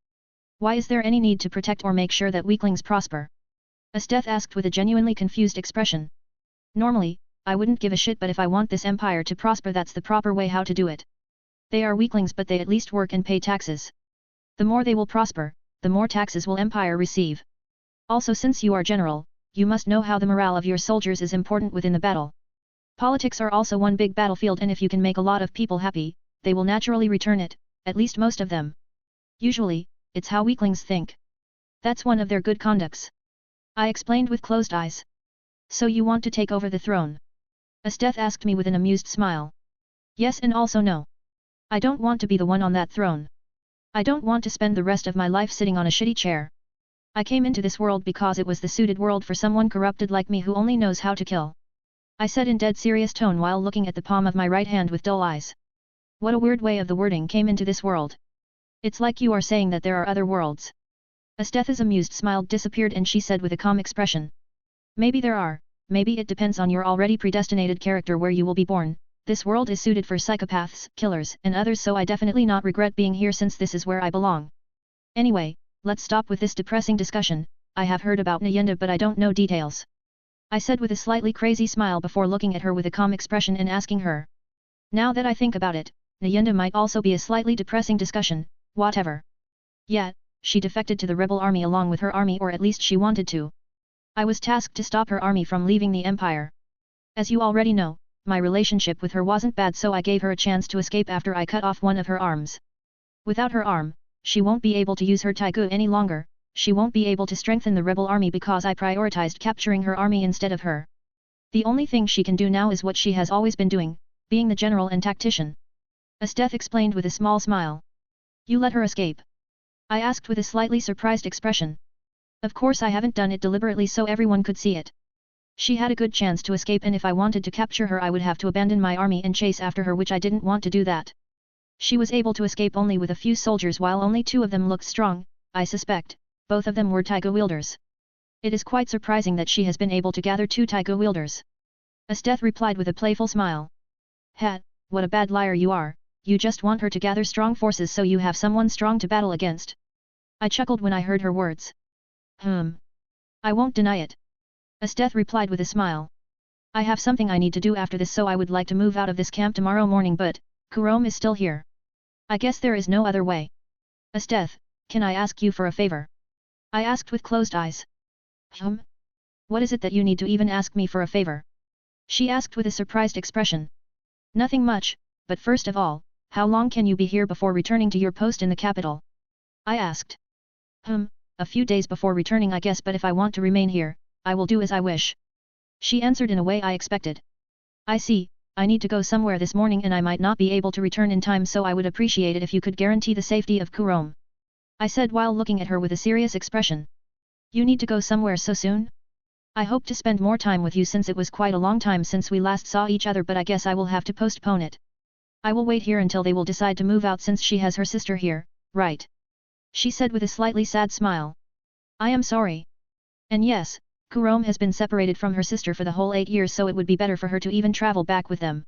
Speaker 1: Why is there any need to protect or make sure that weaklings prosper? Esteth asked with a genuinely confused expression. Normally, I wouldn't give a shit, but if I want this empire to prosper, that's the proper way how to do it. They are weaklings, but they at least work and pay taxes. The more they will prosper, the more taxes will empire receive. Also, since you are general, you must know how the morale of your soldiers is important within the battle. Politics are also one big battlefield, and if you can make a lot of people happy, they will naturally return it, at least most of them. Usually, it's how weaklings think. That's one of their good conducts. I explained with closed eyes. So you want to take over the throne? Esteth asked me with an amused smile. Yes and also no. I don't want to be the one on that throne. I don't want to spend the rest of my life sitting on a shitty chair. I came into this world because it was the suited world for someone corrupted like me who only knows how to kill. I said in dead serious tone while looking at the palm of my right hand with dull eyes. What a weird way of the wording came into this world. It's like you are saying that there are other worlds. Esteth's amused smile disappeared and she said with a calm expression. Maybe there are, maybe it depends on your already predestinated character where you will be born. This world is suited for psychopaths, killers, and others, so I definitely not regret being here since this is where I belong. Anyway, let's stop with this depressing discussion. I have heard about Nayenda but I don't know details. I said with a slightly crazy smile before looking at her with a calm expression and asking her. Now that I think about it, Nayenda might also be a slightly depressing discussion, whatever. Yet, she defected to the rebel army along with her army, or at least she wanted to. I was tasked to stop her army from leaving the empire. As you already know, my relationship with her wasn't bad, so I gave her a chance to escape after I cut off one of her arms. Without her arm, she won't be able to use her taigu any longer. She won't be able to strengthen the rebel army because I prioritized capturing her army instead of her. The only thing she can do now is what she has always been doing, being the general and tactician. Esteth explained with a small smile. You let her escape? I asked with a slightly surprised expression. Of course I haven't done it deliberately so everyone could see it. She had a good chance to escape, and if I wanted to capture her I would have to abandon my army and chase after her, which I didn't want to do that. She was able to escape only with a few soldiers, while only 2 of them looked strong. I suspect both of them were taiga wielders. It is quite surprising that she has been able to gather 2 taiga wielders. Esteth replied with a playful smile. Hat, what a bad liar you are, you just want her to gather strong forces so you have someone strong to battle against. I chuckled when I heard her words. I won't deny it. Esteth replied with a smile. I have something I need to do after this, so I would like to move out of this camp tomorrow morning, but Kurome is still here. I guess there is no other way. Esteth, can I ask you for a favor? I asked with closed eyes. What is it that you need to even ask me for a favor? She asked with a surprised expression. Nothing much, but first of all, how long can you be here before returning to your post in the capital? I asked. A few days before returning I guess, but if I want to remain here, I will do as I wish. She answered in a way I expected. I see, I need to go somewhere this morning and I might not be able to return in time, so I would appreciate it if you could guarantee the safety of Kurome. I said while looking at her with a serious expression. You need to go somewhere so soon? I hope to spend more time with you since it was quite a long time since we last saw each other, but I guess I will have to postpone it. I will wait here until they will decide to move out since she has her sister here, right? She said with a slightly sad smile. I am sorry. And yes, Kurome has been separated from her sister for the whole 8 years, so it would be better for her to even travel back with them.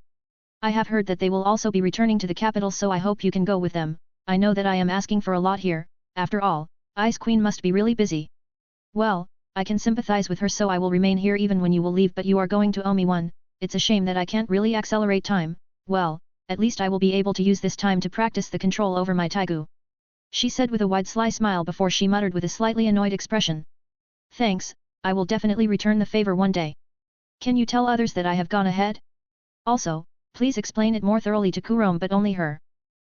Speaker 1: I have heard that they will also be returning to the capital, so I hope you can go with them. I know that I am asking for a lot here, after all, Ice Queen must be really busy. Well, I can sympathize with her, so I will remain here even when you will leave, but you are going to owe me one. It's a shame that I can't really accelerate time. Well, at least I will be able to use this time to practice the control over my taigu. She said with a wide sly smile before she muttered with a slightly annoyed expression. Thanks, I will definitely return the favor one day. Can you tell others that I have gone ahead? Also, please explain it more thoroughly to Kurome, but only her.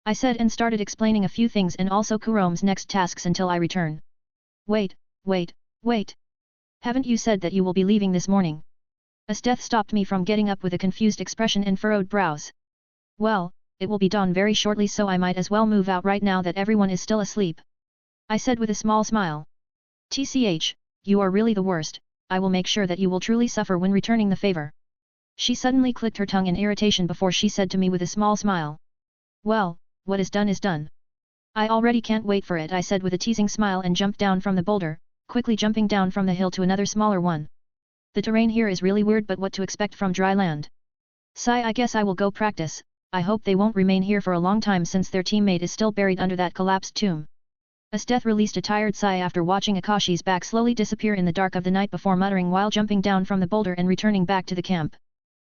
Speaker 1: I said and started explaining a few things and also Kurome's next tasks until I return. Wait. Haven't you said that you will be leaving this morning? Esteth stopped me from getting up with a confused expression and furrowed brows. Well, it will be dawn very shortly, so I might as well move out right now that everyone is still asleep. I said with a small smile. TCH, you are really the worst. I will make sure that you will truly suffer when returning the favor. She suddenly clicked her tongue in irritation before she said to me with a small smile. Well, what is done is done. I already can't wait for it, I said with a teasing smile and jumped down from the boulder, quickly jumping down from the hill to another smaller one. The terrain here is really weird, but what to expect from dry land? Sigh, I guess I will go practice. I hope they won't remain here for a long time since their teammate is still buried under that collapsed tomb. Esteth released a tired sigh after watching Akashi's back slowly disappear in the dark of the night before muttering while jumping down from the boulder and returning back to the camp.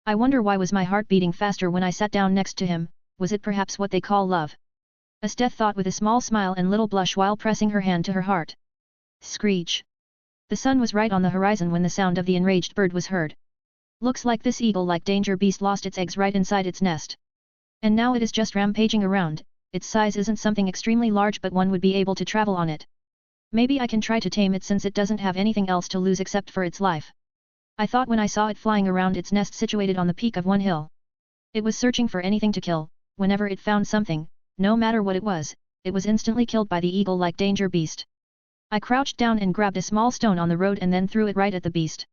Speaker 1: I wonder why was my heart beating faster when I sat down next to him. Was it perhaps what they call love? Esteth thought with a small smile and little blush while pressing her hand to her heart. Screech. The sun was right on the horizon when the sound of the enraged bird was heard. Looks like this eagle-like danger beast lost its eggs right inside its nest. And now it is just rampaging around. Its size isn't something extremely large, but one would be able to travel on it. Maybe I can try to tame it since it doesn't have anything else to lose except for its life. I thought when I saw it flying around its nest situated on the peak of one hill. It was searching for anything to kill. Whenever it found something, no matter what it was instantly killed by the eagle-like danger beast. I crouched down and grabbed a small stone on the road and then threw it right at the beast.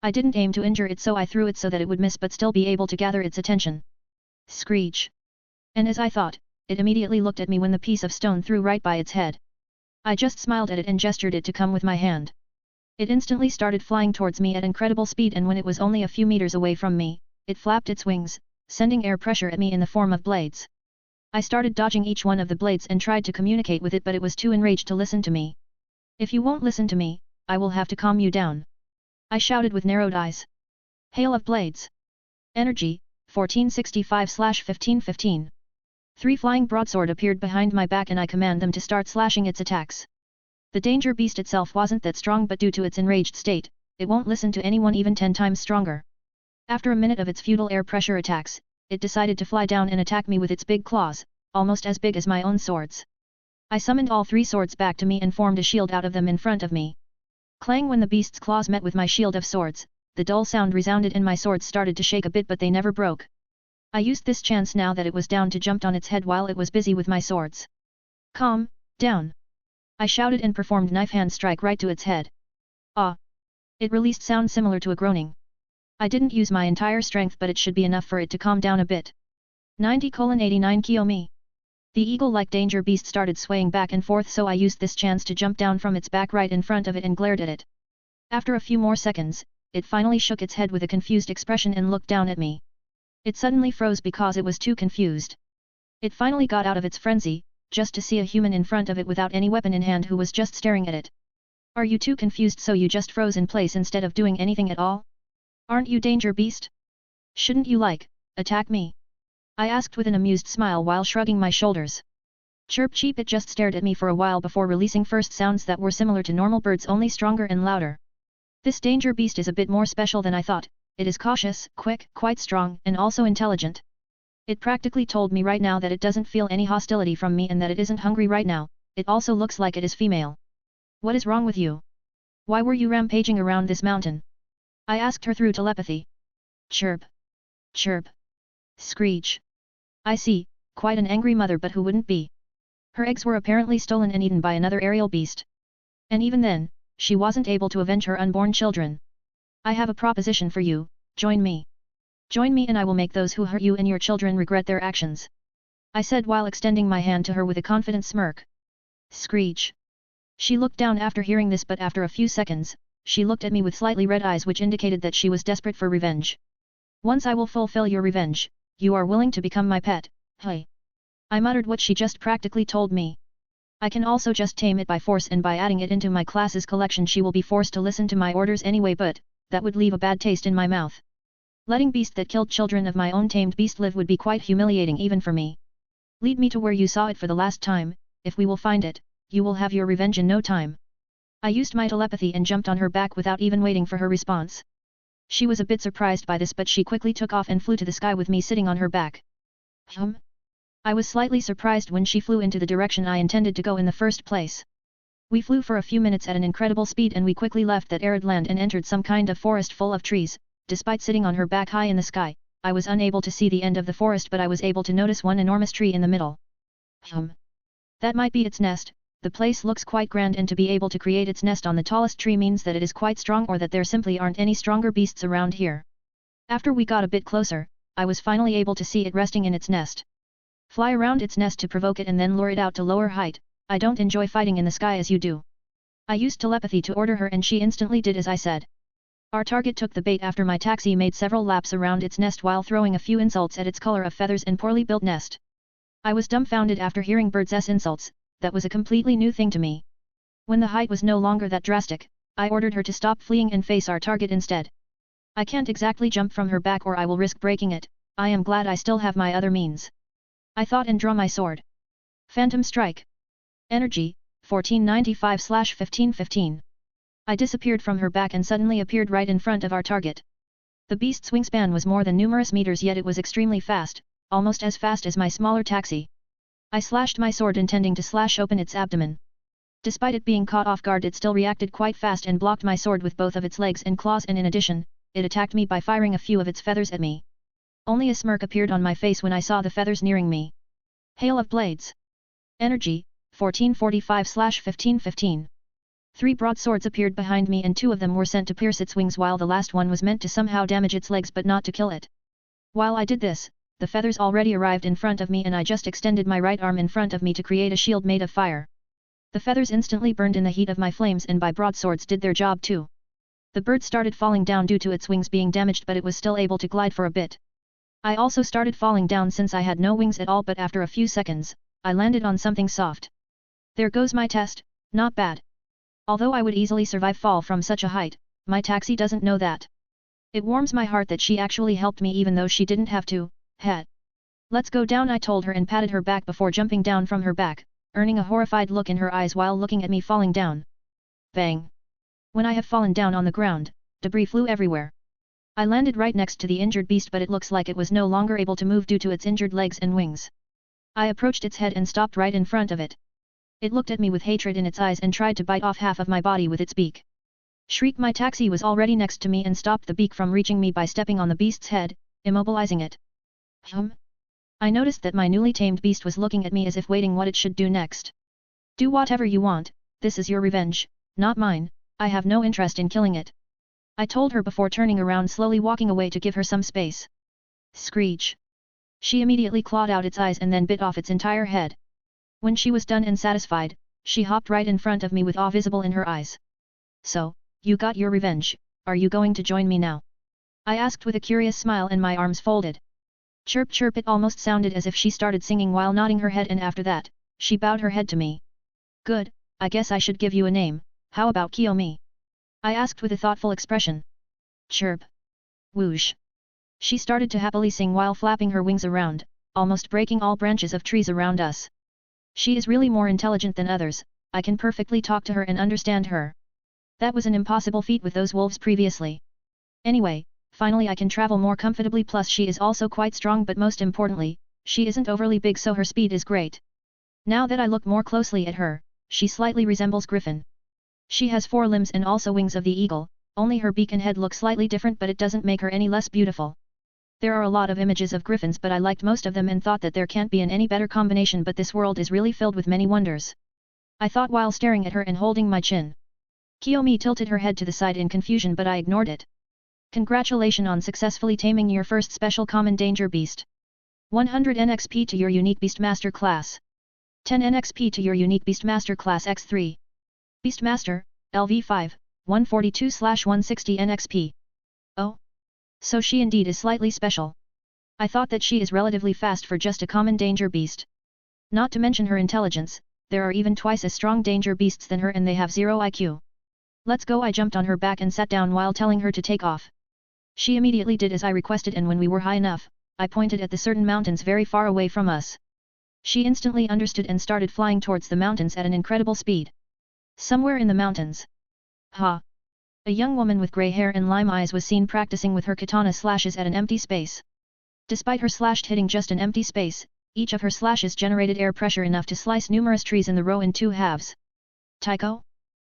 Speaker 1: I didn't aim to injure it, so I threw it so that it would miss but still be able to gather its attention. Screech! And as I thought, it immediately looked at me when the piece of stone threw right by its head. I just smiled at it and gestured it to come with my hand. It instantly started flying towards me at incredible speed, and when it was only a few meters away from me, it flapped its wings, sending air pressure at me in the form of blades. I started dodging each one of the blades and tried to communicate with it, but it was too enraged to listen to me. If you won't listen to me, I will have to calm you down. I shouted with narrowed eyes. Hail of blades! Energy, 1465/1515. 3 flying broadsword appeared behind my back and I command them to start slashing its attacks. The danger beast itself wasn't that strong, but due to its enraged state, it won't listen to anyone even 10 times stronger. After a minute of its futile air pressure attacks, it decided to fly down and attack me with its big claws, almost as big as my own swords. I summoned all 3 swords back to me and formed a shield out of them in front of me. Clang! When the beast's claws met with my shield of swords, the dull sound resounded and my swords started to shake a bit, but they never broke. I used this chance now that it was down to jump on its head while it was busy with my swords. Calm down! I shouted and performed knife hand strike right to its head. Ah! It released sound similar to a groaning. I didn't use my entire strength, but it should be enough for it to calm down a bit. 90:89 Kiyomi. The eagle-like danger beast started swaying back and forth, so I used this chance to jump down from its back right in front of it and glared at it. After a few more seconds, it finally shook its head with a confused expression and looked down at me. It suddenly froze because it was too confused. It finally got out of its frenzy, just to see a human in front of it without any weapon in hand who was just staring at it. Are you too confused so you just froze in place instead of doing anything at all? Aren't you danger beast? Shouldn't you attack me? I asked with an amused smile while shrugging my shoulders. Chirp cheep! It just stared at me for a while before releasing first sounds that were similar to normal birds, only stronger and louder. This danger beast is a bit more special than I thought. It is cautious, quick, quite strong, and also intelligent. It practically told me right now that it doesn't feel any hostility from me and that it isn't hungry right now. It also looks like it is female. What is wrong with you? Why were you rampaging around this mountain? I asked her through telepathy. Chirp! Chirp! Screech! I see, quite an angry mother, but who wouldn't be? Her eggs were apparently stolen and eaten by another aerial beast. And even then, she wasn't able to avenge her unborn children. I have a proposition for you, join me. Join me and I will make those who hurt you and your children regret their actions. I said while extending my hand to her with a confident smirk. Screech! She looked down after hearing this, but after a few seconds, she looked at me with slightly red eyes, which indicated that she was desperate for revenge. Once I will fulfill your revenge, you are willing to become my pet, hey? I muttered what she just practically told me. I can also just tame it by force, and by adding it into my class's collection she will be forced to listen to my orders anyway, but that would leave a bad taste in my mouth. Letting beast that killed children of my own tamed beast live would be quite humiliating even for me. Lead me to where you saw it for the last time. If we will find it, you will have your revenge in no time. I used my telepathy and jumped on her back without even waiting for her response. She was a bit surprised by this, but she quickly took off and flew to the sky with me sitting on her back. I was slightly surprised when she flew into the direction I intended to go in the first place. We flew for a few minutes at an incredible speed and we quickly left that arid land and entered some kind of forest full of trees. Despite sitting on her back high in the sky, I was unable to see the end of the forest, but I was able to notice one enormous tree in the middle. That might be its nest. The place looks quite grand, and to be able to create its nest on the tallest tree means that it is quite strong, or that there simply aren't any stronger beasts around here. After we got a bit closer, I was finally able to see it resting in its nest. Fly around its nest to provoke it and then lure it out to lower height. I don't enjoy fighting in the sky as you do. I used telepathy to order her and she instantly did as I said. Our target took the bait after my taxi made several laps around its nest while throwing a few insults at its color of feathers and poorly built nest. I was dumbfounded after hearing Bird's insults. That was a completely new thing to me. When the height was no longer that drastic, I ordered her to stop fleeing and face our target instead. I can't exactly jump from her back or I will risk breaking it. I am glad I still have my other means. I thought and draw my sword. Phantom Strike. Energy, 1495/1515. I disappeared from her back and suddenly appeared right in front of our target. The beast's wingspan was more than numerous meters, yet it was extremely fast, almost as fast as my smaller taxi. I slashed my sword intending to slash open its abdomen. Despite it being caught off guard, it still reacted quite fast and blocked my sword with both of its legs and claws, and in addition, it attacked me by firing a few of its feathers at me. Only a smirk appeared on my face when I saw the feathers nearing me. Hail of blades. Energy, 1445/1515. 3 broadswords appeared behind me and 2 of them were sent to pierce its wings, while the last one was meant to somehow damage its legs but not to kill it. While I did this, the feathers already arrived in front of me and I just extended my right arm in front of me to create a shield made of fire. The feathers instantly burned in the heat of my flames and my broadswords did their job too. The bird started falling down due to its wings being damaged, but it was still able to glide for a bit. I also started falling down since I had no wings at all, but after a few seconds, I landed on something soft. There goes my test, not bad. Although I would easily survive fall from such a height, my taxi doesn't know that. It warms my heart that she actually helped me even though she didn't have to. Heh. Let's go down, I told her and patted her back before jumping down from her back, earning a horrified look in her eyes while looking at me falling down. Bang. When I have fallen down on the ground, debris flew everywhere. I landed right next to the injured beast, but it looks like it was no longer able to move due to its injured legs and wings. I approached its head and stopped right in front of it. It looked at me with hatred in its eyes and tried to bite off half of my body with its beak. Shriek! My taxi was already next to me and stopped the beak from reaching me by stepping on the beast's head, immobilizing it. I noticed that my newly tamed beast was looking at me as if waiting what it should do next. Do whatever you want, this is your revenge, not mine, I have no interest in killing it. I told her before turning around slowly walking away to give her some space. Screech. She immediately clawed out its eyes and then bit off its entire head. When she was done and satisfied, she hopped right in front of me with awe visible in her eyes. So, you got your revenge, are you going to join me now? I asked with a curious smile and my arms folded. Chirp chirp, it almost sounded as if she started singing while nodding her head, and after that, she bowed her head to me. Good, I guess I should give you a name, how about Kiyomi? I asked with a thoughtful expression. Chirp. Whoosh. She started to happily sing while flapping her wings around, almost breaking all branches of trees around us. She is really more intelligent than others, I can perfectly talk to her and understand her. That was an impossible feat with those wolves previously. Anyway, finally I can travel more comfortably, plus she is also quite strong, but most importantly, she isn't overly big, so her speed is great. Now that I look more closely at her, she slightly resembles Griffin. She has 4 limbs and also wings of the eagle, only her beak and head look slightly different, but it doesn't make her any less beautiful. There are a lot of images of griffins, but I liked most of them and thought that there can't be any better combination, but this world is really filled with many wonders. I thought while staring at her and holding my chin. Kiyomi tilted her head to the side in confusion, but I ignored it. Congratulations on successfully taming your first special common danger beast. 100 NXP to your unique beast master class. 10 NXP to your unique beast master class X3. Beastmaster, LV5, 142/160 NXP. Oh. So she indeed is slightly special. I thought that she is relatively fast for just a common danger beast. Not to mention her intelligence, there are even twice as strong danger beasts than her and they have 0 IQ. Let's go, I jumped on her back and sat down while telling her to take off. She immediately did as I requested, and when we were high enough, I pointed at the certain mountains very far away from us. She instantly understood and started flying towards the mountains at an incredible speed. Somewhere in the mountains. Ha! A young woman with grey hair and lime eyes was seen practicing with her katana slashes at an empty space. Despite her slash hitting just an empty space, each of her slashes generated air pressure enough to slice numerous trees in the row in 2 halves. Taiko?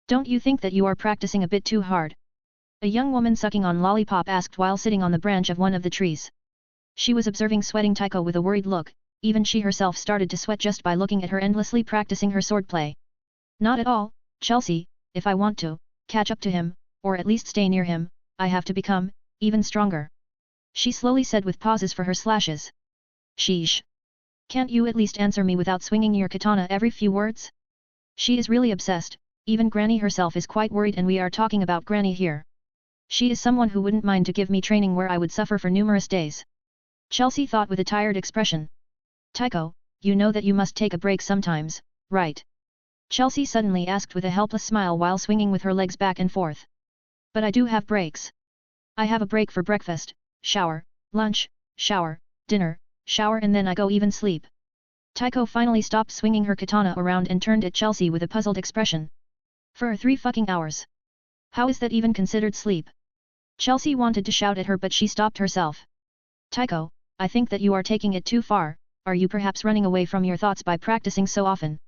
Speaker 1: Don't you think that you are practicing a bit too hard? A young woman sucking on lollipop asked while sitting on the branch of one of the trees. She was observing sweating Taiko with a worried look, even she herself started to sweat just by looking at her endlessly practicing her swordplay. Not at all, Chelsea, if I want to catch up to him, or at least stay near him, I have to become even stronger. She slowly said with pauses for her slashes. Sheesh. Can't you at least answer me without swinging your katana every few words? She is really obsessed, even Granny herself is quite worried, and we are talking about Granny here. She is someone who wouldn't mind to give me training where I would suffer for numerous days. Chelsea thought with a tired expression. Taiko, you know that you must take a break sometimes, right? Chelsea suddenly asked with a helpless smile while swinging with her legs back and forth. But I do have breaks. I have a break for breakfast, shower, lunch, shower, dinner, shower, and then I go even sleep. Taiko finally stopped swinging her katana around and turned at Chelsea with a puzzled expression. For 3 fucking hours. How is that even considered sleep? Chelsea wanted to shout at her but she stopped herself. Taiko, I think that you are taking it too far, are you perhaps running away from your thoughts by practicing so often?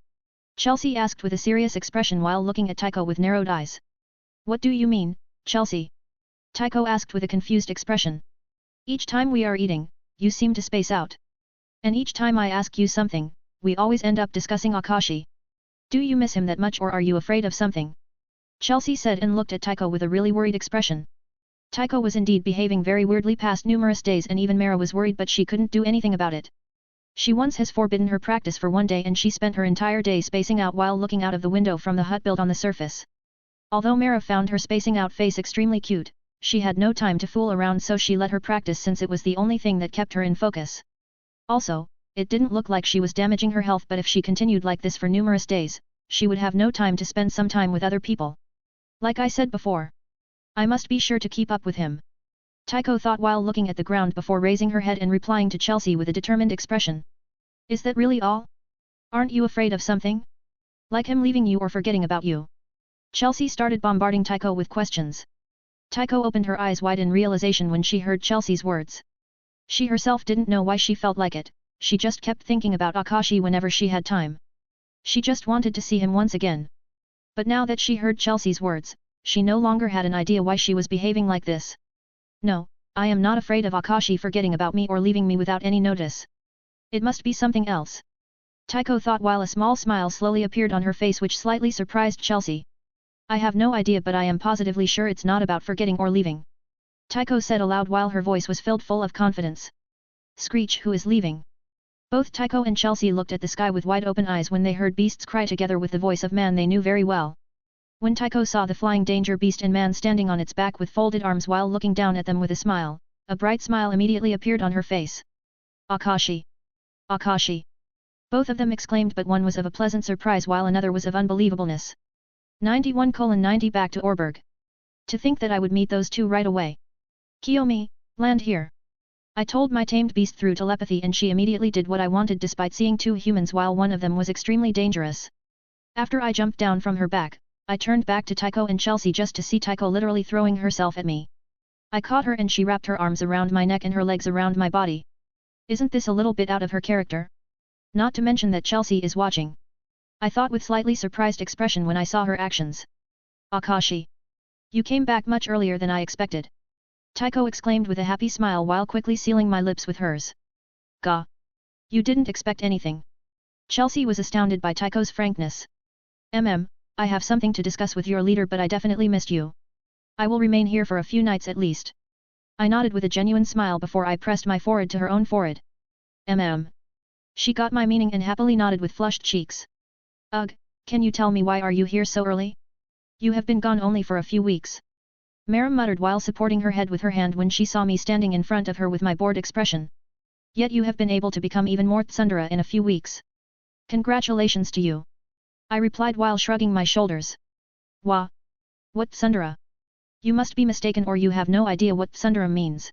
Speaker 1: Chelsea asked with a serious expression while looking at Taiko with narrowed eyes. What do you mean, Chelsea? Taiko asked with a confused expression. Each time we are eating, you seem to space out. And each time I ask you something, we always end up discussing Akashi. Do you miss him that much or are you afraid of something? Chelsea said and looked at Taiko with a really worried expression. Taiko was indeed behaving very weirdly past numerous days and even Mara was worried but she couldn't do anything about it. She once has forbidden her practice for one day and she spent her entire day spacing out while looking out of the window from the hut built on the surface. Although Mara found her spacing out face extremely cute, she had no time to fool around so she let her practice since it was the only thing that kept her in focus. Also, it didn't look like she was damaging her health but if she continued like this for numerous days, she would have no time to spend some time with other people. Like I said before, I must be sure to keep up with him. Taiko thought while looking at the ground before raising her head and replying to Chelsea with a determined expression. Is that really all? Aren't you afraid of something? Like him leaving you or forgetting about you? Chelsea started bombarding Taiko with questions. Taiko opened her eyes wide in realization when she heard Chelsea's words. She herself didn't know why she felt like it, she just kept thinking about Akashi whenever she had time. She just wanted to see him once again. But now that she heard Chelsea's words, she no longer had an idea why she was behaving like this. No, I am not afraid of Akashi forgetting about me or leaving me without any notice. It must be something else. Taiko thought while a small smile slowly appeared on her face which slightly surprised Chelsea. I have no idea but I am positively sure it's not about forgetting or leaving. Taiko said aloud while her voice was filled full of confidence. Screech, who is leaving? Both Taiko and Chelsea looked at the sky with wide open eyes when they heard beasts cry together with the voice of man they knew very well. When Taiko saw the flying danger beast and man standing on its back with folded arms while looking down at them with a smile, a bright smile immediately appeared on her face. Akashi! Akashi! Both of them exclaimed but one was of a pleasant surprise while another was of unbelievableness. 91:90 back to Orberg. To think that I would meet those two right away. Kiyomi, land here. I told my tamed beast through telepathy and she immediately did what I wanted despite seeing two humans while one of them was extremely dangerous. After I jumped down from her back, I turned back to Taiko and Chelsea just to see Taiko literally throwing herself at me. I caught her and she wrapped her arms around my neck and her legs around my body. Isn't this a little bit out of her character? Not to mention that Chelsea is watching. I thought with slightly surprised expression when I saw her actions. Akashi! You came back much earlier than I expected. Taiko exclaimed with a happy smile while quickly sealing my lips with hers. Gah! You didn't expect anything. Chelsea was astounded by Taiko's frankness. I have something to discuss with your leader but I definitely missed you. I will remain here for a few nights at least. I nodded with a genuine smile before I pressed my forehead to her own forehead. She got my meaning and happily nodded with flushed cheeks. Ugh, can you tell me why are you here so early? You have been gone only for a few weeks. Mara muttered while supporting her head with her hand when she saw me standing in front of her with my bored expression. Yet you have been able to become even more tsundere in a few weeks. Congratulations to you. I replied while shrugging my shoulders. Wah! What tsundere? You must be mistaken or you have no idea what tsundere means.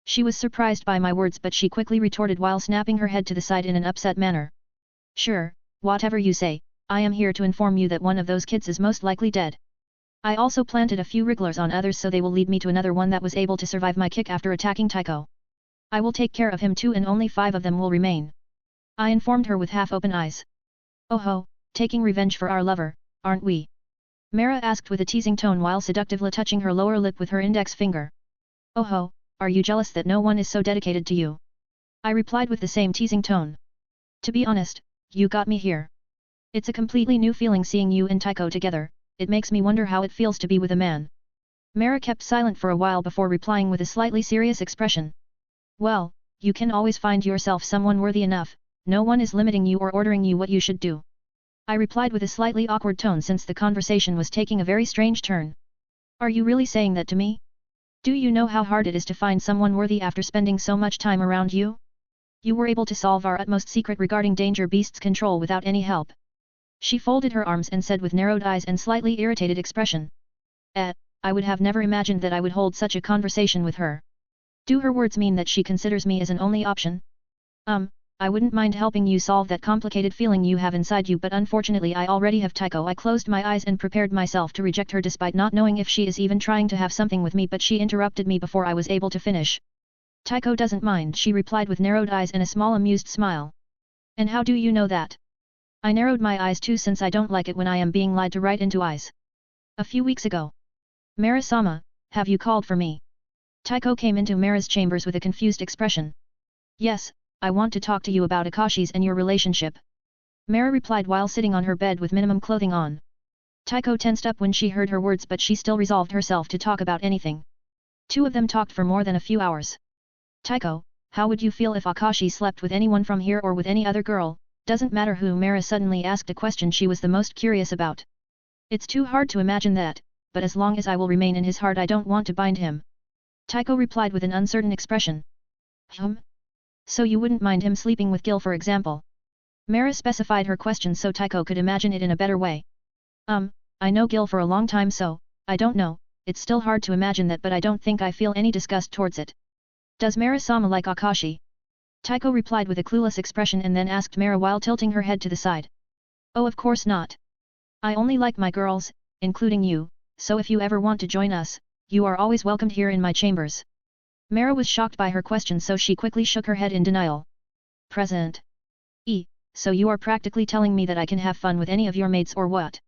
Speaker 1: She was surprised by my words but she quickly retorted while snapping her head to the side in an upset manner. Sure, whatever you say, I am here to inform you that one of those kids is most likely dead. I also planted a few wrigglers on others so they will lead me to another one that was able to survive my kick after attacking Taiko. I will take care of him too and only 5 of them will remain. I informed her with half-open eyes. Oh ho! Taking revenge for our lover, aren't we? Mara asked with a teasing tone while seductively touching her lower lip with her index finger. Oh ho, are you jealous that no one is so dedicated to you? I replied with the same teasing tone. To be honest, you got me here. It's a completely new feeling seeing you and Taiko together, it makes me wonder how it feels to be with a man. Mara kept silent for a while before replying with a slightly serious expression. Well, you can always find yourself someone worthy enough, no one is limiting you or ordering you what you should do. I replied with a slightly awkward tone since the conversation was taking a very strange turn. Are you really saying that to me? Do you know how hard it is to find someone worthy after spending so much time around you? You were able to solve our utmost secret regarding Danger Beast's control without any help. She folded her arms and said with narrowed eyes and slightly irritated expression. I would have never imagined that I would hold such a conversation with her. Do her words mean that she considers me as an only option? I wouldn't mind helping you solve that complicated feeling you have inside you, but unfortunately I already have Tycho. I closed my eyes and prepared myself to reject her despite not knowing if she is even trying to have something with me, but she interrupted me before I was able to finish. Tycho doesn't mind, she replied with narrowed eyes and a small amused smile. And how do you know that? I narrowed my eyes too, since I don't like it when I am being lied to right into eyes. A few weeks ago. Mara-sama, have you called for me? Tycho came into Mara's chambers with a confused expression. Yes, I want to talk to you about Akashi's and your relationship. Mara replied while sitting on her bed with minimum clothing on. Tycho tensed up when she heard her words, but she still resolved herself to talk about anything. Two of them talked for more than a few hours. Tycho, how would you feel if Akashi slept with anyone from here or with any other girl? Doesn't matter who. Mara suddenly asked a question she was the most curious about. It's too hard to imagine that, but as long as I will remain in his heart I don't want to bind him. Tycho replied with an uncertain expression. So you wouldn't mind him sleeping with Gil, for example? Mara specified her question so Tycho could imagine it in a better way. I know Gil for a long time, so, I don't know, it's still hard to imagine that, but I don't think I feel any disgust towards it. Does Mara-sama like Akashi? Tycho replied with a clueless expression and then asked Mara while tilting her head to the side. Oh, of course not. I only like my girls, including you, so if you ever want to join us, you are always welcomed here in my chambers. Mara was shocked by her question, so she quickly shook her head in denial. Present. So you are practically telling me that I can have fun with any of your mates or what?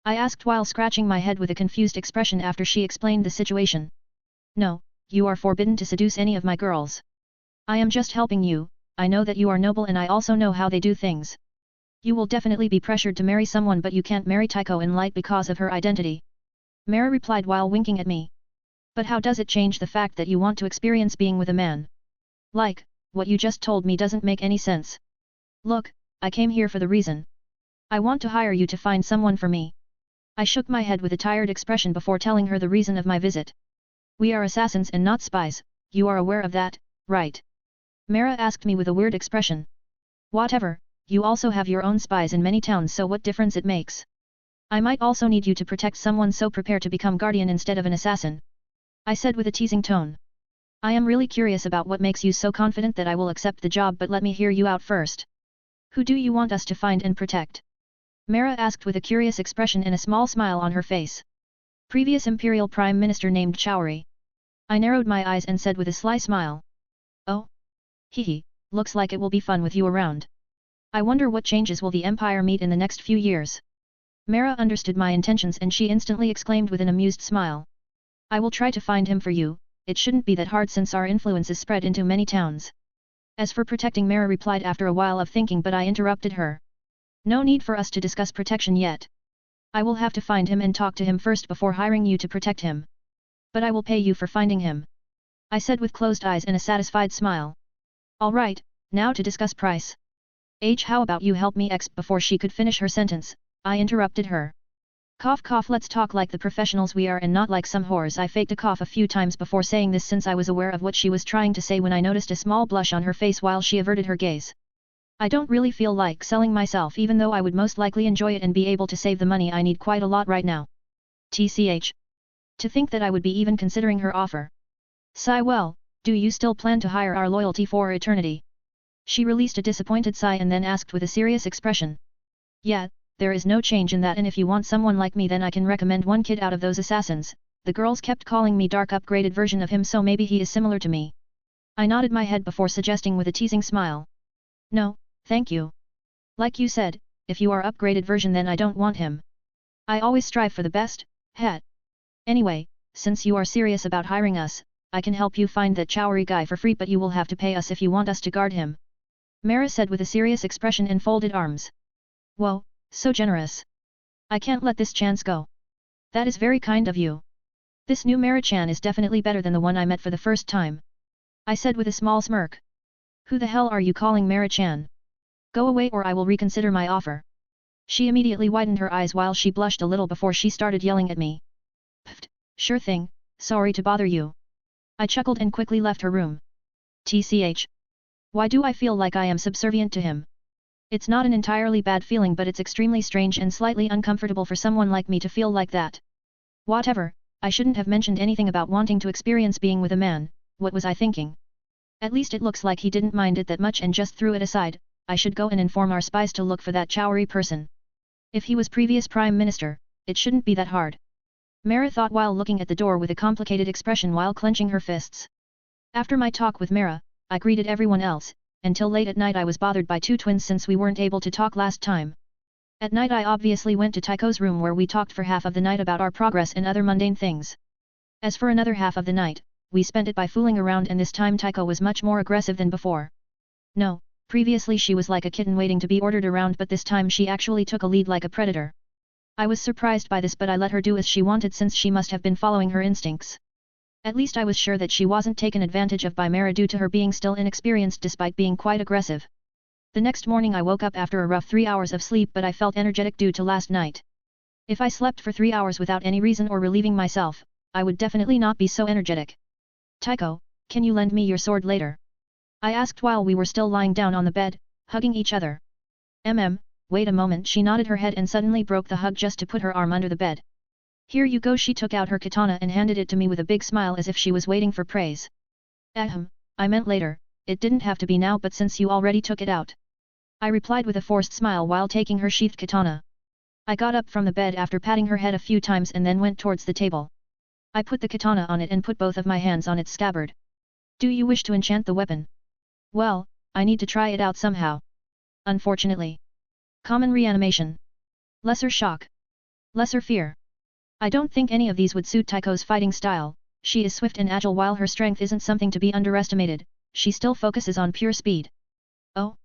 Speaker 1: I asked while scratching my head with a confused expression after she explained the situation. No, you are forbidden to seduce any of my girls. I am just helping you. I know that you are noble and I also know how they do things. You will definitely be pressured to marry someone, but you can't marry Tycho in light because of her identity. Mara replied while winking at me. But how does it change the fact that you want to experience being with a man? Like, what you just told me doesn't make any sense. Look, I came here for the reason. I want to hire you to find someone for me. I shook my head with a tired expression before telling her the reason of my visit. We are assassins and not spies, you are aware of that, right? Mara asked me with a weird expression. Whatever, you also have your own spies in many towns, so what difference it makes? I might also need you to protect someone, so prepare to become guardian instead of an assassin. I said with a teasing tone. I am really curious about what makes you so confident that I will accept the job, but let me hear you out first. Who do you want us to find and protect? Mara asked with a curious expression and a small smile on her face. Previous Imperial Prime Minister named Chowri. I narrowed my eyes and said with a sly smile. Oh? Hehe, looks like it will be fun with you around. I wonder what changes will the Empire meet in the next few years. Mara understood my intentions and she instantly exclaimed with an amused smile. I will try to find him for you, it shouldn't be that hard since our influence is spread into many towns. As for protecting, Mara replied after a while of thinking, but I interrupted her. No need for us to discuss protection yet. I will have to find him and talk to him first before hiring you to protect him. But I will pay you for finding him. I said with closed eyes and a satisfied smile. Alright, now to discuss price. How about you help me exp? Before she could finish her sentence, I interrupted her. Cough cough, let's talk like the professionals we are and not like some whores. I faked a cough a few times before saying this since I was aware of what she was trying to say when I noticed a small blush on her face while she averted her gaze. I don't really feel like selling myself, even though I would most likely enjoy it and be able to save the money I need quite a lot right now. TCH. To think that I would be even considering her offer. Sigh. Well, do you still plan to hire our loyalty for eternity? She released a disappointed sigh and then asked with a serious expression. Yeah, there is no change in that, and if you want someone like me then I can recommend one kid out of those assassins. The girls kept calling me dark upgraded version of him, so maybe he is similar to me. I nodded my head before suggesting with a teasing smile. No, thank you. Like you said, if you are upgraded version then I don't want him. I always strive for the best, het. Anyway, since you are serious about hiring us, I can help you find that Chowri guy for free, but you will have to pay us if you want us to guard him. Mara said with a serious expression and folded arms. Whoa, so generous. I can't let this chance go. That is very kind of you. This new Mara-chan is definitely better than the one I met for the first time. I said with a small smirk. Who the hell are you calling Mara-chan? Go away or I will reconsider my offer. She immediately widened her eyes while she blushed a little before she started yelling at me. Pfft, sure thing, sorry to bother you. I chuckled and quickly left her room. TCH. Why do I feel like I am subservient to him? It's not an entirely bad feeling, but it's extremely strange and slightly uncomfortable for someone like me to feel like that. Whatever, I shouldn't have mentioned anything about wanting to experience being with a man. What was I thinking? At least it looks like he didn't mind it that much and just threw it aside. I should go and inform our spies to look for that Chowry person. If he was previous Prime Minister, it shouldn't be that hard. Mara thought while looking at the door with a complicated expression while clenching her fists. After my talk with Mara, I greeted everyone else. Until late at night I was bothered by two twins since we weren't able to talk last time. At night I obviously went to Tycho's room where we talked for half of the night about our progress and other mundane things. As for another half of the night, we spent it by fooling around and this time Tycho was much more aggressive than before. No, previously she was like a kitten waiting to be ordered around but this time she actually took a lead like a predator. I was surprised by this but I let her do as she wanted since she must have been following her instincts. At least I was sure that she wasn't taken advantage of by Mara due to her being still inexperienced despite being quite aggressive. The next morning I woke up after a rough 3 hours of sleep but I felt energetic due to last night. If I slept for 3 hours without any reason or relieving myself, I would definitely not be so energetic. Tycho, can you lend me your sword later? I asked while we were still lying down on the bed, hugging each other. Wait a moment. She nodded her head and suddenly broke the hug just to put her arm under the bed. Here you go. She took out her katana and handed it to me with a big smile as if she was waiting for praise. I meant later, it didn't have to be now but since you already took it out. I replied with a forced smile while taking her sheathed katana. I got up from the bed after patting her head a few times and then went towards the table. I put the katana on it and put both of my hands on its scabbard. Do you wish to enchant the weapon? Well, I need to try it out somehow. Unfortunately. Common reanimation. Lesser shock. Lesser fear. I don't think any of these would suit Tycho's fighting style. She is swift and agile while her strength isn't something to be underestimated, she still focuses on pure speed. Oh.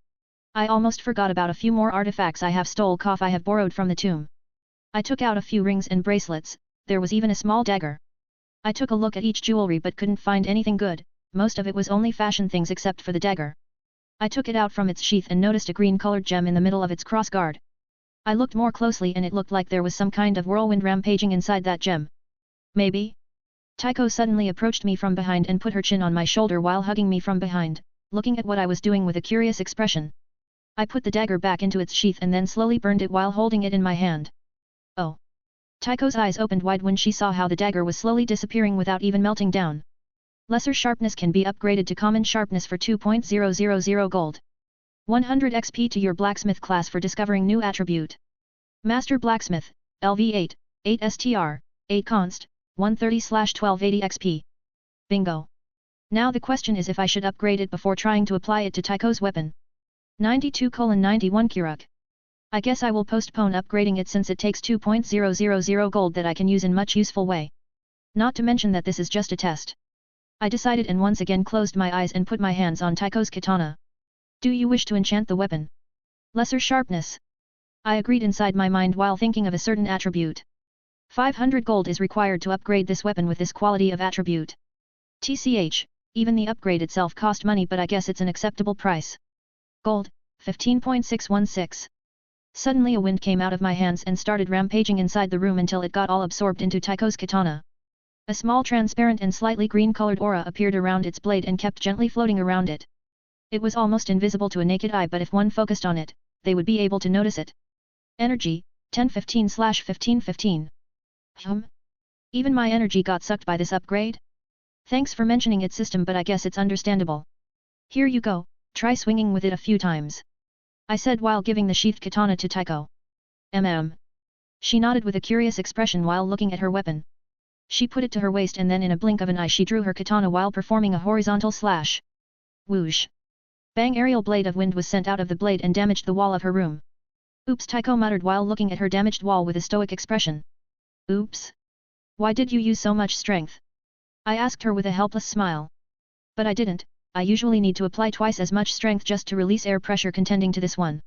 Speaker 1: I almost forgot about a few more artifacts I have borrowed from the tomb. I took out a few rings and bracelets, there was even a small dagger. I took a look at each jewelry but couldn't find anything good, most of it was only fashion things except for the dagger. I took it out from its sheath and noticed a green-colored gem in the middle of its crossguard. I looked more closely and it looked like there was some kind of whirlwind rampaging inside that gem. Maybe? Tycho suddenly approached me from behind and put her chin on my shoulder while hugging me from behind, looking at what I was doing with a curious expression. I put the dagger back into its sheath and then slowly burned it while holding it in my hand. Oh. Tycho's eyes opened wide when she saw how the dagger was slowly disappearing without even melting down. Lesser sharpness can be upgraded to common sharpness for 2.000 gold. 100 XP to your blacksmith class for discovering new attribute. Master Blacksmith, LV8, 8 STR, 8 Const, 130/1280 XP. Bingo. Now the question is if I should upgrade it before trying to apply it to Tycho's weapon. 92:91 Kiruk. I guess I will postpone upgrading it since it takes 2.000 gold that I can use in much useful way. Not to mention that this is just a test. I decided and once again closed my eyes and put my hands on Tycho's katana. Do you wish to enchant the weapon? Lesser sharpness. I agreed inside my mind while thinking of a certain attribute. 500 gold is required to upgrade this weapon with this quality of attribute. TCH, even the upgrade itself cost money but I guess it's an acceptable price. Gold, 15.616. Suddenly a wind came out of my hands and started rampaging inside the room until it got all absorbed into Tycho's katana. A small transparent and slightly green-colored aura appeared around its blade and kept gently floating around it. It was almost invisible to a naked eye but if one focused on it, they would be able to notice it. Energy, 1015/1515. Even my energy got sucked by this upgrade? Thanks for mentioning its system but I guess it's understandable. Here you go, try swinging with it a few times. I said while giving the sheathed katana to Tycho. She nodded with a curious expression while looking at her weapon. She put it to her waist and then in a blink of an eye she drew her katana while performing a horizontal slash. Whoosh! Bang! Aerial blade of wind was sent out of the blade and damaged the wall of her room. Oops! Tycho muttered while looking at her damaged wall with a stoic expression. Oops! Why did you use so much strength? I asked her with a helpless smile. But I didn't, I usually need to apply twice as much strength just to release air pressure contending to this one.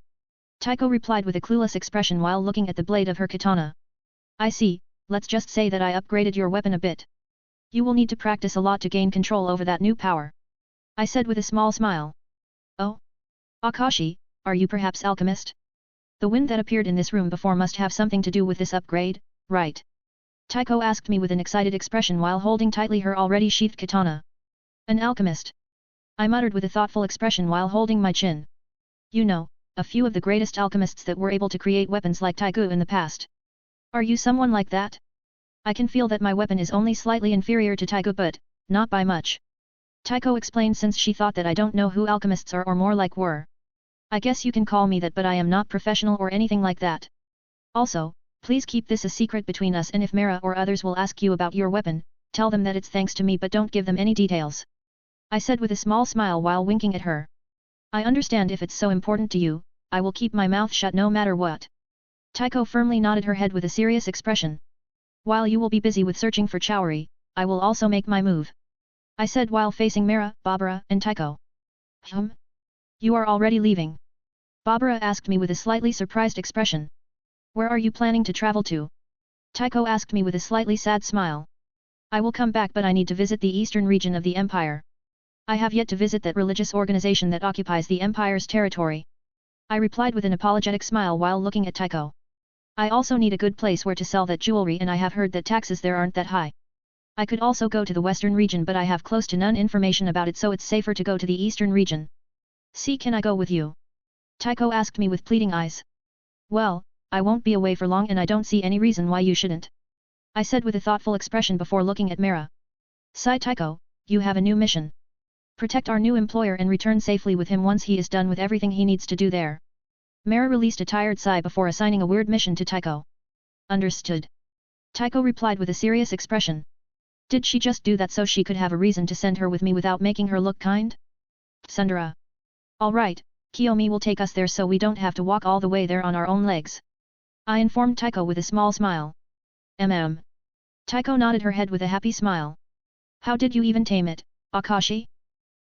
Speaker 1: Tycho replied with a clueless expression while looking at the blade of her katana. I see, let's just say that I upgraded your weapon a bit. You will need to practice a lot to gain control over that new power. I said with a small smile. Oh? Akashi, are you perhaps alchemist? The wind that appeared in this room before must have something to do with this upgrade, right? Tycho asked me with an excited expression while holding tightly her already sheathed katana. An alchemist? I muttered with a thoughtful expression while holding my chin. You know, a few of the greatest alchemists that were able to create weapons like Tycho in the past. Are you someone like that? I can feel that my weapon is only slightly inferior to Tycho but, not by much. Tycho explained since she thought that I don't know who alchemists are or more like were. I guess you can call me that but I am not professional or anything like that. Also, please keep this a secret between us and if Mara or others will ask you about your weapon, tell them that it's thanks to me but don't give them any details. I said with a small smile while winking at her. I understand if it's so important to you, I will keep my mouth shut no matter what. Tycho firmly nodded her head with a serious expression. While you will be busy with searching for Chowri, I will also make my move. I said while facing Mara, Barbara, and Tycho. You are already leaving? Barbara asked me with a slightly surprised expression. Where are you planning to travel to? Tycho asked me with a slightly sad smile. I will come back but I need to visit the eastern region of the empire. I have yet to visit that religious organization that occupies the empire's territory. I replied with an apologetic smile while looking at Tycho. I also need a good place where to sell that jewelry and I have heard that taxes there aren't that high. I could also go to the western region but I have close to none information about it so it's safer to go to the eastern region. See, can I go with you? Tycho asked me with pleading eyes. Well, I won't be away for long and I don't see any reason why you shouldn't. I said with a thoughtful expression before looking at Mara. Sighed Tycho, you have a new mission. Protect our new employer and return safely with him once he is done with everything he needs to do there. Mara released a tired sigh before assigning a weird mission to Tycho. Understood. Tycho replied with a serious expression. Did she just do that so she could have a reason to send her with me without making her look kind? Sundara. Alright, Kiyomi will take us there so we don't have to walk all the way there on our own legs. I informed Tycho with a small smile. Tycho nodded her head with a happy smile. How did you even tame it, Akashi?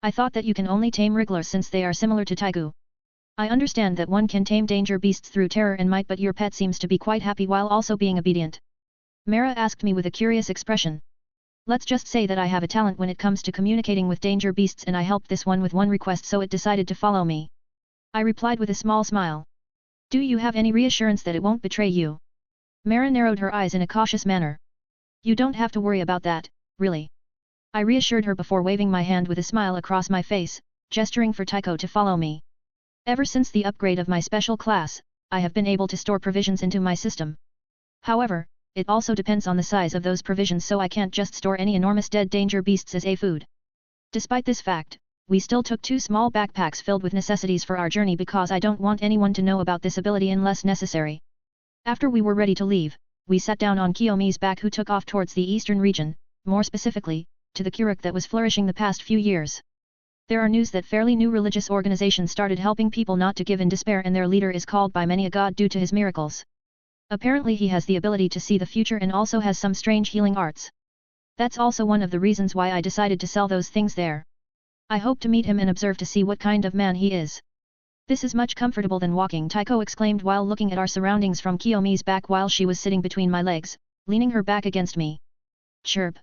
Speaker 1: I thought that you can only tame wrigglers since they are similar to Taigu. I understand that one can tame danger beasts through terror and might but your pet seems to be quite happy while also being obedient. Mara asked me with a curious expression. Let's just say that I have a talent when it comes to communicating with danger beasts and I helped this one with one request so it decided to follow me. I replied with a small smile. Do you have any reassurance that it won't betray you? Mara narrowed her eyes in a cautious manner. You don't have to worry about that, really. I reassured her before waving my hand with a smile across my face, gesturing for Tycho to follow me. Ever since the upgrade of my special class, I have been able to store provisions into my system. However, it also depends on the size of those provisions so I can't just store any enormous dead danger beasts as a food. Despite this fact, we still took 2 small backpacks filled with necessities for our journey because I don't want anyone to know about this ability unless necessary. After we were ready to leave, we sat down on Kiyomi's back who took off towards the eastern region, more specifically, to the Kuruk that was flourishing the past few years. There are news that fairly new religious organizations started helping people not to give in despair and their leader is called by many a god due to his miracles. Apparently he has the ability to see the future and also has some strange healing arts. That's also one of the reasons why I decided to sell those things there. I hope to meet him and observe to see what kind of man he is. This is much comfortable than walking, Tycho exclaimed while looking at our surroundings from Kiyomi's back while she was sitting between my legs, leaning her back against me. Chirp.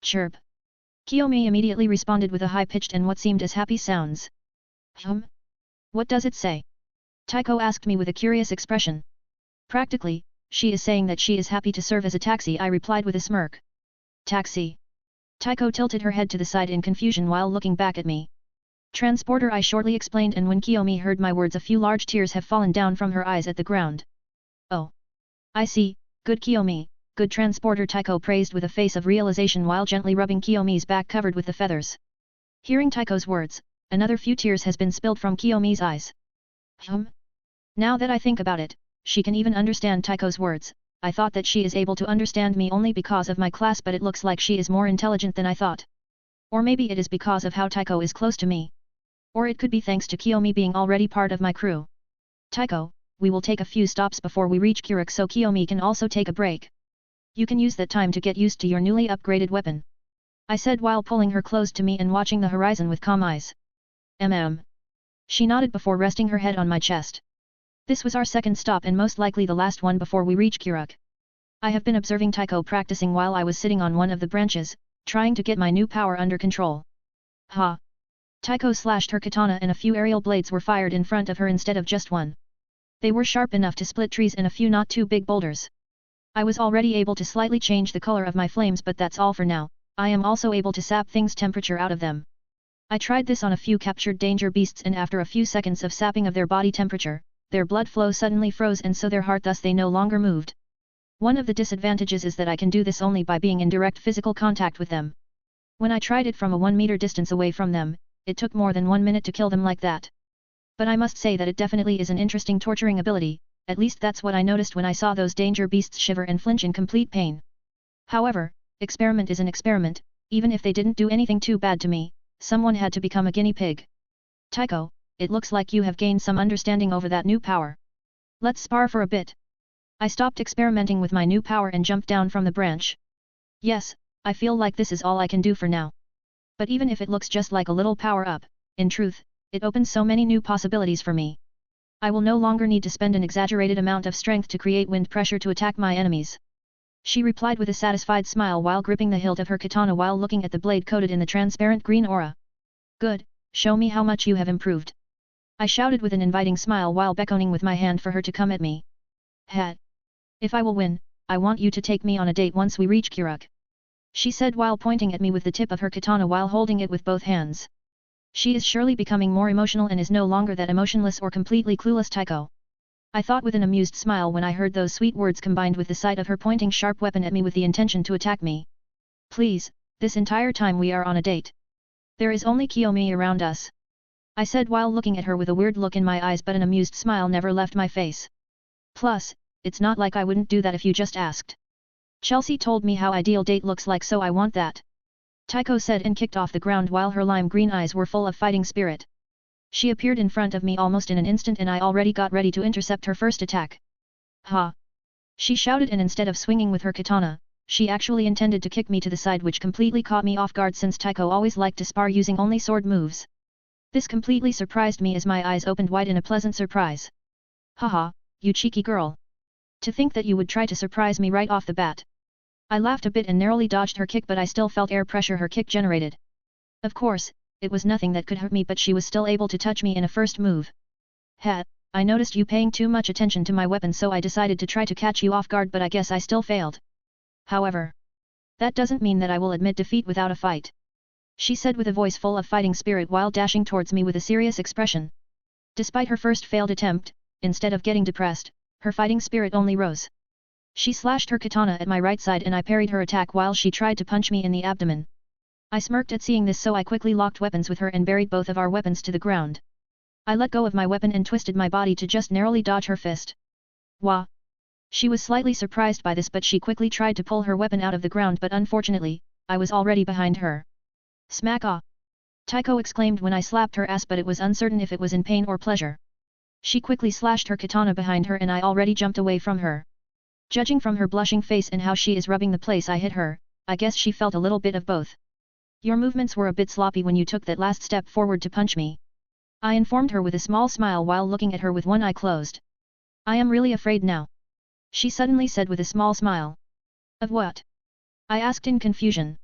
Speaker 1: Chirp. Kiyomi immediately responded with a high-pitched and what seemed as happy sounds. What does it say? Tycho asked me with a curious expression. Practically, she is saying that she is happy to serve as a taxi, I replied with a smirk. Taxi. Tycho tilted her head to the side in confusion while looking back at me. Transporter, I shortly explained, and when Kiyomi heard my words a few large tears have fallen down from her eyes at the ground. Oh. I see, good Kiyomi, good transporter, Tycho praised with a face of realization while gently rubbing Kiyomi's back covered with the feathers. Hearing Tycho's words, another few tears has been spilled from Kiyomi's eyes. Now that I think about it, she can even understand Tycho's words. I thought that she is able to understand me only because of my class, but it looks like she is more intelligent than I thought. Or maybe it is because of how Tycho is close to me. Or it could be thanks to Kiyomi being already part of my crew. Tycho, we will take a few stops before we reach Kuruk so Kiyomi can also take a break. You can use that time to get used to your newly upgraded weapon. I said while pulling her close to me and watching the horizon with calm eyes. She nodded before resting her head on my chest. This was our second stop and most likely the last one before we reach Kuruk. I have been observing Tycho practicing while I was sitting on one of the branches, trying to get my new power under control. Ha! Tycho slashed her katana and a few aerial blades were fired in front of her instead of just one. They were sharp enough to split trees and a few not too big boulders. I was already able to slightly change the color of my flames, but that's all for now. I am also able to sap things temperature out of them. I tried this on a few captured danger beasts and after a few seconds of sapping of their body temperature, their blood flow suddenly froze and so their heart, thus they no longer moved. One of the disadvantages is that I can do this only by being in direct physical contact with them. When I tried it from a 1 meter distance away from them, it took more than 1 minute to kill them like that. But I must say that it definitely is an interesting torturing ability, at least that's what I noticed when I saw those danger beasts shiver and flinch in complete pain. However, experiment is an experiment, even if they didn't do anything too bad to me, someone had to become a guinea pig. Tycho, it looks like you have gained some understanding over that new power. Let's spar for a bit. I stopped experimenting with my new power and jumped down from the branch. Yes, I feel like this is all I can do for now. But even if it looks just like a little power-up, in truth, it opens so many new possibilities for me. I will no longer need to spend an exaggerated amount of strength to create wind pressure to attack my enemies. She replied with a satisfied smile while gripping the hilt of her katana while looking at the blade coated in the transparent green aura. Good, show me how much you have improved. I shouted with an inviting smile while beckoning with my hand for her to come at me. Hat. If I will win, I want you to take me on a date once we reach Kuruk. She said while pointing at me with the tip of her katana while holding it with both hands. She is surely becoming more emotional and is no longer that emotionless or completely clueless Tycho. I thought with an amused smile when I heard those sweet words combined with the sight of her pointing sharp weapon at me with the intention to attack me. Please, this entire time we are on a date. There is only Kiyomi around us. I said while looking at her with a weird look in my eyes, but an amused smile never left my face. Plus, it's not like I wouldn't do that if you just asked. Chelsea told me how ideal date looks like, so I want that. Tycho said and kicked off the ground while her lime green eyes were full of fighting spirit. She appeared in front of me almost in an instant and I already got ready to intercept her first attack. Ha! She shouted, and instead of swinging with her katana, she actually intended to kick me to the side, which completely caught me off guard since Tycho always liked to spar using only sword moves. This completely surprised me as my eyes opened wide in a pleasant surprise. Haha, you cheeky girl. To think that you would try to surprise me right off the bat. I laughed a bit and narrowly dodged her kick, but I still felt air pressure her kick generated. Of course, it was nothing that could hurt me, but she was still able to touch me in a first move. Hat, I noticed you paying too much attention to my weapon, so I decided to try to catch you off guard, but I guess I still failed. However, that doesn't mean that I will admit defeat without a fight. She said with a voice full of fighting spirit while dashing towards me with a serious expression. Despite her first failed attempt, instead of getting depressed, her fighting spirit only rose. She slashed her katana at my right side and I parried her attack while she tried to punch me in the abdomen. I smirked at seeing this, so I quickly locked weapons with her and buried both of our weapons to the ground. I let go of my weapon and twisted my body to just narrowly dodge her fist. Wah! She was slightly surprised by this, but she quickly tried to pull her weapon out of the ground, but unfortunately, I was already behind her. Smack! Ah! Tycho exclaimed when I slapped her ass, but it was uncertain if it was in pain or pleasure. She quickly slashed her katana behind her and I already jumped away from her. Judging from her blushing face and how she is rubbing the place I hit her, I guess she felt a little bit of both. Your movements were a bit sloppy when you took that last step forward to punch me. I informed her with a small smile while looking at her with one eye closed. I am really afraid now. She suddenly said with a small smile. Of what? I asked in confusion.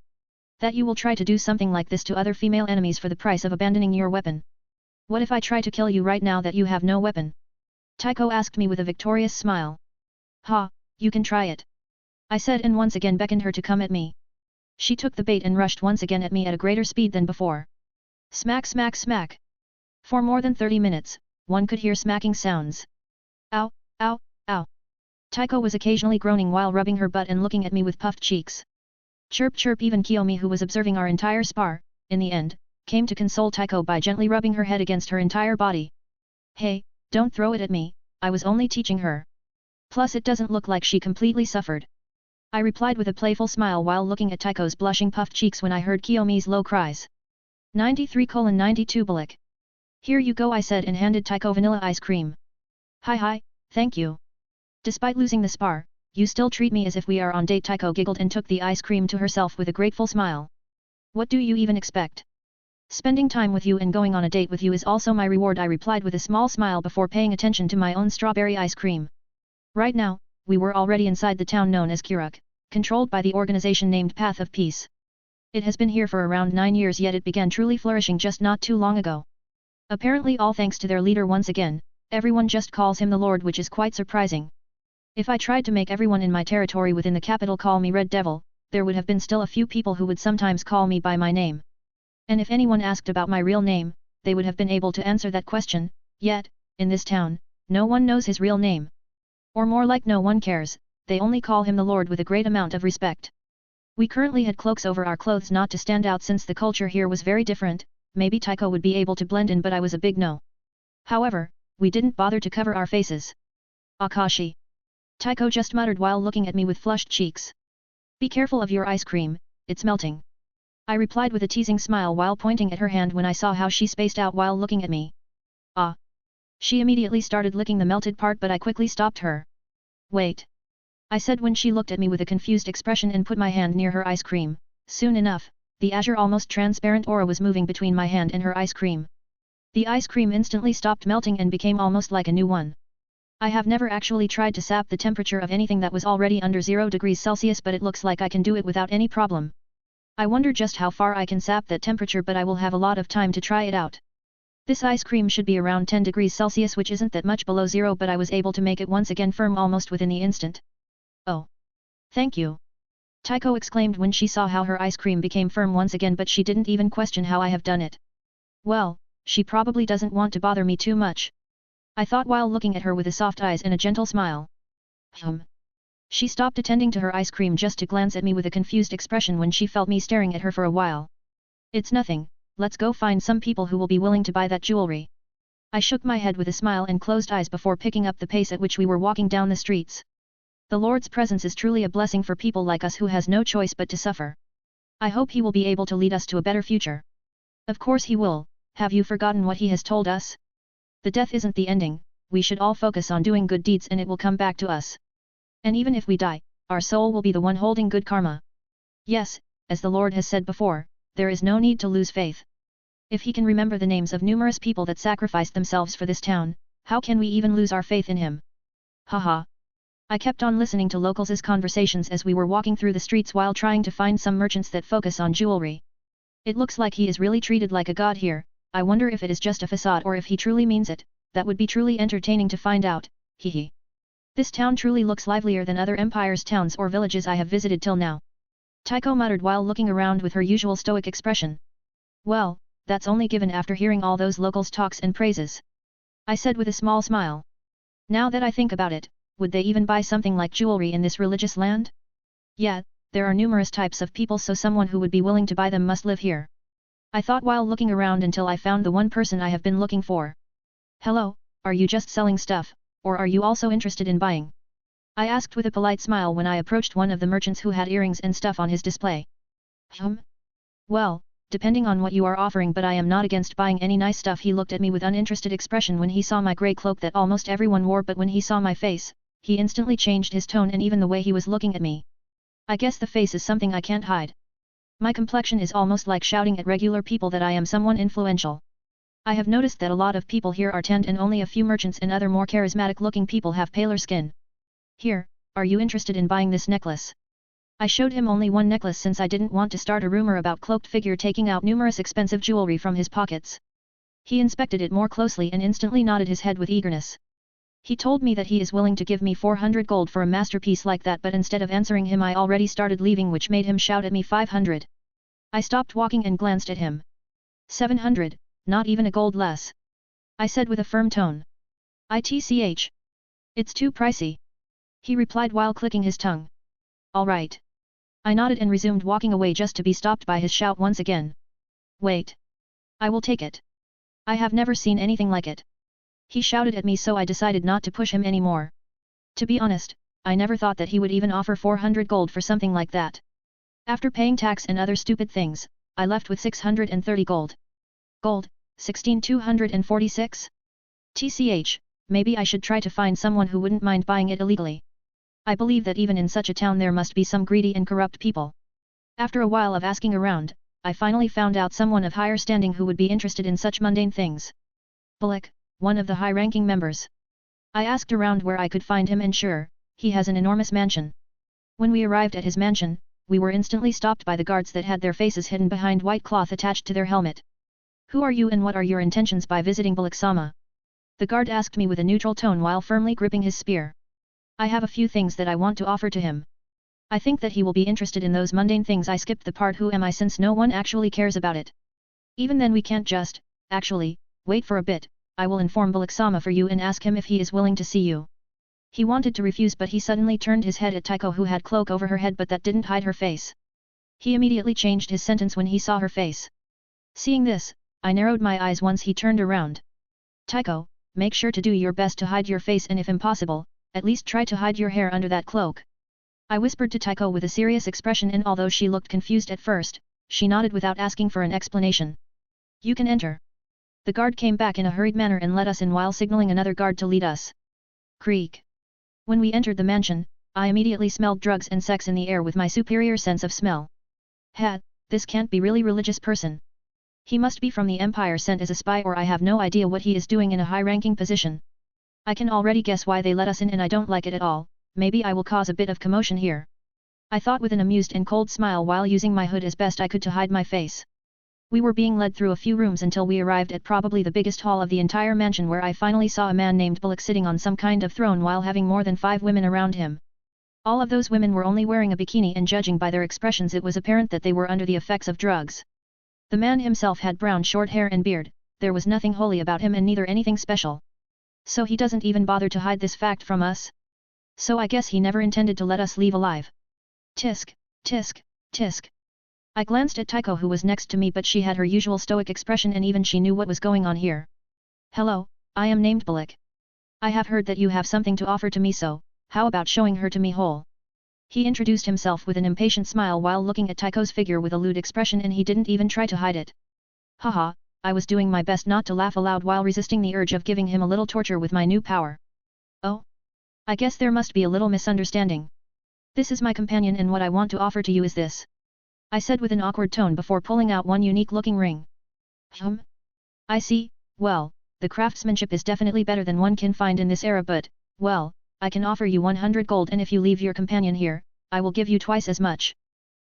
Speaker 1: That you will try to do something like this to other female enemies for the price of abandoning your weapon. What if I try to kill you right now that you have no weapon? Tycho asked me with a victorious smile. Ha, you can try it. I said and once again beckoned her to come at me. She took the bait and rushed once again at me at a greater speed than before. Smack smack smack. For more than 30 minutes, one could hear smacking sounds. Ow, ow, ow. Tycho was occasionally groaning while rubbing her butt and looking at me with puffed cheeks. Chirp chirp. Even Kiyomi, who was observing our entire spar, in the end, came to console Tycho by gently rubbing her head against her entire body. Hey, don't throw it at me, I was only teaching her. Plus it doesn't look like she completely suffered. I replied with a playful smile while looking at Tycho's blushing puffed cheeks when I heard Kiyomi's low cries. 93:92 Bullock. Here you go, I said and handed Tycho vanilla ice cream. Hi, thank you. Despite losing the spar, you still treat me as if we are on date. Tycho giggled and took the ice cream to herself with a grateful smile. What do you even expect? Spending time with you and going on a date with you is also my reward, I replied with a small smile before paying attention to my own strawberry ice cream. Right now, we were already inside the town known as Kuruk, controlled by the organization named Path of Peace. It has been here for around 9 years, yet it began truly flourishing just not too long ago. Apparently all thanks to their leader once again, everyone just calls him the Lord, which is quite surprising. If I tried to make everyone in my territory within the capital call me Red Devil, there would have been still a few people who would sometimes call me by my name. And if anyone asked about my real name, they would have been able to answer that question, yet, in this town, no one knows his real name. Or more like no one cares, they only call him the Lord with a great amount of respect. We currently had cloaks over our clothes not to stand out since the culture here was very different. Maybe Taiko would be able to blend in, but I was a big no. However, we didn't bother to cover our faces. Akashi. Taiko just muttered while looking at me with flushed cheeks. Be careful of your ice cream, it's melting. I replied with a teasing smile while pointing at her hand when I saw how she spaced out while looking at me. Ah. She immediately started licking the melted part, but I quickly stopped her. Wait. I said when she looked at me with a confused expression and put my hand near her ice cream. Soon enough, the azure almost transparent aura was moving between my hand and her ice cream. The ice cream instantly stopped melting and became almost like a new one. I have never actually tried to sap the temperature of anything that was already under 0 degrees Celsius, but it looks like I can do it without any problem. I wonder just how far I can sap that temperature, but I will have a lot of time to try it out. This ice cream should be around 10 degrees Celsius, which isn't that much below 0, but I was able to make it once again firm almost within the instant. Oh. Thank you. Taiko exclaimed when she saw how her ice cream became firm once again, but she didn't even question how I have done it. Well, she probably doesn't want to bother me too much. I thought while looking at her with a soft eyes and a gentle smile. She stopped attending to her ice cream just to glance at me with a confused expression when she felt me staring at her for a while. It's nothing, let's go find some people who will be willing to buy that jewelry. I shook my head with a smile and closed eyes before picking up the pace at which we were walking down the streets. The Lord's presence is truly a blessing for people like us who has no choice but to suffer. I hope he will be able to lead us to a better future. Of course he will. Have you forgotten what he has told us? The death isn't the ending, we should all focus on doing good deeds and it will come back to us. And even if we die, our soul will be the one holding good karma. Yes, as the Lord has said before, there is no need to lose faith. If he can remember the names of numerous people that sacrificed themselves for this town, how can we even lose our faith in him? Haha. I kept on listening to locals' conversations as we were walking through the streets while trying to find some merchants that focus on jewelry. It looks like he is really treated like a god here. I wonder if it is just a facade or if he truly means it. That would be truly entertaining to find out, hehe. This town truly looks livelier than other empires' towns or villages I have visited till now. Taiko muttered while looking around with her usual stoic expression. Well, that's only given after hearing all those locals' talks and praises. I said with a small smile. Now that I think about it, would they even buy something like jewelry in this religious land? Yeah, there are numerous types of people, so someone who would be willing to buy them must live here. I thought while looking around until I found the one person I have been looking for. Hello, are you just selling stuff, or are you also interested in buying? I asked with a polite smile when I approached one of the merchants who had earrings and stuff on his display. Well, depending on what you are offering, but I am not against buying any nice stuff. He looked at me with uninterested expression when he saw my grey cloak that almost everyone wore, but when he saw my face, he instantly changed his tone and even the way he was looking at me. I guess the face is something I can't hide. My complexion is almost like shouting at regular people that I am someone influential. I have noticed that a lot of people here are tanned and only a few merchants and other more charismatic looking people have paler skin. Here, are you interested in buying this necklace? I showed him only one necklace since I didn't want to start a rumor about cloaked figure taking out numerous expensive jewelry from his pockets. He inspected it more closely and instantly nodded his head with eagerness. He told me that he is willing to give me 400 gold for a masterpiece like that, but instead of answering him I already started leaving, which made him shout at me 500. I stopped walking and glanced at him. 700. Not even a gold less. I said with a firm tone. ITCH. It's too pricey. He replied while clicking his tongue. All right. I nodded and resumed walking away just to be stopped by his shout once again. Wait. I will take it. I have never seen anything like it. He shouted at me, so I decided not to push him anymore. To be honest, I never thought that he would even offer 400 gold for something like that. After paying tax and other stupid things, I left with 630 gold. Gold, 16,246? TCH, maybe I should try to find someone who wouldn't mind buying it illegally. I believe that even in such a town there must be some greedy and corrupt people. After a while of asking around, I finally found out someone of higher standing who would be interested in such mundane things. Bullock, one of the high-ranking members. I asked around where I could find him, and sure, he has an enormous mansion. When we arrived at his mansion, we were instantly stopped by the guards that had their faces hidden behind white cloth attached to their helmet. Who are you and what are your intentions by visiting Bullock-sama? The guard asked me with a neutral tone while firmly gripping his spear. I have a few things that I want to offer to him. I think that he will be interested in those mundane things. I skipped the part who am I since no one actually cares about it. Even then we can't just, actually, wait for a bit, I will inform Bullock-sama for you and ask him if he is willing to see you. He wanted to refuse, but he suddenly turned his head at Taiko, who had cloak over her head but that didn't hide her face. He immediately changed his sentence when he saw her face. Seeing this, I narrowed my eyes once he turned around. Tycho, make sure to do your best to hide your face and if impossible, at least try to hide your hair under that cloak. I whispered to Tycho with a serious expression and although she looked confused at first, she nodded without asking for an explanation. You can enter. The guard came back in a hurried manner and let us in while signaling another guard to lead us. Creak. When we entered the mansion, I immediately smelled drugs and sex in the air with my superior sense of smell. This can't be really religious person. He must be from the Empire sent as a spy or I have no idea what he is doing in a high-ranking position. I can already guess why they let us in and I don't like it at all, maybe I will cause a bit of commotion here. I thought with an amused and cold smile while using my hood as best I could to hide my face. We were being led through a few rooms until we arrived at probably the biggest hall of the entire mansion where I finally saw a man named Bullock sitting on some kind of throne while having more than 5 women around him. All of those women were only wearing a bikini and judging by their expressions it was apparent that they were under the effects of drugs. The man himself had brown short hair and beard, there was nothing holy about him and neither anything special. So he doesn't even bother to hide this fact from us? So I guess he never intended to let us leave alive. Tisk, tisk, tisk. I glanced at Tycho who was next to me but she had her usual stoic expression and even she knew what was going on here. Hello, I am named Bullock. I have heard that you have something to offer to me so, how about showing her to me whole? He introduced himself with an impatient smile while looking at Tycho's figure with a lewd expression and he didn't even try to hide it. Haha, I was doing my best not to laugh aloud while resisting the urge of giving him a little torture with my new power. Oh? I guess there must be a little misunderstanding. This is my companion and what I want to offer to you is this. I said with an awkward tone before pulling out one unique-looking ring. I see, well, the craftsmanship is definitely better than one can find in this era but, well, I can offer you 100 gold and if you leave your companion here, I will give you twice as much.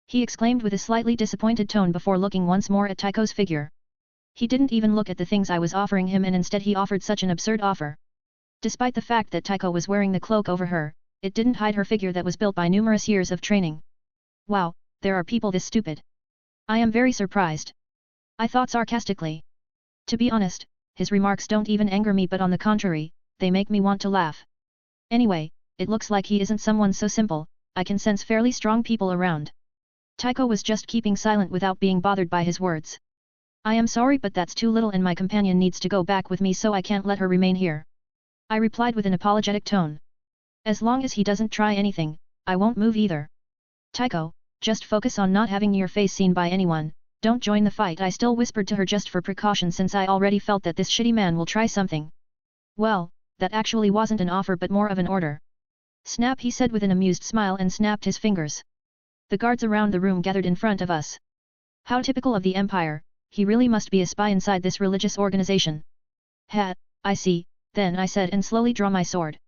Speaker 1: He exclaimed with a slightly disappointed tone before looking once more at Tycho's figure. He didn't even look at the things I was offering him and instead he offered such an absurd offer. Despite the fact that Tycho was wearing the cloak over her, it didn't hide her figure that was built by numerous years of training. Wow, there are people this stupid. I am very surprised. I thought sarcastically. To be honest, his remarks don't even anger me but on the contrary, they make me want to laugh. Anyway, it looks like he isn't someone so simple, I can sense fairly strong people around. Tycho was just keeping silent without being bothered by his words. I am sorry but that's too little and my companion needs to go back with me so I can't let her remain here. I replied with an apologetic tone. As long as he doesn't try anything, I won't move either. Tycho, just focus on not having your face seen by anyone, don't join the fight I still whispered to her just for precaution since I already felt that this shitty man will try something. Well, that actually wasn't an offer but more of an order. Snap he said with an amused smile and snapped his fingers. The guards around the room gathered in front of us. How typical of the Empire, he really must be a spy inside this religious organization. I see, then I said and slowly draw my sword.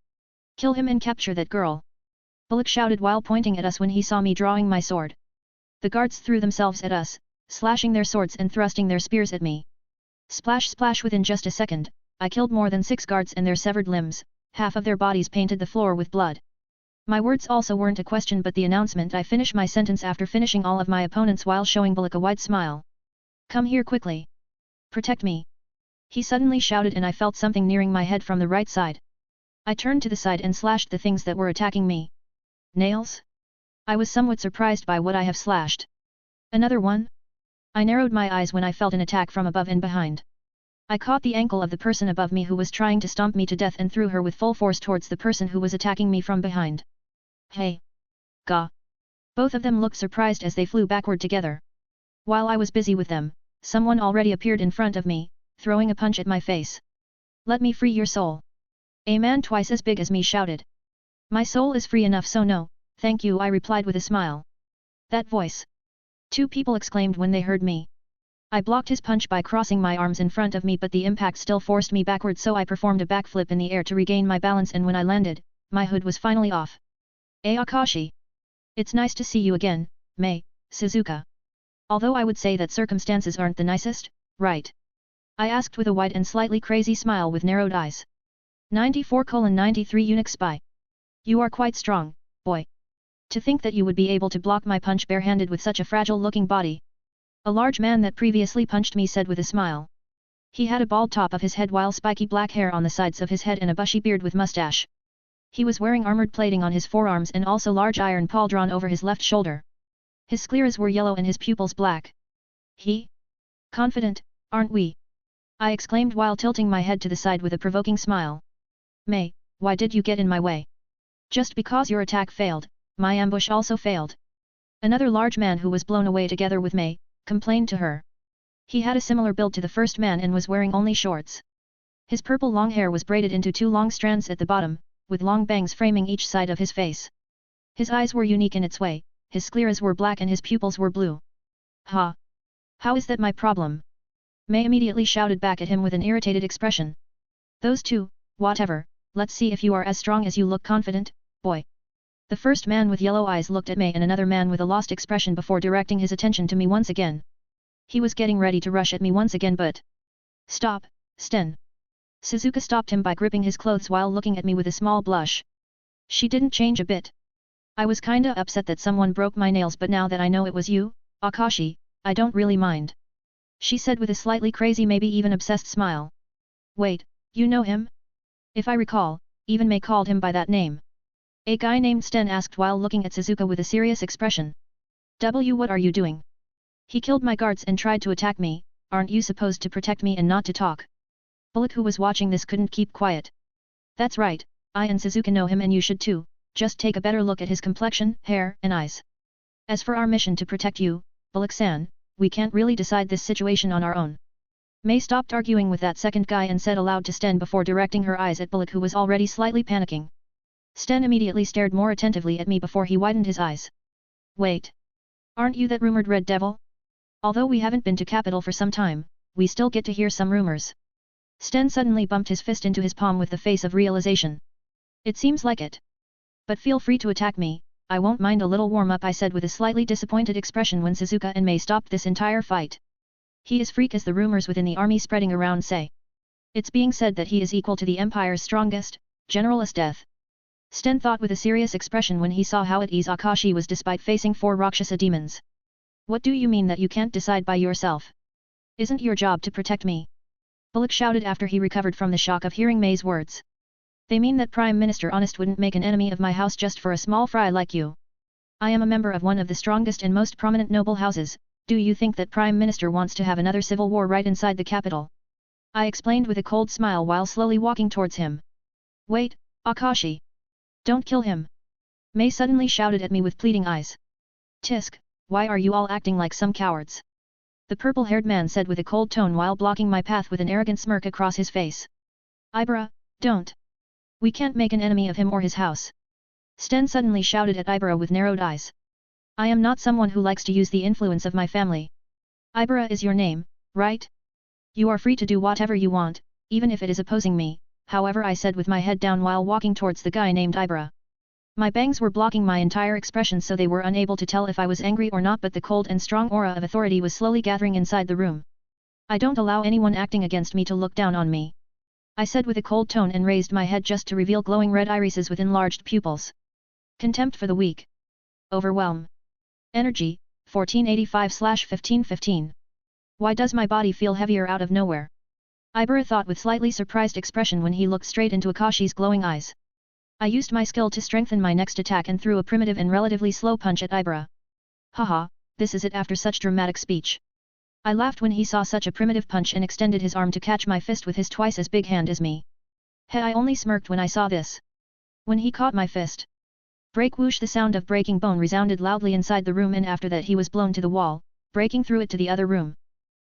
Speaker 1: Kill him and capture that girl. Bullock shouted while pointing at us when he saw me drawing my sword. The guards threw themselves at us, slashing their swords and thrusting their spears at me. Splash splash within just a second, I killed more than 6 guards and their severed limbs, half of their bodies painted the floor with blood. My words also weren't a question but the announcement I finished my sentence after finishing all of my opponents while showing Bullock a wide smile. Come here quickly. Protect me. He suddenly shouted and I felt something nearing my head from the right side. I turned to the side and slashed the things that were attacking me. Nails? I was somewhat surprised by what I have slashed. Another one? I narrowed my eyes when I felt an attack from above and behind. I caught the ankle of the person above me who was trying to stomp me to death and threw her with full force towards the person who was attacking me from behind. Hey! Gah! Both of them looked surprised as they flew backward together. While I was busy with them, someone already appeared in front of me, throwing a punch at my face. Let me free your soul. A man twice as big as me shouted. My soul is free enough so no, thank you I replied with a smile. That voice. 2 people exclaimed when they heard me. I blocked his punch by crossing my arms in front of me but the impact still forced me backward so I performed a backflip in the air to regain my balance and when I landed, my hood was finally off. Hey Akashi! It's nice to see you again, Mei, Suzuka. Although I would say that circumstances aren't the nicest, right? I asked with a wide and slightly crazy smile with narrowed eyes. 94:93 Eunuch Spy. You are quite strong, boy. To think that you would be able to block my punch barehanded with such a fragile-looking body. A large man that previously punched me said with a smile. He had a bald top of his head while spiky black hair on the sides of his head and a bushy beard with mustache. He was wearing armored plating on his forearms and also large iron pauldron over his left shoulder. His scleras were yellow and his pupils black. He? Confident, aren't we? I exclaimed while tilting my head to the side with a provoking smile. Mei, why did you get in my way? Just because your attack failed, my ambush also failed. Another large man who was blown away together with Mei, complained to her. He had a similar build to the first man and was wearing only shorts. His purple long hair was braided into two long strands at the bottom, with long bangs framing each side of his face. His eyes were unique in its way, his scleras were black and his pupils were blue. Ha! How is that my problem? Mei immediately shouted back at him with an irritated expression. Those two, whatever, let's see if you are as strong as you look confident, boy. The first man with yellow eyes looked at Mei and another man with a lost expression before directing his attention to me once again. He was getting ready to rush at me once again but... Stop, Sten. Suzuka stopped him by gripping his clothes while looking at me with a small blush. She didn't change a bit. I was kinda upset that someone broke my nails but now that I know it was you, Akashi, I don't really mind. She said with a slightly crazy maybe even obsessed smile. Wait, you know him? If I recall, even Mei called him by that name. A guy named Sten asked while looking at Suzuka with a serious expression. What are you doing? He killed my guards and tried to attack me, aren't you supposed to protect me and not to talk? Bullock who was watching this couldn't keep quiet. That's right, I and Suzuka know him and you should too, just take a better look at his complexion, hair, and eyes. As for our mission to protect you, Bullock-san, we can't really decide this situation on our own. Mei stopped arguing with that second guy and said aloud to Sten before directing her eyes at Bullock who was already slightly panicking. Sten immediately stared more attentively at me before he widened his eyes. Wait. Aren't you that rumored Red Devil? Although we haven't been to capital for some time, we still get to hear some rumors. Sten suddenly bumped his fist into his palm with the face of realization. It seems like it. But feel free to attack me, I won't mind a little warm-up I said with a slightly disappointed expression when Suzuka and Mei stopped this entire fight. He is freak as the rumors within the army spreading around say. It's being said that he is equal to the Empire's strongest, General Death. Sten thought with a serious expression when he saw how at ease Akashi was despite facing 4 Rakshasa demons. What do you mean that you can't decide by yourself? Isn't your job to protect me? Bullock shouted after he recovered from the shock of hearing Mei's words. They mean that Prime Minister Honest wouldn't make an enemy of my house just for a small fry like you. I am a member of one of the strongest and most prominent noble houses, do you think that Prime Minister wants to have another civil war right inside the capital? I explained with a cold smile while slowly walking towards him. Wait, Akashi. Don't kill him. Mei suddenly shouted at me with pleading eyes. Tisk, why are you all acting like some cowards? The purple-haired man said with a cold tone while blocking my path with an arrogant smirk across his face. Ibara, don't. We can't make an enemy of him or his house. Sten suddenly shouted at Ibara with narrowed eyes. I am not someone who likes to use the influence of my family. Ibara is your name, right? You are free to do whatever you want, even if it is opposing me, however I said with my head down while walking towards the guy named Ibara. My bangs were blocking my entire expression so they were unable to tell if I was angry or not but the cold and strong aura of authority was slowly gathering inside the room. I don't allow anyone acting against me to look down on me. I said with a cold tone and raised my head just to reveal glowing red irises with enlarged pupils. Contempt for the weak. Overwhelm. Energy, 1485/1515. Why does my body feel heavier out of nowhere? Ibara thought with slightly surprised expression when he looked straight into Akashi's glowing eyes. I used my skill to strengthen my next attack and threw a primitive and relatively slow punch at Ibara. Haha, this is it after such dramatic speech. I laughed when he saw such a primitive punch and extended his arm to catch my fist with his twice as big hand as me. Hey, I only smirked when I saw this. When he caught my fist. Break whoosh, the sound of breaking bone resounded loudly inside the room and after that he was blown to the wall, breaking through it to the other room.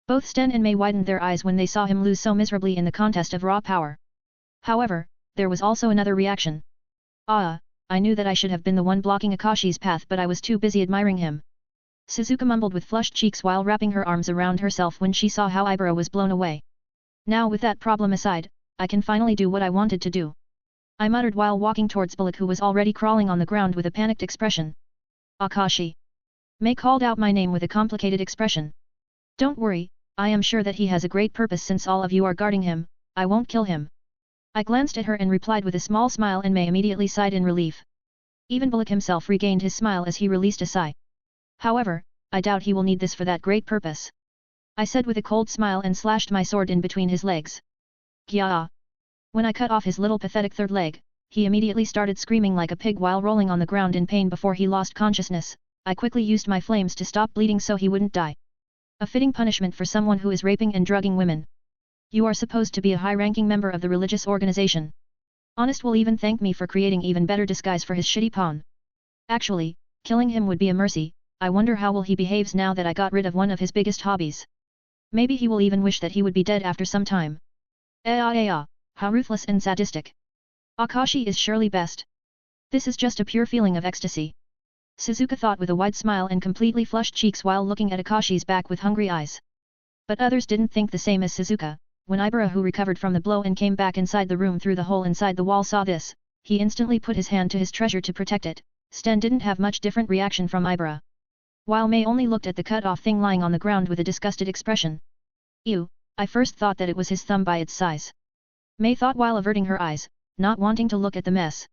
Speaker 1: Both Sten and Mei widened their eyes when they saw him lose so miserably in the contest of raw power. However, there was also another reaction. I knew that I should have been the one blocking Akashi's path but I was too busy admiring him. Suzuka mumbled with flushed cheeks while wrapping her arms around herself when she saw how Ibara was blown away. Now with that problem aside, I can finally do what I wanted to do. I muttered while walking towards Bullock who was already crawling on the ground with a panicked expression. Akashi. Mei called out my name with a complicated expression. Don't worry, I am sure that he has a great purpose since all of you are guarding him, I won't kill him. I glanced at her and replied with a small smile and Mei immediately sighed in relief. Even Bullock himself regained his smile as he released a sigh. However, I doubt he will need this for that great purpose. I said with a cold smile and slashed my sword in between his legs. Gyaa! When I cut off his little pathetic third leg, he immediately started screaming like a pig while rolling on the ground in pain before he lost consciousness, I quickly used my flames to stop bleeding so he wouldn't die. A fitting punishment for someone who is raping and drugging women. You are supposed to be a high-ranking member of the religious organization. Honest will even thank me for creating even better disguise for his shitty pawn. Actually, killing him would be a mercy. I wonder how will he behaves now that I got rid of one of his biggest hobbies. Maybe he will even wish that he would be dead after some time. How ruthless and sadistic. Akashi is surely best. This is just a pure feeling of ecstasy. Suzuka thought with a wide smile and completely flushed cheeks while looking at Akashi's back with hungry eyes. But others didn't think the same as Suzuka. When Ibara, who recovered from the blow and came back inside the room through the hole inside the wall, saw this, he instantly put his hand to his treasure to protect it. Sten didn't have much different reaction from Ibara. While Mei only looked at the cut-off thing lying on the ground with a disgusted expression. Ew, I first thought that it was his thumb by its size. Mei thought while averting her eyes, not wanting to look at the mess.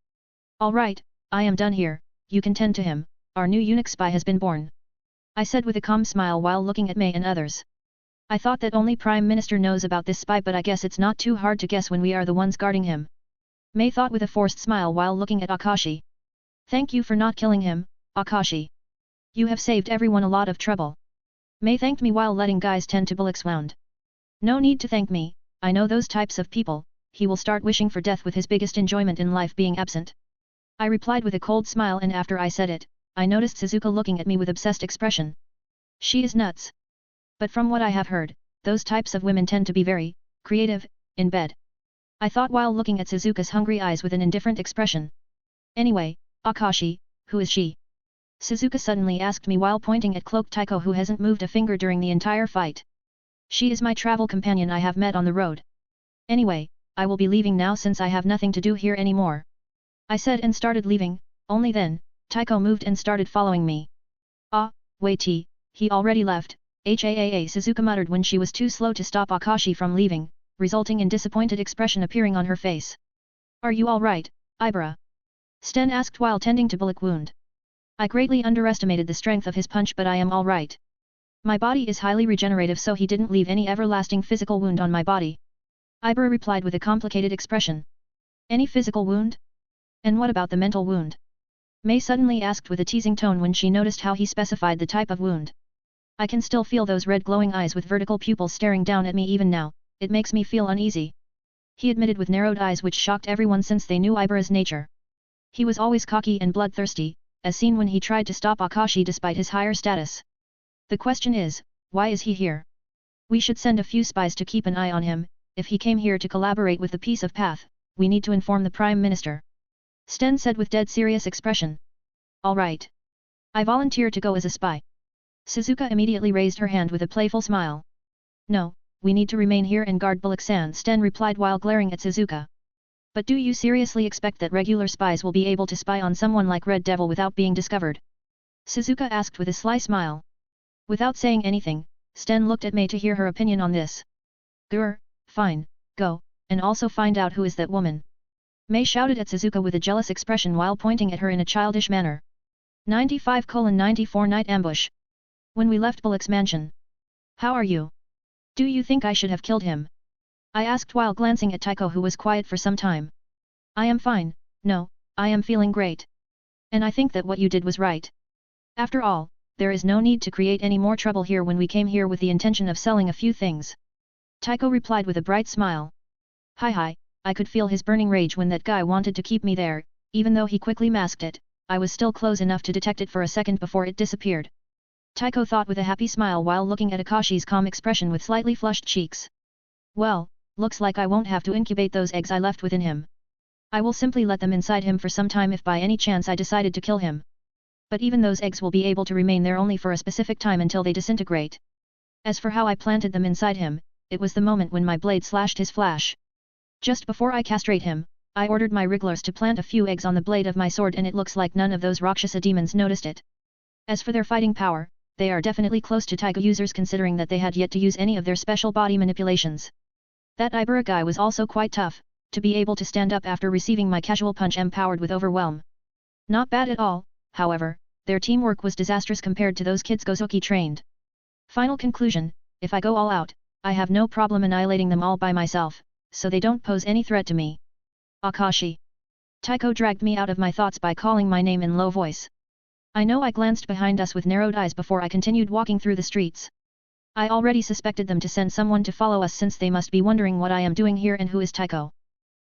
Speaker 1: Alright, I am done here, you can tend to him, our new eunuch spy has been born. I said with a calm smile while looking at Mei and others. I thought that only Prime Minister knows about this spy, but I guess it's not too hard to guess when we are the ones guarding him. Mei thought with a forced smile while looking at Akashi. Thank you for not killing him, Akashi. You have saved everyone a lot of trouble. Mei thanked me while letting guys tend to Bullock's wound. No need to thank me, I know those types of people, he will start wishing for death with his biggest enjoyment in life being absent. I replied with a cold smile, and after I said it, I noticed Suzuka looking at me with obsessed expression. She is nuts. But from what I have heard, those types of women tend to be very creative in bed. I thought while looking at Suzuka's hungry eyes with an indifferent expression. Anyway, Akashi, who is she? Suzuka suddenly asked me while pointing at Cloaked Taiko, who hasn't moved a finger during the entire fight. She is my travel companion I have met on the road. Anyway, I will be leaving now since I have nothing to do here anymore. I said and started leaving, only then, Taiko moved and started following me. Ah, wait, he already left. Suzuka muttered when she was too slow to stop Akashi from leaving, resulting in disappointed expression appearing on her face. Are you alright, Ibara? Sten asked while tending to Bullock wound. I greatly underestimated the strength of his punch, but I am alright. My body is highly regenerative, so he didn't leave any everlasting physical wound on my body. Ibara replied with a complicated expression. Any physical wound? And what about the mental wound? Mei suddenly asked with a teasing tone when she noticed how he specified the type of wound. I can still feel those red glowing eyes with vertical pupils staring down at me even now, it makes me feel uneasy. He admitted with narrowed eyes, which shocked everyone since they knew Ibara's nature. He was always cocky and bloodthirsty, as seen when he tried to stop Akashi despite his higher status. The question is, why is he here? We should send a few spies to keep an eye on him. If he came here to collaborate with the Peace of Path, we need to inform the Prime Minister. Sten said with dead serious expression. Alright. I volunteer to go as a spy. Suzuka immediately raised her hand with a playful smile. No, we need to remain here and guard Bullock-san, Sten replied while glaring at Suzuka. But do you seriously expect that regular spies will be able to spy on someone like Red Devil without being discovered? Suzuka asked with a sly smile. Without saying anything, Sten looked at Mei to hear her opinion on this. Grr, fine, go, and also find out who is that woman. Mei shouted at Suzuka with a jealous expression while pointing at her in a childish manner. 95:94 Night Ambush. When we left Bullock's mansion. How are you? Do you think I should have killed him? I asked while glancing at Taiko, who was quiet for some time. I am fine, no, I am feeling great. And I think that what you did was right. After all, there is no need to create any more trouble here when we came here with the intention of selling a few things. Taiko replied with a bright smile. Hi, I could feel his burning rage when that guy wanted to keep me there, even though he quickly masked it, I was still close enough to detect it for a second before it disappeared. Taiko thought with a happy smile while looking at Akashi's calm expression with slightly flushed cheeks. Well, looks like I won't have to incubate those eggs I left within him. I will simply let them inside him for some time if by any chance I decided to kill him. But even those eggs will be able to remain there only for a specific time until they disintegrate. As for how I planted them inside him, it was the moment when my blade slashed his flesh. Just before I castrate him, I ordered my wrigglers to plant a few eggs on the blade of my sword, and it looks like none of those Rakshasa demons noticed it. As for their fighting power, they are definitely close to Taiga users considering that they had yet to use any of their special body manipulations. That Ibara guy was also quite tough, to be able to stand up after receiving my casual punch empowered with overwhelm. Not bad at all, however, their teamwork was disastrous compared to those kids Gozuki trained. Final conclusion, if I go all out, I have no problem annihilating them all by myself, so they don't pose any threat to me. Akashi. Taiko dragged me out of my thoughts by calling my name in low voice. I know I glanced behind us with narrowed eyes before I continued walking through the streets. I already suspected them to send someone to follow us since they must be wondering what I am doing here and who is Taiko.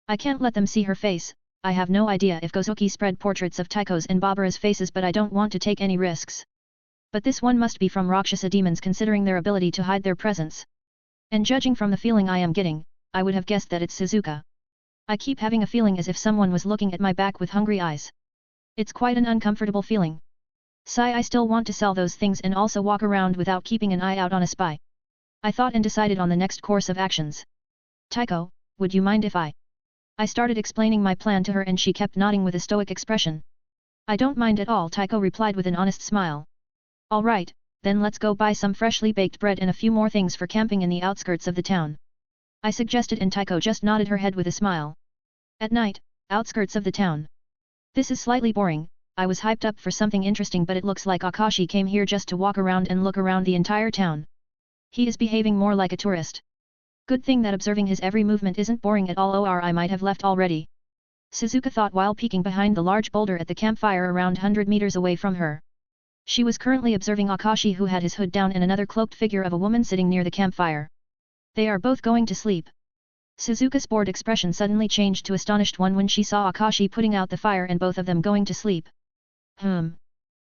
Speaker 1: I can't let them see her face. I have no idea if Gozuki spread portraits of Taiko's and Babura's faces, but I don't want to take any risks. But this one must be from Rakshasa demons considering their ability to hide their presence. And judging from the feeling I am getting, I would have guessed that it's Shizuka. I keep having a feeling as if someone was looking at my back with hungry eyes. It's quite an uncomfortable feeling. Sigh, I still want to sell those things and also walk around without keeping an eye out on a spy. I thought and decided on the next course of actions. Taiko, would you mind if I started explaining my plan to her and she kept nodding with a stoic expression. I don't mind at all, Taiko replied with an honest smile. Alright, then let's go buy some freshly baked bread and a few more things for camping in the outskirts of the town. I suggested and Taiko just nodded her head with a smile. At night, outskirts of the town. This is slightly boring. I was hyped up for something interesting, but it looks like Akashi came here just to walk around and look around the entire town. He is behaving more like a tourist. Good thing that observing his every movement isn't boring at all, or I might have left already. Shizuka thought while peeking behind the large boulder at the campfire around 100 meters away from her. She was currently observing Akashi, who had his hood down, and another cloaked figure of a woman sitting near the campfire. They are both going to sleep. Shizuka's bored expression suddenly changed to astonished one when she saw Akashi putting out the fire and both of them going to sleep.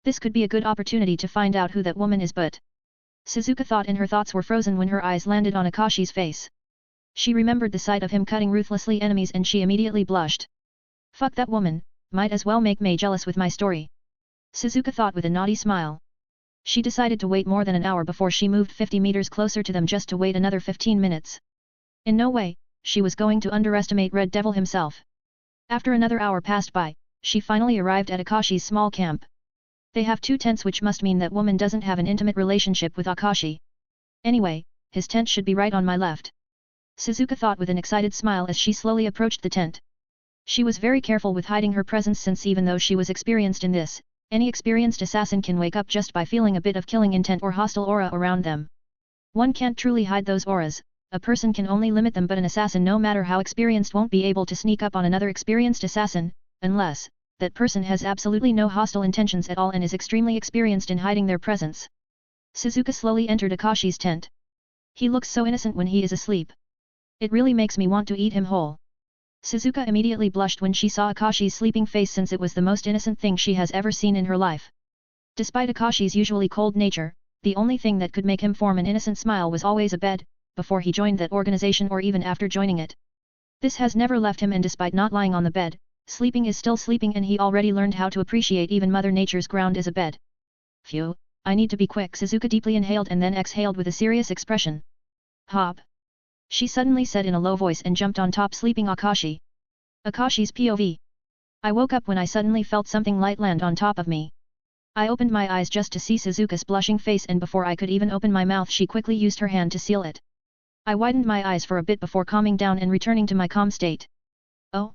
Speaker 1: This could be a good opportunity to find out who that woman is, but Shizuka thought, and her thoughts were frozen when her eyes landed on Akashi's face. She remembered the sight of him cutting ruthlessly enemies and she immediately blushed. Fuck that woman, might as well make Mei jealous with my story. Shizuka thought with a naughty smile. She decided to wait more than an hour before she moved 50 meters closer to them just to wait another 15 minutes. In no way, she was going to underestimate Red Devil himself. After another hour passed by, she finally arrived at Akashi's small camp. They have 2 tents, which must mean that woman doesn't have an intimate relationship with Akashi. Anyway, his tent should be right on my left. Shizuka thought with an excited smile as she slowly approached the tent. She was very careful with hiding her presence, since even though she was experienced in this, any experienced assassin can wake up just by feeling a bit of killing intent or hostile aura around them. One can't truly hide those auras, a person can only limit them, but an assassin, no matter how experienced, won't be able to sneak up on another experienced assassin, unless that person has absolutely no hostile intentions at all and is extremely experienced in hiding their presence. Shizuka slowly entered Akashi's tent. He looks so innocent when he is asleep. It really makes me want to eat him whole. Shizuka immediately blushed when she saw Akashi's sleeping face, since it was the most innocent thing she has ever seen in her life. Despite Akashi's usually cold nature, the only thing that could make him form an innocent smile was always a bed, before he joined that organization or even after joining it. This has never left him, and despite not lying on the bed, sleeping is still sleeping, and he already learned how to appreciate even Mother Nature's ground as a bed. Phew, I need to be quick. Shizuka deeply inhaled and then exhaled with a serious expression. Hop! She suddenly said in a low voice and jumped on top sleeping Akashi. Akashi's POV. I woke up when I suddenly felt something light land on top of me. I opened my eyes just to see Shizuka's blushing face, and before I could even open my mouth she quickly used her hand to seal it. I widened my eyes for a bit before calming down and returning to my calm state. Oh?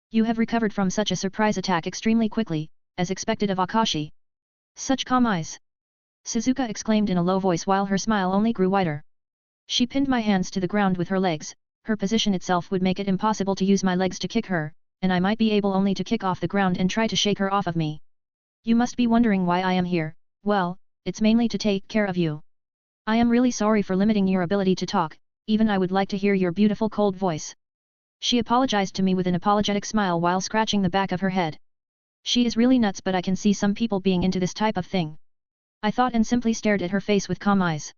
Speaker 1: You have recovered from such a surprise attack extremely quickly, as expected of Akashi. Such calm eyes! Shizuka exclaimed in a low voice while her smile only grew wider. She pinned my hands to the ground with her legs. Her position itself would make it impossible to use my legs to kick her, and I might be able only to kick off the ground and try to shake her off of me. You must be wondering why I am here. Well, it's mainly to take care of you. I am really sorry for limiting your ability to talk, even I would like to hear your beautiful cold voice. She apologized to me with an apologetic smile while scratching the back of her head. She is really nuts, but I can see some people being into this type of thing. I thought and simply stared at her face with calm eyes.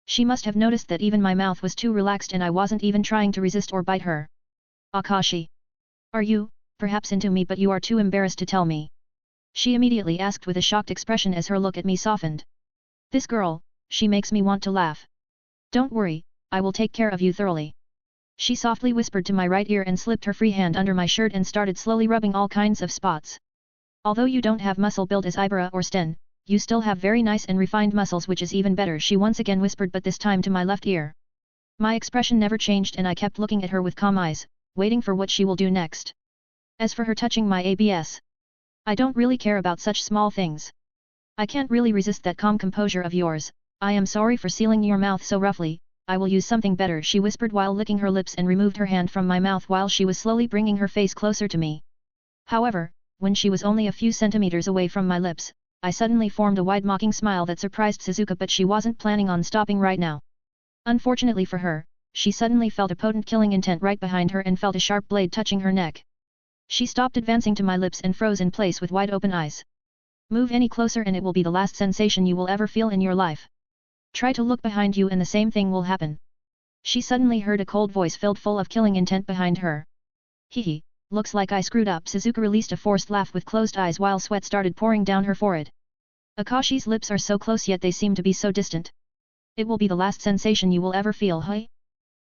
Speaker 1: She must have noticed that even my mouth was too relaxed and I wasn't even trying to resist or bite her. Akashi. Are you, perhaps into me, but you are too embarrassed to tell me? She immediately asked with a shocked expression as her look at me softened. This girl, she makes me want to laugh. Don't worry, I will take care of you thoroughly. She softly whispered to my right ear and slipped her free hand under my shirt and started slowly rubbing all kinds of spots. Although you don't have muscle build as Ibera or Sten, you still have very nice and refined muscles, which is even better, she once again whispered, but this time to my left ear. My expression never changed and I kept looking at her with calm eyes, waiting for what she will do next. As for her touching my abs, I don't really care about such small things. I can't really resist that calm composure of yours. I am sorry for sealing your mouth so roughly, I will use something better, she whispered while licking her lips and removed her hand from my mouth while she was slowly bringing her face closer to me. However, when she was only a few centimeters away from my lips, I suddenly formed a wide mocking smile that surprised Suzuka, but she wasn't planning on stopping right now. Unfortunately for her, she suddenly felt a potent killing intent right behind her and felt a sharp blade touching her neck. She stopped advancing to my lips and froze in place with wide open eyes. Move any closer and it will be the last sensation you will ever feel in your life. Try to look behind you and the same thing will happen. She suddenly heard a cold voice filled full of killing intent behind her. Hehe, looks like I screwed up. Suzuka released a forced laugh with closed eyes while sweat started pouring down her forehead. Akashi's lips are so close yet they seem to be so distant. It will be the last sensation you will ever feel, huh?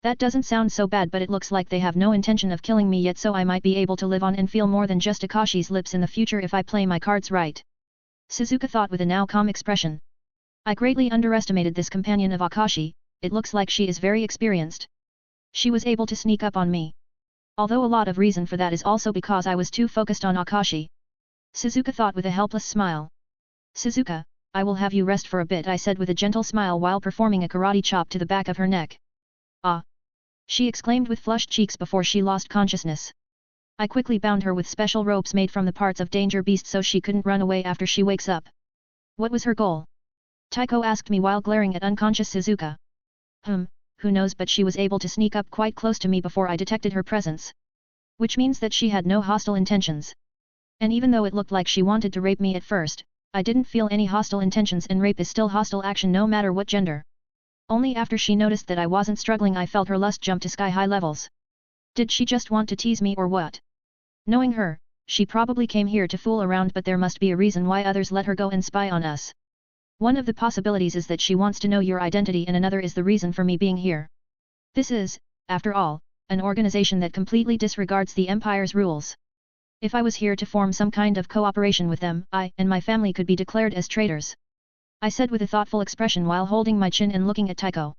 Speaker 1: That doesn't sound so bad, but it looks like they have no intention of killing me yet, so I might be able to live on and feel more than just Akashi's lips in the future if I play my cards right. Suzuka thought with a now calm expression. I greatly underestimated this companion of Akashi, it looks like she is very experienced. She was able to sneak up on me. Although a lot of reason for that is also because I was too focused on Akashi. Suzuka thought with a helpless smile. Suzuka, I will have you rest for a bit, I said with a gentle smile while performing a karate chop to the back of her neck. Ah! She exclaimed with flushed cheeks before she lost consciousness. I quickly bound her with special ropes made from the parts of danger beast so she couldn't run away after she wakes up. What was her goal? Taiko asked me while glaring at unconscious Suzuka. Who knows, but she was able to sneak up quite close to me before I detected her presence. Which means that she had no hostile intentions. And even though it looked like she wanted to rape me at first, I didn't feel any hostile intentions, and rape is still hostile action no matter what gender. Only after she noticed that I wasn't struggling I felt her lust jump to sky-high levels. Did she just want to tease me or what? Knowing her, she probably came here to fool around, but there must be a reason why others let her go and spy on us. One of the possibilities is that she wants to know your identity, and another is the reason for me being here. This is, after all, an organization that completely disregards the Empire's rules. If I was here to form some kind of cooperation with them, I and my family could be declared as traitors. I said with a thoughtful expression while holding my chin and looking at Taiko.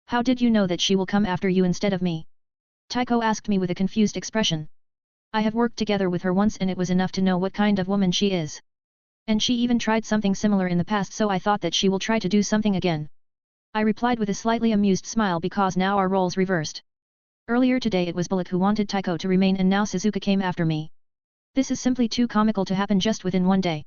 Speaker 1: How did you know that she will come after you instead of me? Taiko asked me with a confused expression. I have worked together with her once and it was enough to know what kind of woman she is. And she even tried something similar in the past, so I thought that she will try to do something again. I replied with a slightly amused smile because now our roles reversed. Earlier today it was Bullock who wanted Taiko to remain and now Suzuka came after me. This is simply too comical to happen just within one day.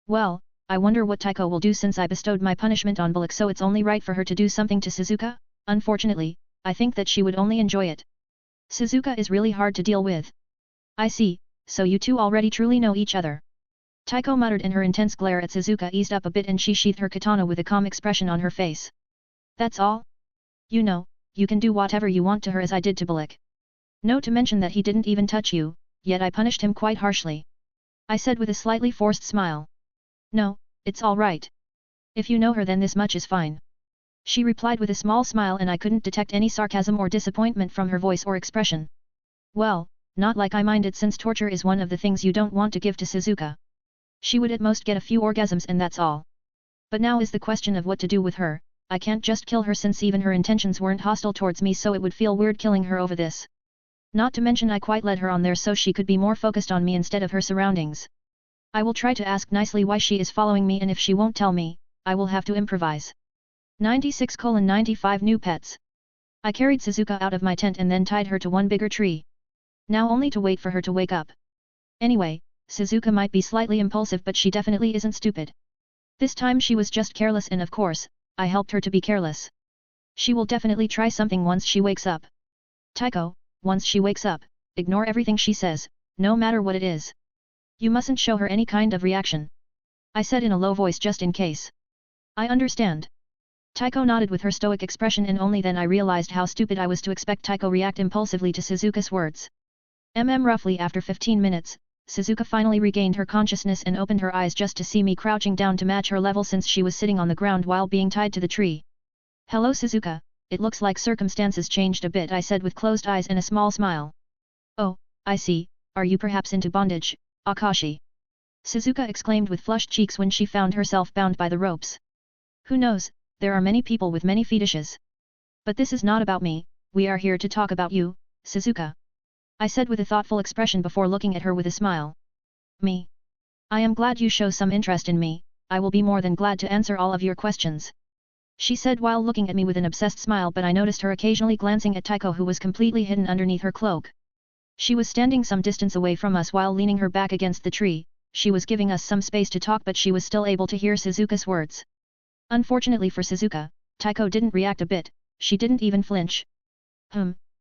Speaker 1: Well, I wonder what Taiko will do since I bestowed my punishment on Bullock, so it's only right for her to do something to Suzuka? Unfortunately, I think that she would only enjoy it. Suzuka is really hard to deal with. I see, so you two already truly know each other. Taiko muttered, and her intense glare at Suzuka eased up a bit and she sheathed her katana with a calm expression on her face. That's all? You know, you can do whatever you want to her as I did to Bullock. No, to mention that he didn't even touch you, yet I punished him quite harshly. I said with a slightly forced smile. No, it's all right. If you know her then this much is fine. She replied with a small smile and I couldn't detect any sarcasm or disappointment from her voice or expression. Well, not like I minded, since torture is one of the things you don't want to give to Suzuka. She would at most get a few orgasms and that's all. But now is the question of what to do with her. I can't just kill her since even her intentions weren't hostile towards me, so it would feel weird killing her over this. Not to mention I quite led her on there so she could be more focused on me instead of her surroundings. I will try to ask nicely why she is following me, and if she won't tell me, I will have to improvise. 96:95 New pets. I carried Suzuka out of my tent and then tied her to one bigger tree. Now only to wait for her to wake up. Anyway, Suzuka might be slightly impulsive but she definitely isn't stupid. This time she was just careless, and of course, I helped her to be careless. She will definitely try something once she wakes up. Taiko, once she wakes up, ignore everything she says, no matter what it is. You mustn't show her any kind of reaction. I said in a low voice just in case. I understand. Taiko nodded with her stoic expression, and only then I realized how stupid I was to expect Taiko react impulsively to Suzuka's words. Roughly after 15 minutes, Suzuka finally regained her consciousness and opened her eyes just to see me crouching down to match her level since she was sitting on the ground while being tied to the tree. Hello Suzuka, it looks like circumstances changed a bit, I said with closed eyes and a small smile. Oh, I see, are you perhaps into bondage, Akashi? Suzuka exclaimed with flushed cheeks when she found herself bound by the ropes. Who knows, there are many people with many fetishes. But this is not about me, we are here to talk about you, Suzuka. I said with a thoughtful expression before looking at her with a smile. Me? I am glad you show some interest in me, I will be more than glad to answer all of your questions. She said while looking at me with an obsessed smile, but I noticed her occasionally glancing at Taiko, who was completely hidden underneath her cloak. She was standing some distance away from us while leaning her back against the tree, she was giving us some space to talk but she was still able to hear Suzuka's words. Unfortunately for Suzuka, Taiko didn't react a bit, she didn't even flinch.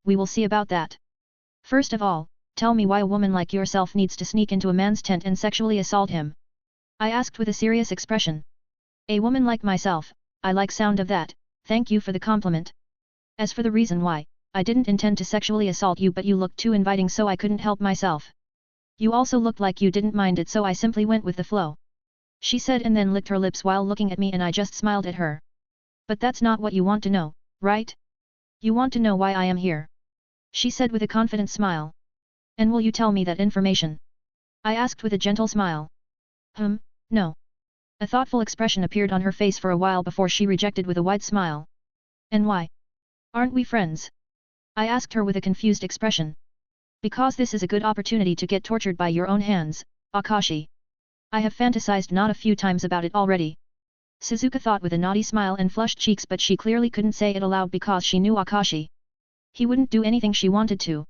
Speaker 1: We will see about that. First of all, tell me why a woman like yourself needs to sneak into a man's tent and sexually assault him. I asked with a serious expression. A woman like myself, I like sound of that, thank you for the compliment. As for the reason why, I didn't intend to sexually assault you but you looked too inviting so I couldn't help myself. You also looked like you didn't mind it so I simply went with the flow. She said and then licked her lips while looking at me and I just smiled at her. But that's not what you want to know, right? You want to know why I am here. She said with a confident smile. And will you tell me that information? I asked with a gentle smile. No. A thoughtful expression appeared on her face for a while before she rejected with a wide smile. And why? Aren't we friends? I asked her with a confused expression. Because this is a good opportunity to get tortured by your own hands, Akashi. I have fantasized not a few times about it already. Suzuka thought with a naughty smile and flushed cheeks but she clearly couldn't say it aloud because she knew Akashi. He wouldn't do anything she wanted to.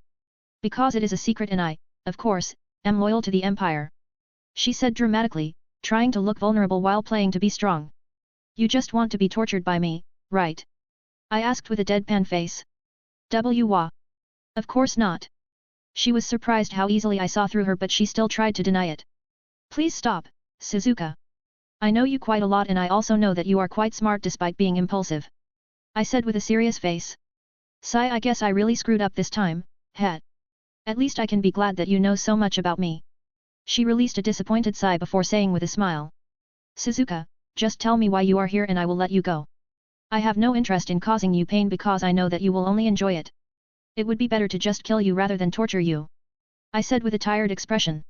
Speaker 1: Because it is a secret and I, of course, am loyal to the Empire. She said dramatically, trying to look vulnerable while playing to be strong. You just want to be tortured by me, right? I asked with a deadpan face. Wah. Of course not. She was surprised how easily I saw through her but she still tried to deny it. Please stop, Suzuka. I know you quite a lot and I also know that you are quite smart despite being impulsive. I said with a serious face. Sigh, I guess I really screwed up this time, At least I can be glad that you know so much about me. She released a disappointed sigh before saying with a smile. Suzuka, just tell me why you are here and I will let you go. I have no interest in causing you pain because I know that you will only enjoy it. It would be better to just kill you rather than torture you. I said with a tired expression.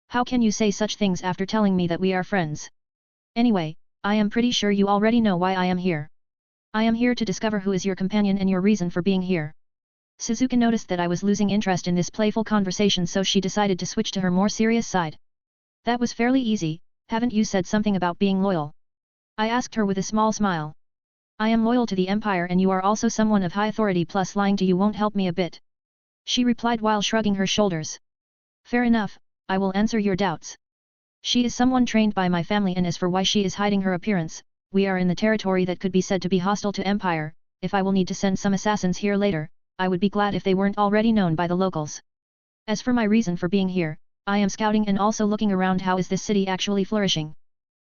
Speaker 1: How can you say such things after telling me that we are friends? Anyway, I am pretty sure you already know why I am here. I am here to discover who is your companion and your reason for being here. Suzuka noticed that I was losing interest in this playful conversation so she decided to switch to her more serious side. That was fairly easy, haven't you said something about being loyal? I asked her with a small smile. I am loyal to the Empire and you are also someone of high authority plus lying to you won't help me a bit. She replied while shrugging her shoulders. Fair enough, I will answer your doubts. She is someone trained by my family and as for why she is hiding her appearance, we are in the territory that could be said to be hostile to Empire, if I will need to send some assassins here later, I would be glad if they weren't already known by the locals. As for my reason for being here, I am scouting and also looking around how is this city actually flourishing.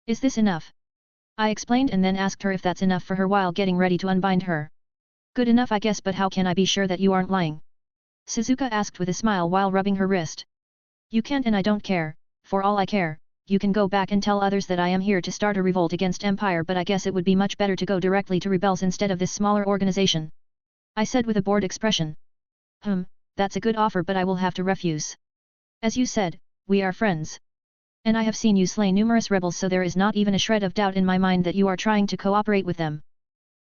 Speaker 1: Is this enough? I explained and then asked her if that's enough for her while getting ready to unbind her. Good enough I guess but how can I be sure that you aren't lying? Suzuka asked with a smile while rubbing her wrist. You can't and I don't care, for all I care, you can go back and tell others that I am here to start a revolt against Empire but I guess it would be much better to go directly to rebels instead of this smaller organization. I said with a bored expression. That's a good offer but I will have to refuse. As you said, we are friends. And I have seen you slay numerous rebels so there is not even a shred of doubt in my mind that you are trying to cooperate with them.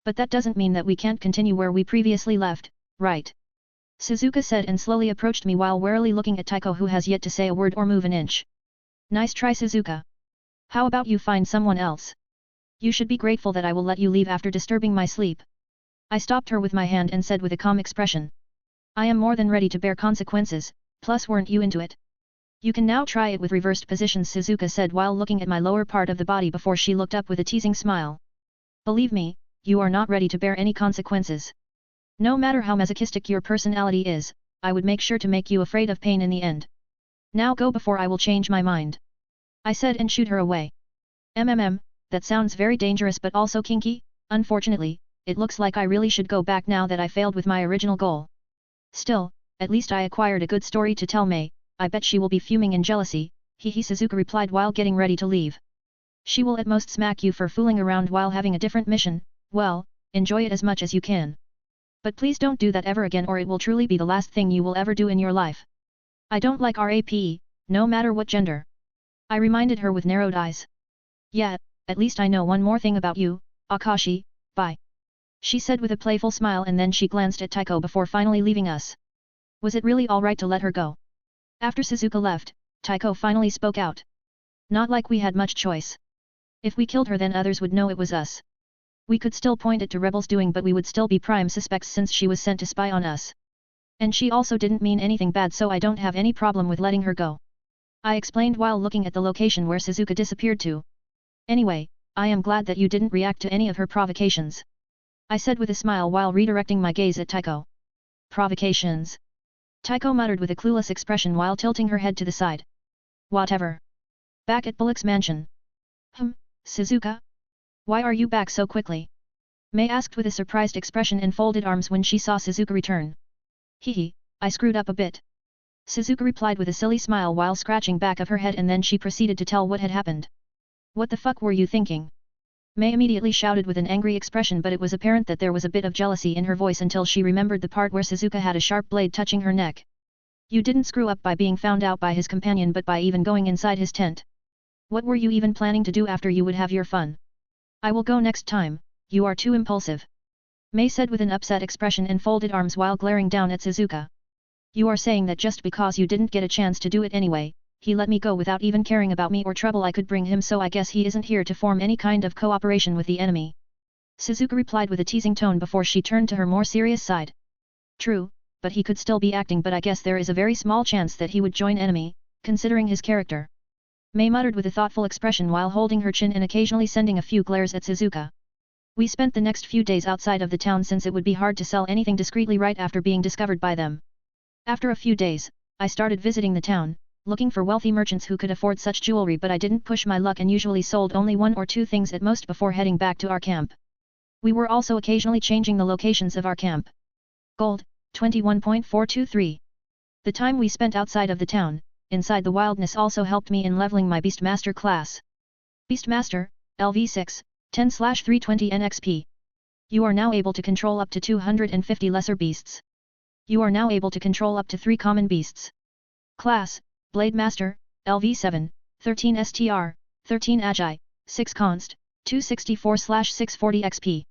Speaker 1: But that doesn't mean that we can't continue where we previously left, right? Suzuka said and slowly approached me while warily looking at Taiko who has yet to say a word or move an inch. Nice try Suzuka. How about you find someone else? You should be grateful that I will let you leave after disturbing my sleep. I stopped her with my hand and said with a calm expression. I am more than ready to bear consequences, plus weren't you into it? You can now try it with reversed positions Suzuka said while looking at my lower part of the body before she looked up with a teasing smile. Believe me, you are not ready to bear any consequences. No matter how masochistic your personality is, I would make sure to make you afraid of pain in the end. Now go before I will change my mind. I said and shooed her away. That sounds very dangerous but also kinky, unfortunately, it looks like I really should go back now that I failed with my original goal. Still, at least I acquired a good story to tell Mei, I bet she will be fuming in jealousy, hehe Suzuka replied while getting ready to leave. She will at most smack you for fooling around while having a different mission, well, enjoy it as much as you can. But please don't do that ever again or it will truly be the last thing you will ever do in your life. I don't like RAPE, no matter what gender. I reminded her with narrowed eyes. Yeah, at least I know one more thing about you, Akashi, bye. She said with a playful smile and then she glanced at Taiko before finally leaving us. Was it really alright to let her go? After Suzuka left, Taiko finally spoke out. Not like we had much choice. If we killed her then others would know it was us. We could still point it to rebels doing but we would still be prime suspects since she was sent to spy on us. And she also didn't mean anything bad so I don't have any problem with letting her go. I explained while looking at the location where Suzuka disappeared to. Anyway, I am glad that you didn't react to any of her provocations. I said with a smile while redirecting my gaze at Taiko. Provocations? Taiko muttered with a clueless expression while tilting her head to the side. Whatever. Back at Bullock's mansion. Suzuka? Why are you back so quickly? Mei asked with a surprised expression and folded arms when she saw Suzuka return. Hehe, I screwed up a bit. Suzuka replied with a silly smile while scratching back of her head, and then she proceeded to tell what had happened. What the fuck were you thinking? Mei immediately shouted with an angry expression, but it was apparent that there was a bit of jealousy in her voice until she remembered the part where Suzuka had a sharp blade touching her neck. You didn't screw up by being found out by his companion, but by even going inside his tent. What were you even planning to do after you would have your fun? I will go next time, you are too impulsive. Mei said with an upset expression and folded arms while glaring down at Suzuka. You are saying that just because you didn't get a chance to do it anyway, he let me go without even caring about me or trouble I could bring him, so I guess he isn't here to form any kind of cooperation with the enemy. Suzuka replied with a teasing tone before she turned to her more serious side. True, but he could still be acting, but I guess there is a very small chance that he would join enemy, considering his character. Mei muttered with a thoughtful expression while holding her chin and occasionally sending a few glares at Suzuka. We spent the next few days outside of the town since it would be hard to sell anything discreetly right after being discovered by them. After a few days, I started visiting the town, looking for wealthy merchants who could afford such jewelry, but I didn't push my luck and usually sold only one or two things at most before heading back to our camp. We were also occasionally changing the locations of our camp. Gold, 21.423. The time we spent outside of the town, inside the wilderness also helped me in leveling my Beastmaster class. Beastmaster, LV6, 10/320 NXP. You are now able to control up to 250 lesser beasts. You are now able to control up to 3 common beasts. Class, Blade Master, LV7, 13 STR, 13 Agi, 6 Const, 264/640 XP.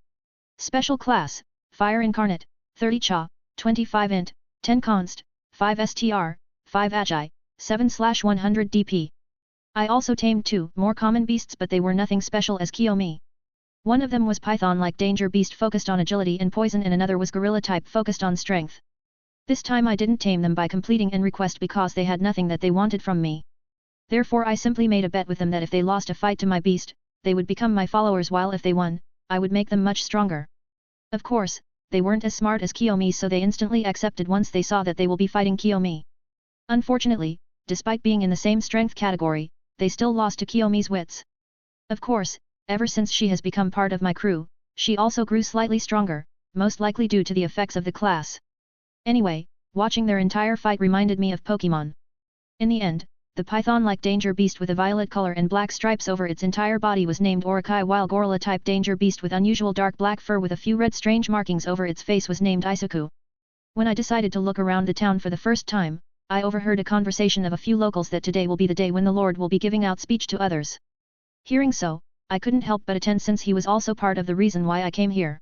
Speaker 1: Special Class, Fire Incarnate, 30 Cha, 25 Int, 10 Const, 5 STR, 5 Agi, 7/100 DP. I also tamed 2 more common beasts, but they were nothing special as Kiyomi. One of them was Python-like Danger Beast focused on agility and poison, and another was Gorilla type focused on strength. This time I didn't tame them by completing an request because they had nothing that they wanted from me. Therefore I simply made a bet with them that if they lost a fight to my beast, they would become my followers, while if they won, I would make them much stronger. Of course, they weren't as smart as Kiyomi, so they instantly accepted once they saw that they will be fighting Kiyomi. Unfortunately, despite being in the same strength category, they still lost to Kiyomi's wits. Of course, ever since she has become part of my crew, she also grew slightly stronger, most likely due to the effects of the class. Anyway, watching their entire fight reminded me of Pokemon. In the end, the python-like Danger Beast with a violet color and black stripes over its entire body was named Orakai, while Gorilla-type Danger Beast with unusual dark black fur with a few red strange markings over its face was named Isaku. When I decided to look around the town for the first time, I overheard a conversation of a few locals that today will be the day when the Lord will be giving out speech to others. Hearing so, I couldn't help but attend, since he was also part of the reason why I came here.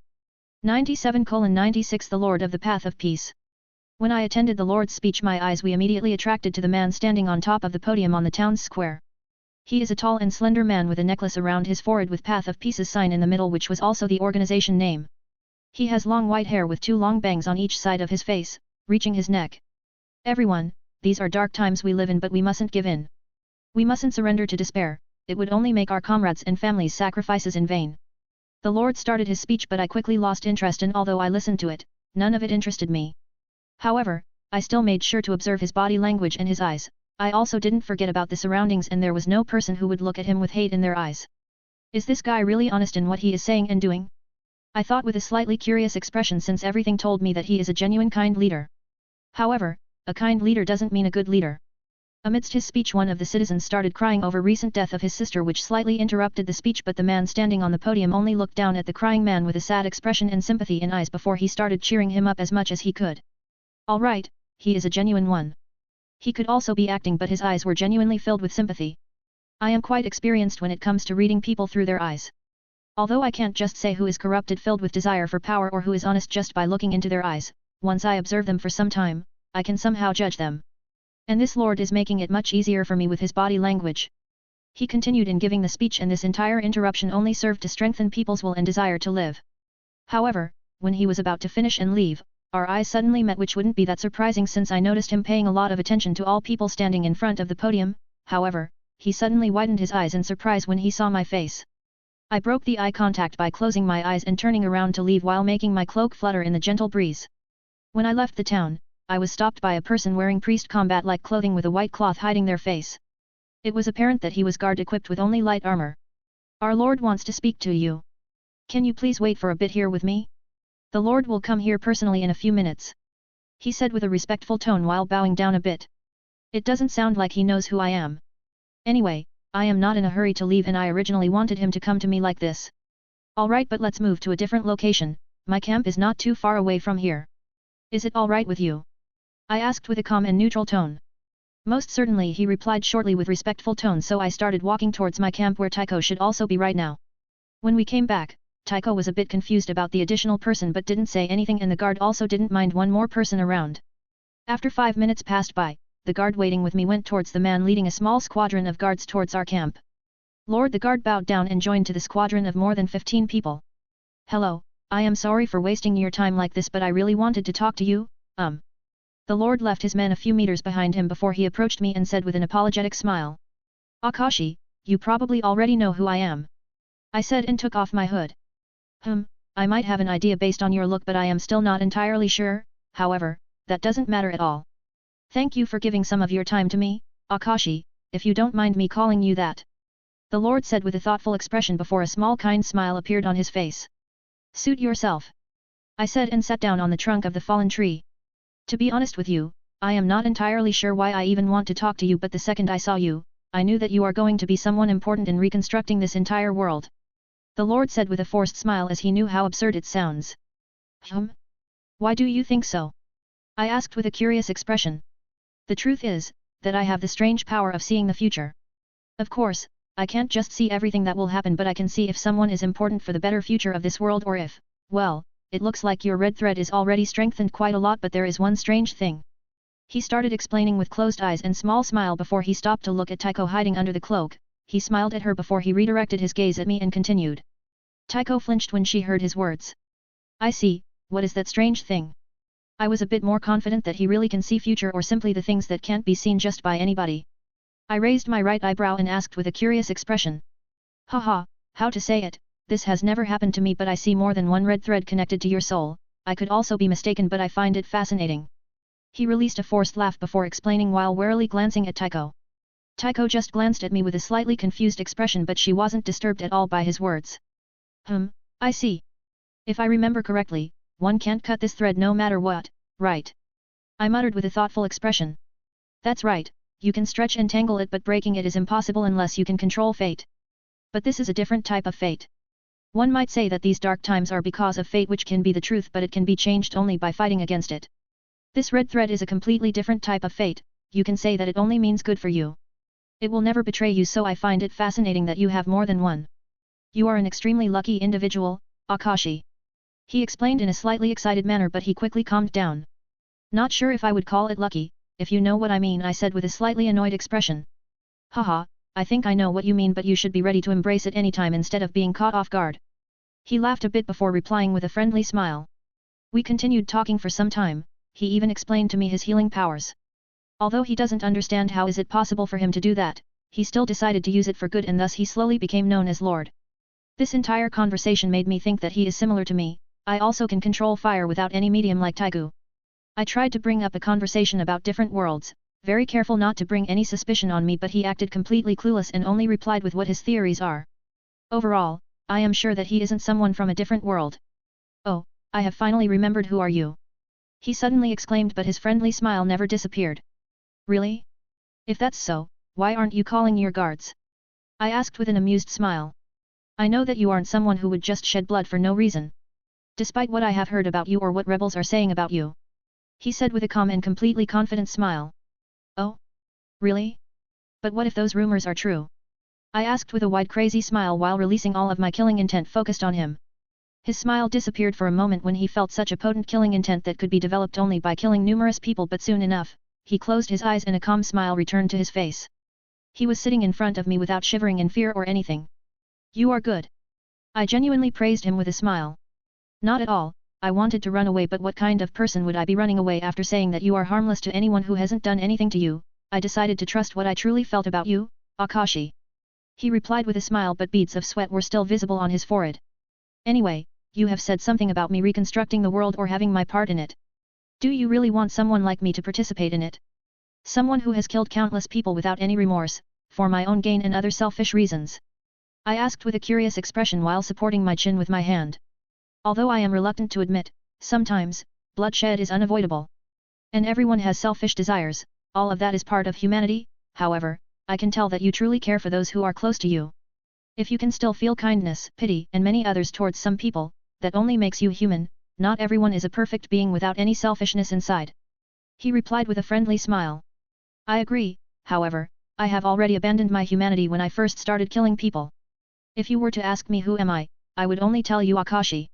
Speaker 1: 97:96 The Lord of the Path of Peace. When I attended the Lord's speech, my eyes were immediately attracted to the man standing on top of the podium on the town's square. He is a tall and slender man with a necklace around his forehead with Path of Peace's sign in the middle, which was also the organization name. He has long white hair with 2 long bangs on each side of his face, reaching his neck. Everyone, these are dark times we live in, but we mustn't give in. We mustn't surrender to despair, it would only make our comrades and families sacrifices in vain. The Lord started his speech, but I quickly lost interest, and although I listened to it, none of it interested me. However, I still made sure to observe his body language and his eyes. I also didn't forget about the surroundings, and there was no person who would look at him with hate in their eyes. Is this guy really honest in what he is saying and doing? I thought with a slightly curious expression, since everything told me that he is a genuine kind leader. However, a kind leader doesn't mean a good leader. Amidst his speech, one of the citizens started crying over recent death of his sister, which slightly interrupted the speech, but the man standing on the podium only looked down at the crying man with a sad expression and sympathy in eyes before he started cheering him up as much as he could. Alright, he is a genuine one. He could also be acting, but his eyes were genuinely filled with sympathy. I am quite experienced when it comes to reading people through their eyes. Although I can't just say who is corrupted filled with desire for power or who is honest just by looking into their eyes, once I observe them for some time, I can somehow judge them. And this Lord is making it much easier for me with his body language. He continued in giving the speech, and this entire interruption only served to strengthen people's will and desire to live. However, when he was about to finish and leave, our eyes suddenly met, which wouldn't be that surprising since I noticed him paying a lot of attention to all people standing in front of the podium, however, he suddenly widened his eyes in surprise when he saw my face. I broke the eye contact by closing my eyes and turning around to leave while making my cloak flutter in the gentle breeze. When I left the town, I was stopped by a person wearing priest combat-like clothing with a white cloth hiding their face. It was apparent that he was guard equipped with only light armor. "Our Lord wants to speak to you. Can you please wait for a bit here with me? The Lord will come here personally in a few minutes," he said with a respectful tone while bowing down a bit. It doesn't sound like he knows who I am. Anyway, I am not in a hurry to leave and I originally wanted him to come to me like this. "Alright, but let's move to a different location, my camp is not too far away from here. Is it alright with you?" I asked with a calm and neutral tone. "Most certainly," he replied shortly with respectful tone, so I started walking towards my camp where Tycho should also be right now. When we came back, Tycho was a bit confused about the additional person but didn't say anything and the guard also didn't mind one more person around. After 5 minutes passed by, the guard waiting with me went towards the man leading a small squadron of guards towards our camp. "Lord," the guard bowed down and joined to the squadron of more than 15 people. "Hello, I am sorry for wasting your time like this but I really wanted to talk to you, The Lord left his men a few meters behind him before he approached me and said with an apologetic smile. "Akashi, you probably already know who I am," I said and took off my hood. I might have an idea based on your look but I am still not entirely sure, however, that doesn't matter at all. Thank you for giving some of your time to me, Akashi, if you don't mind me calling you that," the Lord said with a thoughtful expression before a small kind smile appeared on his face. "Suit yourself," I said and sat down on the trunk of the fallen tree. "To be honest with you, I am not entirely sure why I even want to talk to you but the second I saw you, I knew that you are going to be someone important in reconstructing this entire world," the Lord said with a forced smile as he knew how absurd it sounds. Why do you think so?" I asked with a curious expression. "The truth is, that I have the strange power of seeing the future. Of course, I can't just see everything that will happen but I can see if someone is important for the better future of this world or if, well, it looks like your red thread is already strengthened quite a lot but there is one strange thing." He started explaining with closed eyes and small smile before he stopped to look at Tycho hiding under the cloak. He smiled at her before he redirected his gaze at me and continued. Tycho flinched when she heard his words. "I see, what is that strange thing?" I was a bit more confident that he really can see future or simply the things that can't be seen just by anybody. I raised my right eyebrow and asked with a curious expression. "Haha, how to say it, this has never happened to me but I see more than one red thread connected to your soul, I could also be mistaken but I find it fascinating." He released a forced laugh before explaining while warily glancing at Tycho. Tycho just glanced at me with a slightly confused expression but she wasn't disturbed at all by his words. I see. If I remember correctly, one can't cut this thread no matter what, right?" I muttered with a thoughtful expression. "That's right, you can stretch and tangle it but breaking it is impossible unless you can control fate. But this is a different type of fate. One might say that these dark times are because of fate which can be the truth but it can be changed only by fighting against it. This red thread is a completely different type of fate, you can say that it only means good for you. It will never betray you so I find it fascinating that you have more than one. You are an extremely lucky individual, Akashi." He explained in a slightly excited manner but he quickly calmed down. "Not sure if I would call it lucky, if you know what I mean," I said with a slightly annoyed expression. "Haha, I think I know what you mean but you should be ready to embrace it anytime instead of being caught off guard." He laughed a bit before replying with a friendly smile. We continued talking for some time, he even explained to me his healing powers. Although he doesn't understand how is it possible for him to do that, he still decided to use it for good and thus he slowly became known as Lord. This entire conversation made me think that he is similar to me, I also can control fire without any medium like Taigu. I tried to bring up a conversation about different worlds, very careful not to bring any suspicion on me but he acted completely clueless and only replied with what his theories are. Overall, I am sure that he isn't someone from a different world. "Oh, I have finally remembered who are you?" he suddenly exclaimed but his friendly smile never disappeared. "Really? If that's so, why aren't you calling your guards?" I asked with an amused smile. "I know that you aren't someone who would just shed blood for no reason. Despite what I have heard about you or what rebels are saying about you," he said with a calm and completely confident smile. "Oh? Really? But what if those rumors are true?" I asked with a wide crazy smile while releasing all of my killing intent focused on him. His smile disappeared for a moment when he felt such a potent killing intent that could be developed only by killing numerous people but soon enough, he closed his eyes and a calm smile returned to his face. He was sitting in front of me without shivering in fear or anything. "You are good." I genuinely praised him with a smile. "Not at all, I wanted to run away but what kind of person would I be running away after saying that you are harmless to anyone who hasn't done anything to you?" I decided to trust what I truly felt about you, Akashi. He replied with a smile, but beads of sweat were still visible on his forehead. Anyway, you have said something about me reconstructing the world or having my part in it. Do you really want someone like me to participate in it? Someone who has killed countless people without any remorse, for my own gain and other selfish reasons? I asked with a curious expression while supporting my chin with my hand. Although I am reluctant to admit, sometimes, bloodshed is unavoidable. And everyone has selfish desires, all of that is part of humanity. However, I can tell that you truly care for those who are close to you. If you can still feel kindness, pity, and many others towards some people, that only makes you human. Not everyone is a perfect being without any selfishness inside. He replied with a friendly smile. I agree, however, I have already abandoned my humanity when I first started killing people. If you were to ask me who am I would only tell you Akashi.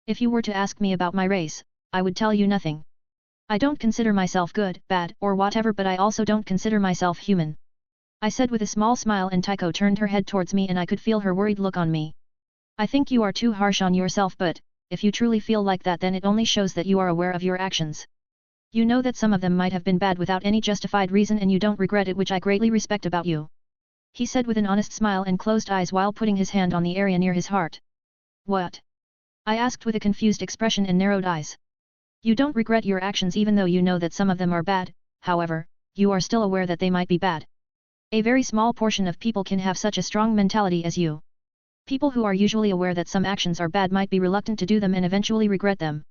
Speaker 1: If you were to ask me about my race, I would tell you nothing. I don't consider myself good, bad, or whatever, but I also don't consider myself human. I said with a small smile, and Taiko turned her head towards me and I could feel her worried look on me. I think you are too harsh on yourself, but if you truly feel like that, then it only shows that you are aware of your actions. You know that some of them might have been bad without any justified reason and you don't regret it, which I greatly respect about you. He said with an honest smile and closed eyes while putting his hand on the area near his heart. What? I asked with a confused expression and narrowed eyes. You don't regret your actions even though you know that some of them are bad, however, you are still aware that they might be bad. A very small portion of people can have such a strong mentality as you. People who are usually aware that some actions are bad might be reluctant to do them and eventually regret them.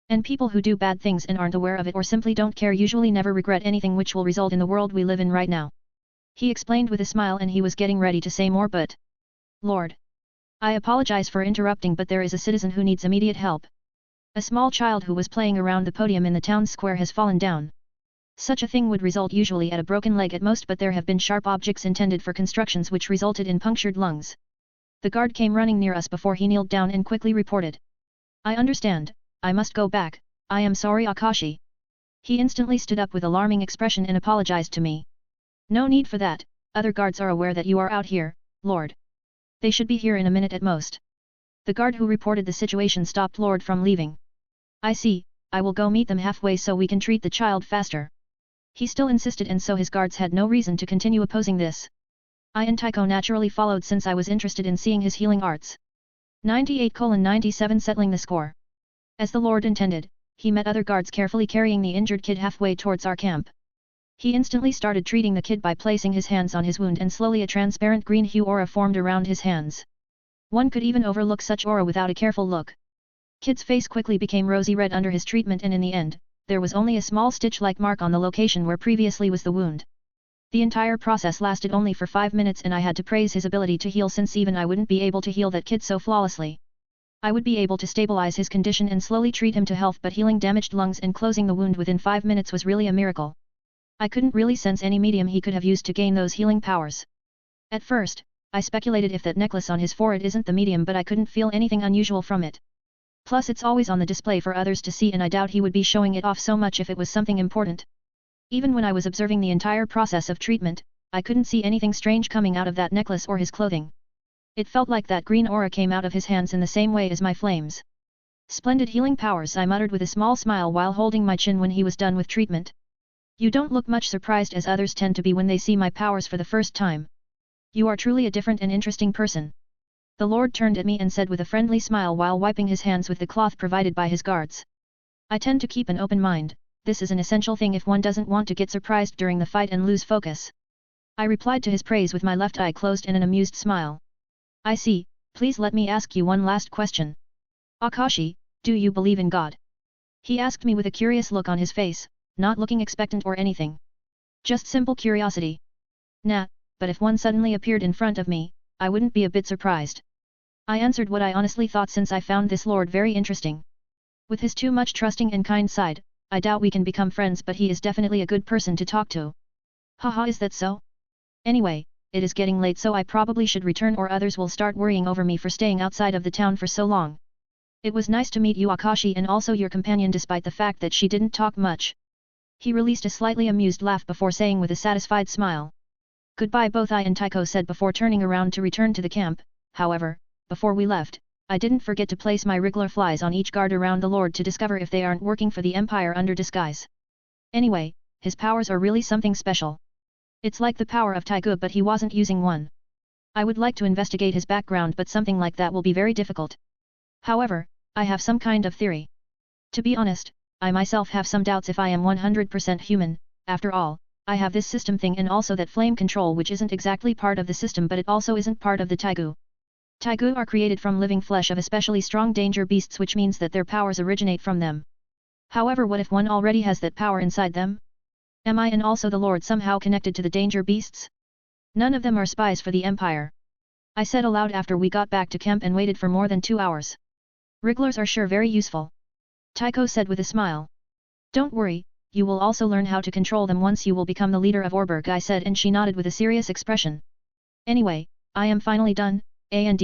Speaker 1: And people who do bad things and aren't aware of it or simply don't care usually never regret anything, which will result in the world we live in right now. He explained with a smile, and he was getting ready to say more, but... Lord. I apologize for interrupting, but there is a citizen who needs immediate help. A small child who was playing around the podium in the town square has fallen down. Such a thing would result usually at a broken leg at most, but there have been sharp objects intended for constructions which resulted in punctured lungs. The guard came running near us before he kneeled down and quickly reported. I understand, I must go back, I am sorry Akashi. He instantly stood up with alarming expression and apologized to me. No need for that, other guards are aware that you are out here, Lord. They should be here in a minute at most. The guard who reported the situation stopped Lord from leaving. I see, I will go meet them halfway so we can treat the child faster. He still insisted, and so his guards had no reason to continue opposing this. I and Taiko naturally followed since I was interested in seeing his healing arts. 98:97 settling the score. As the Lord intended, he met other guards carefully carrying the injured kid halfway towards our camp. He instantly started treating the kid by placing his hands on his wound, and slowly a transparent green hue aura formed around his hands. One could even overlook such aura without a careful look. Kid's face quickly became rosy red under his treatment, and in the end, there was only a small stitch-like mark on the location where previously was the wound. The entire process lasted only for 5 minutes, and I had to praise his ability to heal, since even I wouldn't be able to heal that kid so flawlessly. I would be able to stabilize his condition and slowly treat him to health, but healing damaged lungs and closing the wound within 5 minutes was really a miracle. I couldn't really sense any medium he could have used to gain those healing powers. At first, I speculated if that necklace on his forehead isn't the medium, but I couldn't feel anything unusual from it. Plus it's always on the display for others to see, and I doubt he would be showing it off so much if it was something important. Even when I was observing the entire process of treatment, I couldn't see anything strange coming out of that necklace or his clothing. It felt like that green aura came out of his hands in the same way as my flames. Splendid healing powers, I muttered with a small smile while holding my chin when he was done with treatment. You don't look much surprised as others tend to be when they see my powers for the first time. You are truly a different and interesting person. The Lord turned at me and said with a friendly smile while wiping his hands with the cloth provided by his guards. I tend to keep an open mind, this is an essential thing if one doesn't want to get surprised during the fight and lose focus. I replied to his praise with my left eye closed and an amused smile. I see, please let me ask you one last question. Akashi, do you believe in God? He asked me with a curious look on his face, not looking expectant or anything. Just simple curiosity. Nah, but if one suddenly appeared in front of me, I wouldn't be a bit surprised. I answered what I honestly thought, since I found this Lord very interesting. With his too much trusting and kind side, I doubt we can become friends, but he is definitely a good person to talk to. Haha, is that so? Anyway, it is getting late, so I probably should return or others will start worrying over me for staying outside of the town for so long. It was nice to meet you Akashi, and also your companion, despite the fact that she didn't talk much. He released a slightly amused laugh before saying with a satisfied smile. Goodbye both, I and Taiko said before turning around to return to the camp. However, before we left, I didn't forget to place my wriggler flies on each guard around the Lord to discover if they aren't working for the Empire under disguise. Anyway, his powers are really something special. It's like the power of Taigu but he wasn't using one. I would like to investigate his background but something like that will be very difficult. However, I have some kind of theory. To be honest, I myself have some doubts if I am 100% human. After all, I have this system thing and also that flame control which isn't exactly part of the system but it also isn't part of the Taigu. Taigu are created from living flesh of especially strong danger beasts which means that their powers originate from them. However, what if one already has that power inside them? Am I and also the Lord somehow connected to the danger beasts? None of them are spies for the Empire. I said aloud after we got back to camp and waited for more than 2 hours. Wrigglers are sure very useful. Tycho said with a smile. Don't worry, you will also learn how to control them once you will become the leader of Orberg, I said, and she nodded with a serious expression. Anyway, I am finally done, and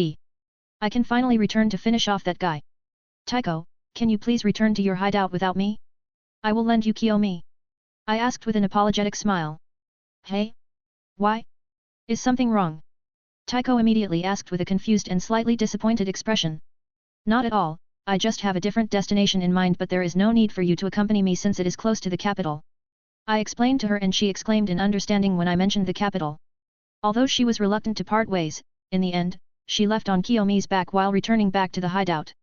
Speaker 1: I can finally return to finish off that guy. Tycho, can you please return to your hideout without me? I will lend you Kiyomi. I asked with an apologetic smile. Hey? Why? Is something wrong? Tycho immediately asked with a confused and slightly disappointed expression. Not at all, I just have a different destination in mind, but there is no need for you to accompany me since it is close to the capital. I explained to her and she exclaimed in understanding when I mentioned the capital. Although she was reluctant to part ways, in the end, she left on Kiyomi's back while returning back to the hideout.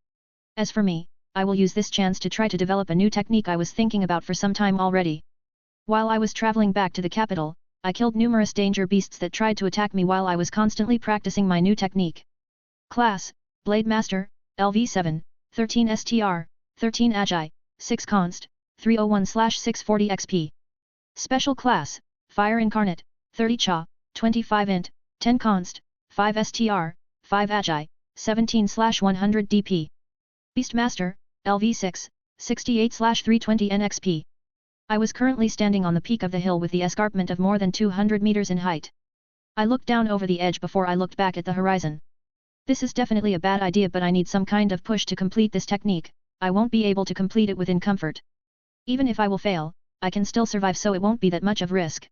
Speaker 1: As for me, I will use this chance to try to develop a new technique I was thinking about for some time already. While I was traveling back to the capital, I killed numerous danger beasts that tried to attack me while I was constantly practicing my new technique. Class, Blade Master, LV7, 13 STR, 13 Agi, 6 Const, 301/640 XP. Special Class, Fire Incarnate, 30 Cha, 25 Int, 10 Const, 5 STR, 5 Agi, 17/100 DP. Beastmaster, LV6, 68/320 NXP. I was currently standing on the peak of the hill with the escarpment of more than 200 meters in height. I looked down over the edge before I looked back at the horizon. This is definitely a bad idea, but I need some kind of push to complete this technique. I won't be able to complete it within comfort. Even if I will fail, I can still survive, so it won't be that much of risk.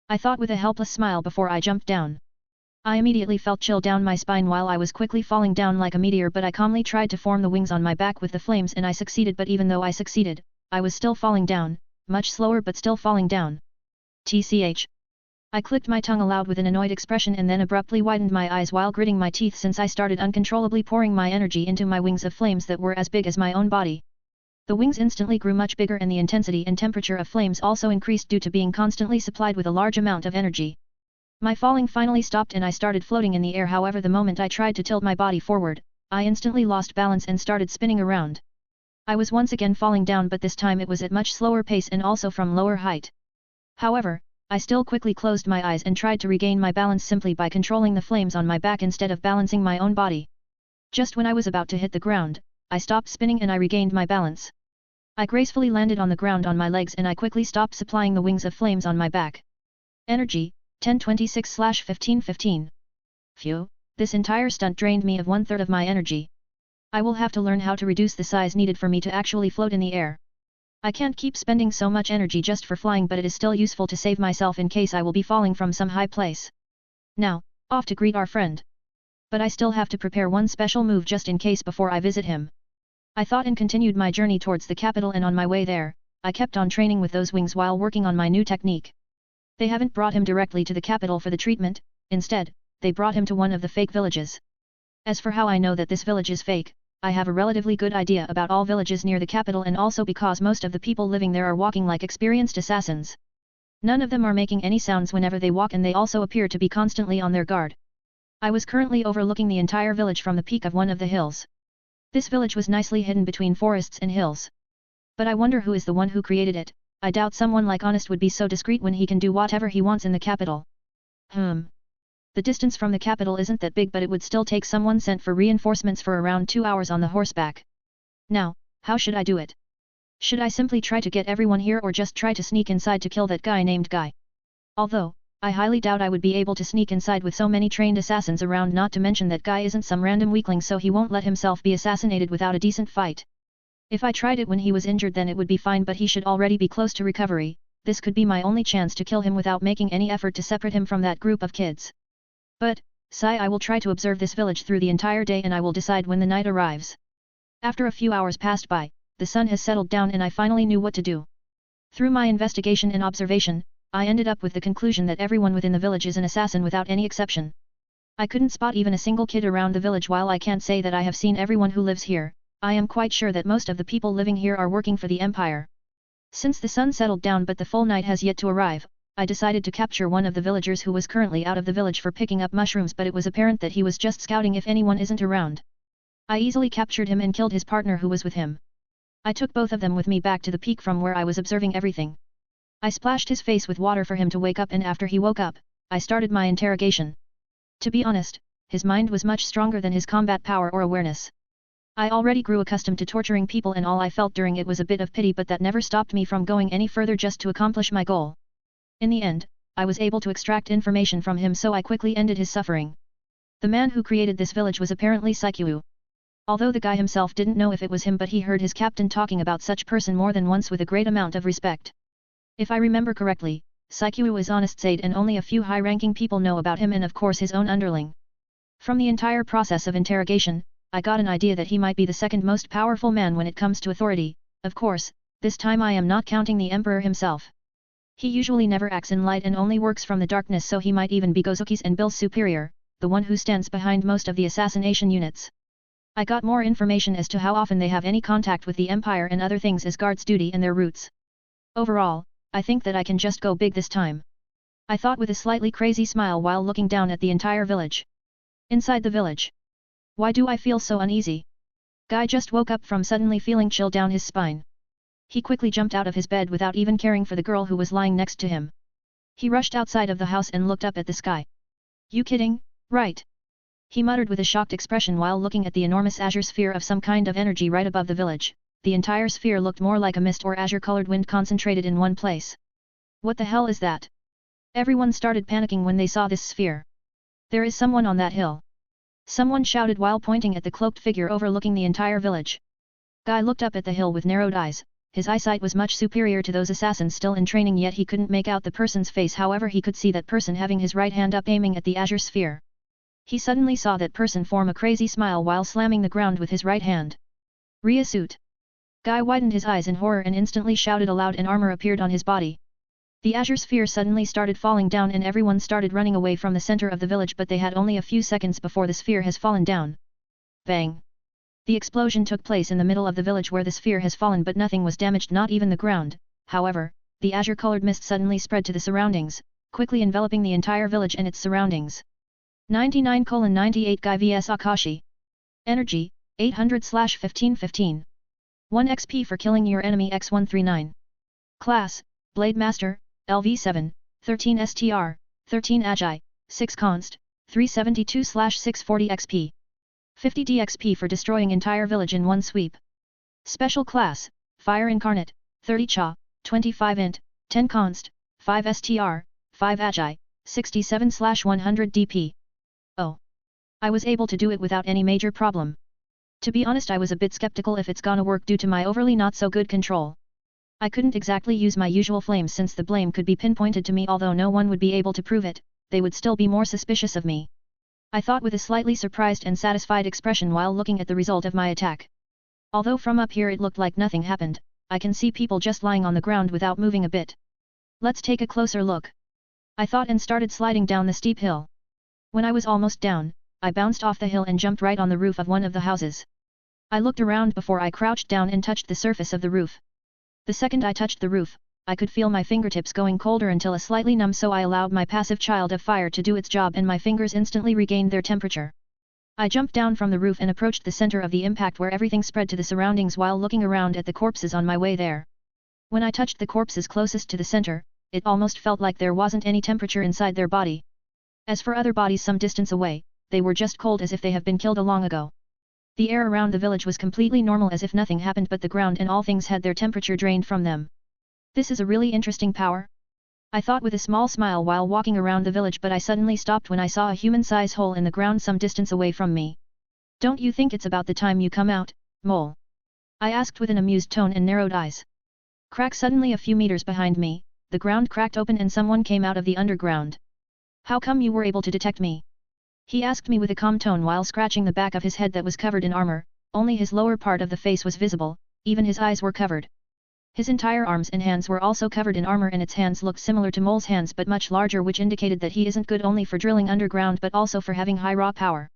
Speaker 1: I thought with a helpless smile before I jumped down. I immediately felt chill down my spine while I was quickly falling down like a meteor, but I calmly tried to form the wings on my back with the flames and I succeeded, but even though I succeeded, I was still falling down, much slower but still falling down. TCH. I clicked my tongue aloud with an annoyed expression and then abruptly widened my eyes while gritting my teeth since I started uncontrollably pouring my energy into my wings of flames that were as big as my own body. The wings instantly grew much bigger and the intensity and temperature of flames also increased due to being constantly supplied with a large amount of energy. My falling finally stopped and I started floating in the air. However, the moment I tried to tilt my body forward, I instantly lost balance and started spinning around. I was once again falling down, but this time it was at much slower pace and also from lower height. However, I still quickly closed my eyes and tried to regain my balance simply by controlling the flames on my back instead of balancing my own body. Just when I was about to hit the ground, I stopped spinning and I regained my balance. I gracefully landed on the ground on my legs and I quickly stopped supplying the wings of flames on my back. Energy, 1026/1515. Phew, this entire stunt drained me of 1/3 of my energy. I will have to learn how to reduce the size needed for me to actually float in the air. I can't keep spending so much energy just for flying, but it is still useful to save myself in case I will be falling from some high place. Now, off to greet our friend. But I still have to prepare one special move just in case before I visit him. I thought and continued my journey towards the capital, and on my way there, I kept on training with those wings while working on my new technique. They haven't brought him directly to the capital for the treatment, instead, they brought him to one of the fake villages. As for how I know that this village is fake, I have a relatively good idea about all villages near the capital, and also because most of the people living there are walking like experienced assassins. None of them are making any sounds whenever they walk, and they also appear to be constantly on their guard. I was currently overlooking the entire village from the peak of one of the hills. This village was nicely hidden between forests and hills. But I wonder who is the one who created it. I doubt someone like Honest would be so discreet when he can do whatever he wants in the capital. The distance from the capital isn't that big, but it would still take someone sent for reinforcements for around 2 hours on the horseback. Now, how should I do it? Should I simply try to get everyone here or just try to sneak inside to kill that guy named Guy? Although, I highly doubt I would be able to sneak inside with so many trained assassins around, not to mention that Guy isn't some random weakling, so he won't let himself be assassinated without a decent fight. If I tried it when he was injured then it would be fine, but he should already be close to recovery. This could be my only chance to kill him without making any effort to separate him from that group of kids. But, I will try to observe this village through the entire day and I will decide when the night arrives. After a few hours passed by, the sun has settled down and I finally knew what to do. Through my investigation and observation, I ended up with the conclusion that everyone within the village is an assassin without any exception. I couldn't spot even a single kid around the village. While I can't say that I have seen everyone who lives here, I am quite sure that most of the people living here are working for the empire. Since the sun settled down but the full night has yet to arrive, I decided to capture one of the villagers who was currently out of the village for picking up mushrooms, but it was apparent that he was just scouting if anyone isn't around. I easily captured him and killed his partner who was with him. I took both of them with me back to the peak from where I was observing everything. I splashed his face with water for him to wake up, and after he woke up, I started my interrogation. To be honest, his mind was much stronger than his combat power or awareness. I already grew accustomed to torturing people, and all I felt during it was a bit of pity, but that never stopped me from going any further just to accomplish my goal. In the end, I was able to extract information from him, so I quickly ended his suffering. The man who created this village was apparently Saikyu. Although the guy himself didn't know if it was him, but he heard his captain talking about such person more than once with a great amount of respect. If I remember correctly, Saikyu is honest Sade, and only a few high-ranking people know about him, and of course his own underling. From the entire process of interrogation, I got an idea that he might be the second most powerful man when it comes to authority. Of course, this time I am not counting the emperor himself. He usually never acts in light and only works from the darkness, so he might even be Gozuki's and Bill's superior, the one who stands behind most of the assassination units. I got more information as to how often they have any contact with the empire and other things as guards duty and their routes. Overall, I think that I can just go big this time, I thought with a slightly crazy smile while looking down at the entire village. Inside the village. Why do I feel so uneasy? Guy just woke up from suddenly feeling chill down his spine. He quickly jumped out of his bed without even caring for the girl who was lying next to him. He rushed outside of the house and looked up at the sky. You kidding, right? He muttered with a shocked expression while looking at the enormous azure sphere of some kind of energy right above the village. The entire sphere looked more like a mist or azure-colored wind concentrated in one place. What the hell is that? Everyone started panicking when they saw this sphere. There is someone on that hill. Someone shouted while pointing at the cloaked figure overlooking the entire village. Guy looked up at the hill with narrowed eyes. His eyesight was much superior to those assassins still in training, yet he couldn't make out the person's face. However, he could see that person having his right hand up aiming at the azure sphere. He suddenly saw that person form a crazy smile while slamming the ground with his right hand. Ryusute. Guy widened his eyes in horror and instantly shouted aloud, and armor appeared on his body. The azure sphere suddenly started falling down and everyone started running away from the center of the village, but they had only a few seconds before the sphere has fallen down. Bang! The explosion took place in the middle of the village where the sphere has fallen, but nothing was damaged, not even the ground. However, the azure-colored mist suddenly spread to the surroundings, quickly enveloping the entire village and its surroundings. 99:98 Guy vs Akashi. Energy, 800/1515. 1 XP for killing your enemy x139. Class, Blade Master, LV7, 13 STR, 13 Agi, 6 Const, 372/640 XP. 50 DXP for destroying entire village in one sweep. Special Class, Fire Incarnate, 30 Cha, 25 Int, 10 Const, 5 STR, 5 Agi, 67/100 DP. Oh. I was able to do it without any major problem. To be honest, I was a bit skeptical if it's gonna work due to my overly not so good control. I couldn't exactly use my usual flames since the blame could be pinpointed to me. Although no one would be able to prove it, they would still be more suspicious of me, I thought with a slightly surprised and satisfied expression while looking at the result of my attack. Although from up here it looked like nothing happened, I can see people just lying on the ground without moving a bit. Let's take a closer look, I thought, and started sliding down the steep hill. When I was almost down, I bounced off the hill and jumped right on the roof of one of the houses. I looked around before I crouched down and touched the surface of the roof. The second I touched the roof, I could feel my fingertips going colder until a slightly numb, so I allowed my passive child of fire to do its job and my fingers instantly regained their temperature. I jumped down from the roof and approached the center of the impact where everything spread to the surroundings while looking around at the corpses on my way there. When I touched the corpses closest to the center, it almost felt like there wasn't any temperature inside their body. As for other bodies some distance away, they were just cold as if they have been killed long ago. The air around the village was completely normal as if nothing happened, but the ground and all things had their temperature drained from them. This is a really interesting power, I thought with a small smile while walking around the village, but I suddenly stopped when I saw a human-size hole in the ground some distance away from me. Don't you think it's about the time you come out, mole? I asked with an amused tone and narrowed eyes. Crack! Suddenly a few meters behind me, the ground cracked open and someone came out of the underground. How come you were able to detect me? He asked me with a calm tone while scratching the back of his head that was covered in armor. Only his lower part of the face was visible, even his eyes were covered. His entire arms and hands were also covered in armor and its hands looked similar to Mole's hands but much larger, which indicated that he isn't good only for drilling underground but also for having high raw power.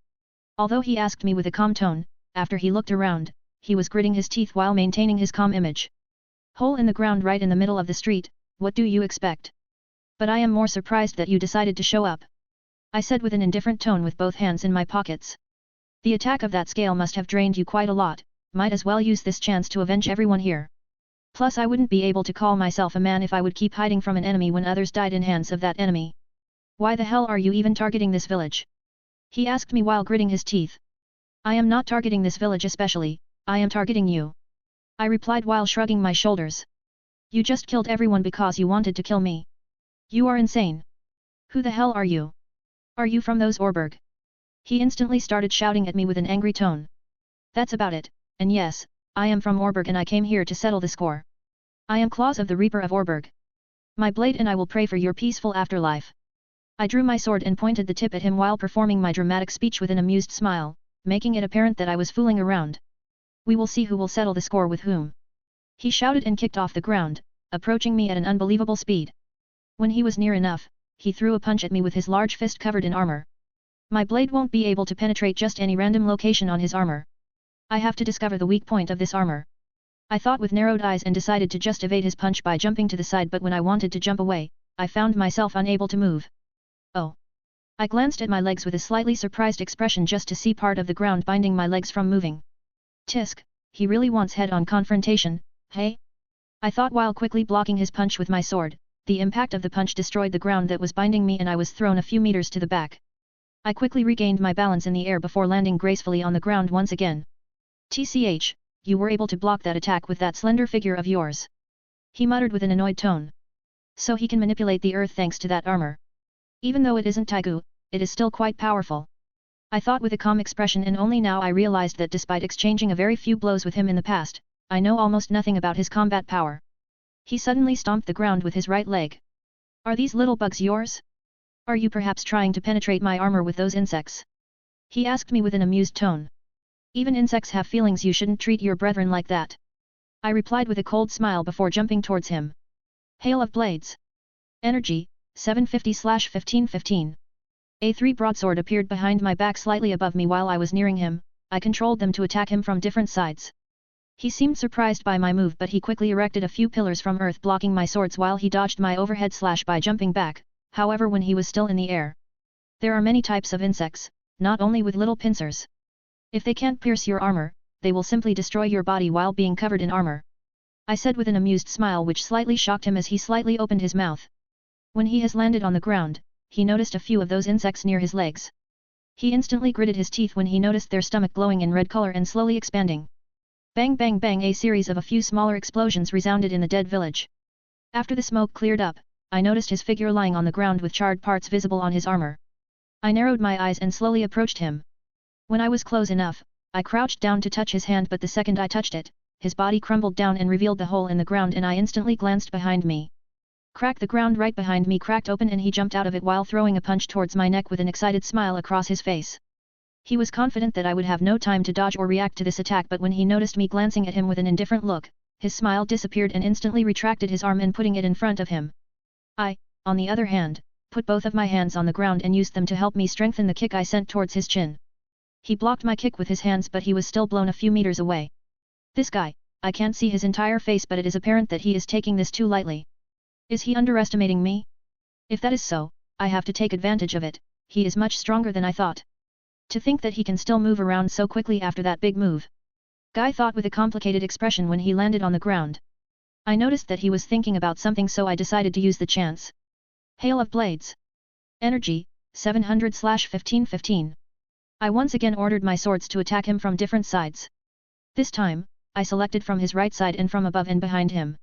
Speaker 1: Although he asked me with a calm tone, after he looked around, he was gritting his teeth while maintaining his calm image. Hole in the ground right in the middle of the street, what do you expect? But I am more surprised that you decided to show up. I said with an indifferent tone with both hands in my pockets. The attack of that scale must have drained you quite a lot, might as well use this chance to avenge everyone here. Plus I wouldn't be able to call myself a man if I would keep hiding from an enemy when others died in hands of that enemy. Why the hell are you even targeting this village? He asked me while gritting his teeth. I am not targeting this village especially, I am targeting you. I replied while shrugging my shoulders. You just killed everyone because you wanted to kill me. You are insane. Who the hell are you? Are you from those Orberg? He instantly started shouting at me with an angry tone. That's about it, and yes, I am from Orberg and I came here to settle the score. I am Claws of the Reaper of Orberg. My blade and I will pray for your peaceful afterlife. I drew my sword and pointed the tip at him while performing my dramatic speech with an amused smile, making it apparent that I was fooling around. We will see who will settle the score with whom. He shouted and kicked off the ground, approaching me at an unbelievable speed. When he was near enough, he threw a punch at me with his large fist covered in armor. My blade won't be able to penetrate just any random location on his armor. I have to discover the weak point of this armor. I thought with narrowed eyes and decided to just evade his punch by jumping to the side, but when I wanted to jump away, I found myself unable to move. Oh. I glanced at my legs with a slightly surprised expression just to see part of the ground binding my legs from moving. Tisk, he really wants head-on confrontation, hey? I thought while quickly blocking his punch with my sword. The impact of the punch destroyed the ground that was binding me and I was thrown a few meters to the back. I quickly regained my balance in the air before landing gracefully on the ground once again. TCH, you were able to block that attack with that slender figure of yours. He muttered with an annoyed tone. So he can manipulate the earth thanks to that armor. Even though it isn't Taigu, it is still quite powerful. I thought with a calm expression, and only now I realized that despite exchanging a very few blows with him in the past, I know almost nothing about his combat power. He suddenly stomped the ground with his right leg. Are these little bugs yours? Are you perhaps trying to penetrate my armor with those insects? He asked me with an amused tone. Even insects have feelings, you shouldn't treat your brethren like that. I replied with a cold smile before jumping towards him. Hail of Blades. Energy, 750/1515. A3 broadsword appeared behind my back slightly above me while I was nearing him. I controlled them to attack him from different sides. He seemed surprised by my move, but he quickly erected a few pillars from earth blocking my swords while he dodged my overhead slash by jumping back, however when he was still in the air. There are many types of insects, not only with little pincers. If they can't pierce your armor, they will simply destroy your body while being covered in armor. I said with an amused smile which slightly shocked him as he slightly opened his mouth. When he has landed on the ground, he noticed a few of those insects near his legs. He instantly gritted his teeth when he noticed their stomach glowing in red color and slowly expanding. Bang bang bang, a series of a few smaller explosions resounded in the dead village. After the smoke cleared up, I noticed his figure lying on the ground with charred parts visible on his armor. I narrowed my eyes and slowly approached him. When I was close enough, I crouched down to touch his hand, but the second I touched it, his body crumbled down and revealed the hole in the ground, and I instantly glanced behind me. Crack, the ground right behind me cracked open and he jumped out of it while throwing a punch towards my neck with an excited smile across his face. He was confident that I would have no time to dodge or react to this attack, but when he noticed me glancing at him with an indifferent look, his smile disappeared and instantly retracted his arm and putting it in front of him. I, on the other hand, put both of my hands on the ground and used them to help me strengthen the kick I sent towards his chin. He blocked my kick with his hands, but he was still blown a few meters away. This guy, I can't see his entire face, but it is apparent that he is taking this too lightly. Is he underestimating me? If that is so, I have to take advantage of it. He is much stronger than I thought. To think that he can still move around so quickly after that big move. Guy thought with a complicated expression when he landed on the ground. I noticed that he was thinking about something, so I decided to use the chance. Hail of Blades. Energy, 700/1515. I once again ordered my swords to attack him from different sides. This time, I selected from his right side and from above and behind him.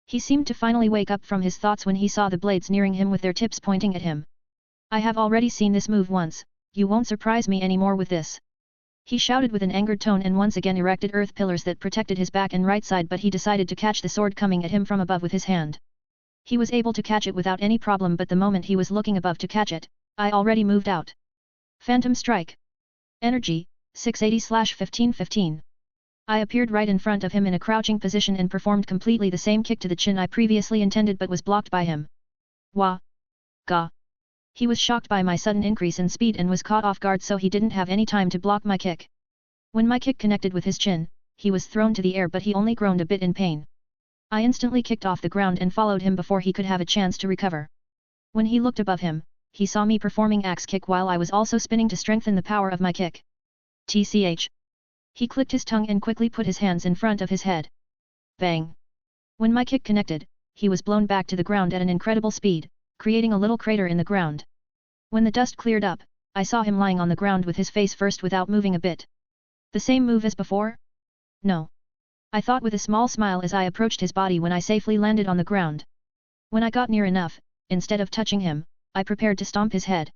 Speaker 1: He seemed to finally wake up from his thoughts when he saw the blades nearing him with their tips pointing at him. I have already seen this move once, you won't surprise me anymore with this. He shouted with an angered tone and once again erected earth pillars that protected his back and right side, but he decided to catch the sword coming at him from above with his hand. He was able to catch it without any problem, but the moment he was looking above to catch it, I already moved out. Phantom Strike. Energy, 680/1515. I appeared right in front of him in a crouching position and performed completely the same kick to the chin I previously intended but was blocked by him. Wah! Gah! He was shocked by my sudden increase in speed and was caught off guard, so he didn't have any time to block my kick. When my kick connected with his chin, he was thrown to the air but he only groaned a bit in pain. I instantly kicked off the ground and followed him before he could have a chance to recover. When he looked above him, he saw me performing axe kick while I was also spinning to strengthen the power of my kick. TCH. He clicked his tongue and quickly put his hands in front of his head. Bang! When my kick connected, he was blown back to the ground at an incredible speed, creating a little crater in the ground. When the dust cleared up, I saw him lying on the ground with his face first without moving a bit. The same move as before? No. I thought with a small smile as I approached his body when I safely landed on the ground. When I got near enough, instead of touching him, I prepared to stomp his head.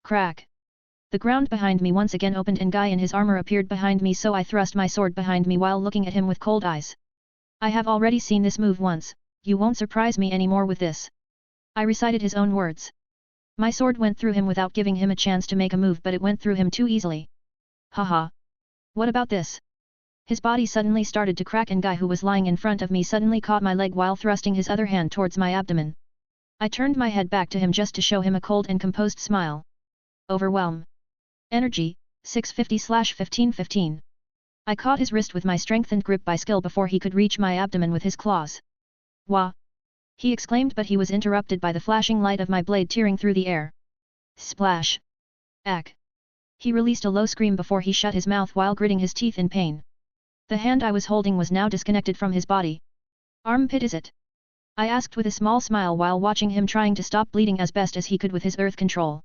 Speaker 1: Crack! The ground behind me once again opened and Guy in his armor appeared behind me, so I thrust my sword behind me while looking at him with cold eyes. I have already seen this move once, you won't surprise me anymore with this. I recited his own words. My sword went through him without giving him a chance to make a move, but it went through him too easily. Haha! What about this? His body suddenly started to crack and Guy, who was lying in front of me, suddenly caught my leg while thrusting his other hand towards my abdomen. I turned my head back to him just to show him a cold and composed smile. Overwhelm. Energy, 650/1515. I caught his wrist with my strengthened grip by skill before he could reach my abdomen with his claws. Wah! He exclaimed, but he was interrupted by the flashing light of my blade tearing through the air. Splash! Ack! He released a low scream before he shut his mouth while gritting his teeth in pain. The hand I was holding was now disconnected from his body. Armpit is it? I asked with a small smile while watching him trying to stop bleeding as best as he could with his earth control.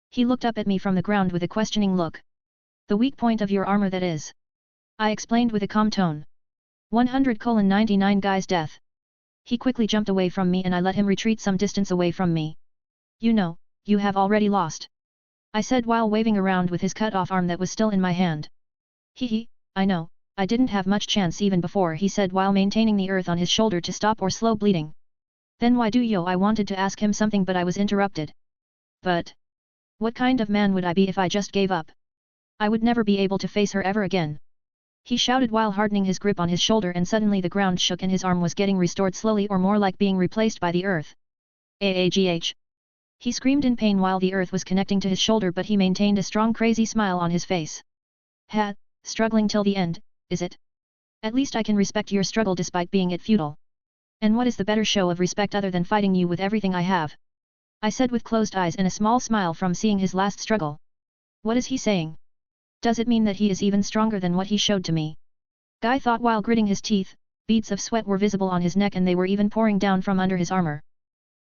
Speaker 1: He looked up at me from the ground with a questioning look. The weak point of your armor, that is. I explained with a calm tone. 100:99 Guy's death. He quickly jumped away from me and I let him retreat some distance away from me. You know, you have already lost. I said while waving around with his cut-off arm that was still in my hand. Hee, I know, I didn't have much chance even before, he said while maintaining the earth on his shoulder to stop or slow bleeding. Then why do you? I wanted to ask him something but I was interrupted. But what kind of man would I be if I just gave up? I would never be able to face her ever again. He shouted while hardening his grip on his shoulder, and suddenly the ground shook and his arm was getting restored slowly, or more like being replaced by the earth. Aagh! He screamed in pain while the earth was connecting to his shoulder, but he maintained a strong crazy smile on his face. Ha, struggling till the end, is it? At least I can respect your struggle despite being it futile. And what is the better show of respect other than fighting you with everything I have? I said with closed eyes and a small smile from seeing his last struggle. What is he saying? Does it mean that he is even stronger than what he showed to me? Guy thought while gritting his teeth. Beads of sweat were visible on his neck and they were even pouring down from under his armor.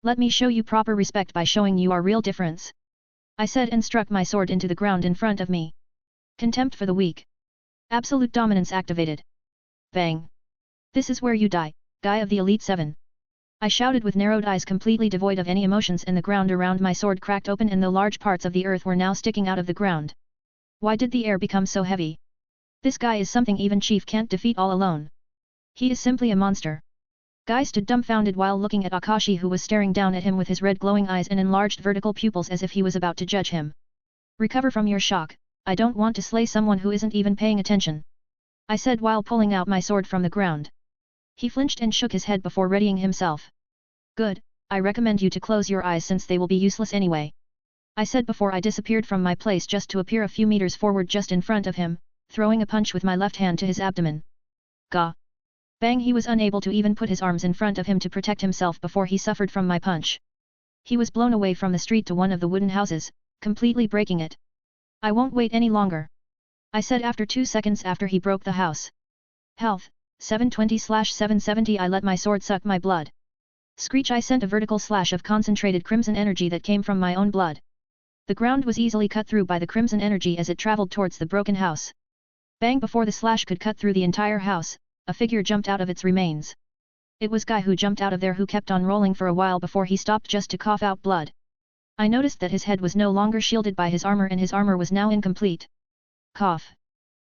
Speaker 1: Let me show you proper respect by showing you our real difference. I said and struck my sword into the ground in front of me. Contempt for the weak. Absolute dominance activated. Bang! This is where you die, Guy of the Elite 7. I shouted with narrowed eyes completely devoid of any emotions, and the ground around my sword cracked open and the large parts of the earth were now sticking out of the ground. Why did the air become so heavy? This guy is something even Chief can't defeat all alone. He is simply a monster. Guy stood dumbfounded while looking at Akashi, who was staring down at him with his red glowing eyes and enlarged vertical pupils as if he was about to judge him. Recover from your shock, I don't want to slay someone who isn't even paying attention. I said while pulling out my sword from the ground. He flinched and shook his head before readying himself. Good, I recommend you to close your eyes since they will be useless anyway. I said before I disappeared from my place just to appear a few meters forward just in front of him, throwing a punch with my left hand to his abdomen. Gah! Bang! He was unable to even put his arms in front of him to protect himself before he suffered from my punch. He was blown away from the street to one of the wooden houses, completely breaking it. I won't wait any longer. I said after 2 seconds after he broke the house. Health, 720/770. I let my sword suck my blood. Screech! I sent a vertical slash of concentrated crimson energy that came from my own blood. The ground was easily cut through by the crimson energy as it traveled towards the broken house. Bang! Before the slash could cut through the entire house, a figure jumped out of its remains. It was Guy, who jumped out of there, who kept on rolling for a while before he stopped just to cough out blood. I noticed that his head was no longer shielded by his armor and his armor was now incomplete. Cough.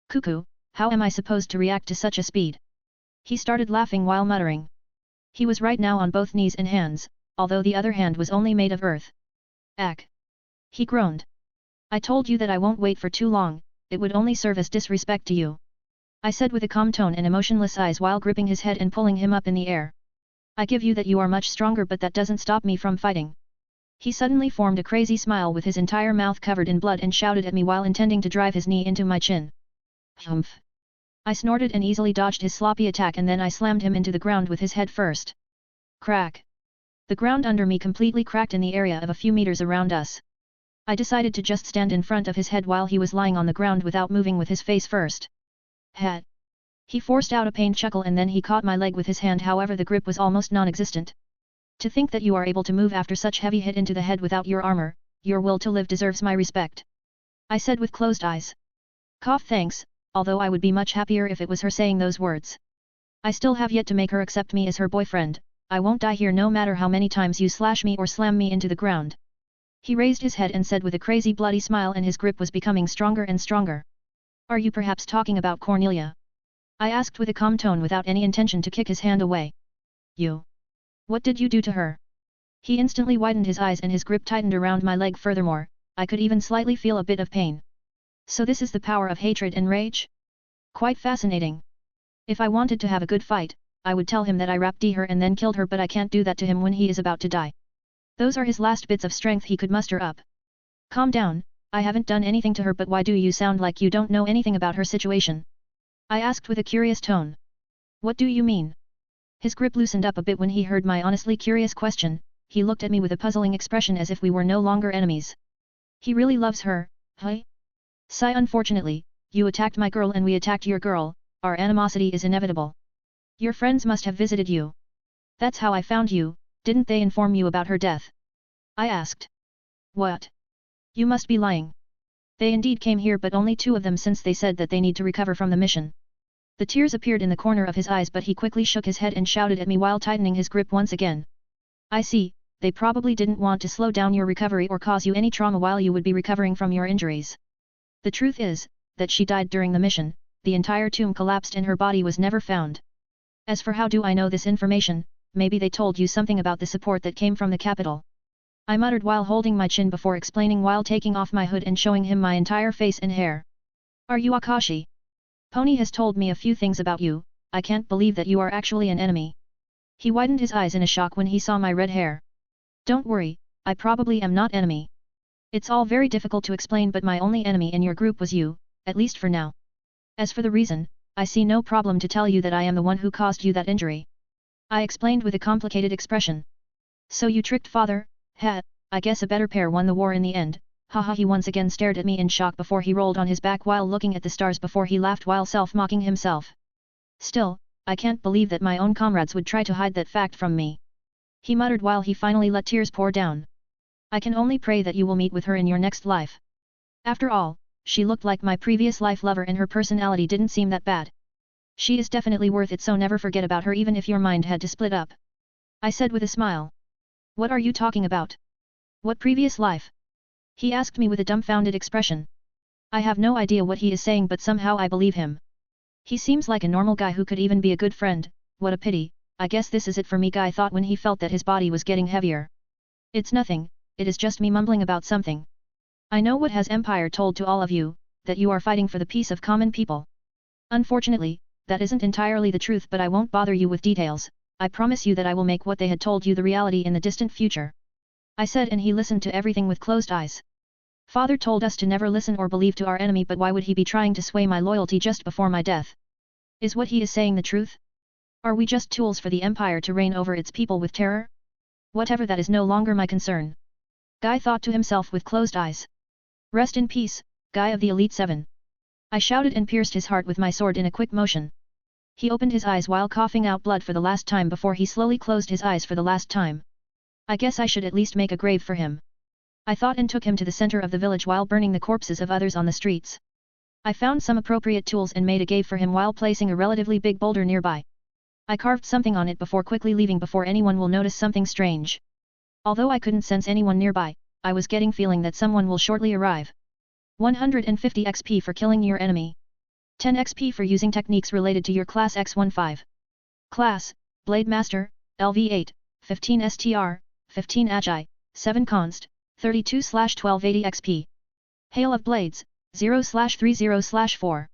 Speaker 1: Cuckoo, how am I supposed to react to such a speed? He started laughing while muttering. He was right now on both knees and hands, although the other hand was only made of earth. Ack! He groaned. I told you that I won't wait for too long, it would only serve as disrespect to you. I said with a calm tone and emotionless eyes while gripping his head and pulling him up in the air. I give you that you are much stronger, but that doesn't stop me from fighting. He suddenly formed a crazy smile with his entire mouth covered in blood and shouted at me while intending to drive his knee into my chin. Humph. I snorted and easily dodged his sloppy attack, and then I slammed him into the ground with his head first. Crack. The ground under me completely cracked in the area of a few meters around us. I decided to just stand in front of his head while he was lying on the ground without moving with his face first. Hat. He forced out a pained chuckle and then he caught my leg with his hand, however the grip was almost non-existent. To think that you are able to move after such heavy hit into the head without your armor, your will to live deserves my respect. I said with closed eyes. Cough, thanks, although I would be much happier if it was her saying those words. I still have yet to make her accept me as her boyfriend. I won't die here no matter how many times you slash me or slam me into the ground. He raised his head and said with a crazy bloody smile, and his grip was becoming stronger and stronger. Are you perhaps talking about Cornelia? I asked with a calm tone without any intention to kick his hand away. You. What did you do to her? He instantly widened his eyes and his grip tightened around my leg. Furthermore, I could even slightly feel a bit of pain. So this is the power of hatred and rage? Quite fascinating. If I wanted to have a good fight, I would tell him that I raped her and then killed her, but I can't do that to him when he is about to die. Those are his last bits of strength he could muster up. Calm down, I haven't done anything to her, but why do you sound like you don't know anything about her situation? I asked with a curious tone. What do you mean? His grip loosened up a bit when he heard my honestly curious question. He looked at me with a puzzling expression as if we were no longer enemies. He really loves her, huh? Sigh. Unfortunately, you attacked my girl and we attacked your girl, our animosity is inevitable. Your friends must have visited you. That's how I found you, didn't they inform you about her death? I asked. What? You must be lying. They indeed came here, but only 2 of them, since they said that they need to recover from the mission. The tears appeared in the corner of his eyes, but he quickly shook his head and shouted at me while tightening his grip once again. I see, they probably didn't want to slow down your recovery or cause you any trauma while you would be recovering from your injuries. The truth is, that she died during the mission, the entire tomb collapsed and her body was never found. As for how do I know this information, maybe they told you something about the support that came from the capital. I muttered while holding my chin before explaining while taking off my hood and showing him my entire face and hair. Are you Akashi? Pony has told me a few things about you, I can't believe that you are actually an enemy. He widened his eyes in a shock when he saw my red hair. Don't worry, I probably am not enemy. It's all very difficult to explain, but my only enemy in your group was you, at least for now. As for the reason, I see no problem to tell you that I am the one who caused you that injury. I explained with a complicated expression. So you tricked father? I guess a better pair won the war in the end. Haha. He once again stared at me in shock before he rolled on his back while looking at the stars before he laughed while self-mocking himself. Still, I can't believe that my own comrades would try to hide that fact from me. He muttered while he finally let tears pour down. I can only pray that you will meet with her in your next life. After all, she looked like my previous life lover and her personality didn't seem that bad. She is definitely worth it, so never forget about her even if your mind had to split up. I said with a smile. What are you talking about? What previous life? He asked me with a dumbfounded expression. I have no idea what he is saying, but somehow I believe him. He seems like a normal guy who could even be a good friend. What a pity. I guess this is it for me, Guy thought when he felt that his body was getting heavier. It's nothing, it is just me mumbling about something. I know what has Empire told to all of you, that you are fighting for the peace of common people. Unfortunately, that isn't entirely the truth, but I won't bother you with details. I promise you that I will make what they had told you the reality in the distant future. I said, and he listened to everything with closed eyes. Father told us to never listen or believe to our enemy, but why would he be trying to sway my loyalty just before my death? Is what he is saying the truth? Are we just tools for the Empire to reign over its people with terror? Whatever, that is no longer my concern. Guy thought to himself with closed eyes. Rest in peace, Guy of the Elite 7. I shouted and pierced his heart with my sword in a quick motion. He opened his eyes while coughing out blood for the last time before he slowly closed his eyes for the last time. I guess I should at least make a grave for him. I thought, and took him to the center of the village while burning the corpses of others on the streets. I found some appropriate tools and made a grave for him while placing a relatively big boulder nearby. I carved something on it before quickly leaving before anyone will notice something strange. Although I couldn't sense anyone nearby, I was getting feeling that someone will shortly arrive. 150 XP for killing your enemy. 10 XP for using techniques related to your class X15. Class, Blade Master, LV8, 15 STR, 15 Agi, 7 Const, 32/1280 XP. Hail of Blades, 0/30/4.